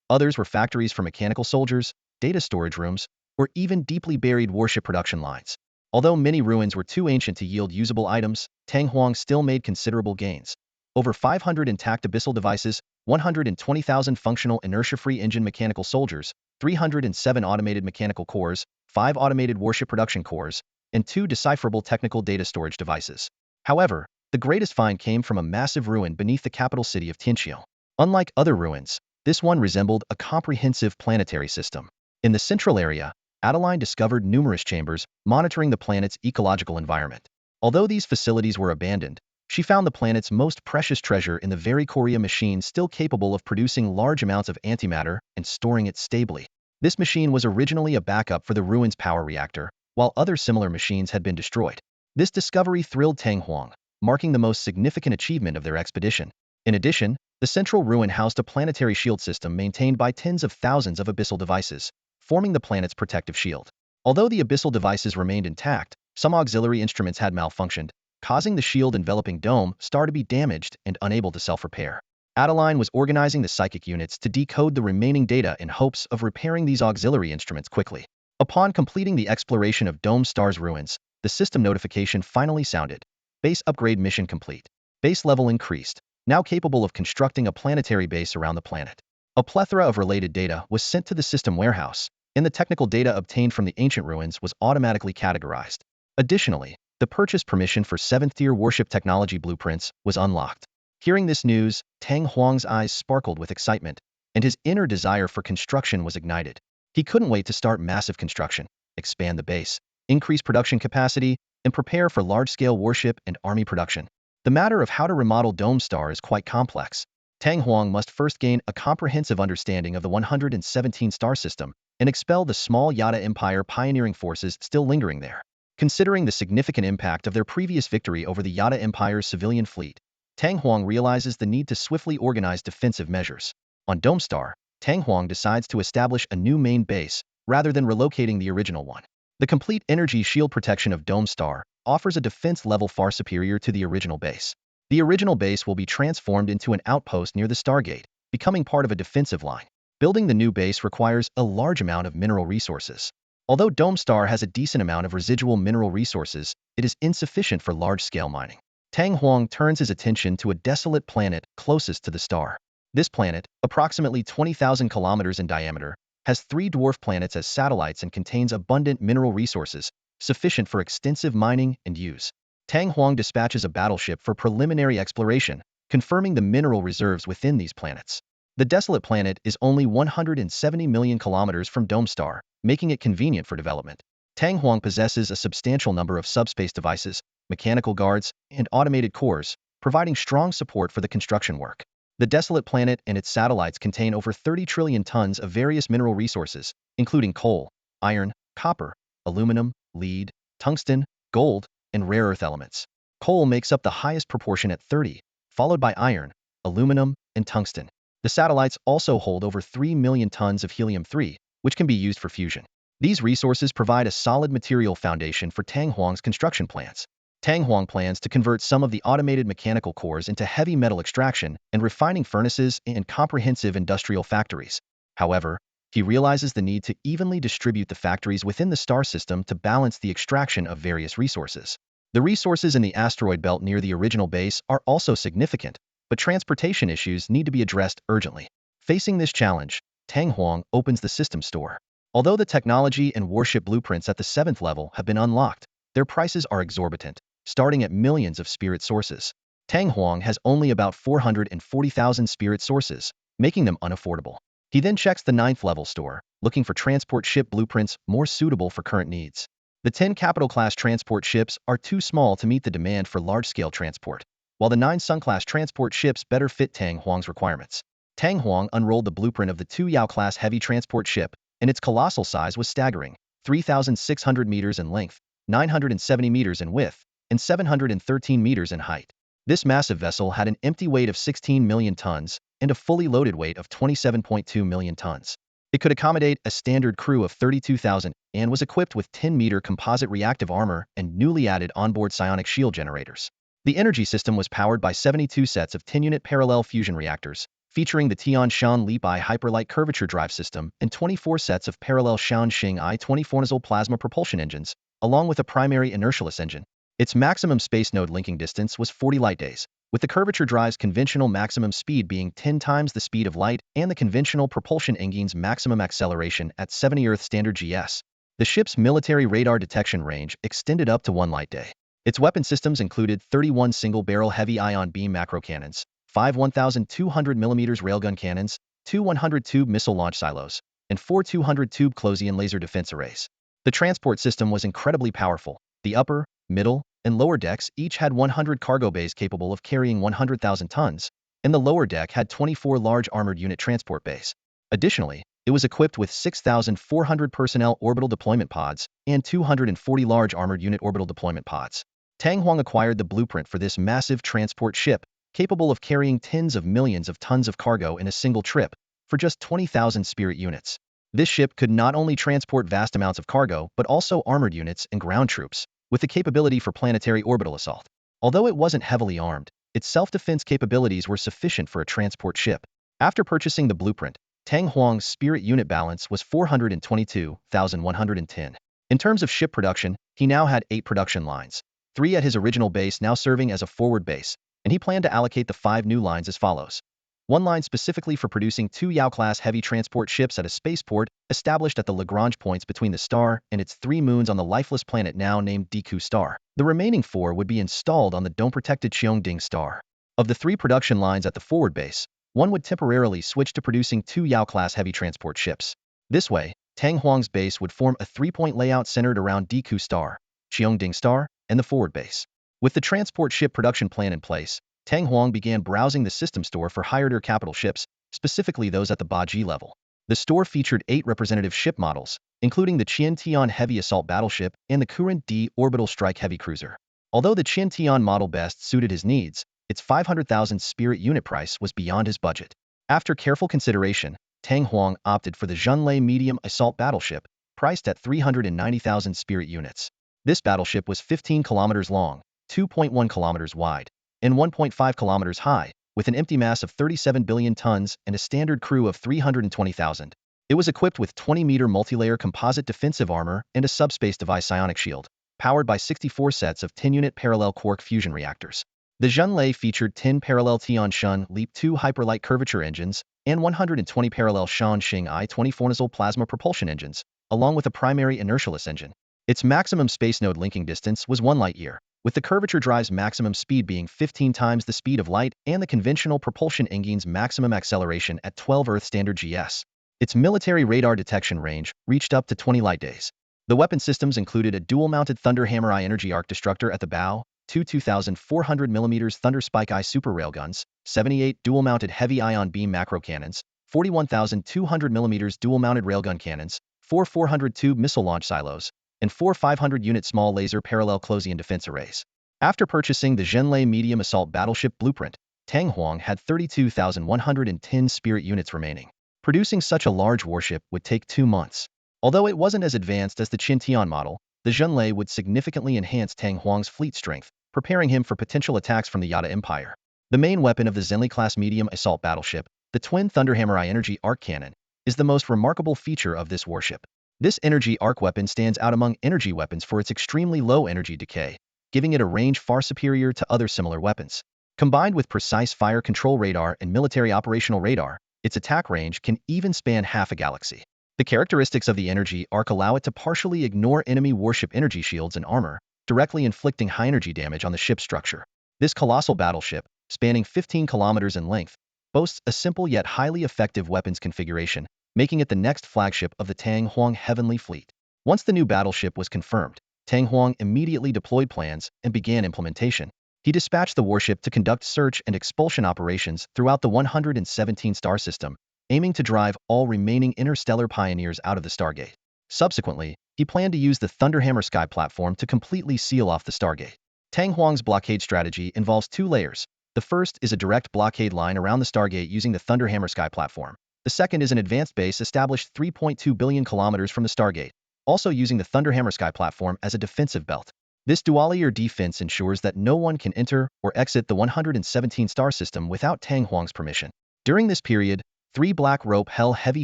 Others were factories for mechanical soldiers, data storage rooms, or even deeply buried warship production lines. Although many ruins were too ancient to yield usable items, Tang Huang still made considerable gains. Over 500 intact abyssal devices, 120,000 functional inertia-free engine mechanical soldiers, 307 automated mechanical cores, 5 automated warship production cores, and 2 decipherable technical data storage devices. However, the greatest find came from a massive ruin beneath the capital city of Tianqiong. Unlike other ruins, this one resembled a comprehensive planetary system. In the central area, Adeline discovered numerous chambers monitoring the planet's ecological environment. Although these facilities were abandoned, she found the planet's most precious treasure in the Varicoria machine still capable of producing large amounts of antimatter and storing it stably. This machine was originally a backup for the ruin's power reactor, while other similar machines had been destroyed. This discovery thrilled Tang Huang, marking the most significant achievement of their expedition. In addition, the central ruin housed a planetary shield system maintained by tens of thousands of abyssal devices, forming the planet's protective shield. Although the abyssal devices remained intact, some auxiliary instruments had malfunctioned, causing the shield-enveloping dome star to be damaged and unable to self-repair. Adeline was organizing the psychic units to decode the remaining data in hopes of repairing these auxiliary instruments quickly. Upon completing the exploration of Dome Star's ruins, the system notification finally sounded. Base upgrade mission complete. Base level increased, now capable of constructing a planetary base around the planet. A plethora of related data was sent to the system warehouse, and the technical data obtained from the ancient ruins was automatically categorized. Additionally, the purchase permission for 7th-tier warship technology blueprints was unlocked. Hearing this news, Tang Huang's eyes sparkled with excitement, and his inner desire for construction was ignited. He couldn't wait to start massive construction, expand the base, increase production capacity, and prepare for large-scale warship and army production. The matter of how to remodel Dome Star is quite complex. Tang Huang must first gain a comprehensive understanding of the 117 star system and expel the small Yada Empire pioneering forces still lingering there. Considering the significant impact of their previous victory over the Yada Empire's civilian fleet, Tang Huang realizes the need to swiftly organize defensive measures. On Dome Star, Tang Huang decides to establish a new main base rather than relocating the original one. The complete energy shield protection of Dome Star offers a defense level far superior to the original base. The original base will be transformed into an outpost near the Stargate, becoming part of a defensive line. Building the new base requires a large amount of mineral resources. Although Dome Star has a decent amount of residual mineral resources, it is insufficient for large-scale mining. Tang Huang turns his attention to a desolate planet closest to the star. This planet, approximately 20,000 kilometers in diameter, has 3 dwarf planets as satellites and contains abundant mineral resources, sufficient for extensive mining and use. Tang Huang dispatches a battleship for preliminary exploration, confirming the mineral reserves within these planets. The desolate planet is only 170 million kilometers from Dome Star, making it convenient for development. Tang Huang possesses a substantial number of subspace devices, mechanical guards, and automated cores, providing strong support for the construction work. The desolate planet and its satellites contain over 30 trillion tons of various mineral resources, including coal, iron, copper, aluminum, lead, tungsten, gold, and rare earth elements. Coal makes up the highest proportion at 30, followed by iron, aluminum, and tungsten. The satellites also hold over 3 million tons of helium-3, which can be used for fusion. These resources provide a solid material foundation for Tang Huang's construction plans. Tang Huang plans to convert some of the automated mechanical cores into heavy metal extraction and refining furnaces and comprehensive industrial factories. However, he realizes the need to evenly distribute the factories within the star system to balance the extraction of various resources. The resources in the asteroid belt near the original base are also significant, but transportation issues need to be addressed urgently. Facing this challenge, Tang Huang opens the system store. Although the technology and warship blueprints at the 7th level have been unlocked, their prices are exorbitant, starting at millions of spirit sources. Tang Huang has only about 440,000 spirit sources, making them unaffordable. He then checks the 9th level store, looking for transport ship blueprints more suitable for current needs. The 10 capital-class transport ships are too small to meet the demand for large-scale transport, while the 9 Sun-class transport ships better fit Tang Huang's requirements. Tang Huang unrolled the blueprint of the 2 Yao-class heavy transport ship, and its colossal size was staggering, 3,600 meters in length, 970 meters in width, and 713 meters in height. This massive vessel had an empty weight of 16 million tons and a fully loaded weight of 27.2 million tons. It could accommodate a standard crew of 32,000 and was equipped with 10-meter composite reactive armor and newly added onboard psionic shield generators. The energy system was powered by 72 sets of 10-unit parallel fusion reactors, featuring the Tianshan Leap I hyperlight curvature drive system and 24 sets of parallel Shaoxing I 24 nozzle plasma propulsion engines, along with a primary inertialess engine. Its maximum space node linking distance was 40 light days, with the curvature drive's conventional maximum speed being 10 times the speed of light and the conventional propulsion engine's maximum acceleration at 70 Earth standard GS. The ship's military radar detection range extended up to 1 light day. Its weapon systems included 31 single-barrel heavy ion beam macro cannons, 5 1,200mm railgun cannons, 2 100-tube missile launch silos, and 4 200-tube Closian laser defense arrays. The transport system was incredibly powerful. The upper, middle, and lower decks each had 100 cargo bays capable of carrying 100,000 tons, and the lower deck had 24 large armored unit transport bays. Additionally, it was equipped with 6,400 personnel orbital deployment pods and 240 large armored unit orbital deployment pods. Tang Huang acquired the blueprint for this massive transport ship, capable of carrying tens of millions of tons of cargo in a single trip, for just 20,000 spirit units. This ship could not only transport vast amounts of cargo, but also armored units and ground troops, with the capability for planetary orbital assault. Although it wasn't heavily armed, its self-defense capabilities were sufficient for a transport ship. After purchasing the blueprint, Tang Huang's spirit unit balance was 422,110. In terms of ship production, he now had 8 production lines, 3 at his original base now serving as a forward base, and he planned to allocate the 5 new lines as follows. One line specifically for producing 2 Yao-class heavy transport ships at a spaceport established at the Lagrange points between the star and its 3 moons on the lifeless planet now named Deku Star. The remaining 4 would be installed on the dome-protected Cheongding Star. Of the 3 production lines at the forward base, one would temporarily switch to producing 2 Yao-class heavy transport ships. This way, Tang Huang's base would form a 3-point layout centered around Deku Star, Cheongding Star, and the forward base. With the transport ship production plan in place, Tang Huang began browsing the system store for higher-tier capital ships, specifically those at the Baji level. The store featured 8 representative ship models, including the Qiantian Heavy Assault Battleship and the Current D Orbital Strike Heavy Cruiser. Although the Qiantian model best suited his needs, its 500,000 spirit unit price was beyond his budget. After careful consideration, Tang Huang opted for the Zhunlei Medium Assault Battleship, priced at 390,000 spirit units. This battleship was 15 kilometers long, 2.1 kilometers wide, and 1.5 kilometers high, with an empty mass of 37 billion tons and a standard crew of 320,000. It was equipped with 20-meter multi-layer composite defensive armor and a subspace device psionic shield, powered by 64 sets of 10-unit parallel quark fusion reactors. The Zhunlei featured 10 parallel Tianshun Leap 2 hyperlight curvature engines and 120 parallel Shanxing I-24 nozzle plasma propulsion engines, along with a primary inertialess engine. Its maximum space node linking distance was 1 light-year, with the curvature drive's maximum speed being 15 times the speed of light and the conventional propulsion engine's maximum acceleration at 12 Earth standard GS. Its military radar detection range reached up to 20 light days. The weapon systems included a dual-mounted Thunderhammer I energy arc destructor at the bow, 2 2,400mm Thunder Spike I super railguns, 78 dual-mounted heavy ion beam macro cannons, 41,200mm dual-mounted railgun cannons, 4 400-tube missile launch silos, and 4 500-unit small laser parallel Closian defense arrays. After purchasing the Zhunlei Medium Assault Battleship blueprint, Tang Huang had 32,110 spirit units remaining. Producing such a large warship would take 2 months. Although it wasn't as advanced as the Qiantian model, the Zhunlei would significantly enhance Tang Huang's fleet strength, preparing him for potential attacks from the Yada Empire. The main weapon of the Zhunlei-class medium assault battleship, the twin Thunderhammer I energy arc cannon, is the most remarkable feature of this warship. This energy arc weapon stands out among energy weapons for its extremely low energy decay, giving it a range far superior to other similar weapons. Combined with precise fire control radar and military operational radar, its attack range can even span half a galaxy. The characteristics of the energy arc allow it to partially ignore enemy warship energy shields and armor, directly inflicting high-energy damage on the ship's structure. This colossal battleship, spanning 15 kilometers in length, boasts a simple yet highly effective weapons configuration, making it the next flagship of the Tang Huang Heavenly Fleet. Once the new battleship was confirmed, Tang Huang immediately deployed plans and began implementation. He dispatched the warship to conduct search and expulsion operations throughout the 117-star system, aiming to drive all remaining interstellar pioneers out of the Stargate. Subsequently, he planned to use the Thunderhammer Sky platform to completely seal off the Stargate. Tang Huang's blockade strategy involves 2 layers. The first is a direct blockade line around the Stargate using the Thunderhammer Sky platform. The second is an advanced base established 3.2 billion kilometers from the Stargate, also using the Thunderhammer Sky platform as a defensive belt. This dual-layer defense ensures that no one can enter or exit the 117-star system without Tang Huang's permission. During this period, 3 Black Rope Hell heavy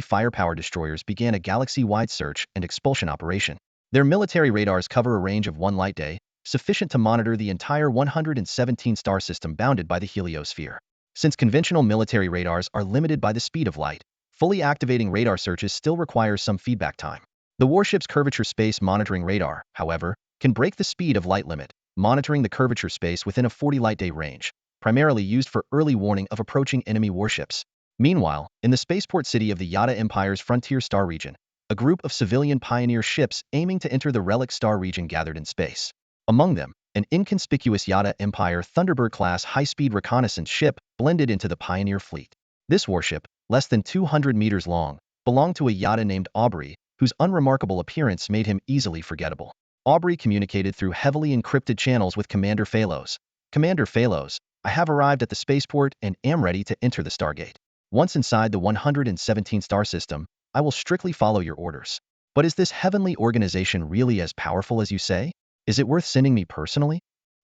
firepower destroyers began a galaxy-wide search and expulsion operation. Their military radars cover a range of 1 light day, sufficient to monitor the entire 117-star system bounded by the heliosphere. Since conventional military radars are limited by the speed of light, fully activating radar searches still requires some feedback time. The warship's curvature space monitoring radar, however, can break the speed of light limit, monitoring the curvature space within a 40 light day range, primarily used for early warning of approaching enemy warships. Meanwhile, in the spaceport city of the Yada Empire's Frontier Star region, a group of civilian pioneer ships aiming to enter the Relic Star region gathered in space. Among them, an inconspicuous Yada Empire Thunderbird-class high-speed reconnaissance ship blended into the Pioneer fleet. This warship, less than 200 meters long, belonged to a Yada named Aubrey, whose unremarkable appearance made him easily forgettable. Aubrey communicated through heavily encrypted channels with Commander Phalos. Commander Phalos, I have arrived at the spaceport and am ready to enter the Stargate. Once inside the 117-star system, I will strictly follow your orders. But is this heavenly organization really as powerful as you say? Is it worth sending me personally?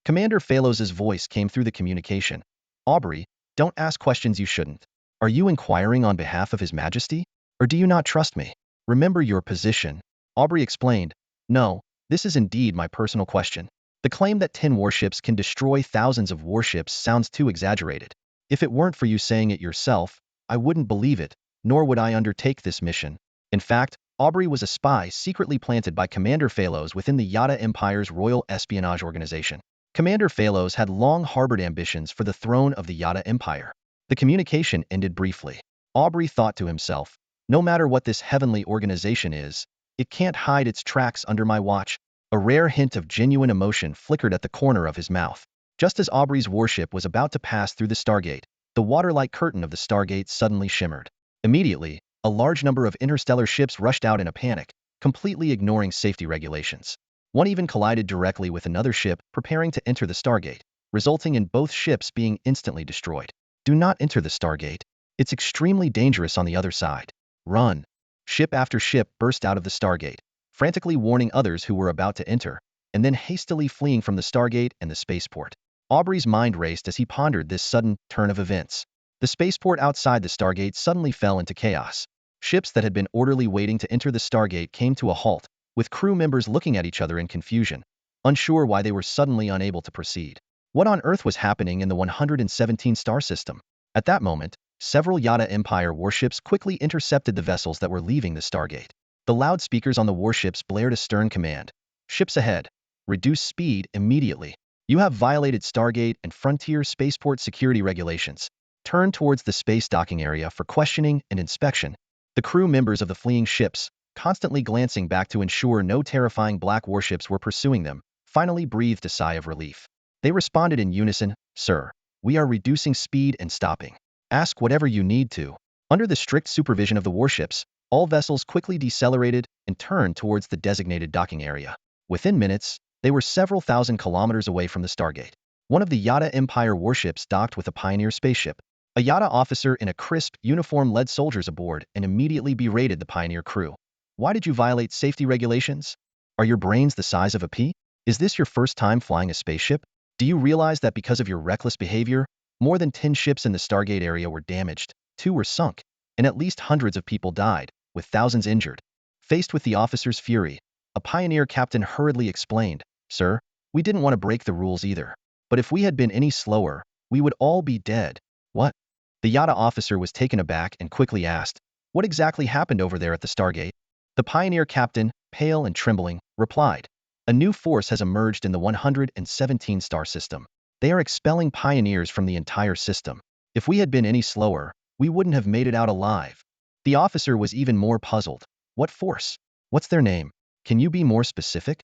Commander Phalos's voice came through the communication. Aubrey, don't ask questions you shouldn't. Are you inquiring on behalf of His Majesty? Or do you not trust me? Remember your position. Aubrey explained. No, this is indeed my personal question. The claim that 10 warships can destroy thousands of warships sounds too exaggerated. If it weren't for you saying it yourself, I wouldn't believe it, nor would I undertake this mission. In fact, Aubrey was a spy secretly planted by Commander Phalos within the Yada Empire's Royal Espionage Organization. Commander Phalos had long harbored ambitions for the throne of the Yada Empire. The communication ended briefly. Aubrey thought to himself, no matter what this heavenly organization is, it can't hide its tracks under my watch. A rare hint of genuine emotion flickered at the corner of his mouth. Just as Aubrey's warship was about to pass through the Stargate, the water-like curtain of the Stargate suddenly shimmered. Immediately, a large number of interstellar ships rushed out in a panic, completely ignoring safety regulations. One even collided directly with another ship preparing to enter the Stargate, resulting in both ships being instantly destroyed. Do not enter the Stargate. It's extremely dangerous on the other side. Run. Ship after ship burst out of the Stargate, frantically warning others who were about to enter, and then hastily fleeing from the Stargate and the spaceport. Aubrey's mind raced as he pondered this sudden turn of events. The spaceport outside the Stargate suddenly fell into chaos. Ships that had been orderly waiting to enter the Stargate came to a halt, with crew members looking at each other in confusion, unsure why they were suddenly unable to proceed. What on earth was happening in the 117 star system? At that moment, several Yada Empire warships quickly intercepted the vessels that were leaving the Stargate. The loudspeakers on the warships blared a stern command. Ships ahead. Reduce speed immediately. You have violated Stargate and Frontier spaceport security regulations. Turn towards the space docking area for questioning and inspection. The crew members of the fleeing ships, constantly glancing back to ensure no terrifying black warships were pursuing them, finally breathed a sigh of relief. They responded in unison, Sir, we are reducing speed and stopping. Ask whatever you need to. Under the strict supervision of the warships, all vessels quickly decelerated and turned towards the designated docking area. Within minutes, they were several thousand kilometers away from the Stargate. One of the Yada Empire warships docked with a Pioneer spaceship. A Yada officer in a crisp uniform led soldiers aboard and immediately berated the Pioneer crew. Why did you violate safety regulations? Are your brains the size of a pea? Is this your first time flying a spaceship? Do you realize that because of your reckless behavior, more than 10 ships in the Stargate area were damaged, 2 were sunk, and at least hundreds of people died, with thousands injured? Faced with the officer's fury, a Pioneer captain hurriedly explained, Sir, we didn't want to break the rules either. But if we had been any slower, we would all be dead. What? The Yada officer was taken aback and quickly asked, what exactly happened over there at the Stargate? The Pioneer captain, pale and trembling, replied, a new force has emerged in the 117 star system. They are expelling pioneers from the entire system. If we had been any slower, we wouldn't have made it out alive. The officer was even more puzzled. What force? What's their name? Can you be more specific?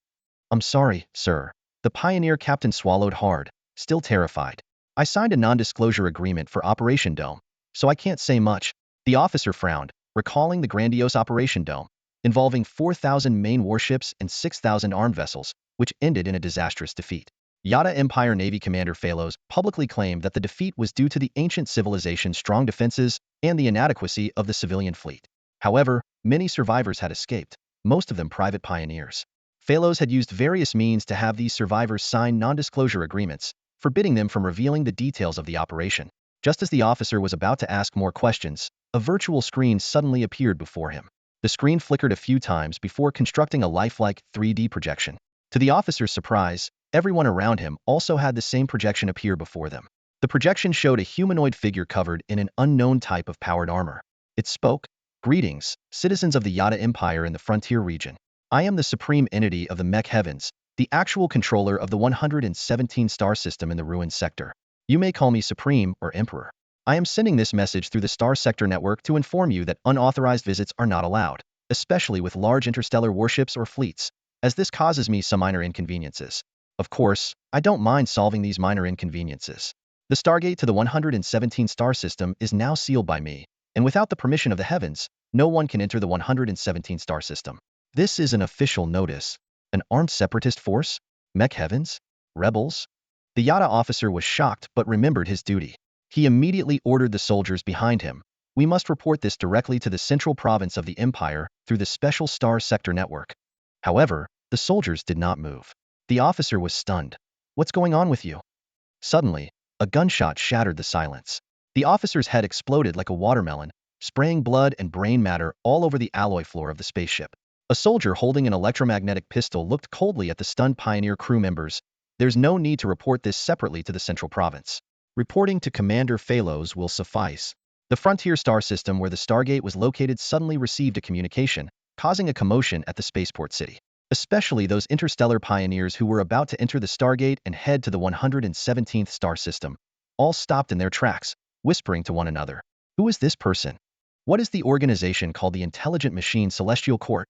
I'm sorry, sir. The Pioneer captain swallowed hard, still terrified. I signed a non-disclosure agreement for Operation Dome, so I can't say much. The officer frowned, recalling the grandiose Operation Dome, involving 4,000 main warships and 6,000 armed vessels, which ended in a disastrous defeat. Yada Empire Navy Commander Phalos publicly claimed that the defeat was due to the ancient civilization's strong defenses and the inadequacy of the civilian fleet. However, many survivors had escaped, most of them private pioneers. Phalos had used various means to have these survivors sign non-disclosure agreements, forbidding them from revealing the details of the operation. Just as the officer was about to ask more questions, a virtual screen suddenly appeared before him. The screen flickered a few times before constructing a lifelike 3D projection. To the officer's surprise, everyone around him also had the same projection appear before them. The projection showed a humanoid figure covered in an unknown type of powered armor. It spoke, Greetings, citizens of the Yada Empire in the Frontier region. I am the supreme entity of the mech heavens, the actual controller of the 117 star system in the ruined sector. You may call me Supreme or Emperor. I am sending this message through the Star Sector network to inform you that unauthorized visits are not allowed, especially with large interstellar warships or fleets, as this causes me some minor inconveniences. Of course, I don't mind solving these minor inconveniences. The Stargate to the 117 star system is now sealed by me, and without the permission of the heavens, no one can enter the 117 star system. This is an official notice. An armed separatist force? Mech heavens? Rebels? The Yada officer was shocked but remembered his duty. He immediately ordered the soldiers behind him, We must report this directly to the central province of the Empire through the special star sector network. However, the soldiers did not move. The officer was stunned. What's going on with you? Suddenly, a gunshot shattered the silence. The officer's head exploded like a watermelon, spraying blood and brain matter all over the alloy floor of the spaceship. A soldier holding an electromagnetic pistol looked coldly at the stunned Pioneer crew members. There's no need to report this separately to the central province. Reporting to Commander Phalos will suffice. The frontier star system where the Stargate was located suddenly received a communication, causing a commotion at the spaceport city. Especially those interstellar pioneers who were about to enter the Stargate and head to the 117th star system, all stopped in their tracks, whispering to one another. Who is this person? What is the organization called the Intelligent Machine Celestial Court?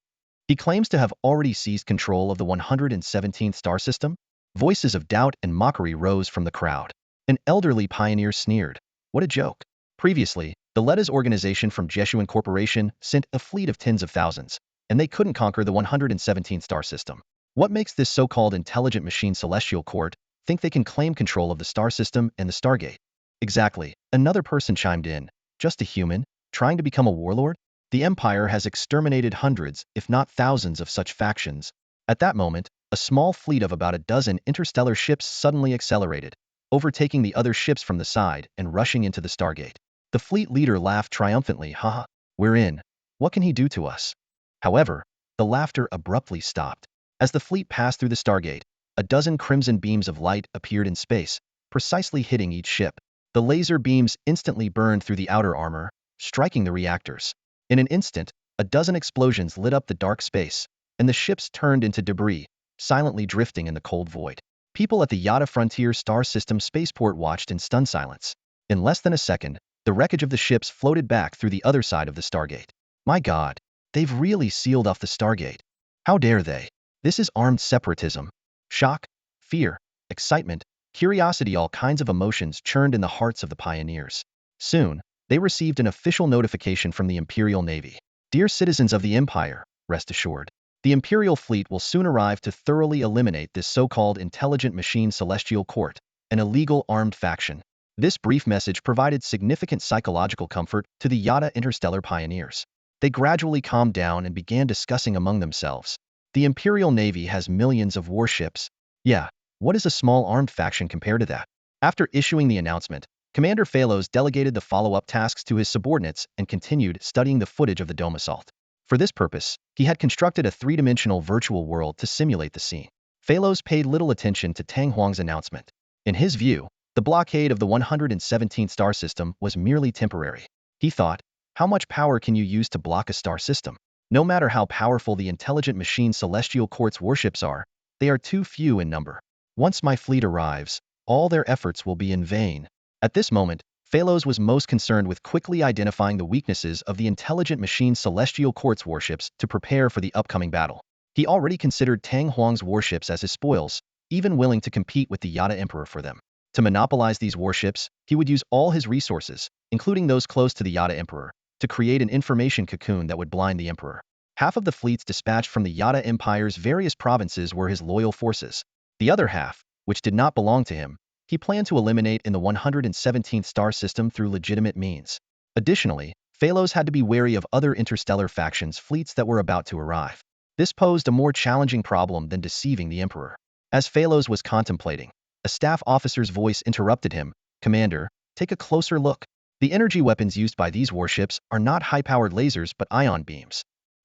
He claims to have already seized control of the 117th star system? Voices of doubt and mockery rose from the crowd. An elderly pioneer sneered. What a joke. Previously, the Letta's organization from Jesuan Corporation sent a fleet of tens of thousands, and they couldn't conquer the 117th star system. What makes this so-called intelligent machine celestial court think they can claim control of the star system and the Stargate? Exactly, another person chimed in. Just a human, trying to become a warlord? The Empire has exterminated hundreds, if not thousands of such factions. At that moment, a small fleet of about a dozen interstellar ships suddenly accelerated, overtaking the other ships from the side and rushing into the Stargate. The fleet leader laughed triumphantly. Haha, we're in. What can he do to us? However, the laughter abruptly stopped. As the fleet passed through the Stargate, a dozen crimson beams of light appeared in space, precisely hitting each ship. The laser beams instantly burned through the outer armor, striking the reactors. In an instant, a dozen explosions lit up the dark space, and the ships turned into debris, silently drifting in the cold void. People at the Yada Frontier Star System spaceport watched in stunned silence. In less than a second, the wreckage of the ships floated back through the other side of the Stargate. My God, they've really sealed off the Stargate. How dare they? This is armed separatism. Shock, fear, excitement, curiosity, all kinds of emotions churned in the hearts of the pioneers. Soon, they received an official notification from the Imperial Navy. Dear citizens of the Empire, rest assured, the Imperial fleet will soon arrive to thoroughly eliminate this so-called intelligent machine celestial court, an illegal armed faction. This brief message provided significant psychological comfort to the Yada interstellar pioneers. They gradually calmed down and began discussing among themselves. The Imperial Navy has millions of warships. Yeah, what is a small armed faction compared to that? After issuing the announcement, Commander Phalos delegated the follow-up tasks to his subordinates and continued studying the footage of the dome assault. For this purpose, he had constructed a three-dimensional virtual world to simulate the scene. Phalos paid little attention to Tang Huang's announcement. In his view, the blockade of the 117th star system was merely temporary. He thought, how much power can you use to block a star system? No matter how powerful the intelligent machine celestial court's warships are, they are too few in number. Once my fleet arrives, all their efforts will be in vain. At this moment, Phalos was most concerned with quickly identifying the weaknesses of the intelligent machine celestial court's warships to prepare for the upcoming battle. He already considered Tang Huang's warships as his spoils, even willing to compete with the Yada Emperor for them. To monopolize these warships, he would use all his resources, including those close to the Yada Emperor, to create an information cocoon that would blind the Emperor. Half of the fleets dispatched from the Yada Empire's various provinces were his loyal forces. The other half, which did not belong to him, he planned to eliminate in the 117th star system through legitimate means. Additionally, Phalos had to be wary of other interstellar factions' fleets that were about to arrive. This posed a more challenging problem than deceiving the Emperor. As Phalos was contemplating, a staff officer's voice interrupted him. Commander, take a closer look. The energy weapons used by these warships are not high-powered lasers but ion beams.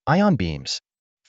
Ion beams.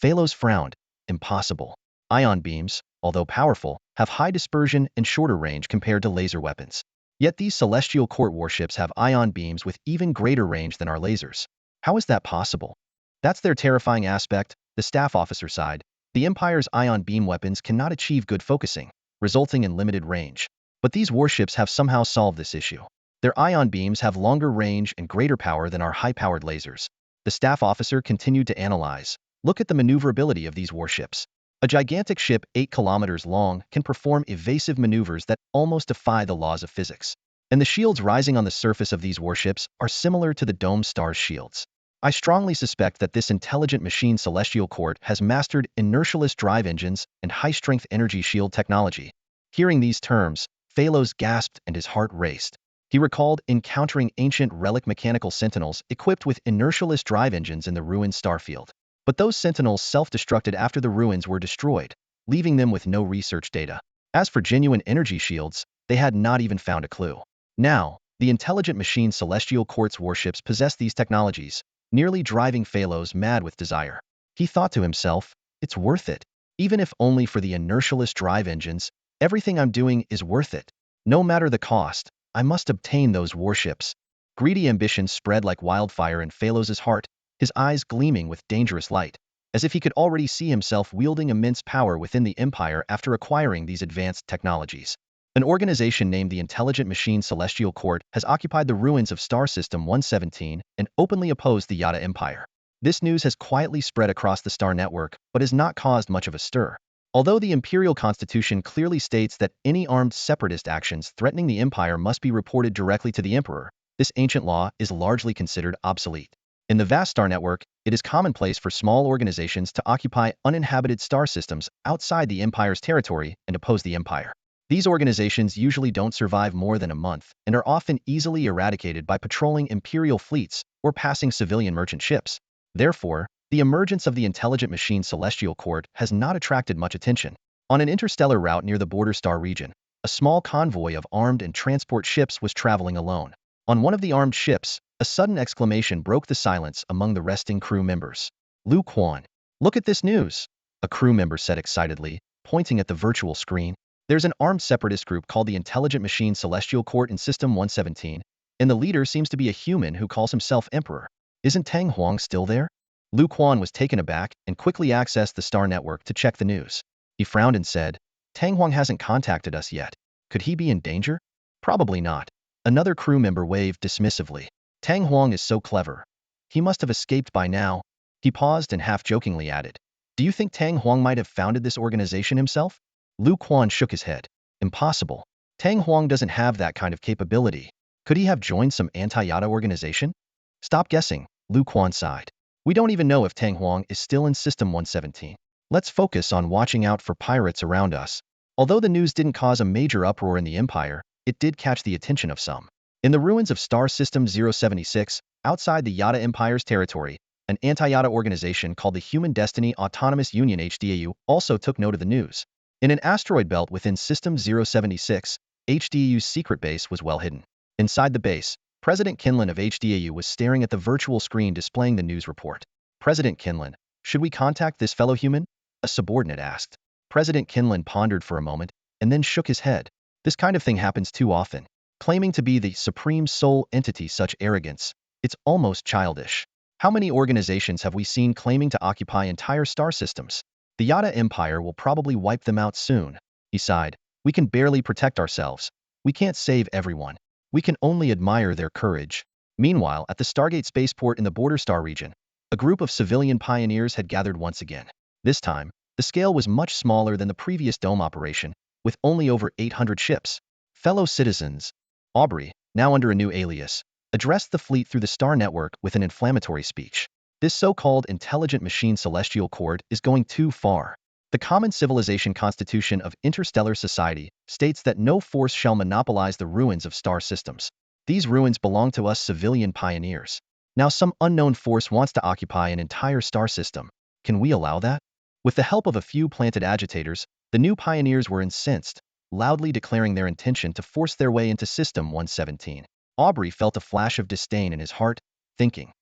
Phalos frowned. Impossible. Ion beams, although powerful, have high dispersion and shorter range compared to laser weapons. Yet these celestial court warships have ion beams with even greater range than our lasers. How is that possible? That's their terrifying aspect, the staff officer sighed. The Empire's ion beam weapons cannot achieve good focusing, resulting in limited range. But these warships have somehow solved this issue. Their ion beams have longer range and greater power than our high-powered lasers. The staff officer continued to analyze. Look at the maneuverability of these warships. A gigantic ship 8 kilometers long can perform evasive maneuvers that almost defy the laws of physics. And the shields rising on the surface of these warships are similar to the dome star's shields. I strongly suspect that this intelligent machine celestial court has mastered inertialess drive engines and high-strength energy shield technology. Hearing these terms, Phalos gasped and his heart raced. He recalled encountering ancient relic mechanical sentinels equipped with inertialess drive engines in the ruined starfield. But those sentinels self-destructed after the ruins were destroyed, leaving them with no research data. As for genuine energy shields, they had not even found a clue. Now, the intelligent machine Celestial Court's warships possessed these technologies, nearly driving Phalos mad with desire. He thought to himself, it's worth it. Even if only for the inertialess drive engines, everything I'm doing is worth it. No matter the cost, I must obtain those warships. Greedy ambition spread like wildfire in Phalos' heart, his eyes gleaming with dangerous light, as if he could already see himself wielding immense power within the Empire after acquiring these advanced technologies. An organization named the Intelligent Machine Celestial Court has occupied the ruins of Star System 117 and openly opposed the Yada Empire. This news has quietly spread across the Star Network, but has not caused much of a stir. Although the Imperial Constitution clearly states that any armed separatist actions threatening the Empire must be reported directly to the Emperor, this ancient law is largely considered obsolete. In the vast Star Network, it is commonplace for small organizations to occupy uninhabited star systems outside the Empire's territory and oppose the Empire. These organizations usually don't survive more than a month and are often easily eradicated by patrolling Imperial fleets or passing civilian merchant ships. Therefore, the emergence of the Intelligent Machine Celestial Court has not attracted much attention. On an interstellar route near the border star region, a small convoy of armed and transport ships was traveling alone. On one of the armed ships, a sudden exclamation broke the silence among the resting crew members. Juan, look at this news, a crew member said excitedly, pointing at the virtual screen. There's an armed separatist group called the Intelligent Machine Celestial Court in System 117, and the leader seems to be a human who calls himself Emperor. Isn't Tang Huang still there? Juan was taken aback and quickly accessed the Star Network to check the news. He frowned and said, Tang Huang hasn't contacted us yet. Could he be in danger? Probably not. Another crew member waved dismissively. Tang Huang is so clever. He must have escaped by now. He paused and half-jokingly added, do you think Tang Huang might have founded this organization himself? Juan shook his head. Impossible. Tang Huang doesn't have that kind of capability. Could he have joined some anti-Yada organization? Stop guessing, Juan sighed. We don't even know if Tang Huang is still in System 117. Let's focus on watching out for pirates around us. Although the news didn't cause a major uproar in the Empire, it did catch the attention of some. In the ruins of Star System 076, outside the Yada Empire's territory, an anti-Yada organization called the Human Destiny Autonomous Union HDAU also took note of the news. In an asteroid belt within System 076, HDAU's secret base was well hidden. Inside the base, President Kinlan of HDAU was staring at the virtual screen displaying the news report. President Kinlan, should we contact this fellow human? A subordinate asked. President Kinlan pondered for a moment, and then shook his head. This kind of thing happens too often. Claiming to be the supreme soul entity, such arrogance, it's almost childish. How many organizations have we seen claiming to occupy entire star systems? The Yada Empire will probably wipe them out soon. He sighed. We can barely protect ourselves. We can't save everyone. We can only admire their courage. Meanwhile, at the Stargate spaceport in the border star region, a group of civilian pioneers had gathered once again. This time, the scale was much smaller than the previous dome operation, with only over 800 ships. Fellow citizens, Aubrey, now under a new alias, addressed the fleet through the Star Network with an inflammatory speech. This so-called Intelligent Machine Celestial Court is going too far. The Common Civilization Constitution of Interstellar Society states that no force shall monopolize the ruins of star systems. These ruins belong to us civilian pioneers. Now some unknown force wants to occupy an entire star system. Can we allow that? With the help of a few planted agitators, the new pioneers were incensed, loudly declaring their intention to force their way into System 117. Aubrey felt a flash of disdain in his heart, thinking,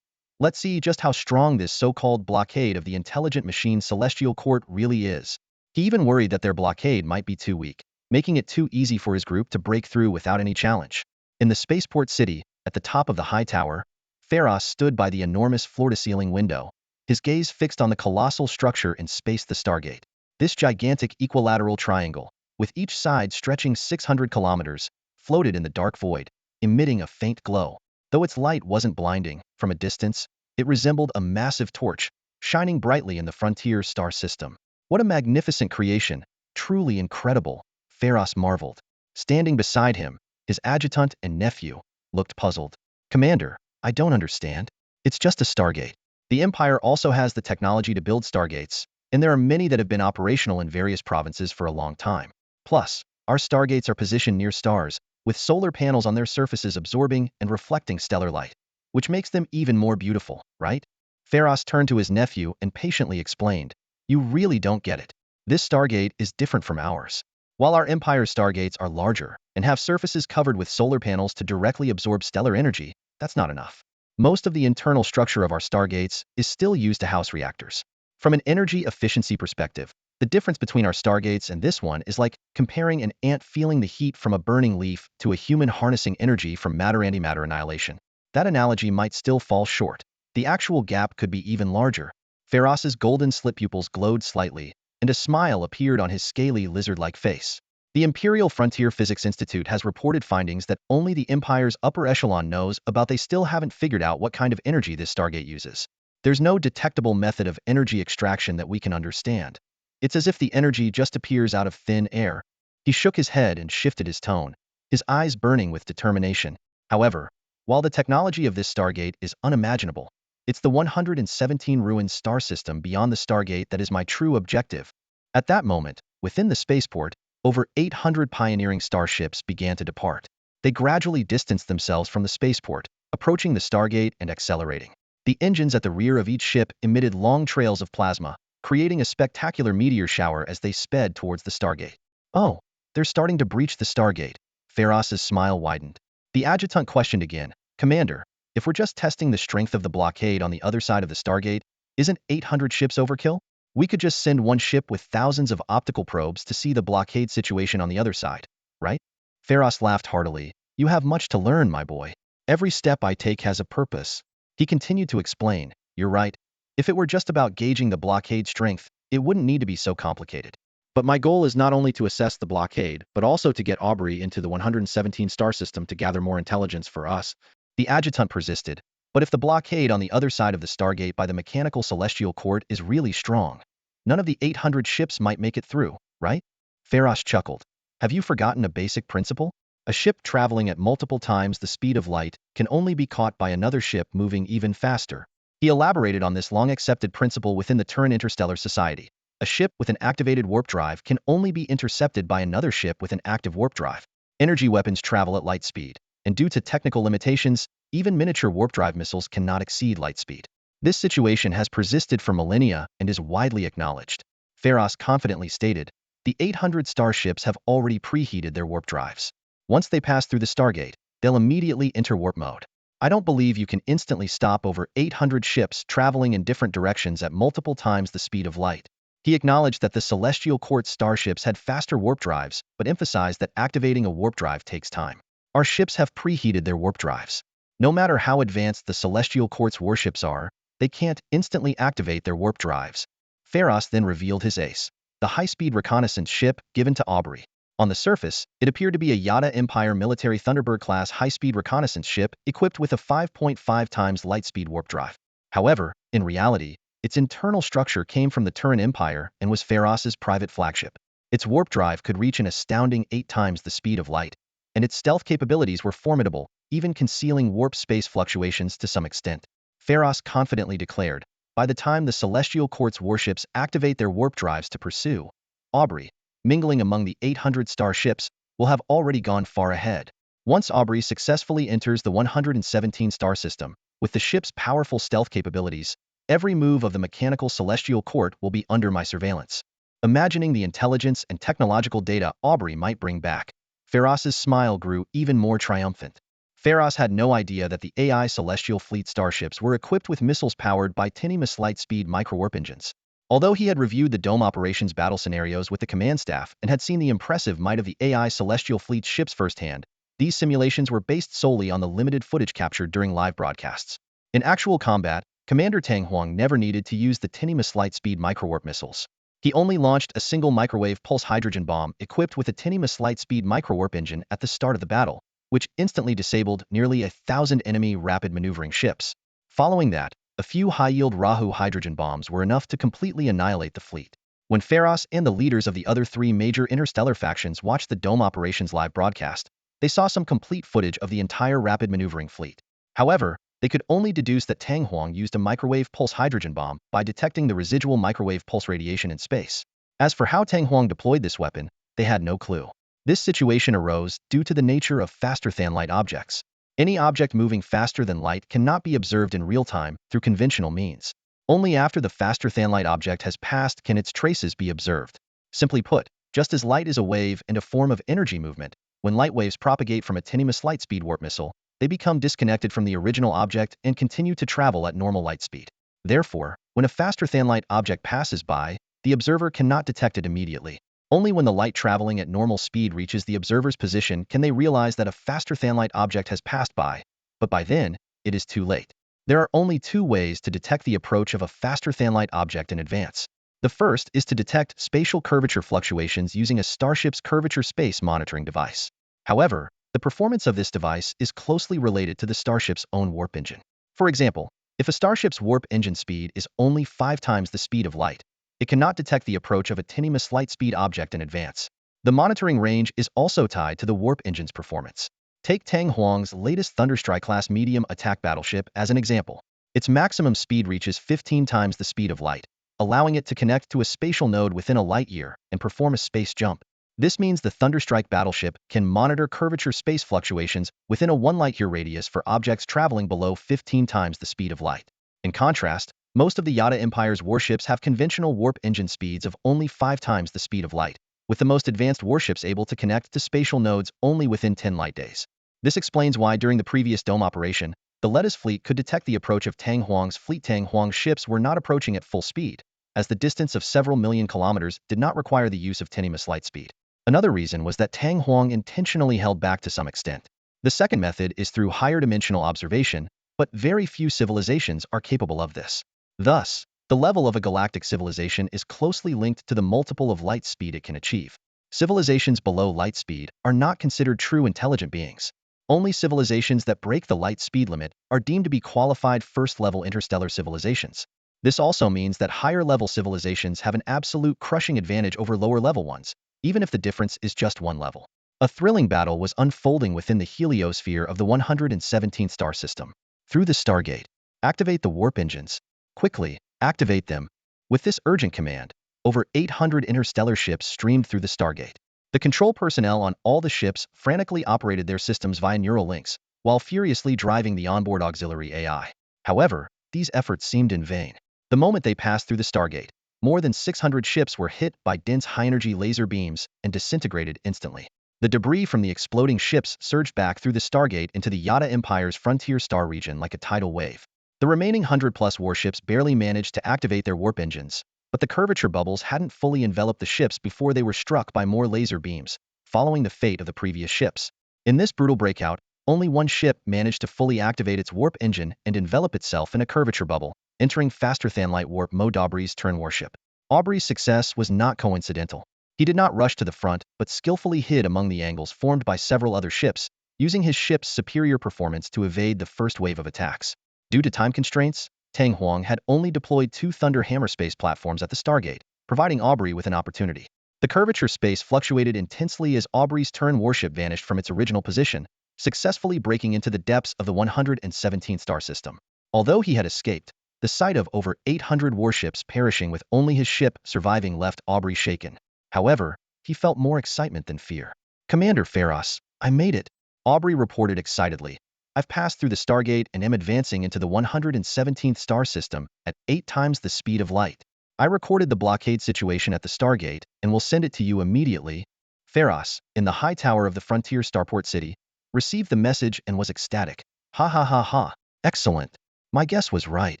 let's see just how strong this so-called blockade of the Intelligent Machine Celestial Court really is. He even worried that their blockade might be too weak, making it too easy for his group to break through without any challenge. In the spaceport city, at the top of the high tower, Pharos stood by the enormous floor-to-ceiling window, his gaze fixed on the colossal structure in space, the Stargate. This gigantic equilateral triangle, with each side stretching 600 kilometers, floated in the dark void, emitting a faint glow. Though its light wasn't blinding, from a distance, it resembled a massive torch, shining brightly in the frontier star system. What a magnificent creation, truly incredible, Pharos marveled. Standing beside him, his adjutant and nephew looked puzzled. Commander, I don't understand. It's just a Stargate. The Empire also has the technology to build Stargates, and there are many that have been operational in various provinces for a long time. Plus, our Stargates are positioned near stars, with solar panels on their surfaces absorbing and reflecting stellar light, which makes them even more beautiful, right? Pharos turned to his nephew and patiently explained, "You really don't get it. This Stargate is different from ours. While our Empire's Stargates are larger and have surfaces covered with solar panels to directly absorb stellar energy, that's not enough. Most of the internal structure of our Stargates is still used to house reactors. From an energy efficiency perspective, the difference between our Stargates and this one is like comparing an ant feeling the heat from a burning leaf to a human harnessing energy from matter-antimatter annihilation. That analogy might still fall short. The actual gap could be even larger." Pharos's golden slit pupils glowed slightly, and a smile appeared on his scaly lizard-like face. The Imperial Frontier Physics Institute has reported findings that only the Empire's upper echelon knows about. They still haven't figured out what kind of energy this Stargate uses. There's no detectable method of energy extraction that we can understand. It's as if the energy just appears out of thin air. He shook his head and shifted his tone, his eyes burning with determination. However, while the technology of this Stargate is unimaginable, it's the 117 ruined star system beyond the Stargate that is my true objective. At that moment, within the spaceport, over 800 pioneering starships began to depart. They gradually distanced themselves from the spaceport, approaching the Stargate and accelerating. The engines at the rear of each ship emitted long trails of plasma, creating a spectacular meteor shower as they sped towards the Stargate. "Oh, they're starting to breach the Stargate." Pharos's smile widened. The adjutant questioned again, "Commander, if we're just testing the strength of the blockade on the other side of the Stargate, isn't 800 ships overkill? We could just send one ship with thousands of optical probes to see the blockade situation on the other side, right?" Pharos laughed heartily. "You have much to learn, my boy. Every step I take has a purpose." He continued to explain, "You're right. If it were just about gauging the blockade strength, it wouldn't need to be so complicated. But my goal is not only to assess the blockade, but also to get Aubrey into the 117 star system to gather more intelligence for us." The adjutant persisted, "But if the blockade on the other side of the Stargate by the mechanical celestial court is really strong, none of the 800 ships might make it through, right?" Pharos chuckled. "Have you forgotten a basic principle? A ship traveling at multiple times the speed of light can only be caught by another ship moving even faster." He elaborated on this long-accepted principle within the Turan Interstellar Society. A ship with an activated warp drive can only be intercepted by another ship with an active warp drive. Energy weapons travel at light speed, and due to technical limitations, even miniature warp drive missiles cannot exceed light speed. This situation has persisted for millennia and is widely acknowledged. Pharos confidently stated, "The 800 starships have already preheated their warp drives. Once they pass through the Stargate, they'll immediately enter warp mode. I don't believe you can instantly stop over 800 ships traveling in different directions at multiple times the speed of light." He acknowledged that the Celestial Court starships had faster warp drives, but emphasized that activating a warp drive takes time. "Our ships have preheated their warp drives. No matter how advanced the Celestial Court's warships are, they can't instantly activate their warp drives." Pharos then revealed his ace, the high-speed reconnaissance ship given to Aubrey. On the surface, it appeared to be a Yada Empire military Thunderbird-class high-speed reconnaissance ship equipped with a 5.5 times light-speed warp drive. However, in reality, its internal structure came from the Turan Empire and was Pharos's private flagship. Its warp drive could reach an astounding 8 times the speed of light, and its stealth capabilities were formidable, even concealing warp space fluctuations to some extent. Pharos confidently declared, "By the time the Celestial Court's warships activate their warp drives to pursue Aubrey, mingling among the 800 starships, will have already gone far ahead. Once Aubrey successfully enters the 117 star system, with the ship's powerful stealth capabilities, every move of the mechanical Celestial Court will be under my surveillance." Imagining the intelligence and technological data Aubrey might bring back, Pharos's smile grew even more triumphant. Pharos had no idea that the AI Celestial Fleet starships were equipped with missiles powered by penniless light-speed microwarp engines. Although he had reviewed the Dome operations battle scenarios with the command staff and had seen the impressive might of the AI Celestial Fleet's ships firsthand, these simulations were based solely on the limited footage captured during live broadcasts. In actual combat, Commander Tang Huang never needed to use the penniless light-speed microwarp missiles. He only launched a single microwave pulse hydrogen bomb equipped with a penniless light-speed microwarp engine at the start of the battle, which instantly disabled nearly 1,000 enemy rapid maneuvering ships. Following that, a few high-yield Rahu hydrogen bombs were enough to completely annihilate the fleet. When Pharos and the leaders of the other 3 major interstellar factions watched the Dome operations live broadcast, they saw some complete footage of the entire rapid maneuvering fleet. However, they could only deduce that Tang Huang used a microwave pulse hydrogen bomb by detecting the residual microwave pulse radiation in space. As for how Tang Huang deployed this weapon, they had no clue. This situation arose due to the nature of faster-than-light objects. Any object moving faster than light cannot be observed in real time through conventional means. Only after the faster-than-light object has passed can its traces be observed. Simply put, just as light is a wave and a form of energy movement, when light waves propagate from a tenuous light-speed warp missile, they become disconnected from the original object and continue to travel at normal light speed. Therefore, when a faster-than-light object passes by, the observer cannot detect it immediately. Only when the light traveling at normal speed reaches the observer's position can they realize that a faster-than-light object has passed by, but by then, it is too late. There are only two ways to detect the approach of a faster-than-light object in advance. The first is to detect spatial curvature fluctuations using a starship's curvature space monitoring device. However, the performance of this device is closely related to the starship's own warp engine. For example, if a starship's warp engine speed is only 5 times the speed of light, it cannot detect the approach of a tenuous light-speed object in advance. The monitoring range is also tied to the warp engine's performance. Take Tang Huang's latest Thunderstrike-class medium attack battleship as an example. Its maximum speed reaches 15 times the speed of light, allowing it to connect to a spatial node within a light year and perform a space jump. This means the Thunderstrike battleship can monitor curvature space fluctuations within a 1 light-year radius for objects traveling below 15 times the speed of light. In contrast, most of the Yada Empire's warships have conventional warp engine speeds of only 5 times the speed of light, with the most advanced warships able to connect to spatial nodes only within 10 light days. This explains why during the previous dome operation, the Letta's fleet could detect the approach of Tang Huang's fleet. Tang Huang's ships were not approaching at full speed, as the distance of several million kilometers did not require the use of tenuous light speed. Another reason was that Tang Huang intentionally held back to some extent. The second method is through higher dimensional observation, but very few civilizations are capable of this. Thus, the level of a galactic civilization is closely linked to the multiple of light speed it can achieve. Civilizations below light speed are not considered true intelligent beings. Only civilizations that break the light speed limit are deemed to be qualified first-level interstellar civilizations. This also means that higher-level civilizations have an absolute crushing advantage over lower-level ones, even if the difference is just 1 level. A thrilling battle was unfolding within the heliosphere of the 117th star system. Through the Stargate, activate the warp engines. Quickly, activate them. With this urgent command, over 800 interstellar ships streamed through the Stargate. The control personnel on all the ships frantically operated their systems via neural links, while furiously driving the onboard auxiliary AI. However, these efforts seemed in vain. The moment they passed through the Stargate, more than 600 ships were hit by dense high-energy laser beams and disintegrated instantly. The debris from the exploding ships surged back through the Stargate into the Yada Empire's frontier star region like a tidal wave. The remaining 100-plus warships barely managed to activate their warp engines, but the curvature bubbles hadn't fully enveloped the ships before they were struck by more laser beams, following the fate of the previous ships. In this brutal breakout, only one ship managed to fully activate its warp engine and envelop itself in a curvature bubble, entering faster-than-light warp mode. Aubrey's Turan warship. Aubrey's success was not coincidental. He did not rush to the front, but skillfully hid among the angles formed by several other ships, using his ship's superior performance to evade the first wave of attacks. Due to time constraints, Tang Huang had only deployed 2 Thunder Hammer space platforms at the Stargate, providing Aubrey with an opportunity. The curvature space fluctuated intensely as Aubrey's Turan warship vanished from its original position, successfully breaking into the depths of the 117th star system. Although he had escaped, the sight of over 800 warships perishing with only his ship surviving left Aubrey shaken. However, he felt more excitement than fear. "Commander Pharos, I made it," Aubrey reported excitedly. "I've passed through the Stargate and am advancing into the 117th star system at 8 times the speed of light. I recorded the blockade situation at the Stargate and will send it to you immediately." Pharos, in the high tower of the frontier starport city, received the message and was ecstatic. "Ha ha ha ha. Excellent. My guess was right."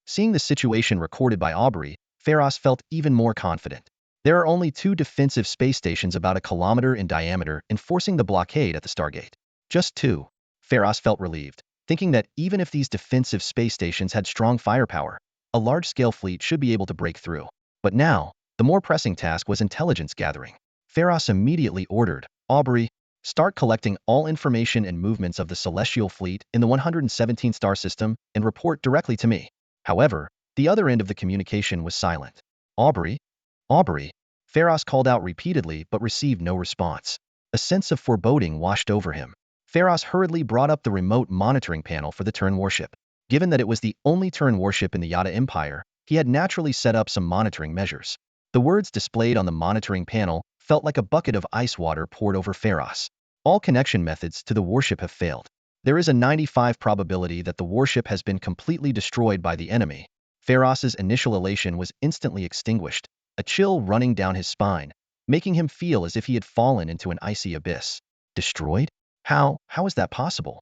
Seeing the situation recorded by Aubrey, Pharos felt even more confident. There are only 2 defensive space stations about 1 kilometer in diameter enforcing the blockade at the Stargate. Just 2. Pharos felt relieved, thinking that even if these defensive space stations had strong firepower, a large-scale fleet should be able to break through. But now, the more pressing task was intelligence gathering. Pharos immediately ordered, "Aubrey, start collecting all information and movements of the celestial fleet in the 117th star system and report directly to me." However, the other end of the communication was silent. "Aubrey? Aubrey?" Pharos called out repeatedly but received no response. A sense of foreboding washed over him. Pharos hurriedly brought up the remote monitoring panel for the Turan warship. Given that it was the only Turan warship in the Yada Empire, he had naturally set up some monitoring measures. The words displayed on the monitoring panel felt like a bucket of ice water poured over Pharos. All connection methods to the warship have failed. There is a 95% probability that the warship has been completely destroyed by the enemy. Pharos's initial elation was instantly extinguished, a chill running down his spine, making him feel as if he had fallen into an icy abyss. Destroyed? How is that possible?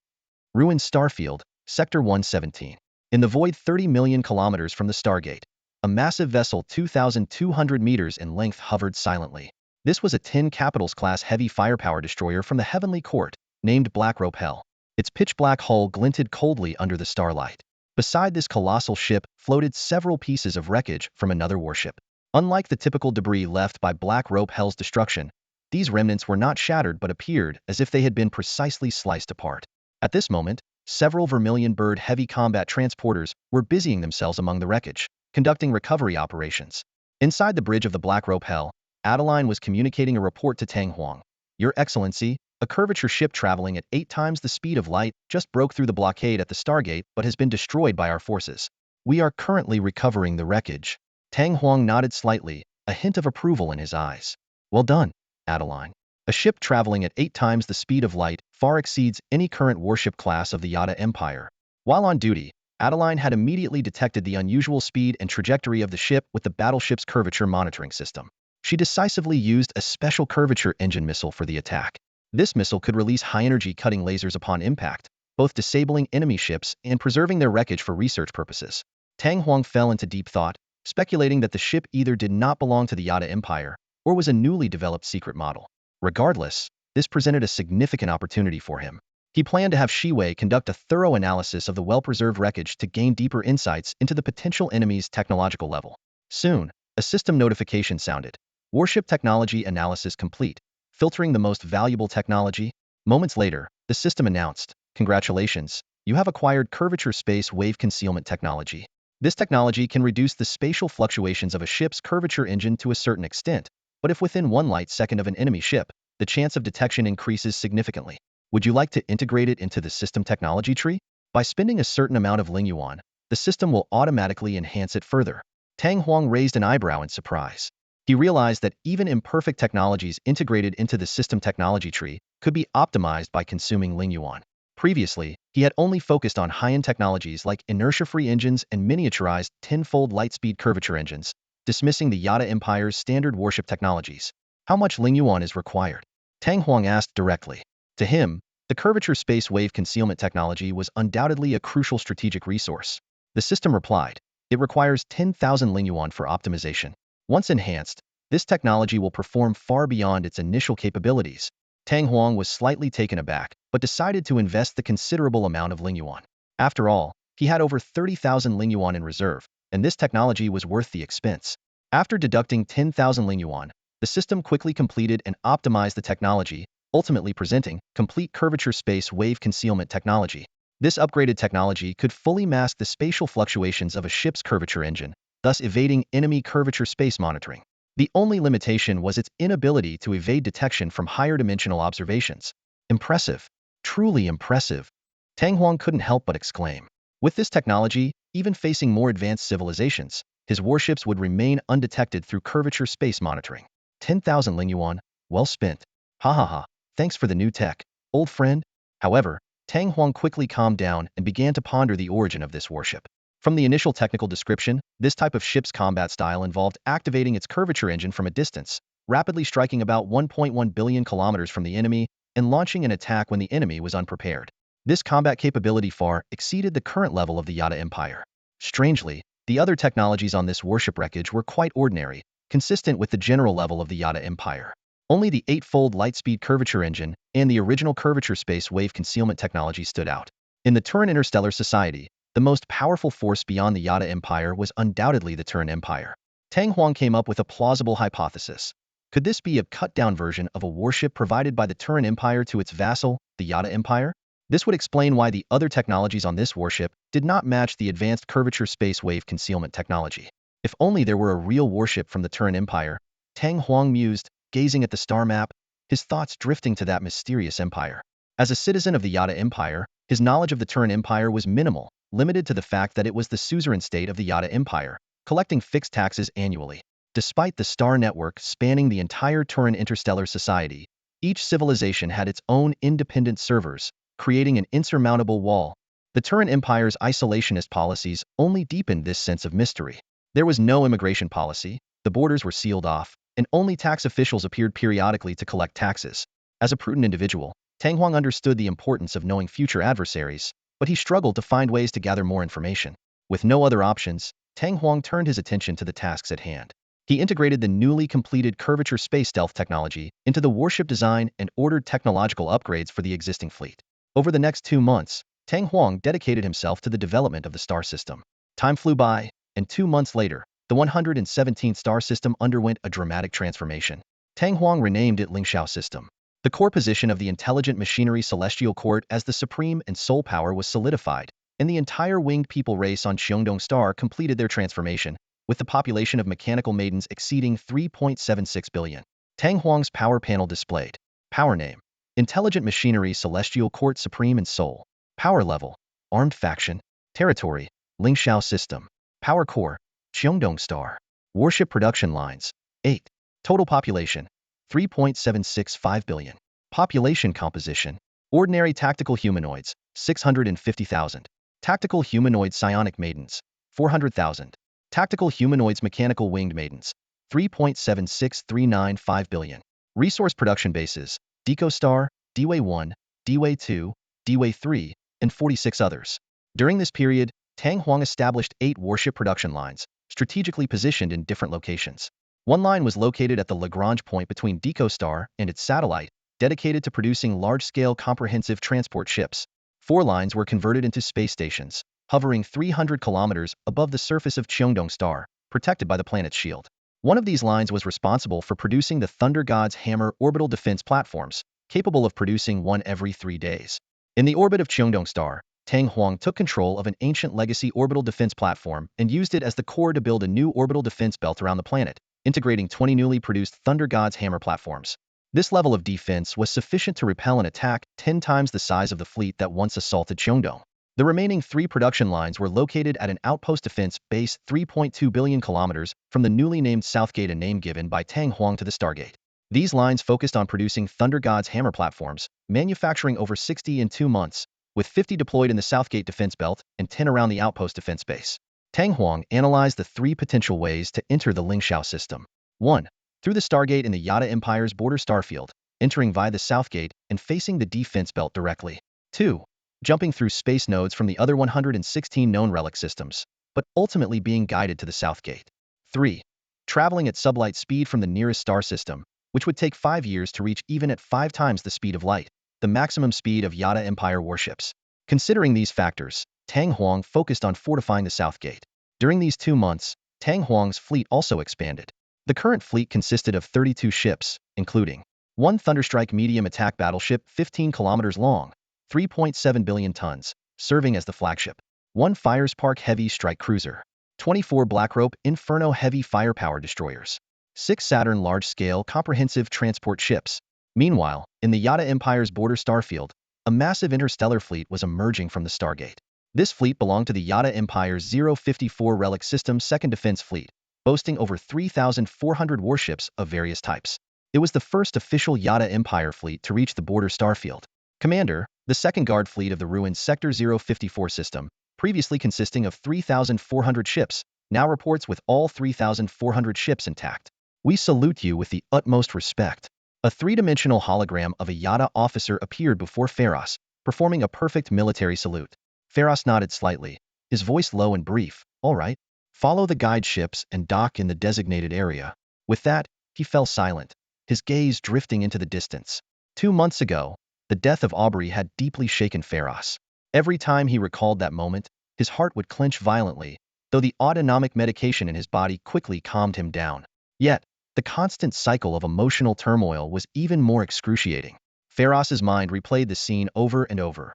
Ruined Starfield, Sector 117. In the void 30 million kilometers from the Stargate, a massive vessel 2,200 meters in length hovered silently. This was a 10 Capitals-class heavy firepower destroyer from the Heavenly Court, named Black Rope Hell. Its pitch-black hull glinted coldly under the starlight. Beside this colossal ship floated several pieces of wreckage from another warship. Unlike the typical debris left by Black Rope Hell's destruction, these remnants were not shattered but appeared as if they had been precisely sliced apart. At this moment, several Vermilion Bird heavy combat transporters were busying themselves among the wreckage, conducting recovery operations. Inside the bridge of the Black Rope Hell, Adeline was communicating a report to Tang Huang. Your Excellency, a curvature ship traveling at 8 times the speed of light just broke through the blockade at the Stargate but has been destroyed by our forces. We are currently recovering the wreckage. Tang Huang nodded slightly, a hint of approval in his eyes. Well done, Adeline. A ship traveling at 8 times the speed of light far exceeds any current warship class of the Yada Empire. While on duty, Adeline had immediately detected the unusual speed and trajectory of the ship with the battleship's curvature monitoring system. She decisively used a special curvature engine missile for the attack. This missile could release high-energy cutting lasers upon impact, both disabling enemy ships and preserving their wreckage for research purposes. Tang Huang fell into deep thought, speculating that the ship either did not belong to the Yada Empire or was a newly developed secret model. Regardless, this presented a significant opportunity for him. He planned to have Shiwei conduct a thorough analysis of the well-preserved wreckage to gain deeper insights into the potential enemy's technological level. Soon, a system notification sounded. Warship technology analysis complete. Filtering the most valuable technology. Moments later, the system announced, "Congratulations, you have acquired curvature space wave concealment technology. This technology can reduce the spatial fluctuations of a ship's curvature engine to a certain extent, but if within 1 light second of an enemy ship, the chance of detection increases significantly. Would you like to integrate it into the system technology tree? By spending a certain amount of Ling Yuan, the system will automatically enhance it further." Tang Huang raised an eyebrow in surprise. He realized that even imperfect technologies integrated into the system technology tree could be optimized by consuming Ling Yuan. Previously, he had only focused on high-end technologies like inertia-free engines and miniaturized 10-fold light-speed curvature engines, dismissing the Yada Empire's standard warship technologies. How much Ling Yuan is required? Tang Huang asked directly. To him, the curvature space wave concealment technology was undoubtedly a crucial strategic resource. The system replied, it requires 10,000 Ling Yuan for optimization. Once enhanced, this technology will perform far beyond its initial capabilities. Tang Huang was slightly taken aback, but decided to invest the considerable amount of Ling Yuan. After all, he had over 30,000 Ling Yuan in reserve, and this technology was worth the expense. After deducting 10,000 Ling Yuan, the system quickly completed and optimized the technology, ultimately presenting complete curvature space wave concealment technology. This upgraded technology could fully mask the spatial fluctuations of a ship's curvature engine, thus evading enemy curvature space monitoring. The only limitation was its inability to evade detection from higher dimensional observations. Impressive. Truly impressive. Tang Huang couldn't help but exclaim. With this technology, even facing more advanced civilizations, his warships would remain undetected through curvature space monitoring. 10,000 Ling Yuan, well spent. Ha ha ha, thanks for the new tech, old friend. However, Tang Huang quickly calmed down and began to ponder the origin of this warship. From the initial technical description, this type of ship's combat style involved activating its curvature engine from a distance, rapidly striking about 1.1 billion kilometers from the enemy, and launching an attack when the enemy was unprepared. This combat capability far exceeded the current level of the Yada Empire. Strangely, the other technologies on this warship wreckage were quite ordinary, consistent with the general level of the Yada Empire. Only the 8-fold light-speed curvature engine and the original curvature space wave concealment technology stood out. In the Turan Interstellar Society, the most powerful force beyond the Yada Empire was undoubtedly the Turan Empire. Tang Huang came up with a plausible hypothesis. Could this be a cut-down version of a warship provided by the Turan Empire to its vassal, the Yada Empire? This would explain why the other technologies on this warship did not match the advanced curvature space wave concealment technology. If only there were a real warship from the Turan Empire, Tang Huang mused, gazing at the star map, his thoughts drifting to that mysterious empire. As a citizen of the Yada Empire, his knowledge of the Turan Empire was minimal, limited to the fact that it was the suzerain state of the Yada Empire, collecting fixed taxes annually. Despite the star network spanning the entire Turan interstellar society, each civilization had its own independent servers, creating an insurmountable wall. The Turan Empire's isolationist policies only deepened this sense of mystery. There was no immigration policy, the borders were sealed off, and only tax officials appeared periodically to collect taxes. As a prudent individual, Tang Huang understood the importance of knowing future adversaries, but he struggled to find ways to gather more information. With no other options, Tang Huang turned his attention to the tasks at hand. He integrated the newly completed curvature space stealth technology into the warship design and ordered technological upgrades for the existing fleet. Over the next 2 months, Tang Huang dedicated himself to the development of the star system. Time flew by, and 2 months later, the 117th star system underwent a dramatic transformation. Tang Huang renamed it Lingxiao system. The core position of the intelligent machinery celestial court as the supreme and sole power was solidified, and the entire winged people race on Xiongdong star completed their transformation, with the population of mechanical maidens exceeding 3.76 billion. Tang Huang's power panel displayed. Power name: Intelligent Machinery Celestial Court Supreme and Sole. Power level: Armed Faction. Territory: Lingxiao System. Power core: Xiongdong star. Warship production lines: 8. Total population: 3.765 billion. Population composition: Ordinary tactical humanoids, 650,000. Tactical humanoid psionic maidens, 400,000. Tactical humanoids mechanical winged maidens, 3.76395 billion. Resource production bases: Deco Star, Dway 1, Dway 2, Dway 3, and 46 others. During this period, Tang Huang established 8 warship production lines, strategically positioned in different locations. One line was located at the Lagrange point between Deco Star and its satellite, dedicated to producing large-scale comprehensive transport ships. 4 lines were converted into space stations, hovering 300 kilometers above the surface of Xiongdong star, protected by the planet's shield. One of these lines was responsible for producing the Thunder God's Hammer orbital defense platforms, capable of producing one every 3 days. In the orbit of Xiongdong star, Tang Huang took control of an ancient legacy orbital defense platform and used it as the core to build a new orbital defense belt around the planet, integrating 20 newly produced Thunder God's Hammer platforms. This level of defense was sufficient to repel an attack 10 times the size of the fleet that once assaulted Xiongdong. The remaining 3 production lines were located at an outpost defense base 3.2 billion kilometers from the newly named Southgate, a name given by Tang Huang to the Stargate. These lines focused on producing Thunder God's Hammer platforms, manufacturing over 60 in 2 months, with 50 deployed in the Southgate defense belt and 10 around the outpost defense base. Tang Huang analyzed the 3 potential ways to enter the Lingxiao system. 1. Through the Stargate in the Yada Empire's border starfield, entering via the Southgate and facing the defense belt directly. 2. Jumping through space nodes from the other 116 known relic systems, but ultimately being guided to the Southgate. 3. Traveling at sublight speed from the nearest star system, which would take 5 years to reach even at 5 times the speed of light, the maximum speed of Yada Empire warships. Considering these factors, Tang Huang focused on fortifying the Southgate. During these 2 months, Tang Huang's fleet also expanded. The current fleet consisted of 32 ships, including 1 Thunderstrike medium attack battleship 15 kilometers long, 3.7 billion tons, serving as the flagship, 1 Firespark heavy strike cruiser, 24 Blackrope Inferno heavy firepower destroyers, 6 Saturn large-scale comprehensive transport ships. Meanwhile, in the Yada Empire's border starfield, a massive interstellar fleet was emerging from the Stargate. This fleet belonged to the Yada Empire's 054 Relic System 2nd Defense Fleet, boasting over 3,400 warships of various types. It was the first official Yada Empire fleet to reach the border starfield. Commander, the 2nd Guard Fleet of the ruined Sector 054 system, previously consisting of 3,400 ships, now reports with all 3,400 ships intact. We salute you with the utmost respect. A 3-dimensional hologram of a Yada officer appeared before Pharos, performing a perfect military salute. Pharos nodded slightly, his voice low and brief. All right. Follow the guide ships and dock in the designated area. With that, he fell silent, his gaze drifting into the distance. 2 months ago, the death of Aubrey had deeply shaken Pharos. Every time he recalled that moment, his heart would clench violently, though the autonomic medication in his body quickly calmed him down. Yet, the constant cycle of emotional turmoil was even more excruciating. Pharos's mind replayed the scene over and over.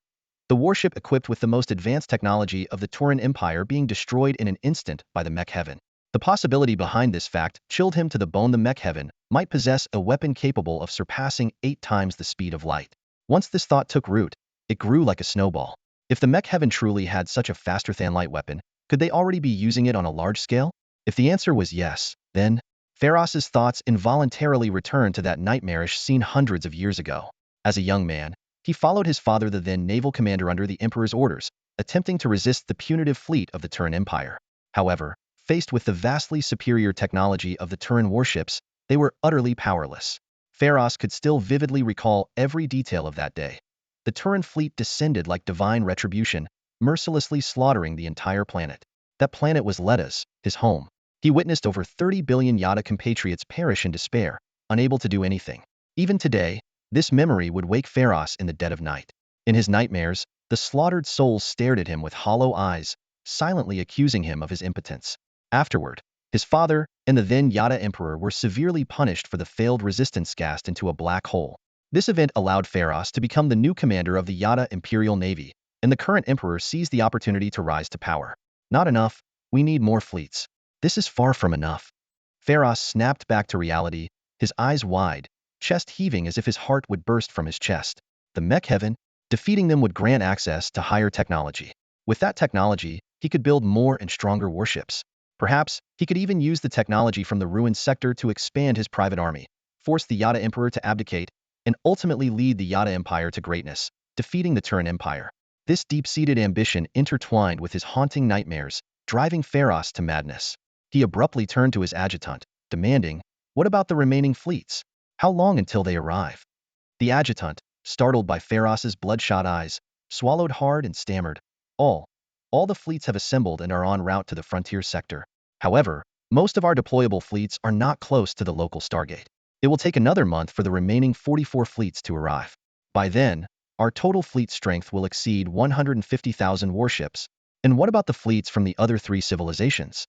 The warship equipped with the most advanced technology of the Turan Empire being destroyed in an instant by the Mech Heaven. The possibility behind this fact chilled him to the bone. The Mech Heaven might possess a weapon capable of surpassing 8 times the speed of light. Once this thought took root, it grew like a snowball. If the Mech Heaven truly had such a faster-than-light weapon, could they already be using it on a large scale? If the answer was yes, then Pharos' thoughts involuntarily returned to that nightmarish scene hundreds of years ago. As a young man, he followed his father, the then naval commander under the Emperor's orders, attempting to resist the punitive fleet of the Turan Empire. However, faced with the vastly superior technology of the Turan warships, they were utterly powerless. Pharos could still vividly recall every detail of that day. The Turan fleet descended like divine retribution, mercilessly slaughtering the entire planet. That planet was Leta's, his home. He witnessed over 30 billion Yada compatriots perish in despair, unable to do anything. Even today, this memory would wake Pharos in the dead of night. In his nightmares, the slaughtered souls stared at him with hollow eyes, silently accusing him of his impotence. Afterward, his father and the then Yada Emperor were severely punished for the failed resistance cast into a black hole. This event allowed Pharos to become the new commander of the Yada Imperial Navy, and the current emperor seized the opportunity to rise to power. Not enough, we need more fleets. This is far from enough. Pharos snapped back to reality, his eyes wide, chest heaving as if his heart would burst from his chest. The mech heaven, defeating them would grant access to higher technology. With that technology, he could build more and stronger warships. Perhaps, he could even use the technology from the ruined sector to expand his private army, force the Yada Emperor to abdicate, and ultimately lead the Yada Empire to greatness, defeating the Turan Empire. This deep-seated ambition intertwined with his haunting nightmares, driving Pharos to madness. He abruptly turned to his adjutant, demanding, "What about the remaining fleets? How long until they arrive?" The adjutant, startled by Pharos's bloodshot eyes, swallowed hard and stammered, All the fleets have assembled and are en route to the frontier sector. However, most of our deployable fleets are not close to the local Stargate. It will take another month for the remaining 44 fleets to arrive. By then, our total fleet strength will exceed 150,000 warships. And what about the fleets from the other three civilizations?"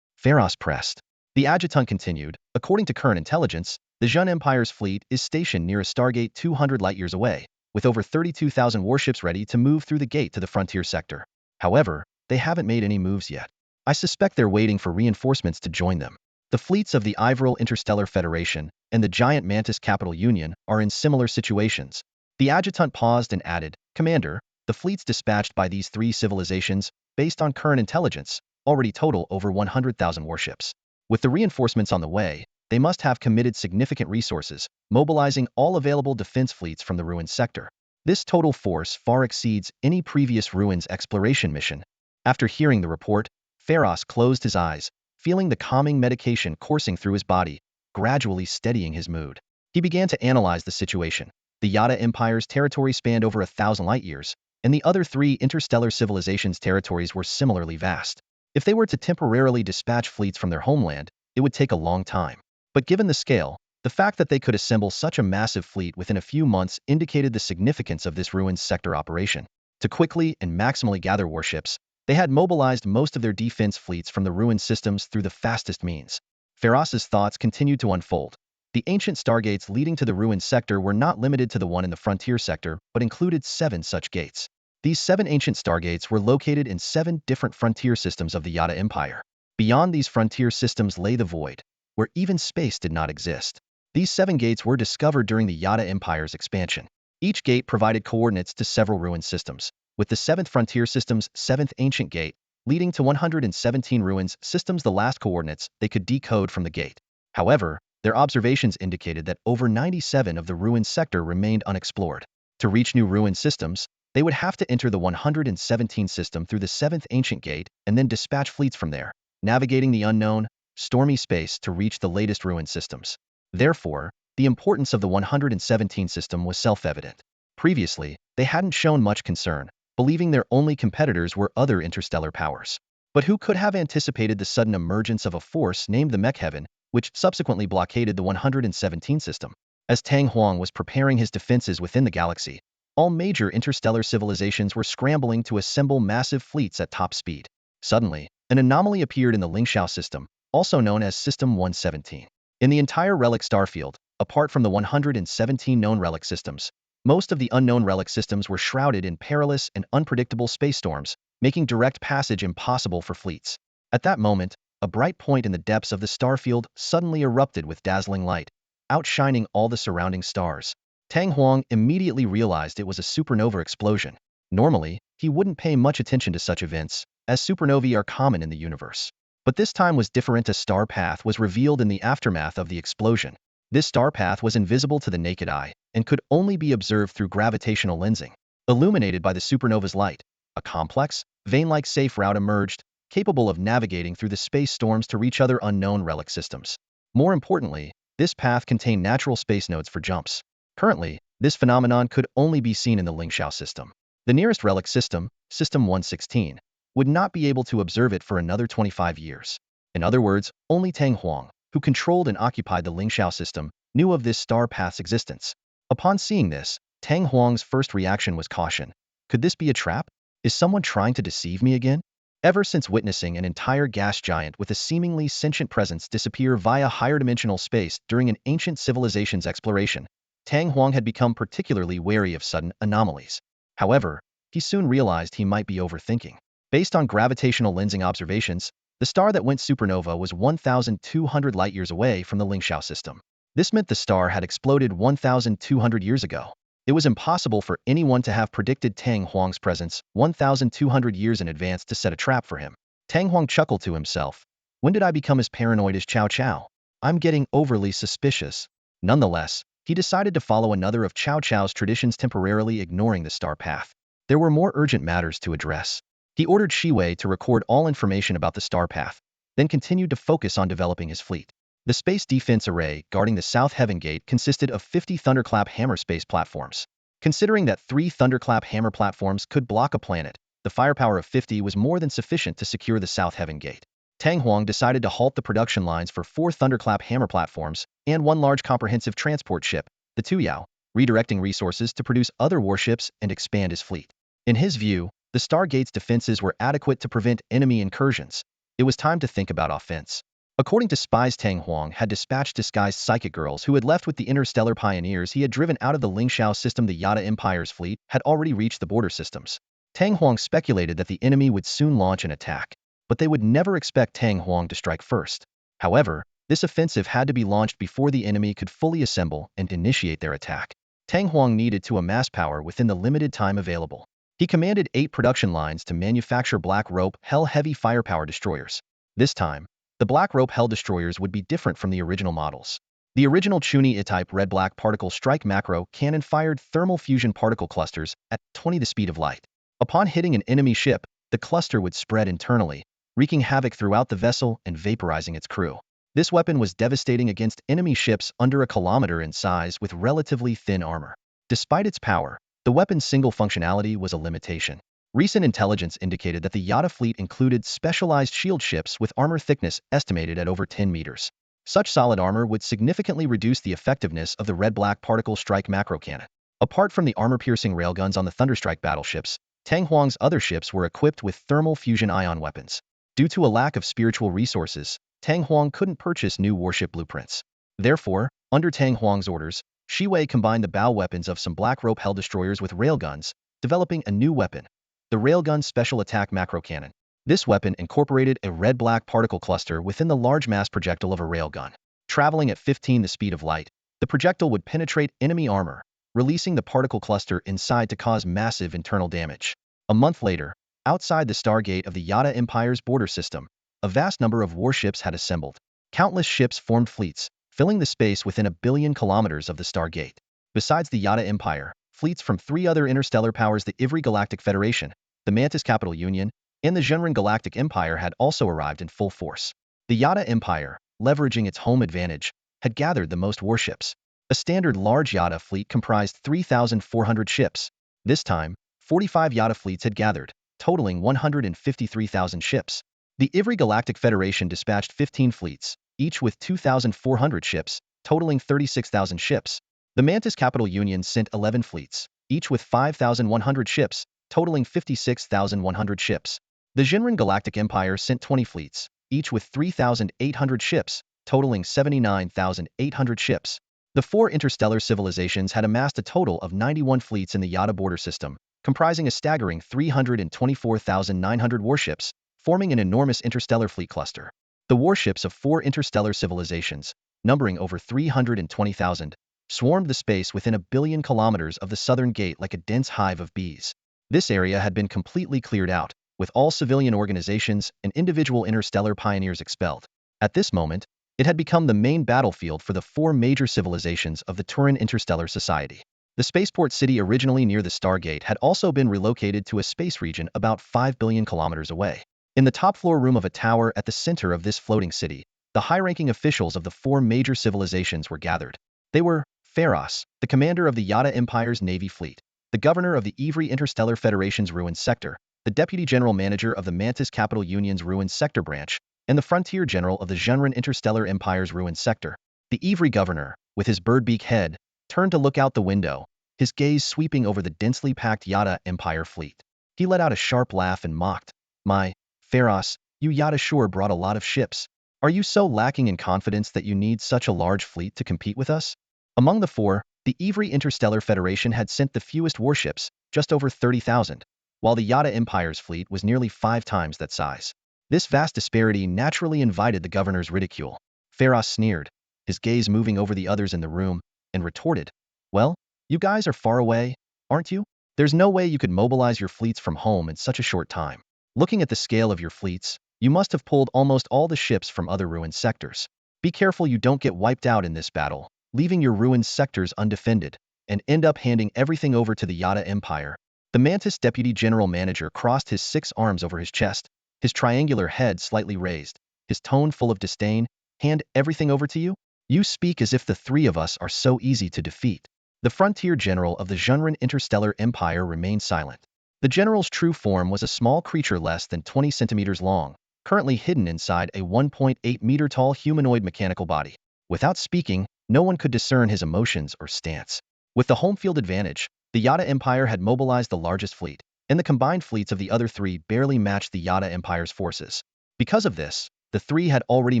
Pharos pressed. The adjutant continued, "According to current intelligence, the Jun Empire's fleet is stationed near a Stargate 200 light-years away, with over 32,000 warships ready to move through the gate to the frontier sector. However, they haven't made any moves yet. I suspect they're waiting for reinforcements to join them. The fleets of the Ivoral Interstellar Federation and the Giant Mantis Capital Union are in similar situations." The adjutant paused and added, "Commander, the fleets dispatched by these three civilizations, based on current intelligence, already total over 100,000 warships. With the reinforcements on the way, they must have committed significant resources, mobilizing all available defense fleets from the ruined sector. This total force far exceeds any previous ruins exploration mission." After hearing the report, Pharos closed his eyes, feeling the calming medication coursing through his body, gradually steadying his mood. He began to analyze the situation. The Yada Empire's territory spanned over 1,000 light-years, and the other three interstellar civilizations' territories were similarly vast. If they were to temporarily dispatch fleets from their homeland, it would take a long time. But given the scale, the fact that they could assemble such a massive fleet within a few months indicated the significance of this ruined sector operation. To quickly and maximally gather warships, they had mobilized most of their defense fleets from the ruined systems through the fastest means. Pharos's thoughts continued to unfold. The ancient stargates leading to the ruined sector were not limited to the one in the frontier sector, but included 7 such gates. These 7 ancient stargates were located in 7 different frontier systems of the Yada Empire. Beyond these frontier systems lay the void, where even space did not exist. These 7 gates were discovered during the Yada Empire's expansion. Each gate provided coordinates to several ruined systems, with the 7th frontier system's 7th ancient gate, leading to 117 ruins systems the last coordinates they could decode from the gate. However, their observations indicated that over 97 of the ruined sector remained unexplored. To reach new ruined systems, they would have to enter the 117 system through the 7th ancient gate and then dispatch fleets from there, navigating the unknown, stormy space to reach the latest ruined systems. Therefore, the importance of the 117 system was self-evident. Previously, they hadn't shown much concern, believing their only competitors were other interstellar powers. But who could have anticipated the sudden emergence of a force named the Mech Heaven, which subsequently blockaded the 117 system? As Tang Huang was preparing his defenses within the galaxy, all major interstellar civilizations were scrambling to assemble massive fleets at top speed. Suddenly, an anomaly appeared in the Lingxiao system, also known as System 117. In the entire relic starfield, apart from the 117 known relic systems, most of the unknown relic systems were shrouded in perilous and unpredictable space storms, making direct passage impossible for fleets. At that moment, a bright point in the depths of the starfield suddenly erupted with dazzling light, outshining all the surrounding stars. Tang Huang immediately realized it was a supernova explosion. Normally, he wouldn't pay much attention to such events, as supernovae are common in the universe. But this time was different. A star path was revealed in the aftermath of the explosion. This star path was invisible to the naked eye and could only be observed through gravitational lensing. Illuminated by the supernova's light, a complex, vein-like safe route emerged, capable of navigating through the space storms to reach other unknown relic systems. More importantly, this path contained natural space nodes for jumps. Currently, this phenomenon could only be seen in the Lingxiao system. The nearest relic system, System 116, would not be able to observe it for another 25 years. In other words, only Tang Huang, who controlled and occupied the Lingxiao system, knew of this star path's existence. Upon seeing this, Tang Huang's first reaction was caution. Could this be a trap? Is someone trying to deceive me again? Ever since witnessing an entire gas giant with a seemingly sentient presence disappear via higher dimensional space during an ancient civilization's exploration, Tang Huang had become particularly wary of sudden anomalies. However, he soon realized he might be overthinking. Based on gravitational lensing observations, the star that went supernova was 1,200 light-years away from the Lingxiao system. This meant the star had exploded 1,200 years ago. It was impossible for anyone to have predicted Tang Huang's presence 1,200 years in advance to set a trap for him. Tang Huang chuckled to himself. When did I become as paranoid as Cao Cao? I'm getting overly suspicious. Nonetheless, he decided to follow another of Cao Cao's traditions, temporarily ignoring the star path. There were more urgent matters to address. He ordered Shiwei to record all information about the star path, then continued to focus on developing his fleet. The space defense array guarding the South Heaven Gate consisted of 50 Thunderclap hammer space platforms. Considering that 3 Thunderclap hammer platforms could block a planet, the firepower of 50 was more than sufficient to secure the South Heaven Gate. Tang Huang decided to halt the production lines for 4 Thunderclap hammer platforms and 1 large comprehensive transport ship, the Tuyao, redirecting resources to produce other warships and expand his fleet. In his view, the Stargate's defenses were adequate to prevent enemy incursions. It was time to think about offense. According to spies, Tang Huang had dispatched disguised psychic girls who had left with the interstellar pioneers he had driven out of the Lingxiao system. The Yada Empire's fleet had already reached the border systems. Tang Huang speculated that the enemy would soon launch an attack, but they would never expect Tang Huang to strike first. However, this offensive had to be launched before the enemy could fully assemble and initiate their attack. Tang Huang needed to amass power within the limited time available. He commanded 8 production lines to manufacture Black Rope Hell heavy firepower destroyers. This time, the Black Rope Hell destroyers would be different from the original models. The original Chuni I-type red-black particle strike macro cannon fired thermal fusion particle clusters at 20 the speed of light. Upon hitting an enemy ship, the cluster would spread internally, wreaking havoc throughout the vessel and vaporizing its crew. This weapon was devastating against enemy ships under a kilometer in size with relatively thin armor. Despite its power, the weapon's single functionality was a limitation. Recent intelligence indicated that the Yada fleet included specialized shield ships with armor thickness estimated at over 10 meters. Such solid armor would significantly reduce the effectiveness of the red-black particle strike macro cannon. Apart from the armor-piercing railguns on the Thunderstrike battleships, Tang Huang's other ships were equipped with thermal fusion ion weapons. Due to a lack of spiritual resources, Tang Huang couldn't purchase new warship blueprints. Therefore, under Tang Huang's orders, Shiwei combined the bow weapons of some Black Rope Hell destroyers with railguns, developing a new weapon, the Railgun Special Attack Macro Cannon. This weapon incorporated a red-black particle cluster within the large mass projectile of a railgun. Traveling at 15 the speed of light, the projectile would penetrate enemy armor, releasing the particle cluster inside to cause massive internal damage. A month later, outside the Stargate of the Yada Empire's border system, a vast number of warships had assembled. Countless ships formed fleets, filling the space within 1 billion kilometers of the Stargate. Besides the Yada Empire, fleets from 3 other interstellar powers, the Ivry Galactic Federation, the Mantis Capital Union, and the Zhenren Galactic Empire, had also arrived in full force. The Yada Empire, leveraging its home advantage, had gathered the most warships. A standard large Yada fleet comprised 3,400 ships. This time, 45 Yada fleets had gathered, totaling 153,000 ships. The Ivry Galactic Federation dispatched 15 fleets, each with 2,400 ships, totaling 36,000 ships. The Mantis Capital Union sent 11 fleets, each with 5,100 ships, totaling 56,100 ships. The Zhenren Galactic Empire sent 20 fleets, each with 3,800 ships, totaling 79,800 ships. The 4 interstellar civilizations had amassed a total of 91 fleets in the Yada border system, comprising a staggering 324,900 warships, forming an enormous interstellar fleet cluster. The warships of 4 interstellar civilizations, numbering over 320,000, swarmed the space within 1 billion kilometers of the southern gate like a dense hive of bees. This area had been completely cleared out, with all civilian organizations and individual interstellar pioneers expelled. At this moment, it had become the main battlefield for the four major civilizations of the Turan interstellar society. The spaceport city originally near the Stargate had also been relocated to a space region about 5 billion kilometers away. In the top floor room of a tower at the center of this floating city, the high-ranking officials of the four major civilizations were gathered. They were Pharos, the commander of the Yada Empire's Navy fleet, the governor of the Ivry Interstellar Federation's ruined sector, the deputy general manager of the Mantis Capital Union's ruined sector branch, and the frontier general of the Junran Interstellar Empire's ruined sector. The Ivry governor, with his birdbeak head, turned to look out the window, his gaze sweeping over the densely packed Yada Empire fleet. He let out a sharp laugh and mocked. My, Pharos, you Yada sure brought a lot of ships. Are you so lacking in confidence that you need such a large fleet to compete with us? Among the four, the Ivry Interstellar Federation had sent the fewest warships, just over 30,000, while the Yada Empire's fleet was nearly 5 times that size. This vast disparity naturally invited the governor's ridicule. Pharos sneered, his gaze moving over the others in the room, and retorted, well, you guys are far away, aren't you? There's no way you could mobilize your fleets from home in such a short time. Looking at the scale of your fleets, you must have pulled almost all the ships from other ruined sectors. Be careful you don't get wiped out in this battle, leaving your ruined sectors undefended, and end up handing everything over to the Yada Empire. The Mantis deputy general manager crossed his 6 arms over his chest, his triangular head slightly raised, his tone full of disdain. Hand everything over to you? You speak as if the 3 of us are so easy to defeat. The frontier general of the Junran Interstellar Empire remained silent. The general's true form was a small creature less than 20 centimeters long, currently hidden inside a 1.8-meter-tall humanoid mechanical body. Without speaking, no one could discern his emotions or stance. With the home field advantage, the Yada Empire had mobilized the largest fleet, and the combined fleets of the other 3 barely matched the Yada Empire's forces. Because of this, the 3 had already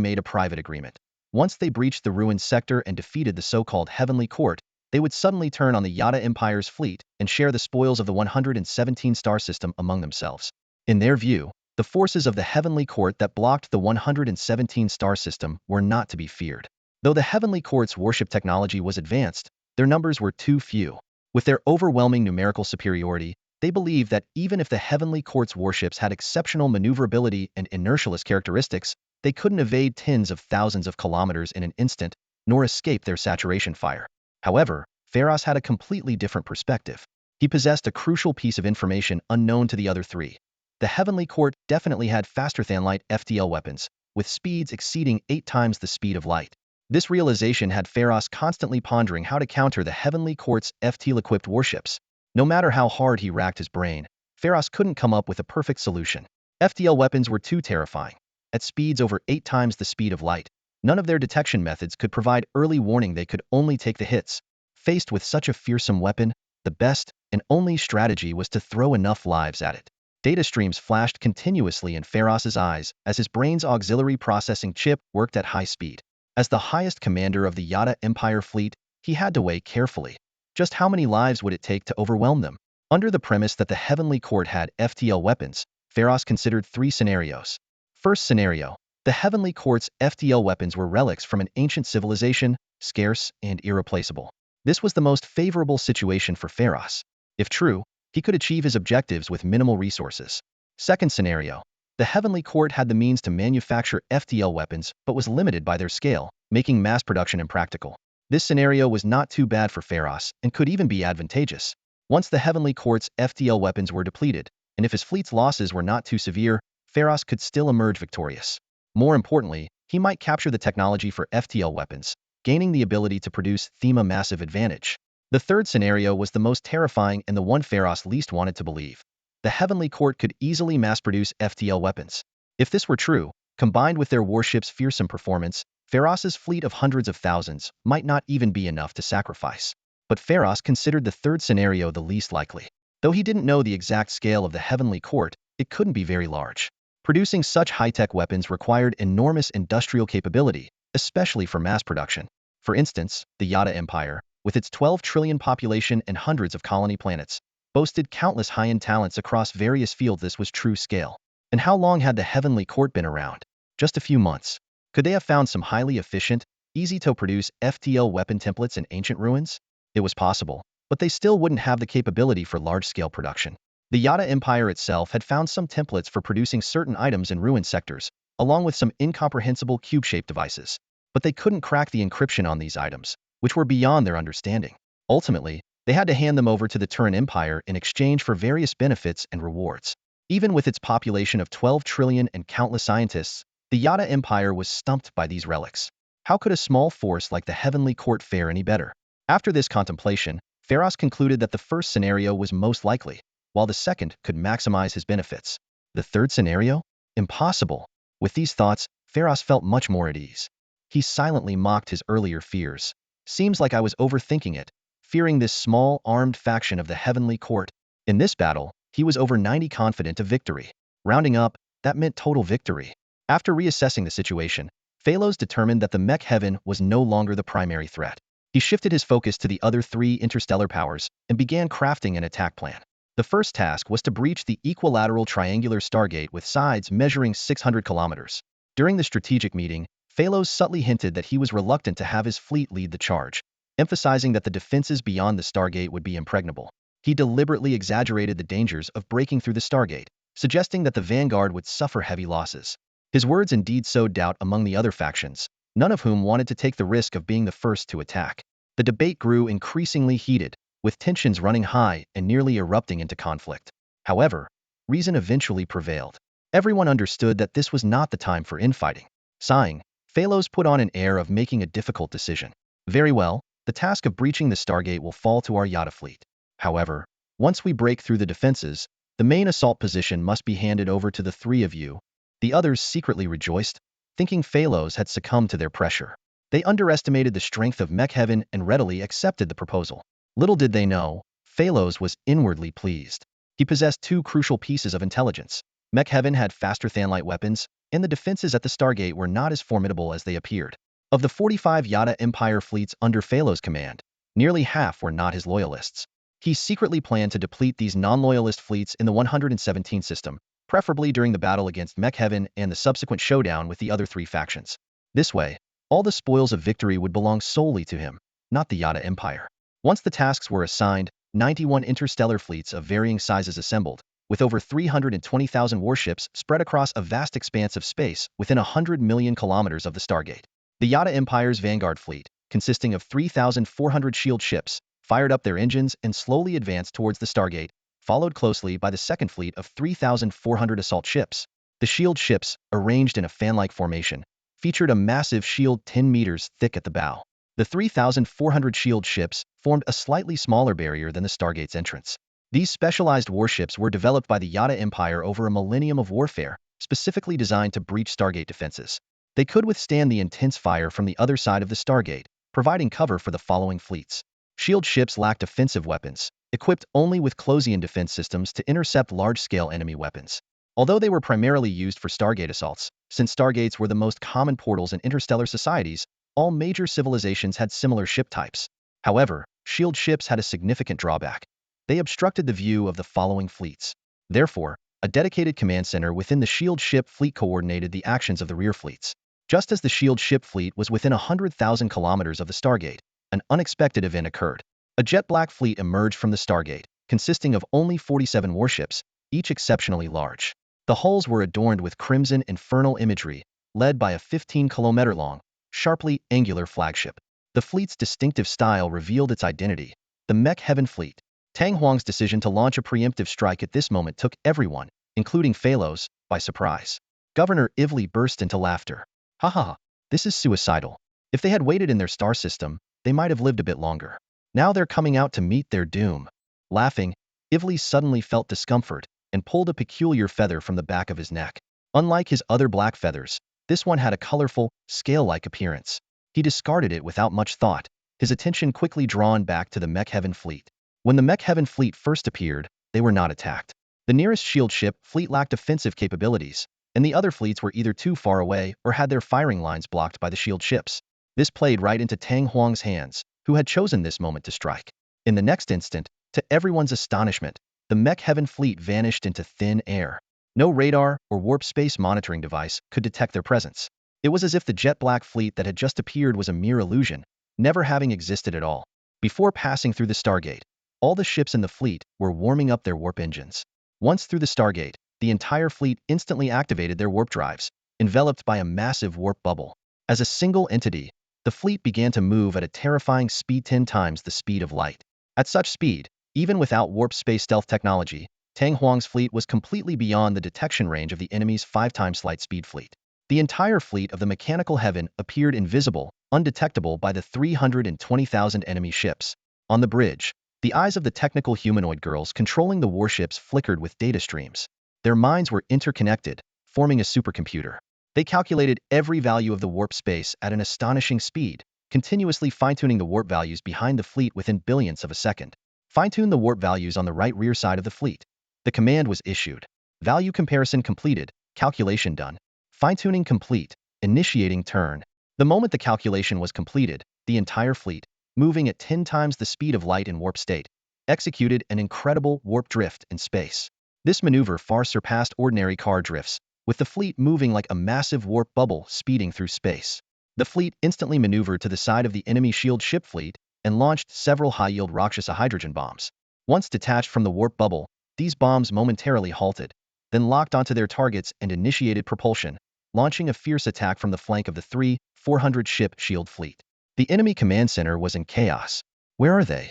made a private agreement. Once they breached the ruined sector and defeated the so-called Heavenly Court, they would suddenly turn on the Yada Empire's fleet and share the spoils of the 117-star system among themselves. In their view, the forces of the Heavenly Court that blocked the 117-star system were not to be feared. Though the Heavenly Court's warship technology was advanced, their numbers were too few. With their overwhelming numerical superiority, they believed that even if the Heavenly Court's warships had exceptional maneuverability and inertialess characteristics, they couldn't evade tens of thousands of kilometers in an instant, nor escape their saturation fire. However, Pharos had a completely different perspective. He possessed a crucial piece of information unknown to the other 3. The Heavenly Court definitely had faster-than-light FTL weapons, with speeds exceeding 8 times the speed of light. This realization had Pharos constantly pondering how to counter the Heavenly Court's FTL-equipped warships. No matter how hard he racked his brain, Pharos couldn't come up with a perfect solution. FTL weapons were too terrifying. At speeds over 8 times the speed of light, none of their detection methods could provide early warning. They could only take the hits. Faced with such a fearsome weapon, the best and only strategy was to throw enough lives at it. Data streams flashed continuously in Pharos's eyes as his brain's auxiliary processing chip worked at high speed. As the highest commander of the Yada Empire fleet, he had to weigh carefully. Just how many lives would it take to overwhelm them? Under the premise that the Heavenly Court had FTL weapons, Pharos considered 3 scenarios. First scenario, the Heavenly Court's FTL weapons were relics from an ancient civilization, scarce and irreplaceable. This was the most favorable situation for Pharos. If true, he could achieve his objectives with minimal resources. Second scenario, the Heavenly Court had the means to manufacture FTL weapons but was limited by their scale, making mass production impractical. This scenario was not too bad for Pharos and could even be advantageous. Once the Heavenly Court's FTL weapons were depleted, and if his fleet's losses were not too severe, Pharos could still emerge victorious. More importantly, he might capture the technology for FTL weapons, gaining the ability to produce Thema massive advantage. The third scenario was the most terrifying and the one Pharos least wanted to believe. The Heavenly Court could easily mass-produce FTL weapons. If this were true, combined with their warship's fearsome performance, Pharos's fleet of hundreds of thousands might not even be enough to sacrifice. But Pharos considered the third scenario the least likely. Though he didn't know the exact scale of the Heavenly Court, it couldn't be very large. Producing such high-tech weapons required enormous industrial capability, especially for mass production. For instance, the Yada Empire, with its 12 trillion population and hundreds of colony planets, boasted countless high-end talents across various fields. This was true scale. And how long had the Heavenly Court been around? Just a few months. Could they have found some highly efficient, easy-to-produce FTL weapon templates in ancient ruins? It was possible, but they still wouldn't have the capability for large-scale production. The Yada Empire itself had found some templates for producing certain items in ruined sectors, along with some incomprehensible cube-shaped devices. But they couldn't crack the encryption on these items, which were beyond their understanding. Ultimately, they had to hand them over to the Turan Empire in exchange for various benefits and rewards. Even with its population of 12 trillion and countless scientists, the Yada Empire was stumped by these relics. How could a small force like the Heavenly Court fare any better? After this contemplation, Pharos concluded that the first scenario was most likely, while the second could maximize his benefits. The third scenario? Impossible. With these thoughts, Pharos felt much more at ease. He silently mocked his earlier fears. Seems like I was overthinking it, fearing this small, armed faction of the Heavenly Court. In this battle, he was over 90 confident of victory. Rounding up, that meant total victory. After reassessing the situation, Phalos determined that the mech heaven was no longer the primary threat. He shifted his focus to the other three interstellar powers and began crafting an attack plan. The first task was to breach the equilateral triangular Stargate with sides measuring 600 kilometers. During the strategic meeting, Phalos subtly hinted that he was reluctant to have his fleet lead the charge, emphasizing that the defenses beyond the Stargate would be impregnable. He deliberately exaggerated the dangers of breaking through the Stargate, suggesting that the vanguard would suffer heavy losses. His words indeed sowed doubt among the other factions, none of whom wanted to take the risk of being the first to attack. The debate grew increasingly heated, with tensions running high and nearly erupting into conflict. However, reason eventually prevailed. Everyone understood that this was not the time for infighting. Sighing, Phalos put on an air of making a difficult decision. Very well, the task of breaching the Stargate will fall to our Yada fleet. However, once we break through the defenses, the main assault position must be handed over to the three of you. The others secretly rejoiced, thinking Phalos had succumbed to their pressure. They underestimated the strength of Mech Heaven and readily accepted the proposal. Little did they know, Phalos was inwardly pleased. He possessed two crucial pieces of intelligence. Mech Heaven had faster than-light weapons, and the defenses at the Stargate were not as formidable as they appeared. Of the 45 Yada Empire fleets under Phalos' command, nearly half were not his loyalists. He secretly planned to deplete these non-loyalist fleets in the 117 system, preferably during the battle against Mech Heaven and the subsequent showdown with the other three factions. This way, all the spoils of victory would belong solely to him, not the Yada Empire. Once the tasks were assigned, 91 interstellar fleets of varying sizes assembled, with over 320,000 warships spread across a vast expanse of space within 100 million kilometers of the Stargate. The Yada Empire's vanguard fleet, consisting of 3,400 shield ships, fired up their engines and slowly advanced towards the Stargate, followed closely by the second fleet of 3,400 assault ships. The shield ships, arranged in a fan-like formation, featured a massive shield 10 meters thick at the bow. The 3,400 shield ships formed a slightly smaller barrier than the Stargate's entrance. These specialized warships were developed by the Yada Empire over a millennium of warfare, specifically designed to breach Stargate defenses. They could withstand the intense fire from the other side of the Stargate, providing cover for the following fleets. Shield ships lacked offensive weapons, equipped only with Closian defense systems to intercept large-scale enemy weapons. Although they were primarily used for Stargate assaults, since Stargates were the most common portals in interstellar societies, all major civilizations had similar ship types. However, shield ships had a significant drawback. They obstructed the view of the following fleets. Therefore, a dedicated command center within the shield ship fleet coordinated the actions of the rear fleets. Just as the shield ship fleet was within 100,000 kilometers of the Stargate, an unexpected event occurred. A jet black fleet emerged from the Stargate, consisting of only 47 warships, each exceptionally large. The hulls were adorned with crimson infernal imagery, led by a 15-kilometer-long, sharply angular flagship. The fleet's distinctive style revealed its identity, the Mech Heaven Fleet. Tang Huang's decision to launch a preemptive strike at this moment took everyone, including Phalos, by surprise. Governor Ivley burst into laughter. Ha ha ha, this is suicidal. If they had waited in their star system, they might have lived a bit longer. Now they're coming out to meet their doom. Laughing, Ivley suddenly felt discomfort and pulled a peculiar feather from the back of his neck. Unlike his other black feathers, this one had a colorful, scale-like appearance. He discarded it without much thought, his attention quickly drawn back to the Mech Heaven Fleet. When the Mech Heaven Fleet first appeared, they were not attacked. The nearest shield ship fleet lacked offensive capabilities, and the other fleets were either too far away or had their firing lines blocked by the shield ships. This played right into Tang Huang's hands, who had chosen this moment to strike. In the next instant, to everyone's astonishment, the Mech Heaven Fleet vanished into thin air. No radar or warp space monitoring device could detect their presence. It was as if the jet black fleet that had just appeared was a mere illusion, never having existed at all. Before passing through the Stargate, all the ships in the fleet were warming up their warp engines. Once through the Stargate, the entire fleet instantly activated their warp drives, enveloped by a massive warp bubble. As a single entity, the fleet began to move at a terrifying speed 10 times the speed of light. At such speed, even without warp space stealth technology, Tang Huang's fleet was completely beyond the detection range of the enemy's 5 times light speed fleet. The entire fleet of the mechanical heaven appeared invisible, undetectable by the 320,000 enemy ships. On the bridge, the eyes of the technical humanoid girls controlling the warships flickered with data streams. Their minds were interconnected, forming a supercomputer. They calculated every value of the warp space at an astonishing speed, continuously fine-tuning the warp values behind the fleet within billionths of a second. Fine-tune the warp values on the right rear side of the fleet. The command was issued. Value comparison completed, calculation done. Fine-tuning complete, initiating turn. The moment the calculation was completed, the entire fleet, moving at 10 times the speed of light in warp state, executed an incredible warp drift in space. This maneuver far surpassed ordinary car drifts, with the fleet moving like a massive warp bubble speeding through space. The fleet instantly maneuvered to the side of the enemy shield ship fleet and launched several high-yield Rakshasa hydrogen bombs. Once detached from the warp bubble, these bombs momentarily halted, then locked onto their targets and initiated propulsion, launching a fierce attack from the flank of the 400 ship shield fleet. The enemy command center was in chaos. Where are they?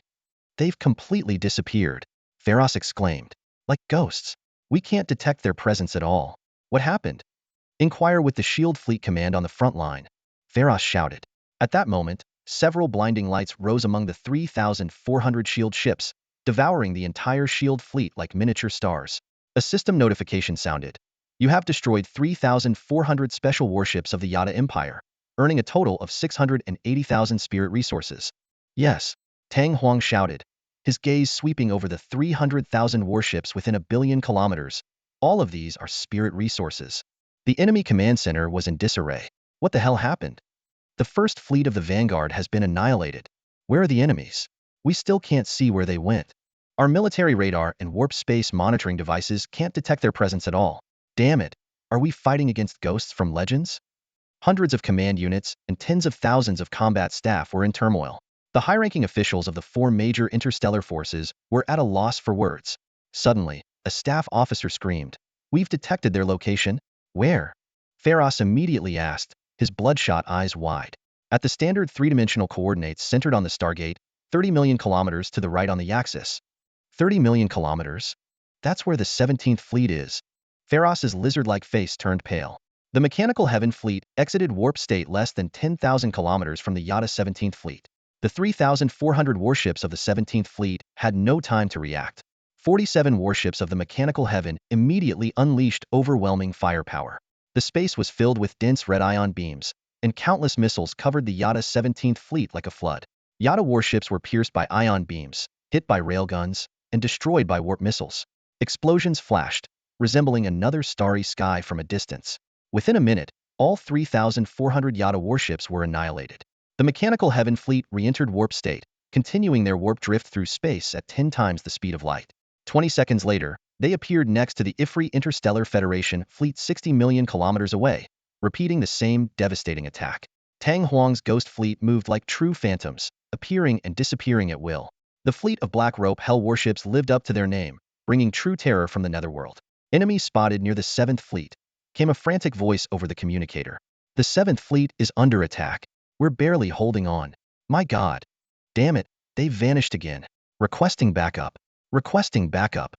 They've completely disappeared, Pharos exclaimed. Like ghosts. We can't detect their presence at all. What happened? Inquire with the shield fleet command on the front line, Pharos shouted. At that moment, several blinding lights rose among the 3,400 shield ships, devouring the entire shield fleet like miniature stars. A system notification sounded. You have destroyed 3,400 special warships of the Yada Empire, earning a total of 680,000 spirit resources. Yes, Tang Huang shouted, his gaze sweeping over the 300,000 warships within a billion kilometers. All of these are spirit resources. The enemy command center was in disarray. What the hell happened? The first fleet of the Vanguard has been annihilated. Where are the enemies? We still can't see where they went. Our military radar and warp space monitoring devices can't detect their presence at all. Damn it, are we fighting against ghosts from Legends? Hundreds of command units and tens of thousands of combat staff were in turmoil. The high-ranking officials of the 4 major interstellar forces were at a loss for words. Suddenly, a staff officer screamed, "We've detected their location." Where? Pharos immediately asked, his bloodshot eyes wide. At the standard 3-dimensional coordinates centered on the Stargate, 30 million kilometers to the right on the axis. 30 million kilometers? That's where the 17th fleet is. Pharos's lizard-like face turned pale. The mechanical heaven fleet exited warp state less than 10,000 kilometers from the Yada 17th fleet. The 3,400 warships of the 17th fleet had no time to react. 47 warships of the mechanical heaven immediately unleashed overwhelming firepower. The space was filled with dense red ion beams, and countless missiles covered the Yada 17th fleet like a flood. Yada warships were pierced by ion beams, hit by railguns, and destroyed by warp missiles. Explosions flashed, resembling another starry sky from a distance. Within a minute, all 3,400 Yada warships were annihilated. The mechanical heaven fleet re-entered warp state, continuing their warp drift through space at 10 times the speed of light. 20 seconds later, they appeared next to the Ifri Interstellar Federation fleet 60 million kilometers away, repeating the same devastating attack. Tang Huang's ghost fleet moved like true phantoms, appearing and disappearing at will. The fleet of Black Rope Hell warships lived up to their name, bringing true terror from the netherworld. Enemies spotted near the 7th fleet, came a frantic voice over the communicator. The 7th fleet is under attack. We're barely holding on. My God. Damn it, they've vanished again. Requesting backup. Requesting backup.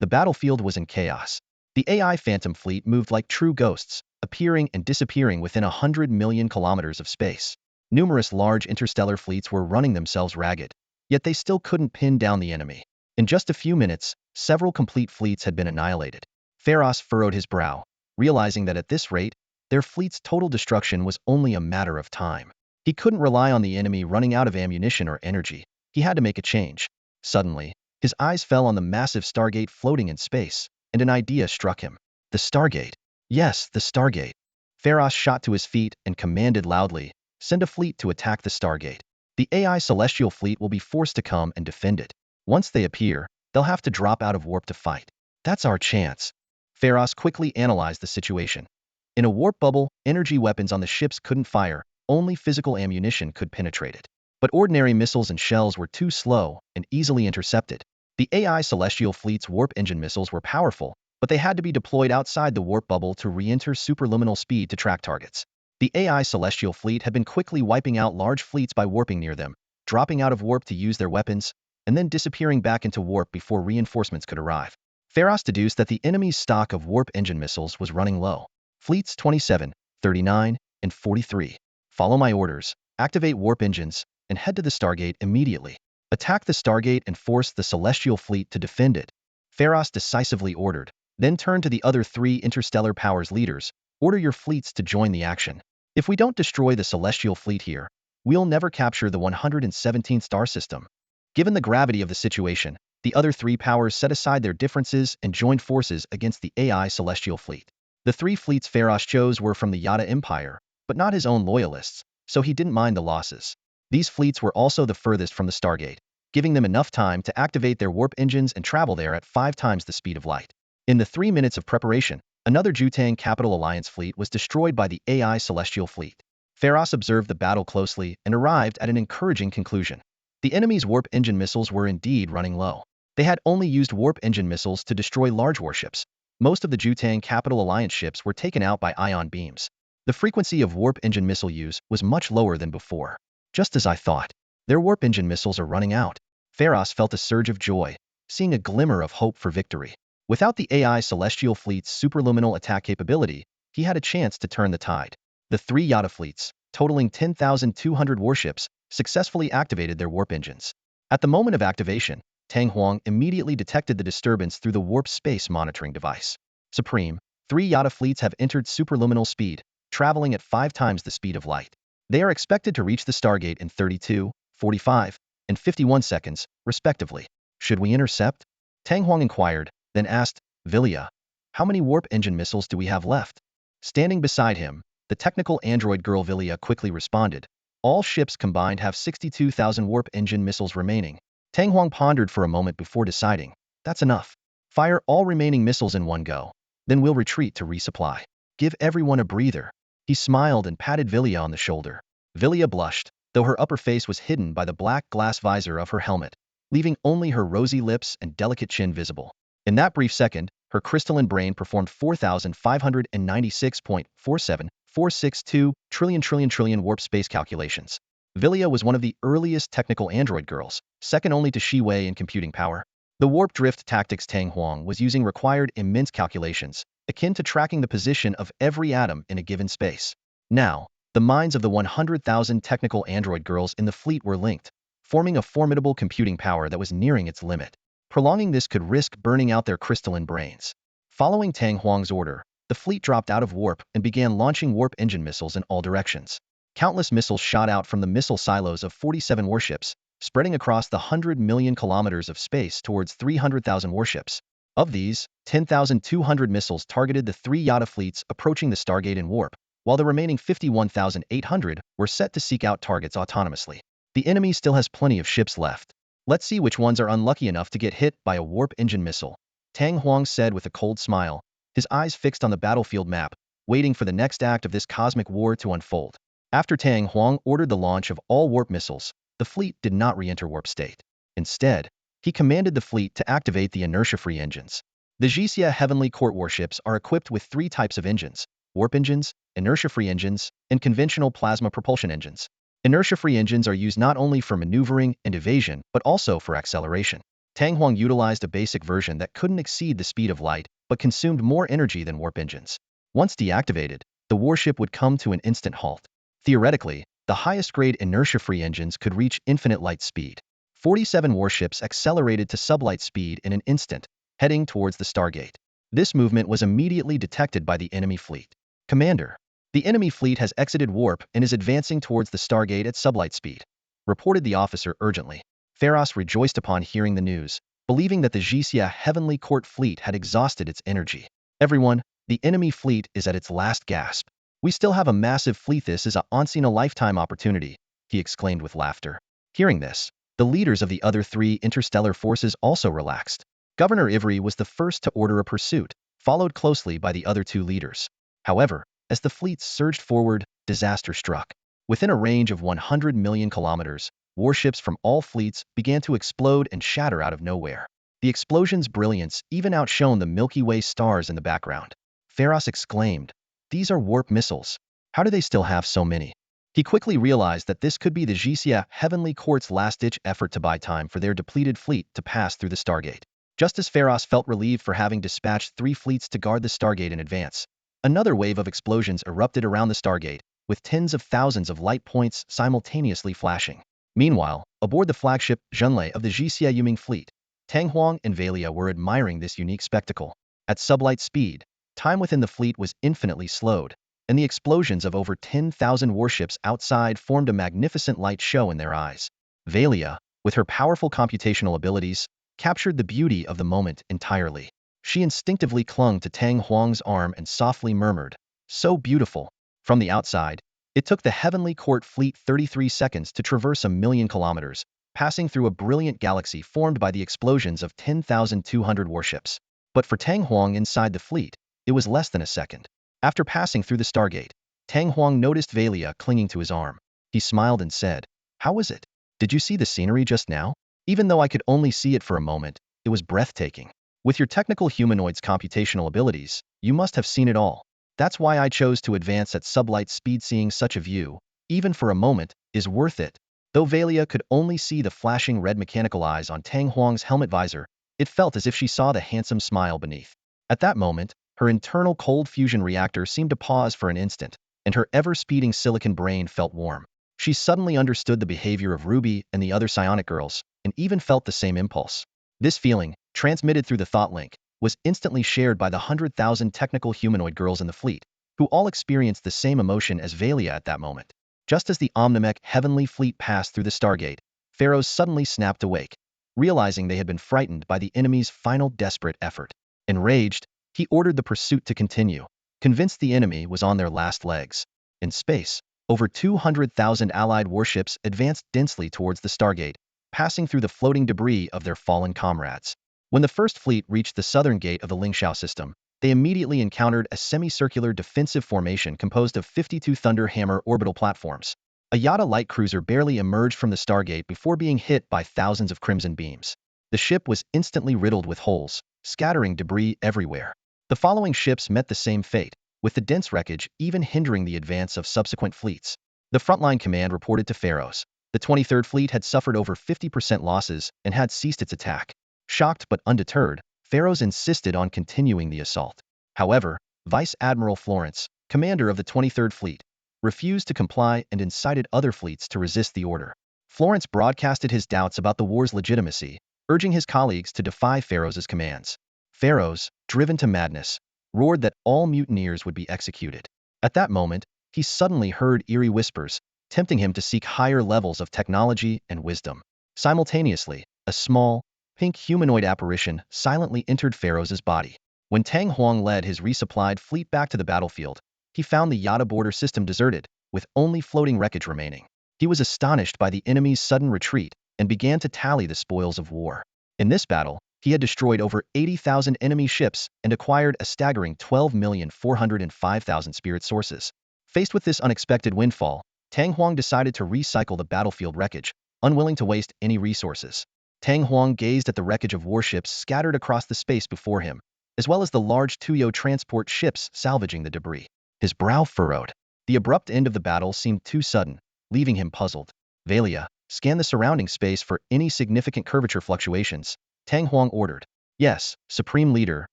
The battlefield was in chaos. The AI Phantom fleet moved like true ghosts, appearing and disappearing within 100 million kilometers of space. Numerous large interstellar fleets were running themselves ragged, yet they still couldn't pin down the enemy. In just a few minutes, several complete fleets had been annihilated. Pharos furrowed his brow, realizing that at this rate, their fleet's total destruction was only a matter of time. He couldn't rely on the enemy running out of ammunition or energy. He had to make a change. Suddenly, his eyes fell on the massive Stargate floating in space, and an idea struck him. The Stargate. Yes, the Stargate. Pharos shot to his feet and commanded loudly, "Send a fleet to attack the Stargate. The AI Celestial fleet will be forced to come and defend it. Once they appear, they'll have to drop out of warp to fight. That's our chance." Pharos quickly analyzed the situation. In a warp bubble, energy weapons on the ships couldn't fire, only physical ammunition could penetrate it. But ordinary missiles and shells were too slow and easily intercepted. The AI celestial fleet's warp engine missiles were powerful, but they had to be deployed outside the warp bubble to re-enter superluminal speed to track targets. The AI celestial fleet had been quickly wiping out large fleets by warping near them, dropping out of warp to use their weapons, and then disappearing back into warp before reinforcements could arrive. Pharos deduced that the enemy's stock of warp engine missiles was running low. Fleets 27, 39, and 43. Follow my orders, activate warp engines, and head to the Stargate immediately. Attack the Stargate and force the Celestial Fleet to defend it. Pharos decisively ordered, then turned to the other three interstellar powers leaders, order your fleets to join the action. If we don't destroy the Celestial Fleet here, we'll never capture the 117th star system. Given the gravity of the situation, the other three powers set aside their differences and joined forces against the AI Celestial Fleet. The three fleets Pharos chose were from the Yada Empire, but not his own loyalists, so he didn't mind the losses. These fleets were also the furthest from the Stargate, giving them enough time to activate their warp engines and travel there at 5 times the speed of light. In the 3 minutes of preparation, another Jutang Capital Alliance fleet was destroyed by the AI Celestial Fleet. Pharos observed the battle closely and arrived at an encouraging conclusion. The enemy's warp engine missiles were indeed running low. They had only used warp engine missiles to destroy large warships. Most of the Jutang Capital Alliance ships were taken out by ion beams. The frequency of warp engine missile use was much lower than before. Just as I thought. Their warp engine missiles are running out. Pharos felt a surge of joy, seeing a glimmer of hope for victory. Without the AI Celestial Fleet's superluminal attack capability, he had a chance to turn the tide. The 3 Yada fleets, totaling 10,200 warships, successfully activated their warp engines. At the moment of activation, Tang Huang immediately detected the disturbance through the warp space monitoring device. Supreme, 3 Yada fleets have entered superluminal speed, traveling at 5 times the speed of light. They are expected to reach the Stargate in 32, 45, and 51 seconds, respectively. Should we intercept? Tang Huang inquired, then asked, Vilya, how many warp engine missiles do we have left? Standing beside him, the technical android girl Vilya quickly responded, all ships combined have 62,000 warp engine missiles remaining. Tang Huang pondered for a moment before deciding, that's enough. Fire all remaining missiles in one go. Then we'll retreat to resupply. Give everyone a breather. He smiled and patted Vilya on the shoulder. Vilya blushed, though her upper face was hidden by the black glass visor of her helmet, leaving only her rosy lips and delicate chin visible. In that brief second, her crystalline brain performed 4,596.47462 trillion warp space calculations. Vilya was one of the earliest technical android girls, second only to Shi Wei in computing power. The warp drift tactics Tang Huang was using required immense calculations, akin to tracking the position of every atom in a given space. Now, the minds of the 100,000 technical android girls in the fleet were linked, forming a formidable computing power that was nearing its limit. Prolonging this could risk burning out their crystalline brains. Following Tang Huang's order, the fleet dropped out of warp and began launching warp engine missiles in all directions. Countless missiles shot out from the missile silos of 47 warships, spreading across the 100 million kilometers of space towards 300,000 warships. Of these, 10,200 missiles targeted the 3 Yada fleets approaching the Stargate in warp, while the remaining 51,800 were set to seek out targets autonomously. The enemy still has plenty of ships left. Let's see which ones are unlucky enough to get hit by a warp engine missile, Tang Huang said with a cold smile, his eyes fixed on the battlefield map, waiting for the next act of this cosmic war to unfold. After Tang Huang ordered the launch of all warp missiles, the fleet did not re-enter warp state. Instead, he commanded the fleet to activate the inertia-free engines. The Jixia Heavenly Court warships are equipped with 3 types of engines: warp engines, inertia-free engines, and conventional plasma propulsion engines. Inertia-free engines are used not only for maneuvering and evasion, but also for acceleration. Tang Huang utilized a basic version that couldn't exceed the speed of light, but consumed more energy than warp engines. Once deactivated, the warship would come to an instant halt. Theoretically, the highest-grade inertia-free engines could reach infinite light speed. 47 warships accelerated to sublight speed in an instant, heading towards the Stargate. This movement was immediately detected by the enemy fleet. Commander, the enemy fleet has exited warp and is advancing towards the Stargate at sublight speed, reported the officer urgently. Pharos rejoiced upon hearing the news, believing that the Jixia Heavenly Court fleet had exhausted its energy. Everyone, the enemy fleet is at its last gasp. We still have a massive fleet. This is a once-in-a-lifetime opportunity, he exclaimed with laughter. Hearing this, the leaders of the other 3 interstellar forces also relaxed. Governor Ivry was the first to order a pursuit, followed closely by the other 2 leaders. However, as the fleets surged forward, disaster struck. Within a range of 100 million kilometers, warships from all fleets began to explode and shatter out of nowhere. The explosion's brilliance even outshone the Milky Way stars in the background. Pharos exclaimed, "These are warp missiles. How do they still have so many?" He quickly realized that this could be the Jisia Heavenly Court's last-ditch effort to buy time for their depleted fleet to pass through the Stargate. Just as Pharos felt relieved for having dispatched 3 fleets to guard the Stargate in advance, another wave of explosions erupted around the Stargate, with tens of thousands of light points simultaneously flashing. Meanwhile, aboard the flagship Zhenlei of the Jisia Yuming fleet, Tang Huang and Valia were admiring this unique spectacle. At sublight speed, time within the fleet was infinitely slowed, and the explosions of over 10,000 warships outside formed a magnificent light show in their eyes. Valia, with her powerful computational abilities, captured the beauty of the moment entirely. She instinctively clung to Tang Huang's arm and softly murmured, "So beautiful." From the outside, it took the Heavenly Court fleet 33 seconds to traverse 1,000,000 kilometers, passing through a brilliant galaxy formed by the explosions of 10,200 warships. But for Tang Huang inside the fleet, it was less than a second. After passing through the Stargate, Tang Huang noticed Valia clinging to his arm. He smiled and said, "How was it? Did you see the scenery just now? Even though I could only see it for a moment, it was breathtaking. With your technical humanoid's computational abilities, you must have seen it all. That's why I chose to advance at sublight speed. Seeing such a view, even for a moment, is worth it." Though Valia could only see the flashing red mechanical eyes on Tang Huang's helmet visor, it felt as if she saw the handsome smile beneath. At that moment, her internal cold fusion reactor seemed to pause for an instant, and her ever-speeding silicon brain felt warm. She suddenly understood the behavior of Ruby and the other psionic girls, and even felt the same impulse. This feeling, transmitted through the thought link, was instantly shared by the 100,000 technical humanoid girls in the fleet, who all experienced the same emotion as Valia at that moment. Just as the Omnimek Heavenly Fleet passed through the Stargate, Pharos suddenly snapped awake, realizing they had been frightened by the enemy's final desperate effort. Enraged, he ordered the pursuit to continue, convinced the enemy was on their last legs. In space, over 200,000 Allied warships advanced densely towards the Stargate, passing through the floating debris of their fallen comrades. When the first fleet reached the southern gate of the Lingxiao system, they immediately encountered a semicircular defensive formation composed of 52 Thunder Hammer orbital platforms. A Yada light cruiser barely emerged from the Stargate before being hit by thousands of crimson beams. The ship was instantly riddled with holes, scattering debris everywhere. The following ships met the same fate, with the dense wreckage even hindering the advance of subsequent fleets. The frontline command reported to Pharos. The 23rd Fleet had suffered over 50% losses and had ceased its attack. Shocked but undeterred, Pharos insisted on continuing the assault. However, Vice Admiral Florence, commander of the 23rd Fleet, refused to comply and incited other fleets to resist the order. Florence broadcasted his doubts about the war's legitimacy, urging his colleagues to defy Pharos' commands. Pharos, driven to madness, roared that all mutineers would be executed. At that moment, he suddenly heard eerie whispers, tempting him to seek higher levels of technology and wisdom. Simultaneously, a small, pink humanoid apparition silently entered Pharos' body. When Tang Huang led his resupplied fleet back to the battlefield, he found the Yada border system deserted, with only floating wreckage remaining. He was astonished by the enemy's sudden retreat and began to tally the spoils of war. In this battle, he had destroyed over 80,000 enemy ships and acquired a staggering 12,405,000 spirit sources. Faced with this unexpected windfall, Tang Huang decided to recycle the battlefield wreckage, unwilling to waste any resources. Tang Huang gazed at the wreckage of warships scattered across the space before him, as well as the large Tuyo transport ships salvaging the debris. His brow furrowed. The abrupt end of the battle seemed too sudden, leaving him puzzled. Valia, scan the surrounding space for any significant curvature fluctuations, Tang Huang ordered. Yes, Supreme Leader.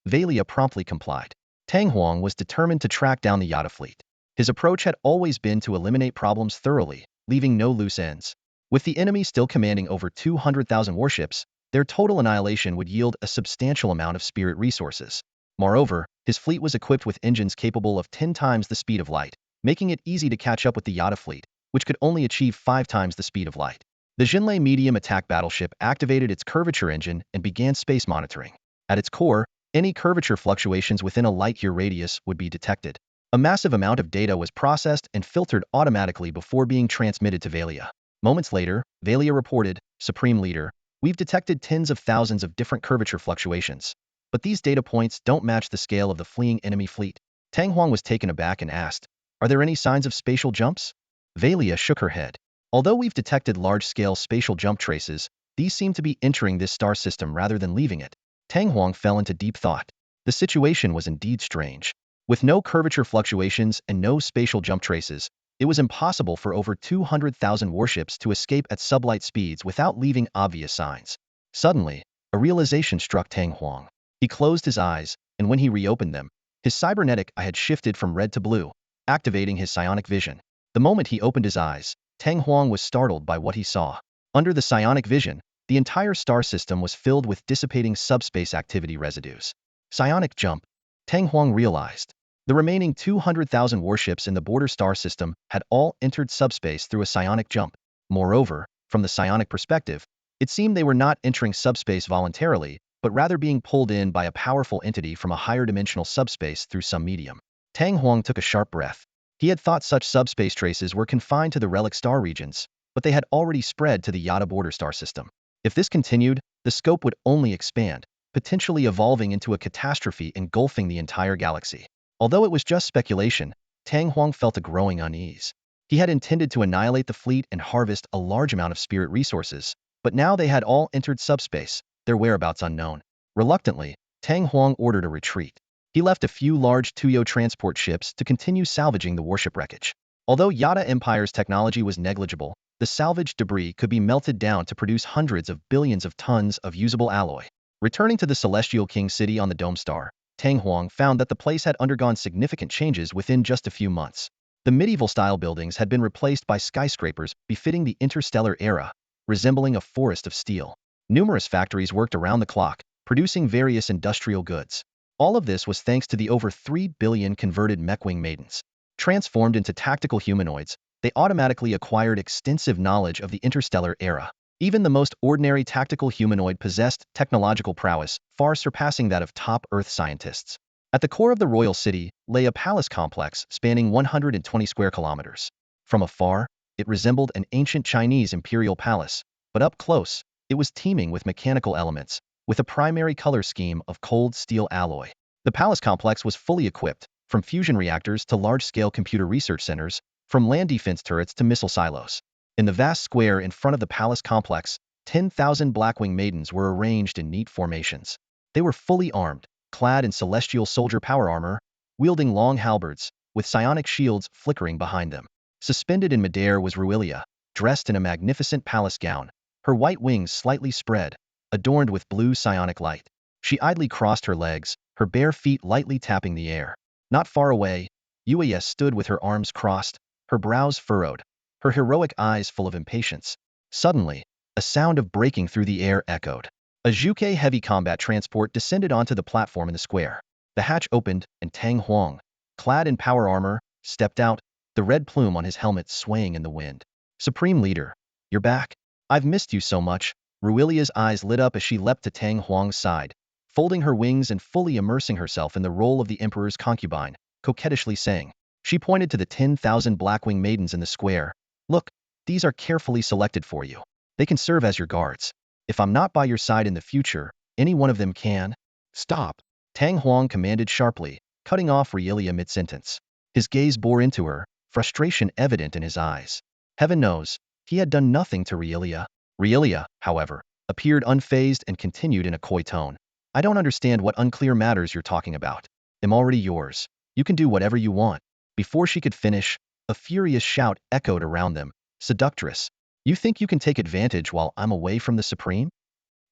Valia promptly complied. Tang Huang was determined to track down the Yada fleet. His approach had always been to eliminate problems thoroughly, leaving no loose ends. With the enemy still commanding over 200,000 warships, their total annihilation would yield a substantial amount of spirit resources. Moreover, his fleet was equipped with engines capable of 10 times the speed of light, making it easy to catch up with the Yada fleet, which could only achieve 5 times the speed of light. The Jinlei medium attack battleship activated its curvature engine and began space monitoring. At its core, any curvature fluctuations within a light-year radius would be detected. A massive amount of data was processed and filtered automatically before being transmitted to Valia. Moments later, Valia reported, Supreme Leader, we've detected tens of thousands of different curvature fluctuations, but these data points don't match the scale of the fleeing enemy fleet. Tang Huang was taken aback and asked, are there any signs of spatial jumps? Valia shook her head. Although we've detected large-scale spatial jump traces, These seemed to be entering this star system rather than leaving it. Tang Huang fell into deep thought. The situation was indeed strange. With no curvature fluctuations and no spatial jump traces, it was impossible for over 200,000 warships to escape at sublight speeds without leaving obvious signs. Suddenly, a realization struck Tang Huang. He closed his eyes, and when he reopened them, his cybernetic eye had shifted from red to blue, activating his psionic vision. The moment he opened his eyes, Tang Huang was startled by what he saw. Under the psionic vision, the entire star system was filled with dissipating subspace activity residues. Psionic jump, Tang Huang realized. The remaining 200,000 warships in the border star system had all entered subspace through a psionic jump. Moreover, from the psionic perspective, it seemed they were not entering subspace voluntarily, but rather being pulled in by a powerful entity from a higher dimensional subspace through some medium. Tang Huang took a sharp breath. He had thought such subspace traces were confined to the relic star regions, but they had already spread to the Yada border star system. If this continued, the scope would only expand, potentially evolving into a catastrophe engulfing the entire galaxy. Although it was just speculation, Tang Huang felt a growing unease. He had intended to annihilate the fleet and harvest a large amount of spirit resources, but now they had all entered subspace, their whereabouts unknown. Reluctantly, Tang Huang ordered a retreat. He left a few large Tuyo transport ships to continue salvaging the warship wreckage. Although Yada Empire's technology was negligible, the salvaged debris could be melted down to produce hundreds of billions of tons of usable alloy. Returning to the Celestial King City on the Dome Star, Tang Huang found that the place had undergone significant changes within just a few months. The medieval-style buildings had been replaced by skyscrapers befitting the interstellar era, resembling a forest of steel. Numerous factories worked around the clock, producing various industrial goods. All of this was thanks to the over 3 billion converted mechwing maidens. Transformed into tactical humanoids, they automatically acquired extensive knowledge of the interstellar era. Even the most ordinary tactical humanoid possessed technological prowess, far surpassing that of top Earth scientists. At the core of the royal city lay a palace complex spanning 120 square kilometers. From afar, it resembled an ancient Chinese imperial palace, but up close, it was teeming with mechanical elements, with a primary color scheme of cold steel alloy. The palace complex was fully equipped, from fusion reactors to large-scale computer research centers, from land defense turrets to missile silos. In the vast square in front of the palace complex, 10,000 Blackwing maidens were arranged in neat formations. They were fully armed, clad in celestial soldier power armor, wielding long halberds, with psionic shields flickering behind them. Suspended in midair was Ruilia, dressed in a magnificent palace gown, her white wings slightly spread, adorned with blue psionic light. She idly crossed her legs, her bare feet lightly tapping the air. Not far away, Uas stood with her arms crossed, her brows furrowed, her heroic eyes full of impatience. Suddenly, a sound of braking through the air echoed. A Zhuke heavy combat transport descended onto the platform in the square. The hatch opened, and Tang Huang, clad in power armor, stepped out, the red plume on his helmet swaying in the wind. Supreme Leader, you're back. I've missed you so much. Ruilia's eyes lit up as she leapt to Tang Huang's side, folding her wings and fully immersing herself in the role of the Emperor's concubine, coquettishly saying. She pointed to the 10,000 Blackwing maidens in the square. Look, these are carefully selected for you. They can serve as your guards. If I'm not by your side in the future, any one of them can. Stop, Tang Huang commanded sharply, cutting off Ruilia mid-sentence. His gaze bore into her, frustration evident in his eyes. Heaven knows, he had done nothing to Ruilia. Ruilia, however, appeared unfazed and continued in a coy tone. I don't understand what unclear matters you're talking about. I'm already yours. You can do whatever you want. Before she could finish, a furious shout echoed around them. Seductress, you think you can take advantage while I'm away from the Supreme?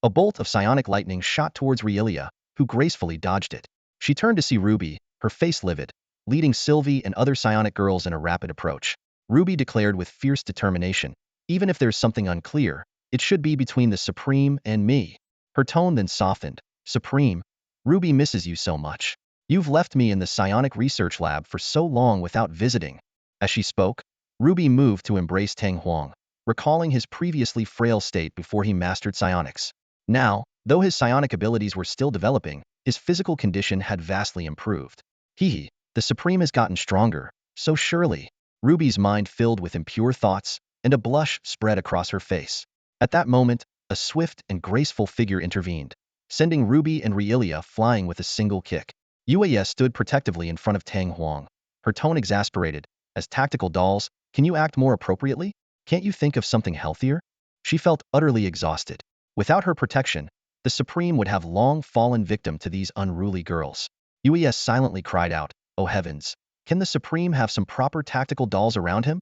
A bolt of psionic lightning shot towards Ruilia, who gracefully dodged it. She turned to see Ruby, her face livid, leading Sylvie and other psionic girls in a rapid approach. Ruby declared with fierce determination, even if there's something unclear, it should be between the Supreme and me. Her tone then softened. Supreme, Ruby misses you so much. You've left me in the psionic research lab for so long without visiting. As she spoke, Ruby moved to embrace Tang Huang, recalling his previously frail state before he mastered psionics. Now, though his psionic abilities were still developing, his physical condition had vastly improved. The Supreme has gotten stronger, so surely. Ruby's mind filled with impure thoughts, and a blush spread across her face. At that moment, a swift and graceful figure intervened, sending Ruby and Ruilia flying with a single kick. Uas stood protectively in front of Tang Huang, her tone exasperated. As tactical dolls, can you act more appropriately? Can't you think of something healthier? She felt utterly exhausted. Without her protection, the Supreme would have long fallen victim to these unruly girls. UES silently cried out, "Oh heavens! Can the Supreme have some proper tactical dolls around him?"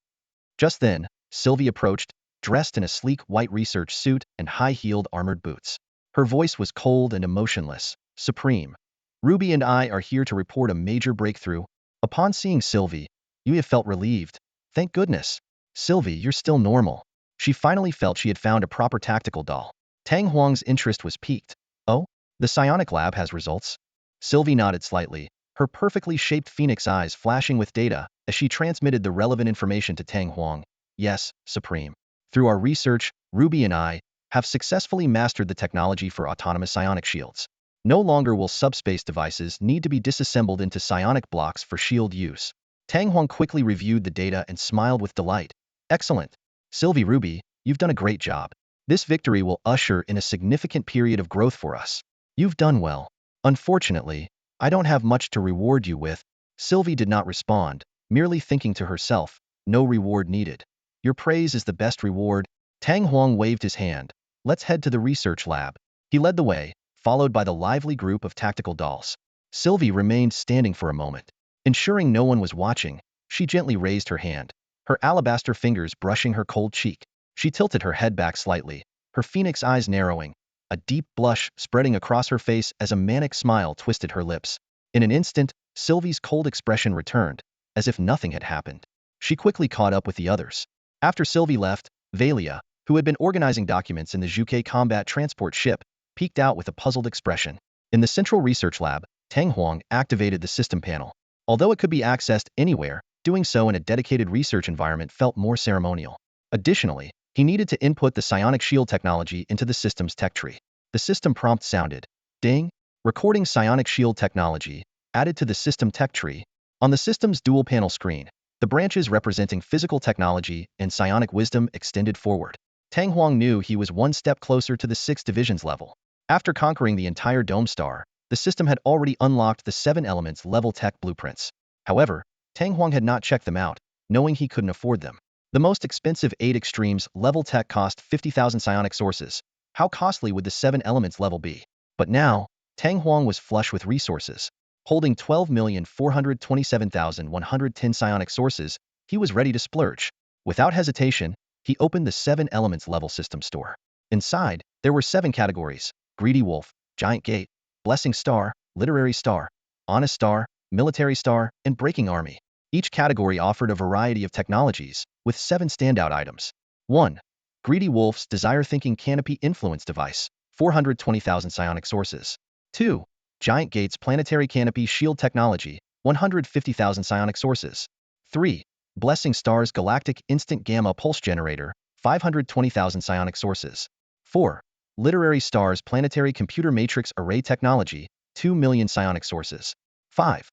Just then, Sylvie approached, dressed in a sleek white research suit and high-heeled armored boots. Her voice was cold and emotionless. "Supreme, Ruby and I are here to report a major breakthrough." Upon seeing Sylvie, Yuya felt relieved. "Thank goodness. Sylvie, you're still normal." She finally felt she had found a proper tactical doll. Tang Huang's interest was piqued. "Oh? The psionic lab has results?" Sylvie nodded slightly, her perfectly shaped phoenix eyes flashing with data as she transmitted the relevant information to Tang Huang. "Yes, Supreme. Through our research, Ruby and I have successfully mastered the technology for autonomous psionic shields. No longer will subspace devices need to be disassembled into psionic blocks for shield use." Tang Huang quickly reviewed the data and smiled with delight. "Excellent. Sylvie, Ruby, you've done a great job. This victory will usher in a significant period of growth for us. You've done well. Unfortunately, I don't have much to reward you with." Sylvie did not respond, merely thinking to herself, "No reward needed. Your praise is the best reward." Tang Huang waved his hand. "Let's head to the research lab." He led the way, followed by the lively group of tactical dolls. Sylvie remained standing for a moment. Ensuring no one was watching, she gently raised her hand, her alabaster fingers brushing her cold cheek. She tilted her head back slightly, her phoenix eyes narrowing, a deep blush spreading across her face as a manic smile twisted her lips. In an instant, Sylvie's cold expression returned, as if nothing had happened. She quickly caught up with the others. After Sylvie left, Valia, who had been organizing documents in the Zhuke combat transport ship, peeked out with a puzzled expression. In the central research lab, Tang Huang activated the system panel. Although it could be accessed anywhere, doing so in a dedicated research environment felt more ceremonial. Additionally, he needed to input the psionic shield technology into the system's tech tree. The system prompt sounded. Ding! Recording psionic shield technology, added to the system tech tree. On the system's dual panel screen, the branches representing physical technology and psionic wisdom extended forward. Tang Huang knew he was one step closer to the 6 divisions level. After conquering the entire dome star, the system had already unlocked the 7 elements level tech blueprints. However, Tang Huang had not checked them out, knowing he couldn't afford them. The most expensive 8 extremes level tech cost 50,000 psionic sources. How costly would the 7 elements level be? But now, Tang Huang was flush with resources. Holding 12,427,110 psionic sources, he was ready to splurge. Without hesitation, he opened the 7 elements level system store. Inside, there were 7 categories: Greedy Wolf, Giant Gate, Blessing Star, Literary Star, Honest Star, Military Star, and Breaking Army. Each category offered a variety of technologies, with 7 standout items. 1. Greedy Wolf's Desire Thinking Canopy Influence Device, 420,000 psionic sources. 2. Giant Gate's Planetary Canopy Shield Technology, 150,000 psionic sources. 3. Blessing Star's Galactic Instant Gamma Pulse Generator, 520,000 psionic sources. 4. Literary Star's Planetary Computer Matrix Array Technology, 2 million psionic sources. 5.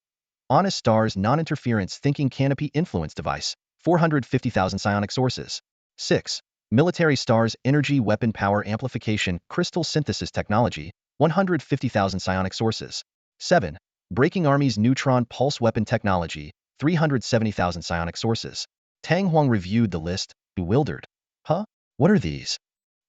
Honest Star's Non-Interference Thinking Canopy Influence Device, 450,000 psionic sources. 6. Military Star's Energy Weapon Power Amplification Crystal Synthesis Technology, 150,000 psionic sources. 7. Breaking Army's Neutron Pulse Weapon Technology, 370,000 psionic sources. Tang Huang reviewed the list, bewildered. Huh? What are these?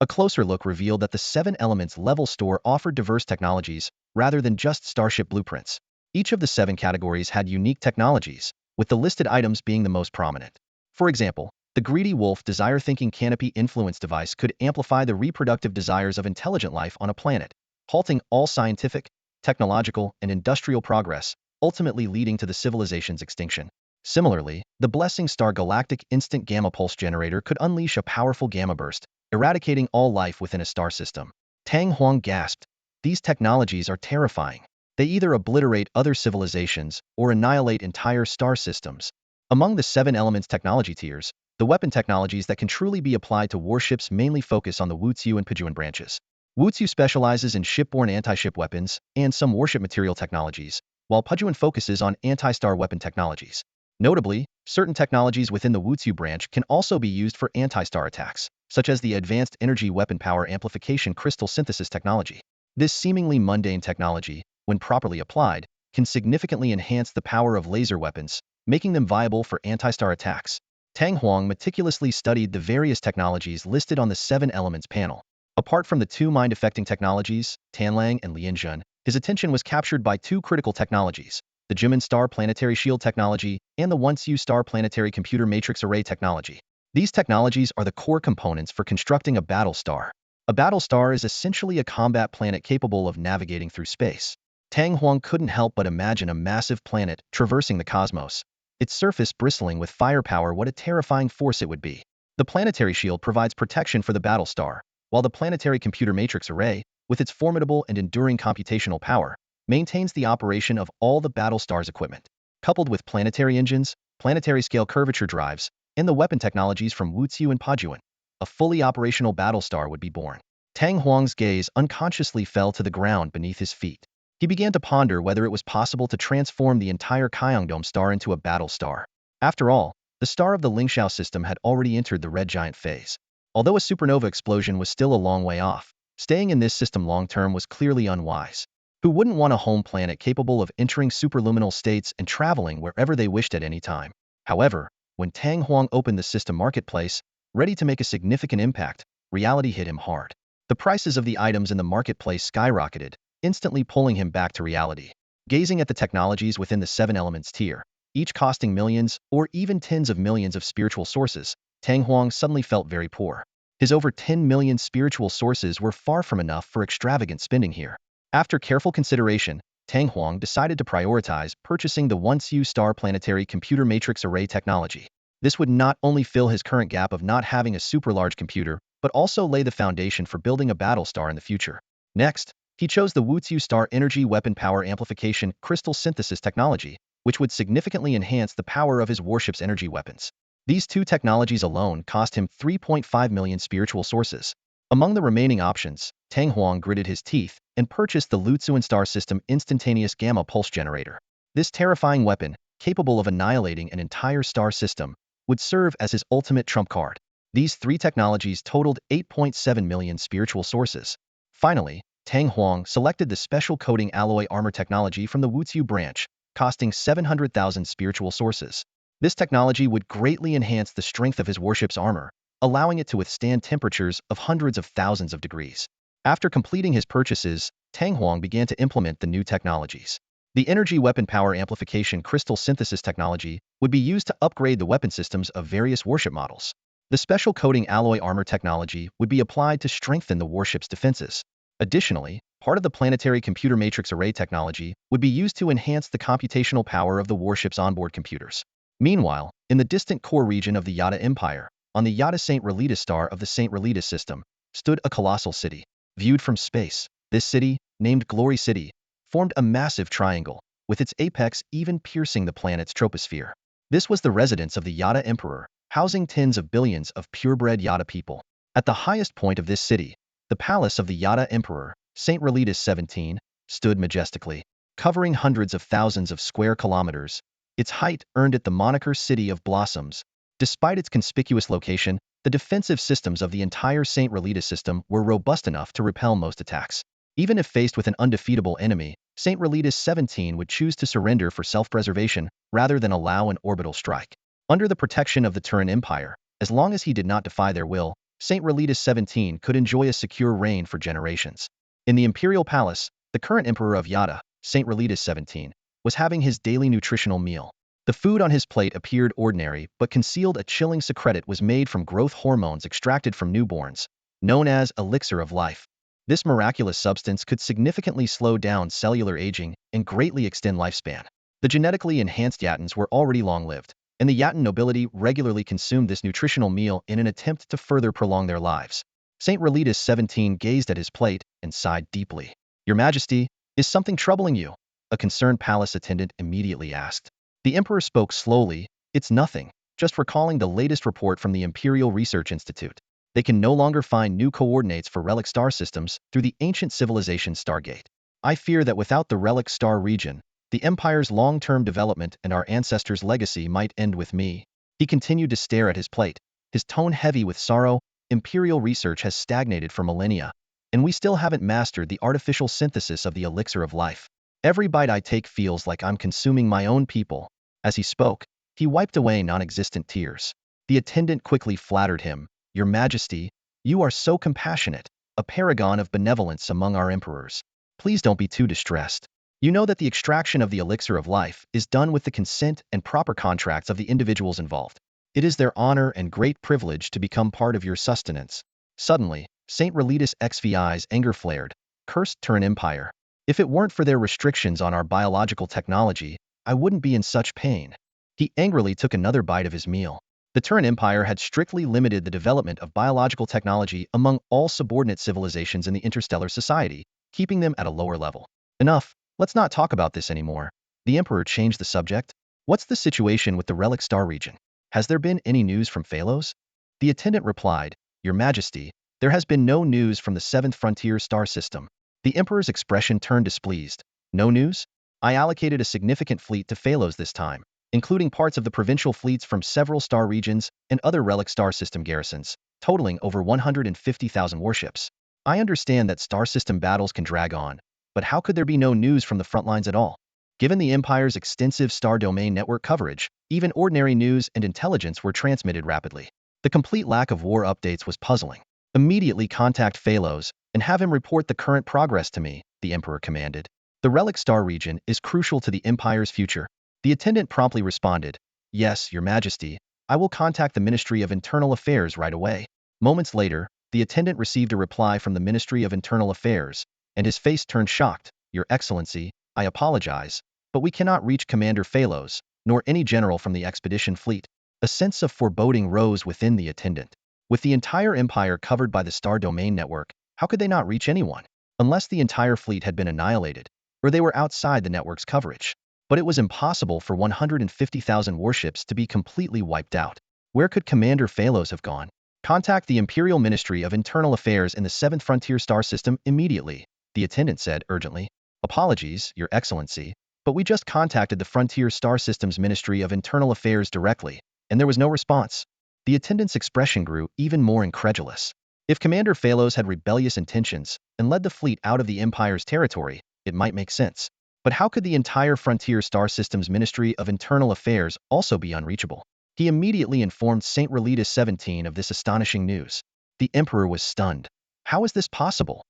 A closer look revealed that the 7 elements level store offered diverse technologies, rather than just starship blueprints. Each of the 7 categories had unique technologies, with the listed items being the most prominent. For example, the Greedy Wolf Desire Thinking Canopy Influence Device could amplify the reproductive desires of intelligent life on a planet, halting all scientific, technological, and industrial progress, ultimately leading to the civilization's extinction. Similarly, the Blessing Star Galactic Instant Gamma Pulse Generator could unleash a powerful gamma burst, eradicating all life within a star system. Tang Huang gasped. These technologies are terrifying. They either obliterate other civilizations or annihilate entire star systems. Among the 7 elements technology tiers, the weapon technologies that can truly be applied to warships mainly focus on the Wutsu and Pajuan branches. Wutsu specializes in shipborne anti-ship weapons and some warship material technologies, while Pajuan focuses on anti-star weapon technologies. Notably, certain technologies within the Wutsu branch can also be used for anti-star attacks, such as the Advanced Energy Weapon Power Amplification Crystal Synthesis technology. This seemingly mundane technology, when properly applied, can significantly enhance the power of laser weapons, making them viable for anti-star attacks. Tang Huang meticulously studied the various technologies listed on the 7 elements panel. Apart from the two mind-affecting technologies, Tanlang and Lianjun, his attention was captured by two critical technologies, the Jimin Star Planetary Shield technology and the Once-U Star Planetary Computer Matrix Array technology. These technologies are the core components for constructing a battle star. A battle star is essentially a combat planet capable of navigating through space. Tang Huang couldn't help but imagine a massive planet traversing the cosmos, its surface bristling with firepower. What a terrifying force it would be. The planetary shield provides protection for the battle star, while the planetary computer matrix array, with its formidable and enduring computational power, maintains the operation of all the battle star's equipment. Coupled with planetary engines, planetary scale curvature drives, and the weapon technologies from Wuxiu and Pajuan, a fully operational battle star would be born. Tang Huang's gaze unconsciously fell to the ground beneath his feet. He began to ponder whether it was possible to transform the entire Kyongdome star into a battle star. After all, the star of the Lingxiao system had already entered the red giant phase. Although a supernova explosion was still a long way off, staying in this system long-term was clearly unwise. Who wouldn't want a home planet capable of entering superluminal states and traveling wherever they wished at any time? However, when Tang Huang opened the system marketplace, ready to make a significant impact, reality hit him hard. The prices of the items in the marketplace skyrocketed, instantly pulling him back to reality. Gazing at the technologies within the 7 elements tier, each costing millions or even tens of millions of spiritual sources, Tang Huang suddenly felt very poor. His over 10 million spiritual sources were far from enough for extravagant spending here. After careful consideration, Tang Huang decided to prioritize purchasing the Once-U Star Planetary Computer Matrix Array technology. This would not only fill his current gap of not having a super large computer, but also lay the foundation for building a battle star in the future. Next, he chose the Wuxiu Star Energy Weapon Power Amplification Crystal Synthesis technology, which would significantly enhance the power of his warship's energy weapons. These two technologies alone cost him 3.5 million spiritual sources. Among the remaining options, Tang Huang gritted his teeth and purchased the Lutsuan Star System Instantaneous Gamma Pulse Generator. This terrifying weapon, capable of annihilating an entire star system, would serve as his ultimate trump card. These three technologies totaled 8.7 million spiritual sources. Finally, Tang Huang selected the Special Coating Alloy Armor technology from the Wuxiu branch, costing 700,000 spiritual sources. This technology would greatly enhance the strength of his warship's armor, allowing it to withstand temperatures of hundreds of thousands of degrees. After completing his purchases, Tang Huang began to implement the new technologies. The Energy Weapon Power Amplification Crystal Synthesis technology would be used to upgrade the weapon systems of various warship models. The Special Coating Alloy Armor technology would be applied to strengthen the warship's defenses. Additionally, part of the Planetary Computer Matrix Array technology would be used to enhance the computational power of the warship's onboard computers. Meanwhile, in the distant core region of the Yada Empire, on the Yada St. Relitas star of the St. Relitas system, stood a colossal city. Viewed from space, this city, named Glory City, formed a massive triangle, with its apex even piercing the planet's troposphere. This was the residence of the Yada Emperor, housing tens of billions of purebred Yada people. At the highest point of this city, the palace of the Yada Emperor, St. Relitas 17, stood majestically. Covering hundreds of thousands of square kilometers, its height earned it the moniker City of Blossoms. Despite its conspicuous location, the defensive systems of the entire St. Relitas system were robust enough to repel most attacks. Even if faced with an undefeatable enemy, St. Relitas 17 would choose to surrender for self-preservation rather than allow an orbital strike. Under the protection of the Turan Empire, as long as he did not defy their will, St. Relitas 17 could enjoy a secure reign for generations. In the Imperial Palace, the current Emperor of Yada, St. Relitas 17, was having his daily nutritional meal. The food on his plate appeared ordinary but concealed a chilling secret was made from growth hormones extracted from newborns, known as elixir of life. This miraculous substance could significantly slow down cellular aging and greatly extend lifespan. The genetically enhanced Yatans were already long-lived, and the Yatan nobility regularly consumed this nutritional meal in an attempt to further prolong their lives. St. Relitas 17 gazed at his plate and sighed deeply. "Your Majesty, is something troubling you?" a concerned palace attendant immediately asked. The emperor spoke slowly. "It's nothing, just recalling the latest report from the Imperial Research Institute. They can no longer find new coordinates for relic star systems through the ancient civilization Stargate. I fear that without the relic star region, the Empire's long-term development and our ancestors' legacy might end with me." He continued to stare at his plate, his tone heavy with sorrow. "Imperial research has stagnated for millennia, and we still haven't mastered the artificial synthesis of the elixir of life. Every bite I take feels like I'm consuming my own people." As he spoke, he wiped away non-existent tears. The attendant quickly flattered him. "Your Majesty, you are so compassionate. a paragon of benevolence among our emperors. Please don't be too distressed. You know that the extraction of the elixir of life is done with the consent and proper contracts of the individuals involved. It is their honor and great privilege to become part of your sustenance. Suddenly, Saint Relitus XVI's anger flared. Cursed Turan Empire. If it weren't for their restrictions on our biological technology, I wouldn't be in such pain. He angrily took another bite of his meal. The Turan Empire had strictly limited the development of biological technology among all subordinate civilizations in the interstellar society, keeping them at a lower level. Enough, let's not talk about this anymore. The Emperor changed the subject. What's the situation with the relic star region? Has there been any news from Phalos? The attendant replied, Your Majesty, there has been no news from the 7th Frontier star system. The Emperor's expression turned displeased. No news? I allocated a significant fleet to Phalos this time, including parts of the provincial fleets from several star regions and other relic star system garrisons, totaling over 150,000 warships. I understand that star system battles can drag on, but how could there be no news from the front lines at all? Given the Empire's extensive star domain network coverage, even ordinary news and intelligence were transmitted rapidly. The complete lack of war updates was puzzling. Immediately contact Phalos and have him report the current progress to me, the Emperor commanded. The relic star region is crucial to the Empire's future. The attendant promptly responded, Yes, Your Majesty, I will contact the Ministry of Internal Affairs right away. Moments later, the attendant received a reply from the Ministry of Internal Affairs, and his face turned shocked. Your Excellency, I apologize, but we cannot reach Commander Phalos, nor any general from the expedition fleet. A sense of foreboding rose within the attendant. With the entire empire covered by the star domain network, how could they not reach anyone? Unless the entire fleet had been annihilated, or they were outside the network's coverage. But it was impossible for 150,000 warships to be completely wiped out. Where could Commander Phalos have gone? Contact the Imperial Ministry of Internal Affairs in the 7th Frontier star system immediately, the attendant said urgently. Apologies, Your Excellency, but we just contacted the Frontier Star System's Ministry of Internal Affairs directly, and there was no response. The attendant's expression grew even more incredulous. If Commander Phalos had rebellious intentions and led the fleet out of the Empire's territory, it might make sense. But how could the entire Frontier Star System's Ministry of Internal Affairs also be unreachable? He immediately informed Saint Relitus 17 of this astonishing news. The Emperor was stunned. How is this possible?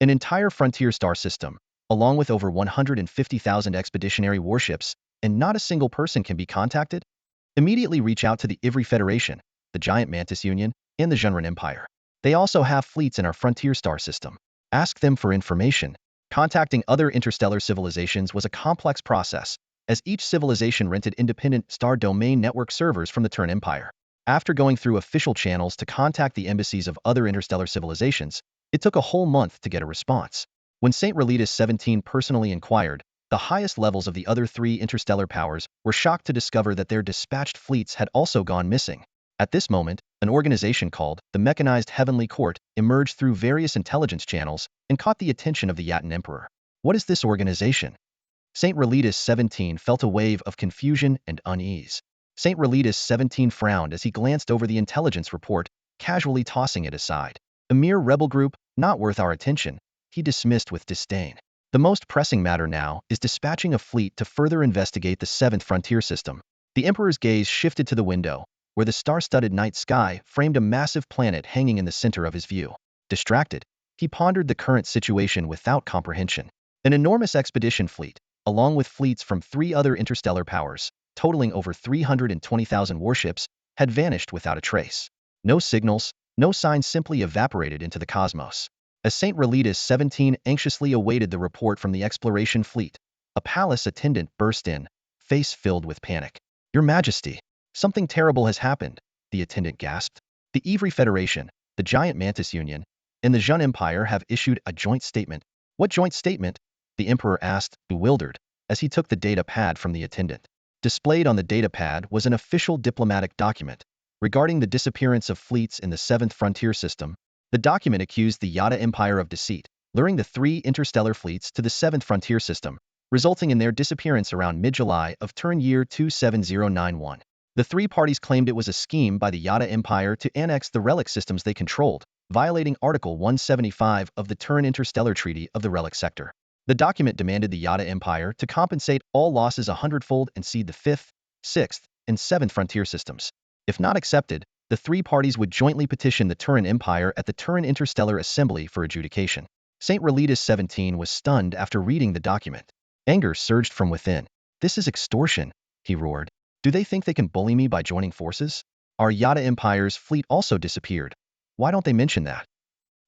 An entire Frontier Star System, along with over 150,000 expeditionary warships, and not a single person can be contacted? Immediately reach out to the Ivry Federation, the Giant Mantis Union, and the Junran Empire. They also have fleets in our Frontier Star System. Ask them for information. Contacting other interstellar civilizations was a complex process, as each civilization rented independent star domain network servers from the Turan Empire. After going through official channels to contact the embassies of other interstellar civilizations, it took a whole month to get a response. When Saint Relitus 17 personally inquired, the highest levels of the other 3 interstellar powers were shocked to discover that their dispatched fleets had also gone missing. At this moment, an organization called the Mechanized Heavenly Court emerged through various intelligence channels and caught the attention of the Yatan Emperor. What is this organization? Saint Relitus 17 felt a wave of confusion and unease. Saint Relitus 17 frowned as he glanced over the intelligence report, casually tossing it aside. A mere rebel group, not worth our attention, he dismissed with disdain. The most pressing matter now is dispatching a fleet to further investigate the 7th Frontier System. The Emperor's gaze shifted to the window, where the star-studded night sky framed a massive planet hanging in the center of his view. Distracted, he pondered the current situation without comprehension. An enormous expedition fleet, along with fleets from 3 other interstellar powers, totaling over 320,000 warships, had vanished without a trace. No signals, no signs, simply evaporated into the cosmos. As Saint Relitus 17 anxiously awaited the report from the exploration fleet, a palace attendant burst in, face filled with panic. Your Majesty, something terrible has happened, the attendant gasped. The Ivry Federation, the Giant Mantis Union, and the Jun Empire have issued a joint statement. What joint statement? The Emperor asked, bewildered, as he took the data pad from the attendant. Displayed on the data pad was an official diplomatic document regarding the disappearance of fleets in the 7th Frontier System. The document accused the Yata Empire of deceit, luring the 3 interstellar fleets to the 7th Frontier System, resulting in their disappearance around mid-July of Turan year 27091. The 3 parties claimed it was a scheme by the Yata Empire to annex the relic systems they controlled, violating Article 175 of the Turan Interstellar Treaty of the Relic Sector. The document demanded the Yata Empire to compensate all losses 100-fold and cede the 5th, 6th, and 7th Frontier Systems. If not accepted, the three parties would jointly petition the Turan Empire at the Turan Interstellar Assembly for adjudication. Saint Relitus 17 was stunned after reading the document. Anger surged from within. "This is extortion," he roared. "Do they think they can bully me by joining forces? Our Yada Empire's fleet also disappeared. Why don't they mention that?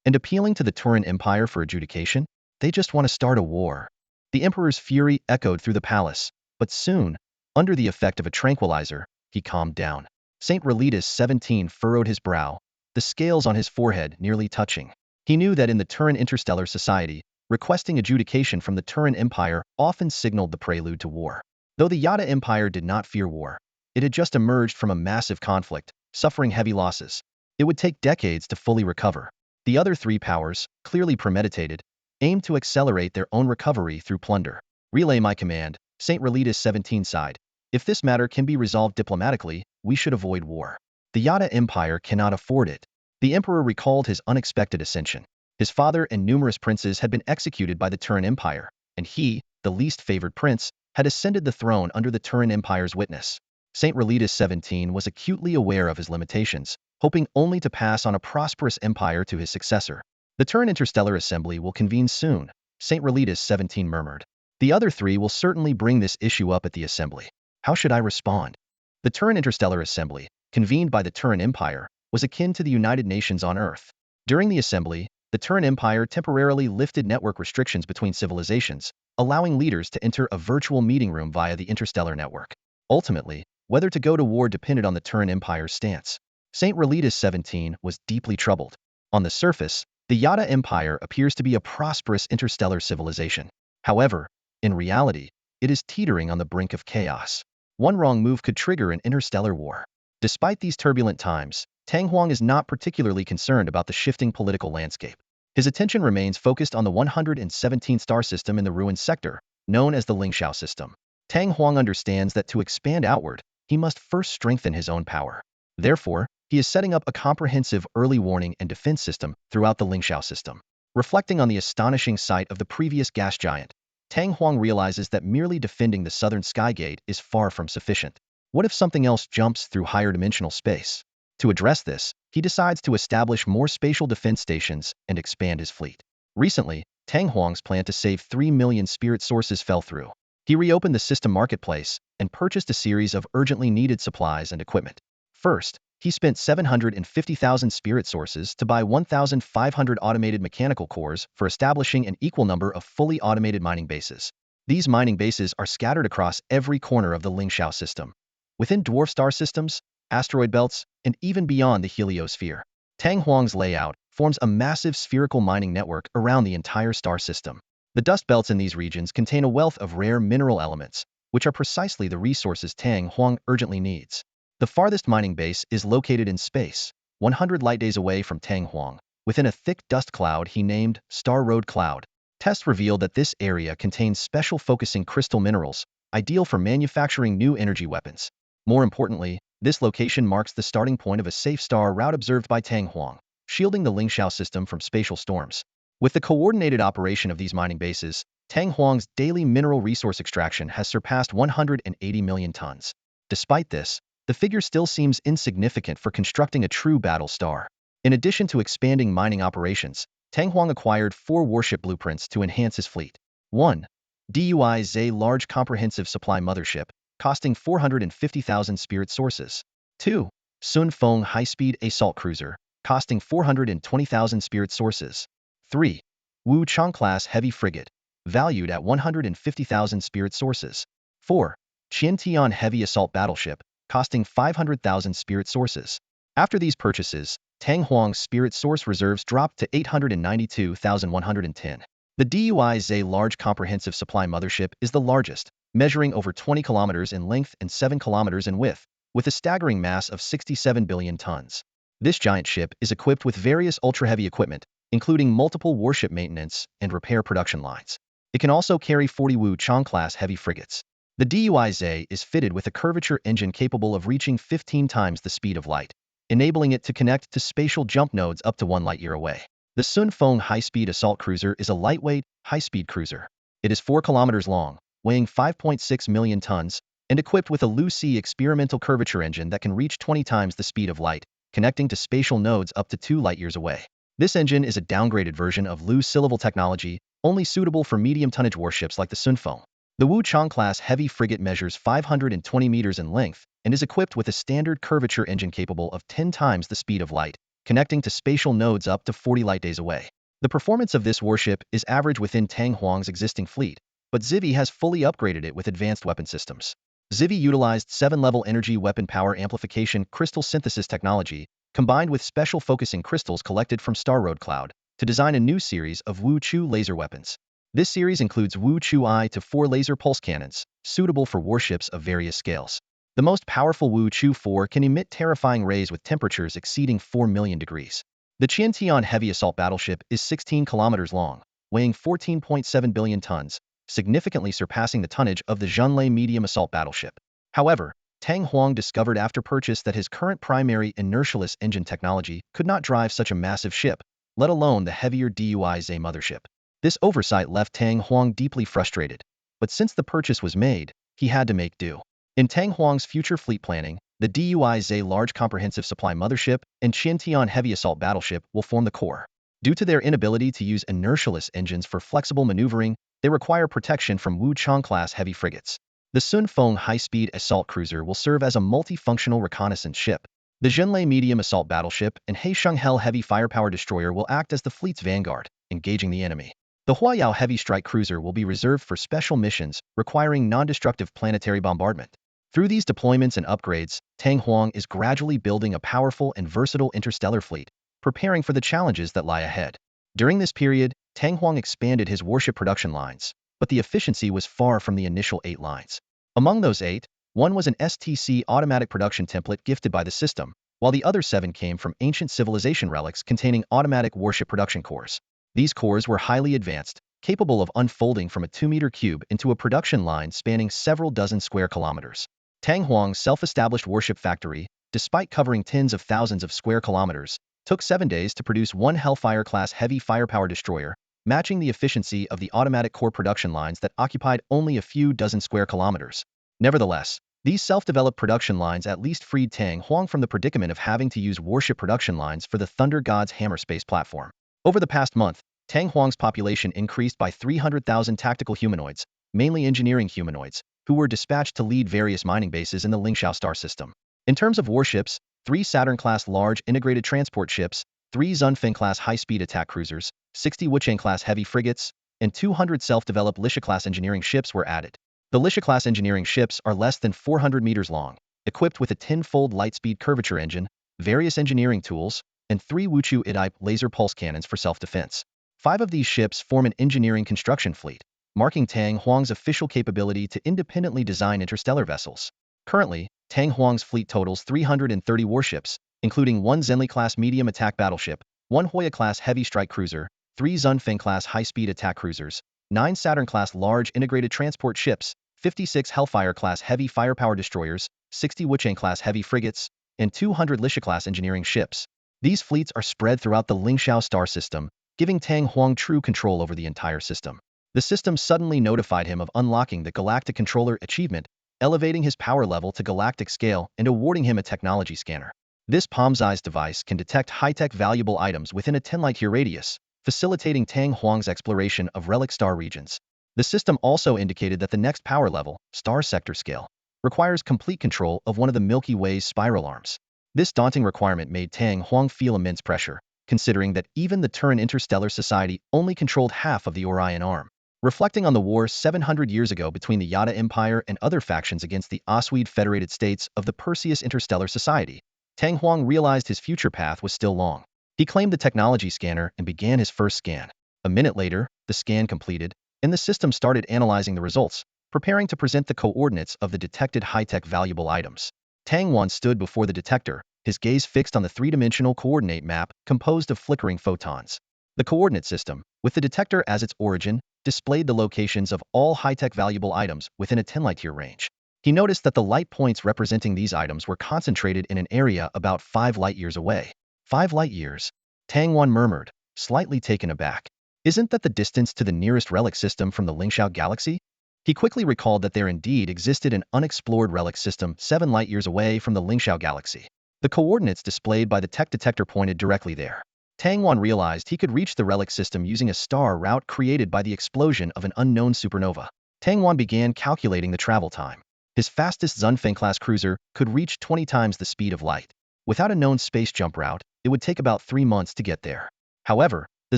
And appealing to the Turan Empire for adjudication? They just want to start a war." The Emperor's fury echoed through the palace, but soon, under the effect of a tranquilizer, he calmed down. Saint Relitus 17 furrowed his brow, the scales on his forehead nearly touching. He knew that in the Turan Interstellar Society, requesting adjudication from the Turan Empire often signaled the prelude to war. Though the Yada Empire did not fear war, it had just emerged from a massive conflict, suffering heavy losses. It would take decades to fully recover. The other three powers, clearly premeditated, aimed to accelerate their own recovery through plunder. "Relay my command," Saint Relitus 17 sighed. "If this matter can be resolved diplomatically, we should avoid war. The Yada Empire cannot afford it." The Emperor recalled his unexpected ascension. His father and numerous princes had been executed by the Turan Empire, and he, the least favored prince, had ascended the throne under the Turan Empire's witness. Saint Relitus 17 was acutely aware of his limitations, hoping only to pass on a prosperous empire to his successor. "The Turan Interstellar Assembly will convene soon," Saint Relitus 17 murmured. "The other three will certainly bring this issue up at the assembly. How should I respond?" The Turan Interstellar Assembly, convened by the Turan Empire, was akin to the United Nations on Earth. During the assembly, the Turan Empire temporarily lifted network restrictions between civilizations, allowing leaders to enter a virtual meeting room via the interstellar network. Ultimately, whether to go to war depended on the Turan Empire's stance. Saint Relitus 17 was deeply troubled. On the surface, the Yada Empire appears to be a prosperous interstellar civilization. However, in reality, it is teetering on the brink of chaos. One wrong move could trigger an interstellar war. Despite these turbulent times, Tang Huang is not particularly concerned about the shifting political landscape. His attention remains focused on the 117th star system in the ruined sector, known as the Lingxiao system. Tang Huang understands that to expand outward, he must first strengthen his own power. Therefore, he is setting up a comprehensive early warning and defense system throughout the Lingxiao system. Reflecting on the astonishing sight of the previous gas giant, Tang Huang realizes that merely defending the southern skygate is far from sufficient. What if something else jumps through higher dimensional space? To address this, he decides to establish more spatial defense stations and expand his fleet. Recently, Tang Huang's plan to save 3 million spirit sources fell through. He reopened the system marketplace and purchased a series of urgently needed supplies and equipment. First, he spent 750,000 spirit sources to buy 1,500 automated mechanical cores for establishing an equal number of fully automated mining bases. These mining bases are scattered across every corner of the Lingxiao system, within dwarf star systems, asteroid belts, and even beyond the heliosphere. Tang Huang's layout forms a massive spherical mining network around the entire star system. The dust belts in these regions contain a wealth of rare mineral elements, which are precisely the resources Tang Huang urgently needs. The farthest mining base is located in space, 100 light days away from Tang Huang, within a thick dust cloud he named Star Road Cloud. Tests revealed that this area contains special focusing crystal minerals, ideal for manufacturing new energy weapons. More importantly, this location marks the starting point of a safe star route observed by Tang Huang, shielding the Lingxiao system from spatial storms. With the coordinated operation of these mining bases, Tang Huang's daily mineral resource extraction has surpassed 180 million tons. Despite this, the figure still seems insignificant for constructing a true battle star. In addition to expanding mining operations, Tang Huang acquired 4 warship blueprints to enhance his fleet. 1. DUI-Z Large Comprehensive Supply Mothership, costing 450,000 spirit sources. 2. Sun Feng High-Speed Assault Cruiser, costing 420,000 spirit sources. 3. Wu Chang-class Heavy Frigate, valued at 150,000 spirit sources. 4. Qian Tian Heavy Assault Battleship, costing 500,000 spirit sources. After these purchases, Tang Huang's spirit source reserves dropped to 892,110. The DUI-Z Large Comprehensive Supply Mothership is the largest, measuring over 20 kilometers in length and 7 kilometers in width, with a staggering mass of 67 billion tons. This giant ship is equipped with various ultra-heavy equipment, including multiple warship maintenance and repair production lines. It can also carry 40 Wu Chang-class heavy frigates. The DUI-Z is fitted with a curvature engine capable of reaching 15 times the speed of light, enabling it to connect to spatial jump nodes up to 1 light-year away. The Sun Feng High-Speed Assault Cruiser is a lightweight, high-speed cruiser. It is 4 kilometers long, weighing 5.6 million tons, and equipped with a Lu-C experimental curvature engine that can reach 20 times the speed of light, connecting to spatial nodes up to 2 light-years away. This engine is a downgraded version of Lu's Syllaable technology, only suitable for medium-tonnage warships like the Sunfeng. The Wuchang-class heavy frigate measures 520 meters in length and is equipped with a standard curvature engine capable of 10 times the speed of light, connecting to spatial nodes up to 40 light days away. The performance of this warship is average within Tang Huang's existing fleet, but Zivi has fully upgraded it with advanced weapon systems. Zivi utilized 7-level energy weapon power amplification crystal synthesis technology, combined with special focusing crystals collected from Star Road Cloud, to design a new series of Wu Chu laser weapons. This series includes Wu Chu I to 4 laser pulse cannons, suitable for warships of various scales. The most powerful Wu Chu 4 can emit terrifying rays with temperatures exceeding 4 million degrees. The Qiantian heavy assault battleship is 16 kilometers long, weighing 14.7 billion tons, significantly surpassing the tonnage of the Zhonlei medium assault battleship. However, Tang Huang discovered after purchase that his current primary inertialess engine technology could not drive such a massive ship, let alone the heavier DUI-Z mothership. This oversight left Tang Huang deeply frustrated, but since the purchase was made, he had to make do. In Tang Huang's future fleet planning, the DUI-Z large comprehensive supply mothership and Qiantian heavy assault battleship will form the core. Due to their inability to use inertialess engines for flexible maneuvering, they require protection from Wuchang-class heavy frigates. The Sun Feng high-speed assault cruiser will serve as a multifunctional reconnaissance ship. The Zhenlei medium assault battleship and Heisheng Hell heavy firepower destroyer will act as the fleet's vanguard, engaging the enemy. The Huayao heavy strike cruiser will be reserved for special missions requiring non-destructive planetary bombardment. Through these deployments and upgrades, Tang Huang is gradually building a powerful and versatile interstellar fleet, preparing for the challenges that lie ahead. During this period, Tang Huang expanded his warship production lines, but the efficiency was far from the initial 8 lines. Among those 8, one was an STC automatic production template gifted by the system, while the other 7 came from ancient civilization relics containing automatic warship production cores. These cores were highly advanced, capable of unfolding from a 2-meter cube into a production line spanning several dozen square kilometers. Tang Huang's self-established warship factory, despite covering tens of thousands of square kilometers, took 7 days to produce one Hellfire-class heavy firepower destroyer, matching the efficiency of the automatic core production lines that occupied only a few dozen square kilometers. Nevertheless, these self-developed production lines at least freed Tang Huang from the predicament of having to use warship production lines for the Thunder God's Hammer space platform. Over the past month, Tang Huang's population increased by 300,000 tactical humanoids, mainly engineering humanoids, who were dispatched to lead various mining bases in the Lingxiao star system. In terms of warships, 3 Saturn-class large integrated transport ships, 3 Zunfeng-class high-speed attack cruisers, 60 Wuchang-class heavy frigates, and 200 self-developed Lisha-class engineering ships were added. The Lisha-class engineering ships are less than 400 meters long, equipped with a 10-fold light-speed curvature engine, various engineering tools, and 3 Wuchu I laser pulse cannons for self-defense. 5 of these ships form an engineering construction fleet, marking Tang Huang's official capability to independently design interstellar vessels. Currently, Tang Huang's fleet totals 330 warships, including 1 Zhenli-class medium attack battleship, 1 Hoya-class heavy strike cruiser, 3 Zunfeng-class high-speed attack cruisers, 9 Saturn-class large integrated transport ships, 56 Hellfire-class heavy firepower destroyers, 60 Wuchang-class heavy frigates, and 200 Lisha-class engineering ships. These fleets are spread throughout the Lingxiao star system, giving Tang Huang true control over the entire system. The system suddenly notified him of unlocking the Galactic Controller achievement, elevating his power level to galactic scale and awarding him a technology scanner. This powers.I device can detect high-tech valuable items within a 10 light-year radius, facilitating Tang Huang's exploration of relic star regions. The system also indicated that the next power level, star sector scale, requires complete control of one of the Milky Way's spiral arms. This daunting requirement made Tang Huang feel immense pressure, considering that even the Turan Interstellar Society only controlled half of the Orion arm. Reflecting on the war 700 years ago between the Yada Empire and other factions against the Oswede Federated States of the Perseus Interstellar Society, Tang Huang realized his future path was still long. He claimed the technology scanner and began his first scan. A minute later, the scan completed, and the system started analyzing the results, preparing to present the coordinates of the detected high-tech valuable items. Tang Huang stood before the detector, his gaze fixed on the 3-dimensional coordinate map composed of flickering photons. The coordinate system, with the detector as its origin, displayed the locations of all high-tech valuable items within a 10 light-year range. He noticed that the light points representing these items were concentrated in an area about 5 light-years away. 5 light-years? Tang Huang murmured, slightly taken aback. Isn't that the distance to the nearest relic system from the Lingxiao galaxy? He quickly recalled that there indeed existed an unexplored relic system 7 light-years away from the Lingxiao galaxy. The coordinates displayed by the tech detector pointed directly there. Tang Wan realized he could reach the relic system using a star route created by the explosion of an unknown supernova. Tang Wan began calculating the travel time. His fastest Zunfeng-class cruiser could reach 20 times the speed of light. Without a known space jump route, it would take about 3 months to get there. However, the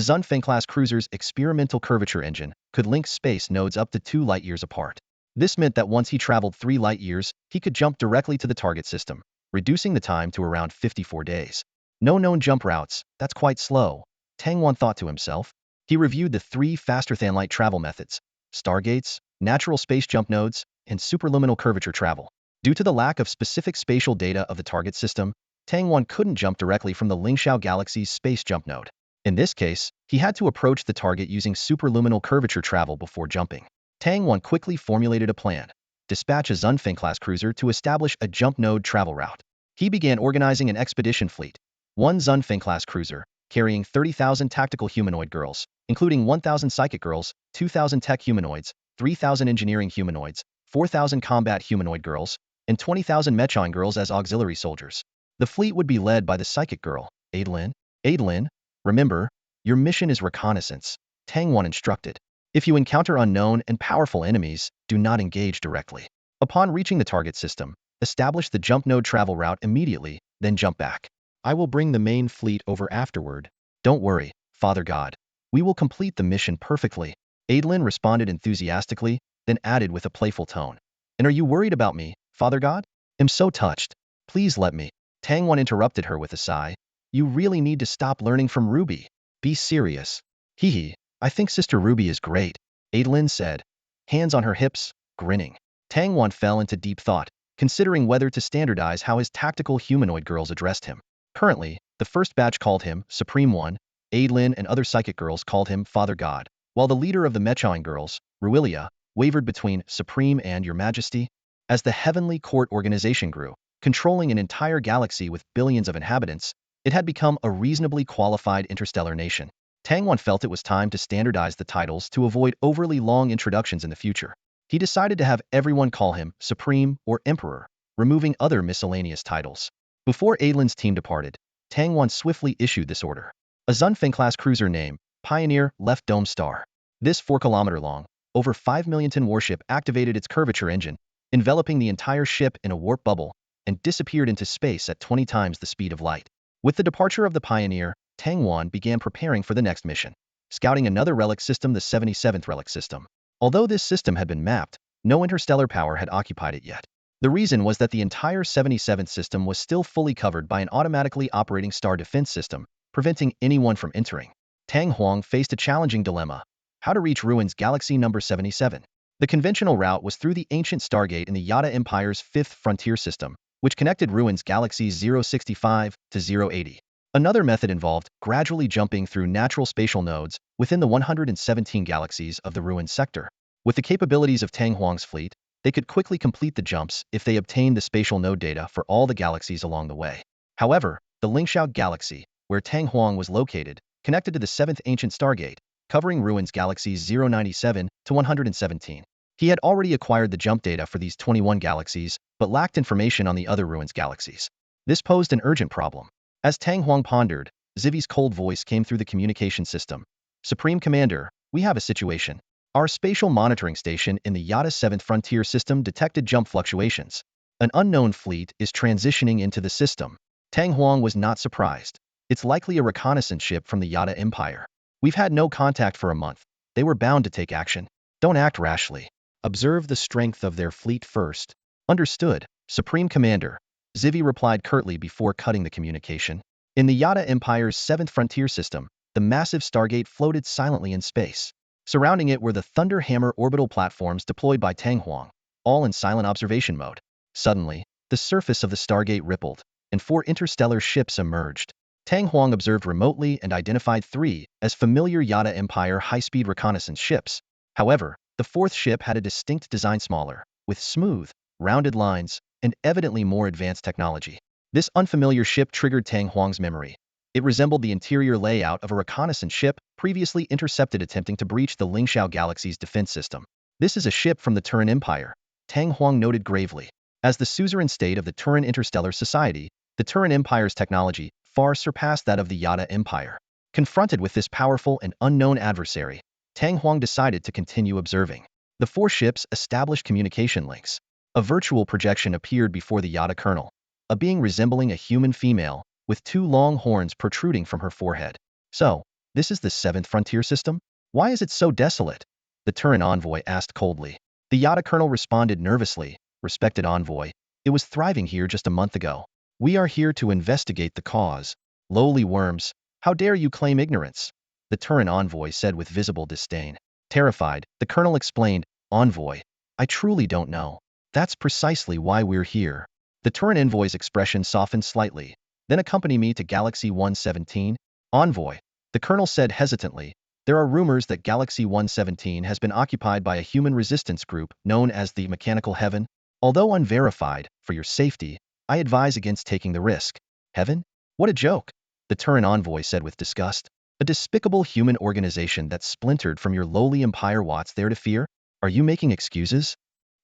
Zunfeng-class cruiser's experimental curvature engine could link space nodes up to 2 light-years apart. This meant that once he traveled 3 light-years, he could jump directly to the target system, reducing the time to around 54 days. No known jump routes, that's quite slow, Tang Wan thought to himself. He reviewed the 3 faster-than-light travel methods: Stargates, natural space jump nodes, and superluminal curvature travel. Due to the lack of specific spatial data of the target system, Tang Wan couldn't jump directly from the Lingxiao galaxy's space jump node. In this case, he had to approach the target using superluminal curvature travel before jumping. Tang Wan quickly formulated a plan: dispatch a Zunfeng-class cruiser to establish a jump node travel route. He began organizing an expedition fleet. 1 Zunfeng-class cruiser, carrying 30,000 tactical humanoid girls, including 1,000 psychic girls, 2,000 tech humanoids, 3,000 engineering humanoids, 4,000 combat humanoid girls, and 20,000 Mechon girls as auxiliary soldiers. The fleet would be led by the psychic girl, Adelin. Adelin, remember, your mission is reconnaissance, Tang Wan instructed. If you encounter unknown and powerful enemies, do not engage directly. Upon reaching the target system, establish the jump node travel route immediately, then jump back. I will bring the main fleet over afterward. Don't worry, Father God. We will complete the mission perfectly. Adelin responded enthusiastically, then added with a playful tone. And are you worried about me, Father God? I'm so touched. Please let me. Tang Wan interrupted her with a sigh. You really need to stop learning from Ruby. Be serious. Hee hee, I think Sister Ruby is great, Adelin said, hands on her hips, grinning. Tang Wan fell into deep thought, considering whether to standardize how his tactical humanoid girls addressed him. Currently, the first batch called him Supreme One, Adelin and other psychic girls called him Father God, while the leader of the Mechon girls, Ruilia, wavered between Supreme and Your Majesty. As the Heavenly Court organization grew, controlling an entire galaxy with billions of inhabitants, it had become a reasonably qualified interstellar nation. Tang Wan felt it was time to standardize the titles to avoid overly long introductions in the future. He decided to have everyone call him Supreme or Emperor, removing other miscellaneous titles. Before Adelin's team departed, Tang Wan swiftly issued this order. A Zunfeng-class cruiser named Pioneer left Dome Star. This 4-kilometer-long, over 5 million ton warship activated its curvature engine, enveloping the entire ship in a warp bubble, and disappeared into space at 20 times the speed of light. With the departure of the Pioneer, Tang Wan began preparing for the next mission, scouting another relic system, the 77th relic system. Although this system had been mapped, no interstellar power had occupied it yet. The reason was that the entire 77th system was still fully covered by an automatically operating star defense system, preventing anyone from entering. Tang Huang faced a challenging dilemma: how to reach Ruin's Galaxy number 77. The conventional route was through the ancient Stargate in the Yada Empire's 5th frontier system, which connected Ruin's galaxies 065 to 080. Another method involved gradually jumping through natural spatial nodes within the 117 galaxies of the Ruin sector. With the capabilities of Tang Huang's fleet, they could quickly complete the jumps if they obtained the spatial node data for all the galaxies along the way. However, the Lingxiao galaxy, where Tang Huang was located, connected to the 7th ancient Stargate, covering Ruin's galaxies 097 to 117. He had already acquired the jump data for these 21 galaxies, but lacked information on the other Ruin's galaxies. This posed an urgent problem. As Tang Huang pondered, Zivi's cold voice came through the communication system. Supreme Commander, we have a situation. Our spatial monitoring station in the Yada 7th frontier system detected jump fluctuations. An unknown fleet is transitioning into the system. Tang Huang was not surprised. It's likely a reconnaissance ship from the Yada Empire. We've had no contact for a month. They were bound to take action. Don't act rashly. Observe the strength of their fleet first. Understood, Supreme Commander, Zivi replied curtly before cutting the communication. In the Yada Empire's 7th frontier system, the massive Stargate floated silently in space. Surrounding it were the Thunder Hammer orbital platforms deployed by Tang Huang, all in silent observation mode. Suddenly, the surface of the Stargate rippled, and 4 interstellar ships emerged. Tang Huang observed remotely and identified 3 as familiar Yada Empire high-speed reconnaissance ships. However, the 4th ship had a distinct design, smaller, with smooth, rounded lines, and evidently more advanced technology. This unfamiliar ship triggered Tang Huang's memory. It resembled the interior layout of a reconnaissance ship previously intercepted attempting to breach the Lingxiao galaxy's defense system. This is a ship from the Turan Empire, Tang Huang noted gravely. As the suzerain state of the Turan Interstellar Society, The Turan Empire's technology far surpassed that of the Yada Empire. Confronted with this powerful and unknown adversary, Tang Huang decided to continue observing. The four ships established communication links. A virtual projection appeared before the Yada colonel, a being resembling a human female, with two long horns protruding from her forehead. So, this is the seventh frontier system? Why is it so desolate? The Turan envoy asked coldly. The Yada colonel responded nervously, respected envoy, it was thriving here just a month ago. We are here to investigate the cause. Lowly worms, how dare you claim ignorance? The Turan envoy said with visible disdain. Terrified, the colonel explained, Envoy, I truly don't know. That's precisely why we're here. The Turan envoy's expression softened slightly. Then accompany me to Galaxy 117. Envoy, the colonel said hesitantly, there are rumors that Galaxy 117 has been occupied by a human resistance group known as the Mechanical Heaven. Although unverified, for your safety, I advise against taking the risk. Heaven? What a joke, the Turan envoy said with disgust. A despicable human organization that splintered from your lowly empire. What's there to fear? Are you making excuses?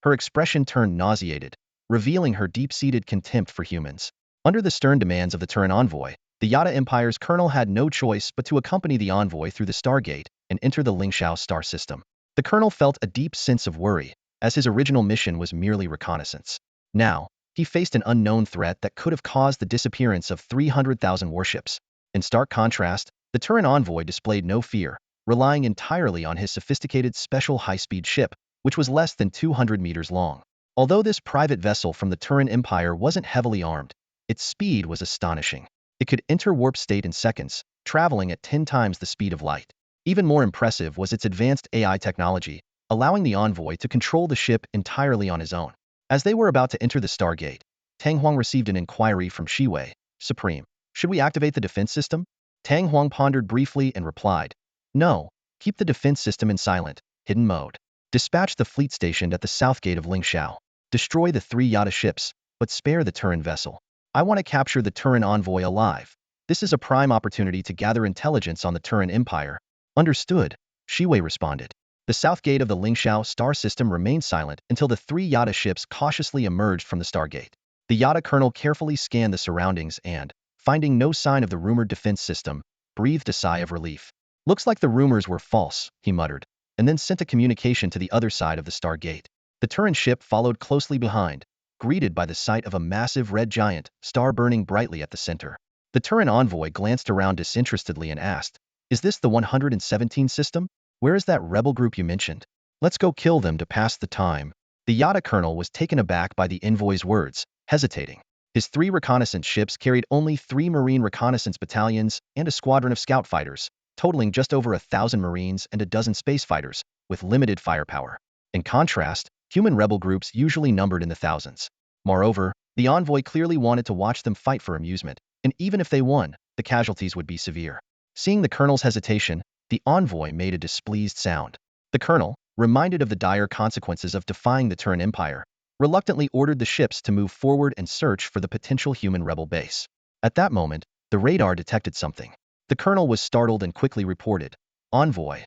Her expression turned nauseated, revealing her deep-seated contempt for humans. Under the stern demands of the Turan envoy, the Yada Empire's colonel had no choice but to accompany the envoy through the Stargate and enter the Lingxiao star system. The colonel felt a deep sense of worry, as his original mission was merely reconnaissance. Now, he faced an unknown threat that could have caused the disappearance of 300,000 warships. In stark contrast, the Turan envoy displayed no fear, relying entirely on his sophisticated special high-speed ship, which was less than 200 meters long. Although this private vessel from the Turan Empire wasn't heavily armed, its speed was astonishing. It could enter warp state in seconds, traveling at 10 times the speed of light. Even more impressive was its advanced AI technology, allowing the envoy to control the ship entirely on his own. As they were about to enter the Stargate, Tang Huang received an inquiry from Shiwei, Supreme. Should we activate the defense system? Tang Huang pondered briefly and replied, no, keep the defense system in silent, hidden mode. Dispatch the fleet stationed at the south gate of Lingxiao. Destroy the 3 Yada ships, but spare the Turan vessel. I want to capture the Turan envoy alive. This is a prime opportunity to gather intelligence on the Turan Empire. Understood, Shiwei responded. The south gate of the Lingxiao star system remained silent until the 3 Yada ships cautiously emerged from the Stargate. The Yada colonel carefully scanned the surroundings and, finding no sign of the rumored defense system, breathed a sigh of relief. Looks like the rumors were false, he muttered, and then sent a communication to the other side of the Stargate. The Turan ship followed closely behind, greeted by the sight of a massive red giant, star burning brightly at the center. The Turan envoy glanced around disinterestedly and asked, is this the 117 system? Where is that rebel group you mentioned? Let's go kill them to pass the time. The Yada colonel was taken aback by the envoy's words, hesitating. His 3 reconnaissance ships carried only 3 marine reconnaissance battalions and a squadron of scout fighters, totaling just over 1,000 marines and a dozen space fighters, with limited firepower. In contrast, human rebel groups usually numbered in the thousands. Moreover, the envoy clearly wanted to watch them fight for amusement, and even if they won, the casualties would be severe. Seeing the colonel's hesitation, the envoy made a displeased sound. The colonel, reminded of the dire consequences of defying the Turan Empire, reluctantly ordered the ships to move forward and search for the potential human rebel base. At that moment, the radar detected something. The colonel was startled and quickly reported, Envoy.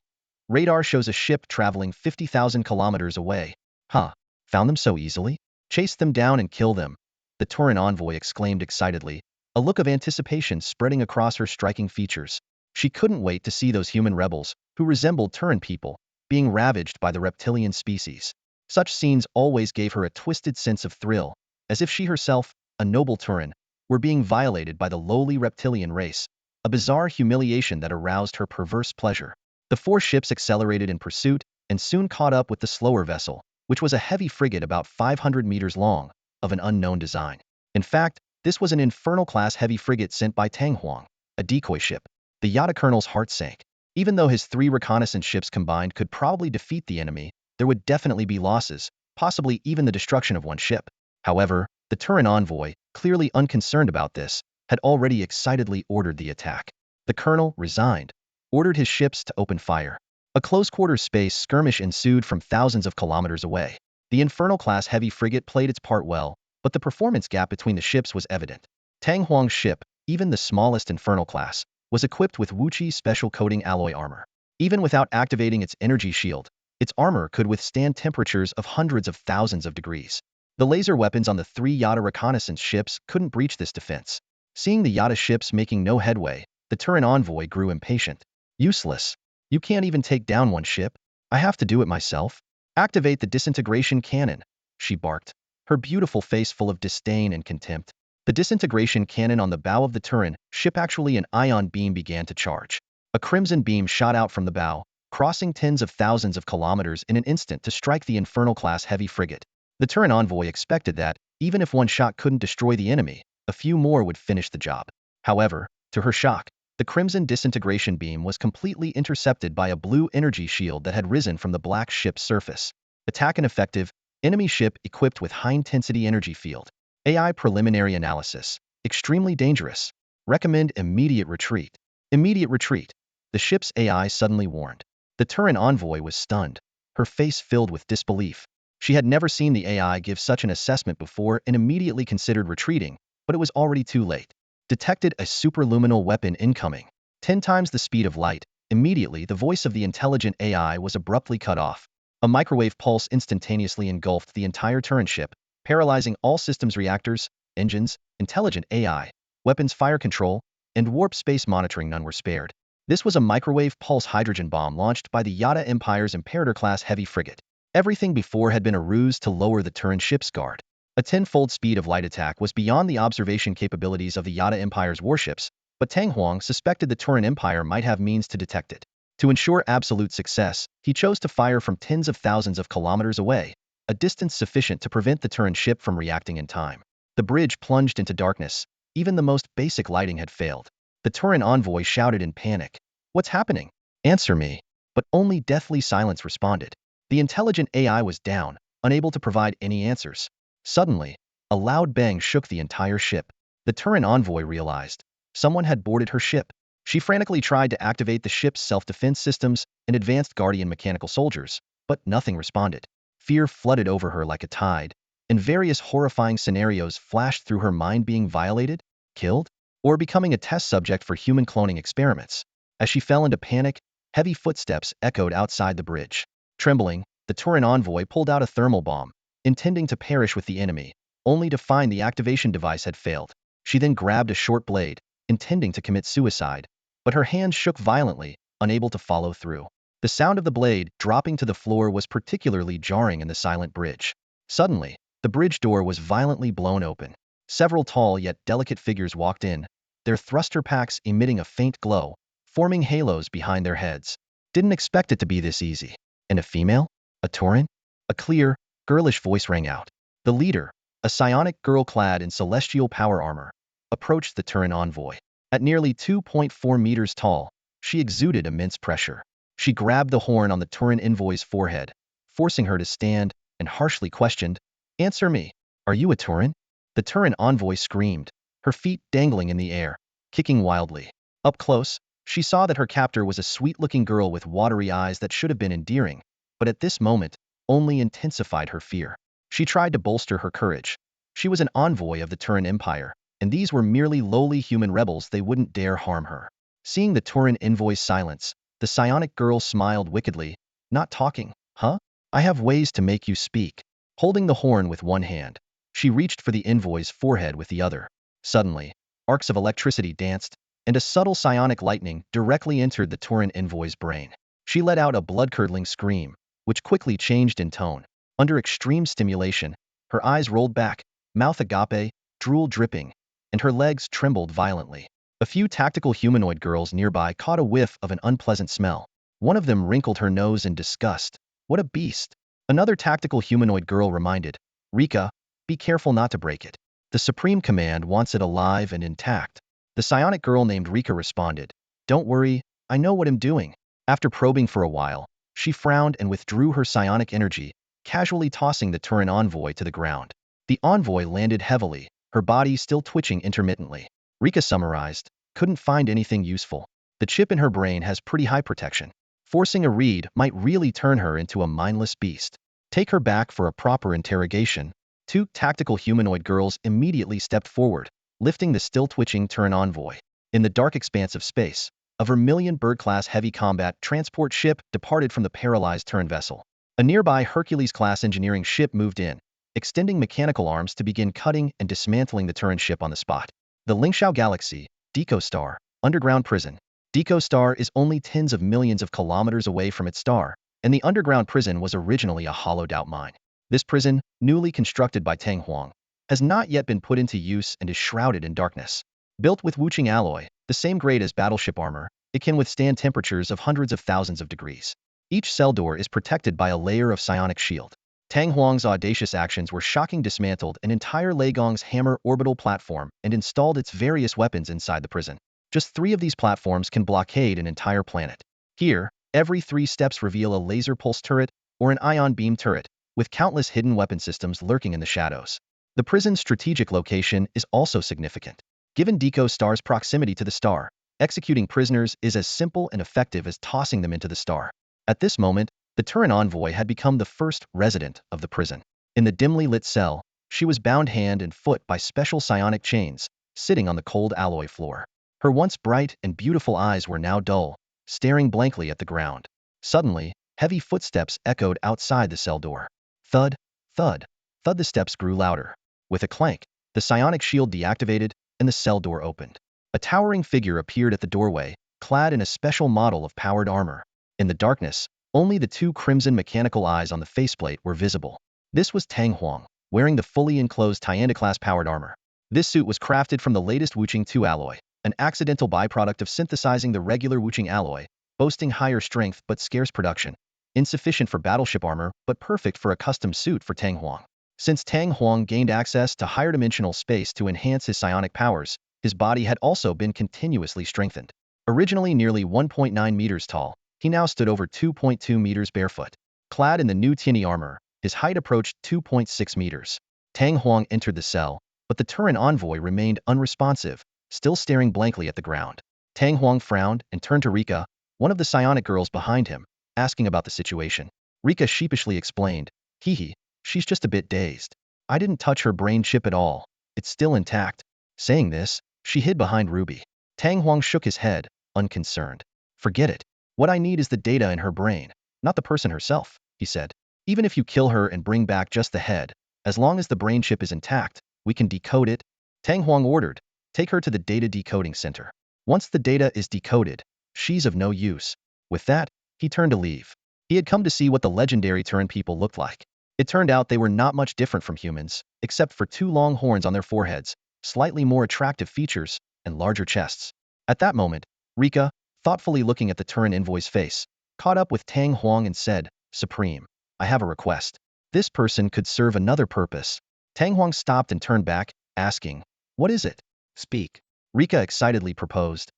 Radar shows a ship traveling 50,000 kilometers away. Huh, found them so easily? Chase them down and kill them. The Turan envoy exclaimed excitedly, a look of anticipation spreading across her striking features. She couldn't wait to see those human rebels, who resembled Turan people, being ravaged by the reptilian species. Such scenes always gave her a twisted sense of thrill, as if she herself, a noble Turan, were being violated by the lowly reptilian race, a bizarre humiliation that aroused her perverse pleasure. The 4 ships accelerated in pursuit and soon caught up with the slower vessel, which was a heavy frigate about 500 meters long, of an unknown design. In fact, this was an Infernal-class heavy frigate sent by Tang Huang, a decoy ship. The Yada colonel's heart sank. Even though his 3 reconnaissance ships combined could probably defeat the enemy, there would definitely be losses, possibly even the destruction of one ship. However, the Turan envoy, clearly unconcerned about this, had already excitedly ordered the attack. The colonel, resigned, ordered his ships to open fire. A close-quarters space skirmish ensued from thousands of kilometers away. The Infernal-class heavy frigate played its part well, but the performance gap between the ships was evident. Tang Huang's ship, even the smallest Infernal class, was equipped with Wuqi's special coating alloy armor. Even without activating its energy shield, its armor could withstand temperatures of hundreds of thousands of degrees. The laser weapons on the 3 Yata reconnaissance ships couldn't breach this defense. Seeing the Yata ships making no headway, the Turan envoy grew impatient. Useless. You can't even take down one ship. I have to do it myself. Activate the disintegration cannon, she barked, her beautiful face full of disdain and contempt. The disintegration cannon on the bow of the Turan ship, actually an ion beam, began to charge. A crimson beam shot out from the bow, crossing tens of thousands of kilometers in an instant to strike the Infernal-class heavy frigate. The Turan envoy expected that, even if one shot couldn't destroy the enemy, a few more would finish the job. However, to her shock, the crimson disintegration beam was completely intercepted by a blue energy shield that had risen from the black ship's surface. Attack ineffective, enemy ship equipped with high-intensity energy field. AI preliminary analysis. Extremely dangerous. Recommend immediate retreat. Immediate retreat. The ship's AI suddenly warned. The Turan envoy was stunned, her face filled with disbelief. She had never seen the AI give such an assessment before and immediately considered retreating, but it was already too late. Detected a superluminal weapon incoming. 10 times the speed of light. Immediately, the voice of the intelligent AI was abruptly cut off. A microwave pulse instantaneously engulfed the entire Turan ship, paralyzing all systems, reactors, engines, intelligent AI, weapons fire control, and warp space monitoring. None were spared. This was a microwave pulse hydrogen bomb launched by the Yata Empire's Imperator-class heavy frigate. Everything before had been a ruse to lower the Turan ship's guard. A 10-fold speed of light attack was beyond the observation capabilities of the Yata Empire's warships, but Tang Huang suspected the Turan Empire might have means to detect it. To ensure absolute success, he chose to fire from tens of thousands of kilometers away, a distance sufficient to prevent the Turan ship from reacting in time. The bridge plunged into darkness. Even the most basic lighting had failed. The Turan envoy shouted in panic. "What's happening? Answer me." But only deathly silence responded. The intelligent AI was down, unable to provide any answers. Suddenly, a loud bang shook the entire ship. The Turan envoy realized someone had boarded her ship. She frantically tried to activate the ship's self-defense systems and advanced Guardian mechanical soldiers, but nothing responded. Fear flooded over her like a tide, and various horrifying scenarios flashed through her mind: being violated, killed, or becoming a test subject for human cloning experiments. As she fell into panic, heavy footsteps echoed outside the bridge. Trembling, the Turan envoy pulled out a thermal bomb, intending to perish with the enemy, only to find the activation device had failed. She then grabbed a short blade, intending to commit suicide, but her hands shook violently, unable to follow through. The sound of the blade dropping to the floor was particularly jarring in the silent bridge. Suddenly, the bridge door was violently blown open. Several tall yet delicate figures walked in, their thruster packs emitting a faint glow, forming halos behind their heads. Didn't expect it to be this easy. And a female? A Turan? A clear, girlish voice rang out. The leader, a psionic girl clad in celestial power armor, approached the Turan envoy. At nearly 2.4 meters tall, she exuded immense pressure. She grabbed the horn on the Turan envoy's forehead, forcing her to stand, and harshly questioned, "Answer me. Are you a Turan?" The Turan envoy screamed, her feet dangling in the air, kicking wildly. Up close, she saw that her captor was a sweet-looking girl with watery eyes that should have been endearing, but at this moment, only intensified her fear. She tried to bolster her courage. She was an envoy of the Turan Empire, and these were merely lowly human rebels. They wouldn't dare harm her. Seeing the Turan envoy's silence, the psionic girl smiled wickedly. "Not talking, huh? I have ways to make you speak." Holding the horn with one hand, she reached for the envoy's forehead with the other. Suddenly, arcs of electricity danced, and a subtle psionic lightning directly entered the Turan envoy's brain. She let out a blood-curdling scream, which quickly changed in tone. Under extreme stimulation, her eyes rolled back, mouth agape, drool dripping, and her legs trembled violently. A few tactical humanoid girls nearby caught a whiff of an unpleasant smell. One of them wrinkled her nose in disgust. "What a beast." Another tactical humanoid girl reminded, "Rika, be careful not to break it. The Supreme Command wants it alive and intact." The psionic girl named Rika responded, "Don't worry, I know what I'm doing." After probing for a while, she frowned and withdrew her psionic energy, casually tossing the Turan envoy to the ground. The envoy landed heavily, her body still twitching intermittently. Rika summarized, "Couldn't find anything useful. The chip in her brain has pretty high protection. Forcing a read might really turn her into a mindless beast. Take her back for a proper interrogation." Two tactical humanoid girls immediately stepped forward, lifting the still-twitching Turan envoy. In the dark expanse of space, a vermilion bird-class heavy combat transport ship departed from the paralyzed Turan vessel. A nearby Hercules-class engineering ship moved in, extending mechanical arms to begin cutting and dismantling the Turan ship on the spot. The Lingxiao Galaxy, Deco Star, underground prison. Deco Star is only tens of millions of kilometers away from its star, and the underground prison was originally a hollowed-out mine. This prison, newly constructed by Tang Huang, has not yet been put into use and is shrouded in darkness. Built with Wuqing alloy, the same grade as battleship armor, it can withstand temperatures of hundreds of thousands of degrees. Each cell door is protected by a layer of psionic shield. Tang Huang's audacious actions were shocking. Dismantled an entire Legong's hammer orbital platform and installed its various weapons inside the prison. Just 3 of these platforms can blockade an entire planet. Here, every 3 steps reveal a laser pulse turret or an ion beam turret, with countless hidden weapon systems lurking in the shadows. The prison's strategic location is also significant. Given Deco Star's proximity to the star, executing prisoners is as simple and effective as tossing them into the star. At this moment, the Turan envoy had become the first resident of the prison. In the dimly lit cell, she was bound hand and foot by special psionic chains, sitting on the cold alloy floor. Her once bright and beautiful eyes were now dull, staring blankly at the ground. Suddenly, heavy footsteps echoed outside the cell door. Thud, thud, thud. The steps grew louder. With a clank, the psionic shield deactivated and the cell door opened. A towering figure appeared at the doorway, clad in a special model of powered armor. In the darkness, only the 2 crimson mechanical eyes on the faceplate were visible. This was Tang Huang, wearing the fully enclosed Tianda-class powered armor. This suit was crafted from the latest Wuqing 2 alloy, an accidental byproduct of synthesizing the regular Wuqing alloy, boasting higher strength but scarce production, insufficient for battleship armor but perfect for a custom suit for Tang Huang. Since Tang Huang gained access to higher dimensional space to enhance his psionic powers, his body had also been continuously strengthened. Originally nearly 1.9 meters tall, he now stood over 2.2 meters barefoot. Clad in the new Tianyi armor, his height approached 2.6 meters. Tang Huang entered the cell, but the Turan envoy remained unresponsive, still staring blankly at the ground. Tang Huang frowned and turned to Rika, one of the psionic girls behind him, asking about the situation. Rika sheepishly explained, "Hee, she's just a bit dazed. I didn't touch her brain chip at all. It's still intact." Saying this, she hid behind Ruby. Tang Huang shook his head, unconcerned. "Forget it. What I need is the data in her brain, not the person herself," he said. "Even if you kill her and bring back just the head, as long as the brain chip is intact, we can decode it." Tang Huang ordered, "Take her to the data decoding center. Once the data is decoded, she's of no use." With that, he turned to leave. He had come to see what the legendary Turan people looked like. It turned out they were not much different from humans, except for 2 long horns on their foreheads, slightly more attractive features, and larger chests. At that moment, Rika, thoughtfully looking at the Turan envoy's face, caught up with Tang Huang and said, "Supreme, I have a request. This person could serve another purpose." Tang Huang stopped and turned back, asking, "What is it? Speak." Rika excitedly proposed,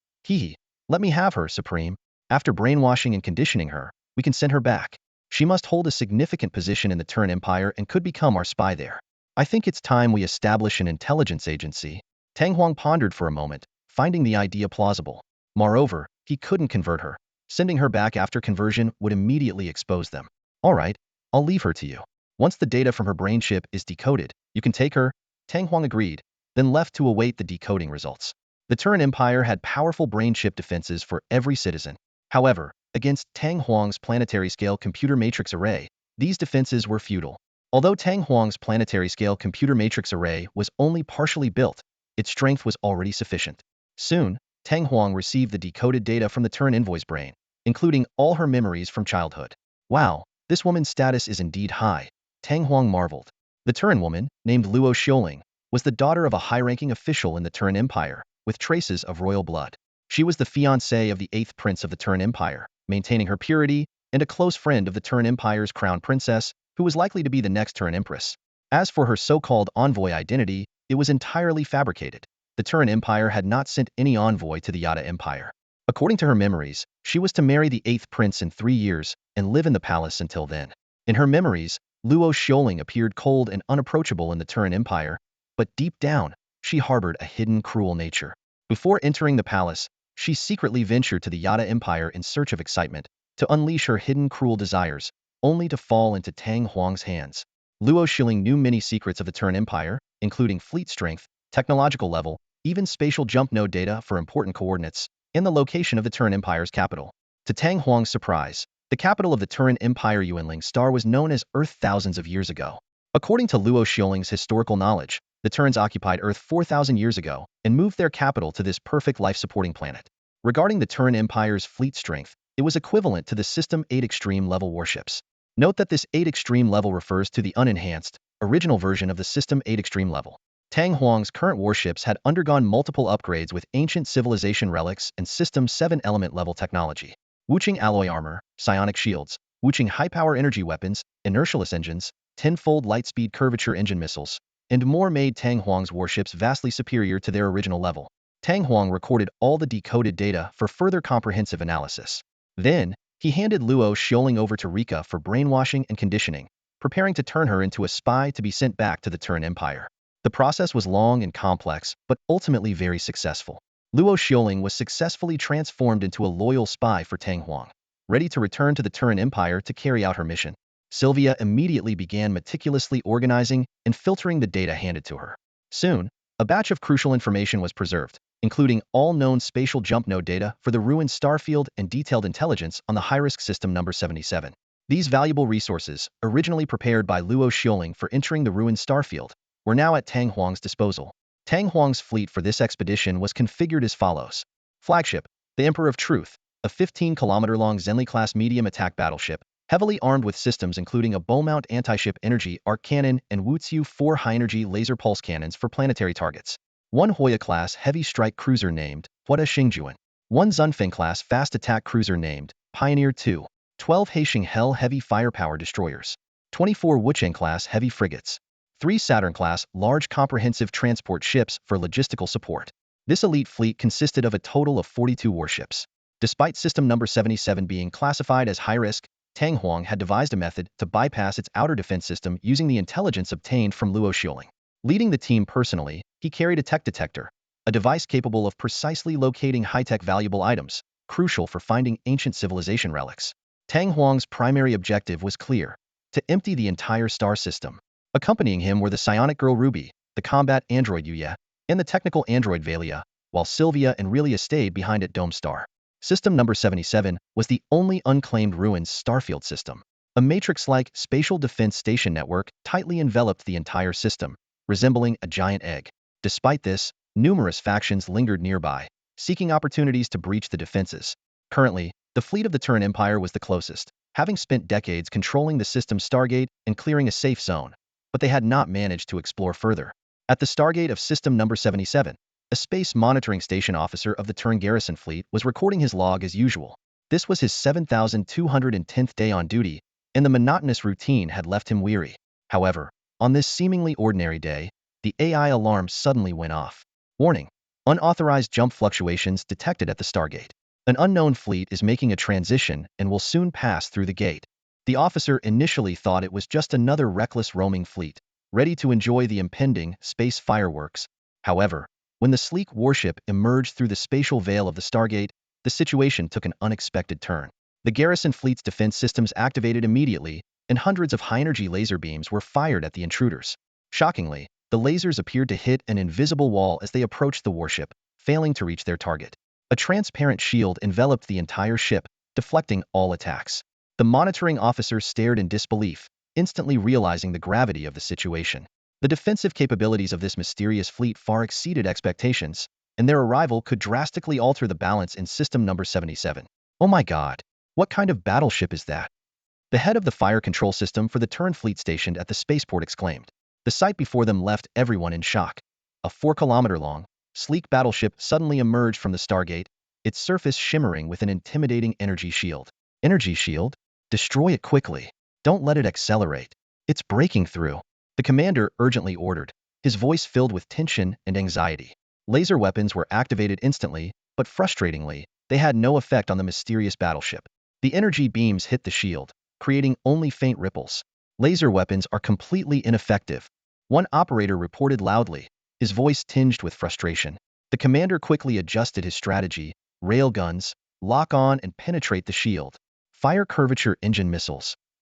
"Let me have her, Supreme. After brainwashing and conditioning her, we can send her back. She must hold a significant position in the Turan Empire and could become our spy there. I think it's time we establish an intelligence agency." Tang Huang pondered for a moment, finding the idea plausible. Moreover, he couldn't convert her. Sending her back after conversion would immediately expose them. "All right, I'll leave her to you. Once the data from her brain chip is decoded, you can take her." Tang Huang agreed, then left to await the decoding results. The Turan Empire had powerful brain chip defenses for every citizen. However, against Tang Huang's planetary-scale computer matrix array, these defenses were futile. Although Tang Huang's planetary-scale computer matrix array was only partially built, its strength was already sufficient. Soon, Tang Huang received the decoded data from the Turan envoy's brain, including all her memories from childhood. "Wow, this woman's status is indeed high," Tang Huang marveled. The Turan woman, named Luo Xiuling, was the daughter of a high-ranking official in the Turan Empire, with traces of royal blood. She was the fiancée of the 8th prince of the Turan Empire, maintaining her purity, and a close friend of the Turan Empire's crown princess, who was likely to be the next Turan empress. As for her so-called envoy identity, it was entirely fabricated. The Turan Empire had not sent any envoy to the Yada Empire. According to her memories, she was to marry the 8th prince in 3 years and live in the palace until then. In her memories, Luo Xiuling appeared cold and unapproachable in the Turan Empire, but deep down, she harbored a hidden cruel nature. Before entering the palace, she secretly ventured to the Yada Empire in search of excitement, to unleash her hidden cruel desires, only to fall into Tang Huang's hands. Luo Xiuling knew many secrets of the Turan Empire, including fleet strength, technological level, even spatial jump node data for important coordinates, and the location of the Turan Empire's capital. To Tang Huang's surprise, the capital of the Turan Empire Yuanling Star was known as Earth thousands of years ago. According to Luo Xiaoling's historical knowledge, the Turns occupied Earth 4,000 years ago and moved their capital to this perfect life-supporting planet. Regarding the Turan Empire's fleet strength, it was equivalent to the System 8 extreme level warships. Note that this 8 extreme level refers to the unenhanced, original version of the System 8 extreme level. Tang Huang's current warships had undergone multiple upgrades with ancient civilization relics and System 7 element level technology. Wuching alloy armor, psionic shields, Wuching high-power energy weapons, inertialess engines, tenfold light-speed curvature engine missiles, and more made Tang Huang's warships vastly superior to their original level. Tang Huang recorded all the decoded data for further comprehensive analysis. Then, he handed Luo Xiaoling over to Rika for brainwashing and conditioning, preparing to turn her into a spy to be sent back to the Turan Empire. The process was long and complex, but ultimately very successful. Luo Xiaoling was successfully transformed into a loyal spy for Tang Huang, ready to return to the Turan Empire to carry out her mission. Sylvia immediately began meticulously organizing and filtering the data handed to her. Soon, a batch of crucial information was preserved, including all known spatial jump node data for the ruined starfield and detailed intelligence on the high-risk system number 77. These valuable resources, originally prepared by Luo Xiaoling for entering the ruined starfield, were now at Tang Huang's disposal. Tang Huang's fleet for this expedition was configured as follows. Flagship, the Emperor of Truth, a 15-kilometer-long Zenli-class medium attack battleship, heavily armed with systems including a bow-mount anti-ship energy arc cannon and Wuxiu 4 high-energy laser pulse cannons for planetary targets. 1 Hoya-class heavy strike cruiser named Huada Xingjuan. 1 Zunfeng-class fast attack cruiser named Pioneer 2. 12 Haixing Hell heavy firepower destroyers. 24 Wucheng-class heavy frigates. 3 Saturn-class large comprehensive transport ships for logistical support. This elite fleet consisted of a total of 42 warships. Despite system number 77 being classified as high-risk, Tang Huang had devised a method to bypass its outer defense system using the intelligence obtained from Luo Xiaoling. Leading the team personally, he carried a tech detector, a device capable of precisely locating high-tech valuable items, crucial for finding ancient civilization relics. Tang Huang's primary objective was clear: to empty the entire star system. Accompanying him were the psionic girl Ruby, the combat android Yuya, and the technical android Valia, while Sylvia and Relia stayed behind at Dome Star. System number 77 was the only unclaimed ruins starfield system. A matrix-like spatial defense station network tightly enveloped the entire system, resembling a giant egg. Despite this, numerous factions lingered nearby, seeking opportunities to breach the defenses. Currently, the fleet of the Turan Empire was the closest, having spent decades controlling the system's Stargate and clearing a safe zone, but they had not managed to explore further. At the Stargate of System number 77, a space monitoring station officer of the Turan garrison fleet was recording his log as usual. This was his 7,210th day on duty, and the monotonous routine had left him weary. However, on this seemingly ordinary day, the AI alarm suddenly went off. Warning: unauthorized jump fluctuations detected at the Stargate. An unknown fleet is making a transition and will soon pass through the gate. The officer initially thought it was just another reckless roaming fleet, ready to enjoy the impending space fireworks. However, when the sleek warship emerged through the spatial veil of the Stargate, the situation took an unexpected turn. The garrison fleet's defense systems activated immediately, and hundreds of high-energy laser beams were fired at the intruders. Shockingly, the lasers appeared to hit an invisible wall as they approached the warship, failing to reach their target. A transparent shield enveloped the entire ship, deflecting all attacks. The monitoring officer stared in disbelief, instantly realizing the gravity of the situation. The defensive capabilities of this mysterious fleet far exceeded expectations, and their arrival could drastically alter the balance in system number 77. Oh my god, what kind of battleship is that? The head of the fire control system for the Turan fleet stationed at the spaceport exclaimed. The sight before them left everyone in shock. A 4-kilometer-long, sleek battleship suddenly emerged from the Stargate, its surface shimmering with an intimidating energy shield. Energy shield? Destroy it quickly. Don't let it accelerate. It's breaking through. The commander urgently ordered, his voice filled with tension and anxiety. Laser weapons were activated instantly, but frustratingly, they had no effect on the mysterious battleship. The energy beams hit the shield, creating only faint ripples. Laser weapons are completely ineffective. One operator reported loudly, his voice tinged with frustration. The commander quickly adjusted his strategy: railguns, lock on and penetrate the shield. Fire curvature engine missiles.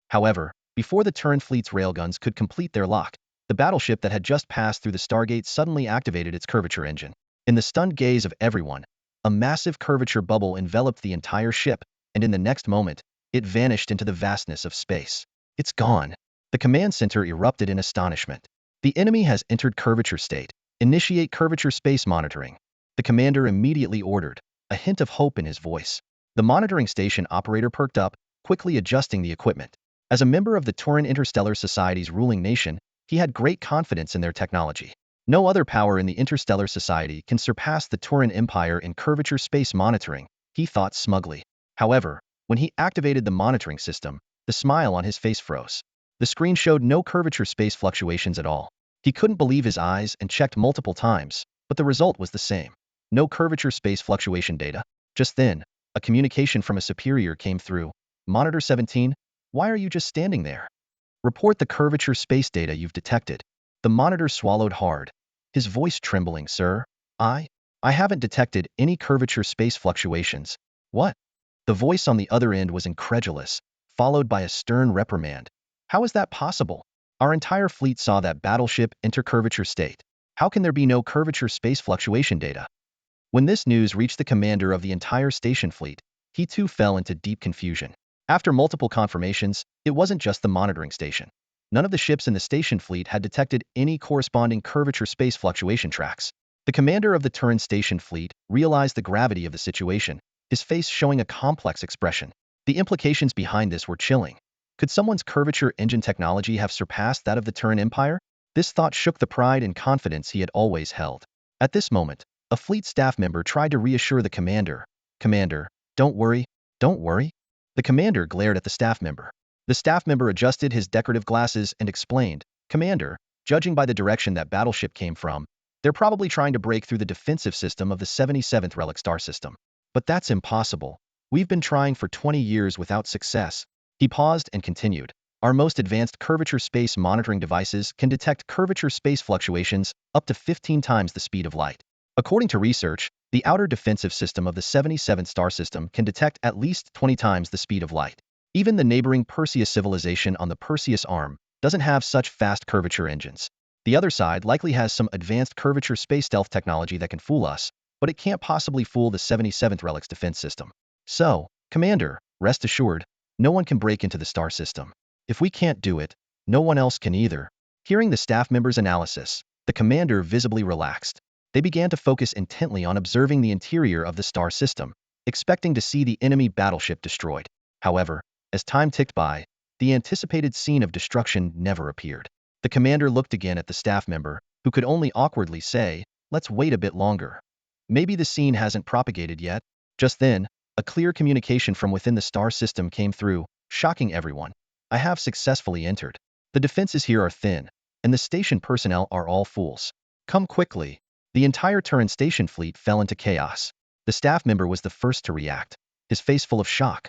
However, before the Turan fleet's railguns could complete their lock, the battleship that had just passed through the Stargate suddenly activated its curvature engine. In the stunned gaze of everyone, a massive curvature bubble enveloped the entire ship, and in the next moment, it vanished into the vastness of space. It's gone. The command center erupted in astonishment. The enemy has entered curvature state. Initiate curvature space monitoring. The commander immediately ordered, a hint of hope in his voice. The monitoring station operator perked up, quickly adjusting the equipment. As a member of the Turan Interstellar Society's ruling nation, he had great confidence in their technology. No other power in the Interstellar Society can surpass the Turan Empire in curvature space monitoring, he thought smugly. However, when he activated the monitoring system, the smile on his face froze. The screen showed no curvature space fluctuations at all. He couldn't believe his eyes and checked multiple times, but the result was the same. No curvature space fluctuation data. Just then, a communication from a superior came through. Monitor 17, why are you just standing there? Report the curvature space data you've detected. The monitor swallowed hard, his voice trembling. Sir, I haven't detected any curvature space fluctuations. What? The voice on the other end was incredulous, followed by a stern reprimand. How is that possible? Our entire fleet saw that battleship enter curvature state. How can there be no curvature space fluctuation data? When this news reached the commander of the entire station fleet, he too fell into deep confusion. After multiple confirmations, it wasn't just the monitoring station. None of the ships in the station fleet had detected any corresponding curvature space fluctuation tracks. The commander of the Turan station fleet realized the gravity of the situation, his face showing a complex expression. The implications behind this were chilling. Could someone's curvature engine technology have surpassed that of the Turan Empire? This thought shook the pride and confidence he had always held. At this moment, a fleet staff member tried to reassure the commander. Commander, don't worry, don't worry. The commander glared at the staff member. The staff member adjusted his decorative glasses and explained, Commander, judging by the direction that battleship came from, they're probably trying to break through the defensive system of the 77th relic star system. But that's impossible. We've been trying for 20 years without success. He paused and continued. Our most advanced curvature space monitoring devices can detect curvature space fluctuations up to 15 times the speed of light. According to research, the outer defensive system of the 77th star system can detect at least 20 times the speed of light. Even the neighboring Perseus civilization on the Perseus arm doesn't have such fast curvature engines. The other side likely has some advanced curvature space stealth technology that can fool us, but it can't possibly fool the 77th relic's defense system. So, Commander, rest assured, no one can break into the star system. If we can't do it, no one else can either. Hearing the staff member's analysis, the commander visibly relaxed. They began to focus intently on observing the interior of the star system, expecting to see the enemy battleship destroyed. However, as time ticked by, the anticipated scene of destruction never appeared. The commander looked again at the staff member, who could only awkwardly say, let's wait a bit longer. Maybe the scene hasn't propagated yet. Just then, a clear communication from within the star system came through, shocking everyone. I have successfully entered. The defenses here are thin, and the station personnel are all fools. Come quickly. The entire Turan station fleet fell into chaos. The staff member was the first to react, his face full of shock.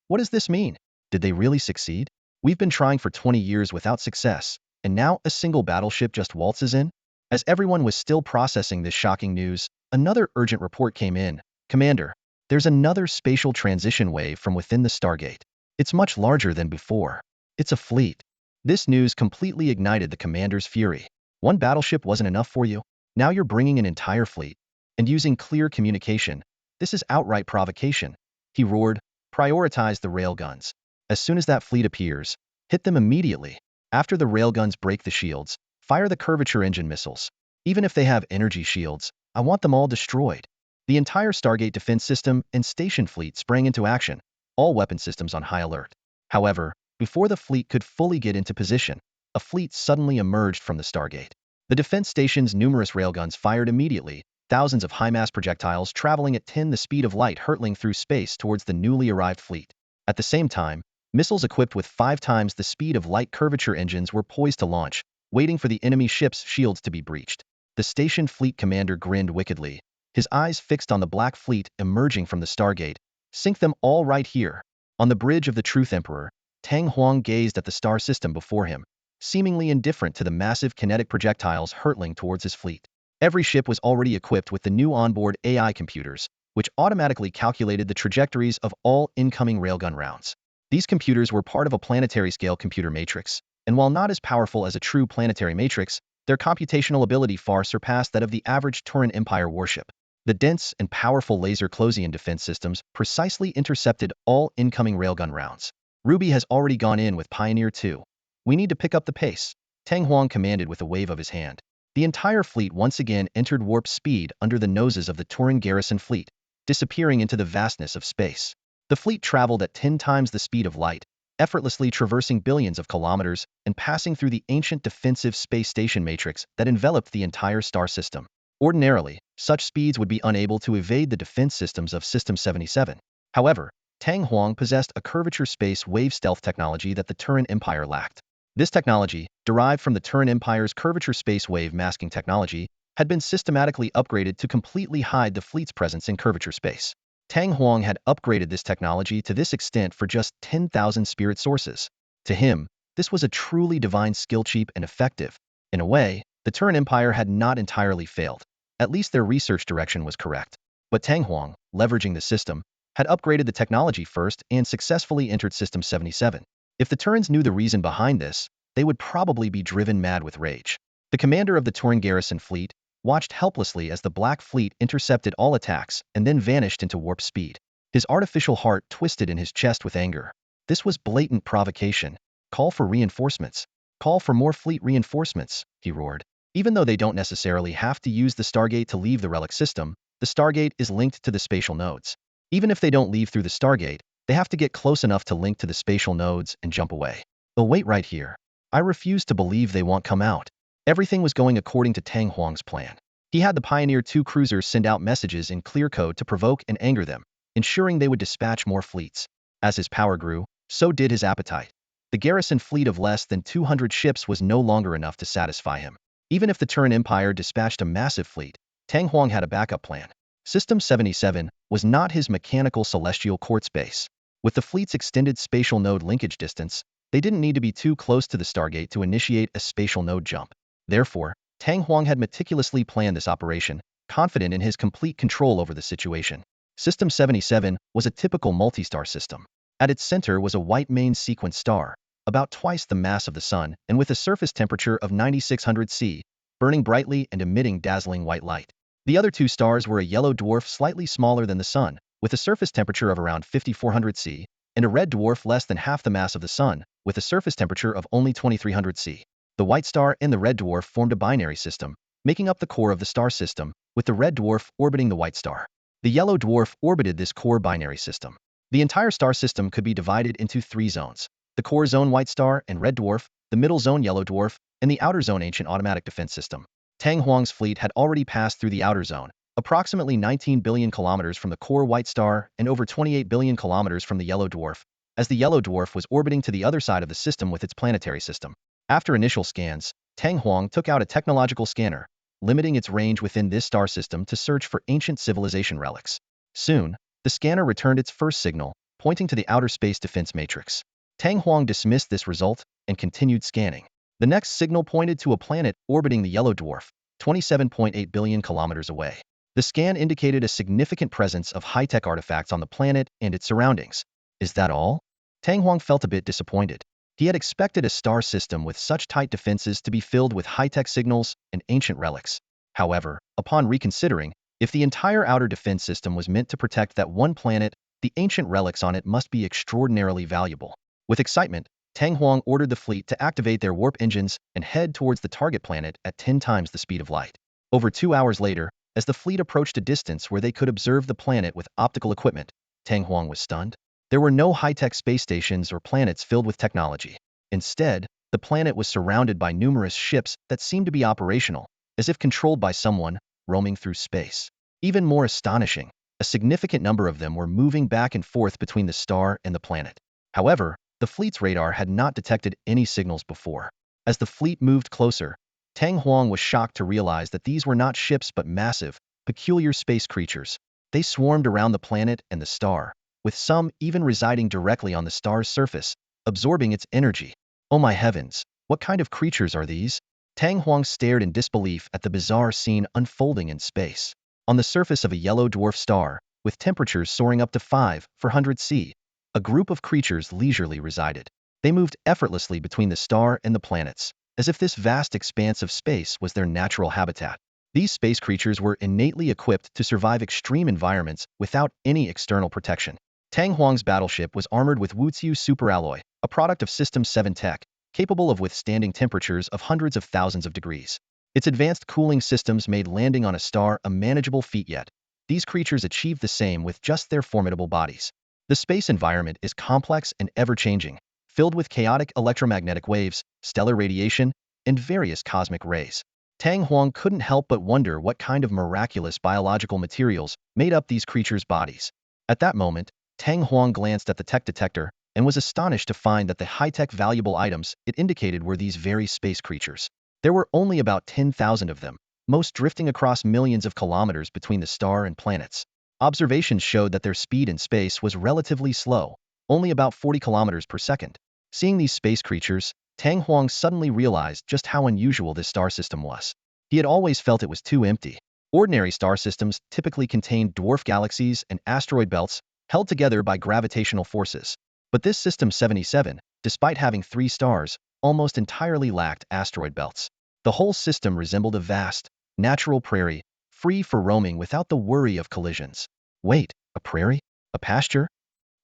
What does this mean? Did they really succeed? We've been trying for 20 years without success, and now a single battleship just waltzes in? As everyone was still processing this shocking news, another urgent report came in. Commander, there's another spatial transition wave from within the Stargate. It's much larger than before. It's a fleet. This news completely ignited the commander's fury. One battleship wasn't enough for you? Now you're bringing an entire fleet. And using clear communication. This is outright provocation. He roared, prioritize the railguns. As soon as that fleet appears, hit them immediately. After the railguns break the shields, fire the curvature engine missiles. Even if they have energy shields, I want them all destroyed. The entire Stargate defense system and station fleet sprang into action, all weapon systems on high alert. However, before the fleet could fully get into position, a fleet suddenly emerged from the Stargate. The defense station's numerous railguns fired immediately, thousands of high-mass projectiles traveling at 10 the speed of light hurtling through space towards the newly arrived fleet. At the same time, missiles equipped with 5 times the speed of light curvature engines were poised to launch, waiting for the enemy ship's shields to be breached. The station fleet commander grinned wickedly, his eyes fixed on the black fleet emerging from the Stargate. Sink them all right here. On the bridge of the Truth Emperor, Tang Huang gazed at the star system before him, seemingly indifferent to the massive kinetic projectiles hurtling towards his fleet. Every ship was already equipped with the new onboard AI computers, which automatically calculated the trajectories of all incoming railgun rounds. These computers were part of a planetary-scale computer matrix, and while not as powerful as a true planetary matrix, their computational ability far surpassed that of the average Turan Empire warship. The dense and powerful laser Closian defense systems precisely intercepted all incoming railgun rounds. Ruby has already gone in with Pioneer 2. We need to pick up the pace, Tang Huang commanded with a wave of his hand. The entire fleet once again entered warp speed under the noses of the Turan garrison fleet, disappearing into the vastness of space. The fleet traveled at 10 times the speed of light, effortlessly traversing billions of kilometers and passing through the ancient defensive space station matrix that enveloped the entire star system. Ordinarily, such speeds would be unable to evade the defense systems of System 77. However, Tang Huang possessed a curvature space wave stealth technology that the Turan Empire lacked. This technology, derived from the Turan Empire's curvature space wave masking technology, had been systematically upgraded to completely hide the fleet's presence in curvature space. Tang Huang had upgraded this technology to this extent for just 10,000 spirit sources. To him, this was a truly divine skill, cheap and effective. In a way, the Turan Empire had not entirely failed. At least their research direction was correct. But Tang Huang, leveraging the system, had upgraded the technology first and successfully entered System 77. If the Turans knew the reason behind this, they would probably be driven mad with rage. The commander of the Turan garrison fleet watched helplessly as the Black Fleet intercepted all attacks and then vanished into warp speed. His artificial heart twisted in his chest with anger. This was blatant provocation. Call for reinforcements. Call for more fleet reinforcements, he roared. Even though they don't necessarily have to use the Stargate to leave the relic system, the Stargate is linked to the spatial nodes. Even if they don't leave through the Stargate, they have to get close enough to link to the spatial nodes and jump away. They'll wait right here. I refuse to believe they won't come out. Everything was going according to Tang Huang's plan. He had the Pioneer 2 cruisers send out messages in clear code to provoke and anger them, ensuring they would dispatch more fleets. As his power grew, so did his appetite. The garrison fleet of less than 200 ships was no longer enough to satisfy him. Even if the Turan Empire dispatched a massive fleet, Tang Huang had a backup plan. System 77 was not his mechanical celestial quartz base. With the fleet's extended spatial node linkage distance, they didn't need to be too close to the Stargate to initiate a spatial node jump. Therefore, Tang Huang had meticulously planned this operation, confident in his complete control over the situation. System 77 was a typical multi-star system. At its center was a white main sequence star, about twice the mass of the Sun and with a surface temperature of 9600 C, burning brightly and emitting dazzling white light. The other two stars were a yellow dwarf slightly smaller than the Sun, with a surface temperature of around 5400 C, and a red dwarf less than half the mass of the Sun, with a surface temperature of only 2300 C. The white star and the red dwarf formed a binary system, making up the core of the star system, with the red dwarf orbiting the white star. The yellow dwarf orbited this core binary system. The entire star system could be divided into 3 zones: the core zone white star and red dwarf, the middle zone yellow dwarf, and the outer zone ancient automatic defense system. Tang Huang's fleet had already passed through the outer zone, approximately 19 billion kilometers from the core white star and over 28 billion kilometers from the yellow dwarf, as the yellow dwarf was orbiting to the other side of the system with its planetary system. After initial scans, Tang Huang took out a technological scanner, limiting its range within this star system to search for ancient civilization relics. Soon, the scanner returned its first signal, pointing to the outer space defense matrix. Tang Huang dismissed this result and continued scanning. The next signal pointed to a planet orbiting the yellow dwarf, 27.8 billion kilometers away. The scan indicated a significant presence of high-tech artifacts on the planet and its surroundings. Is that all? Tang Huang felt a bit disappointed. He had expected a star system with such tight defenses to be filled with high-tech signals and ancient relics. However, upon reconsidering, if the entire outer defense system was meant to protect that one planet, the ancient relics on it must be extraordinarily valuable. With excitement, Tang Huang ordered the fleet to activate their warp engines and head towards the target planet at 10 times the speed of light. Over 2 hours later, as the fleet approached a distance where they could observe the planet with optical equipment, Tang Huang was stunned. There were no high-tech space stations or planets filled with technology. Instead, the planet was surrounded by numerous ships that seemed to be operational, as if controlled by someone roaming through space. Even more astonishing, a significant number of them were moving back and forth between the star and the planet. However, the fleet's radar had not detected any signals before. As the fleet moved closer, Tang Huang was shocked to realize that these were not ships but massive, peculiar space creatures. They swarmed around the planet and the star, with some even residing directly on the star's surface, absorbing its energy. Oh my heavens, what kind of creatures are these? Tang Huang stared in disbelief at the bizarre scene unfolding in space. On the surface of a yellow dwarf star, with temperatures soaring up to 500 C, a group of creatures leisurely resided. They moved effortlessly between the star and the planets, as if this vast expanse of space was their natural habitat. These space creatures were innately equipped to survive extreme environments without any external protection. Tang Huang's battleship was armored with Wuxiu superalloy, a product of System 7 tech, capable of withstanding temperatures of hundreds of thousands of degrees. Its advanced cooling systems made landing on a star a manageable feat, yet these creatures achieved the same with just their formidable bodies. The space environment is complex and ever-changing, filled with chaotic electromagnetic waves, stellar radiation, and various cosmic rays. Tang Huang couldn't help but wonder what kind of miraculous biological materials made up these creatures' bodies. At that moment, Tang Huang glanced at the tech detector and was astonished to find that the high-tech valuable items it indicated were these very space creatures. There were only about 10,000 of them, most drifting across millions of kilometers between the star and planets. Observations showed that their speed in space was relatively slow, only about 40 kilometers per second. Seeing these space creatures, Tang Huang suddenly realized just how unusual this star system was. He had always felt it was too empty. Ordinary star systems typically contained dwarf galaxies and asteroid belts held together by gravitational forces. But this System 77, despite having 3 stars, almost entirely lacked asteroid belts. The whole system resembled a vast, natural prairie, free for roaming without the worry of collisions. Wait, a prairie? A pasture?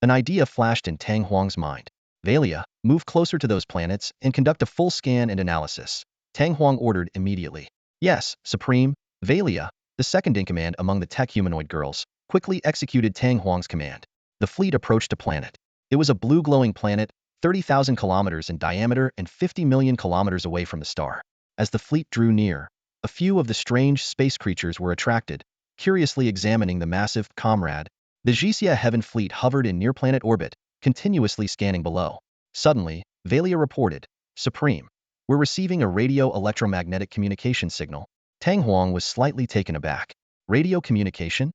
An idea flashed in Tang Huang's mind. Valia, move closer to those planets and conduct a full scan and analysis. Tang Huang ordered immediately. Yes, Supreme. Valia, the second-in-command among the tech humanoid girls, quickly executed Tang Huang's command. The fleet approached a planet. It was a blue glowing planet, 30,000 kilometers in diameter and 50 million kilometers away from the star. As the fleet drew near, a few of the strange space creatures were attracted, curiously examining the massive comrade. The Jisia Heaven fleet hovered in near-planet orbit, continuously scanning below. Suddenly, Valia reported, Supreme, we're receiving a radio-electromagnetic communication signal. Tang Huang was slightly taken aback. Radio communication?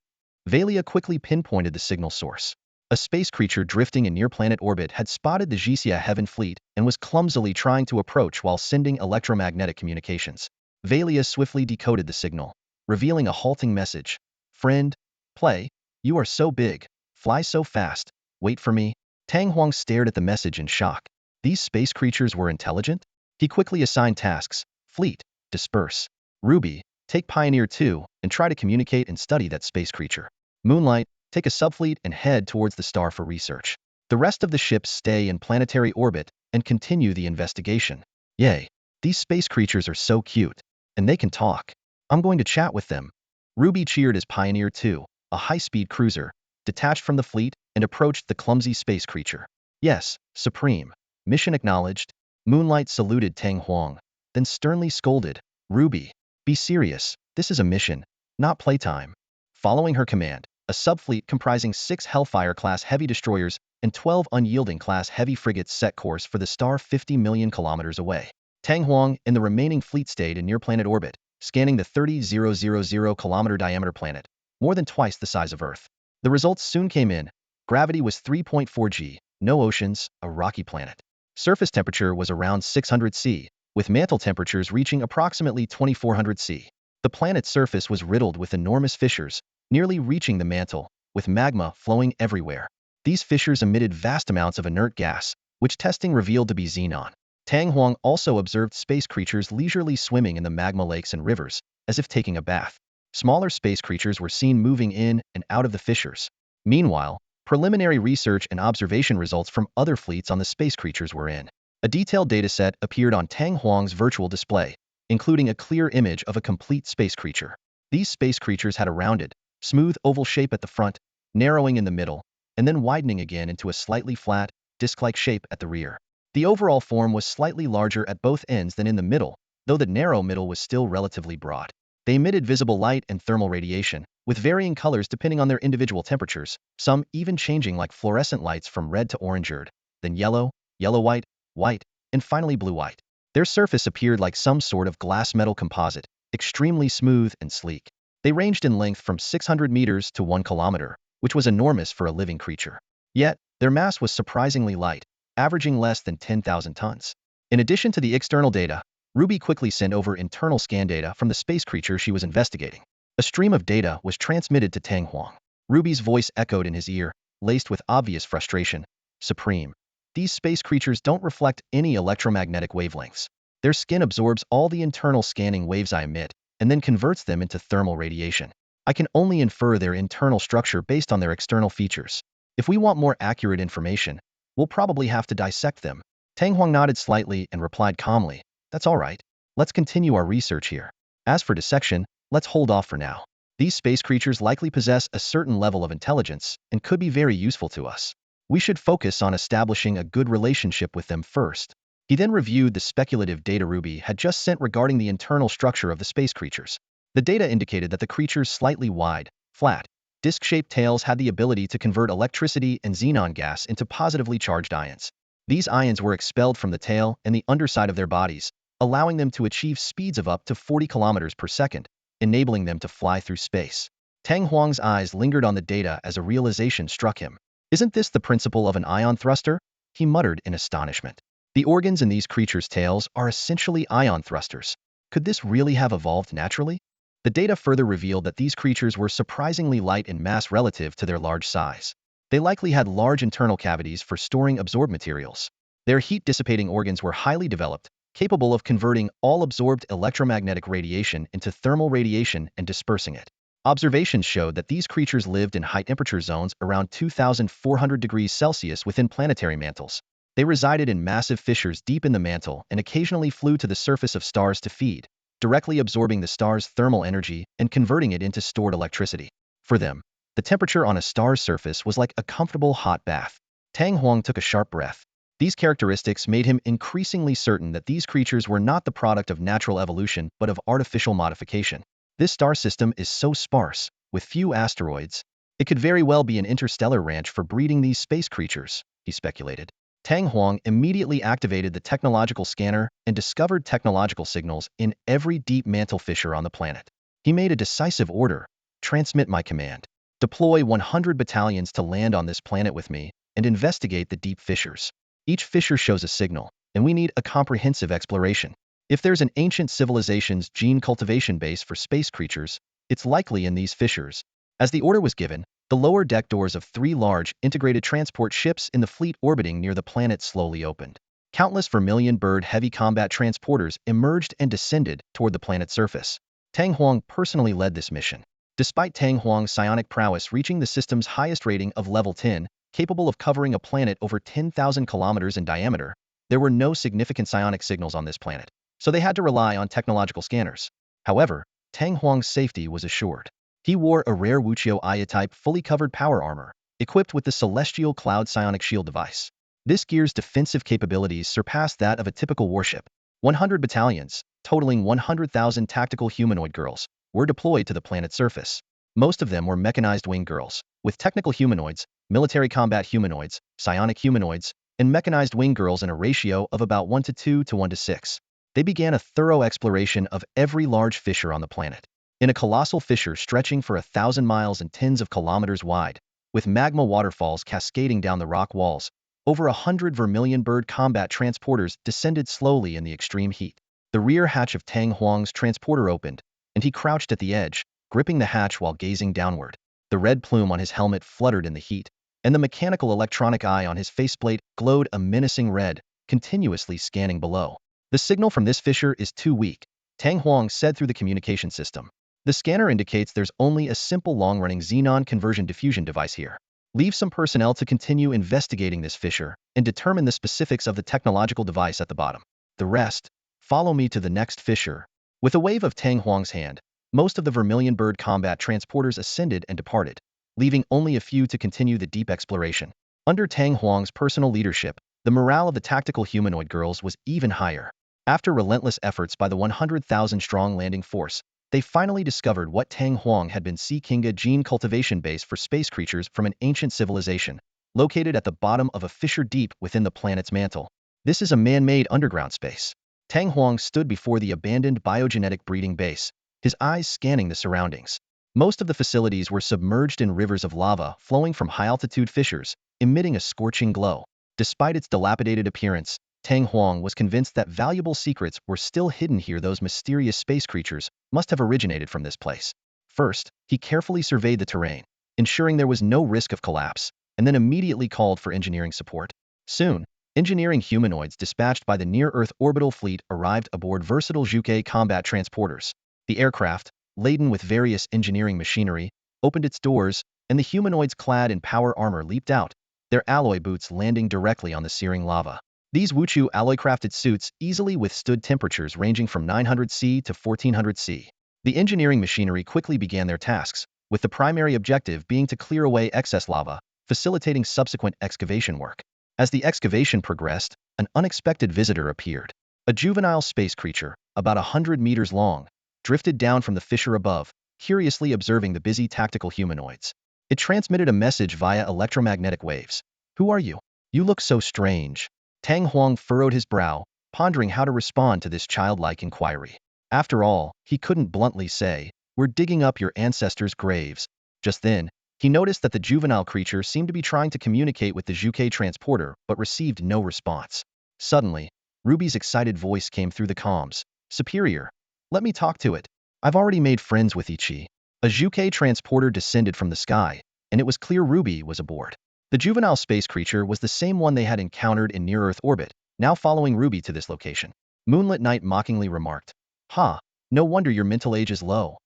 Valia quickly pinpointed the signal source. A space creature drifting in near-planet orbit had spotted the Jisia Heaven fleet and was clumsily trying to approach while sending electromagnetic communications. Valia swiftly decoded the signal, revealing a halting message. Friend, play, you are so big, fly so fast, wait for me. Tang Huang stared at the message in shock. These space creatures were intelligent? He quickly assigned tasks. Fleet, disperse. Ruby, take Pioneer 2 and try to communicate and study that space creature. Moonlight, take a subfleet and head towards the star for research. The rest of the ships stay in planetary orbit and continue the investigation. Yay, these space creatures are so cute. And they can talk. I'm going to chat with them. Ruby cheered as Pioneer 2, a high-speed cruiser, detached from the fleet and approached the clumsy space creature. Yes, Supreme. Mission acknowledged. Moonlight saluted Tang Huang, then sternly scolded, Ruby, be serious, this is a mission, not playtime. Following her command, a subfleet comprising 6 Hellfire-class heavy destroyers and 12 Unyielding-class heavy frigates set course for the star 50 million kilometers away. Tang Huang and the remaining fleet stayed in near-planet orbit, scanning the 30,000-kilometer diameter planet, more than twice the size of Earth. The results soon came in. Gravity was 3.4 g, no oceans, a rocky planet. Surface temperature was around 600 C, with mantle temperatures reaching approximately 2400 C. The planet's surface was riddled with enormous fissures, nearly reaching the mantle, with magma flowing everywhere. These fissures emitted vast amounts of inert gas, which testing revealed to be xenon. Tang Huang also observed space creatures leisurely swimming in the magma lakes and rivers, as if taking a bath. Smaller space creatures were seen moving in and out of the fissures. Meanwhile, preliminary research and observation results from other fleets on the space creatures were in. A detailed dataset appeared on Tang Huang's virtual display, including a clear image of a complete space creature. These space creatures had a rounded, smooth oval shape at the front, narrowing in the middle, and then widening again into a slightly flat, disc-like shape at the rear. The overall form was slightly larger at both ends than in the middle, though the narrow middle was still relatively broad. They emitted visible light and thermal radiation, with varying colors depending on their individual temperatures, some even changing like fluorescent lights from red to orange-red, then yellow, yellow-white, white, and finally blue-white. Their surface appeared like some sort of glass-metal composite, extremely smooth and sleek. They ranged in length from 600 meters to 1 kilometer, which was enormous for a living creature. Yet, their mass was surprisingly light, averaging less than 10,000 tons. In addition to the external data, Ruby quickly sent over internal scan data from the space creature she was investigating. A stream of data was transmitted to Tang Huang. Ruby's voice echoed in his ear, laced with obvious frustration. Supreme, these space creatures don't reflect any electromagnetic wavelengths. Their skin absorbs all the internal scanning waves I emit, and then converts them into thermal radiation. I can only infer their internal structure based on their external features. If we want more accurate information, we'll probably have to dissect them. Tang Huang nodded slightly and replied calmly, "That's all right. Let's continue our research here. As for dissection, let's hold off for now. These space creatures likely possess a certain level of intelligence and could be very useful to us. We should focus on establishing a good relationship with them first." He then reviewed the speculative data Ruby had just sent regarding the internal structure of the space creatures. The data indicated that the creatures' slightly wide, flat, disc-shaped tails had the ability to convert electricity and xenon gas into positively charged ions. These ions were expelled from the tail and the underside of their bodies, allowing them to achieve speeds of up to 40 kilometers per second, enabling them to fly through space. Tang Huang's eyes lingered on the data as a realization struck him. "Isn't this the principle of an ion thruster?" he muttered in astonishment. The organs in these creatures' tails are essentially ion thrusters. Could this really have evolved naturally? The data further revealed that these creatures were surprisingly light in mass relative to their large size. They likely had large internal cavities for storing absorbed materials. Their heat-dissipating organs were highly developed, capable of converting all absorbed electromagnetic radiation into thermal radiation and dispersing it. Observations showed that these creatures lived in high-temperature zones around 2,400 degrees Celsius within planetary mantles. They resided in massive fissures deep in the mantle and occasionally flew to the surface of stars to feed, directly absorbing the star's thermal energy and converting it into stored electricity. For them, the temperature on a star's surface was like a comfortable hot bath. Tang Huang took a sharp breath. These characteristics made him increasingly certain that these creatures were not the product of natural evolution but of artificial modification. This star system is so sparse, with few asteroids, it could very well be an interstellar ranch for breeding these space creatures, he speculated. Tang Huang immediately activated the technological scanner and discovered technological signals in every deep mantle fissure on the planet. He made a decisive order: "Transmit my command. Deploy 100 battalions to land on this planet with me and investigate the deep fissures. Each fissure shows a signal, and we need a comprehensive exploration. If there's an ancient civilization's gene cultivation base for space creatures, it's likely in these fissures." As the order was given, the lower deck doors of 3 large, integrated transport ships in the fleet orbiting near the planet slowly opened. Countless vermilion-bird heavy combat transporters emerged and descended toward the planet's surface. Tang Huang personally led this mission. Despite Tang Huang's psionic prowess reaching the system's highest rating of level 10, capable of covering a planet over 10,000 kilometers in diameter, there were no significant psionic signals on this planet, so they had to rely on technological scanners. However, Tang Huang's safety was assured. He wore a rare Wuqiu Aya-type fully covered power armor, equipped with the Celestial Cloud Psionic Shield device. This gear's defensive capabilities surpassed that of a typical warship. 100 battalions, totaling 100,000 tactical humanoid girls, were deployed to the planet's surface. Most of them were mechanized wing girls, with technical humanoids, military combat humanoids, psionic humanoids, and mechanized wing girls in a ratio of about 1 to 2 to 1 to 6. They began a thorough exploration of every large fissure on the planet. In a colossal fissure stretching for 1,000 miles and tens of kilometers wide, with magma waterfalls cascading down the rock walls, over 100 vermilion-bird combat transporters descended slowly in the extreme heat. The rear hatch of Tang Huang's transporter opened, and he crouched at the edge, gripping the hatch while gazing downward. The red plume on his helmet fluttered in the heat, and the mechanical electronic eye on his faceplate glowed a menacing red, continuously scanning below. "The signal from this fissure is too weak," Tang Huang said through the communication system. "The scanner indicates there's only a simple long-running xenon conversion diffusion device here. Leave some personnel to continue investigating this fissure and determine the specifics of the technological device at the bottom. The rest, follow me to the next fissure." With a wave of Tang Huang's hand, most of the vermilion-bird combat transporters ascended and departed, leaving only a few to continue the deep exploration. Under Tang Huang's personal leadership, the morale of the tactical humanoid girls was even higher. After relentless efforts by the 100,000-strong landing force, they finally discovered what Tang Huang had been seeking: a gene cultivation base for space creatures from an ancient civilization, located at the bottom of a fissure deep within the planet's mantle. "This is a man-made underground space." Tang Huang stood before the abandoned biogenetic breeding base, his eyes scanning the surroundings. Most of the facilities were submerged in rivers of lava flowing from high-altitude fissures, emitting a scorching glow. Despite its dilapidated appearance, Tang Huang was convinced that valuable secrets were still hidden here. Those mysterious space creatures must have originated from this place. First, he carefully surveyed the terrain, ensuring there was no risk of collapse, and then immediately called for engineering support. Soon, engineering humanoids dispatched by the near-Earth orbital fleet arrived aboard versatile Zhuge combat transporters. The aircraft, laden with various engineering machinery, opened its doors, and the humanoids clad in power armor leaped out, their alloy boots landing directly on the searing lava. These Wuchu alloy-crafted suits easily withstood temperatures ranging from 900 C to 1400 C. The engineering machinery quickly began their tasks, with the primary objective being to clear away excess lava, facilitating subsequent excavation work. As the excavation progressed, an unexpected visitor appeared. A juvenile space creature, about 100 meters long, drifted down from the fissure above, curiously observing the busy tactical humanoids. It transmitted a message via electromagnetic waves. "Who are you? You look so strange." Tang Huang furrowed his brow, pondering how to respond to this childlike inquiry. After all, he couldn't bluntly say, "We're digging up your ancestors' graves." Just then, he noticed that the juvenile creature seemed to be trying to communicate with the Zhuke transporter, but received no response. Suddenly, Ruby's excited voice came through the comms. "Superior, let me talk to it. I've already made friends with Ichi." A Zhuke transporter descended from the sky, and it was clear Ruby was aboard. The juvenile space creature was the same one they had encountered in near-Earth orbit, now following Ruby to this location. Moonlit Knight mockingly remarked, "Ha, no wonder your mental age is low.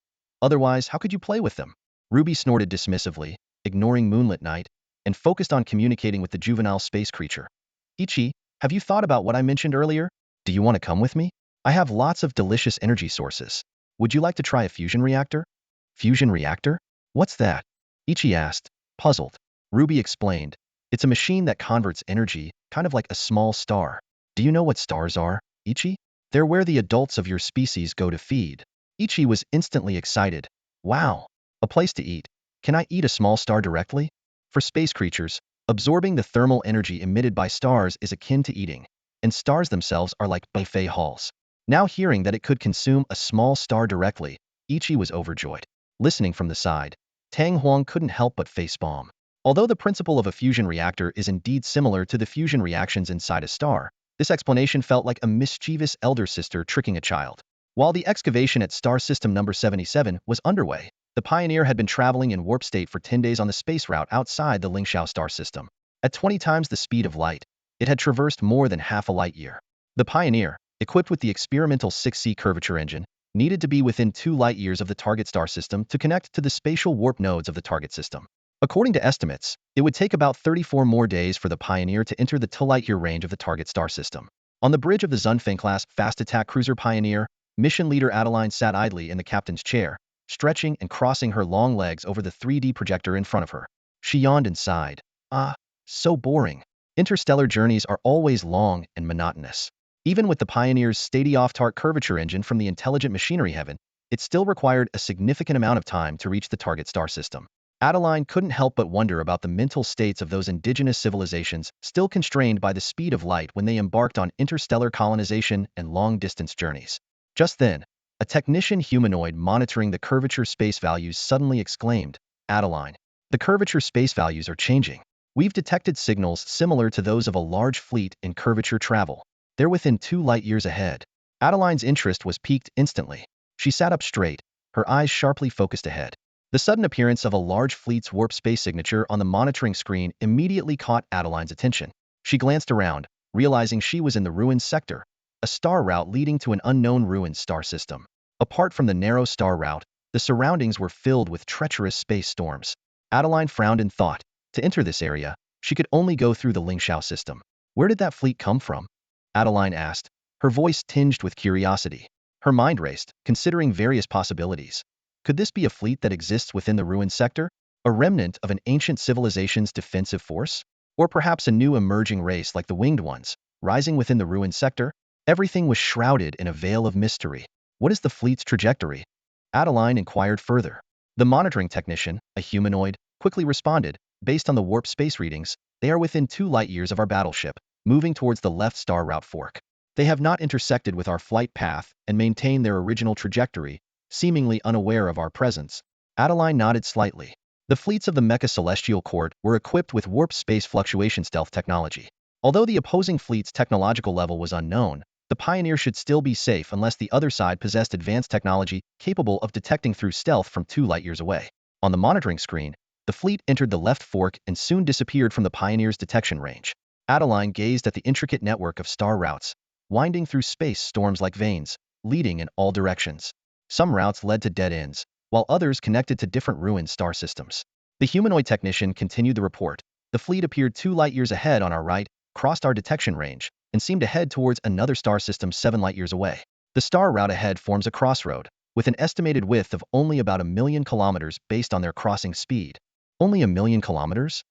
Otherwise, how could you play with them?" Ruby snorted dismissively, ignoring Moonlit Knight, and focused on communicating with the juvenile space creature. "Ichi, have you thought about what I mentioned earlier? Do you want to come with me? I have lots of delicious energy sources. Would you like to try a fusion reactor?" "Fusion reactor? What's that?" Ichi asked, puzzled. Ruby explained, "It's a machine that converts energy, kind of like a small star." "Do you know what stars are, Ichi?" "They're where the adults of your species go to feed." Ichi was instantly excited. "Wow, a place to eat. Can I eat a small star directly?" For space creatures, absorbing the thermal energy emitted by stars is akin to eating, and stars themselves are like buffet halls. Now hearing that it could consume a small star directly, Ichi was overjoyed. Listening from the side, Tang Huang couldn't help but facepalm. Although the principle of a fusion reactor is indeed similar to the fusion reactions inside a star, this explanation felt like a mischievous elder sister tricking a child. While the excavation at star system number 77 was underway, the Pioneer had been traveling in warp state for 10 days on the space route outside the Lingxiao star system. At 20 times the speed of light, it had traversed more than half a light year. The Pioneer, equipped with the experimental 6C curvature engine, needed to be within 2 light years of the target star system to connect to the spatial warp nodes of the target system. According to estimates, it would take about 34 more days for the Pioneer to enter the 2 light-year range of the target star system. On the bridge of the Zunfeng-class fast attack cruiser Pioneer, mission leader Adeline sat idly in the captain's chair, stretching and crossing her long legs over the 3D projector in front of her. She yawned and sighed. "Ah, so boring. Interstellar journeys are always long and monotonous." Even with the Pioneer's state-of-the-art curvature engine from the intelligent machinery heaven, it still required a significant amount of time to reach the target star system. Adeline couldn't help but wonder about the mental states of those indigenous civilizations still constrained by the speed of light when they embarked on interstellar colonization and long-distance journeys. Just then, a technician humanoid monitoring the curvature space values suddenly exclaimed, "Adeline, the curvature space values are changing. We've detected signals similar to those of a large fleet in curvature travel. They're within 2 light years ahead." Adeline's interest was piqued instantly. She sat up straight, her eyes sharply focused ahead. The sudden appearance of a large fleet's warp space signature on the monitoring screen immediately caught Adeline's attention. She glanced around, realizing she was in the ruins sector, a star route leading to an unknown ruined star system. Apart from the narrow star route, the surroundings were filled with treacherous space storms. Adeline frowned in thought. To enter this area, she could only go through the Lingxiao system. "Where did that fleet come from?" Adeline asked, her voice tinged with curiosity. Her mind raced, considering various possibilities. Could this be a fleet that exists within the ruined sector? A remnant of an ancient civilization's defensive force? Or perhaps a new emerging race like the winged ones, rising within the ruined sector? Everything was shrouded in a veil of mystery. "What is the fleet's trajectory?" Adeline inquired further. The monitoring technician, a humanoid, quickly responded, "Based on the warp space readings, they are within 2 light years of our battleship, moving towards the left star route fork. They have not intersected with our flight path and maintain their original trajectory, seemingly unaware of our presence." Adeline nodded slightly. The fleets of the Mecha Celestial Court were equipped with warp space fluctuation stealth technology. Although the opposing fleet's technological level was unknown, the Pioneer should still be safe unless the other side possessed advanced technology capable of detecting through stealth from 2 light years away. On the monitoring screen, the fleet entered the left fork and soon disappeared from the Pioneer's detection range. Adeline gazed at the intricate network of star routes, winding through space storms like veins, leading in all directions. Some routes led to dead ends, while others connected to different ruined star systems. The humanoid technician continued the report. "The fleet appeared 2 light years ahead on our right, crossed our detection range, and and seem to head towards another star system 7 light-years away. The star route ahead forms a crossroad, with an estimated width of only about 1,000,000 kilometers based on their crossing speed. Only 1,000,000 kilometers?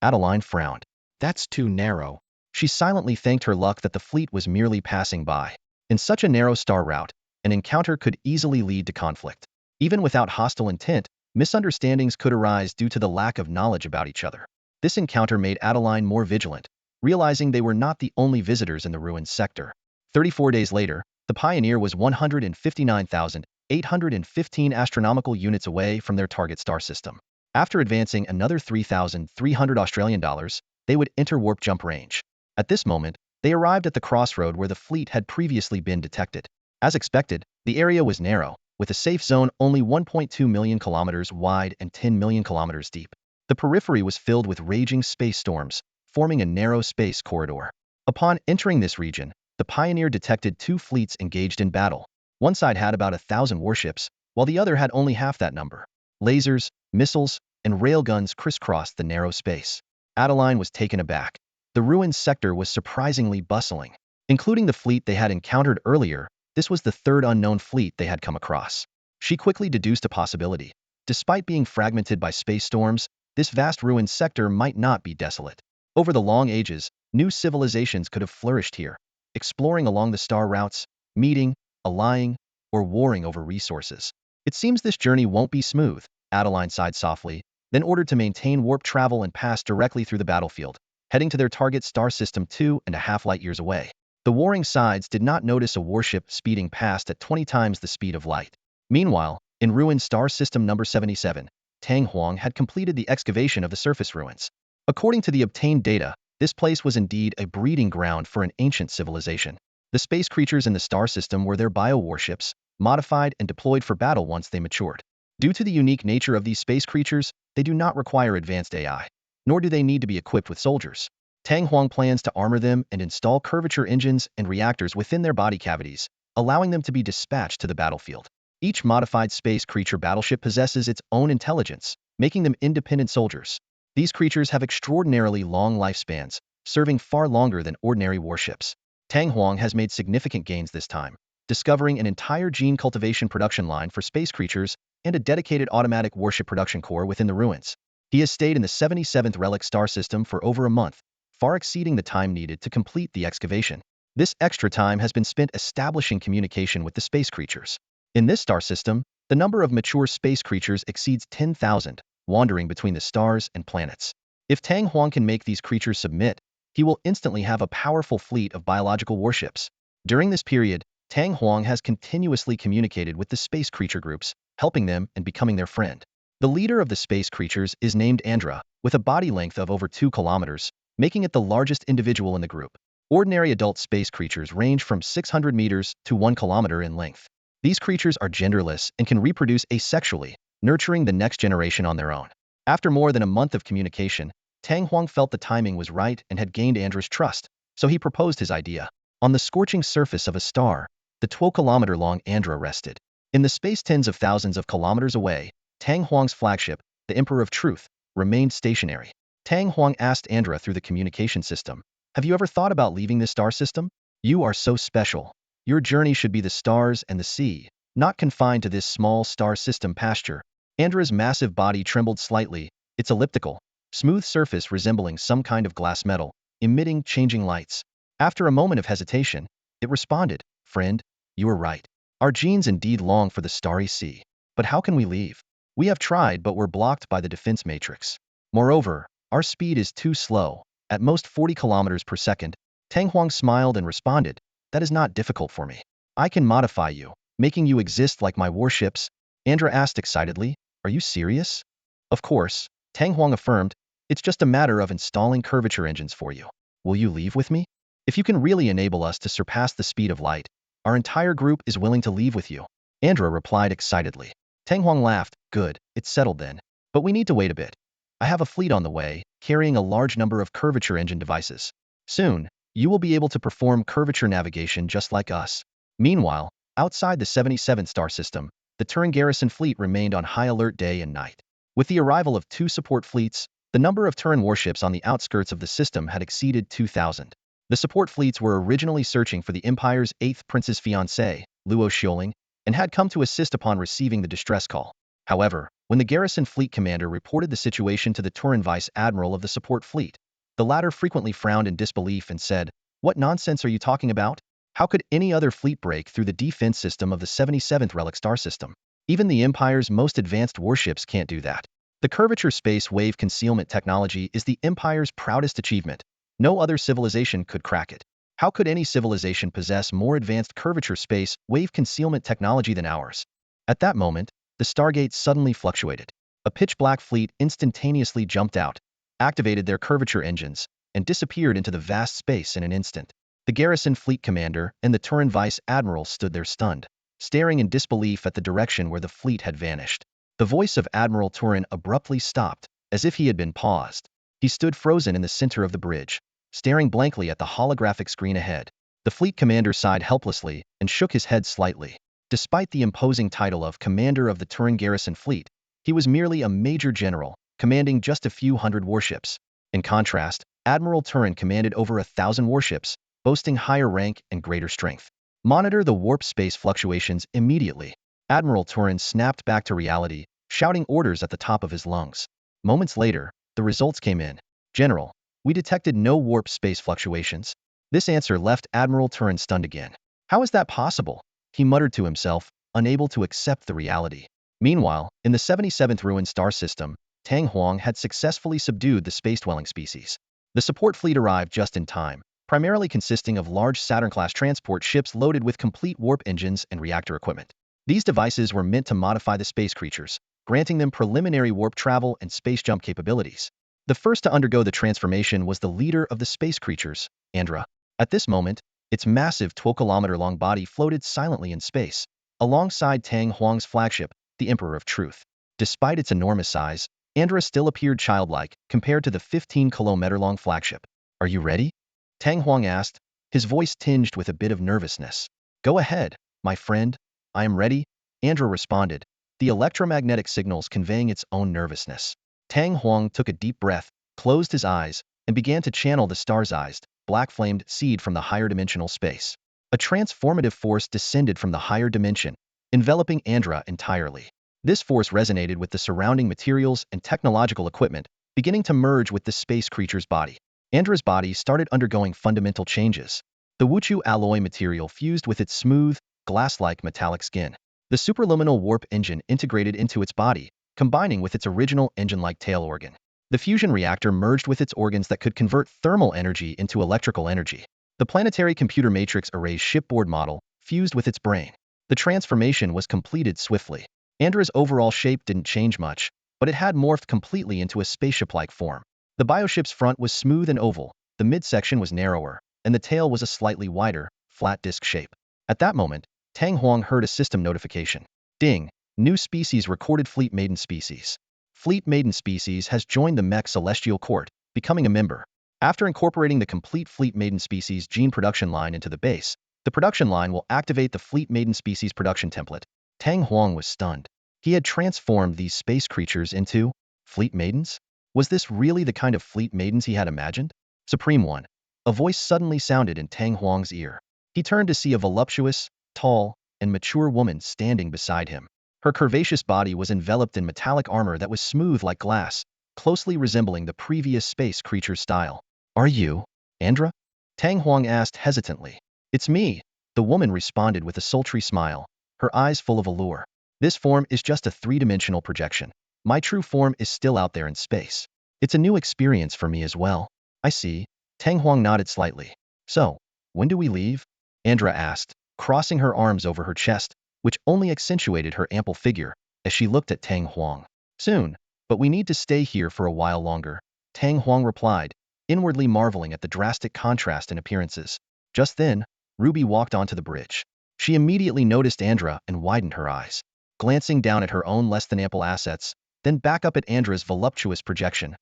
Adeline frowned. That's too narrow. She silently thanked her luck that the fleet was merely passing by. In such a narrow star route, an encounter could easily lead to conflict. Even without hostile intent, misunderstandings could arise due to the lack of knowledge about each other. This encounter made Adeline more vigilant, realizing they were not the only visitors in the ruins sector. 34 days later, the Pioneer was 159,815 astronomical units away from their target star system. After advancing another 3,300 Australian dollars, they would enter warp jump range. At this moment, they arrived at the crossroad where the fleet had previously been detected. As expected, the area was narrow, with a safe zone only 1.2 million kilometers wide and 10 million kilometers deep. The periphery was filled with raging space storms, forming a narrow space corridor. Upon entering this region, the Pioneer detected two fleets engaged in battle. One side had about 1,000 warships, while the other had only half that number. Lasers, missiles, and railguns crisscrossed the narrow space. Adeline was taken aback. The ruins sector was surprisingly bustling. Including the fleet they had encountered earlier, this was the third unknown fleet they had come across. She quickly deduced a possibility. Despite being fragmented by space storms, this vast ruins sector might not be desolate. Over the long ages, new civilizations could have flourished here, exploring along the star routes, meeting, allying, or warring over resources. It seems this journey won't be smooth, Adeline sighed softly, then ordered to maintain warp travel and pass directly through the battlefield, heading to their target star system 2.5 light-years away. The warring sides did not notice a warship speeding past at 20 times the speed of light. Meanwhile, in ruined star system number 77, Tang Huang had completed the excavation of the surface ruins. According to the obtained data, this place was indeed a breeding ground for an ancient civilization. The space creatures in the star system were their bio-warships, modified and deployed for battle once they matured. Due to the unique nature of these space creatures, they do not require advanced AI, nor do they need to be equipped with soldiers. Tang Huang plans to armor them and install curvature engines and reactors within their body cavities, allowing them to be dispatched to the battlefield. Each modified space creature battleship possesses its own intelligence, making them independent soldiers. These creatures have extraordinarily long lifespans, serving far longer than ordinary warships. Tang Huang has made significant gains this time, discovering an entire gene cultivation production line for space creatures and a dedicated automatic warship production core within the ruins. He has stayed in the 77th relic star system for over a month, far exceeding the time needed to complete the excavation. This extra time has been spent establishing communication with the space creatures. In this star system, the number of mature space creatures exceeds 10,000, wandering between the stars and planets. If Tang Huang can make these creatures submit, he will instantly have a powerful fleet of biological warships. During this period, Tang Huang has continuously communicated with the space creature groups, helping them and becoming their friend. The leader of the space creatures is named Andra, with a body length of over 2 kilometers, making it the largest individual in the group. Ordinary adult space creatures range from 600 meters to 1 kilometer in length. These creatures are genderless and can reproduce asexually, nurturing the next generation on their own. After more than a month of communication, Tang Huang felt the timing was right and had gained Andra's trust, so he proposed his idea. On the scorching surface of a star, the 12-kilometer-long Andra rested. In the space tens of thousands of kilometers away, Tang Huang's flagship, the Emperor of Truth, remained stationary. Tang Huang asked Andra through the communication system, "Have you ever thought about leaving this star system? You are so special. Your journey should be the stars and the sea, not confined to this small star system pasture." Andra's massive body trembled slightly, its elliptical, smooth surface resembling some kind of glass metal, emitting changing lights. After a moment of hesitation, it responded, "Friend, you are right. Our genes indeed long for the starry sea. But how can we leave? We have tried but were blocked by the defense matrix. Moreover, our speed is too slow, at most 40 kilometers per second." Tang Huang smiled and responded, "That is not difficult for me. I can modify you, making you exist like my warships." Andra asked excitedly, "Are you serious?" "Of course," Tang Huang affirmed. "It's just a matter of installing curvature engines for you. Will you leave with me? If you can really enable us to surpass the speed of light, our entire group is willing to leave with you." Andra replied excitedly. Tang Huang laughed, "Good, it's settled then. But we need to wait a bit. I have a fleet on the way, carrying a large number of curvature engine devices. Soon, you will be able to perform curvature navigation just like us." Meanwhile, outside the 77th star system, the Turan garrison fleet remained on high alert day and night. With the arrival of 2 support fleets, the number of Turan warships on the outskirts of the system had exceeded 2,000. The support fleets were originally searching for the Empire's 8th prince's fiancé, Luo Xioling, and had come to assist upon receiving the distress call. However, when the garrison fleet commander reported the situation to the Turan vice admiral of the support fleet, the latter frequently frowned in disbelief and said, "What nonsense are you talking about? How could any other fleet break through the defense system of the 77th relic star system? Even the Empire's most advanced warships can't do that." The curvature space wave concealment technology is the Empire's proudest achievement. No other civilization could crack it. How could any civilization possess more advanced curvature space wave concealment technology than ours? At that moment, the Stargate suddenly fluctuated. A pitch-black fleet instantaneously jumped out, activated their curvature engines, and disappeared into the vast space in an instant. The garrison fleet commander and the Turan vice admiral stood there stunned, staring in disbelief at the direction where the fleet had vanished. The voice of Admiral Turan abruptly stopped, as if he had been paused. He stood frozen in the center of the bridge, staring blankly at the holographic screen ahead. The fleet commander sighed helplessly and shook his head slightly. Despite the imposing title of commander of the Turan garrison fleet, he was merely a major general, commanding just a few hundred warships. In contrast, Admiral Turan commanded over 1,000 warships, boasting higher rank and greater strength. Monitor the warp space fluctuations immediately. Admiral Turan snapped back to reality, shouting orders at the top of his lungs. Moments later, the results came in. "General, we detected no warp space fluctuations." This answer left Admiral Turan stunned again. "How is that possible?" he muttered to himself, unable to accept the reality. Meanwhile, in the 77th ruined star system, Tang Huang had successfully subdued the space-dwelling species. The support fleet arrived just in time, primarily consisting of large Saturn-class transport ships loaded with complete warp engines and reactor equipment. These devices were meant to modify the space creatures, granting them preliminary warp travel and space jump capabilities. The first to undergo the transformation was the leader of the space creatures, Andra. At this moment, its massive 12-kilometer-long body floated silently in space, alongside Tang Huang's flagship, the Emperor of Truth. Despite its enormous size, Andra still appeared childlike compared to the 15-kilometer-long flagship. "Are you ready?" Tang Huang asked, his voice tinged with a bit of nervousness. "Go ahead, my friend. I am ready," Andra responded, the electromagnetic signals conveying its own nervousness. Tang Huang took a deep breath, closed his eyes, and began to channel the stars-eyed, black-flamed seed from the higher dimensional space. A transformative force descended from the higher dimension, enveloping Andra entirely. This force resonated with the surrounding materials and technological equipment, beginning to merge with the space creature's body. Andra's body started undergoing fundamental changes. The Wuchu alloy material fused with its smooth, glass-like metallic skin. The superluminal warp engine integrated into its body, combining with its original engine-like tail organ. The fusion reactor merged with its organs that could convert thermal energy into electrical energy. The Planetary computer matrix array's shipboard model fused with its brain. The transformation was completed swiftly. Andra's overall shape didn't change much, but it had morphed completely into a spaceship-like form. The bioship's front was smooth and oval, the midsection was narrower, and the tail was a slightly wider, flat disc shape. At that moment, Tang Huang heard a system notification. "Ding! New species recorded Fleet Maiden species. Fleet Maiden species has joined the Mech Celestial Court, becoming a member." After incorporating the complete Fleet Maiden species gene production line into the base, the production line will activate the Fleet Maiden species production template. Tang Huang was stunned. He had transformed these space creatures into Fleet Maidens? Was this really the kind of Fleet Maidens he had imagined? "Supreme One." A voice suddenly sounded in Tang Huang's ear. He turned to see a voluptuous, tall, and mature woman standing beside him. Her curvaceous body was enveloped in metallic armor that was smooth like glass, closely resembling the previous space creature's style. "Are you Andra?" Tang Huang asked hesitantly. "It's me," the woman responded with a sultry smile, her eyes full of allure. "This form is just a three-dimensional projection. My true form is still out there in space. It's a new experience for me as well." "I see." Tang Huang nodded slightly. "So, when do we leave?" Andra asked, crossing her arms over her chest, which only accentuated her ample figure, as she looked at Tang Huang. "Soon, but we need to stay here for a while longer," Tang Huang replied, inwardly marveling at the drastic contrast in appearances. Just then, Ruby walked onto the bridge. She immediately noticed Andra and widened her eyes. Glancing down at her own less-than-ample assets, then back up at Andra's voluptuous projection,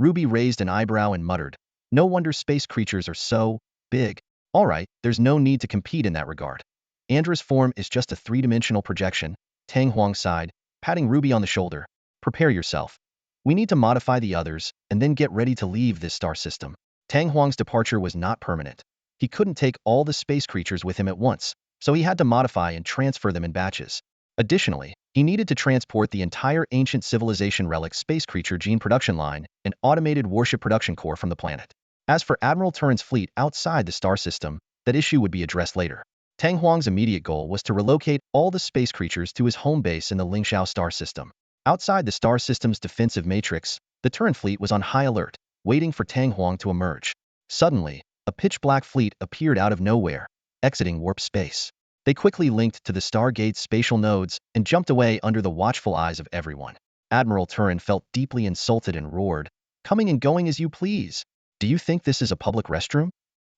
Ruby raised an eyebrow and muttered, "No wonder space creatures are so big. All right, there's no need to compete in that regard. Andra's form is just a three-dimensional projection," Tang Huang sighed, patting Ruby on the shoulder. "Prepare yourself. We need to modify the others and then get ready to leave this star system." Tang Huang's departure was not permanent. He couldn't take all the space creatures with him at once, so he had to modify and transfer them in batches. Additionally, he needed to transport the entire ancient civilization relic space creature gene production line and automated warship production core from the planet. As for Admiral Turan's fleet outside the star system, that issue would be addressed later. Tang Huang's immediate goal was to relocate all the space creatures to his home base in the Lingxiao star system. Outside the star system's defensive matrix, the Turan fleet was on high alert, waiting for Tang Huang to emerge. Suddenly, a pitch-black fleet appeared out of nowhere, exiting warp space. They quickly linked to the Stargate's spatial nodes and jumped away under the watchful eyes of everyone. Admiral Turan felt deeply insulted and roared, "Coming and going as you please. Do you think this is a public restroom?"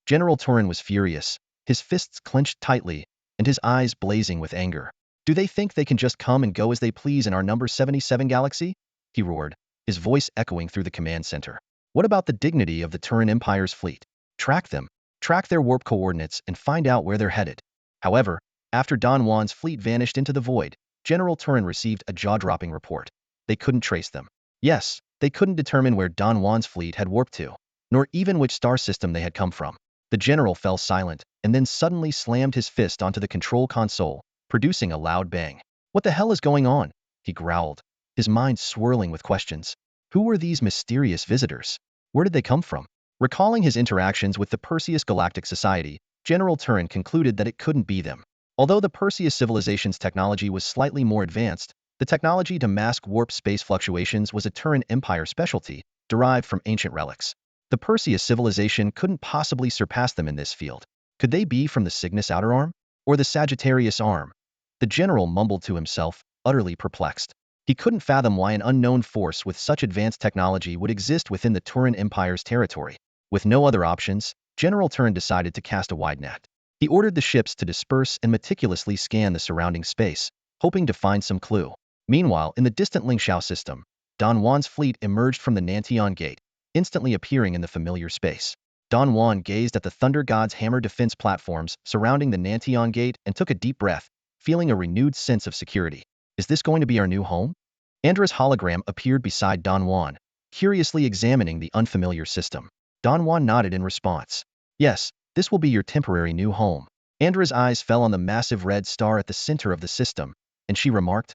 General Turan was furious, his fists clenched tightly, and his eyes blazing with anger. "Do they think they can just come and go as they please in our number 77 galaxy?" he roared, his voice echoing through the command center. "What about the dignity of the Turan Empire's fleet? Track them, track their warp coordinates, and find out where they're headed." However, after Don Juan's fleet vanished into the void, General Turan received a jaw-dropping report. They couldn't trace them. Yes, they couldn't determine where Don Juan's fleet had warped to, nor even which star system they had come from. The general fell silent, and then suddenly slammed his fist onto the control console, producing a loud bang. "What the hell is going on?" he growled, his mind swirling with questions. Who were these mysterious visitors? Where did they come from? Recalling his interactions with the Perseus Galactic Society, General Turan concluded that it couldn't be them. Although the Perseus civilization's technology was slightly more advanced, the technology to mask warp space fluctuations was a Turan Empire specialty, derived from ancient relics. The Perseus civilization couldn't possibly surpass them in this field. Could they be from the Cygnus Outer Arm? Or the Sagittarius Arm? The general mumbled to himself, utterly perplexed. He couldn't fathom why an unknown force with such advanced technology would exist within the Turan Empire's territory. With no other options, General Turan decided to cast a wide net. He ordered the ships to disperse and meticulously scan the surrounding space, hoping to find some clue. Meanwhile, in the distant Lingxiao system, Don Juan's fleet emerged from the Nantian Gate, instantly appearing in the familiar space. Don Juan gazed at the Thunder God's hammer defense platforms surrounding the Nantian Gate and took a deep breath, feeling a renewed sense of security. Is this going to be our new home? Andra's hologram appeared beside Don Juan, curiously examining the unfamiliar system. Don Juan nodded in response. "Yes, this will be your temporary new home." Andra's eyes fell on the massive red star at the center of the system, and she remarked,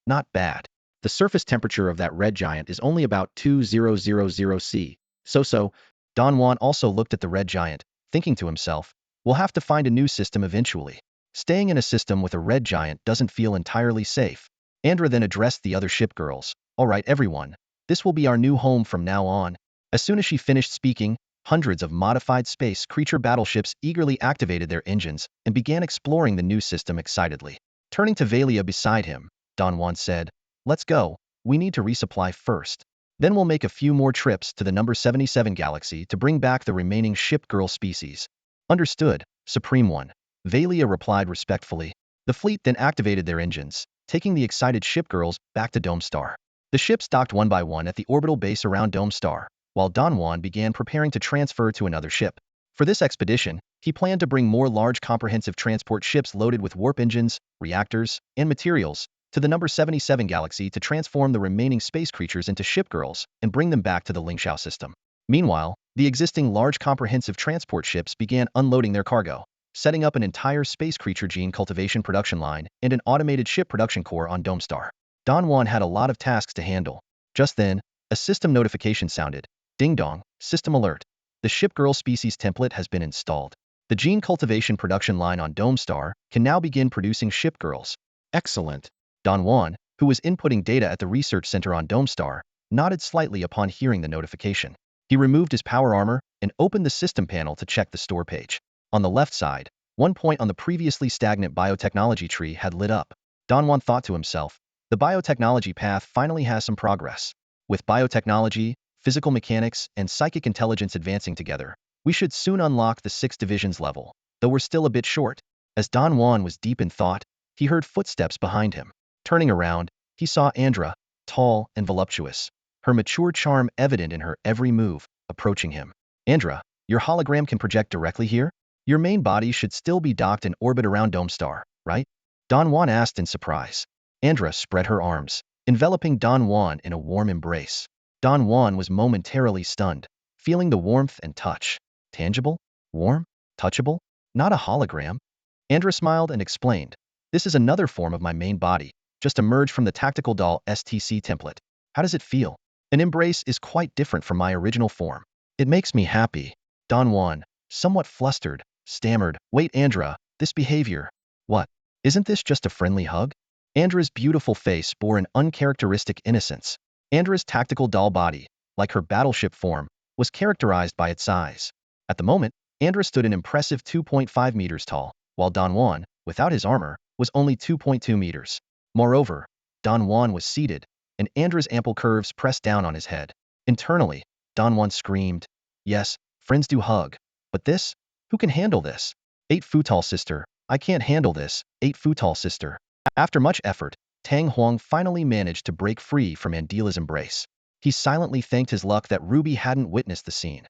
Not bad. The surface temperature of that red giant is only about 2000 C. So. Don Juan also looked at the red giant, thinking to himself, "We'll have to find a new system eventually. Staying in a system with a red giant doesn't feel entirely safe." Andra then addressed the other ship girls. "All right, everyone. This will be our new home from now on." As soon as she finished speaking, hundreds of modified space creature battleships eagerly activated their engines and began exploring the new system excitedly. Turning to Valia beside him, Don Juan said, "Let's go. We need to resupply first. Then we'll make a few more trips to the number 77 galaxy to bring back the remaining ship girl species." "Understood, Supreme One," Valia replied respectfully. The fleet then activated their engines, taking the excited ship girls back to Dome Star. The ships docked one by one at the orbital base around Dome Star, while Don Juan began preparing to transfer to another ship. For this expedition, he planned to bring more large comprehensive transport ships loaded with warp engines, reactors, and materials to the number 77 galaxy to transform the remaining space creatures into ship girls and bring them back to the Lingxiao system. Meanwhile, the existing large comprehensive transport ships began unloading their cargo, setting up an entire space creature gene cultivation production line and an automated ship production core on Dome Star. Don Juan had a lot of tasks to handle. Just then, a system notification sounded. "Ding dong, system alert. The ship girl species template has been installed. The gene cultivation production line on Dome Star can now begin producing ship girls." "Excellent." Don Juan, who was inputting data at the research center on Dome Star, nodded slightly upon hearing the notification. He removed his power armor and opened the system panel to check the store page. On the left side, one point on the previously stagnant biotechnology tree had lit up. Don Juan thought to himself, the biotechnology path finally has some progress. With biotechnology, physical mechanics, and psychic intelligence advancing together, we should soon unlock the 6 divisions level, though we're still a bit short. As Don Juan was deep in thought, he heard footsteps behind him. Turning around, he saw Andra, tall and voluptuous, her mature charm evident in her every move, approaching him. "Andra, your hologram can project directly here? Your main body should still be docked in orbit around Dome Star, right?" Don Juan asked in surprise. Andra spread her arms, enveloping Don Juan in a warm embrace. Don Juan was momentarily stunned, feeling the warmth and touch. Tangible? Warm? Touchable? Not a hologram? Andra smiled and explained, this is another form of my main body, just emerged from the tactical doll STC template. How does it feel? An embrace is quite different from my original form. It makes me happy. Don Juan, somewhat flustered, stammered, wait Andra, this behavior. What? Isn't this just a friendly hug? Andra's beautiful face bore an uncharacteristic innocence. Andra's tactical doll body, like her battleship form, was characterized by its size. At the moment, Andra stood an impressive 2.5 meters tall, while Don Juan, without his armor, was only 2.2 meters. Moreover, Don Juan was seated, and Andra's ample curves pressed down on his head. Internally, Don Juan screamed, yes, friends do hug. But this? Who can handle this? 8 foot tall sister. I can't handle this, 8 foot tall sister. After much effort, Tang Huang finally managed to break free from Andila's embrace. He silently thanked his luck that Ruby hadn't witnessed the scene.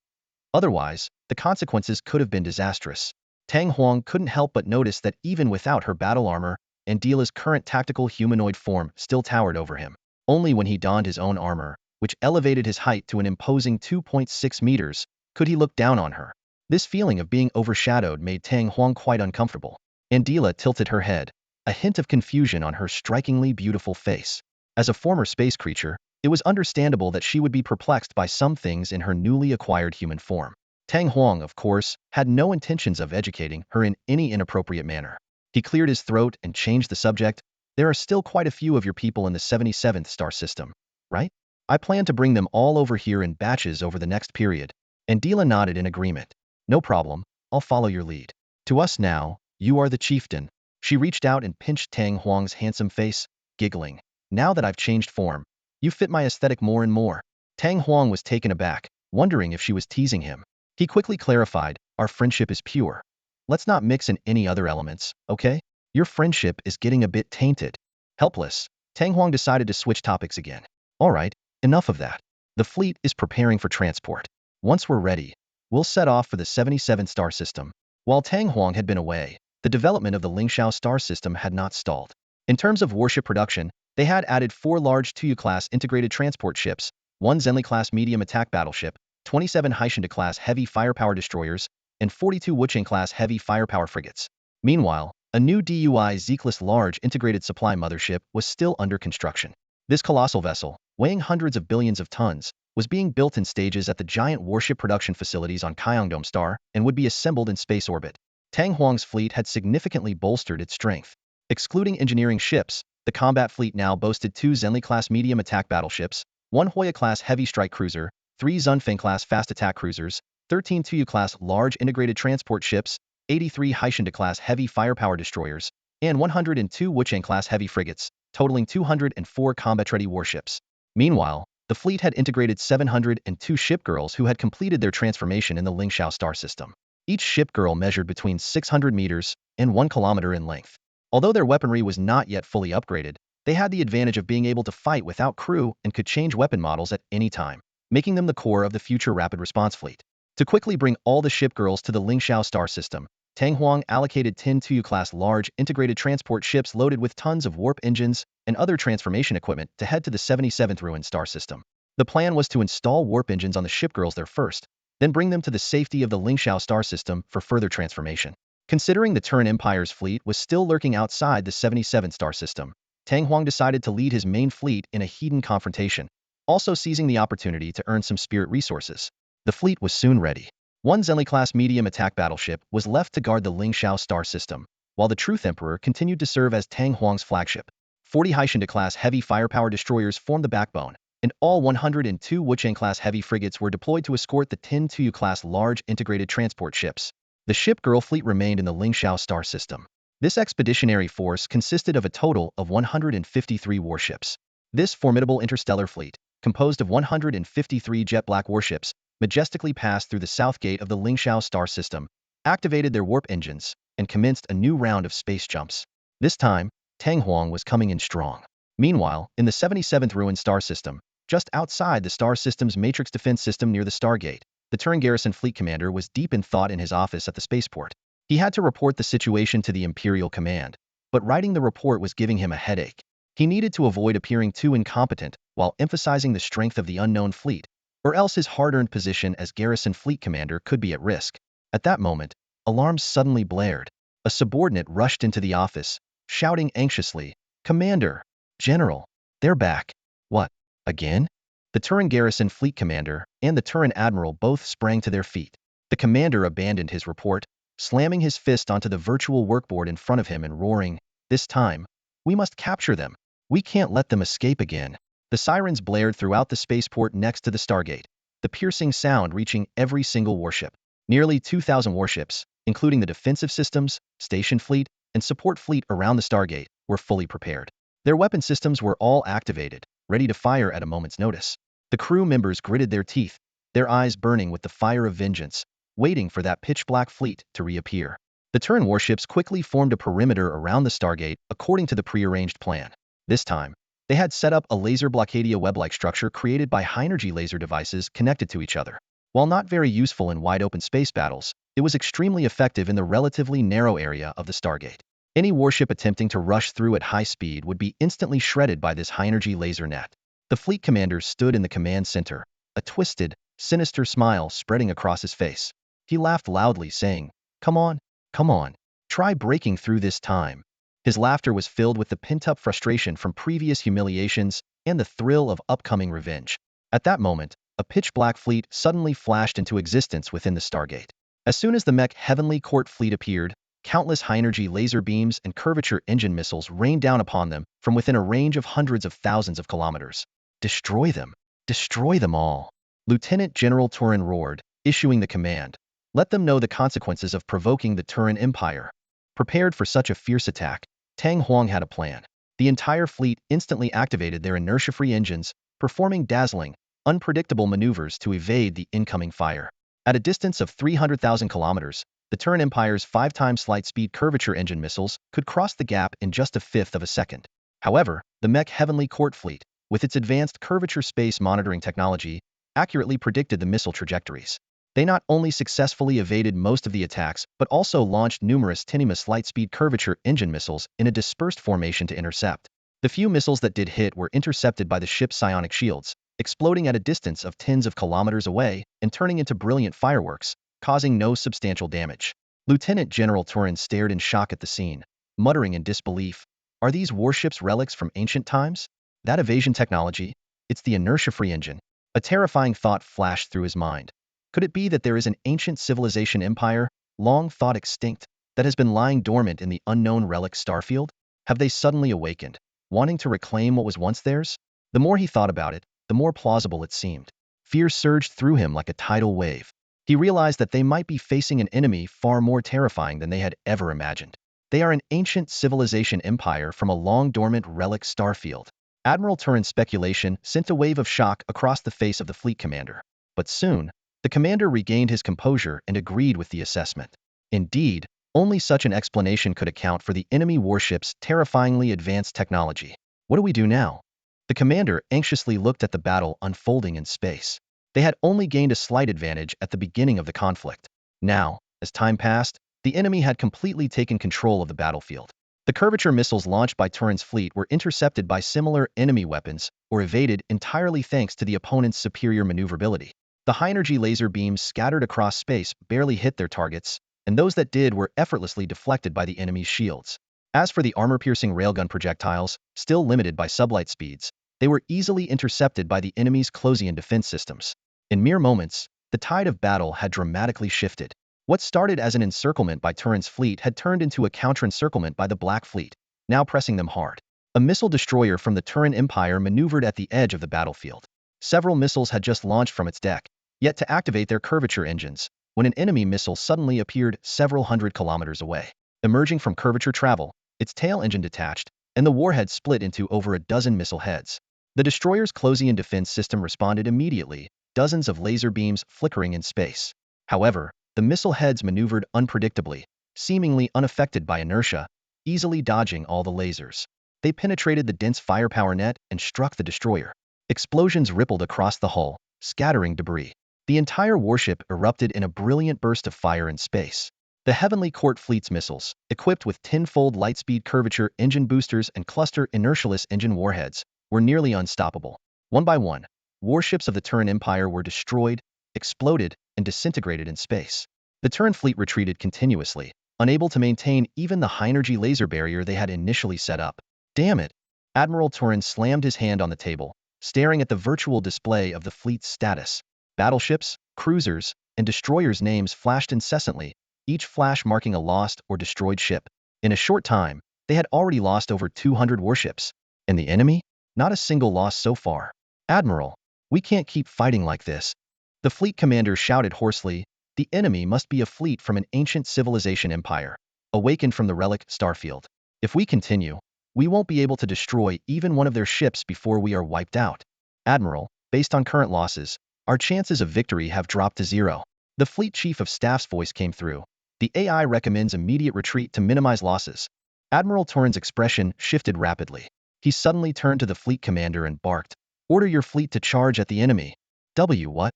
Otherwise, the consequences could have been disastrous. Tang Huang couldn't help but notice that even without her battle armor, Andila's current tactical humanoid form still towered over him. Only when he donned his own armor, which elevated his height to an imposing 2.6 meters, could he look down on her. This feeling of being overshadowed made Tang Huang quite uncomfortable. Andila tilted her head, a hint of confusion on her strikingly beautiful face. As a former space creature, it was understandable that she would be perplexed by some things in her newly acquired human form. Tang Huang, of course, had no intentions of educating her in any inappropriate manner. He cleared his throat and changed the subject. There are still quite a few of your people in the 77th star system, right? I plan to bring them all over here in batches over the next period. Andila nodded in agreement. No problem, I'll follow your lead. To us now, you are the chieftain. She reached out and pinched Tang Huang's handsome face, giggling. Now that I've changed form, you fit my aesthetic more and more. Tang Huang was taken aback, wondering if she was teasing him. He quickly clarified, our friendship is pure. Let's not mix in any other elements, okay? Your friendship is getting a bit tainted. Helpless, Tang Huang decided to switch topics again. All right, enough of that. The fleet is preparing for transport. Once we're ready, we'll set off for the 77th star system. While Tang Huang had been away, the development of the Lingxiao star system had not stalled. In terms of warship production, they had added 4 large Tuyu-class integrated transport ships, 1 Zhenli-class medium attack battleship, 27 Haishan-class heavy firepower destroyers, and 42 Wuchang-class heavy firepower frigates. Meanwhile, a new DUI Z-class large integrated supply mothership was still under construction. This colossal vessel, weighing hundreds of billions of tons, was being built in stages at the giant warship production facilities on Kyongdome Star and would be assembled in space orbit. Tang Huang's fleet had significantly bolstered its strength. Excluding engineering ships, the combat fleet now boasted 2 Zhenli-class medium attack battleships, 1 Hoya-class heavy strike cruiser, 3 Zunfeng-class fast attack cruisers, 13 Tuyu-class large integrated transport ships, 83 Haishan-class heavy firepower destroyers, and 102 Wuchang-class heavy frigates, totaling 204 combat-ready warships. Meanwhile, the fleet had integrated 702 shipgirls who had completed their transformation in the Lingxiao star system. Each shipgirl measured between 600 meters and 1 kilometer in length. Although their weaponry was not yet fully upgraded, they had the advantage of being able to fight without crew and could change weapon models at any time, making them the core of the future rapid response fleet. To quickly bring all the shipgirls to the Lingxiao star system, Tang Huang allocated 10 Tuyu-class large integrated transport ships loaded with tons of warp engines and other transformation equipment to head to the 77th ruined star system. The plan was to install warp engines on the shipgirls there first, then bring them to the safety of the Lingxiao star system for further transformation. Considering the Turan Empire's fleet was still lurking outside the 77th star system, Tang Huang decided to lead his main fleet in a heathen confrontation, also seizing the opportunity to earn some spirit resources. The fleet was soon ready. 1 Zhenli-class medium attack battleship was left to guard the Lingxiao star system, while the Truth Emperor continued to serve as Tang Huang's flagship. 40 Haishan-class heavy firepower destroyers formed the backbone, and all 102 Wuchang-class heavy frigates were deployed to escort the 10 Tuyu-class large integrated transport ships. The ship-girl fleet remained in the Lingxiao star system. This expeditionary force consisted of a total of 153 warships. This formidable interstellar fleet, composed of 153 jet-black warships, majestically passed through the south gate of the Lingxiao star system, activated their warp engines, and commenced a new round of space jumps. This time, Tang Huang was coming in strong. Meanwhile, in the 77th ruined star system, just outside the star system's matrix defense system near the Stargate, the Turan Garrison fleet commander was deep in thought in his office at the spaceport. He had to report the situation to the Imperial Command, but writing the report was giving him a headache. He needed to avoid appearing too incompetent while emphasizing the strength of the unknown fleet, or else his hard-earned position as Garrison fleet commander could be at risk. At that moment, alarms suddenly blared. A subordinate rushed into the office, shouting anxiously, "Commander! General! They're back!" "What? Again?" The Turan garrison fleet commander and the Turan admiral both sprang to their feet. The commander abandoned his report, slamming his fist onto the virtual workboard in front of him and roaring, "This time, we must capture them. We can't let them escape again." The sirens blared throughout the spaceport next to the Stargate, the piercing sound reaching every single warship. Nearly 2,000 warships, including the defensive systems, station fleet, and support fleet around the Stargate, were fully prepared. Their weapon systems were all activated, ready to fire at a moment's notice. The crew members gritted their teeth, their eyes burning with the fire of vengeance, waiting for that pitch-black fleet to reappear. The Turan warships quickly formed a perimeter around the Stargate according to the prearranged plan. This time, they had set up a laser blockadia web-like structure created by high-energy laser devices connected to each other. While not very useful in wide-open space battles, it was extremely effective in the relatively narrow area of the Stargate. Any warship attempting to rush through at high speed would be instantly shredded by this high-energy laser net. The fleet commander stood in the command center, a twisted, sinister smile spreading across his face. He laughed loudly, saying, come on, try breaking through this time." His laughter was filled with the pent-up frustration from previous humiliations and the thrill of upcoming revenge. At that moment, a pitch-black fleet suddenly flashed into existence within the Stargate. As soon as the mech Heavenly Court fleet appeared, countless high-energy laser beams and curvature engine missiles rained down upon them from within a range of hundreds of thousands of kilometers. "Destroy them! Destroy them all!" Lieutenant General Turan roared, issuing the command. "Let them know the consequences of provoking the Turan Empire." Prepared for such a fierce attack, Tang Huang had a plan. The entire fleet instantly activated their inertia-free engines, performing dazzling, unpredictable maneuvers to evade the incoming fire. At a distance of 300,000 kilometers, the Turan Empire's 5 times light speed curvature engine missiles could cross the gap in just a fifth of a second. However, the mech Heavenly Court fleet, with its advanced curvature space monitoring technology, accurately predicted the missile trajectories. They not only successfully evaded most of the attacks, but also launched numerous tenuous light-speed curvature engine missiles in a dispersed formation to intercept. The few missiles that did hit were intercepted by the ship's psionic shields, exploding at a distance of tens of kilometers away and turning into brilliant fireworks, causing no substantial damage. Lieutenant General Turan stared in shock at the scene, muttering in disbelief, "Are these warships relics from ancient times? That evasion technology? It's the inertia-free engine." A terrifying thought flashed through his mind. Could it be that there is an ancient civilization empire, long thought extinct, that has been lying dormant in the unknown relic starfield? Have they suddenly awakened, wanting to reclaim what was once theirs? The more he thought about it, the more plausible it seemed. Fear surged through him like a tidal wave. He realized that they might be facing an enemy far more terrifying than they had ever imagined. They are an ancient civilization empire from a long-dormant relic starfield. Admiral Turan's speculation sent a wave of shock across the face of the fleet commander. But soon, the commander regained his composure and agreed with the assessment. Indeed, only such an explanation could account for the enemy warship's terrifyingly advanced technology. What do we do now? The commander anxiously looked at the battle unfolding in space. They had only gained a slight advantage at the beginning of the conflict. Now, as time passed, the enemy had completely taken control of the battlefield. The curvature missiles launched by Turan's fleet were intercepted by similar enemy weapons or evaded entirely thanks to the opponent's superior maneuverability. The high-energy laser beams scattered across space barely hit their targets, and those that did were effortlessly deflected by the enemy's shields. As for the armor-piercing railgun projectiles, still limited by sublight speeds, they were easily intercepted by the enemy's Closian defense systems. In mere moments, the tide of battle had dramatically shifted. What started as an encirclement by Turan's fleet had turned into a counter-encirclement by the Black Fleet, now pressing them hard. A missile destroyer from the Turan Empire maneuvered at the edge of the battlefield. Several missiles had just launched from its deck, yet to activate their curvature engines, when an enemy missile suddenly appeared several hundred kilometers away. Emerging from curvature travel, its tail engine detached, and the warhead split into over a dozen missile heads. The destroyer's Closian defense system responded immediately, dozens of laser beams flickering in space. However, the missile heads maneuvered unpredictably, seemingly unaffected by inertia, easily dodging all the lasers. They penetrated the dense firepower net and struck the destroyer. Explosions rippled across the hull, scattering debris. The entire warship erupted in a brilliant burst of fire in space. The Heavenly Court fleet's missiles, equipped with tenfold lightspeed curvature engine boosters and cluster inertialess engine warheads, were nearly unstoppable. One by one, warships of the Turan Empire were destroyed, exploded, and disintegrated in space. The Turan fleet retreated continuously, unable to maintain even the high-energy laser barrier they had initially set up. Damn it! Admiral Turan slammed his hand on the table, staring at the virtual display of the fleet's status. Battleships, cruisers, and destroyers' names flashed incessantly, each flash marking a lost or destroyed ship. In a short time, they had already lost over 200 warships. And the enemy? Not a single loss so far. Admiral, we can't keep fighting like this. The fleet commander shouted hoarsely. The enemy must be a fleet from an ancient civilization empire, awakened from the relic starfield. If we continue, we won't be able to destroy even one of their ships before we are wiped out. Admiral, based on current losses, our chances of victory have dropped to zero. The fleet chief of staff's voice came through. The AI recommends immediate retreat to minimize losses. Admiral Turan's expression shifted rapidly. He suddenly turned to the fleet commander and barked, "Order your fleet to charge at the enemy." What?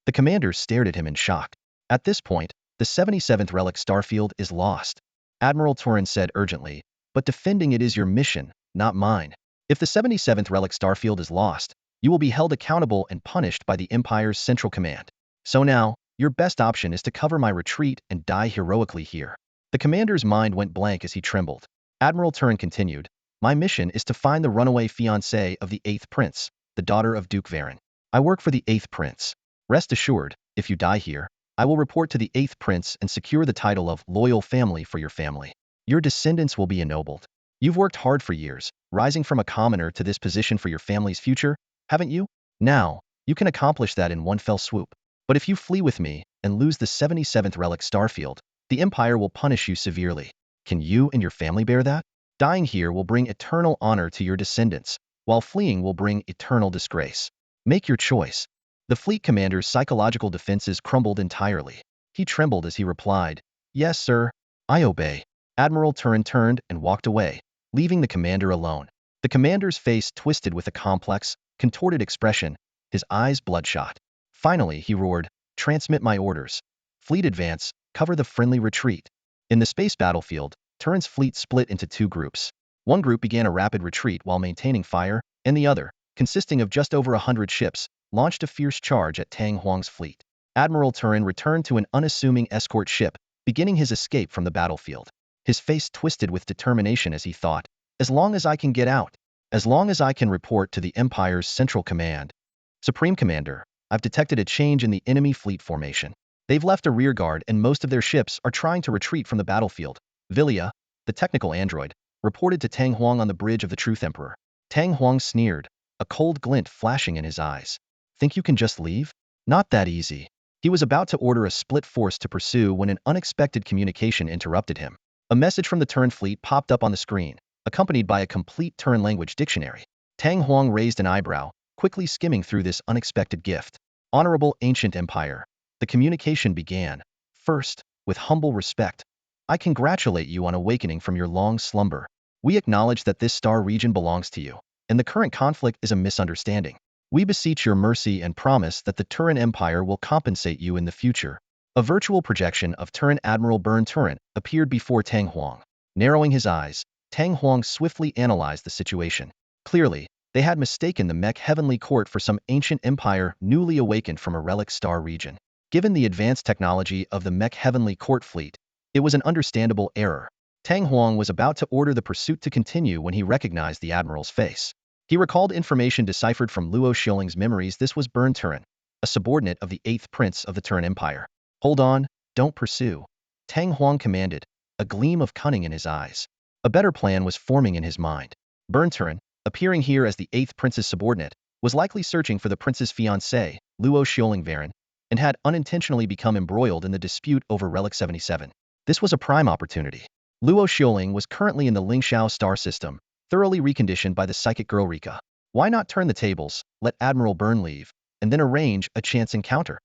The commander stared at him in shock. At this point, the 77th relic starfield is lost. Admiral Turan said urgently, "But defending it is your mission, not mine. If the 77th relic starfield is lost, you will be held accountable and punished by the Empire's central command. So now, your best option is to cover my retreat and die heroically here." The commander's mind went blank as he trembled. Admiral Turan continued, "My mission is to find the runaway fiancée of the 8th prince, the daughter of Duke Varen. I work for the 8th prince. Rest assured, if you die here, I will report to the 8th prince and secure the title of loyal family for your family. Your descendants will be ennobled. You've worked hard for years, rising from a commoner to this position for your family's future, haven't you? Now, you can accomplish that in one fell swoop. But if you flee with me and lose the 77th relic starfield, the Empire will punish you severely. Can you and your family bear that? Dying here will bring eternal honor to your descendants, while fleeing will bring eternal disgrace. Make your choice." The fleet commander's psychological defenses crumbled entirely. He trembled as he replied, "Yes, sir. I obey." Admiral Turan turned and walked away, leaving the commander alone. The commander's face twisted with a complex, contorted expression, his eyes bloodshot. Finally, he roared, "Transmit my orders. Fleet advance, cover the friendly retreat." In the space battlefield, Turan's fleet split into two groups. One group began a rapid retreat while maintaining fire, and the other, consisting of just over 100 ships, launched a fierce charge at Tang Huang's fleet. Admiral Turan returned to an unassuming escort ship, beginning his escape from the battlefield. His face twisted with determination as he thought, "As long as I can get out, as long as I can report to the Empire's central command." "Supreme Commander, I've detected a change in the enemy fleet formation. They've left a rearguard and most of their ships are trying to retreat from the battlefield." Villia, the technical android, reported to Tang Huang on the bridge of the Truth Emperor. Tang Huang sneered, a cold glint flashing in his eyes. "Think you can just leave? Not that easy." He was about to order a split force to pursue when an unexpected communication interrupted him. A message from the Turan fleet popped up on the screen, accompanied by a complete Turan language dictionary. Tang Huang raised an eyebrow, quickly skimming through this unexpected gift. "Honorable Ancient Empire." The communication began. "First, with humble respect, I congratulate you on awakening from your long slumber. We acknowledge that this star region belongs to you, and the current conflict is a misunderstanding. We beseech your mercy and promise that the Turan Empire will compensate you in the future." A virtual projection of Turan Admiral Burn Turan appeared before Tang Huang. Narrowing his eyes, Tang Huang swiftly analyzed the situation. Clearly, they had mistaken the Mech Heavenly Court for some ancient empire newly awakened from a relic star region. Given the advanced technology of the Mech Heavenly Court fleet, it was an understandable error. Tang Huang was about to order the pursuit to continue when he recognized the admiral's face. He recalled information deciphered from Luo Xiuling's memories. This was Burn Turan, a subordinate of the 8th prince of the Turan Empire. "Hold on, don't pursue," Tang Huang commanded, a gleam of cunning in his eyes. A better plan was forming in his mind. Burn Turan, appearing here as the 8th prince's subordinate, was likely searching for the prince's fiancée, Luo Xiuling Varen, and had unintentionally become embroiled in the dispute over Relic 77. This was a prime opportunity. Luo Xiuling was currently in the Lingxiao star system, thoroughly reconditioned by the psychic girl Rika. Why not turn the tables, let Admiral Burn leave, and then arrange a chance encounter?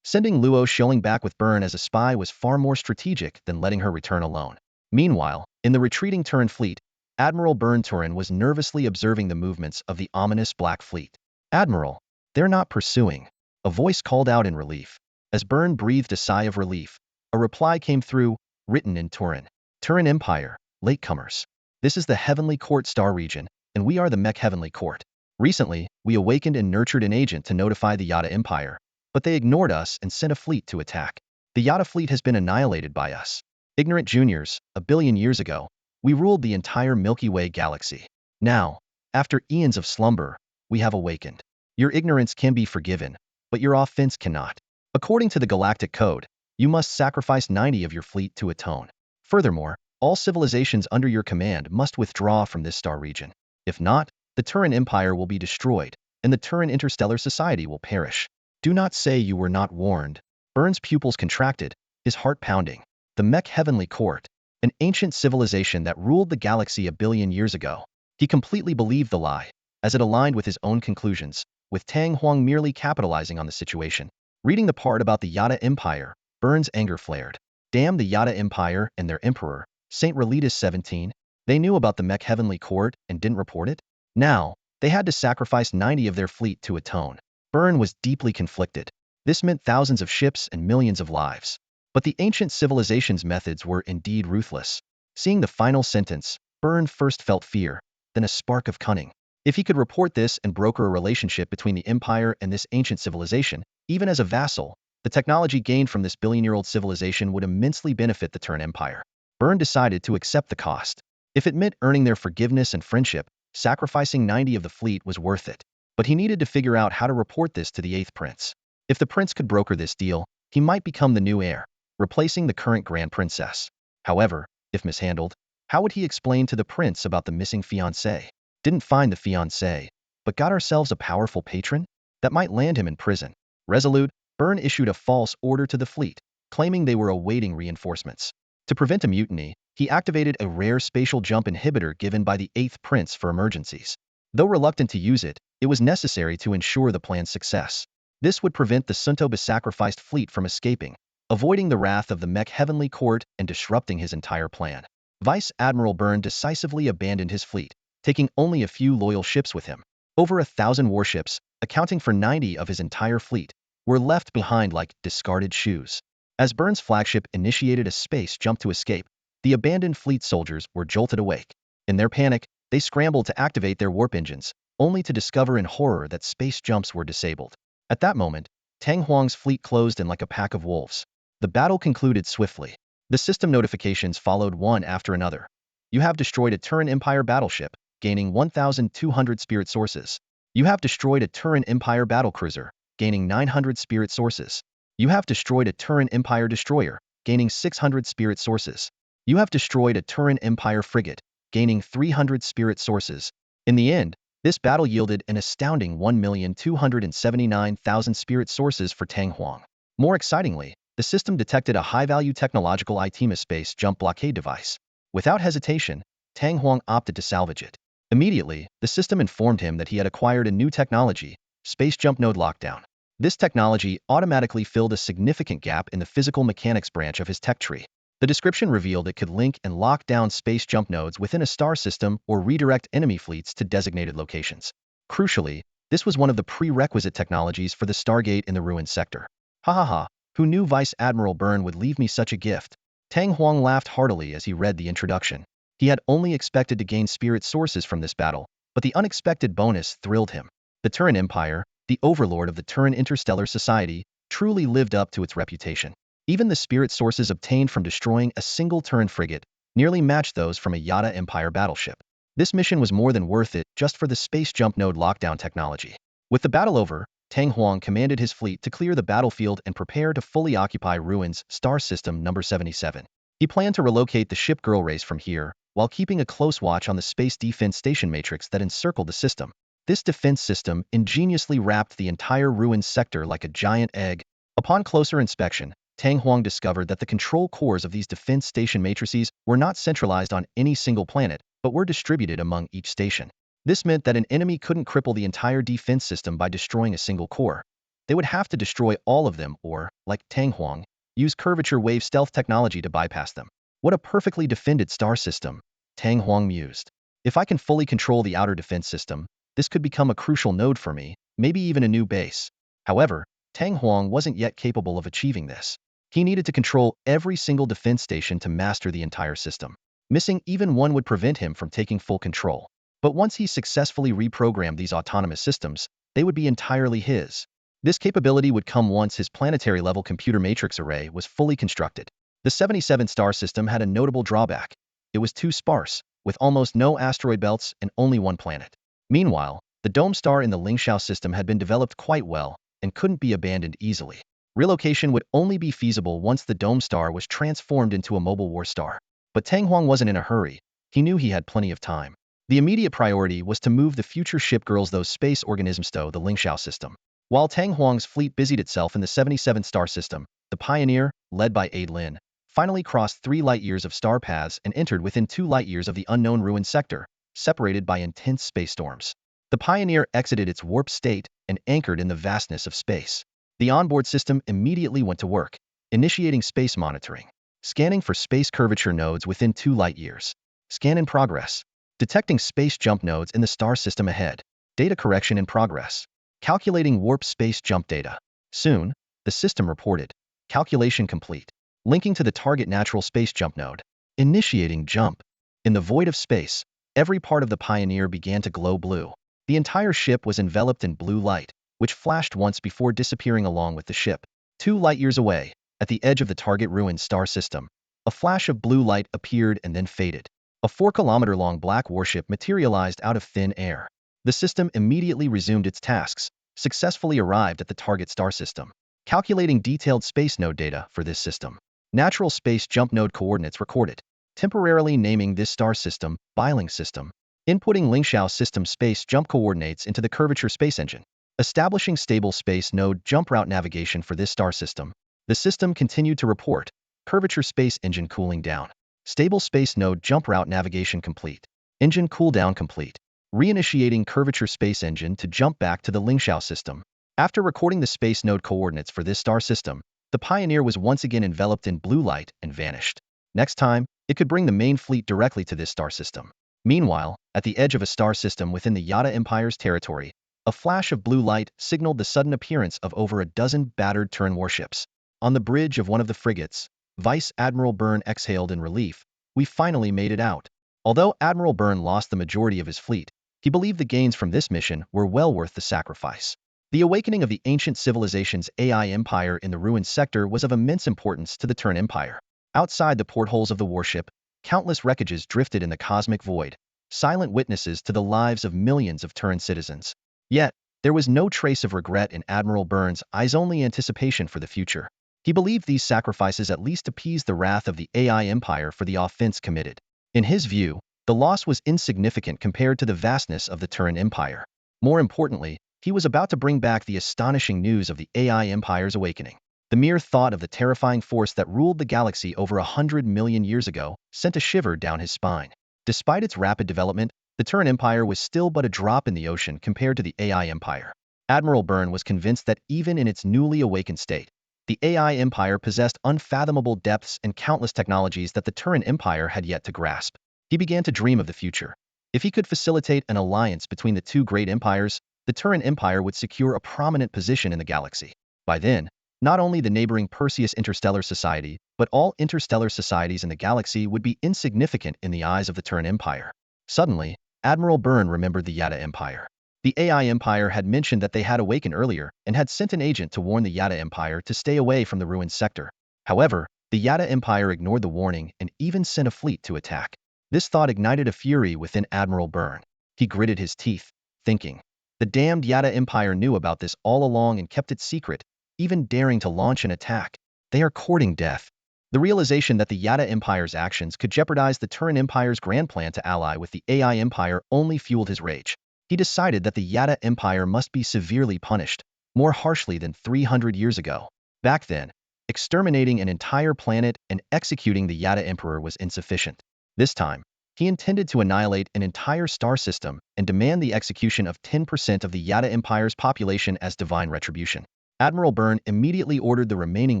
Sending Luo Xiuling back with Burn as a spy was far more strategic than letting her return alone. Meanwhile, in the retreating Turan fleet, Admiral Burn Turan was nervously observing the movements of the ominous Black Fleet. "Admiral, they're not pursuing," a voice called out in relief. As Burn breathed a sigh of relief, a reply came through, written in Turan. "Turan Empire, latecomers. This is the Heavenly Court star region, and we are the Mech Heavenly Court. Recently, we awakened and nurtured an agent to notify the Yada Empire, but they ignored us and sent a fleet to attack. The Yada fleet has been annihilated by us. Ignorant juniors, a billion years ago, we ruled the entire Milky Way galaxy. Now, after eons of slumber, we have awakened. Your ignorance can be forgiven, but your offense cannot. According to the galactic code, you must sacrifice 90 of your fleet to atone. Furthermore, all civilizations under your command must withdraw from this star region. If not, the Turan Empire will be destroyed, and the Turan Interstellar Society will perish. Do not say you were not warned. Burns' pupils contracted, his heart pounding. The Mech Heavenly Court, an ancient civilization that ruled the galaxy a billion years ago. He completely believed the lie, as it aligned with his own conclusions, with Tang Huang merely capitalizing on the situation. Reading the part about the Yada Empire, Burns' anger flared. Damn the Yada Empire and their emperor, Saint Relitus 17. They knew about the Mech Heavenly Court and didn't report it? Now, they had to sacrifice 90 of their fleet to atone. Burn was deeply conflicted. This meant thousands of ships and millions of lives. But the ancient civilization's methods were indeed ruthless. Seeing the final sentence, Burn first felt fear, then a spark of cunning. If he could report this and broker a relationship between the Empire and this ancient civilization, even as a vassal, the technology gained from this billion-year-old civilization would immensely benefit the Turan Empire. Burn decided to accept the cost. If it meant earning their forgiveness and friendship, sacrificing 90 of the fleet was worth it. But he needed to figure out how to report this to the 8th Prince. If the prince could broker this deal, he might become the new heir, replacing the current Grand Princess. However, if mishandled, how would he explain to the prince about the missing fiancé? Didn't find the fiancé, but got ourselves a powerful patron? That might land him in prison. Resolute, Burn issued a false order to the fleet, claiming they were awaiting reinforcements. To prevent a mutiny, he activated a rare spatial jump inhibitor given by the 8th Prince for emergencies. Though reluctant to use it, it was necessary to ensure the plan's success. This would prevent the Suntoba-sacrificed fleet from escaping, avoiding the wrath of the Mech Heavenly Court and disrupting his entire plan. Vice Admiral Burn decisively abandoned his fleet, taking only a few loyal ships with him. Over 1,000 warships, accounting for 90 of his entire fleet, were left behind like discarded shoes. As Burns' flagship initiated a space jump to escape, the abandoned fleet soldiers were jolted awake. In their panic, they scrambled to activate their warp engines, only to discover in horror that space jumps were disabled. At that moment, Tang Huang's fleet closed in like a pack of wolves. The battle concluded swiftly. The system notifications followed one after another. You have destroyed a Turan Empire battleship, gaining 1,200 spirit sources. You have destroyed a Turan Empire battlecruiser, gaining 900 spirit sources. You have destroyed a Turan Empire destroyer, gaining 600 spirit sources. You have destroyed a Turan Empire frigate, gaining 300 spirit sources. In the end, this battle yielded an astounding 1,279,000 spirit sources for Tang Huang. More excitingly, the system detected a high-value technological item space jump blockade device. Without hesitation, Tang Huang opted to salvage it. Immediately, the system informed him that he had acquired a new technology, Space Jump Node Lockdown. This technology automatically filled a significant gap in the physical mechanics branch of his tech tree. The description revealed it could link and lock down space jump nodes within a star system or redirect enemy fleets to designated locations. Crucially, this was one of the prerequisite technologies for the Stargate in the ruined sector. Ha ha ha, who knew Vice Admiral Burn would leave me such a gift? Tang Huang laughed heartily as he read the introduction. He had only expected to gain spirit sources from this battle, but the unexpected bonus thrilled him. The Turan Empire, the overlord of the Turan Interstellar Society, truly lived up to its reputation. Even the spirit sources obtained from destroying a single Turan frigate nearly matched those from a Yada Empire battleship. This mission was more than worth it just for the space jump node lockdown technology. With the battle over, Tang Huang commanded his fleet to clear the battlefield and prepare to fully occupy Ruins Star System number 77. He planned to relocate the ship Girl Race from here, while keeping a close watch on the space defense station matrix that encircled the system. This defense system ingeniously wrapped the entire Ruins sector like a giant egg. Upon closer inspection, Tang Huang discovered that the control cores of these defense station matrices were not centralized on any single planet, but were distributed among each station. This meant that an enemy couldn't cripple the entire defense system by destroying a single core. They would have to destroy all of them or, like Tang Huang, use curvature wave stealth technology to bypass them. What a perfectly defended star system, Tang Huang mused. If I can fully control the outer defense system, this could become a crucial node for me, maybe even a new base. However, Tang Huang wasn't yet capable of achieving this. He needed to control every single defense station to master the entire system. Missing even one would prevent him from taking full control. But once he successfully reprogrammed these autonomous systems, they would be entirely his. This capability would come once his planetary-level computer matrix array was fully constructed. The 77 star system had a notable drawback. It was too sparse, with almost no asteroid belts and only one planet. Meanwhile, the dome star in the Lingxiao system had been developed quite well and couldn't be abandoned easily. Relocation would only be feasible once the dome star was transformed into a mobile war star. But Tang Huang wasn't in a hurry. He knew he had plenty of time. The immediate priority was to move the future ship girls those space organisms to the Lingxiao system. While Tang Huang's fleet busied itself in the 77 star system, the Pioneer, led by Ade Lin, finally crossed 3 light-years of star paths and entered within 2 light-years of the unknown ruined sector, separated by intense space storms. The Pioneer exited its warp state and anchored in the vastness of space. The onboard system immediately went to work, initiating space monitoring. Scanning for space curvature nodes within 2 light-years. Scan in progress. Detecting space jump nodes in the star system ahead. Data correction in progress. Calculating warp space jump data. Soon, the system reported. Calculation complete. Linking to the target natural space jump node. Initiating jump. In the void of space, every part of the Pioneer began to glow blue. The entire ship was enveloped in blue light, which flashed once before disappearing along with the ship. 2 light-years away, at the edge of the target ruined star system, a flash of blue light appeared and then faded. A 4-kilometer-long black warship materialized out of thin air. The system immediately resumed its tasks, successfully arrived at the target star system. Calculating detailed space node data for this system. Natural space jump node coordinates recorded. Temporarily naming this star system Biling system. Inputting Lingxiao system space jump coordinates into the curvature space engine. Establishing stable space node jump route navigation for this star system. The system continued to report. Curvature space engine cooling down. Stable space node jump route navigation complete. Engine cooldown complete. Reinitiating curvature space engine to jump back to the Lingxiao system. After recording the space node coordinates for this star system, the Pioneer was once again enveloped in blue light and vanished. Next time, it could bring the main fleet directly to this star system. Meanwhile, at the edge of a star system within the Yada Empire's territory, a flash of blue light signaled the sudden appearance of over a dozen battered Turan warships. On the bridge of one of the frigates, Vice Admiral Byrne exhaled in relief. We finally made it out. Although Admiral Byrne lost the majority of his fleet, he believed the gains from this mission were well worth the sacrifice. The awakening of the ancient civilization's AI empire in the ruined sector was of immense importance to the Turan Empire. Outside the portholes of the warship, countless wreckages drifted in the cosmic void, silent witnesses to the lives of millions of Turan citizens. Yet, there was no trace of regret in Admiral Byrne's eyes, only anticipation for the future. He believed these sacrifices at least appeased the wrath of the AI empire for the offense committed. In his view, the loss was insignificant compared to the vastness of the Turan Empire. More importantly, he was about to bring back the astonishing news of the AI empire's awakening. The mere thought of the terrifying force that ruled the galaxy over 100 million years ago sent a shiver down his spine. Despite its rapid development, the Turan Empire was still but a drop in the ocean compared to the AI empire. Admiral Byrne was convinced that even in its newly awakened state, the AI empire possessed unfathomable depths and countless technologies that the Turan Empire had yet to grasp. He began to dream of the future. If he could facilitate an alliance between the two great empires, the Turan Empire would secure a prominent position in the galaxy. By then, not only the neighboring Perseus Interstellar Society, but all interstellar societies in the galaxy would be insignificant in the eyes of the Turan Empire. Suddenly, Admiral Byrne remembered the Yada Empire. The AI Empire had mentioned that they had awakened earlier and had sent an agent to warn the Yada Empire to stay away from the ruined sector. However, the Yada Empire ignored the warning and even sent a fleet to attack. This thought ignited a fury within Admiral Byrne. He gritted his teeth, thinking, the damned Yada Empire knew about this all along and kept it secret, even daring to launch an attack. They are courting death. The realization that the Yada Empire's actions could jeopardize the Turan Empire's grand plan to ally with the AI Empire only fueled his rage. He decided that the Yada Empire must be severely punished, more harshly than 300 years ago. Back then, exterminating an entire planet and executing the Yada Emperor was insufficient. This time, he intended to annihilate an entire star system and demand the execution of 10% of the Yada Empire's population as divine retribution. Admiral Byrne immediately ordered the remaining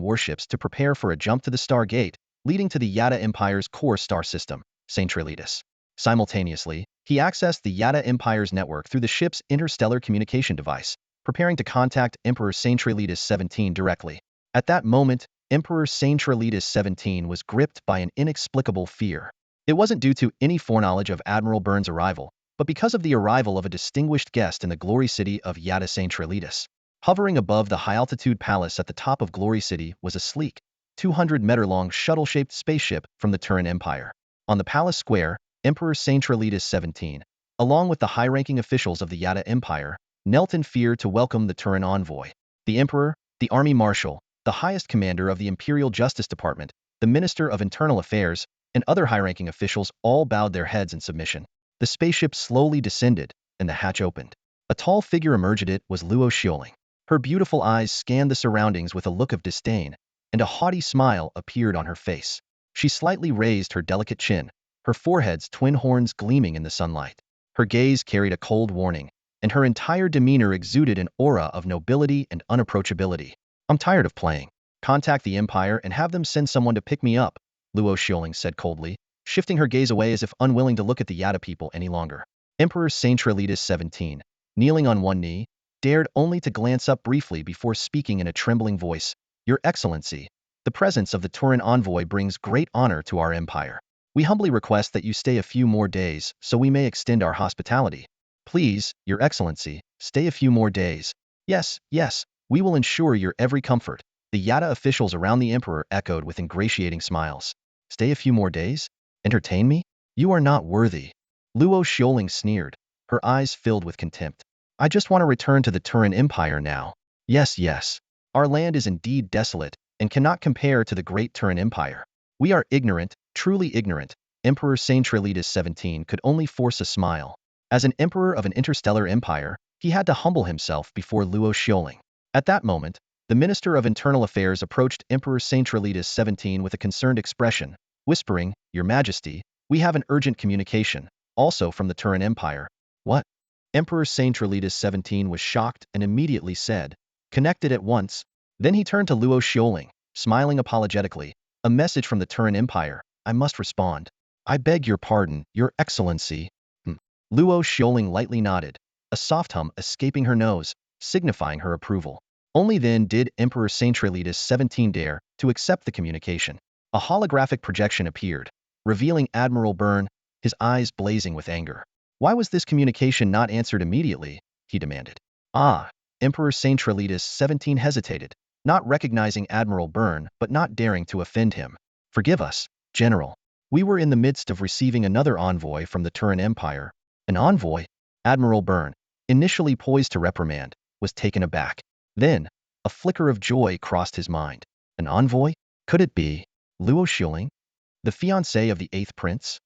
warships to prepare for a jump to the Stargate, leading to the Yada Empire's core star system, Saint-Trelitas. Simultaneously, he accessed the Yada Empire's network through the ship's interstellar communication device, preparing to contact Emperor Saint-Trelitas 17 directly. At that moment, Emperor Saint-Trelitas 17 was gripped by an inexplicable fear. It wasn't due to any foreknowledge of Admiral Byrne's arrival, but because of the arrival of a distinguished guest in the glory city of Yada Saint-Trelitas. Hovering above the high-altitude palace at the top of Glory City was a sleek, 200-meter-long shuttle-shaped spaceship from the Turan Empire. On the palace square, Emperor Saintralides 17, along with the high-ranking officials of the Yada Empire, knelt in fear to welcome the Turan envoy. The emperor, the army marshal, the highest commander of the Imperial Justice Department, the Minister of Internal Affairs, and other high-ranking officials all bowed their heads in submission. The spaceship slowly descended, and the hatch opened. A tall figure emerged. It was Luo Xioling. Her beautiful eyes scanned the surroundings with a look of disdain, and a haughty smile appeared on her face. She slightly raised her delicate chin, her forehead's twin horns gleaming in the sunlight. Her gaze carried a cold warning, and her entire demeanor exuded an aura of nobility and unapproachability. I'm tired of playing. Contact the Empire and have them send someone to pick me up, Luo Xioling said coldly, shifting her gaze away as if unwilling to look at the Yada people any longer. Emperor Saintralides 17, kneeling on one knee, dared only to glance up briefly before speaking in a trembling voice. Your Excellency, the presence of the Turan envoy brings great honor to our empire. We humbly request that you stay a few more days so we may extend our hospitality. Please, Your Excellency, stay a few more days. Yes, yes, we will ensure your every comfort. The Yada officials around the emperor echoed with ingratiating smiles. Stay a few more days? Entertain me? You are not worthy. Luo Xioling sneered, her eyes filled with contempt. I just want to return to the Turan Empire now. Yes, yes. Our land is indeed desolate, and cannot compare to the great Turan Empire. We are ignorant, truly ignorant. Emperor Saintralides 17 could only force a smile. As an emperor of an interstellar empire, he had to humble himself before Luo Xioling. At that moment, the Minister of Internal Affairs approached Emperor Saintralides 17 with a concerned expression, whispering, Your Majesty, we have an urgent communication, also from the Turan Empire. What? Emperor Saintralides 17 was shocked and immediately said, Connected at once. Then he turned to Luo Xioling, smiling apologetically. A message from the Turan Empire. I must respond. I beg your pardon, Your Excellency. Luo Xioling lightly nodded, a soft hum escaping her nose, signifying her approval. Only then did Emperor Saintralides 17 dare to accept the communication. A holographic projection appeared, revealing Admiral Byrne, his eyes blazing with anger. Why was this communication not answered immediately? He demanded. Emperor Saintralides 17 hesitated, not recognizing Admiral Byrne but not daring to offend him. Forgive us, General. We were in the midst of receiving another envoy from the Turan Empire. An envoy? Admiral Byrne, initially poised to reprimand, was taken aback. Then, a flicker of joy crossed his mind. An envoy? Could it be Luo Xioling, the fiancée of the 8th Prince?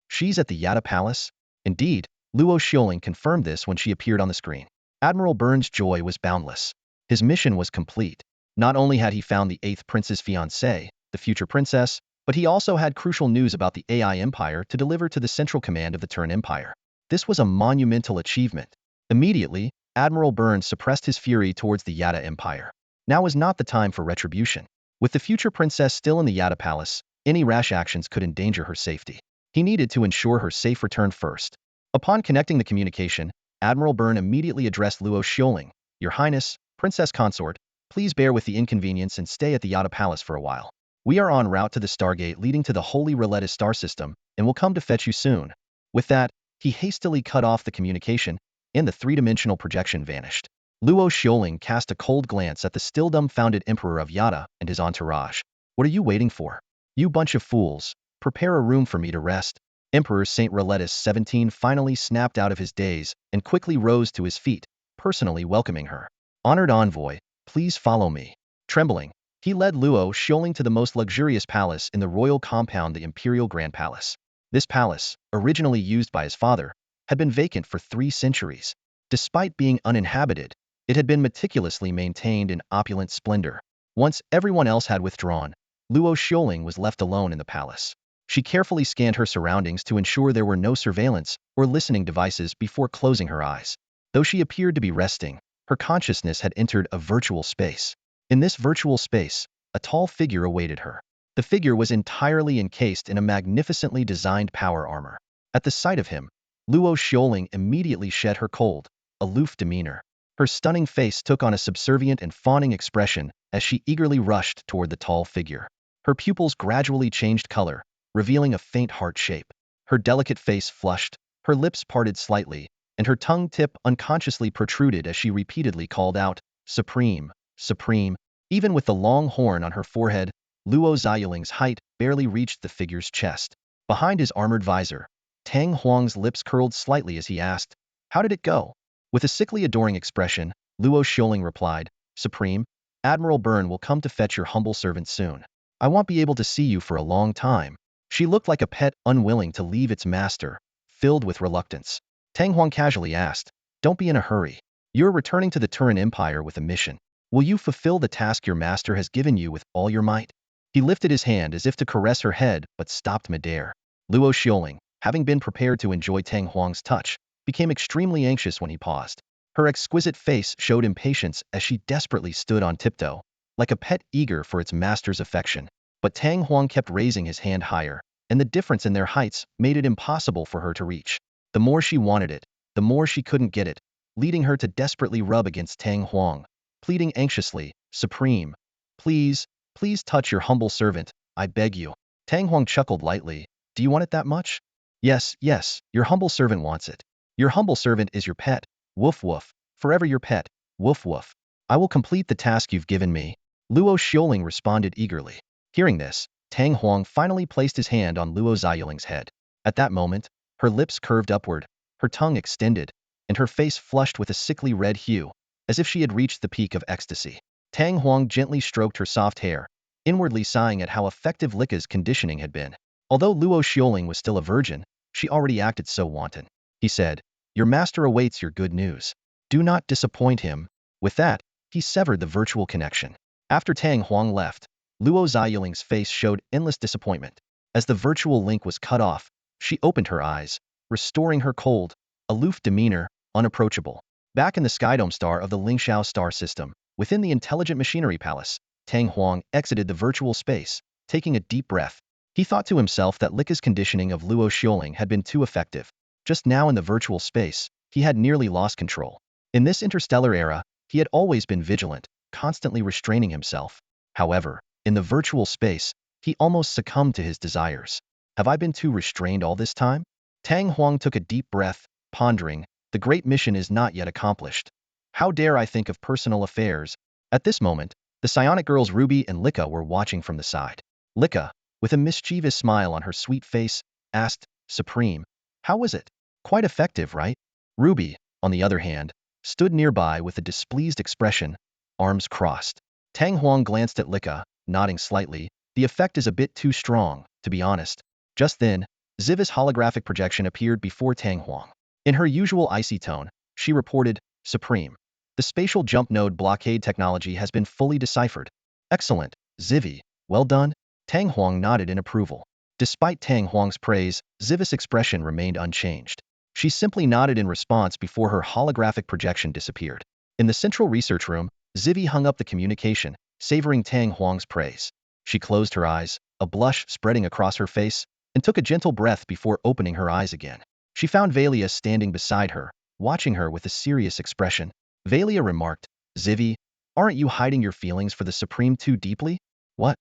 She's at the Yada Palace? Indeed, Luo Xioling confirmed this when she appeared on the screen. Admiral Byrne's joy was boundless. His mission was complete. Not only had he found the 8th Prince's fiancée, the future princess, but he also had crucial news about the AI Empire to deliver to the Central Command of the Turan Empire. This was a monumental achievement. Immediately, Admiral Byrne suppressed his fury towards the Yada Empire. Now was not the time for retribution. With the future princess still in the Yada Palace, any rash actions could endanger her safety. He needed to ensure her safe return first. Upon connecting the communication, Admiral Byrne immediately addressed Luo Xioling. Your Highness, Princess Consort, please bear with the inconvenience and stay at the Yada Palace for a while. We are en route to the Stargate leading to the Holy Roulette star system, and will come to fetch you soon. With that, he hastily cut off the communication, and the three-dimensional projection vanished. Luo Xioling cast a cold glance at the still dumbfounded Emperor of Yada and his entourage. What are you waiting for? You bunch of fools. Prepare a room for me to rest. Emperor Saint Roletus 17 finally snapped out of his daze and quickly rose to his feet, personally welcoming her. Honored envoy, please follow me. Trembling, he led Luo Xioling to the most luxurious palace in the royal compound, the Imperial Grand Palace. This palace, originally used by his father, had been vacant for 3 centuries. Despite being uninhabited, it had been meticulously maintained in opulent splendor. Once everyone else had withdrawn, Luo Xioling was left alone in the palace. She carefully scanned her surroundings to ensure there were no surveillance or listening devices before closing her eyes. Though she appeared to be resting, her consciousness had entered a virtual space. In this virtual space, a tall figure awaited her. The figure was entirely encased in a magnificently designed power armor. At the sight of him, Luo Xioling immediately shed her cold, aloof demeanor. Her stunning face took on a subservient and fawning expression as she eagerly rushed toward the tall figure. Her pupils gradually changed color, revealing a faint heart shape. Her delicate face flushed, her lips parted slightly, and her tongue tip unconsciously protruded as she repeatedly called out, Supreme, supreme. Even with the long horn on her forehead, Luo Xiaoling's height barely reached the figure's chest. Behind his armored visor, Tang Huang's lips curled slightly as he asked, "How did it go?" With a sickly adoring expression, Luo Xiaoling replied, "Supreme, Admiral Byrne will come to fetch your humble servant soon. I won't be able to see you for a long time." She looked like a pet unwilling to leave its master, filled with reluctance. Tang Huang casually asked, "Don't be in a hurry. You're returning to the Turan Empire with a mission. Will you fulfill the task your master has given you with all your might?" He lifted his hand as if to caress her head but stopped midair. Luo Xiaoling, having been prepared to enjoy Tang Huang's touch, became extremely anxious when he paused. Her exquisite face showed impatience as she desperately stood on tiptoe, like a pet eager for its master's affection. But Tang Huang kept raising his hand higher, and the difference in their heights made it impossible for her to reach. The more she wanted it, the more she couldn't get it, leading her to desperately rub against Tang Huang, pleading anxiously, "Supreme, please, please touch your humble servant, I beg you." Tang Huang chuckled lightly. "Do you want it that much?" "Yes, yes, your humble servant wants it. Your humble servant is your pet, woof woof, forever your pet, woof woof. I will complete the task you've given me." Luo Xiaoling responded eagerly. Hearing this, Tang Huang finally placed his hand on Luo Xiaoling's head. At that moment, her lips curved upward, her tongue extended, and her face flushed with a sickly red hue, as if she had reached the peak of ecstasy. Tang Huang gently stroked her soft hair, inwardly sighing at how effective Lika's conditioning had been. Although Luo Xiaoling was still a virgin, she already acted so wanton. He said, "Your master awaits your good news. Do not disappoint him." With that, he severed the virtual connection. After Tang Huang left, Luo Xiaoling's face showed endless disappointment. As the virtual link was cut off, she opened her eyes, restoring her cold, aloof demeanor, unapproachable. Back in the Skydome star of the Lingxiao star system, within the intelligent machinery palace, Tang Huang exited the virtual space, taking a deep breath. He thought to himself that Lika's conditioning of Luo Xiaoling had been too effective. Just now in the virtual space, he had nearly lost control. In this interstellar era, he had always been vigilant, constantly restraining himself. However, in the virtual space, he almost succumbed to his desires. Have I been too restrained all this time? Tang Huang took a deep breath, pondering, the great mission is not yet accomplished. How dare I think of personal affairs? At this moment, the psionic girls Ruby and Lika were watching from the side. Lika, with a mischievous smile on her sweet face, asked, "Supreme, how was it? Quite effective, right?" Ruby, on the other hand, stood nearby with a displeased expression, arms crossed. Tang Huang glanced at Lika, nodding slightly. "The effect is a bit too strong, to be honest." Just then, Ziva's holographic projection appeared before Tang Huang. In her usual icy tone, she reported, "Supreme, the spatial jump node blockade technology has been fully deciphered." "Excellent, Zivi, well done." Tang Huang nodded in approval. Despite Tang Huang's praise, Ziva's expression remained unchanged. She simply nodded in response before her holographic projection disappeared. In the central research room, Zivi hung up the communication, savoring Tang Huang's praise. She closed her eyes, a blush spreading across her face, and took a gentle breath before opening her eyes again. She found Valia standing beside her, watching her with a serious expression. Valia remarked, "Zivi, aren't you hiding your feelings for the Supreme too deeply?" "What?"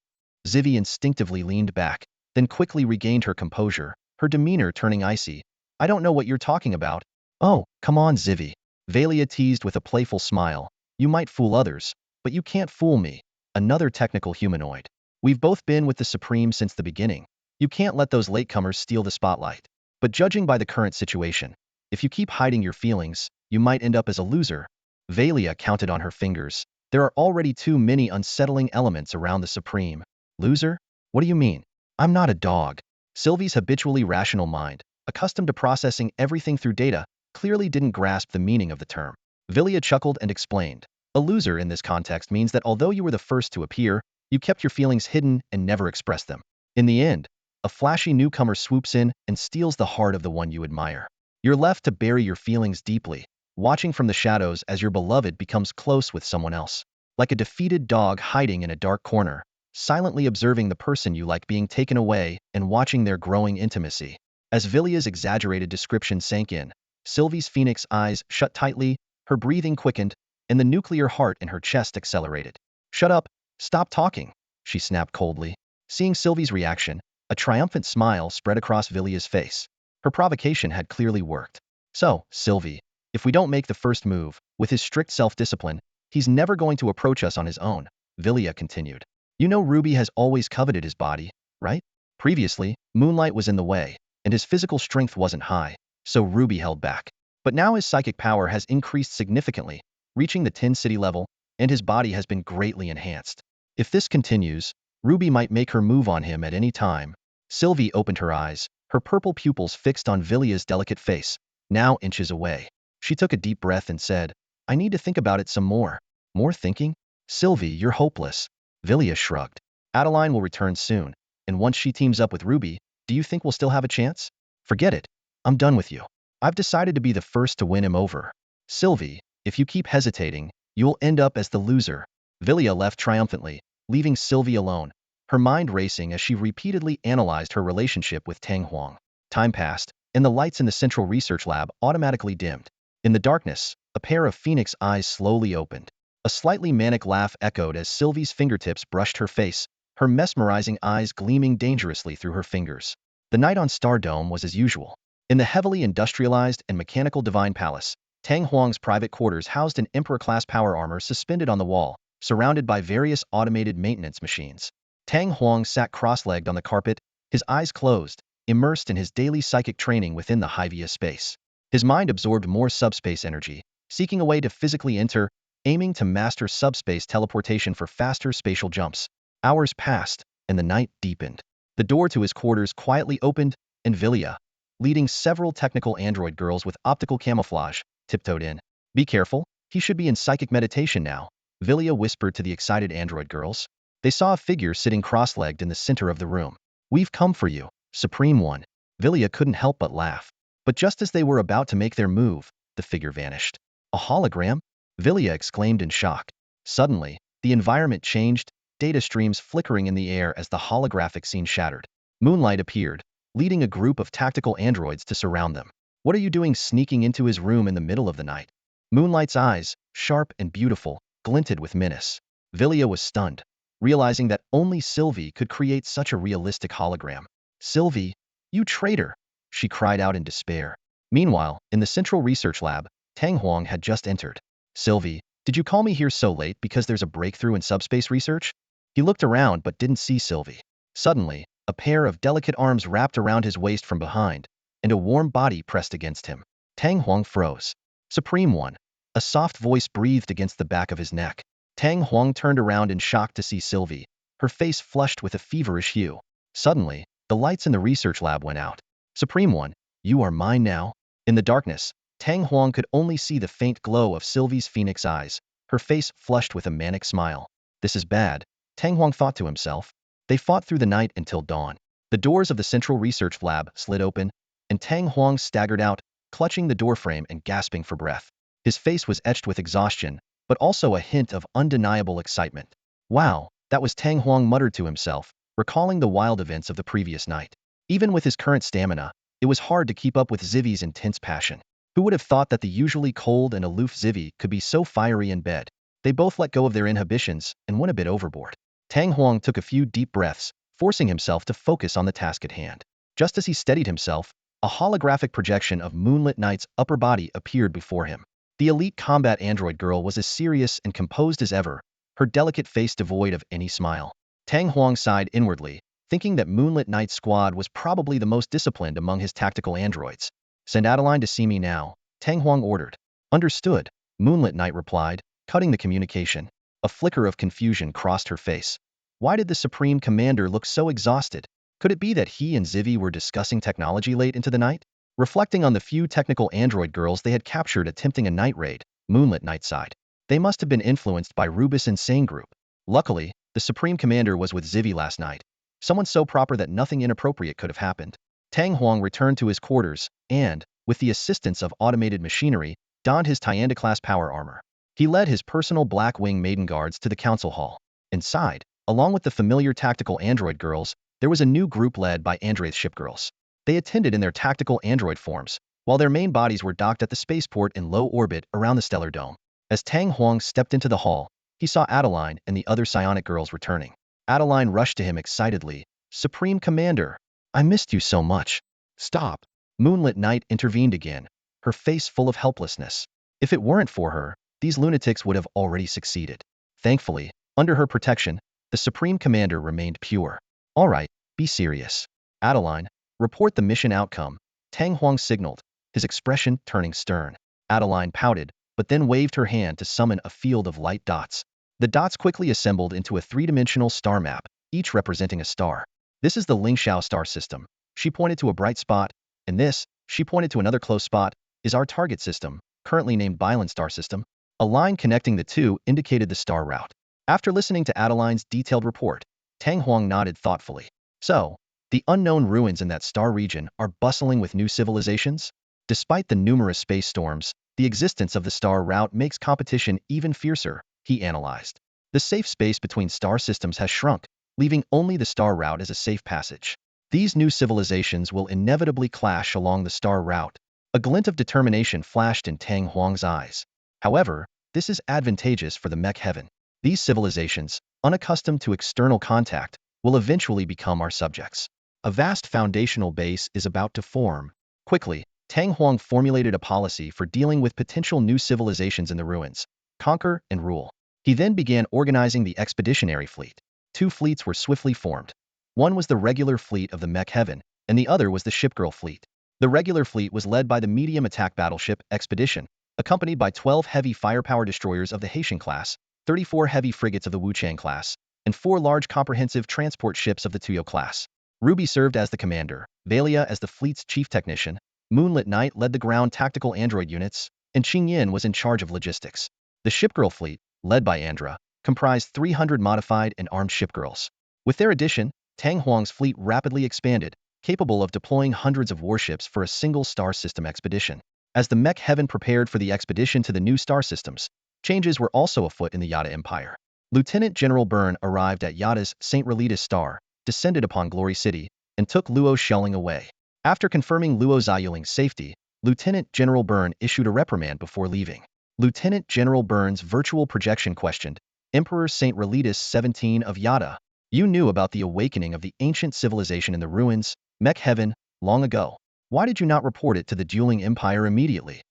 Zivi instinctively leaned back, then quickly regained her composure, her demeanor turning icy. "I don't know what you're talking about." "Oh, come on, Zivi." Valia teased with a playful smile. "You might fool others, but you can't fool me." Another technical humanoid. "We've both been with the Supreme since the beginning. You can't let those latecomers steal the spotlight. But judging by the current situation, if you keep hiding your feelings, you might end up as a loser." Valia counted on her fingers. "There are already too many unsettling elements around the Supreme." "Loser? What do you mean? I'm not a dog." Sylvie's habitually rational mind, accustomed to processing everything through data, clearly didn't grasp the meaning of the term. Valia chuckled and explained, "A loser in this context means that although you were the first to appear, you kept your feelings hidden and never expressed them. In the end, a flashy newcomer swoops in and steals the heart of the one you admire. You're left to bury your feelings deeply, watching from the shadows as your beloved becomes close with someone else. Like a defeated dog hiding in a dark corner, silently observing the person you like being taken away and watching their growing intimacy." As Vilia's exaggerated description sank in, Sylvie's phoenix eyes shut tightly, her breathing quickened, and the nuclear heart in her chest accelerated. "Shut up, stop talking," she snapped coldly. Seeing Sylvie's reaction, a triumphant smile spread across Vilia's face. Her provocation had clearly worked. "So, Sylvie, if we don't make the first move, with his strict self-discipline, He's never going to approach us on his own, Vilya continued. You know Ruby has always coveted his body, right? Previously, Moonlight was in the way, and his physical strength wasn't high, so Ruby held back. But now his psychic power has increased significantly, reaching the 10 city level, and his body has been greatly enhanced. If this continues, Ruby might make her move on him at any time. Sylvie opened her eyes, her purple pupils fixed on Vilya's delicate face, now inches away. She took a deep breath and said, I need to think about it some more. More thinking? Sylvie, you're hopeless. Vilya shrugged. Adeline will return soon, and once she teams up with Ruby, do you think we'll still have a chance? Forget it. I'm done with you. I've decided to be the first to win him over. Sylvie, if you keep hesitating, you'll end up as the loser. Vilya left triumphantly, leaving Sylvie alone, her mind racing as she repeatedly analyzed her relationship with Tang Huang. Time passed, and the lights in the central research lab automatically dimmed. In the darkness, a pair of phoenix eyes slowly opened. A slightly manic laugh echoed as Sylvie's fingertips brushed her face, her mesmerizing eyes gleaming dangerously through her fingers. The night on Stardome was as usual. In the heavily industrialized and mechanical Divine Palace, Tang Huang's private quarters housed an Emperor-class power armor suspended on the wall, surrounded by various automated maintenance machines. Tang Huang sat cross-legged on the carpet, his eyes closed, immersed in his daily psychic training within the Hivia space. His mind absorbed more subspace energy, seeking a way to physically enter, aiming to master subspace teleportation for faster spatial jumps. Hours passed, and the night deepened. The door to his quarters quietly opened, and Vilya, leading several technical android girls with optical camouflage, tiptoed in. Be careful, he should be in psychic meditation now, Vilya whispered to the excited android girls. They saw a figure sitting cross-legged in the center of the room. We've come for you, Supreme One. Vilya couldn't help but laugh. But just as they were about to make their move, the figure vanished. A hologram? Vilya exclaimed in shock. Suddenly, the environment changed, data streams flickering in the air as the holographic scene shattered. Moonlight appeared, leading a group of tactical androids to surround them. What are you doing sneaking into his room in the middle of the night? Moonlight's eyes, sharp and beautiful, glinted with menace. Vilya was stunned, realizing that only Sylvie could create such a realistic hologram. Sylvie, you traitor! She cried out in despair. Meanwhile, in the central research lab, Tang Huang had just entered. Sylvie, did you call me here so late because there's a breakthrough in subspace research? He looked around but didn't see Sylvie. Suddenly, a pair of delicate arms wrapped around his waist from behind, and a warm body pressed against him. Tang Huang froze. Supreme One. A soft voice breathed against the back of his neck. Tang Huang turned around in shock to see Sylvie, her face flushed with a feverish hue. Suddenly, the lights in the research lab went out. Supreme One, you are mine now. In the darkness, Tang Huang could only see the faint glow of Sylvie's phoenix eyes, her face flushed with a manic smile. This is bad, Tang Huang thought to himself. They fought through the night until dawn. The doors of the central research lab slid open, and Tang Huang staggered out, clutching the doorframe and gasping for breath. His face was etched with exhaustion, but also a hint of undeniable excitement. Wow, that was Tang Huang muttered to himself, recalling the wild events of the previous night. Even with his current stamina, it was hard to keep up with Zivi's intense passion. Who would have thought that the usually cold and aloof Zivi could be so fiery in bed? They both let go of their inhibitions and went a bit overboard. Tang Huang took a few deep breaths, forcing himself to focus on the task at hand. Just as he steadied himself, a holographic projection of Moonlit Knight's upper body appeared before him. The elite combat android girl was as serious and composed as ever, her delicate face devoid of any smile. Tang Huang sighed inwardly, thinking that Moonlit Knight's squad was probably the most disciplined among his tactical androids. Send Adeline to see me now, Tang Huang ordered. Understood, Moonlit Knight replied, cutting the communication. A flicker of confusion crossed her face. Why did the Supreme Commander look so exhausted? Could it be that he and Zivi were discussing technology late into the night? Reflecting on the few technical android girls they had captured attempting a night raid, Moonlit Knight sighed. They must have been influenced by Rubus Insane Group. Luckily, the Supreme Commander was with Zivi last night. Someone so proper that nothing inappropriate could have happened. Tang Huang returned to his quarters and, with the assistance of automated machinery, donned his Tyanda-class power armor. He led his personal Black Wing Maiden Guards to the council hall. Inside, along with the familiar tactical android girls, there was a new group led by Andraith shipgirls. They attended in their tactical android forms, while their main bodies were docked at the spaceport in low orbit around the stellar dome. As Tang Huang stepped into the hall, he saw Adeline and the other psionic girls returning. Adeline rushed to him excitedly. Supreme Commander, I missed you so much. Stop. Moonlit Knight intervened again, her face full of helplessness. If it weren't for her, these lunatics would have already succeeded. Thankfully, under her protection, the Supreme Commander remained pure. All right, be serious. Adeline, report the mission outcome, Tang Huang signaled, his expression turning stern. Adeline pouted, but then waved her hand to summon a field of light dots. The dots quickly assembled into a three-dimensional star map, each representing a star. This is the Lingxiao star system. She pointed to a bright spot, and this, she pointed to another close spot, is our target system, currently named Bylan star system. A line connecting the two indicated the star route. After listening to Adeline's detailed report, Tang Huang nodded thoughtfully. So, the unknown ruins in that star region are bustling with new civilizations? Despite the numerous space storms, the existence of the star route makes competition even fiercer, he analyzed. The safe space between star systems has shrunk, leaving only the star route as a safe passage. These new civilizations will inevitably clash along the star route. A glint of determination flashed in Tang Huang's eyes. However, this is advantageous for the mech heaven. These civilizations, unaccustomed to external contact, will eventually become our subjects. A vast foundational base is about to form. Quickly, Tang Huang formulated a policy for dealing with potential new civilizations in the ruins: conquer and rule. He then began organizing the expeditionary fleet. Two fleets were swiftly formed. One was the regular fleet of the mech heaven, and the other was the shipgirl fleet. The regular fleet was led by the medium attack battleship Expedition, accompanied by 12 heavy firepower destroyers of the Haitian class, 34 heavy frigates of the Wuchang class, and 4 large comprehensive transport ships of the Tuyo class. Ruby served as the commander, Valia as the fleet's chief technician, Moonlit Knight led the ground tactical android units, and Qing Yin was in charge of logistics. The shipgirl fleet, led by Andra, comprised 300 modified and armed shipgirls. With their addition, Tang Huang's fleet rapidly expanded, capable of deploying hundreds of warships for a single star system expedition. As the mech heaven prepared for the expedition to the new star systems, changes were also afoot in the Yada Empire. Lieutenant General Byrne arrived at Yada's St. Relitas star, descended upon Glory City, and took Luo Shelling away. After confirming Luo Ziyuling's safety, Lieutenant General Byrne issued a reprimand before leaving. Lieutenant General Byrne's virtual projection questioned, Emperor St. Relitas 17 of Yada. You knew about the awakening of the ancient civilization in the ruins, mech heaven, long ago. Why did you not report it to the dueling empire immediately?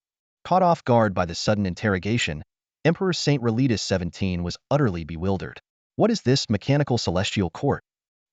Caught off guard by the sudden interrogation, Emperor St. Relitas 17 was utterly bewildered. What is this mechanical celestial court?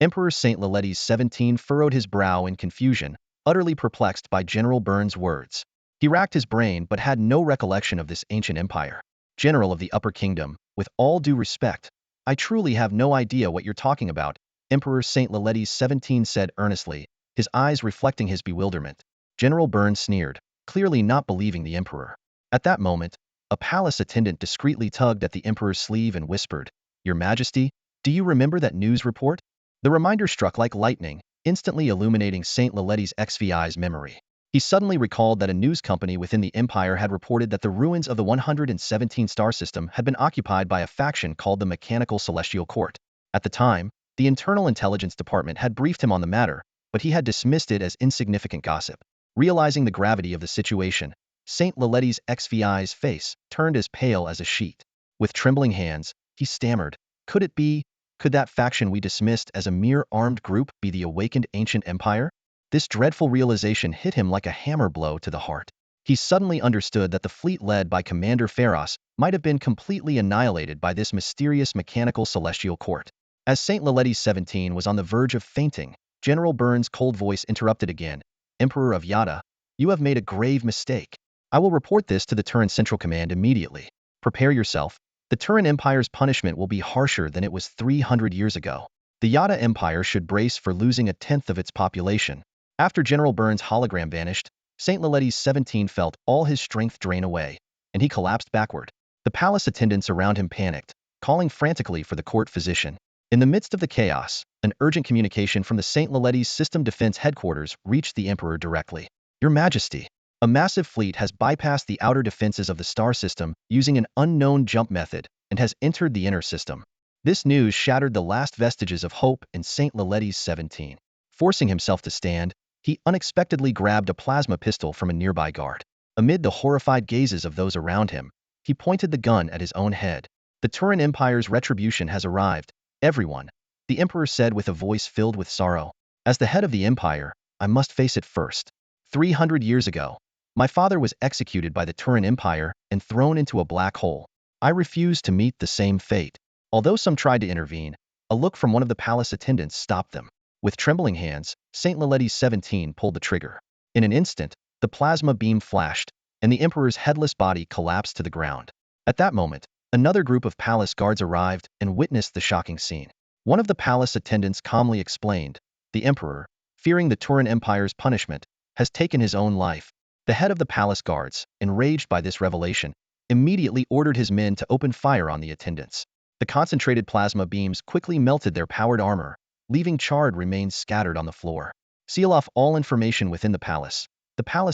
Emperor St. Leletes 17 furrowed his brow in confusion, utterly perplexed by General Byrne's words. He racked his brain but had no recollection of this ancient empire. General of the Upper Kingdom, with all due respect, I truly have no idea what you're talking about, Emperor St. Leletes 17 said earnestly, his eyes reflecting his bewilderment. General Byrne sneered, clearly not believing the emperor. At that moment, a palace attendant discreetly tugged at the emperor's sleeve and whispered, Your Majesty, do you remember that news report? The reminder struck like lightning, instantly illuminating St. Leletes XVI's memory. He suddenly recalled that a news company within the empire had reported that the ruins of the 117 star system had been occupied by a faction called the Mechanical Celestial Court. At the time, the Internal Intelligence Department had briefed him on the matter, but he had dismissed it as insignificant gossip. Realizing the gravity of the situation, St. Leletes XVI's face turned as pale as a sheet. With trembling hands, he stammered, Could it be? Could that faction we dismissed as a mere armed group be the awakened ancient empire? This dreadful realization hit him like a hammer blow to the heart. He suddenly understood that the fleet led by Commander Pharos might have been completely annihilated by this mysterious mechanical celestial court. As St. Leletes 17 was on the verge of fainting, General Byrne's cold voice interrupted again. Emperor of Yada, you have made a grave mistake. I will report this to the Turan Central Command immediately. Prepare yourself. The Turan Empire's punishment will be harsher than it was 300 years ago. The Yada Empire should brace for losing 1/10 of its population. After General Byrne's hologram vanished, St. Leletes 17 felt all his strength drain away, and he collapsed backward. The palace attendants around him panicked, calling frantically for the court physician. In the midst of the chaos, an urgent communication from the St. Leletes System Defense Headquarters reached the Emperor directly. Your Majesty, a massive fleet has bypassed the outer defenses of the star system using an unknown jump method and has entered the inner system. This news shattered the last vestiges of hope in St. Leletes 17. Forcing himself to stand, he unexpectedly grabbed a plasma pistol from a nearby guard. Amid the horrified gazes of those around him, he pointed the gun at his own head. The Turan Empire's retribution has arrived, everyone, the Emperor said with a voice filled with sorrow. As the head of the Empire, I must face it first. 300 years ago, My father was executed by the Turan Empire and thrown into a black hole. I refused to meet the same fate. Although some tried to intervene, a look from one of the palace attendants stopped them. With trembling hands, Saint Leletes 17 pulled the trigger. In an instant, the plasma beam flashed, and the emperor's headless body collapsed to the ground. At that moment, another group of palace guards arrived and witnessed the shocking scene. One of the palace attendants calmly explained, "The emperor, fearing the Turan Empire's punishment, has taken his own life." The head of the palace guards, enraged by this revelation, immediately ordered his men to open fire on the attendants. The concentrated plasma beams quickly melted their powered armor, leaving charred remains scattered on the floor. "Seal off all information within the palace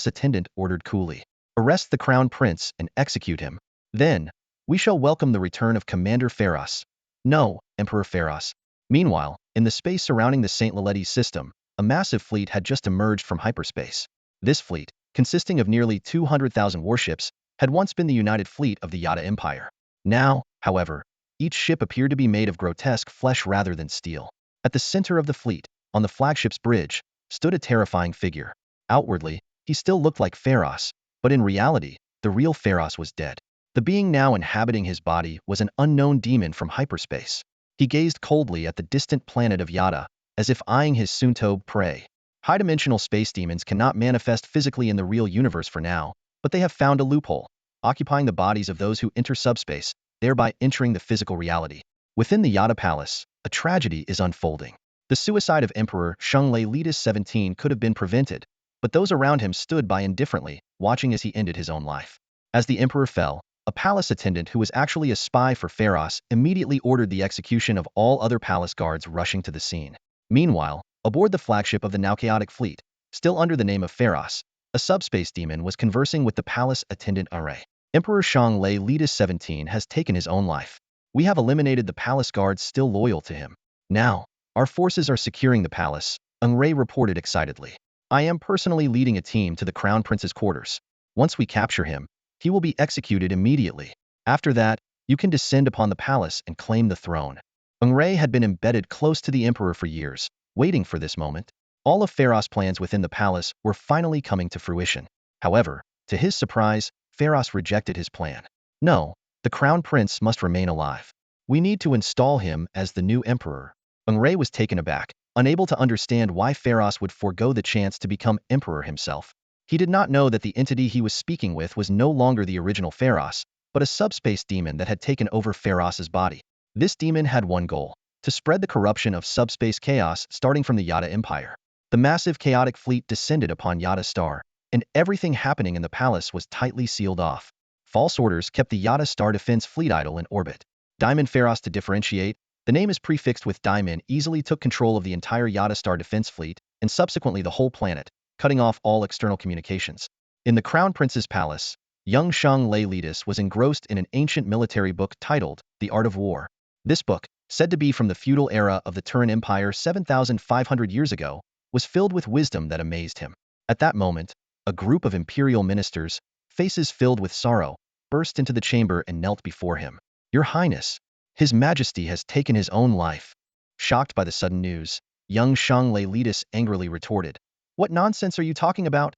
attendant ordered coolly. "Arrest the crown prince and execute him. Then, we shall welcome the return of Commander Pharos." "No, Emperor Pharos." Meanwhile, in the space surrounding the St. Leletes system, a massive fleet had just emerged from hyperspace. This fleet, consisting of nearly 200,000 warships, had once been the united fleet of the Yada Empire. Now, however, each ship appeared to be made of grotesque flesh rather than steel. At the center of the fleet, on the flagship's bridge, stood a terrifying figure. Outwardly, he still looked like Pharos, but in reality, the real Pharos was dead. The being now inhabiting his body was an unknown demon from hyperspace. He gazed coldly at the distant planet of Yada, as if eyeing his soon-to prey. High-dimensional space demons cannot manifest physically in the real universe for now, but they have found a loophole, occupying the bodies of those who enter subspace, thereby entering the physical reality. Within the Yada Palace, a tragedy is unfolding. The suicide of Emperor Shung Leletes 17 could have been prevented, but those around him stood by indifferently, watching as he ended his own life. As the emperor fell, a palace attendant who was actually a spy for Pharos immediately ordered the execution of all other palace guards rushing to the scene. Meanwhile, aboard the flagship of the now chaotic fleet, still under the name of Pharos, a subspace demon was conversing with the palace attendant Array. "Emperor Shang Leletes 17 has taken his own life. We have eliminated the palace guards still loyal to him. Now, our forces are securing the palace," Array reported excitedly. "I am personally leading a team to the Crown Prince's quarters. Once we capture him, he will be executed immediately. After that, you can descend upon the palace and claim the throne." Array had been embedded close to the emperor for years, waiting for this moment. All of Pharos' plans within the palace were finally coming to fruition. However, to his surprise, Pharos rejected his plan. "No, the crown prince must remain alive. We need to install him as the new emperor." Array was taken aback, unable to understand why Pharos would forego the chance to become emperor himself. He did not know that the entity he was speaking with was no longer the original Pharos, but a subspace demon that had taken over Pharos's body. This demon had one goal: to spread the corruption of subspace chaos starting from the Yada Empire. The massive chaotic fleet descended upon Yada Star, and everything happening in the palace was tightly sealed off. False orders kept the Yada Star defense fleet idle in orbit. Diamond Pharos, to differentiate, the name is prefixed with Diamond, easily took control of the entire Yada Star defense fleet, and subsequently the whole planet, cutting off all external communications. In the Crown Prince's palace, young Shang Leletes was engrossed in an ancient military book titled The Art of War. This book, said to be from the feudal era of the Turan Empire 7,500 years ago, was filled with wisdom that amazed him. At that moment, a group of imperial ministers, faces filled with sorrow, burst into the chamber and knelt before him. "Your Highness, His Majesty has taken his own life." Shocked by the sudden news, young Shang Leletes angrily retorted, "What nonsense are you talking about?"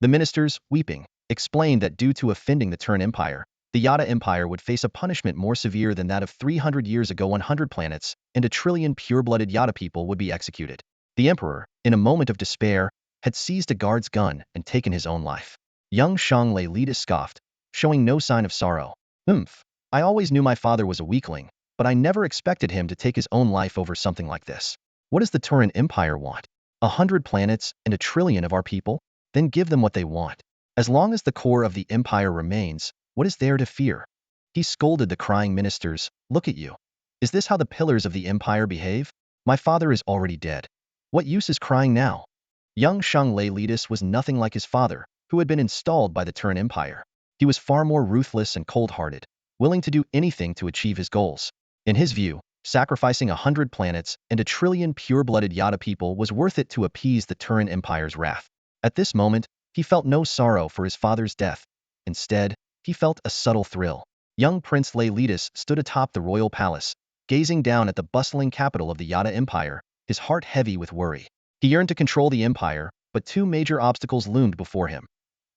The ministers, weeping, explained that due to offending the Turan Empire, the Yada Empire would face a punishment more severe than that of 300 years ago. 100 planets and a trillion pure-blooded Yada people would be executed. The emperor, in a moment of despair, had seized a guard's gun and taken his own life. Young Shang Leletes scoffed, showing no sign of sorrow. I always knew my father was a weakling, but I never expected him to take his own life over something like this. What does the Turan Empire want? 100 planets and a trillion of our people? Then give them what they want. As long as the core of the empire remains, what is there to fear?" He scolded the crying ministers. "Look at you. Is this how the pillars of the empire behave? My father is already dead. What use is crying now?" Young Shang Leletes was nothing like his father, who had been installed by the Turan Empire. He was far more ruthless and cold-hearted, willing to do anything to achieve his goals. In his view, sacrificing 100 planets and a trillion pure-blooded Yada people was worth it to appease the Turan Empire's wrath. At this moment, he felt no sorrow for his father's death. Instead, he felt a subtle thrill. Young Prince Leletes stood atop the royal palace, gazing down at the bustling capital of the Yada Empire, his heart heavy with worry. He yearned to control the empire, but two major obstacles loomed before him.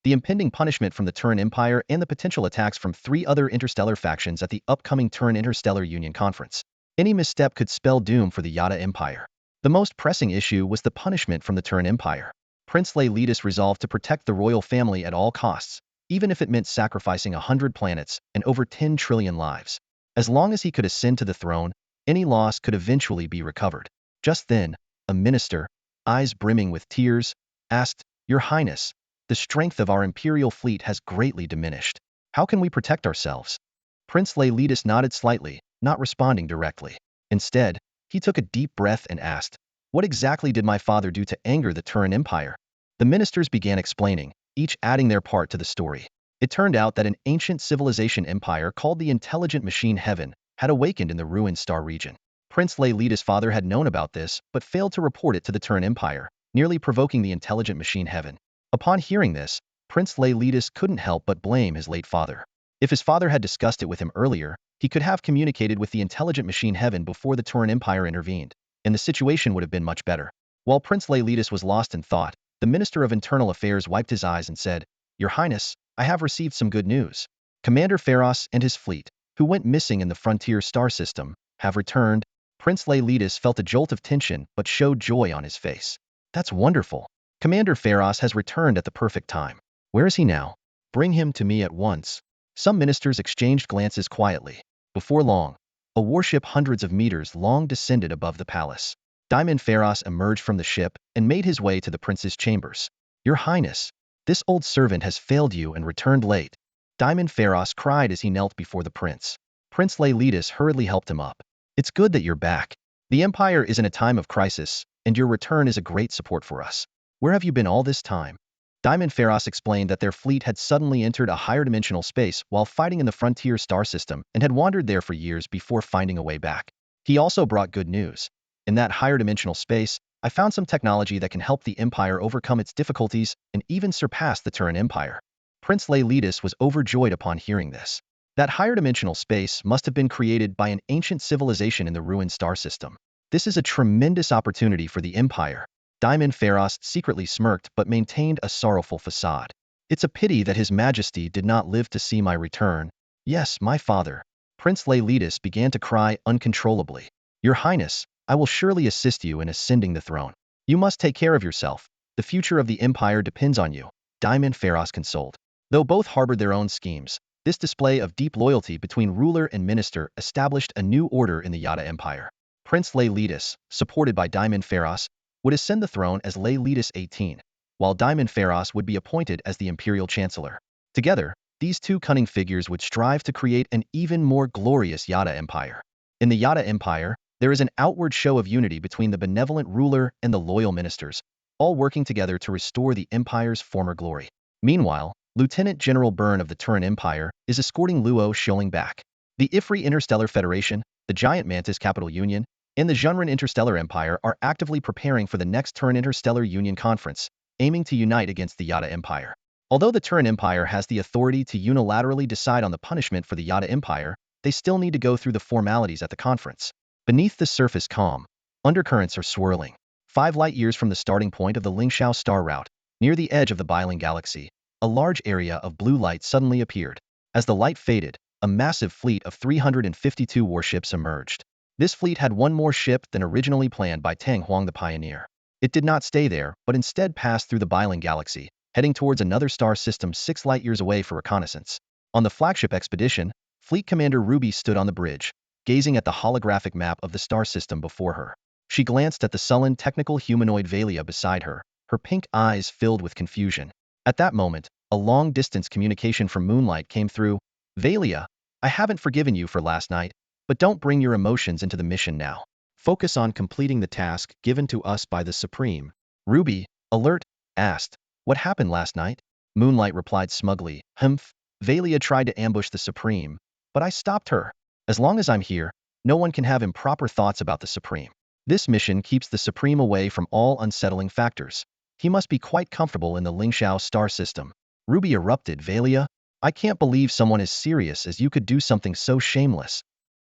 the impending punishment from the Turan Empire, and the potential attacks from 3 other interstellar factions at the upcoming Turan Interstellar Union Conference. Any misstep could spell doom for the Yada Empire. The most pressing issue was the punishment from the Turan Empire. Prince Leonidas resolved to protect the royal family at all costs, even if it meant sacrificing 100 planets and over 10 trillion lives. As long as he could ascend to the throne, any loss could eventually be recovered. Just then, a minister, eyes brimming with tears, asked, "Your Highness, the strength of our imperial fleet has greatly diminished. How can we protect ourselves?" Prince Leonidas nodded slightly, not responding directly. Instead, he took a deep breath and asked, "What exactly did my father do to anger the Turan Empire?" The ministers began explaining, each adding their part to the story. It turned out that an ancient civilization empire called the Intelligent Machine Heaven had awakened in the ruined star region. Prince Leonidas' father had known about this, but failed to report it to the Turan Empire, nearly provoking the Intelligent Machine Heaven. Upon hearing this, Prince Leonidas couldn't help but blame his late father. If his father had discussed it with him earlier, he could have communicated with the Intelligent Machine Heaven before the Turan Empire intervened, and the situation would have been much better. While Prince Leonidas was lost in thought, the Minister of Internal Affairs wiped his eyes and said, "Your Highness, I have received some good news. Commander Pharos and his fleet, who went missing in the frontier star system, have returned." Prince Leonidas felt a jolt of tension but showed joy on his face. "That's wonderful. Commander Pharos has returned at the perfect time. Where is he now? Bring him to me at once." Some ministers exchanged glances quietly. Before long, a warship hundreds of meters long descended above the palace. Diamond Pharos emerged from the ship and made his way to the prince's chambers. "Your Highness, this old servant has failed you and returned late," Diamond Pharos cried as he knelt before the prince. Prince Leonidas hurriedly helped him up. "It's good that you're back. The Empire is in a time of crisis, and your return is a great support for us. Where have you been all this time?" Diamond Pharos explained that their fleet had suddenly entered a higher dimensional space while fighting in the frontier star system and had wandered there for years before finding a way back. He also brought good news. "In that higher dimensional space, I found some technology that can help the Empire overcome its difficulties and even surpass the Turan Empire." Prince Leonidas was overjoyed upon hearing this. That higher dimensional space must have been created by an ancient civilization in the ruined star system. This is a tremendous opportunity for the Empire. Diamond Pharos secretly smirked but maintained a sorrowful facade. "It's a pity that His Majesty did not live to see my return." "Yes, my father." Prince Leonidas began to cry uncontrollably. "Your Highness, I will surely assist you in ascending the throne. You must take care of yourself. The future of the Empire depends on you," Diamond Pharos consoled. Though both harbored their own schemes, this display of deep loyalty between ruler and minister established a new order in the Yada Empire. Prince Leonidas, supported by Diamond Pharos, would ascend the throne as Leonidas 18, while Diamond Pharos would be appointed as the imperial chancellor. Together, these two cunning figures would strive to create an even more glorious Yada Empire. In the Yada Empire, there is an outward show of unity between the benevolent ruler and the loyal ministers, all working together to restore the empire's former glory. Meanwhile, Lieutenant General Byrne of the Turan Empire is escorting Luo Sholing back. The Ifri Interstellar Federation, the Giant Mantis Capital Union, and the Junran Interstellar Empire are actively preparing for the next Turan Interstellar Union Conference, aiming to unite against the Yada Empire. Although the Turan Empire has the authority to unilaterally decide on the punishment for the Yada Empire, they still need to go through the formalities at the conference. Beneath the surface calm, undercurrents are swirling. 5 light-years from the starting point of the Lingxiao star route, near the edge of the Biling Galaxy, a large area of blue light suddenly appeared. As the light faded, a massive fleet of 352 warships emerged. This fleet had one more ship than originally planned by Tang Huang the Pioneer. It did not stay there, but instead passed through the Biling Galaxy, heading towards another star system 6 light-years away for reconnaissance. On the flagship expedition, Fleet Commander Ruby stood on the bridge, gazing at the holographic map of the star system before her. She glanced at the sullen technical humanoid Valia beside her, her pink eyes filled with confusion. At that moment, a long-distance communication from Moonlight came through. "Valia, I haven't forgiven you for last night, but don't bring your emotions into the mission now. Focus on completing the task given to us by the Supreme." Ruby, alert, asked, "What happened last night?" Moonlight replied smugly, "Humph, Valia tried to ambush the Supreme, but I stopped her. As long as I'm here, no one can have improper thoughts about the Supreme. This mission keeps the Supreme away from all unsettling factors. He must be quite comfortable in the Lingxiao star system." Ruby erupted, "Valia, I can't believe someone as serious as you could do something so shameless."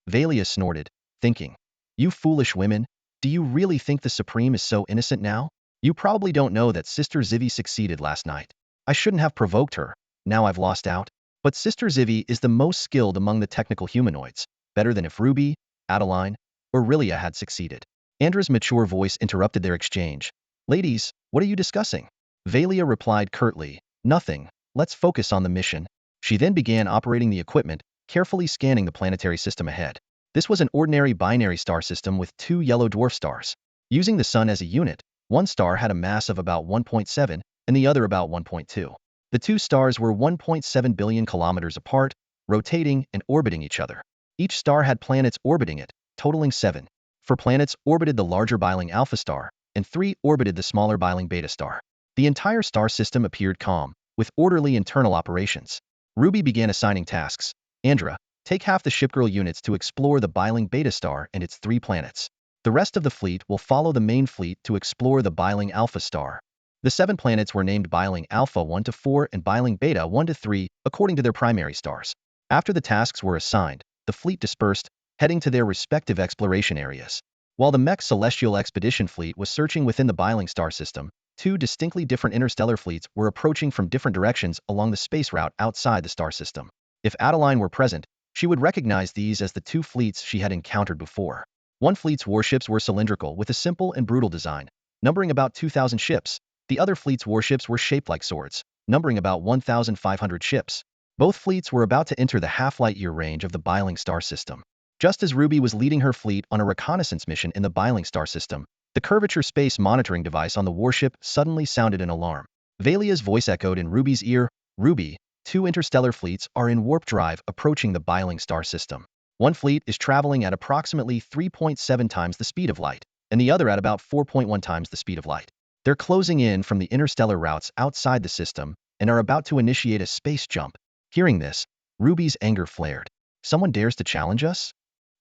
Valia snorted, thinking, "You foolish women, do you really think the Supreme is so innocent now? You probably don't know that Sister Zivy succeeded last night." I shouldn't have provoked her. Now I've lost out. But Sister Zivy is the most skilled among the technical humanoids, better than if Ruby, Adeline, or Rilia had succeeded. Andra's mature voice interrupted their exchange. Ladies, what are you discussing? Valia replied curtly, nothing. Let's focus on the mission. She then began operating the equipment, carefully scanning the planetary system ahead. This was an ordinary binary star system with 2 yellow dwarf stars. Using the sun as a unit, one star had a mass of about 1.7 and the other about 1.2. The 2 stars were 1.7 billion kilometers apart, rotating and orbiting each other. Each star had planets orbiting it, totaling 7. 4 planets orbited the larger Biling alpha star, and 3 orbited the smaller Biling beta star. The entire star system appeared calm, with orderly internal operations. Ruby began assigning tasks. Andra, take half the shipgirl units to explore the Biling beta star and its 3 planets. The rest of the fleet will follow the main fleet to explore the Biling alpha star. The 7 planets were named Biling alpha 1 to 4 and Biling beta 1 to 3, according to their primary stars. After the tasks were assigned, the fleet dispersed, heading to their respective exploration areas. While the mech celestial expedition fleet was searching within the Biling star system, 2 distinctly different interstellar fleets were approaching from different directions along the space route outside the star system. If Adeline were present, she would recognize these as the 2 fleets she had encountered before. One fleet's warships were cylindrical with a simple and brutal design, numbering about 2,000 ships. The other fleet's warships were shaped like swords, numbering about 1,500 ships. Both fleets were about to enter the half-light-year range of the Biling star system. Just as Ruby was leading her fleet on a reconnaissance mission in the Biling star system, the curvature space monitoring device on the warship suddenly sounded an alarm. Valia's voice echoed in Ruby's ear, Ruby, 2 interstellar fleets are in warp drive approaching the Biling star system. One fleet is traveling at approximately 3.7 times the speed of light, and the other at about 4.1 times the speed of light. They're closing in from the interstellar routes outside the system and are about to initiate a space jump. Hearing this, Ruby's anger flared. Someone dares to challenge us?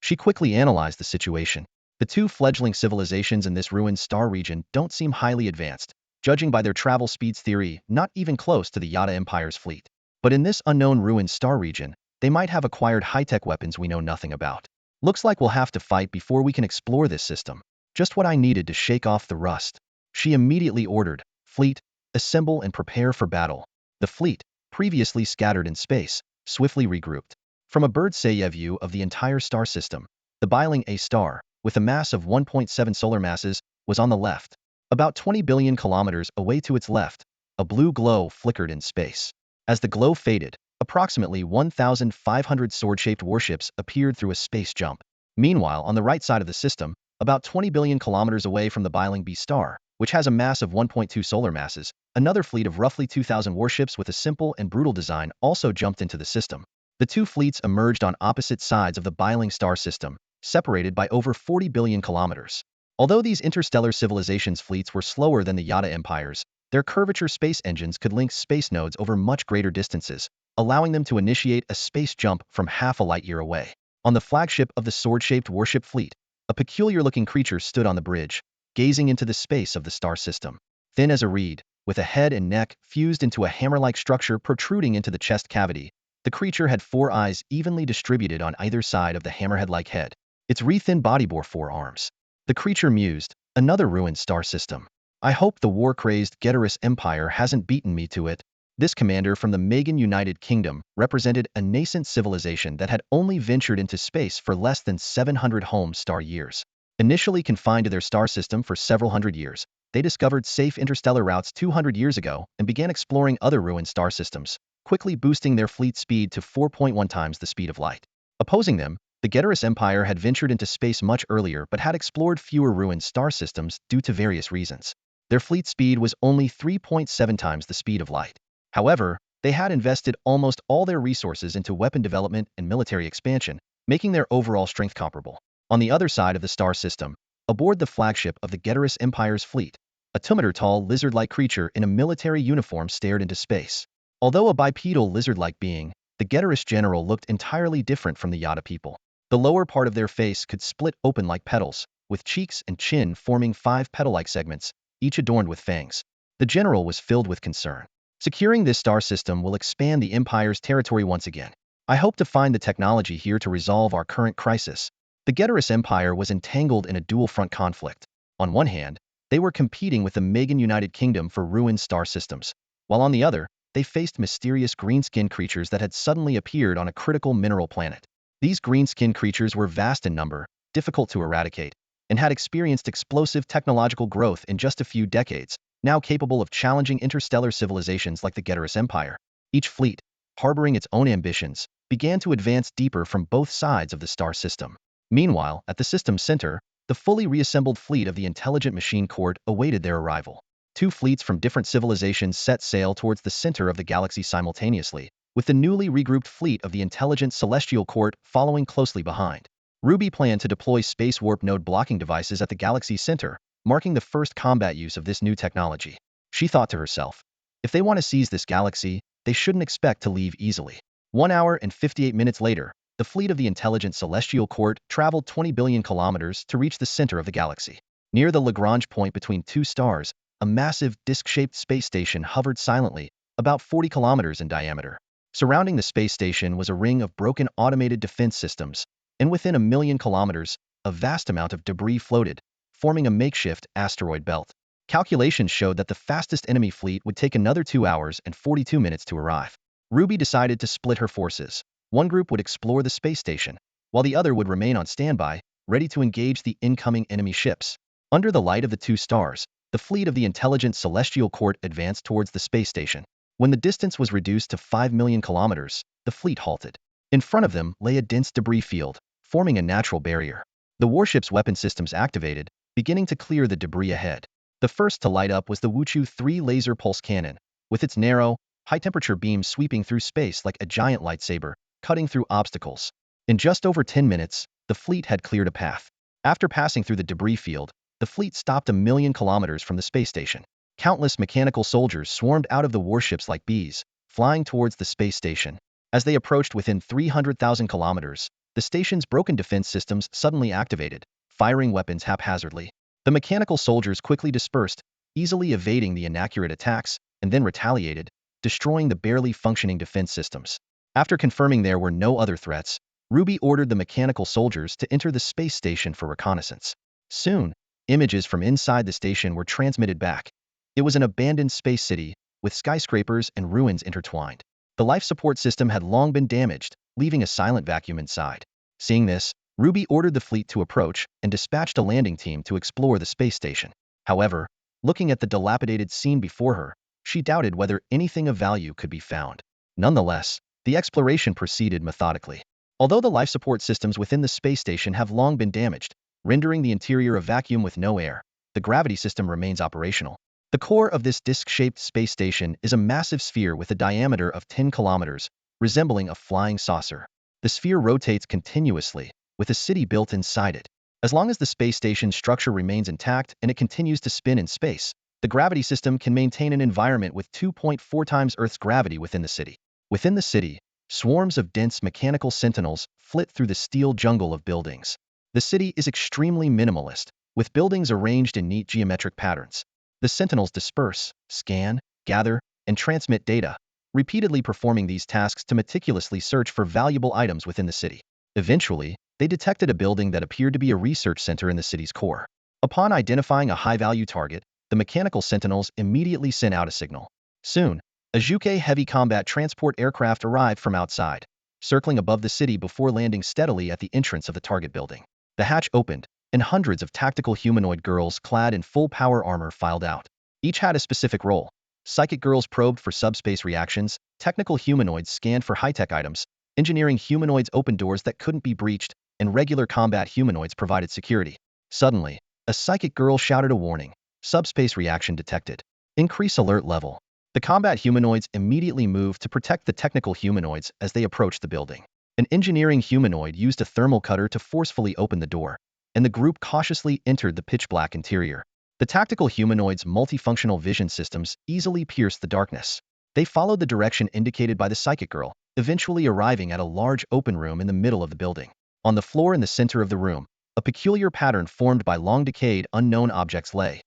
She quickly analyzed the situation. The 2 fledgling civilizations in this ruined star region don't seem highly advanced, judging by their travel speeds theory, not even close to the Yada Empire's fleet. But in this unknown ruined star region, they might have acquired high-tech weapons we know nothing about. Looks like we'll have to fight before we can explore this system. Just what I needed to shake off the rust. She immediately ordered, Fleet, assemble and prepare for battle. The fleet, previously scattered in space, swiftly regrouped. From a bird's eye view of the entire star system, the Biling A star, with a mass of 1.7 solar masses, was on the left. About 20 billion kilometers away to its left, a blue glow flickered in space. As the glow faded, approximately 1,500 sword-shaped warships appeared through a space jump. Meanwhile, on the right side of the system, about 20 billion kilometers away from the Biling B star, which has a mass of 1.2 solar masses, another fleet of roughly 2,000 warships with a simple and brutal design also jumped into the system. The 2 fleets emerged on opposite sides of the Biling star system, separated by over 40 billion kilometers. Although these interstellar civilizations' fleets were slower than the Yada Empires, their curvature space engines could link space nodes over much greater distances, allowing them to initiate a space jump from half a light year away. On the flagship of the sword-shaped warship fleet, a peculiar-looking creature stood on the bridge, gazing into the space of the star system. Thin as a reed, with a head and neck fused into a hammer-like structure protruding into the chest cavity, the creature had 4 eyes evenly distributed on either side of the hammerhead-like head. Its re-thin body bore 4 arms. The creature mused, another ruined star system. I hope the war-crazed Geterus Empire hasn't beaten me to it. This commander from the Magan United Kingdom represented a nascent civilization that had only ventured into space for less than 700 home star years. Initially confined to their star system for several hundred years, they discovered safe interstellar routes 200 years ago and began exploring other ruined star systems, quickly boosting their fleet speed to 4.1 times the speed of light. Opposing them, the Geterus Empire had ventured into space much earlier but had explored fewer ruined star systems due to various reasons. Their fleet speed was only 3.7 times the speed of light. However, they had invested almost all their resources into weapon development and military expansion, making their overall strength comparable. On the other side of the star system, aboard the flagship of the Geterus Empire's fleet, a 2-meter-tall lizard-like creature in a military uniform stared into space. Although a bipedal lizard-like being, the Geterus general looked entirely different from the Yada people. The lower part of their face could split open like petals, with cheeks and chin forming 5 petal-like segments, each adorned with fangs. The general was filled with concern. Securing this star system will expand the Empire's territory once again. I hope to find the technology here to resolve our current crisis. The Geterus Empire was entangled in a dual-front conflict. On one hand, they were competing with the Magan United Kingdom for ruined star systems, while on the other, they faced mysterious green-skinned creatures that had suddenly appeared on a critical mineral planet. These green-skinned creatures were vast in number, difficult to eradicate, and had experienced explosive technological growth in just a few decades, now capable of challenging interstellar civilizations like the Geterus Empire. Each fleet, harboring its own ambitions, began to advance deeper from both sides of the star system. Meanwhile, at the system's center, the fully reassembled fleet of the Intelligent Machine Court awaited their arrival. Two fleets from different civilizations set sail towards the center of the galaxy simultaneously, with the newly regrouped fleet of the Intelligent Celestial Court following closely behind. Ruby planned to deploy space warp node blocking devices at the galaxy's center, marking the first combat use of this new technology. She thought to herself, if they want to seize this galaxy, they shouldn't expect to leave easily. 1 hour and 58 minutes later, the fleet of the Intelligent Celestial Court traveled 20 billion kilometers to reach the center of the galaxy. Near the Lagrange point between two stars, a massive disc-shaped space station hovered silently, about 40 kilometers in diameter. Surrounding the space station was a ring of broken automated defense systems, and within 1 million kilometers, a vast amount of debris floated, forming a makeshift asteroid belt. Calculations showed that the fastest enemy fleet would take another 2 hours and 42 minutes to arrive. Ruby decided to split her forces. One group would explore the space station, while the other would remain on standby, ready to engage the incoming enemy ships. Under the light of the two stars, the fleet of the Intelligent Celestial Court advanced towards the space station. When the distance was reduced to 5 million kilometers, the fleet halted. In front of them lay a dense debris field, forming a natural barrier. The warship's weapon systems activated, beginning to clear the debris ahead. The first to light up was the Wuchu 3 laser pulse cannon, with its narrow, high-temperature beams sweeping through space like a giant lightsaber, cutting through obstacles. In just over 10 minutes, the fleet had cleared a path. After passing through the debris field, the fleet stopped 1 million kilometers from the space station. Countless mechanical soldiers swarmed out of the warships like bees, flying towards the space station. As they approached within 300,000 kilometers, the station's broken defense systems suddenly activated, firing weapons haphazardly. The mechanical soldiers quickly dispersed, easily evading the inaccurate attacks, and then retaliated, destroying the barely functioning defense systems. After confirming there were no other threats, Ruby ordered the mechanical soldiers to enter the space station for reconnaissance. Soon, images from inside the station were transmitted back. It was an abandoned space city, with skyscrapers and ruins intertwined. The life support system had long been damaged, leaving a silent vacuum inside. Seeing this, Ruby ordered the fleet to approach and dispatched a landing team to explore the space station. However, looking at the dilapidated scene before her, she doubted whether anything of value could be found. Nonetheless, the exploration proceeded methodically. Although the life support systems within the space station have long been damaged, rendering the interior a vacuum with no air, the gravity system remains operational. The core of this disc-shaped space station is a massive sphere with a diameter of 10 kilometers, resembling a flying saucer. The sphere rotates continuously, with a city built inside it. As long as the space station's structure remains intact and it continues to spin in space, the gravity system can maintain an environment with 2.4 times Earth's gravity within the city. Within the city, swarms of dense mechanical sentinels flit through the steel jungle of buildings. The city is extremely minimalist, with buildings arranged in neat geometric patterns. The sentinels disperse, scan, gather, and transmit data, repeatedly performing these tasks to meticulously search for valuable items within the city. Eventually, they detected a building that appeared to be a research center in the city's core. Upon identifying a high-value target, the mechanical sentinels immediately sent out a signal. Soon, a Zhuge heavy combat transport aircraft arrived from outside, circling above the city before landing steadily at the entrance of the target building. The hatch opened, and hundreds of tactical humanoid girls clad in full power armor filed out. Each had a specific role. Psychic girls probed for subspace reactions, technical humanoids scanned for high-tech items, engineering humanoids opened doors that couldn't be breached, and regular combat humanoids provided security. Suddenly, a psychic girl shouted a warning. Subspace reaction detected. Increase alert level. The combat humanoids immediately moved to protect the technical humanoids as they approached the building. An engineering humanoid used a thermal cutter to forcefully open the door, and the group cautiously entered the pitch-black interior. The tactical humanoids' multifunctional vision systems easily pierced the darkness. They followed the direction indicated by the psychic girl, eventually arriving at a large open room in the middle of the building. On the floor in the center of the room, a peculiar pattern formed by long-decayed unknown objects lay.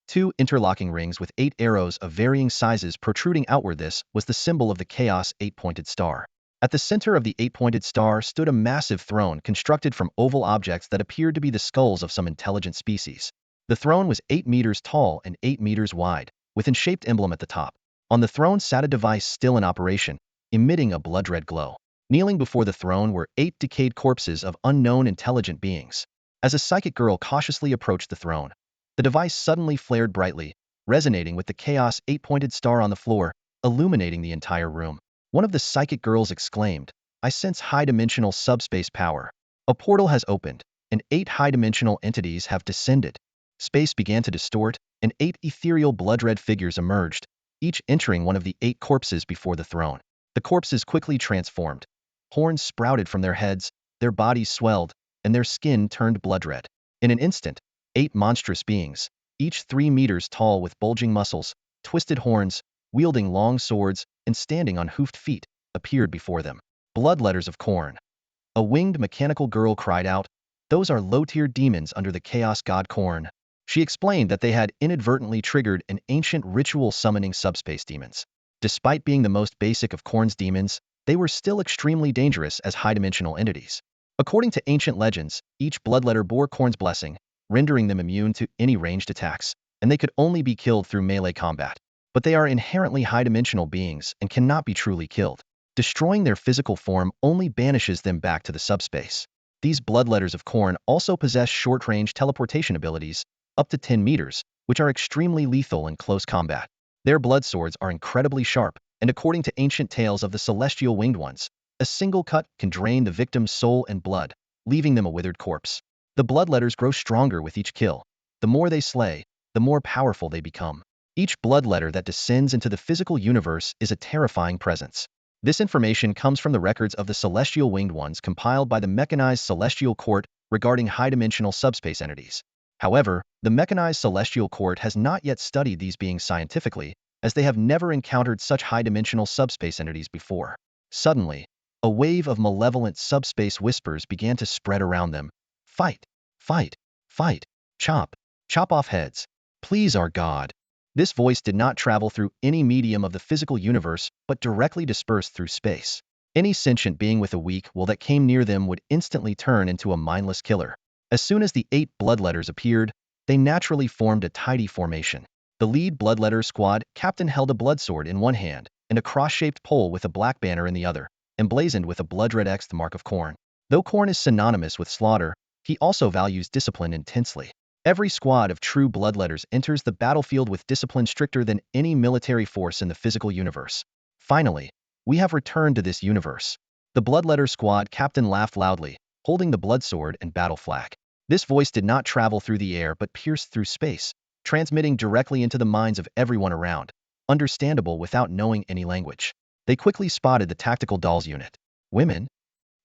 2 interlocking rings with 8 arrows of varying sizes protruding outward. This was the symbol of the Chaos 8-pointed star. At the center of the 8-pointed star stood a massive throne constructed from oval objects that appeared to be the skulls of some intelligent species. The throne was 8 meters tall and 8 meters wide, with an shaped emblem at the top. On the throne sat a device still in operation, emitting a blood-red glow. Kneeling before the throne were 8 decayed corpses of unknown intelligent beings. As a psychic girl cautiously approached the throne, the device suddenly flared brightly, resonating with the chaos 8-pointed star on the floor, illuminating the entire room. One of the psychic girls exclaimed, "I sense high-dimensional subspace power. A portal has opened, and 8 high-dimensional entities have descended." Space began to distort, and 8 ethereal blood-red figures emerged, each entering one of the 8 corpses before the throne. The corpses quickly transformed. Horns sprouted from their heads, their bodies swelled, and their skin turned blood-red. In an instant, 8 monstrous beings, each 3 meters tall with bulging muscles, twisted horns, wielding long swords, and standing on hoofed feet, appeared before them. Blood letters of Khorne. A winged mechanical girl cried out, "Those are low-tier demons under the chaos god Khorne." She explained that they had inadvertently triggered an ancient ritual summoning subspace demons. Despite being the most basic of Khorne's demons, they were still extremely dangerous as high-dimensional entities. According to ancient legends, each bloodletter bore Khorne's blessing, rendering them immune to any ranged attacks, and they could only be killed through melee combat. But they are inherently high-dimensional beings and cannot be truly killed. Destroying their physical form only banishes them back to the subspace. These bloodletters of Khorne also possess short-range teleportation abilities, up to 10 meters, which are extremely lethal in close combat. Their blood swords are incredibly sharp, and according to ancient tales of the celestial winged ones, a single cut can drain the victim's soul and blood, leaving them a withered corpse. The bloodletters grow stronger with each kill. The more they slay, the more powerful they become. Each bloodletter that descends into the physical universe is a terrifying presence. This information comes from the records of the celestial winged ones compiled by the mechanized celestial court regarding high-dimensional subspace entities. However, the mechanized celestial court has not yet studied these beings scientifically, as they have never encountered such high-dimensional subspace entities before. Suddenly, a wave of malevolent subspace whispers began to spread around them. "Fight! Fight! Fight! Chop! Chop off heads! Please our God!" This voice did not travel through any medium of the physical universe, but directly dispersed through space. Any sentient being with a weak will that came near them would instantly turn into a mindless killer. As soon as the 8 bloodletters appeared, they naturally formed a tidy formation. The lead bloodletter squad captain held a bloodsword in one hand and a cross-shaped pole with a black banner in the other, emblazoned with a blood-red X, the mark of Khorne. Though Khorne is synonymous with slaughter, he also values discipline intensely. Every squad of true bloodletters enters the battlefield with discipline stricter than any military force in the physical universe. Finally, we have returned to this universe. The bloodletter squad captain laughed loudly, holding the bloodsword and battle flag. This voice did not travel through the air but pierced through space, transmitting directly into the minds of everyone around, understandable without knowing any language. They quickly spotted the tactical dolls unit. Women?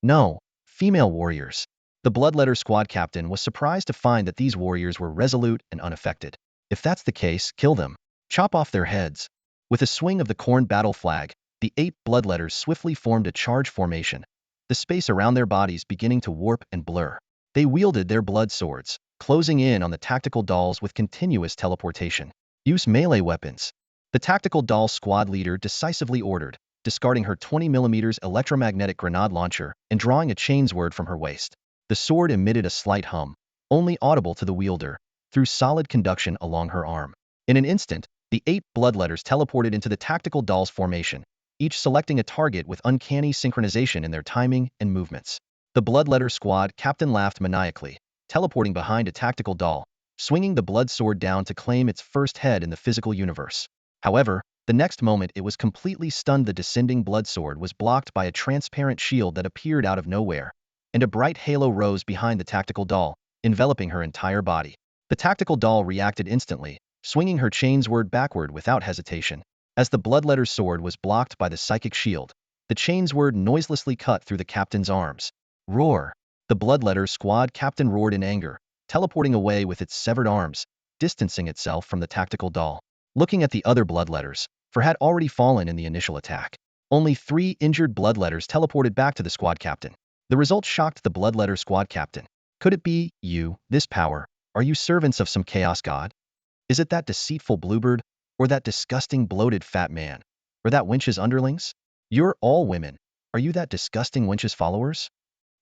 No, female warriors. The bloodletter squad captain was surprised to find that these warriors were resolute and unaffected. If that's the case, kill them. Chop off their heads. With a swing of the Khorne battle flag, the 8 bloodletters swiftly formed a charge formation, the space around their bodies beginning to warp and blur. They wielded their blood swords, closing in on the tactical dolls with continuous teleportation. Use melee weapons. The tactical doll squad leader decisively ordered, discarding her 20mm electromagnetic grenade launcher and drawing a chainsword from her waist. The sword emitted a slight hum, only audible to the wielder, through solid conduction along her arm. In an instant, the 8 bloodletters teleported into the tactical doll's formation, each selecting a target with uncanny synchronization in their timing and movements. The bloodletter squad captain laughed maniacally, teleporting behind a tactical doll, swinging the blood sword down to claim its first head in the physical universe. However, the next moment it was completely stunned. The descending blood sword was blocked by a transparent shield that appeared out of nowhere, and a bright halo rose behind the tactical doll, enveloping her entire body. The tactical doll reacted instantly, swinging her chainsword backward without hesitation. As the bloodletter sword was blocked by the psychic shield, the chainsword noiselessly cut through the captain's arms. Roar! The bloodletter squad captain roared in anger, teleporting away with its severed arms, distancing itself from the tactical doll. Looking at the other bloodletters, for had already fallen in the initial attack. Only 3 injured bloodletters teleported back to the squad captain. The result shocked the bloodletter squad captain. Could it be you, this power? Are you servants of some chaos god? Is it that deceitful bluebird, or that disgusting bloated fat man, or that wench's underlings? You're all women. Are you that disgusting wench's followers?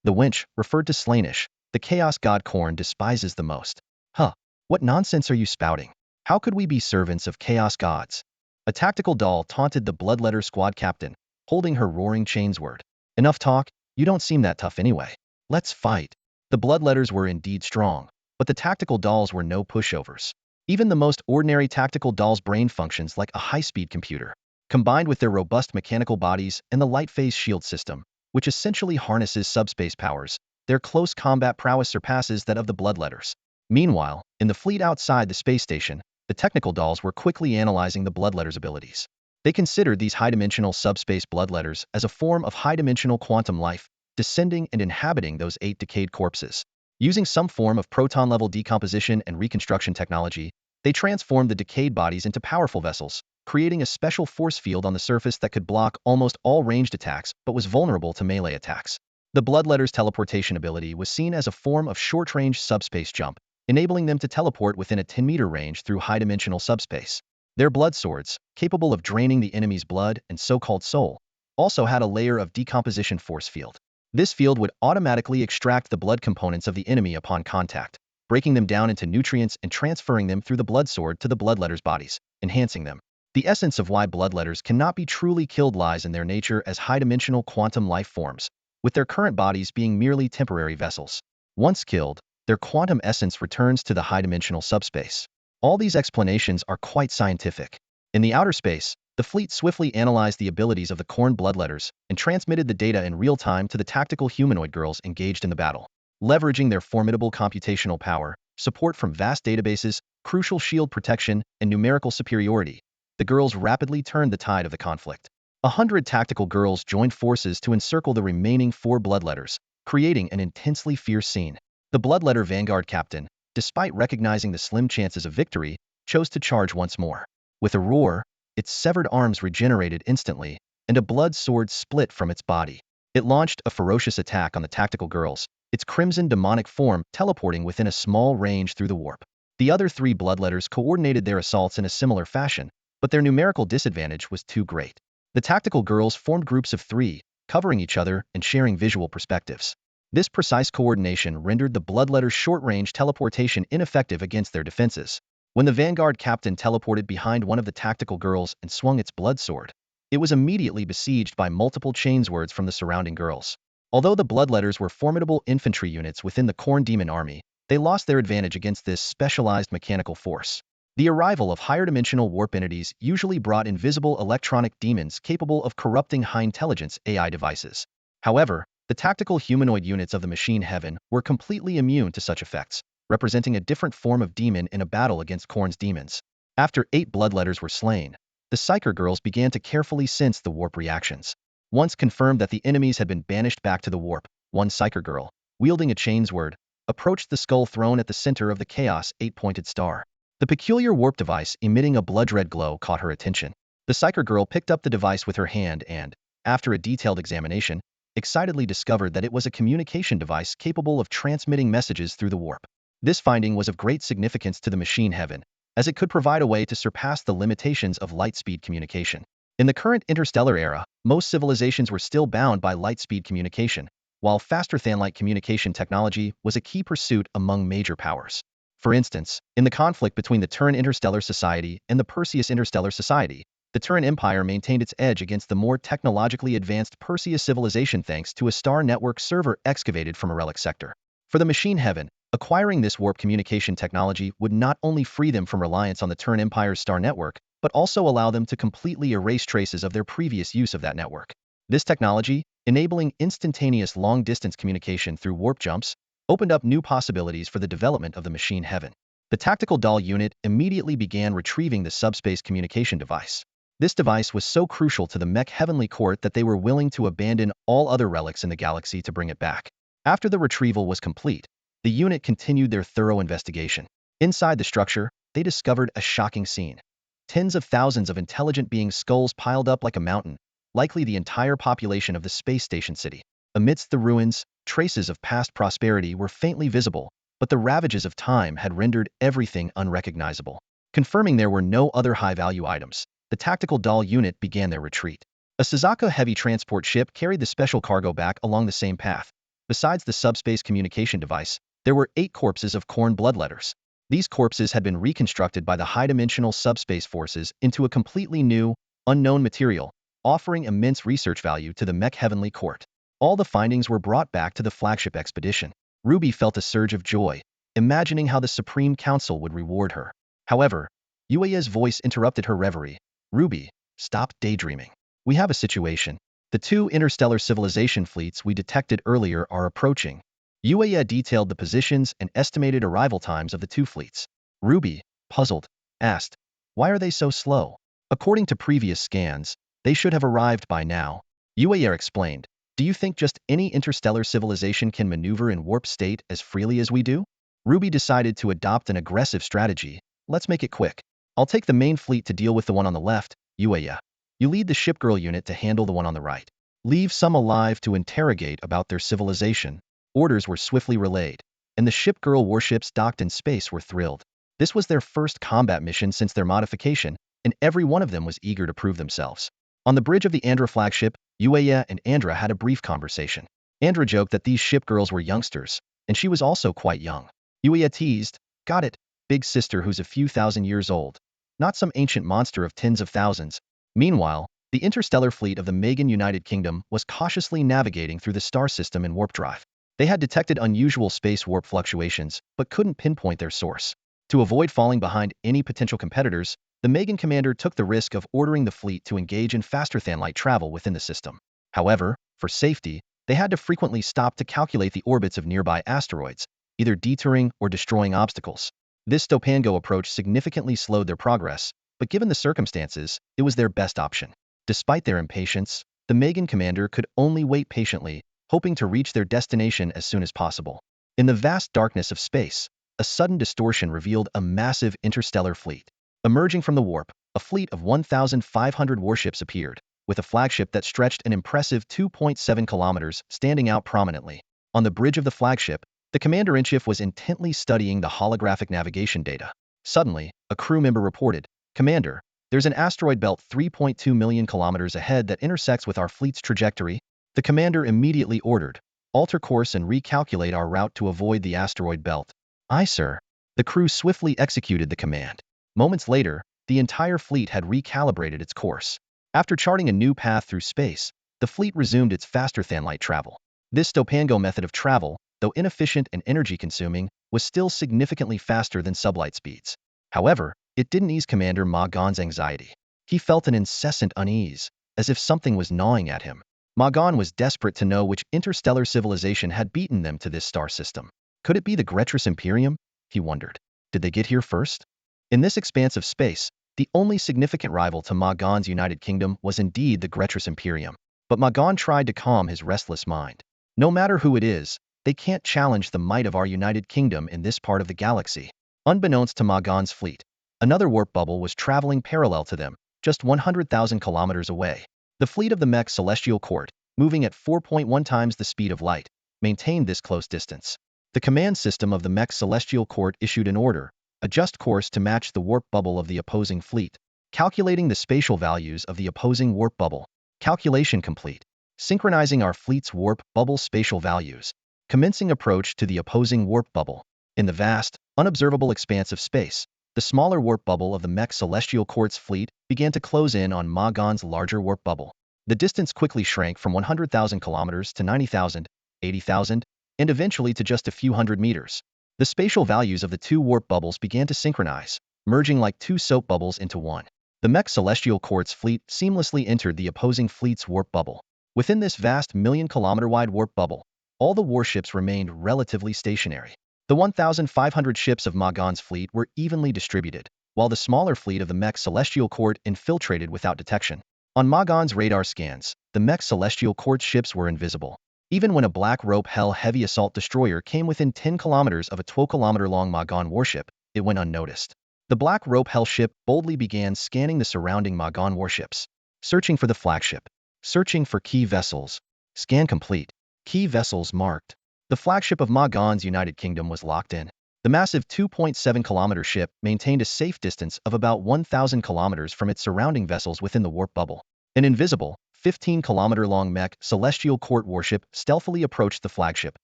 The wench, referred to Slainish, the chaos god Khorne despises the most. Huh, what nonsense are you spouting? How could we be servants of chaos gods? A tactical doll taunted the Bloodletter squad captain, holding her roaring chainsword. Enough talk, you don't seem that tough anyway. Let's fight. The Bloodletters were indeed strong, but the tactical dolls were no pushovers. Even the most ordinary tactical doll's brain functions like a high-speed computer. Combined with their robust mechanical bodies and the light phase shield system, which essentially harnesses subspace powers, their close combat prowess surpasses that of the Bloodletters. Meanwhile, in the fleet outside the space station, the technical dolls were quickly analyzing the Bloodletters' abilities. They considered these high-dimensional subspace Bloodletters as a form of high-dimensional quantum life, descending and inhabiting those 8 decayed corpses. Using some form of proton-level decomposition and reconstruction technology, they transformed the decayed bodies into powerful vessels, creating a special force field on the surface that could block almost all ranged attacks but was vulnerable to melee attacks. The Bloodletter's teleportation ability was seen as a form of short-range subspace jump, enabling them to teleport within a 10-meter range through high-dimensional subspace. Their blood swords, capable of draining the enemy's blood and so-called soul, also had a layer of decomposition force field. This field would automatically extract the blood components of the enemy upon contact, breaking them down into nutrients and transferring them through the blood sword to the Bloodletters' bodies, enhancing them. The essence of why Bloodletters cannot be truly killed lies in their nature as high-dimensional quantum life forms, with their current bodies being merely temporary vessels. Once killed, their quantum essence returns to the high-dimensional subspace. All these explanations are quite scientific. In the outer space, the fleet swiftly analyzed the abilities of the Khorne Bloodletters and transmitted the data in real time to the tactical humanoid girls engaged in the battle. Leveraging their formidable computational power, support from vast databases, crucial shield protection, and numerical superiority, the girls rapidly turned the tide of the conflict. 100 tactical girls joined forces to encircle the remaining 4 Bloodletters, creating an intensely fierce scene. The Bloodletter Vanguard captain, despite recognizing the slim chances of victory, chose to charge once more. With a roar, its severed arms regenerated instantly, and a blood sword split from its body. It launched a ferocious attack on the tactical girls, its crimson demonic form teleporting within a small range through the warp. The other 3 Bloodletters coordinated their assaults in a similar fashion, but their numerical disadvantage was too great. The tactical girls formed groups of 3, covering each other and sharing visual perspectives. This precise coordination rendered the Bloodletter's short-range teleportation ineffective against their defenses. When the Vanguard captain teleported behind one of the tactical girls and swung its blood sword, it was immediately besieged by multiple chainswords from the surrounding girls. Although the Bloodletters were formidable infantry units within the Khorne Demon army, they lost their advantage against this specialized mechanical force. The arrival of higher-dimensional warp entities usually brought invisible electronic demons capable of corrupting high-intelligence AI devices. However, the tactical humanoid units of the machine heaven were completely immune to such effects, representing a different form of demon in a battle against Khorne's demons. After 8 Bloodletters were slain, the Psyker girls began to carefully sense the warp reactions. Once confirmed that the enemies had been banished back to the warp, one Psyker girl, wielding a chainsword, approached the skull throne at the center of the Chaos 8-pointed star. The peculiar warp device emitting a blood-red glow caught her attention. The Psyker girl picked up the device with her hand and, after a detailed examination, excitedly discovered that it was a communication device capable of transmitting messages through the warp. This finding was of great significance to the machine heaven, as it could provide a way to surpass the limitations of light-speed communication. In the current interstellar era, most civilizations were still bound by light-speed communication, while faster-than-light communication technology was a key pursuit among major powers. For instance, in the conflict between the Turan Interstellar Society and the Perseus Interstellar Society, the Turan Empire maintained its edge against the more technologically advanced Perseus civilization thanks to a star network server excavated from a relic sector. For the machine heaven, acquiring this warp communication technology would not only free them from reliance on the Turan Empire's star network, but also allow them to completely erase traces of their previous use of that network. This technology, enabling instantaneous long-distance communication through warp jumps, opened up new possibilities for the development of the machine heaven. The tactical doll unit immediately began retrieving the subspace communication device. This device was so crucial to the mech heavenly court that they were willing to abandon all other relics in the galaxy to bring it back. After the retrieval was complete, the unit continued their thorough investigation. Inside the structure, they discovered a shocking scene. Tens of thousands of intelligent beings' skulls piled up like a mountain, likely the entire population of the space station city. Amidst the ruins, traces of past prosperity were faintly visible, but the ravages of time had rendered everything unrecognizable. Confirming there were no other high-value items, the tactical doll unit began their retreat. A Suzaku heavy transport ship carried the special cargo back along the same path. Besides the subspace communication device, there were 8 corpses of Khorne Bloodletters. These corpses had been reconstructed by the high-dimensional subspace forces into a completely new, unknown material, offering immense research value to the Mech Heavenly Court. All the findings were brought back to the flagship expedition. Ruby felt a surge of joy, imagining how the Supreme Council would reward her. However, Yueya's voice interrupted her reverie. Ruby, stop daydreaming. We have a situation. The two interstellar civilization fleets we detected earlier are approaching. Yueya detailed the positions and estimated arrival times of the two fleets. Ruby, puzzled, asked, why are they so slow? According to previous scans, they should have arrived by now. Yueya explained, do you think just any interstellar civilization can maneuver in warp state as freely as we do? Ruby decided to adopt an aggressive strategy. Let's make it quick. I'll take the main fleet to deal with the one on the left, Yueya. You lead the shipgirl unit to handle the one on the right. Leave some alive to interrogate about their civilization. Orders were swiftly relayed, and the shipgirl warships docked in space were thrilled. This was their first combat mission since their modification, and every one of them was eager to prove themselves. On the bridge of the Andra flagship, Yueya and Andra had a brief conversation. Andra joked that these shipgirls were youngsters, and she was also quite young. Yueya teased, got it, big sister who's a few thousand years old. Not some ancient monster of tens of thousands. Meanwhile, the interstellar fleet of the Megan United Kingdom was cautiously navigating through the star system in warp drive. They had detected unusual space warp fluctuations, but couldn't pinpoint their source. To avoid falling behind any potential competitors, the Megan commander took the risk of ordering the fleet to engage in faster-than-light travel within the system. However, for safety, they had to frequently stop to calculate the orbits of nearby asteroids, either detouring or destroying obstacles. This stop-and-go approach significantly slowed their progress, but given the circumstances, it was their best option. Despite their impatience, the Megan commander could only wait patiently, hoping to reach their destination as soon as possible. In the vast darkness of space, a sudden distortion revealed a massive interstellar fleet. Emerging from the warp, a fleet of 1,500 warships appeared, with a flagship that stretched an impressive 2.7 kilometers standing out prominently. On the bridge of the flagship, the commander-in-chief was intently studying the holographic navigation data. Suddenly, a crew member reported, Commander, there's an asteroid belt 3.2 million kilometers ahead that intersects with our fleet's trajectory. The commander immediately ordered, alter course and recalculate our route to avoid the asteroid belt. Aye, sir. The crew swiftly executed the command. Moments later, the entire fleet had recalibrated its course. After charting a new path through space, the fleet resumed its faster-than-light travel. This stop-and-go method of travel, though inefficient and energy-consuming, was still significantly faster than sublight speeds. However, it didn't ease Commander Ma Gon's anxiety. He felt an incessant unease, as if something was gnawing at him. Ma Gon was desperate to know which interstellar civilization had beaten them to this star system. Could it be the Gretris Imperium? He wondered. Did they get here first? In this expanse of space, the only significant rival to Ma Gon's United Kingdom was indeed the Gretris Imperium. But Ma Gon tried to calm his restless mind. No matter who it is, they can't challenge the might of our United Kingdom in this part of the galaxy. Unbeknownst to Ma Gon's fleet, another warp bubble was traveling parallel to them, just 100,000 kilometers away. The fleet of the Mech Celestial Court, moving at 4.1 times the speed of light, maintained this close distance. The command system of the Mech Celestial Court issued an order, adjust course to match the warp bubble of the opposing fleet. Calculating the spatial values of the opposing warp bubble. Calculation complete. Synchronizing our fleet's warp bubble spatial values. Commencing approach to the opposing warp bubble. In the vast, unobservable expanse of space, the smaller warp bubble of the Mech Celestial Court's fleet began to close in on Ma Gon's larger warp bubble. The distance quickly shrank from 100,000 kilometers to 90,000, 80,000, and eventually to just a few hundred meters. The spatial values of the two warp bubbles began to synchronize, merging like two soap bubbles into one. The Mech Celestial Court's fleet seamlessly entered the opposing fleet's warp bubble. Within this vast million-kilometer-wide warp bubble, all the warships remained relatively stationary. The 1,500 ships of Ma Gon's fleet were evenly distributed, while the smaller fleet of the Mech Celestial Court infiltrated without detection. On Ma Gon's radar scans, the Mech Celestial Court's ships were invisible. Even when a Black Rope Hell heavy assault destroyer came within 10 kilometers of a 12-kilometer-long Ma Gon warship, it went unnoticed. The Black Rope Hell ship boldly began scanning the surrounding Ma Gon warships. Searching for the flagship. Searching for key vessels. Scan complete. Key vessels marked. The flagship of Ma Gon's United Kingdom was locked in. The massive 2.7-kilometer ship maintained a safe distance of about 1,000 kilometers from its surrounding vessels within the warp bubble. An invisible, 15-kilometer-long Mech Celestial Court warship stealthily approached the flagship,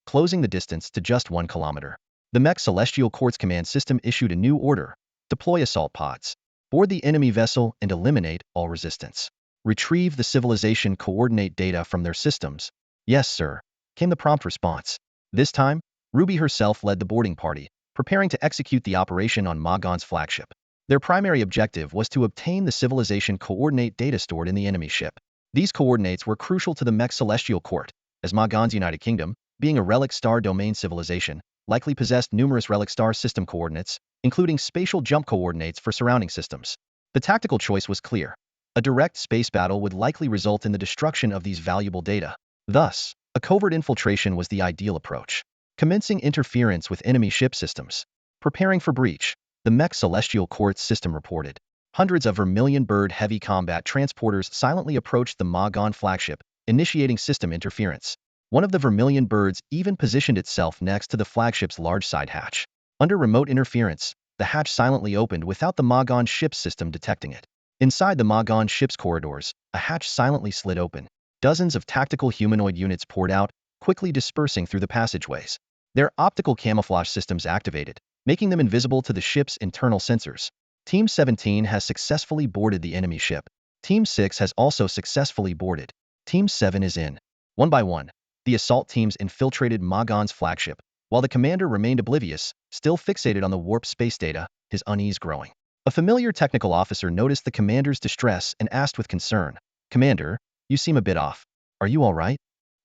closing the distance to just 1 kilometer. The Mech Celestial Court's command system issued a new order: deploy assault pods, board the enemy vessel, and eliminate all resistance. Retrieve the civilization coordinate data from their systems. Yes, sir, came the prompt response. This time, Ruby herself led the boarding party, preparing to execute the operation on Magon's flagship. Their primary objective was to obtain the civilization coordinate data stored in the enemy ship. These coordinates were crucial to the Mech Celestial Court, as Magon's United Kingdom, being a relic star domain civilization, likely possessed numerous relic star system coordinates, including spatial jump coordinates for surrounding systems. The tactical choice was clear. A direct space battle would likely result in the destruction of these valuable data. Thus, a covert infiltration was the ideal approach. Commencing interference with enemy ship systems. Preparing for breach, the Mech Celestial Court's system reported. Hundreds of Vermilion Bird heavy combat transporters silently approached the Magon flagship, initiating system interference. One of the Vermilion Birds even positioned itself next to the flagship's large side hatch. Under remote interference, the hatch silently opened without the Magon ship's system detecting it. Inside the Magon ship's corridors, a hatch silently slid open. Dozens of tactical humanoid units poured out, quickly dispersing through the passageways. Their optical camouflage systems activated, making them invisible to the ship's internal sensors. Team 17 has successfully boarded the enemy ship. Team 6 has also successfully boarded. Team 7 is in. One by one, the assault teams infiltrated Magon's flagship, while the commander remained oblivious, still fixated on the warp space data, his unease growing. A familiar technical officer noticed the commander's distress and asked with concern, "Commander, you seem a bit off. Are you all right?"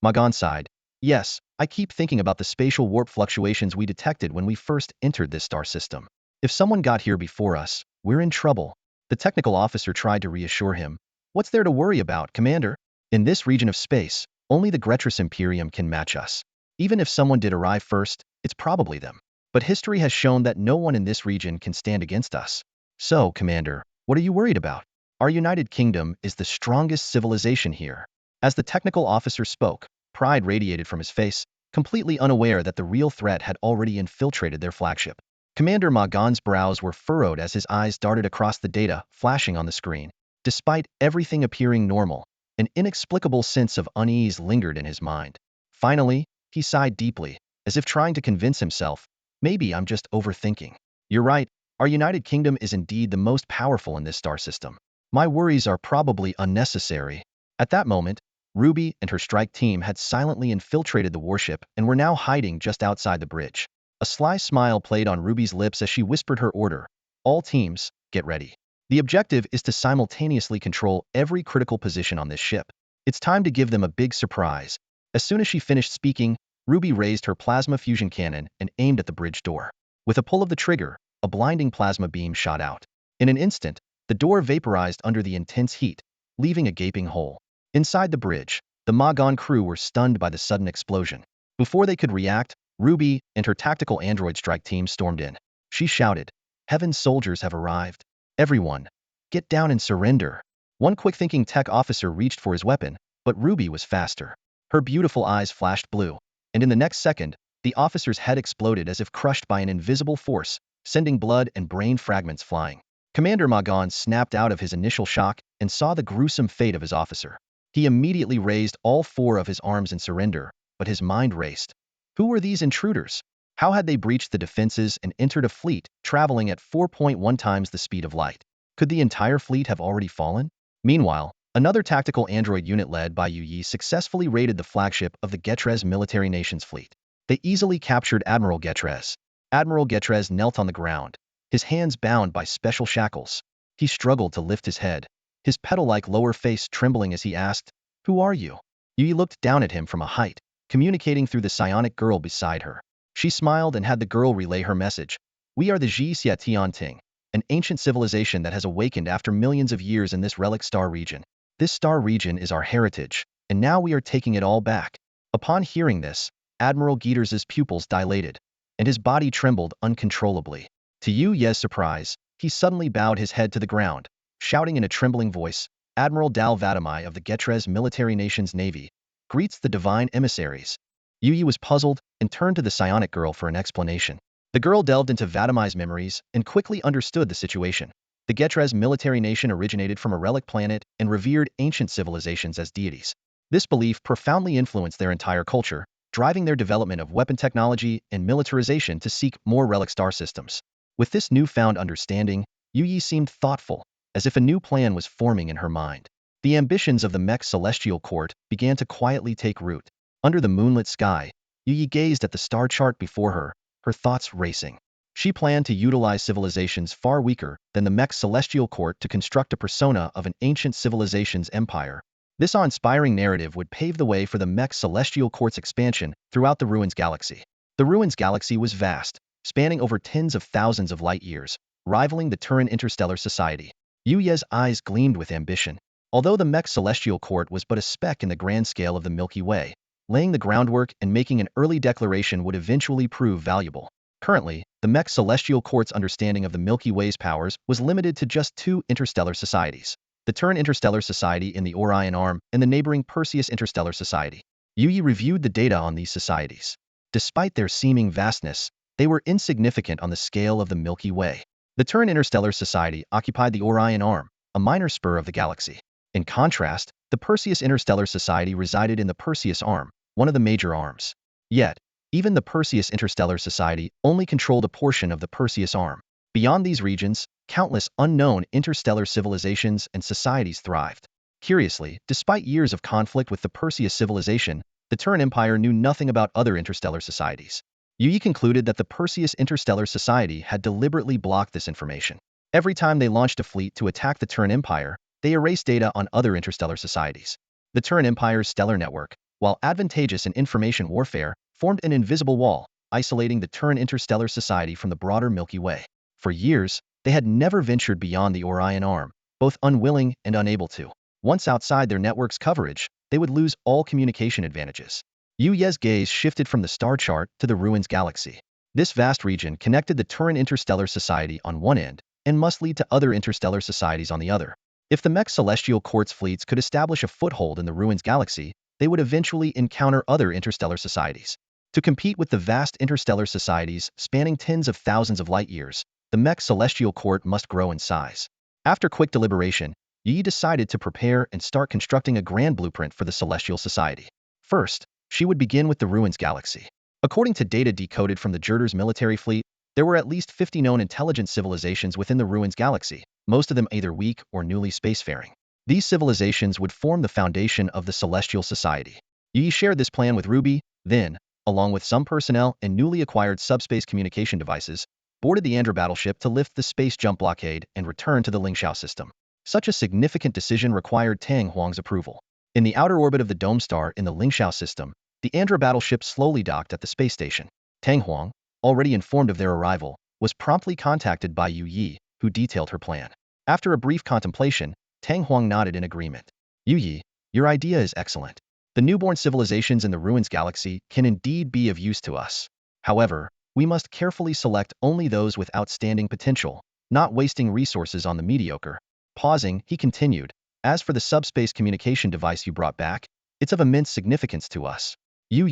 Magon sighed. "Yes, I keep thinking about the spatial warp fluctuations we detected when we first entered this star system. If someone got here before us, we're in trouble." The technical officer tried to reassure him. "What's there to worry about, Commander? In this region of space, only the Gretris Imperium can match us. Even if someone did arrive first, it's probably them. But history has shown that no one in this region can stand against us. So, Commander, what are you worried about? Our United Kingdom is the strongest civilization here." As the technical officer spoke, pride radiated from his face, completely unaware that the real threat had already infiltrated their flagship. Commander Magon's brows were furrowed as his eyes darted across the data flashing on the screen. Despite everything appearing normal, an inexplicable sense of unease lingered in his mind. Finally, he sighed deeply, as if trying to convince himself, "Maybe I'm just overthinking. You're right, our United Kingdom is indeed the most powerful in this star system. My worries are probably unnecessary." At that moment, Ruby and her strike team had silently infiltrated the warship and were now hiding just outside the bridge. A sly smile played on Ruby's lips as she whispered her order: "All teams, get ready. The objective is to simultaneously control every critical position on this ship. It's time to give them a big surprise." As soon as she finished speaking, Ruby raised her plasma fusion cannon and aimed at the bridge door. With a pull of the trigger, a blinding plasma beam shot out. In an instant, the door vaporized under the intense heat, leaving a gaping hole. Inside the bridge, the Magon crew were stunned by the sudden explosion. Before they could react, Ruby and her tactical android strike team stormed in. She shouted, "Heaven's soldiers have arrived. Everyone, get down and surrender." One quick-thinking tech officer reached for his weapon, but Ruby was faster. Her beautiful eyes flashed blue, and in the next second, the officer's head exploded as if crushed by an invisible force, sending blood and brain fragments flying. Commander Magon snapped out of his initial shock and saw the gruesome fate of his officer. He immediately raised all four of his arms in surrender, but his mind raced. Who were these intruders? How had they breached the defenses and entered a fleet traveling at 4.1 times the speed of light? Could the entire fleet have already fallen? Meanwhile, another tactical android unit led by Yu successfully raided the flagship of the Getrez military nation's fleet. They easily captured Admiral Getrez. Admiral Getrez knelt on the ground, his hands bound by special shackles. He struggled to lift his head, his petal-like lower face trembling as he asked, "Who are you?" Yu looked down at him from a height, communicating through the psionic girl beside her. She smiled and had the girl relay her message. "We are the Ji Ting, an ancient civilization that has awakened after millions of years in this relic star region. This star region is our heritage, and now we are taking it all back." Upon hearing this, Admiral Geters's pupils dilated, and his body trembled uncontrollably. To Yu's surprise, he suddenly bowed his head to the ground, shouting in a trembling voice, "Admiral Dal Vadamai of the Getrez military nation's navy greets the divine emissaries." Yu was puzzled and turned to the psionic girl for an explanation. The girl delved into Vadamai's memories and quickly understood the situation. The Getrez military nation originated from a relic planet and revered ancient civilizations as deities. This belief profoundly influenced their entire culture, driving their development of weapon technology and militarization to seek more relic star systems. With this newfound understanding, Yu seemed thoughtful, as if a new plan was forming in her mind. The ambitions of the mech celestial court began to quietly take root. Under the moonlit sky, Yu gazed at the star chart before her thoughts racing. She planned to utilize civilizations far weaker than the mech celestial court to construct a persona of an ancient civilization's empire. This awe-inspiring narrative would pave the way for the mech celestial court's expansion throughout the Ruins galaxy. The Ruins galaxy was vast, spanning over tens of thousands of light years, rivaling the Turan interstellar society. Yu's eyes gleamed with ambition. Although the mech celestial court was but a speck in the grand scale of the Milky Way, laying the groundwork and making an early declaration would eventually prove valuable. Currently, the mech celestial court's understanding of the Milky Way's powers was limited to just two interstellar societies: the Turan Interstellar Society in the Orion Arm and the neighboring Perseus Interstellar Society. Yu reviewed the data on these societies. Despite their seeming vastness, they were insignificant on the scale of the Milky Way. The Turan Interstellar Society occupied the Orion Arm, a minor spur of the galaxy. In contrast, the Perseus Interstellar Society resided in the Perseus Arm, one of the major arms. Yet, even the Perseus Interstellar Society only controlled a portion of the Perseus Arm. Beyond these regions, countless unknown interstellar civilizations and societies thrived. Curiously, despite years of conflict with the Perseus civilization, the Turan Empire knew nothing about other interstellar societies. Yu concluded that the Perseus Interstellar Society had deliberately blocked this information. Every time they launched a fleet to attack the Turan Empire, they erased data on other interstellar societies. The Turan Empire's stellar network, while advantageous in information warfare, formed an invisible wall, isolating the Turan Interstellar Society from the broader Milky Way. For years, they had never ventured beyond the Orion Arm, both unwilling and unable to. Once outside their network's coverage, they would lose all communication advantages. Yu's gaze shifted from the star chart to the Ruins galaxy. This vast region connected the Turan Interstellar Society on one end and must lead to other interstellar societies on the other. If the mech celestial court's fleets could establish a foothold in the Ruins galaxy, they would eventually encounter other interstellar societies. To compete with the vast interstellar societies spanning tens of thousands of light years, the mech celestial court must grow in size. After quick deliberation, Yi decided to prepare and start constructing a grand blueprint for the Celestial Society. First, she would begin with the Ruins galaxy. According to data decoded from the Jurder's military fleet, there were at least 50 known intelligent civilizations within the Ruins galaxy, most of them either weak or newly spacefaring. These civilizations would form the foundation of the Celestial Society. Yi shared this plan with Ruby, then, along with some personnel and newly acquired subspace communication devices, boarded the Andra battleship to lift the space jump blockade and return to the Lingxiao system. Such a significant decision required Tang Huang's approval. In the outer orbit of the Dome Star in the Lingxiao system, the Andra battleship slowly docked at the space station. Tang Huang, already informed of their arrival, was promptly contacted by Yu, who detailed her plan. After a brief contemplation, Tang Huang nodded in agreement. Yu, your idea is excellent. The newborn civilizations in the Ruins galaxy can indeed be of use to us. However, we must carefully select only those with outstanding potential, not wasting resources on the mediocre. Pausing, he continued, as for the subspace communication device you brought back, it's of immense significance to us. Yu,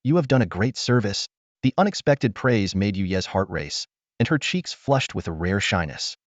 you have done a great service. The unexpected praise made Yu's heart race, and her cheeks flushed with a rare shyness.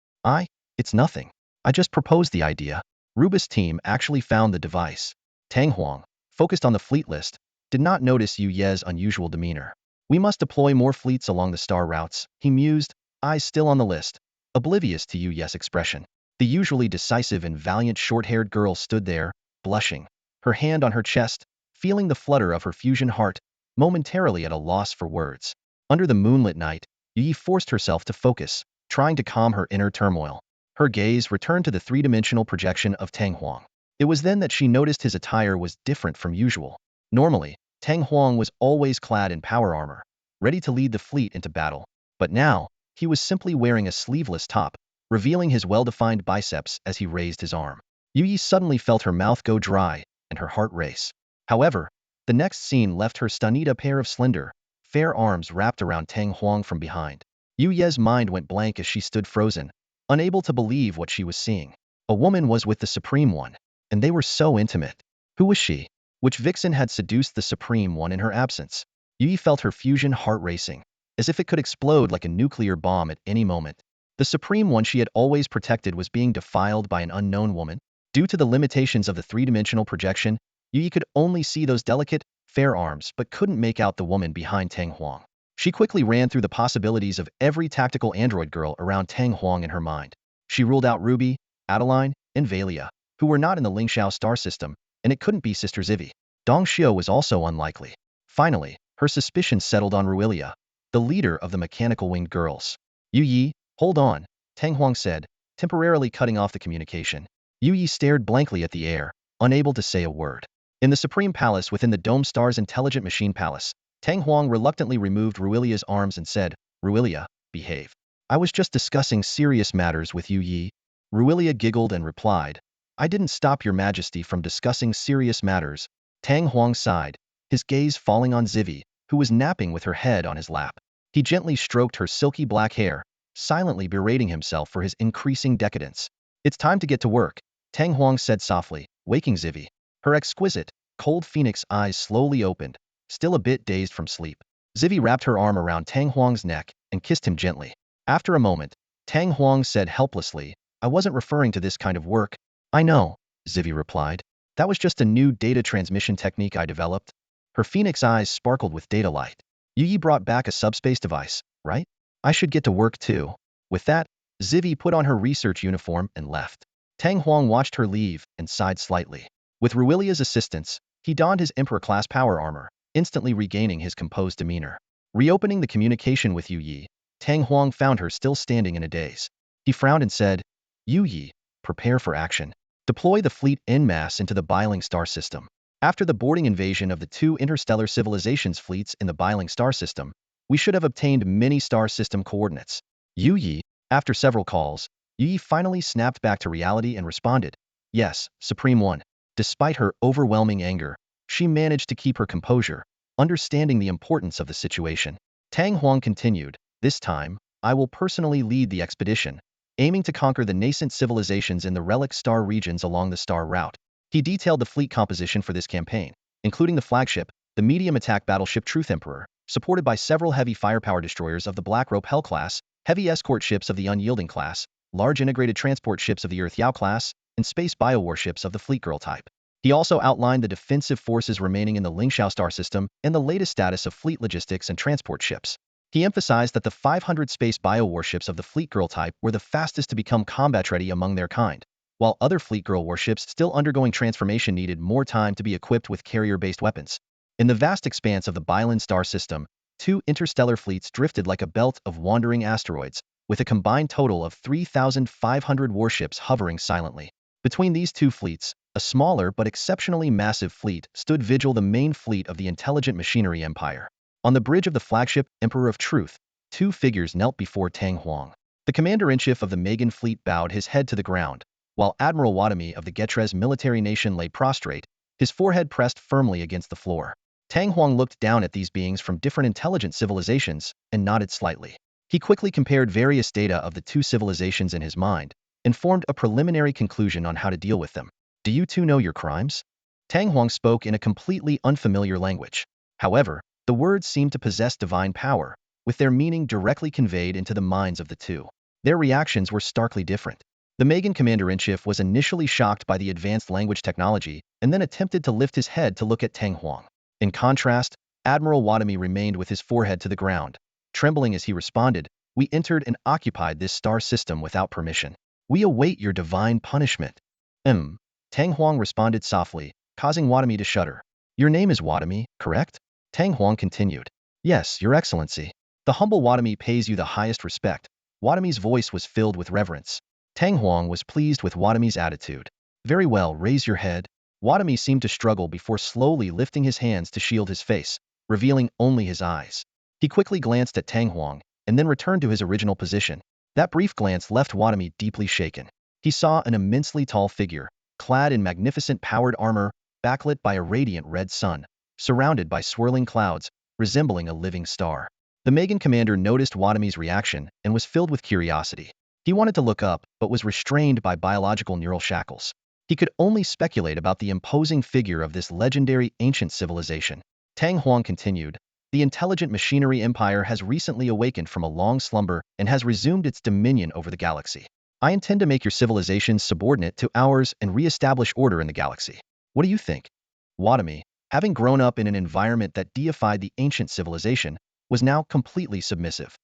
It's nothing. I just proposed the idea. Ruba's team actually found the device. Tang Huang, focused on the fleet list, did not notice Yu's unusual demeanor. We must deploy more fleets along the star routes, he mused, eyes still on the list, oblivious to Yu's expression. The usually decisive and valiant short-haired girl stood there, blushing, her hand on her chest, feeling the flutter of her fusion heart, momentarily at a loss for words. Under the moonlit night, Yi forced herself to focus, trying to calm her inner turmoil. Her gaze returned to the three-dimensional projection of Tang Huang. It was then that she noticed his attire was different from usual. Normally, Tang Huang was always clad in power armor, ready to lead the fleet into battle. But now, he was simply wearing a sleeveless top, revealing his well-defined biceps as he raised his arm. Yu suddenly felt her mouth go dry and her heart race. However, the next scene left her stunned. A pair of slender, fair arms wrapped around Tang Huang from behind. Yu's mind went blank as she stood frozen, unable to believe what she was seeing. A woman was with the Supreme One, and they were so intimate. Who was she? Which vixen had seduced the Supreme One in her absence? Yu felt her fusion heart racing, as if it could explode like a nuclear bomb at any moment. The Supreme One she had always protected was being defiled by an unknown woman. Due to the limitations of the three-dimensional projection, Yu could only see those delicate, fair arms, but couldn't make out the woman behind Tang Huang. She quickly ran through the possibilities of every tactical android girl around Tang Huang in her mind. She ruled out Ruby, Adeline, and Valia, who were not in the Lingxiao star system, and it couldn't be Sister Zivi. Dong Xiu was also unlikely. Finally, her suspicions settled on Ruilia, the leader of the mechanical winged girls. Yu Yi, hold on, Tang Huang said, temporarily cutting off the communication. Yu Yi stared blankly at the air, unable to say a word. In the Supreme Palace within the Dome Star's Intelligent Machine Palace, Tang Huang reluctantly removed Ruilia's arms and said, Ruilia, behave. I was just discussing serious matters with Yu Yi. Ruilia giggled and replied, I didn't stop your majesty from discussing serious matters. Tang Huang sighed, his gaze falling on Zivi, who was napping with her head on his lap. He gently stroked her silky black hair, silently berating himself for his increasing decadence. It's time to get to work, Tang Huang said softly, waking Zivi. Her exquisite, cold phoenix eyes slowly opened, still a bit dazed from sleep. Zivi wrapped her arm around Tang Huang's neck and kissed him gently. After a moment, Tang Huang said helplessly, I wasn't referring to this kind of work. I know, Zivi replied. That was just a new data transmission technique I developed. Her phoenix eyes sparkled with data light. Yu Yi brought back a subspace device, right? I should get to work too. With that, Zivi put on her research uniform and left. Tang Huang watched her leave and sighed slightly. With Ruilia's assistance, he donned his Emperor-class power armor, instantly regaining his composed demeanor. Reopening the communication with Yu Yi, Tang Huang found her still standing in a daze. He frowned and said, Yu Yi, prepare for action. Deploy the fleet en masse into the Biling star system. After the boarding invasion of the two interstellar civilizations fleets in the Biling star system, we should have obtained many star system coordinates. Yu Yi, after several calls, Yu Yi finally snapped back to reality and responded, Yes, Supreme One. Despite her overwhelming anger, she managed to keep her composure, understanding the importance of the situation. Tang Huang continued, This time, I will personally lead the expedition, aiming to conquer the nascent civilizations in the relic star regions along the star route. He detailed the fleet composition for this campaign, including the flagship, the medium attack battleship Truth Emperor, supported by several heavy firepower destroyers of the Black Rope Hell class, heavy escort ships of the Unyielding class, large integrated transport ships of the Earth Yao class, and space biowarships of the Fleet Girl type. He also outlined the defensive forces remaining in the Lingxiao star system and the latest status of fleet logistics and transport ships. He emphasized that the 500 space biowarships of the Fleet Girl type were the fastest to become combat-ready among their kind, while other Fleet Girl warships still undergoing transformation needed more time to be equipped with carrier-based weapons. In the vast expanse of the Bilan star system, two interstellar fleets drifted like a belt of wandering asteroids, with a combined total of 3,500 warships hovering silently. Between these two fleets, a smaller but exceptionally massive fleet stood vigil the main fleet of the intelligent machinery empire. On the bridge of the flagship Emperor of Truth, two figures knelt before Tang Huang. The commander-in-chief of the Megan fleet bowed his head to the ground, while Admiral Watami of the Getres military nation lay prostrate, his forehead pressed firmly against the floor. Tang Huang looked down at these beings from different intelligent civilizations and nodded slightly. He quickly compared various data of the two civilizations in his mind and formed a preliminary conclusion on how to deal with them. Do you two know your crimes? Tang Huang spoke in a completely unfamiliar language. However, the words seemed to possess divine power, with their meaning directly conveyed into the minds of the two. Their reactions were starkly different. The Megan commander-in-chief was initially shocked by the advanced language technology and then attempted to lift his head to look at Tang Huang. In contrast, Admiral Watami remained with his forehead to the ground, trembling as he responded, We entered and occupied this star system without permission. We await your divine punishment. Tang Huang responded softly, causing Watami to shudder. Your name is Watami, correct? Tang Huang continued. Yes, Your Excellency. The humble Watami pays you the highest respect. Watami's voice was filled with reverence. Tang Huang was pleased with Watami's attitude. Very well, raise your head. Watami seemed to struggle before slowly lifting his hands to shield his face, revealing only his eyes. He quickly glanced at Tang Huang, and then returned to his original position. That brief glance left Watami deeply shaken. He saw an immensely tall figure, clad in magnificent powered armor, backlit by a radiant red sun, surrounded by swirling clouds, resembling a living star. The Megan commander noticed Watami's reaction and was filled with curiosity. He wanted to look up, but was restrained by biological neural shackles. He could only speculate about the imposing figure of this legendary ancient civilization. Tang Huang continued, The intelligent machinery empire has recently awakened from a long slumber and has resumed its dominion over the galaxy. I intend to make your civilizations subordinate to ours and re-establish order in the galaxy. What do you think? Watami, having grown up in an environment that deified the ancient civilization, was now completely submissive.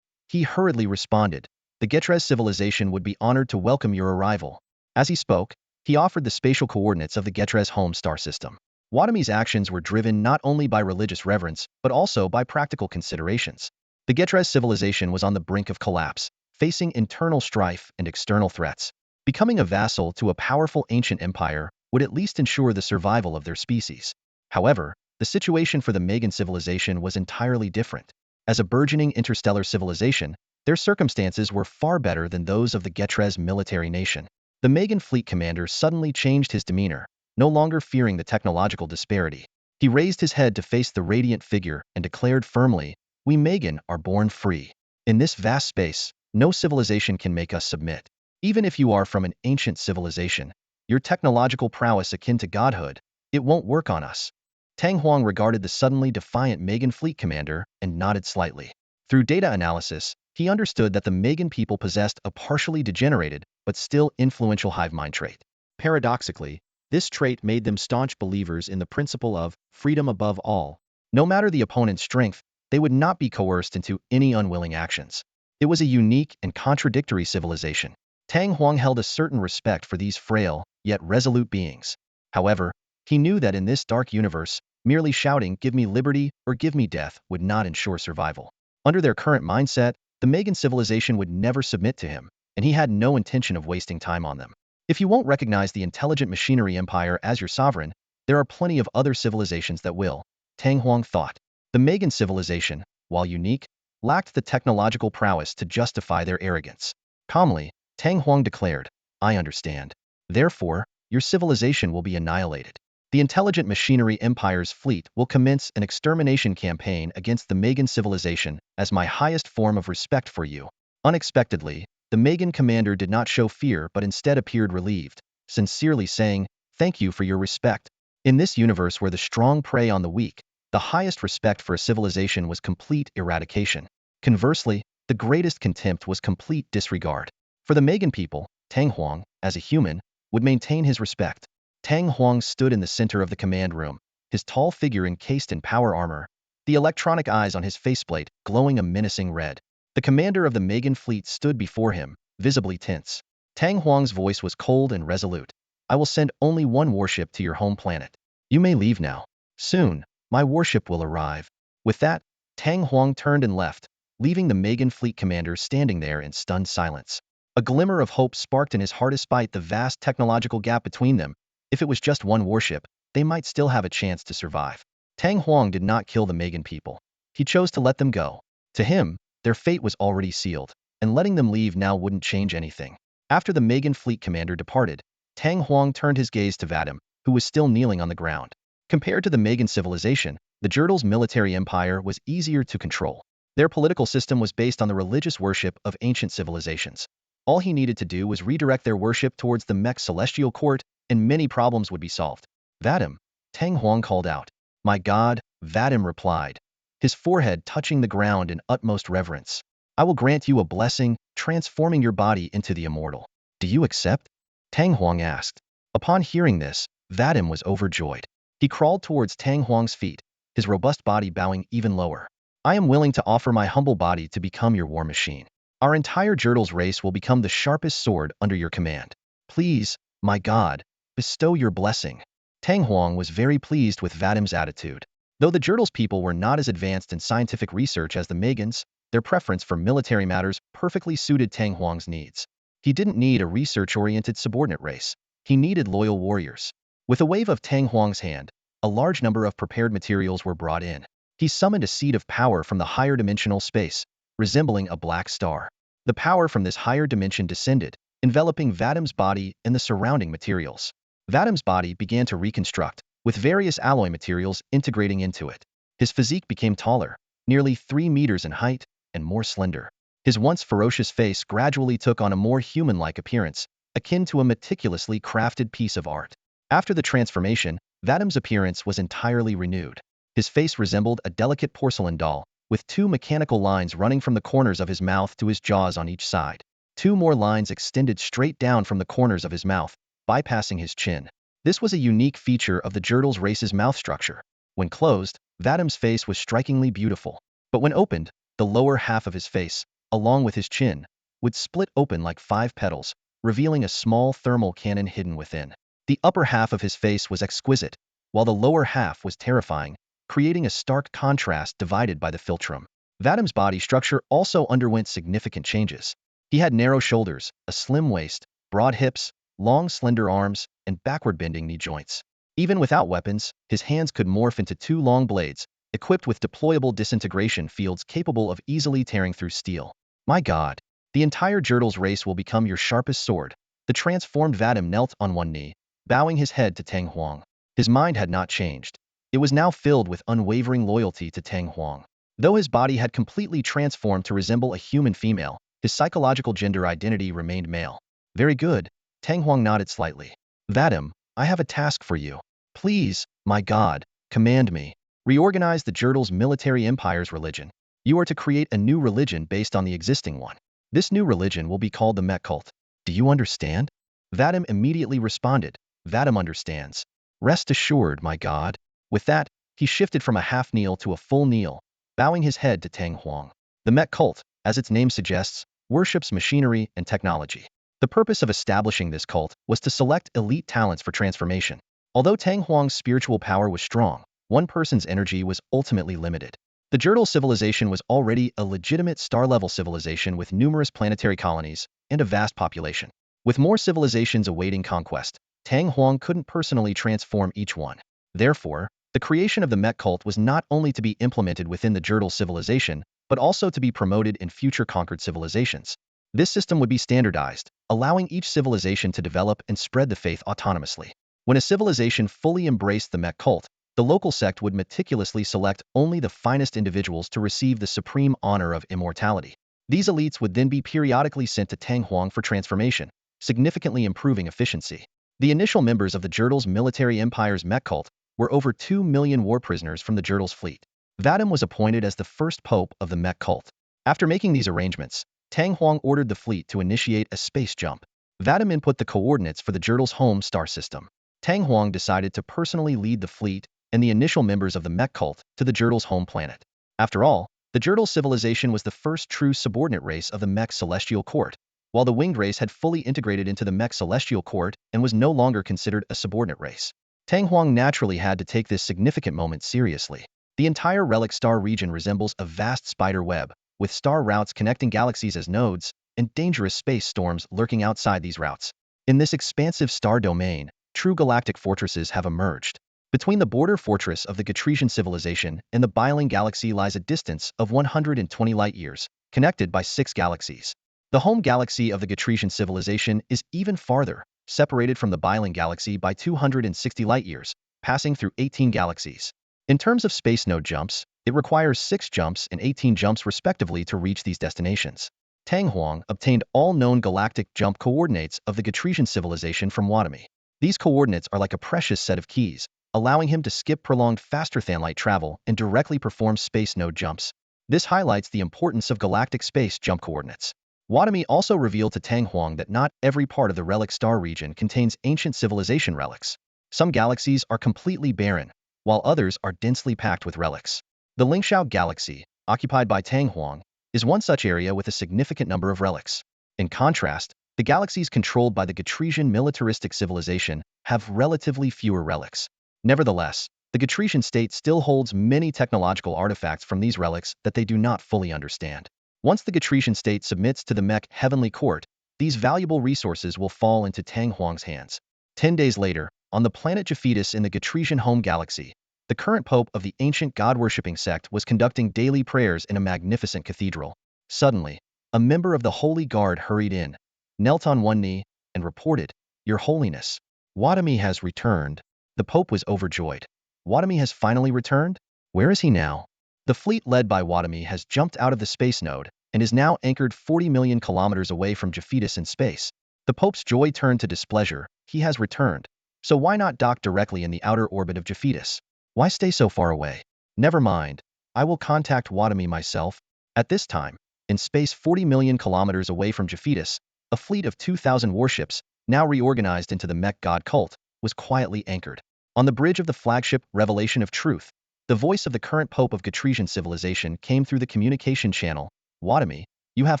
He hurriedly responded, "The Getres civilization would be honored to welcome your arrival." As he spoke, he offered the spatial coordinates of the Getres home star system. Watami's actions were driven not only by religious reverence, but also by practical considerations. The Getres civilization was on the brink of collapse, facing internal strife and external threats. Becoming a vassal to a powerful ancient empire would at least ensure the survival of their species. However, the situation for the Megan civilization was entirely different. As a burgeoning interstellar civilization, their circumstances were far better than those of the Getres military nation. The Megan fleet commander suddenly changed his demeanor, no longer fearing the technological disparity. He raised his head to face the radiant figure and declared firmly, "We Megan are born free. In this vast space, no civilization can make us submit. Even if you are from an ancient civilization, your technological prowess akin to godhood, it won't work on us." Tang Huang regarded the suddenly defiant Megan fleet commander and nodded slightly. Through data analysis, he understood that the Megan people possessed a partially degenerated but still influential hive mind trait. Paradoxically, this trait made them staunch believers in the principle of freedom above all. No matter the opponent's strength, they would not be coerced into any unwilling actions. It was a unique and contradictory civilization. Tang Huang held a certain respect for these frail, yet resolute beings. However, he knew that in this dark universe, merely shouting, "Give me liberty" or "Give me death" would not ensure survival. Under their current mindset, the Megan civilization would never submit to him, and he had no intention of wasting time on them. If you won't recognize the intelligent machinery empire as your sovereign, there are plenty of other civilizations that will, Tang Huang thought. The Megan civilization, while unique, lacked the technological prowess to justify their arrogance. Calmly, Tang Huang declared, "I understand. Therefore, your civilization will be annihilated. The intelligent machinery empire's fleet will commence an extermination campaign against the Megan civilization as my highest form of respect for you." Unexpectedly, the Megan commander did not show fear but instead appeared relieved, sincerely saying, "Thank you for your respect." In this universe where the strong prey on the weak, the highest respect for a civilization was complete eradication. Conversely, the greatest contempt was complete disregard. For the Megan people, Tang Huang, as a human, would maintain his respect. Tang Huang stood in the center of the command room, his tall figure encased in power armor, the electronic eyes on his faceplate glowing a menacing red. The commander of the Megan fleet stood before him, visibly tense. Tang Huang's voice was cold and resolute. "I will send only one warship to your home planet. You may leave now. Soon, my warship will arrive." With that, Tang Huang turned and left, leaving the Megan fleet commander standing there in stunned silence. A glimmer of hope sparked in his heart despite the vast technological gap between them. If it was just one warship, they might still have a chance to survive. Tang Huang did not kill the Megan people. He chose to let them go. To him, their fate was already sealed, and letting them leave now wouldn't change anything. After the Megan fleet commander departed, Tang Huang turned his gaze to Vadim, who was still kneeling on the ground. Compared to the Megan civilization, the Jurtals' military empire was easier to control. Their political system was based on the religious worship of ancient civilizations. All he needed to do was redirect their worship towards the Mech celestial court, and many problems would be solved. "Vadim," Tang Huang called out. "My God," Vadim replied, his forehead touching the ground in utmost reverence. "I will grant you a blessing, transforming your body into the immortal. Do you accept?" Tang Huang asked. Upon hearing this, Vadim was overjoyed. He crawled towards Tang Huang's feet, his robust body bowing even lower. "I am willing to offer my humble body to become your war machine. Our entire Jurtals race will become the sharpest sword under your command. Please, my God, bestow your blessing." Tang Huang was very pleased with Vadim's attitude. Though the Jurtals people were not as advanced in scientific research as the Megans, their preference for military matters perfectly suited Tang Huang's needs. He didn't need a research-oriented subordinate race. He needed loyal warriors. With a wave of Tang Huang's hand, a large number of prepared materials were brought in. He summoned a seed of power from the higher dimensional space, resembling a black star. The power from this higher dimension descended, enveloping Vadim's body and the surrounding materials. Vadim's body began to reconstruct, with various alloy materials integrating into it. His physique became taller, nearly 3 meters in height, and more slender. His once ferocious face gradually took on a more human-like appearance, akin to a meticulously crafted piece of art. After the transformation, Vadim's appearance was entirely renewed. His face resembled a delicate porcelain doll, with 2 mechanical lines running from the corners of his mouth to his jaws on each side. 2 more lines extended straight down from the corners of his mouth, bypassing his chin. This was a unique feature of the Jurtals race's mouth structure. When closed, Vadim's face was strikingly beautiful. But when opened, the lower half of his face, along with his chin, would split open like 5 petals, revealing a small thermal cannon hidden within. The upper half of his face was exquisite, while the lower half was terrifying, creating a stark contrast divided by the philtrum. Vadim's body structure also underwent significant changes. He had narrow shoulders, a slim waist, broad hips, long slender arms, and backward-bending knee joints. Even without weapons, his hands could morph into 2 long blades, equipped with deployable disintegration fields capable of easily tearing through steel. My God, the entire Jurtles race will become your sharpest sword. The transformed Vadim knelt on one knee, bowing his head to Tang Huang. His mind had not changed. It was now filled with unwavering loyalty to Tang Huang. Though his body had completely transformed to resemble a human female, his psychological gender identity remained male. Very good. Tang Huang nodded slightly. Vadim, I have a task for you. Please, my God, command me. Reorganize the Jurtles military empire's religion. You are to create a new religion based on the existing one. This new religion will be called the Mech cult. Do you understand? Vadim immediately responded. Vadim understands. Rest assured, my God. With that, he shifted from a half kneel to a full kneel, bowing his head to Tang Huang. The Mech cult, as its name suggests, worships machinery and technology. The purpose of establishing this cult was to select elite talents for transformation. Although Tang Huang's spiritual power was strong, one person's energy was ultimately limited. The Jurtle civilization was already a legitimate star-level civilization with numerous planetary colonies and a vast population. With more civilizations awaiting conquest, Tang Huang couldn't personally transform each one. Therefore, the creation of the Mech cult was not only to be implemented within the Jurtle civilization, but also to be promoted in future conquered civilizations. This system would be standardized, allowing each civilization to develop and spread the faith autonomously. When a civilization fully embraced the Mech cult, the local sect would meticulously select only the finest individuals to receive the supreme honor of immortality. These elites would then be periodically sent to Tang Huang for transformation, significantly improving efficiency. The initial members of the Jurtles military empire's Mech cult were over 2 million war prisoners from the Jurtles fleet. Vadim was appointed as the first pope of the Mech cult. After making these arrangements, Tang Huang ordered the fleet to initiate a space jump. Vadim input the coordinates for the Jurtles' home star system. Tang Huang decided to personally lead the fleet and the initial members of the Mech cult to the Jurtles' home planet. After all, the Jurtle civilization was the first true subordinate race of the Mech celestial court, while the winged race had fully integrated into the Mech celestial court and was no longer considered a subordinate race. Tang Huang naturally had to take this significant moment seriously. The entire relic star region resembles a vast spider web, with star routes connecting galaxies as nodes, and dangerous space storms lurking outside these routes. In this expansive star domain, true galactic fortresses have emerged. Between the border fortress of the Gatresian civilization and the Biling galaxy lies a distance of 120 light-years, connected by 6 galaxies. The home galaxy of the Gatresian civilization is even farther, separated from the Biling galaxy by 260 light-years, passing through 18 galaxies. In terms of space node jumps, it requires 6 jumps and 18 jumps respectively to reach these destinations. Tang Huang obtained all known galactic jump coordinates of the Gatresian civilization from Watami. These coordinates are like a precious set of keys, allowing him to skip prolonged faster-than-light travel and directly perform space node jumps. This highlights the importance of galactic space jump coordinates. Watami also revealed to Tang Huang that not every part of the relic star region contains ancient civilization relics. Some galaxies are completely barren, while others are densely packed with relics. The Lingxiao galaxy, occupied by Tang Huang, is one such area with a significant number of relics. In contrast, the galaxies controlled by the Gatresian militaristic civilization have relatively fewer relics. Nevertheless, the Gatresian state still holds many technological artifacts from these relics that they do not fully understand. Once the Gatresian state submits to the Mech Heavenly Court, these valuable resources will fall into Tang Huang's hands. 10 days later, on the planet Japhetus in the Gatresian home galaxy, the current pope of the ancient god-worshipping sect was conducting daily prayers in a magnificent cathedral. Suddenly, a member of the Holy Guard hurried in, knelt on one knee, and reported, "Your Holiness, Watami has returned." The pope was overjoyed. Watami has finally returned? Where is he now? The fleet led by Watami has jumped out of the space node and is now anchored 40 million kilometers away from Japhetus in space. The pope's joy turned to displeasure. He has returned. So why not dock directly in the outer orbit of Japhetus? Why stay so far away? Never mind. I will contact Watami myself. At this time, in space 40 million kilometers away from Japhetus, a fleet of 2,000 warships, now reorganized into the Mech God cult, was quietly anchored. On the bridge of the flagship Revelation of Truth, The voice of the current Pope of Gatresian civilization came through the communication channel. Watami, you have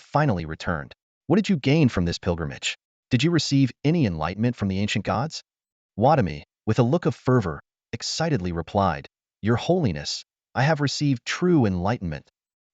finally returned. What did you gain from this pilgrimage? Did you receive any enlightenment from the ancient gods? Watami, with a look of fervor, excitedly replied, Your Holiness, I have received true enlightenment.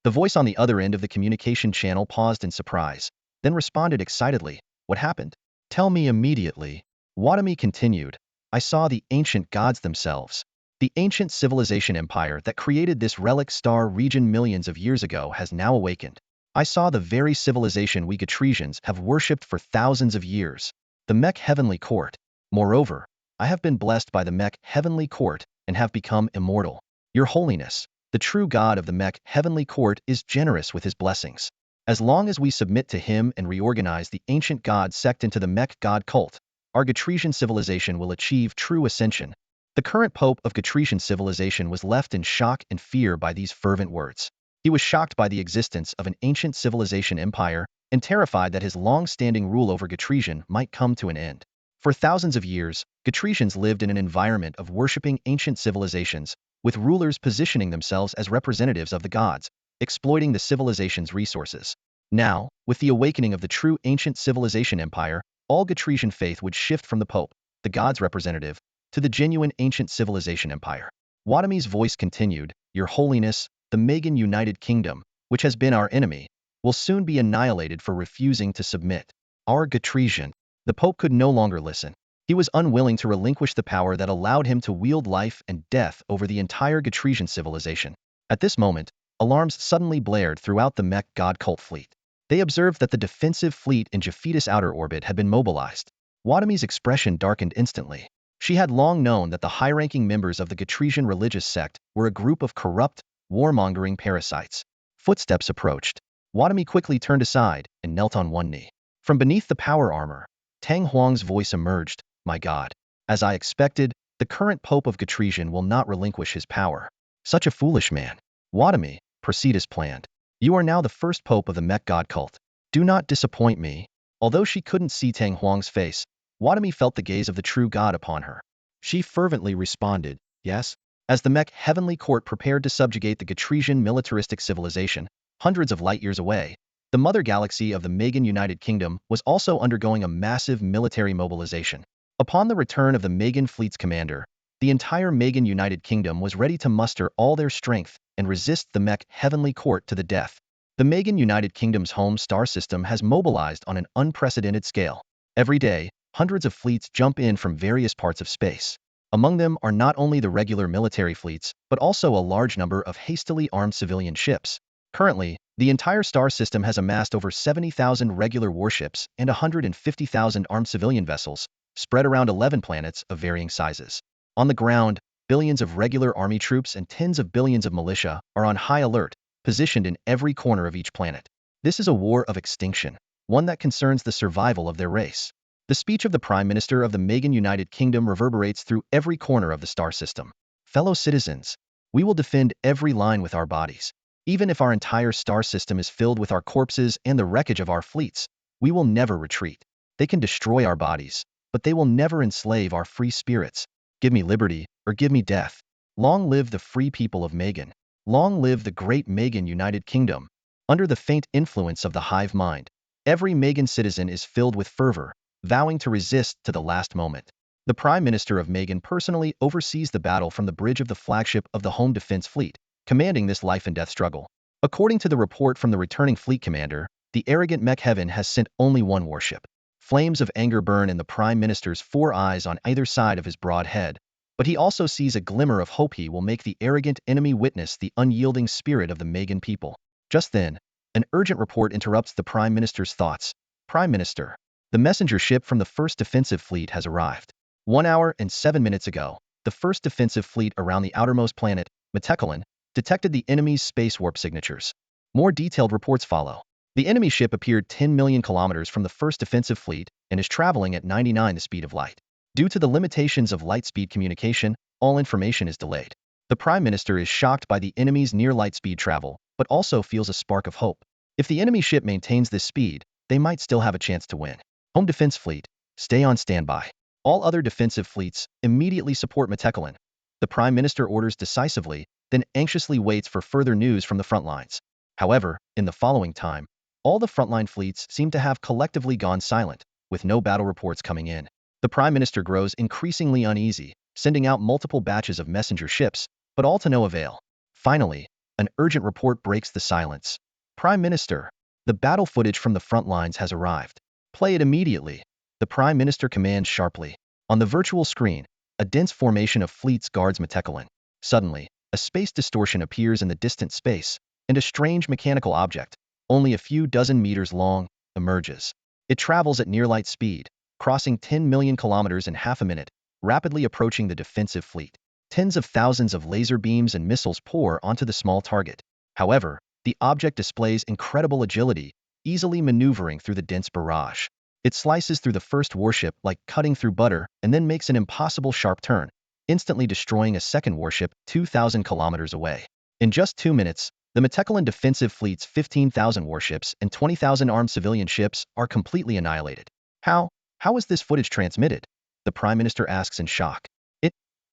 The voice on the other end of the communication channel paused in surprise, then responded excitedly, What happened? Tell me immediately. Watami continued, I saw the ancient gods themselves. The ancient civilization empire that created this relic star region millions of years ago has now awakened. I saw the very civilization we Gatresians have worshipped for thousands of years, the Mech Heavenly Court. Moreover, I have been blessed by the Mech Heavenly Court and have become immortal. Your Holiness, the true God of the Mech Heavenly Court is generous with his blessings. As long as we submit to him and reorganize the ancient god sect into the Mech god cult, our Gatresian civilization will achieve true ascension. The current Pope of Gatresian civilization was left in shock and fear by these fervent words. He was shocked by the existence of an ancient civilization empire and terrified that his long-standing rule over Gatresian might come to an end. For thousands of years, Gatresians lived in an environment of worshipping ancient civilizations, with rulers positioning themselves as representatives of the gods, exploiting the civilization's resources. Now, with the awakening of the true ancient civilization empire, all Gatresian faith would shift from the Pope, the god's representative, to the genuine ancient civilization empire. Watami's voice continued, Your Holiness, the Magan United Kingdom, which has been our enemy, will soon be annihilated for refusing to submit. Our Gatresian. The Pope could no longer listen. He was unwilling to relinquish the power that allowed him to wield life and death over the entire Gatresian civilization. At this moment, alarms suddenly blared throughout the Mech god cult fleet. They observed that the defensive fleet in Japhetus outer orbit had been mobilized. Watami's expression darkened instantly. She had long known that the high-ranking members of the Gatresian religious sect were a group of corrupt, warmongering parasites. Footsteps approached. Watami quickly turned aside and knelt on one knee. From beneath the power armor, Tang Huang's voice emerged, My God. As I expected, the current Pope of Gatresian will not relinquish his power. Such a foolish man. Watami, proceed as planned. You are now the first Pope of the Mech god cult. Do not disappoint me. Although she couldn't see Tang Huang's face, Watami felt the gaze of the true god upon her. She fervently responded, Yes. As the Mech Heavenly Court prepared to subjugate the Gatresian militaristic civilization, hundreds of light years away, the mother galaxy of the Magan United Kingdom was also undergoing a massive military mobilization. Upon the return of the Magan fleet's commander, the entire Magan United Kingdom was ready to muster all their strength and resist the Mech Heavenly Court to the death. The Magan United Kingdom's home star system has mobilized on an unprecedented scale. Every day, hundreds of fleets jump in from various parts of space. Among them are not only the regular military fleets, but also a large number of hastily armed civilian ships. Currently, the entire star system has amassed over 70,000 regular warships and 150,000 armed civilian vessels, spread around 11 planets of varying sizes. On the ground, billions of regular army troops and tens of billions of militia are on high alert, positioned in every corner of each planet. This is a war of extinction, one that concerns the survival of their race. The speech of the Prime Minister of the Magan United Kingdom reverberates through every corner of the star system. Fellow citizens, we will defend every line with our bodies. Even if our entire star system is filled with our corpses and the wreckage of our fleets, we will never retreat. They can destroy our bodies, but they will never enslave our free spirits. Give me liberty, or give me death. Long live the free people of Magan. Long live the great Magan United Kingdom. Under the faint influence of the hive mind, every Magan citizen is filled with fervor, vowing to resist to the last moment. The Prime Minister of Magan personally oversees the battle from the bridge of the flagship of the Home Defense Fleet, commanding this life and death struggle. According to the report from the returning fleet commander, the arrogant Mech Heaven has sent only one warship. Flames of anger burn in the Prime Minister's 4 eyes on either side of his broad head, but he also sees a glimmer of hope he will make the arrogant enemy witness the unyielding spirit of the Magan people. Just then, an urgent report interrupts the Prime Minister's thoughts. Prime Minister, the messenger ship from the 1st Defensive Fleet has arrived. 1 hour and 7 minutes ago, the 1st Defensive Fleet around the outermost planet, Metekalan, detected the enemy's space warp signatures. More detailed reports follow. The enemy ship appeared 10 million kilometers from the 1st Defensive Fleet and is traveling at 99 the speed of light. Due to the limitations of light-speed communication, all information is delayed. The Prime Minister is shocked by the enemy's near-light-speed travel, but also feels a spark of hope. If the enemy ship maintains this speed, they might still have a chance to win. Home Defense Fleet, stay on standby. All other defensive fleets, immediately support Metekalan. The Prime Minister orders decisively, then anxiously waits for further news from the front lines. However, in the following time, all the frontline fleets seem to have collectively gone silent, with no battle reports coming in. The Prime Minister grows increasingly uneasy, sending out multiple batches of messenger ships, but all to no avail. Finally, an urgent report breaks the silence. Prime Minister, the battle footage from the front lines has arrived. Play it immediately. The Prime Minister commands sharply. On the virtual screen, a dense formation of fleets guards Metekalan. Suddenly, a space distortion appears in the distant space, and a strange mechanical object, only a few dozen meters long, emerges. It travels at near light speed, crossing 10 million kilometers in half a minute, rapidly approaching the defensive fleet. Tens of thousands of laser beams and missiles pour onto the small target. However, the object displays incredible agility, easily maneuvering through the dense barrage. It slices through the first warship like cutting through butter and then makes an impossible sharp turn, instantly destroying a second warship 2,000 kilometers away. In just 2 minutes, the Metekalan defensive fleet's 15,000 warships and 20,000 armed civilian ships are completely annihilated. How is this footage transmitted? The Prime Minister asks in shock.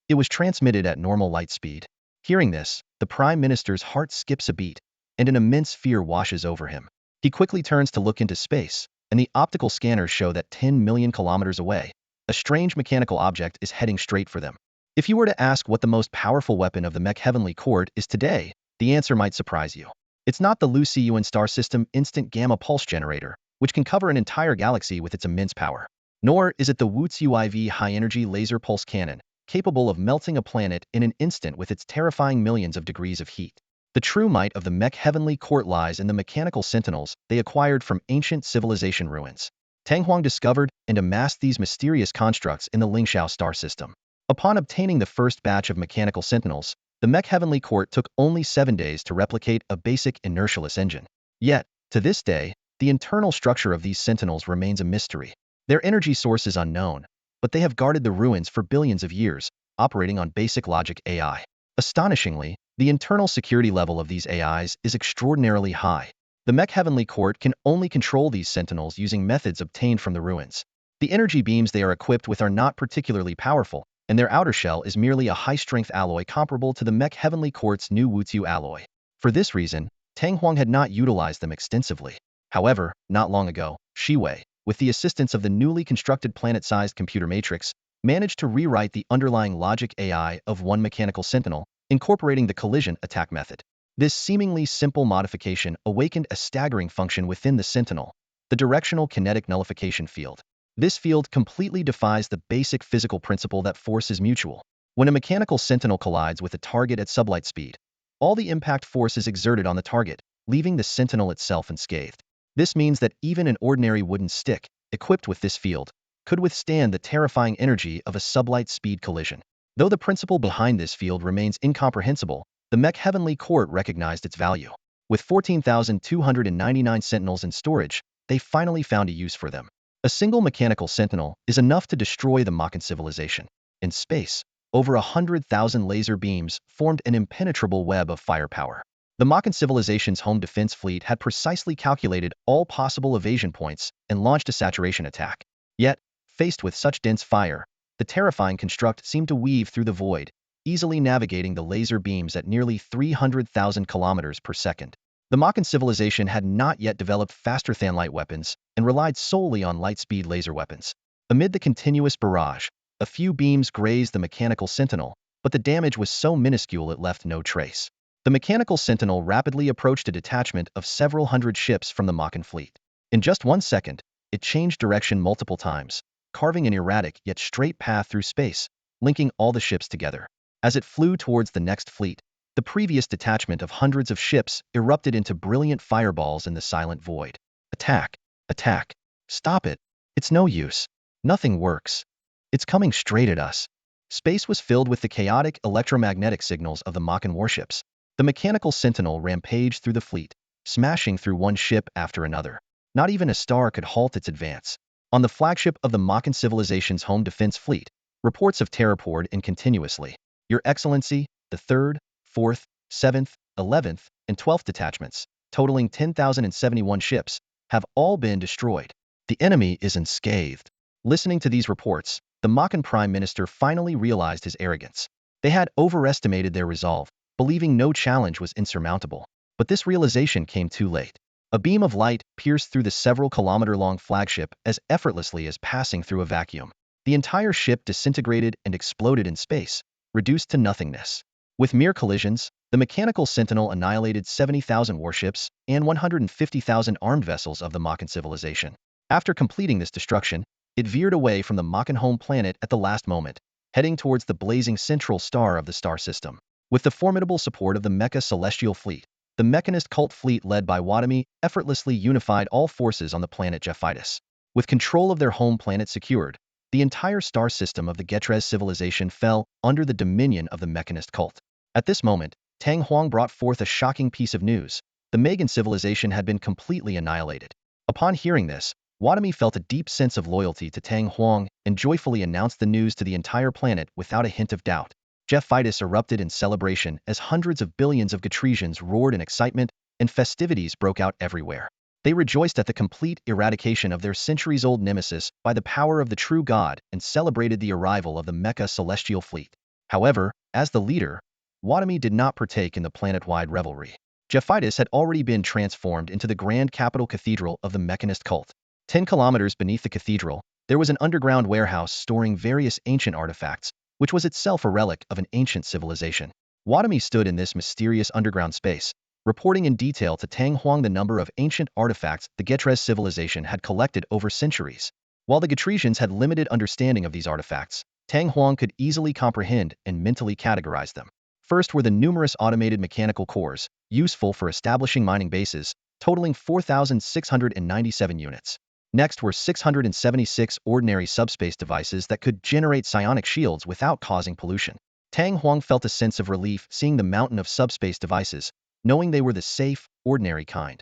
It was transmitted at normal light speed. Hearing this, the Prime Minister's heart skips a beat, and an immense fear washes over him. He quickly turns to look into space, and the optical scanners show that 10 million kilometers away, a strange mechanical object is heading straight for them. If you were to ask what the most powerful weapon of the Mech Heavenly Court is today, the answer might surprise you. It's not the Lucian star system instant gamma pulse generator, which can cover an entire galaxy with its immense power. Nor is it the WUTSUIV high-energy laser pulse cannon, capable of melting a planet in an instant with its terrifying millions of degrees of heat. The true might of the Mech Heavenly Court lies in the mechanical sentinels they acquired from ancient civilization ruins. Tang Huang discovered and amassed these mysterious constructs in the Lingxiao star system. Upon obtaining the first batch of mechanical sentinels, the Mech Heavenly Court took only 7 days to replicate a basic inertialess engine. Yet, to this day, the internal structure of these sentinels remains a mystery. Their energy source is unknown, but they have guarded the ruins for billions of years, operating on basic logic AI. Astonishingly, the internal security level of these AIs is extraordinarily high. The Mech Heavenly Court can only control these sentinels using methods obtained from the ruins. The energy beams they are equipped with are not particularly powerful, and their outer shell is merely a high-strength alloy comparable to the Mech Heavenly Court's new Wutsu alloy. For this reason, Tang Huang had not utilized them extensively. However, not long ago, Shiwei, with the assistance of the newly constructed planet-sized computer matrix, managed to rewrite the underlying logic AI of one mechanical sentinel, incorporating the collision attack method. This seemingly simple modification awakened a staggering function within the sentinel, the directional kinetic nullification field. This field completely defies the basic physical principle that force is mutual. When a mechanical sentinel collides with a target at sublight speed, all the impact force is exerted on the target, leaving the sentinel itself unscathed. This means that even an ordinary wooden stick, equipped with this field, could withstand the terrifying energy of a sublight speed collision. Though the principle behind this field remains incomprehensible, the Mech Heavenly Court recognized its value. With 14,299 sentinels in storage, they finally found a use for them. A single mechanical sentinel is enough to destroy the Makan civilization. In space, over 100,000 laser beams formed an impenetrable web of firepower. The Makan civilization's home defense fleet had precisely calculated all possible evasion points and launched a saturation attack. Yet, faced with such dense fire, the terrifying construct seemed to weave through the void, easily navigating the laser beams at nearly 300,000 kilometers per second. The Makan civilization had not yet developed faster-than light weapons and relied solely on light-speed laser weapons. Amid the continuous barrage, a few beams grazed the mechanical sentinel, but the damage was so minuscule it left no trace. The mechanical sentinel rapidly approached a detachment of several hundred ships from the Makan fleet. In just 1 second, it changed direction multiple times, carving an erratic yet straight path through space, linking all the ships together. As it flew towards the next fleet, the previous detachment of hundreds of ships erupted into brilliant fireballs in the silent void. Attack! Attack! Stop it! It's no use. Nothing works. It's coming straight at us. Space was filled with the chaotic electromagnetic signals of the Makan warships. The mechanical sentinel rampaged through the fleet, smashing through one ship after another. Not even a star could halt its advance. On the flagship of the Makan civilization's home defense fleet, reports of terror poured in continuously. Your Excellency, the 3rd, 4th, 7th, 11th, and 12th detachments, totaling 10,071 ships, have all been destroyed. The enemy is unscathed. Listening to these reports, the Makan Prime Minister finally realized his arrogance. They had overestimated their resolve, believing no challenge was insurmountable. But this realization came too late. A beam of light pierced through the several kilometer-long flagship as effortlessly as passing through a vacuum. The entire ship disintegrated and exploded in space, reduced to nothingness. With mere collisions, the mechanical sentinel annihilated 70,000 warships and 150,000 armed vessels of the Makan civilization. After completing this destruction, it veered away from the Makan home planet at the last moment, heading towards the blazing central star of the star system. With the formidable support of the Mecha Celestial Fleet, the Mechanist cult fleet led by Watami effortlessly unified all forces on the planet Jephitis. With control of their home planet secured, the entire star system of the Getrez civilization fell under the dominion of the Mechanist cult. At this moment, Tang Huang brought forth a shocking piece of news. The Megan civilization had been completely annihilated. Upon hearing this, Watami felt a deep sense of loyalty to Tang Huang and joyfully announced the news to the entire planet without a hint of doubt. Jephitis erupted in celebration as hundreds of billions of Getresians roared in excitement and festivities broke out everywhere. They rejoiced at the complete eradication of their centuries-old nemesis by the power of the true God and celebrated the arrival of the Mecha Celestial Fleet. However, as the leader, Watami did not partake in the planet-wide revelry. Jephitis had already been transformed into the grand capital cathedral of the Mechanist cult. 10 kilometers beneath the cathedral, there was an underground warehouse storing various ancient artifacts, which was itself a relic of an ancient civilization. Watami stood in this mysterious underground space, reporting in detail to Tang Huang the number of ancient artifacts the Getrez civilization had collected over centuries. While the Getresians had limited understanding of these artifacts, Tang Huang could easily comprehend and mentally categorize them. First were the numerous automated mechanical cores, useful for establishing mining bases, totaling 4,697 units. Next were 676 ordinary subspace devices that could generate psionic shields without causing pollution. Tang Huang felt a sense of relief seeing the mountain of subspace devices, knowing they were the safe, ordinary kind.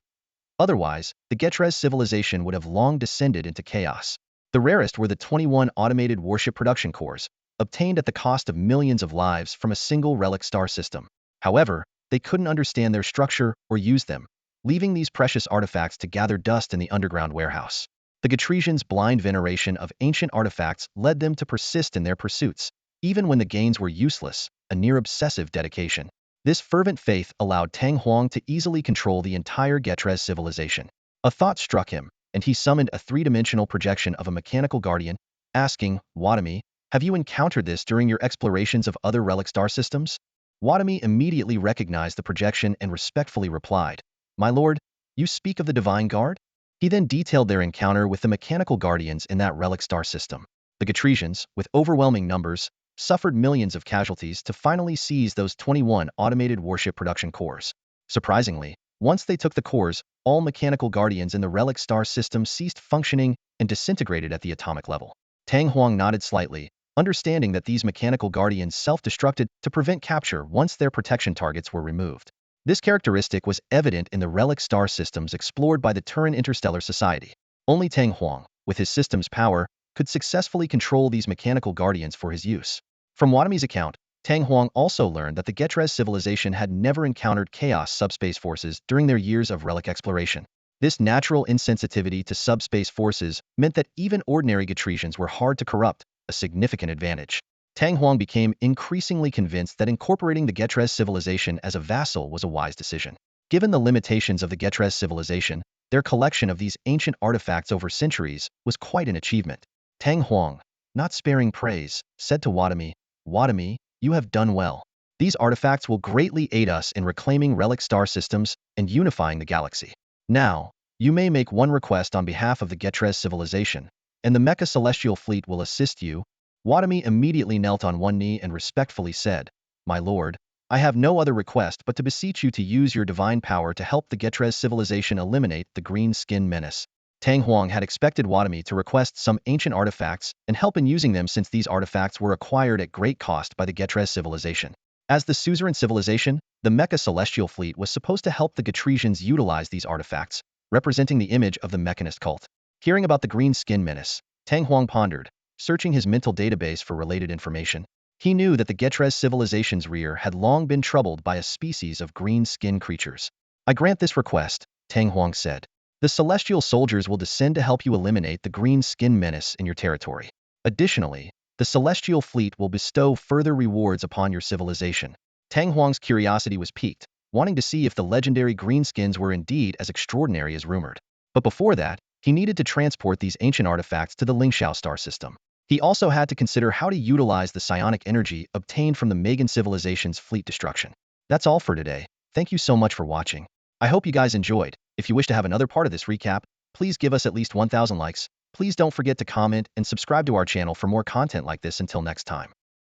Otherwise, the Getrez civilization would have long descended into chaos. The rarest were the 21 automated warship production cores, obtained at the cost of millions of lives from a single relic star system. However, they couldn't understand their structure or use them, leaving these precious artifacts to gather dust in the underground warehouse. The Getresians' blind veneration of ancient artifacts led them to persist in their pursuits, even when the gains were useless, a near-obsessive dedication. This fervent faith allowed Tang Huang to easily control the entire Getrez civilization. A thought struck him, and he summoned a three-dimensional projection of a mechanical guardian, asking, Watami, have you encountered this during your explorations of other relic star systems? Watami immediately recognized the projection and respectfully replied, My lord, you speak of the Divine Guard? He then detailed their encounter with the mechanical guardians in that relic star system. The Getresians, with overwhelming numbers, suffered millions of casualties to finally seize those 21 automated warship production cores. Surprisingly, once they took the cores, all mechanical guardians in the relic star system ceased functioning and disintegrated at the atomic level. Tang Huang nodded slightly, understanding that these mechanical guardians self-destructed to prevent capture once their protection targets were removed. This characteristic was evident in the relic star systems explored by the Turan Interstellar Society. Only Tang Huang, with his system's power, could successfully control these mechanical guardians for his use. From Watami's account, Tang Huang also learned that the Getrez civilization had never encountered chaos subspace forces during their years of relic exploration. This natural insensitivity to subspace forces meant that even ordinary Getresians were hard to corrupt, a significant advantage. Tang Huang became increasingly convinced that incorporating the Getrez civilization as a vassal was a wise decision. Given the limitations of the Getrez civilization, their collection of these ancient artifacts over centuries was quite an achievement. Tang Huang, not sparing praise, said to Watami, Watami, you have done well. These artifacts will greatly aid us in reclaiming relic star systems and unifying the galaxy. Now, you may make one request on behalf of the Getrez civilization, and the Mecha Celestial Fleet will assist you. Watami immediately knelt on one knee and respectfully said, My lord, I have no other request but to beseech you to use your divine power to help the Getrez civilization eliminate the green skin menace. Tang Huang had expected Watami to request some ancient artifacts and help in using them since these artifacts were acquired at great cost by the Getrez civilization. As the suzerain civilization, the Mecha Celestial Fleet was supposed to help the Getresians utilize these artifacts, representing the image of the Mechanist cult. Hearing about the green skin menace, Tang Huang pondered, searching his mental database for related information. He knew that the Getrez civilization's rear had long been troubled by a species of green skin creatures. I grant this request, Tang Huang said. The celestial soldiers will descend to help you eliminate the green skin menace in your territory. Additionally, The celestial fleet will bestow further rewards upon your civilization. Tang Huang's curiosity was piqued, wanting to see if the legendary greenskins were indeed as extraordinary as rumored. But before that, he needed to transport these ancient artifacts to the Lingxiao star system. He also had to consider how to utilize the psionic energy obtained from the Megan civilization's fleet destruction. That's all for today. Thank you so much for watching. I hope you guys enjoyed. If you wish to have another part of this recap, please give us at least 1,000 likes. Please don't forget to comment and subscribe to our channel for more content like this. Until next time.